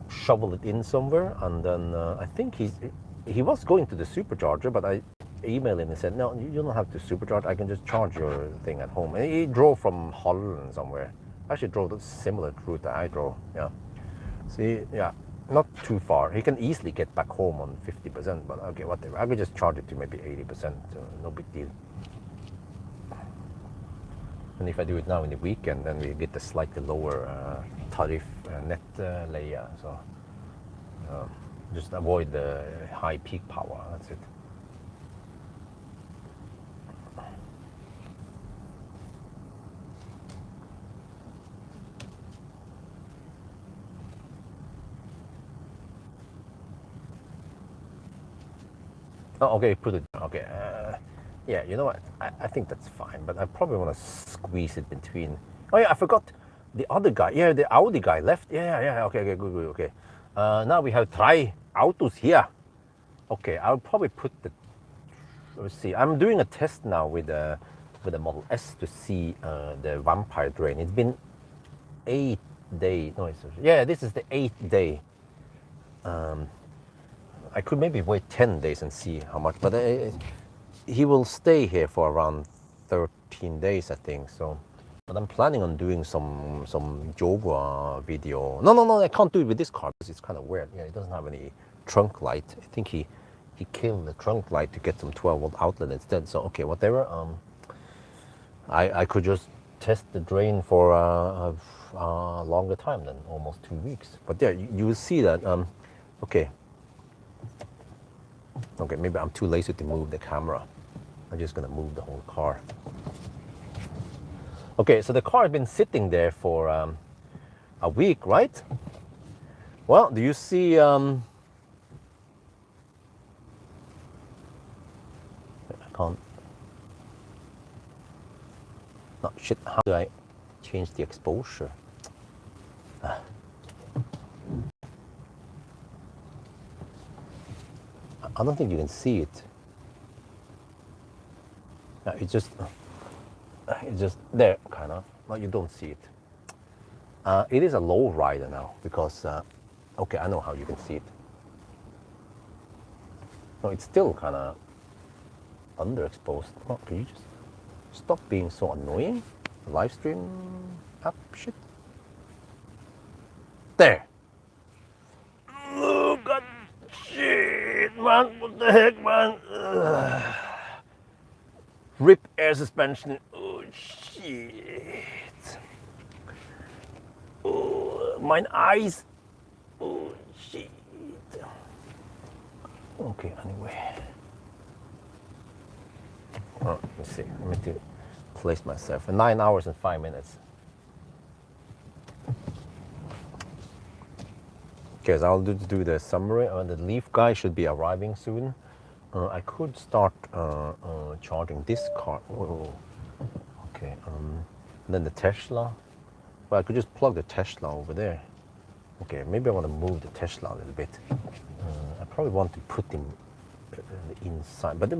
shovel it in somewhere, and then I think he was going to the supercharger, but emailed him and said, no, you don't have to supercharge. I can just charge your thing at home. And he drove from Holland somewhere. Actually drove the similar route that I drove. Yeah. See, yeah, not too far. He can easily get back home on 50%, but okay, whatever. I could just charge it to maybe 80%, so no big deal. And if I do it now in the weekend, then we get the slightly lower tariff net layer. So just avoid the high peak power. That's it. Oh, okay, put it. Okay, yeah. You know what? I think that's fine, but I probably want to squeeze it between. Oh yeah, I forgot the other guy. Yeah, the Audi guy left. Yeah. Okay, good. Okay. Now we have three autos here. Okay, I'll probably put the. Let's see. I'm doing a test now with the Model S to see the vampire drain. It's been 8 days. No, yeah. This is the 8th day. I could maybe wait 10 days and see how much, but he will stay here for around 13 days, I think. So, but I'm planning on doing some Jaguar video. No, I can't do it with this car because it's kind of weird. Yeah, it doesn't have any trunk light. I think he killed the trunk light to get some 12-volt outlet instead. So okay, whatever. I could just test the drain for a longer time than almost 2 weeks. But yeah, you will see that. Okay. Okay, maybe I'm too lazy to move the camera. I'm just gonna move the whole car. Okay, so the car has been sitting there for a week, right? Well, do you see? I can't. No, shit. How do I change the exposure? I don't think you can see it. It's just there, kind of. Well, you don't see it. It is a low rider now because, okay, I know how you can see it. No, it's still kind of underexposed. Oh, can you just stop being so annoying? Live stream app shit. There. Oh god, shit, man! What the heck, man? Rip air suspension. Oh shit. Oh, my eyes. Oh shit. Okay, anyway. Oh, let's see. I need to place myself. 9 hours and 5 minutes. Okay, so I'll do the summary. The Leaf guy should be arriving soon. I could start charging this car. Whoa. Okay, then the Tesla. Well, I could just plug the Tesla over there. Okay, maybe I want to move the Tesla a little bit. I probably want to put him inside, but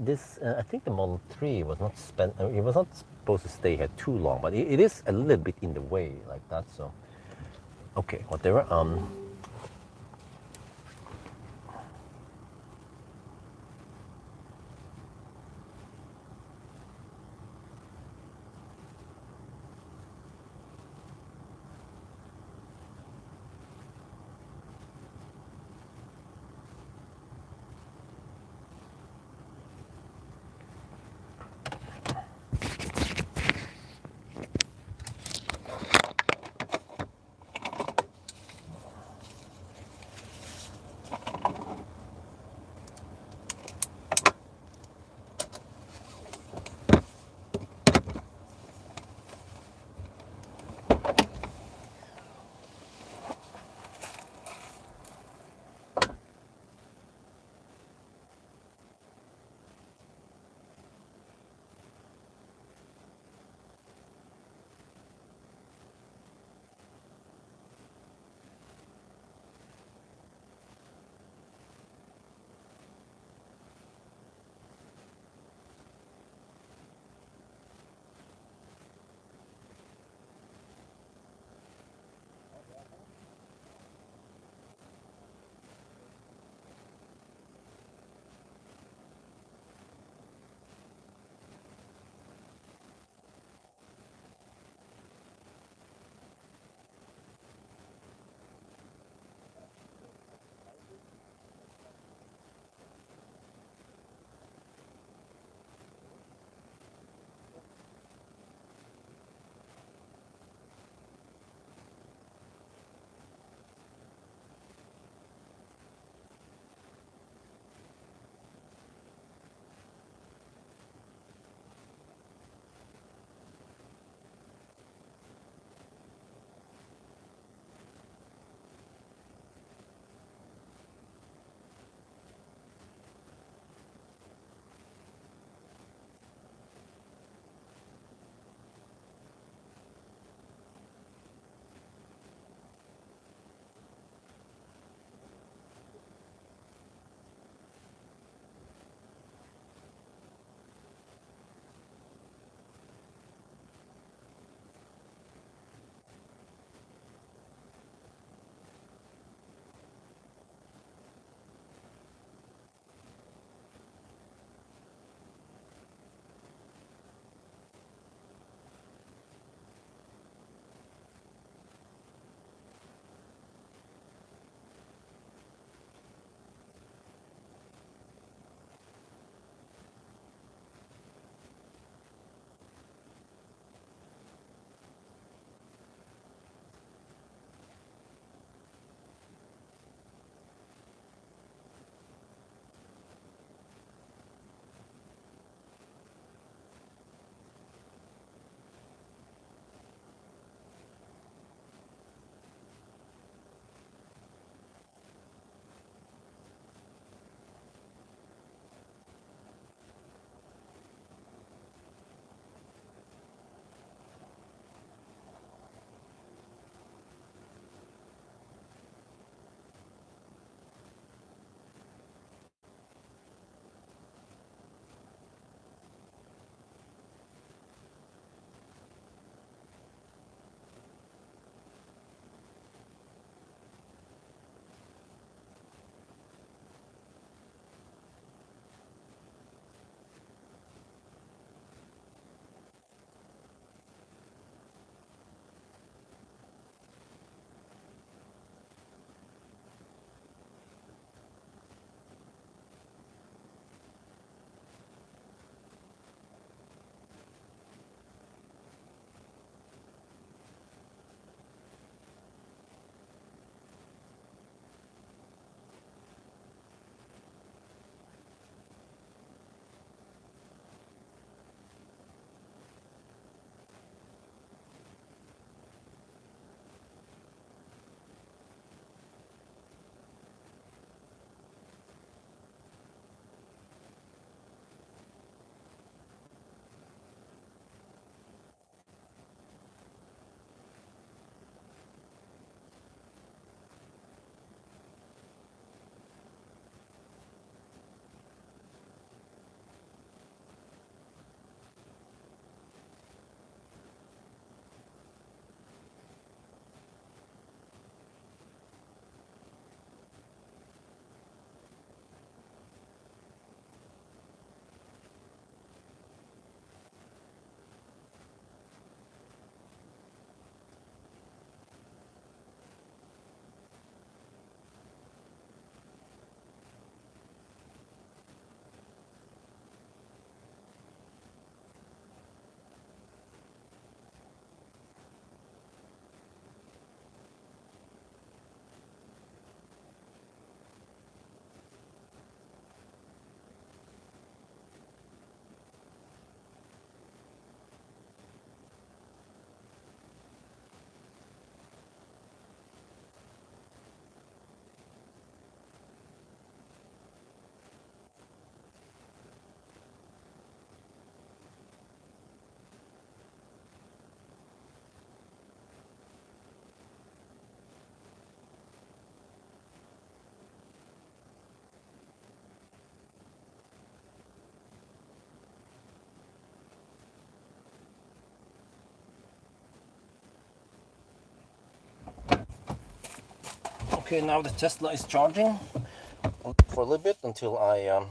this I think the Model 3 was not it was not supposed to stay here too long, but it is a little bit in the way like that. So okay, whatever. Okay, now the Tesla is charging for a little bit until I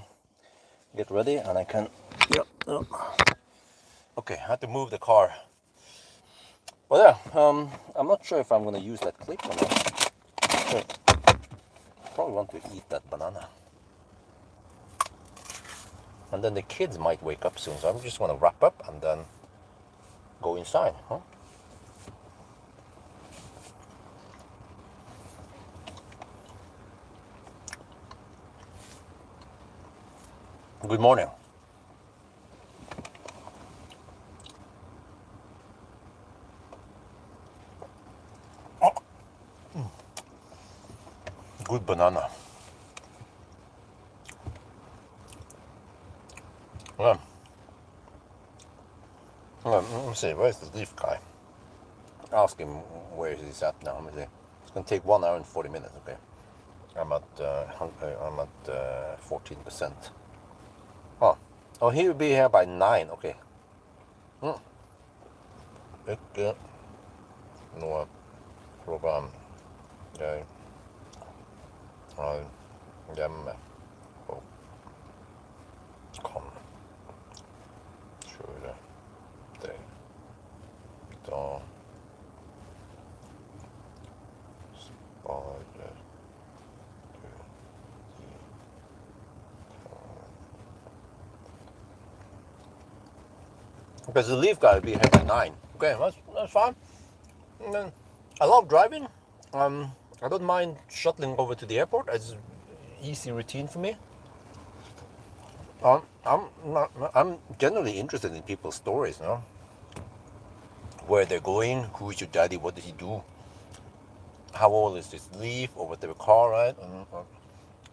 get ready and I can. Yeah. Okay, I had to move the car. But yeah, I'm not sure if I'm gonna use that clip or not. So, probably want to eat that banana. And then the kids might wake up soon, so I'm just gonna wrap up and then go inside, huh? Good morning. Oh. Good banana. Yeah. Let me see, where's the leaf guy? Ask him where he's at now. Let me see. It's gonna take 1 hour and 40 minutes. Okay. I'm at 14%. Oh, he will be here by 9. Okay. Ikke noe program jeg har hjemme og kan kjøre deg. Da sparer du i because the leaf guy will be here by 9. Okay, that's fine. And then I love driving. I don't mind shuttling over to the airport. It's an easy routine for me. I'm generally interested in people's stories, you know? Where they're going, who is your daddy, what did he do, how old is this leaf or whatever car, right?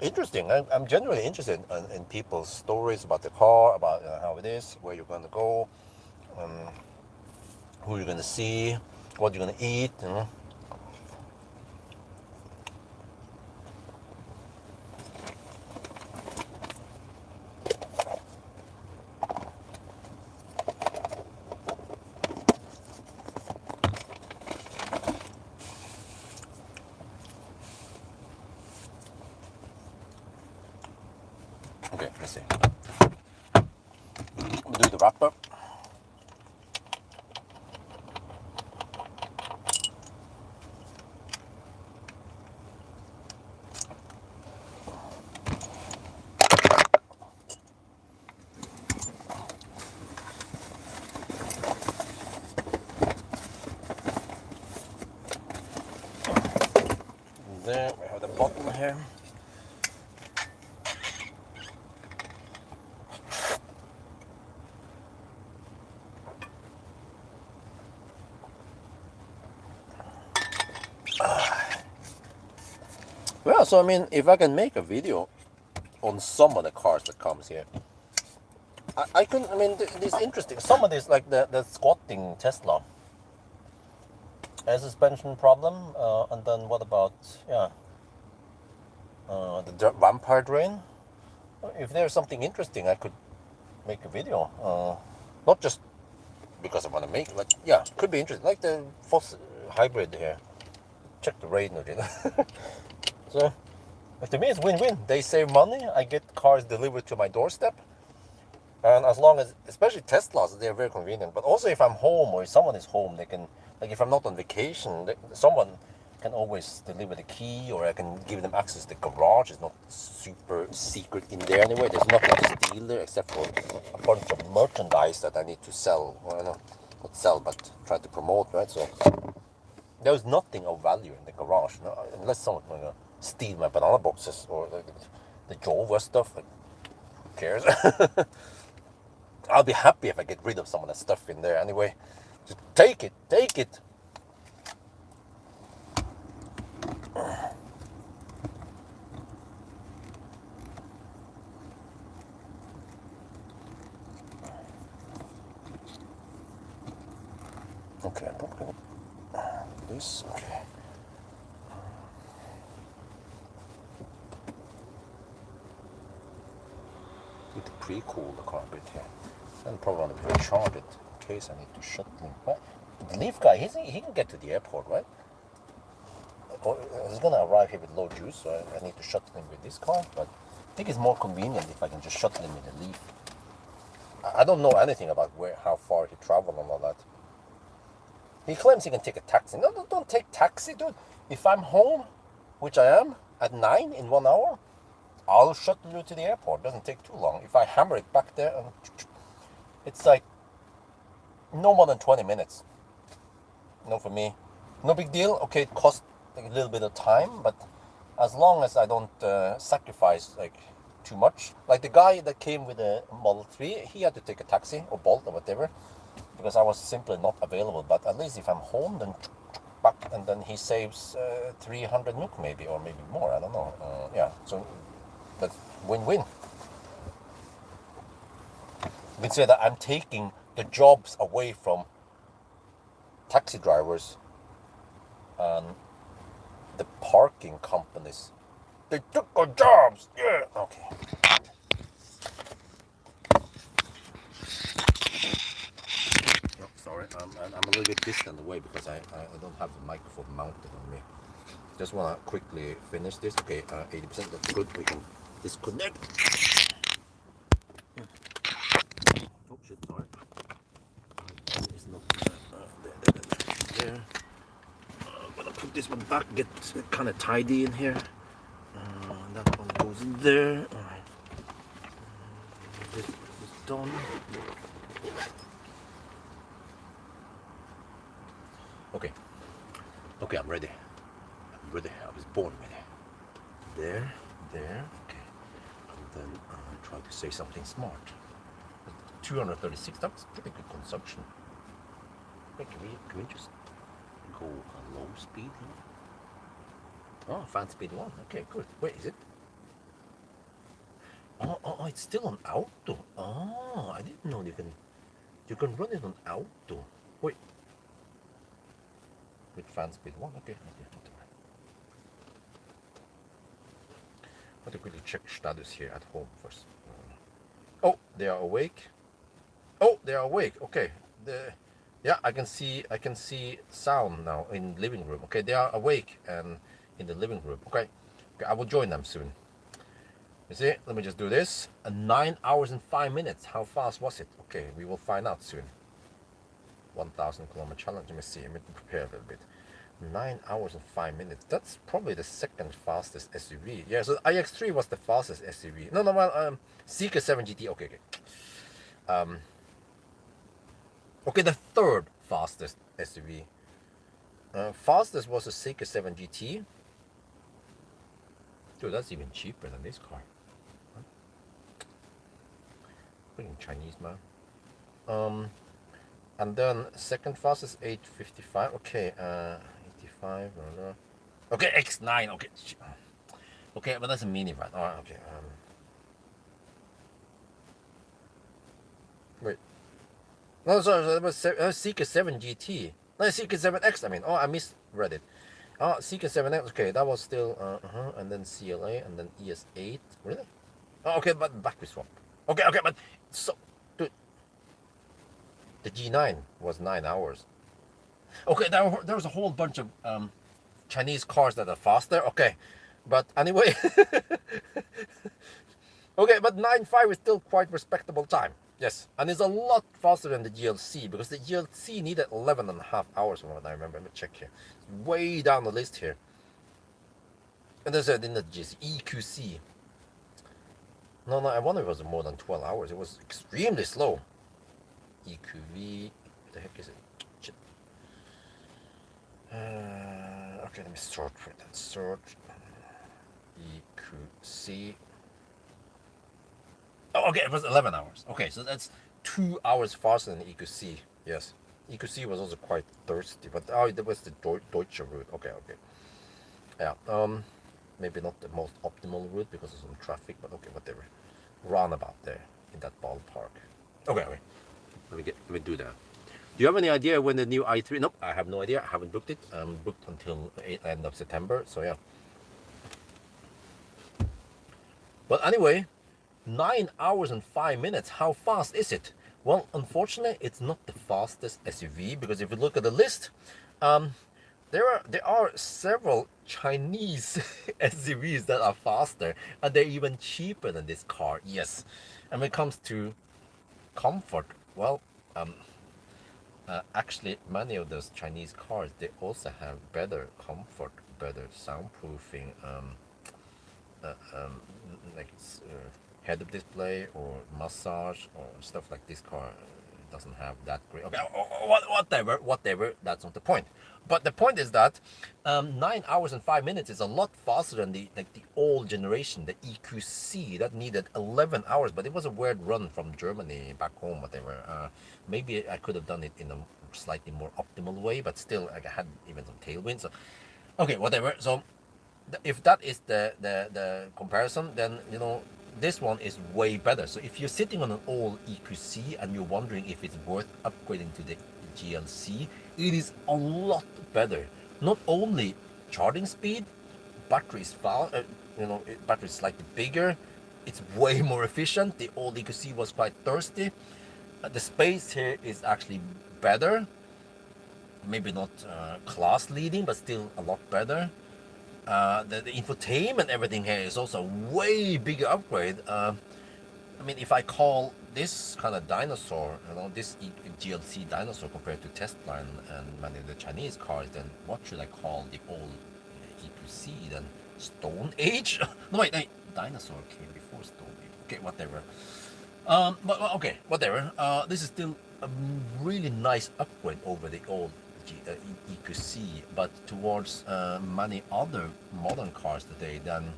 Interesting. I'm generally interested in people's stories about the car, about how it is, where you're going to go, who you're going to see, what you're going to eat, you know? Okay, let's see. We'll do the wrap up. There we have the bottom here. Well, so I mean, if I can make a video on some of the cars that comes here, I can. I mean, this interesting. Some of this, like the squatting Tesla, a suspension problem, and then what about the vampire drain? If there's something interesting, I could make a video. Not just because I want to make it, like could be interesting. Like the Foss hybrid here. Check the radar, you know. So, to me, it's win-win. They save money. I get cars delivered to my doorstep. And as long as, especially Teslas, they're very convenient. But also if I'm home or if someone is home, they can, like if I'm not on vacation, someone can always deliver the key or I can give them access to the garage. It's not super secret in there anyway. There's nothing to steal there except for a bunch of merchandise that I need to sell. Well, not sell, but try to promote, right? So there's nothing of value in the garage, no? Unless someone steal my banana boxes or the Jova stuff. Like, who cares? I'll be happy if I get rid of some of that stuff in there anyway. Just take it. Okay, I'm probably gonna do this. Okay. Need to pre-cool the car a bit here. Then probably want to recharge it in case I need to shut him. But the leaf guy, he can get to the airport, right? he's gonna arrive here with low juice, so I need to shuttle him with this car. But I think it's more convenient if I can just shuttle him in a Leaf. I don't know anything about how far he traveled and all that. He claims he can take a taxi. No, don't take taxi, dude. If I'm home, which I am, at 9 in 1 hour, I'll shuttle you to the airport. Doesn't take too long. If I hammer it back there, it's like no more than 20 minutes. No, for me, no big deal. Okay, it costs a little bit of time, but as long as I don't sacrifice like too much. Like the guy that came with a Model 3, he had to take a taxi or Bolt or whatever, because I was simply not available. But at least if I'm home, then back, and then he saves 300 NOK maybe, or maybe more. I don't know. Yeah, so that's win-win. You can say that I'm taking the jobs away from taxi drivers and the parking companies. They took our jobs. Yeah. Okay. Oh, sorry, I'm a little bit distant away because I don't have the microphone mounted on me. Just want to quickly finish this. Okay, 80%. That's good. We can disconnect. Oh shit! Sorry. It's not there. I'm gonna put this one back. Get kind of tidy in here. That one goes in there. All right. This is done. Okay. Okay, I'm ready. I'm ready. I was born ready. There. Okay. And then try to say something smart. 236. That's pretty good consumption. Okay, can we just go a low speed here? Oh, fan speed 1. Okay, good. Wait, is it? Oh, it's still on auto. Oh, I didn't know you can run it on auto. Wait. With fan speed 1. Okay. I have to quickly check status here at home first. Oh, they are awake. Oh, they are awake. Okay. Yeah, I can see sound now in living room. Okay, they are awake and in the living room. Okay, I will join them soon. You see, let me just do this. 9 hours and 5 minutes. How fast was it? Okay, we will find out soon. 1,000 kilometer challenge. Let me see. Let me prepare a little bit. 9 hours and 5 minutes. That's probably the second fastest SUV. Yeah, so iX3 was the fastest SUV. No, well, Seeker 7 GT. Okay. Okay, the third fastest SUV. Fastest was a Seeker 7 GT. Dude, that's even cheaper than this car. Freaking Chinese, man. And then second fastest 855. Okay, 85. Okay, X9. Okay, okay, but that's a minivan. Oh, okay. Wait. No, sorry, that was Seeker 7 GT. No, Seeker 7X. I mean, I misread it. Seeker 7X. Okay, that was still and then CLA and then ES8. Really? Oh, okay, but back we swap. Okay, but so, dude, the G9 was 9 hours. Okay, there was a whole bunch of Chinese cars that are faster. Okay, but anyway, okay, but 9.5 is still quite respectable time. Yes, and it's a lot faster than the GLC because the GLC needed 11.5 hours from what I remember. Let me check here. It's way down the list here. And there's in the GLC, EQC. No, I wonder if it was more than 12 hours. It was extremely slow. EQV, what the heck is it? Shit. Okay, let me sort for it. Sort EQC. Oh, okay, it was 11 hours. Okay, so that's 2 hours faster than EQC. Yes, EQC was also quite thirsty, but that was the Deutsche route. Okay. Yeah, maybe not the most optimal route because of some traffic, but okay, whatever. Roundabout there in that ballpark. Okay. Let me do that. Do you have any idea when the new i3? Nope, I have no idea. I haven't booked it. I'm booked until end of September. So yeah. But anyway, 9 hours and 5 minutes. How fast is it? Well, unfortunately, it's not the fastest SUV because if you look at the list, there are several Chinese SUVs that are faster, and they're even cheaper than this car. Yes, and when it comes to comfort, well, actually, many of those Chinese cars they also have better comfort, better soundproofing, like head-up display or massage or stuff like this car doesn't have that great. Okay, whatever. That's not the point. But the point is that 9 hours and 5 minutes is a lot faster than the old generation, the EQC that needed 11 hours. But it was a weird run from Germany back home, whatever. Maybe I could have done it in a slightly more optimal way, but still, like, I had even some tailwind. So, okay, whatever. So if that is the comparison, then this one is way better. So if you're sitting on an old EQC and you're wondering if it's worth upgrading to the GLC, it is a lot better. Not only charging speed, battery is battery is slightly bigger, it's way more efficient. The old EQC was quite thirsty. The space here is actually better, maybe not class leading, but still a lot better. The infotainment, everything here is also a way bigger upgrade. I mean, if I call this kind of dinosaur, this GLC dinosaur compared to Tesla and many of the Chinese cars, then what should I call the old EQC then? Stone Age? No, wait, dinosaur came before Stone Age. Okay, whatever. But okay, whatever. This is still a really nice upgrade over the old EQC, but towards many other modern cars today, then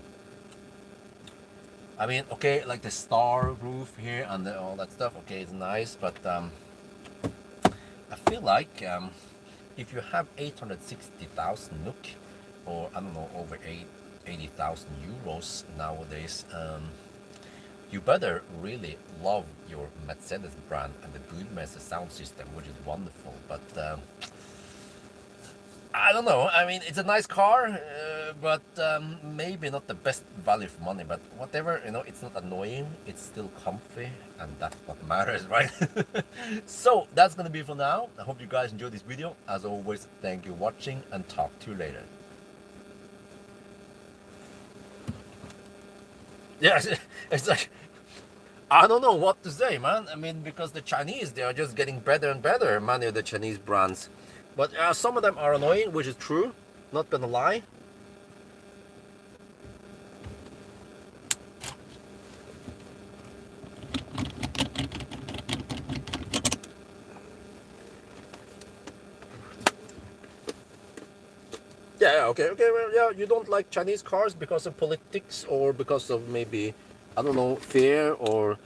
I mean, okay, like the star roof here and all that stuff, okay, it's nice, but I feel like if you have 860,000 NOK, or I don't know, over 80,000 euros nowadays, you better really love your Mercedes brand and the Budmeister sound system, which is wonderful, but I don't know. I mean, it's a nice car, but maybe not the best value for money. But whatever, it's not annoying. It's still comfy, and that's what matters, right? So that's gonna be for now. I hope you guys enjoyed this video. As always, thank you for watching, and talk to you later. Yeah, it's like, I don't know what to say, man. I mean, because the Chinese, they are just getting better and better, many of the Chinese brands. But some of them are annoying, which is true, not gonna lie. Yeah, okay, well, yeah, you don't like Chinese cars because of politics or because of maybe, I don't know, fear or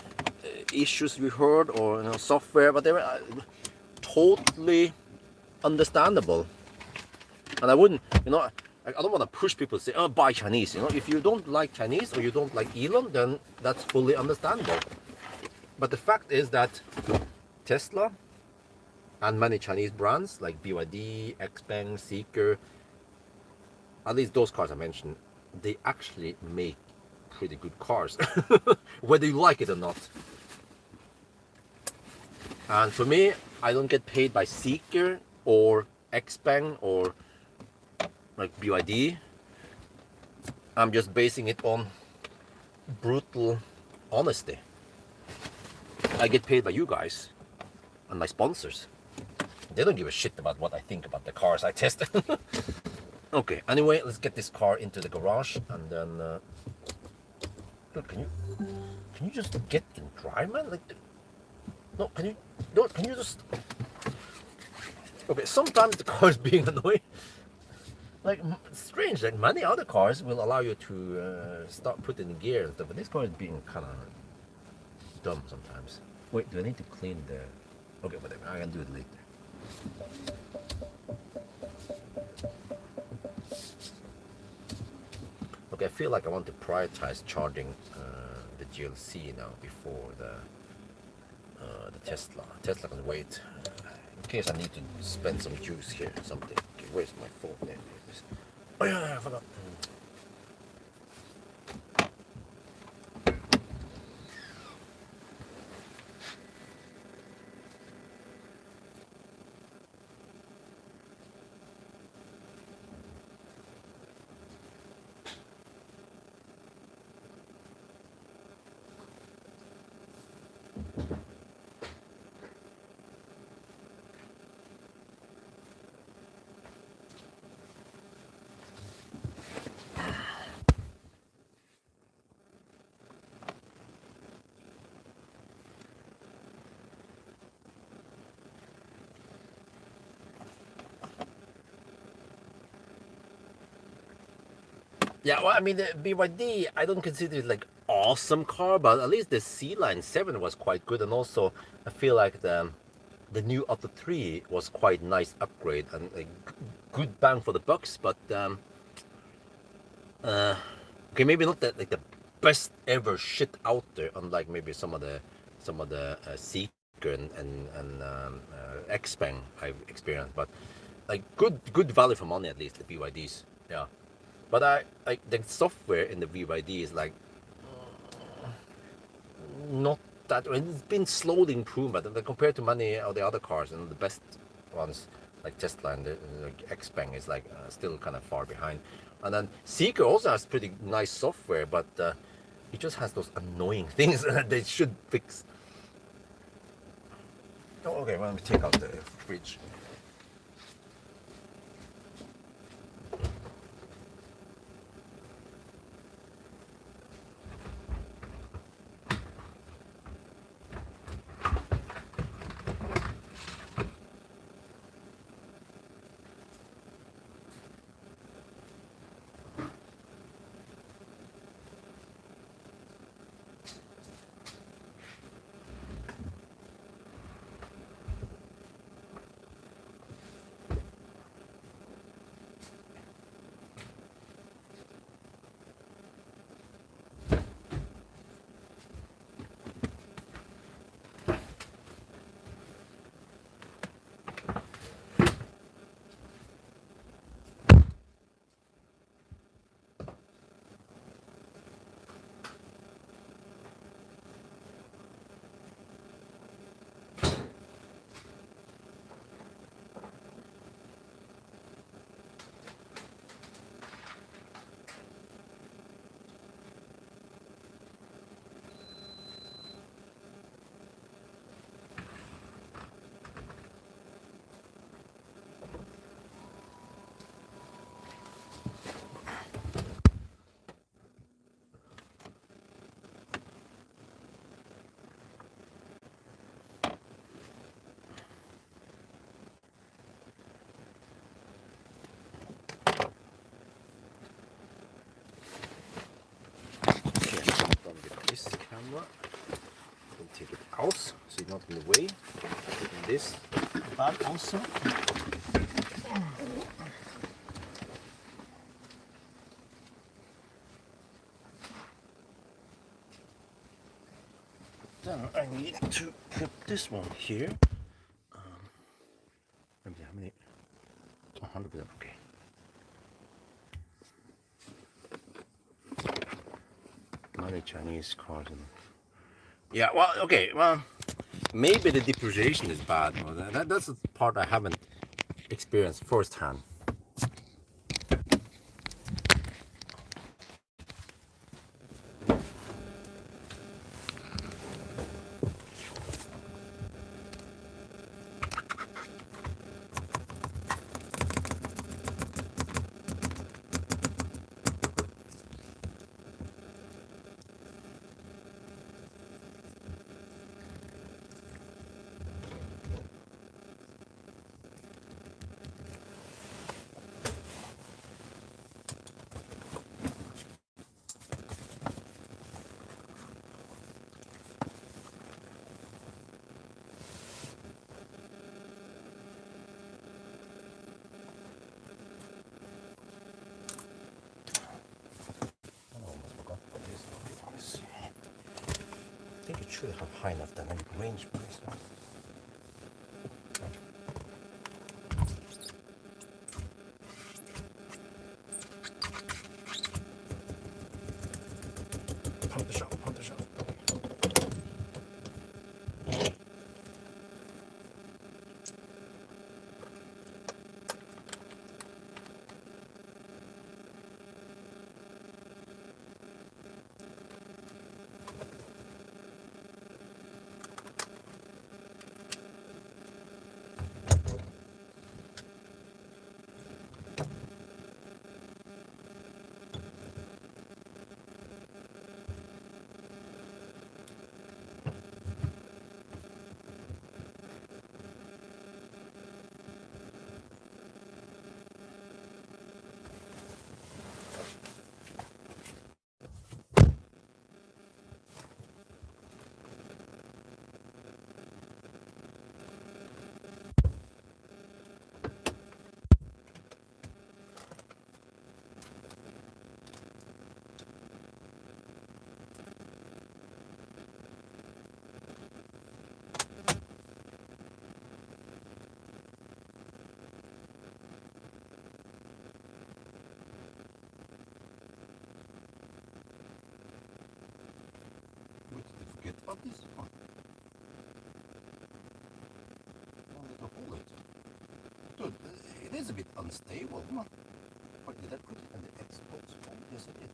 issues we heard or software, but they were totally understandable. And I wouldn't, I don't want to push people to say, oh, buy Chinese. If you don't like Chinese or you don't like Elon, then that's fully understandable. But the fact is that Tesla and many Chinese brands like BYD, XPeng, Seeker, at least those cars I mentioned, they actually make pretty good cars, whether you like it or not. And for me, I don't get paid by Seeker or XPeng or like BYD. I'm just basing it on brutal honesty. I get paid by you guys and my sponsors. They don't give a shit about what I think about the cars I test. Okay, anyway, let's get this car into the garage and then dude, can you just get in drive, man? Like, no, can you just, okay, sometimes the car is being annoying. Like, strange, like many other cars will allow you to start putting in gear and stuff, but this car is being kind of dumb sometimes. Wait, do I need to clean the, okay, whatever, I can do it later. Okay, I feel like I want to prioritize charging the GLC now before the Tesla. Tesla can wait in case I need to spend some juice here or something. Okay, where's my phone? There it is. Oh yeah, I forgot. Yeah, well, I mean, the BYD, I don't consider it like awesome car, but at least the C Line 7 was quite good, and also I feel like the new Auto 3 was quite nice upgrade and a good bang for the bucks. But okay, maybe not that like the best ever shit out there, unlike maybe some of the Seeker and Xpeng I've experienced, but like good value for money, at least the BYDs. Yeah. But I like the software in the BYD is like not that. It's been slowly improved, but compared to many of the other cars and the best ones like Tesla and the like Xpeng is like still kind of far behind. And then Seeker also has pretty nice software, but it just has those annoying things that they should fix. Oh, okay, well, let me take out the fridge. Okay, done with this camera. Can take it out so it's not in the way. And this bag also. Then I need to put this one here. Maybe how many? 100%. Okay. Many Chinese cars. Yeah. Well. Okay. Well, maybe the depreciation is bad. Well, that's the part I haven't experienced firsthand. I think it should have high enough dynamic range for this one. Pump the shot, pump the shot. about this? Oh. I need to hold it. Dude, it is a bit unstable. Come on. What, did I put it in the Xbox? Oh, yes, I did.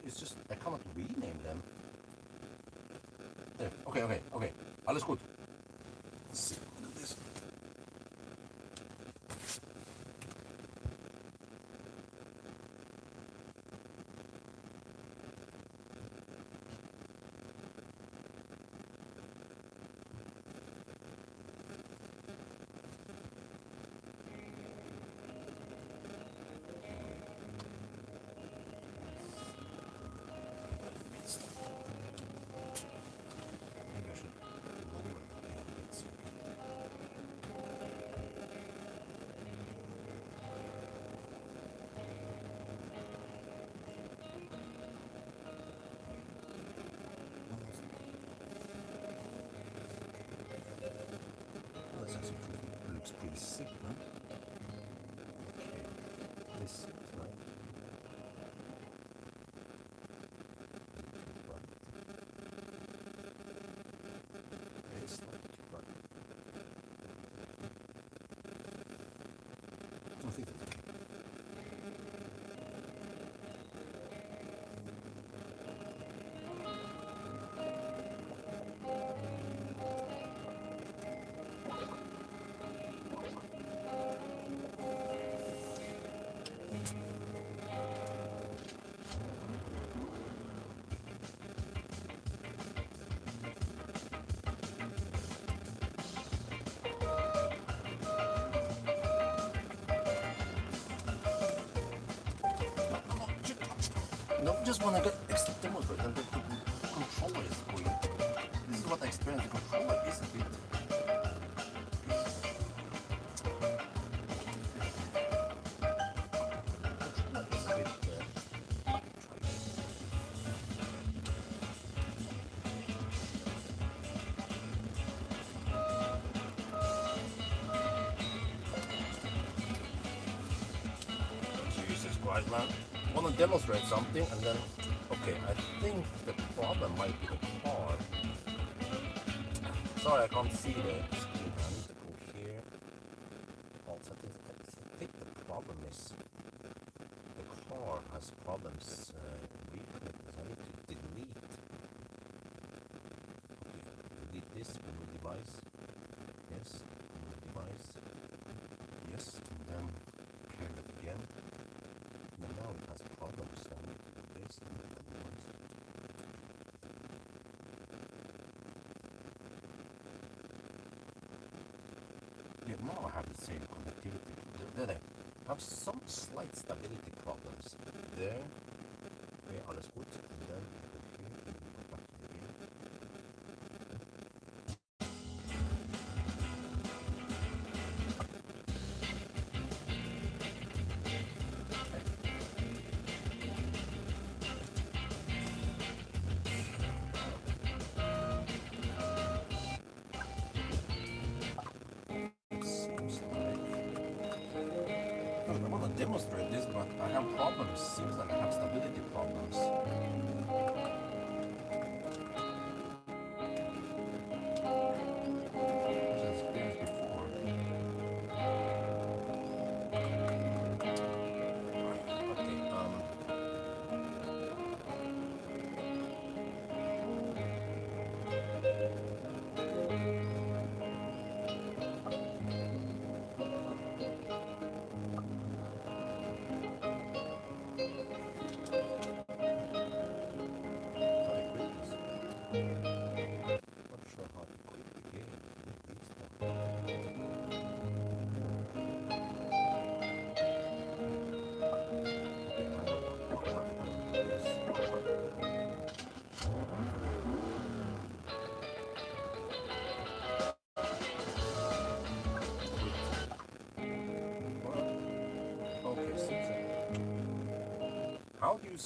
It's just, I cannot rename them. There, okay. Alles gut. Let's see, look at this. Maybe I should lower it a bit so well, this actually looks pretty sick, huh? Okay, this is right. Right. It's not right. I think that's okay. No, just when I get extra demonstrate and the controller is going. This is what I experienced. The controller is a bit. Controller is a bit. Jesus Christ, man! I want to demonstrate something and then. Okay, I think the problem might be the car. Sorry, I can't see the screen. I need to go here. Also, I think the problem is the car has problems reconnecting. So I need to delete. Okay, delete this, remove device. Yes, remove device. Yes, and then pair it again. And now it has problems. So I need to do this and then device. Yeah, now I have the same connectivity. There. I have some slight stability problems. There. Okay, alles gut. And then go here and go back to the game. Seems like I want to demonstrate this, but I have problems. Seems like I have stability problems. Which I experienced before. Okay, I quit this. Not sure how to quit the game. Restart. Okay, seems like. How do you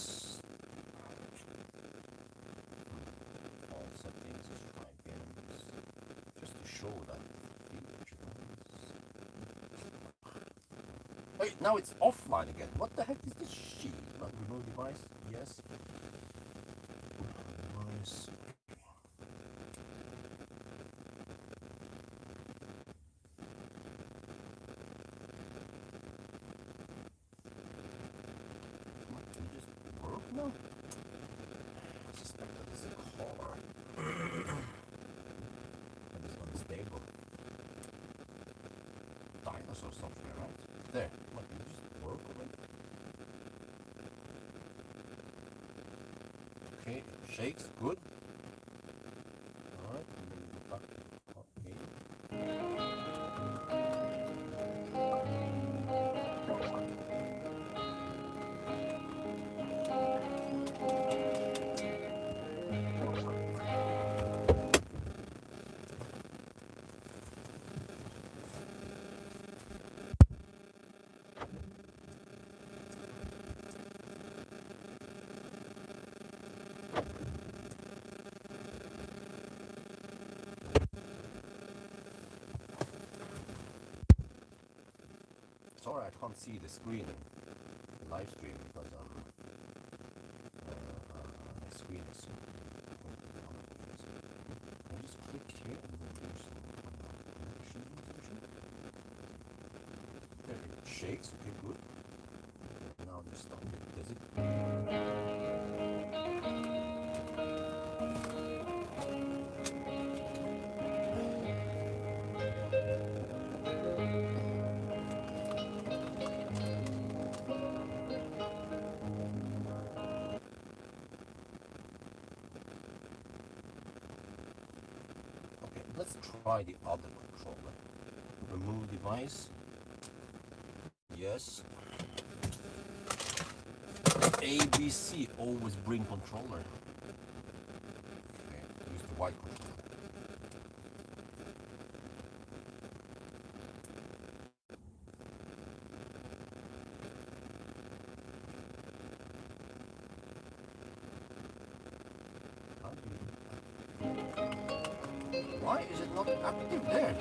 all settings is try games just to show that feature. Wait, now it's offline again. What the heck is this sheet? Remove device? Yes. Device. Can just work now? I suspect that it's a car. That is unstable. Dinosaur software, right? There. What, can you just work on it? Okay, shakes, good. Alright, and then go back. Okay. Sorry, I can't see the screen, the live stream, because the screen is. Can I just click here and then do some connection information? There, it shakes. Okay, good. Now just stop it. Does it? Let's try the other controller. Remove device. Yes. ABC, always bring controller. Okay, use the white controller. Why is it not active there?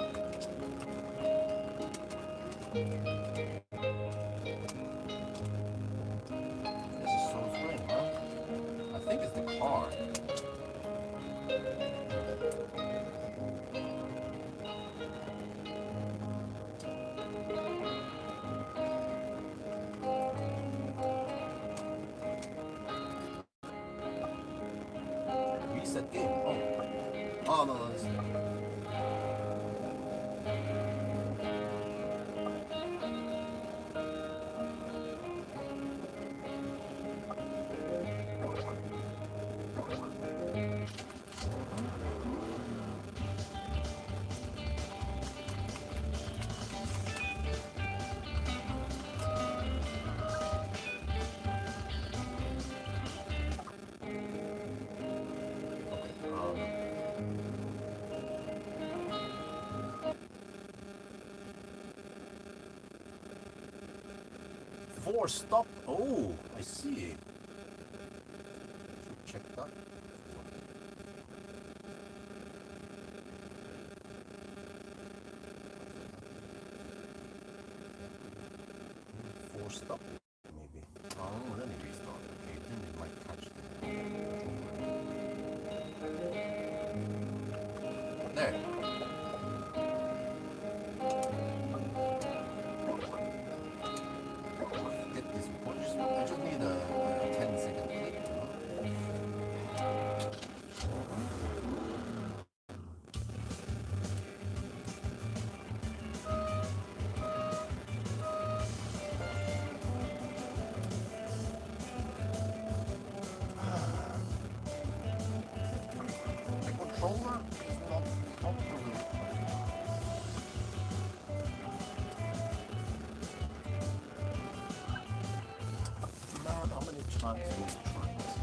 This is so strange, huh? I think it's the car. Reset game. Oh, no, this is force stop. Oh, I see. Should check that. Force stop, maybe. Oh, then it restart. Okay, then it might catch the. There. Get this one. I just need a 10-second clip. The controller is not properly. Man, how many times do we try this?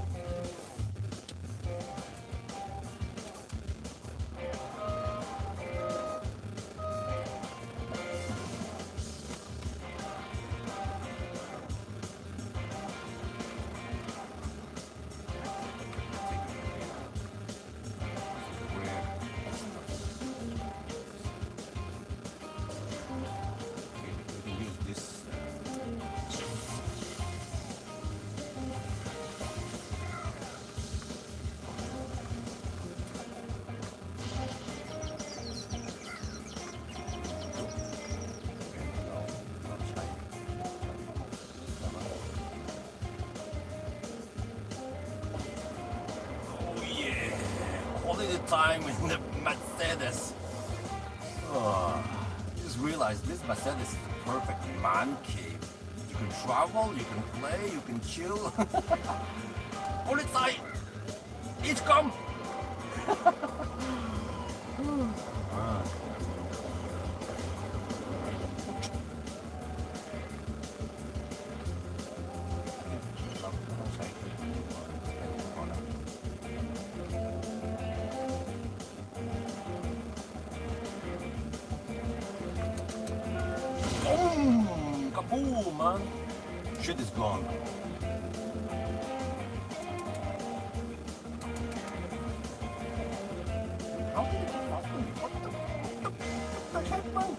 We can use this quality time in the Mercedes. Oh, I just realized this Mercedes is the perfect man cave. You can travel, you can play, you can chill. Polizei! Ich komm! Boom! Kaboom, man! Shit is gone. How did it happen? What the heck, man?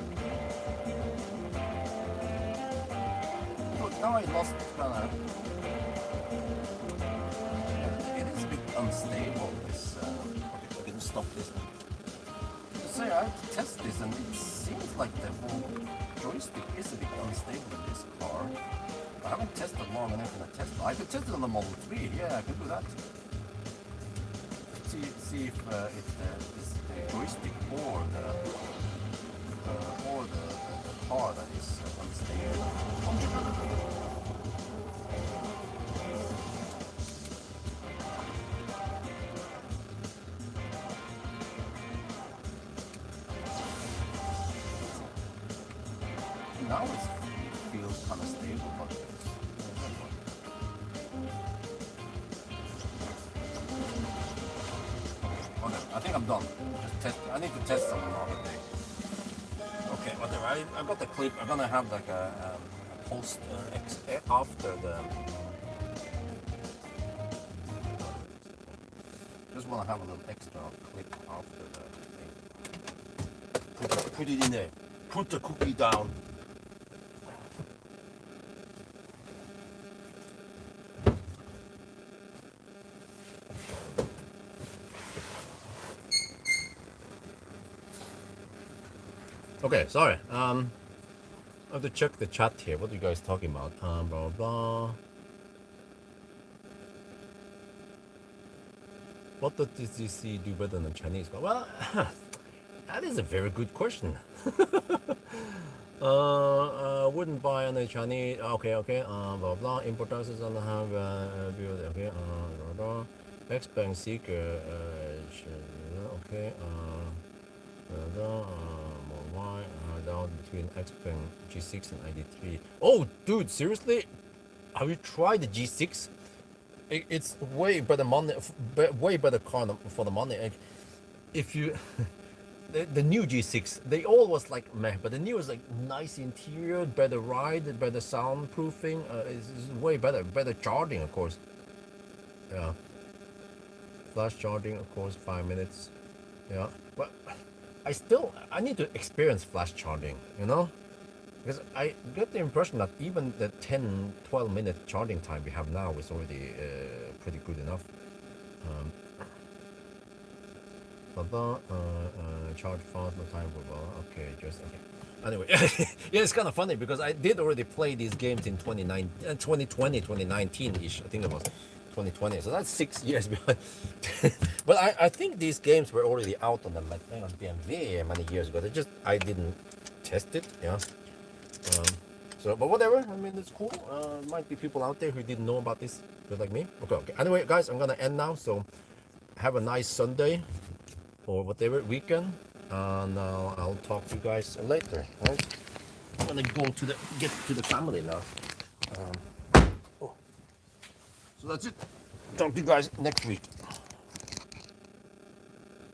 Look, now I lost it is a bit unstable, this. Okay, we can stop this. So I have to test this, and it seems like the whole joystick is a bit unstable in this car. I haven't tested long enough in a Tesla. I could test it on the Model 3, yeah, I could do that. See if it's the joystick or the car that is unstable. Now it feels kind of stable, but okay, I think I'm done. Just test. I need to test some other day. Okay, whatever. I got the clip. I'm gonna have like a post after the. Just wanna have a little extra clip after the thing. Put it in there. Put the cookie down. Okay, sorry. I have to check the chat here. What are you guys talking about? Blah blah blah. What does GLC do better than Chinese? Well, that is a very good question. Wouldn't buy on the Chinese. Okay. Blah blah. Import taxes don't have. Okay. Blah blah. X-Bank Seeker. Okay. Why down between X-Bank G6 and ID3? Oh, dude, seriously? Have you tried the G6? It's way better money, way better car for the money. Like, if you, the new G6, they all was like meh, but the new is like nice interior, better ride, better soundproofing. It's way better, better charging, of course. Yeah. Flash charging, of course, 5 minutes. Yeah, but I need to experience flash charging, you know? Because I get the impression that even the 10-12 minute charging time we have now is already pretty good enough. Charge fast, no time for okay, just okay. Anyway, yeah, it's kind of funny because I did already play these games in 2019-ish. I think it was 2020, so that's 6 years behind. But I think these games were already out on the BMW many years ago. I didn't test it, yeah. So, but whatever. I mean, it's cool. Might be people out there who didn't know about this, just like me. Okay. Anyway, guys, I'm gonna end now. So, have a nice Sunday or whatever weekend, and I'll talk to you guys later. Right? I'm gonna get to the family now. So that's it. Talk to you guys next week.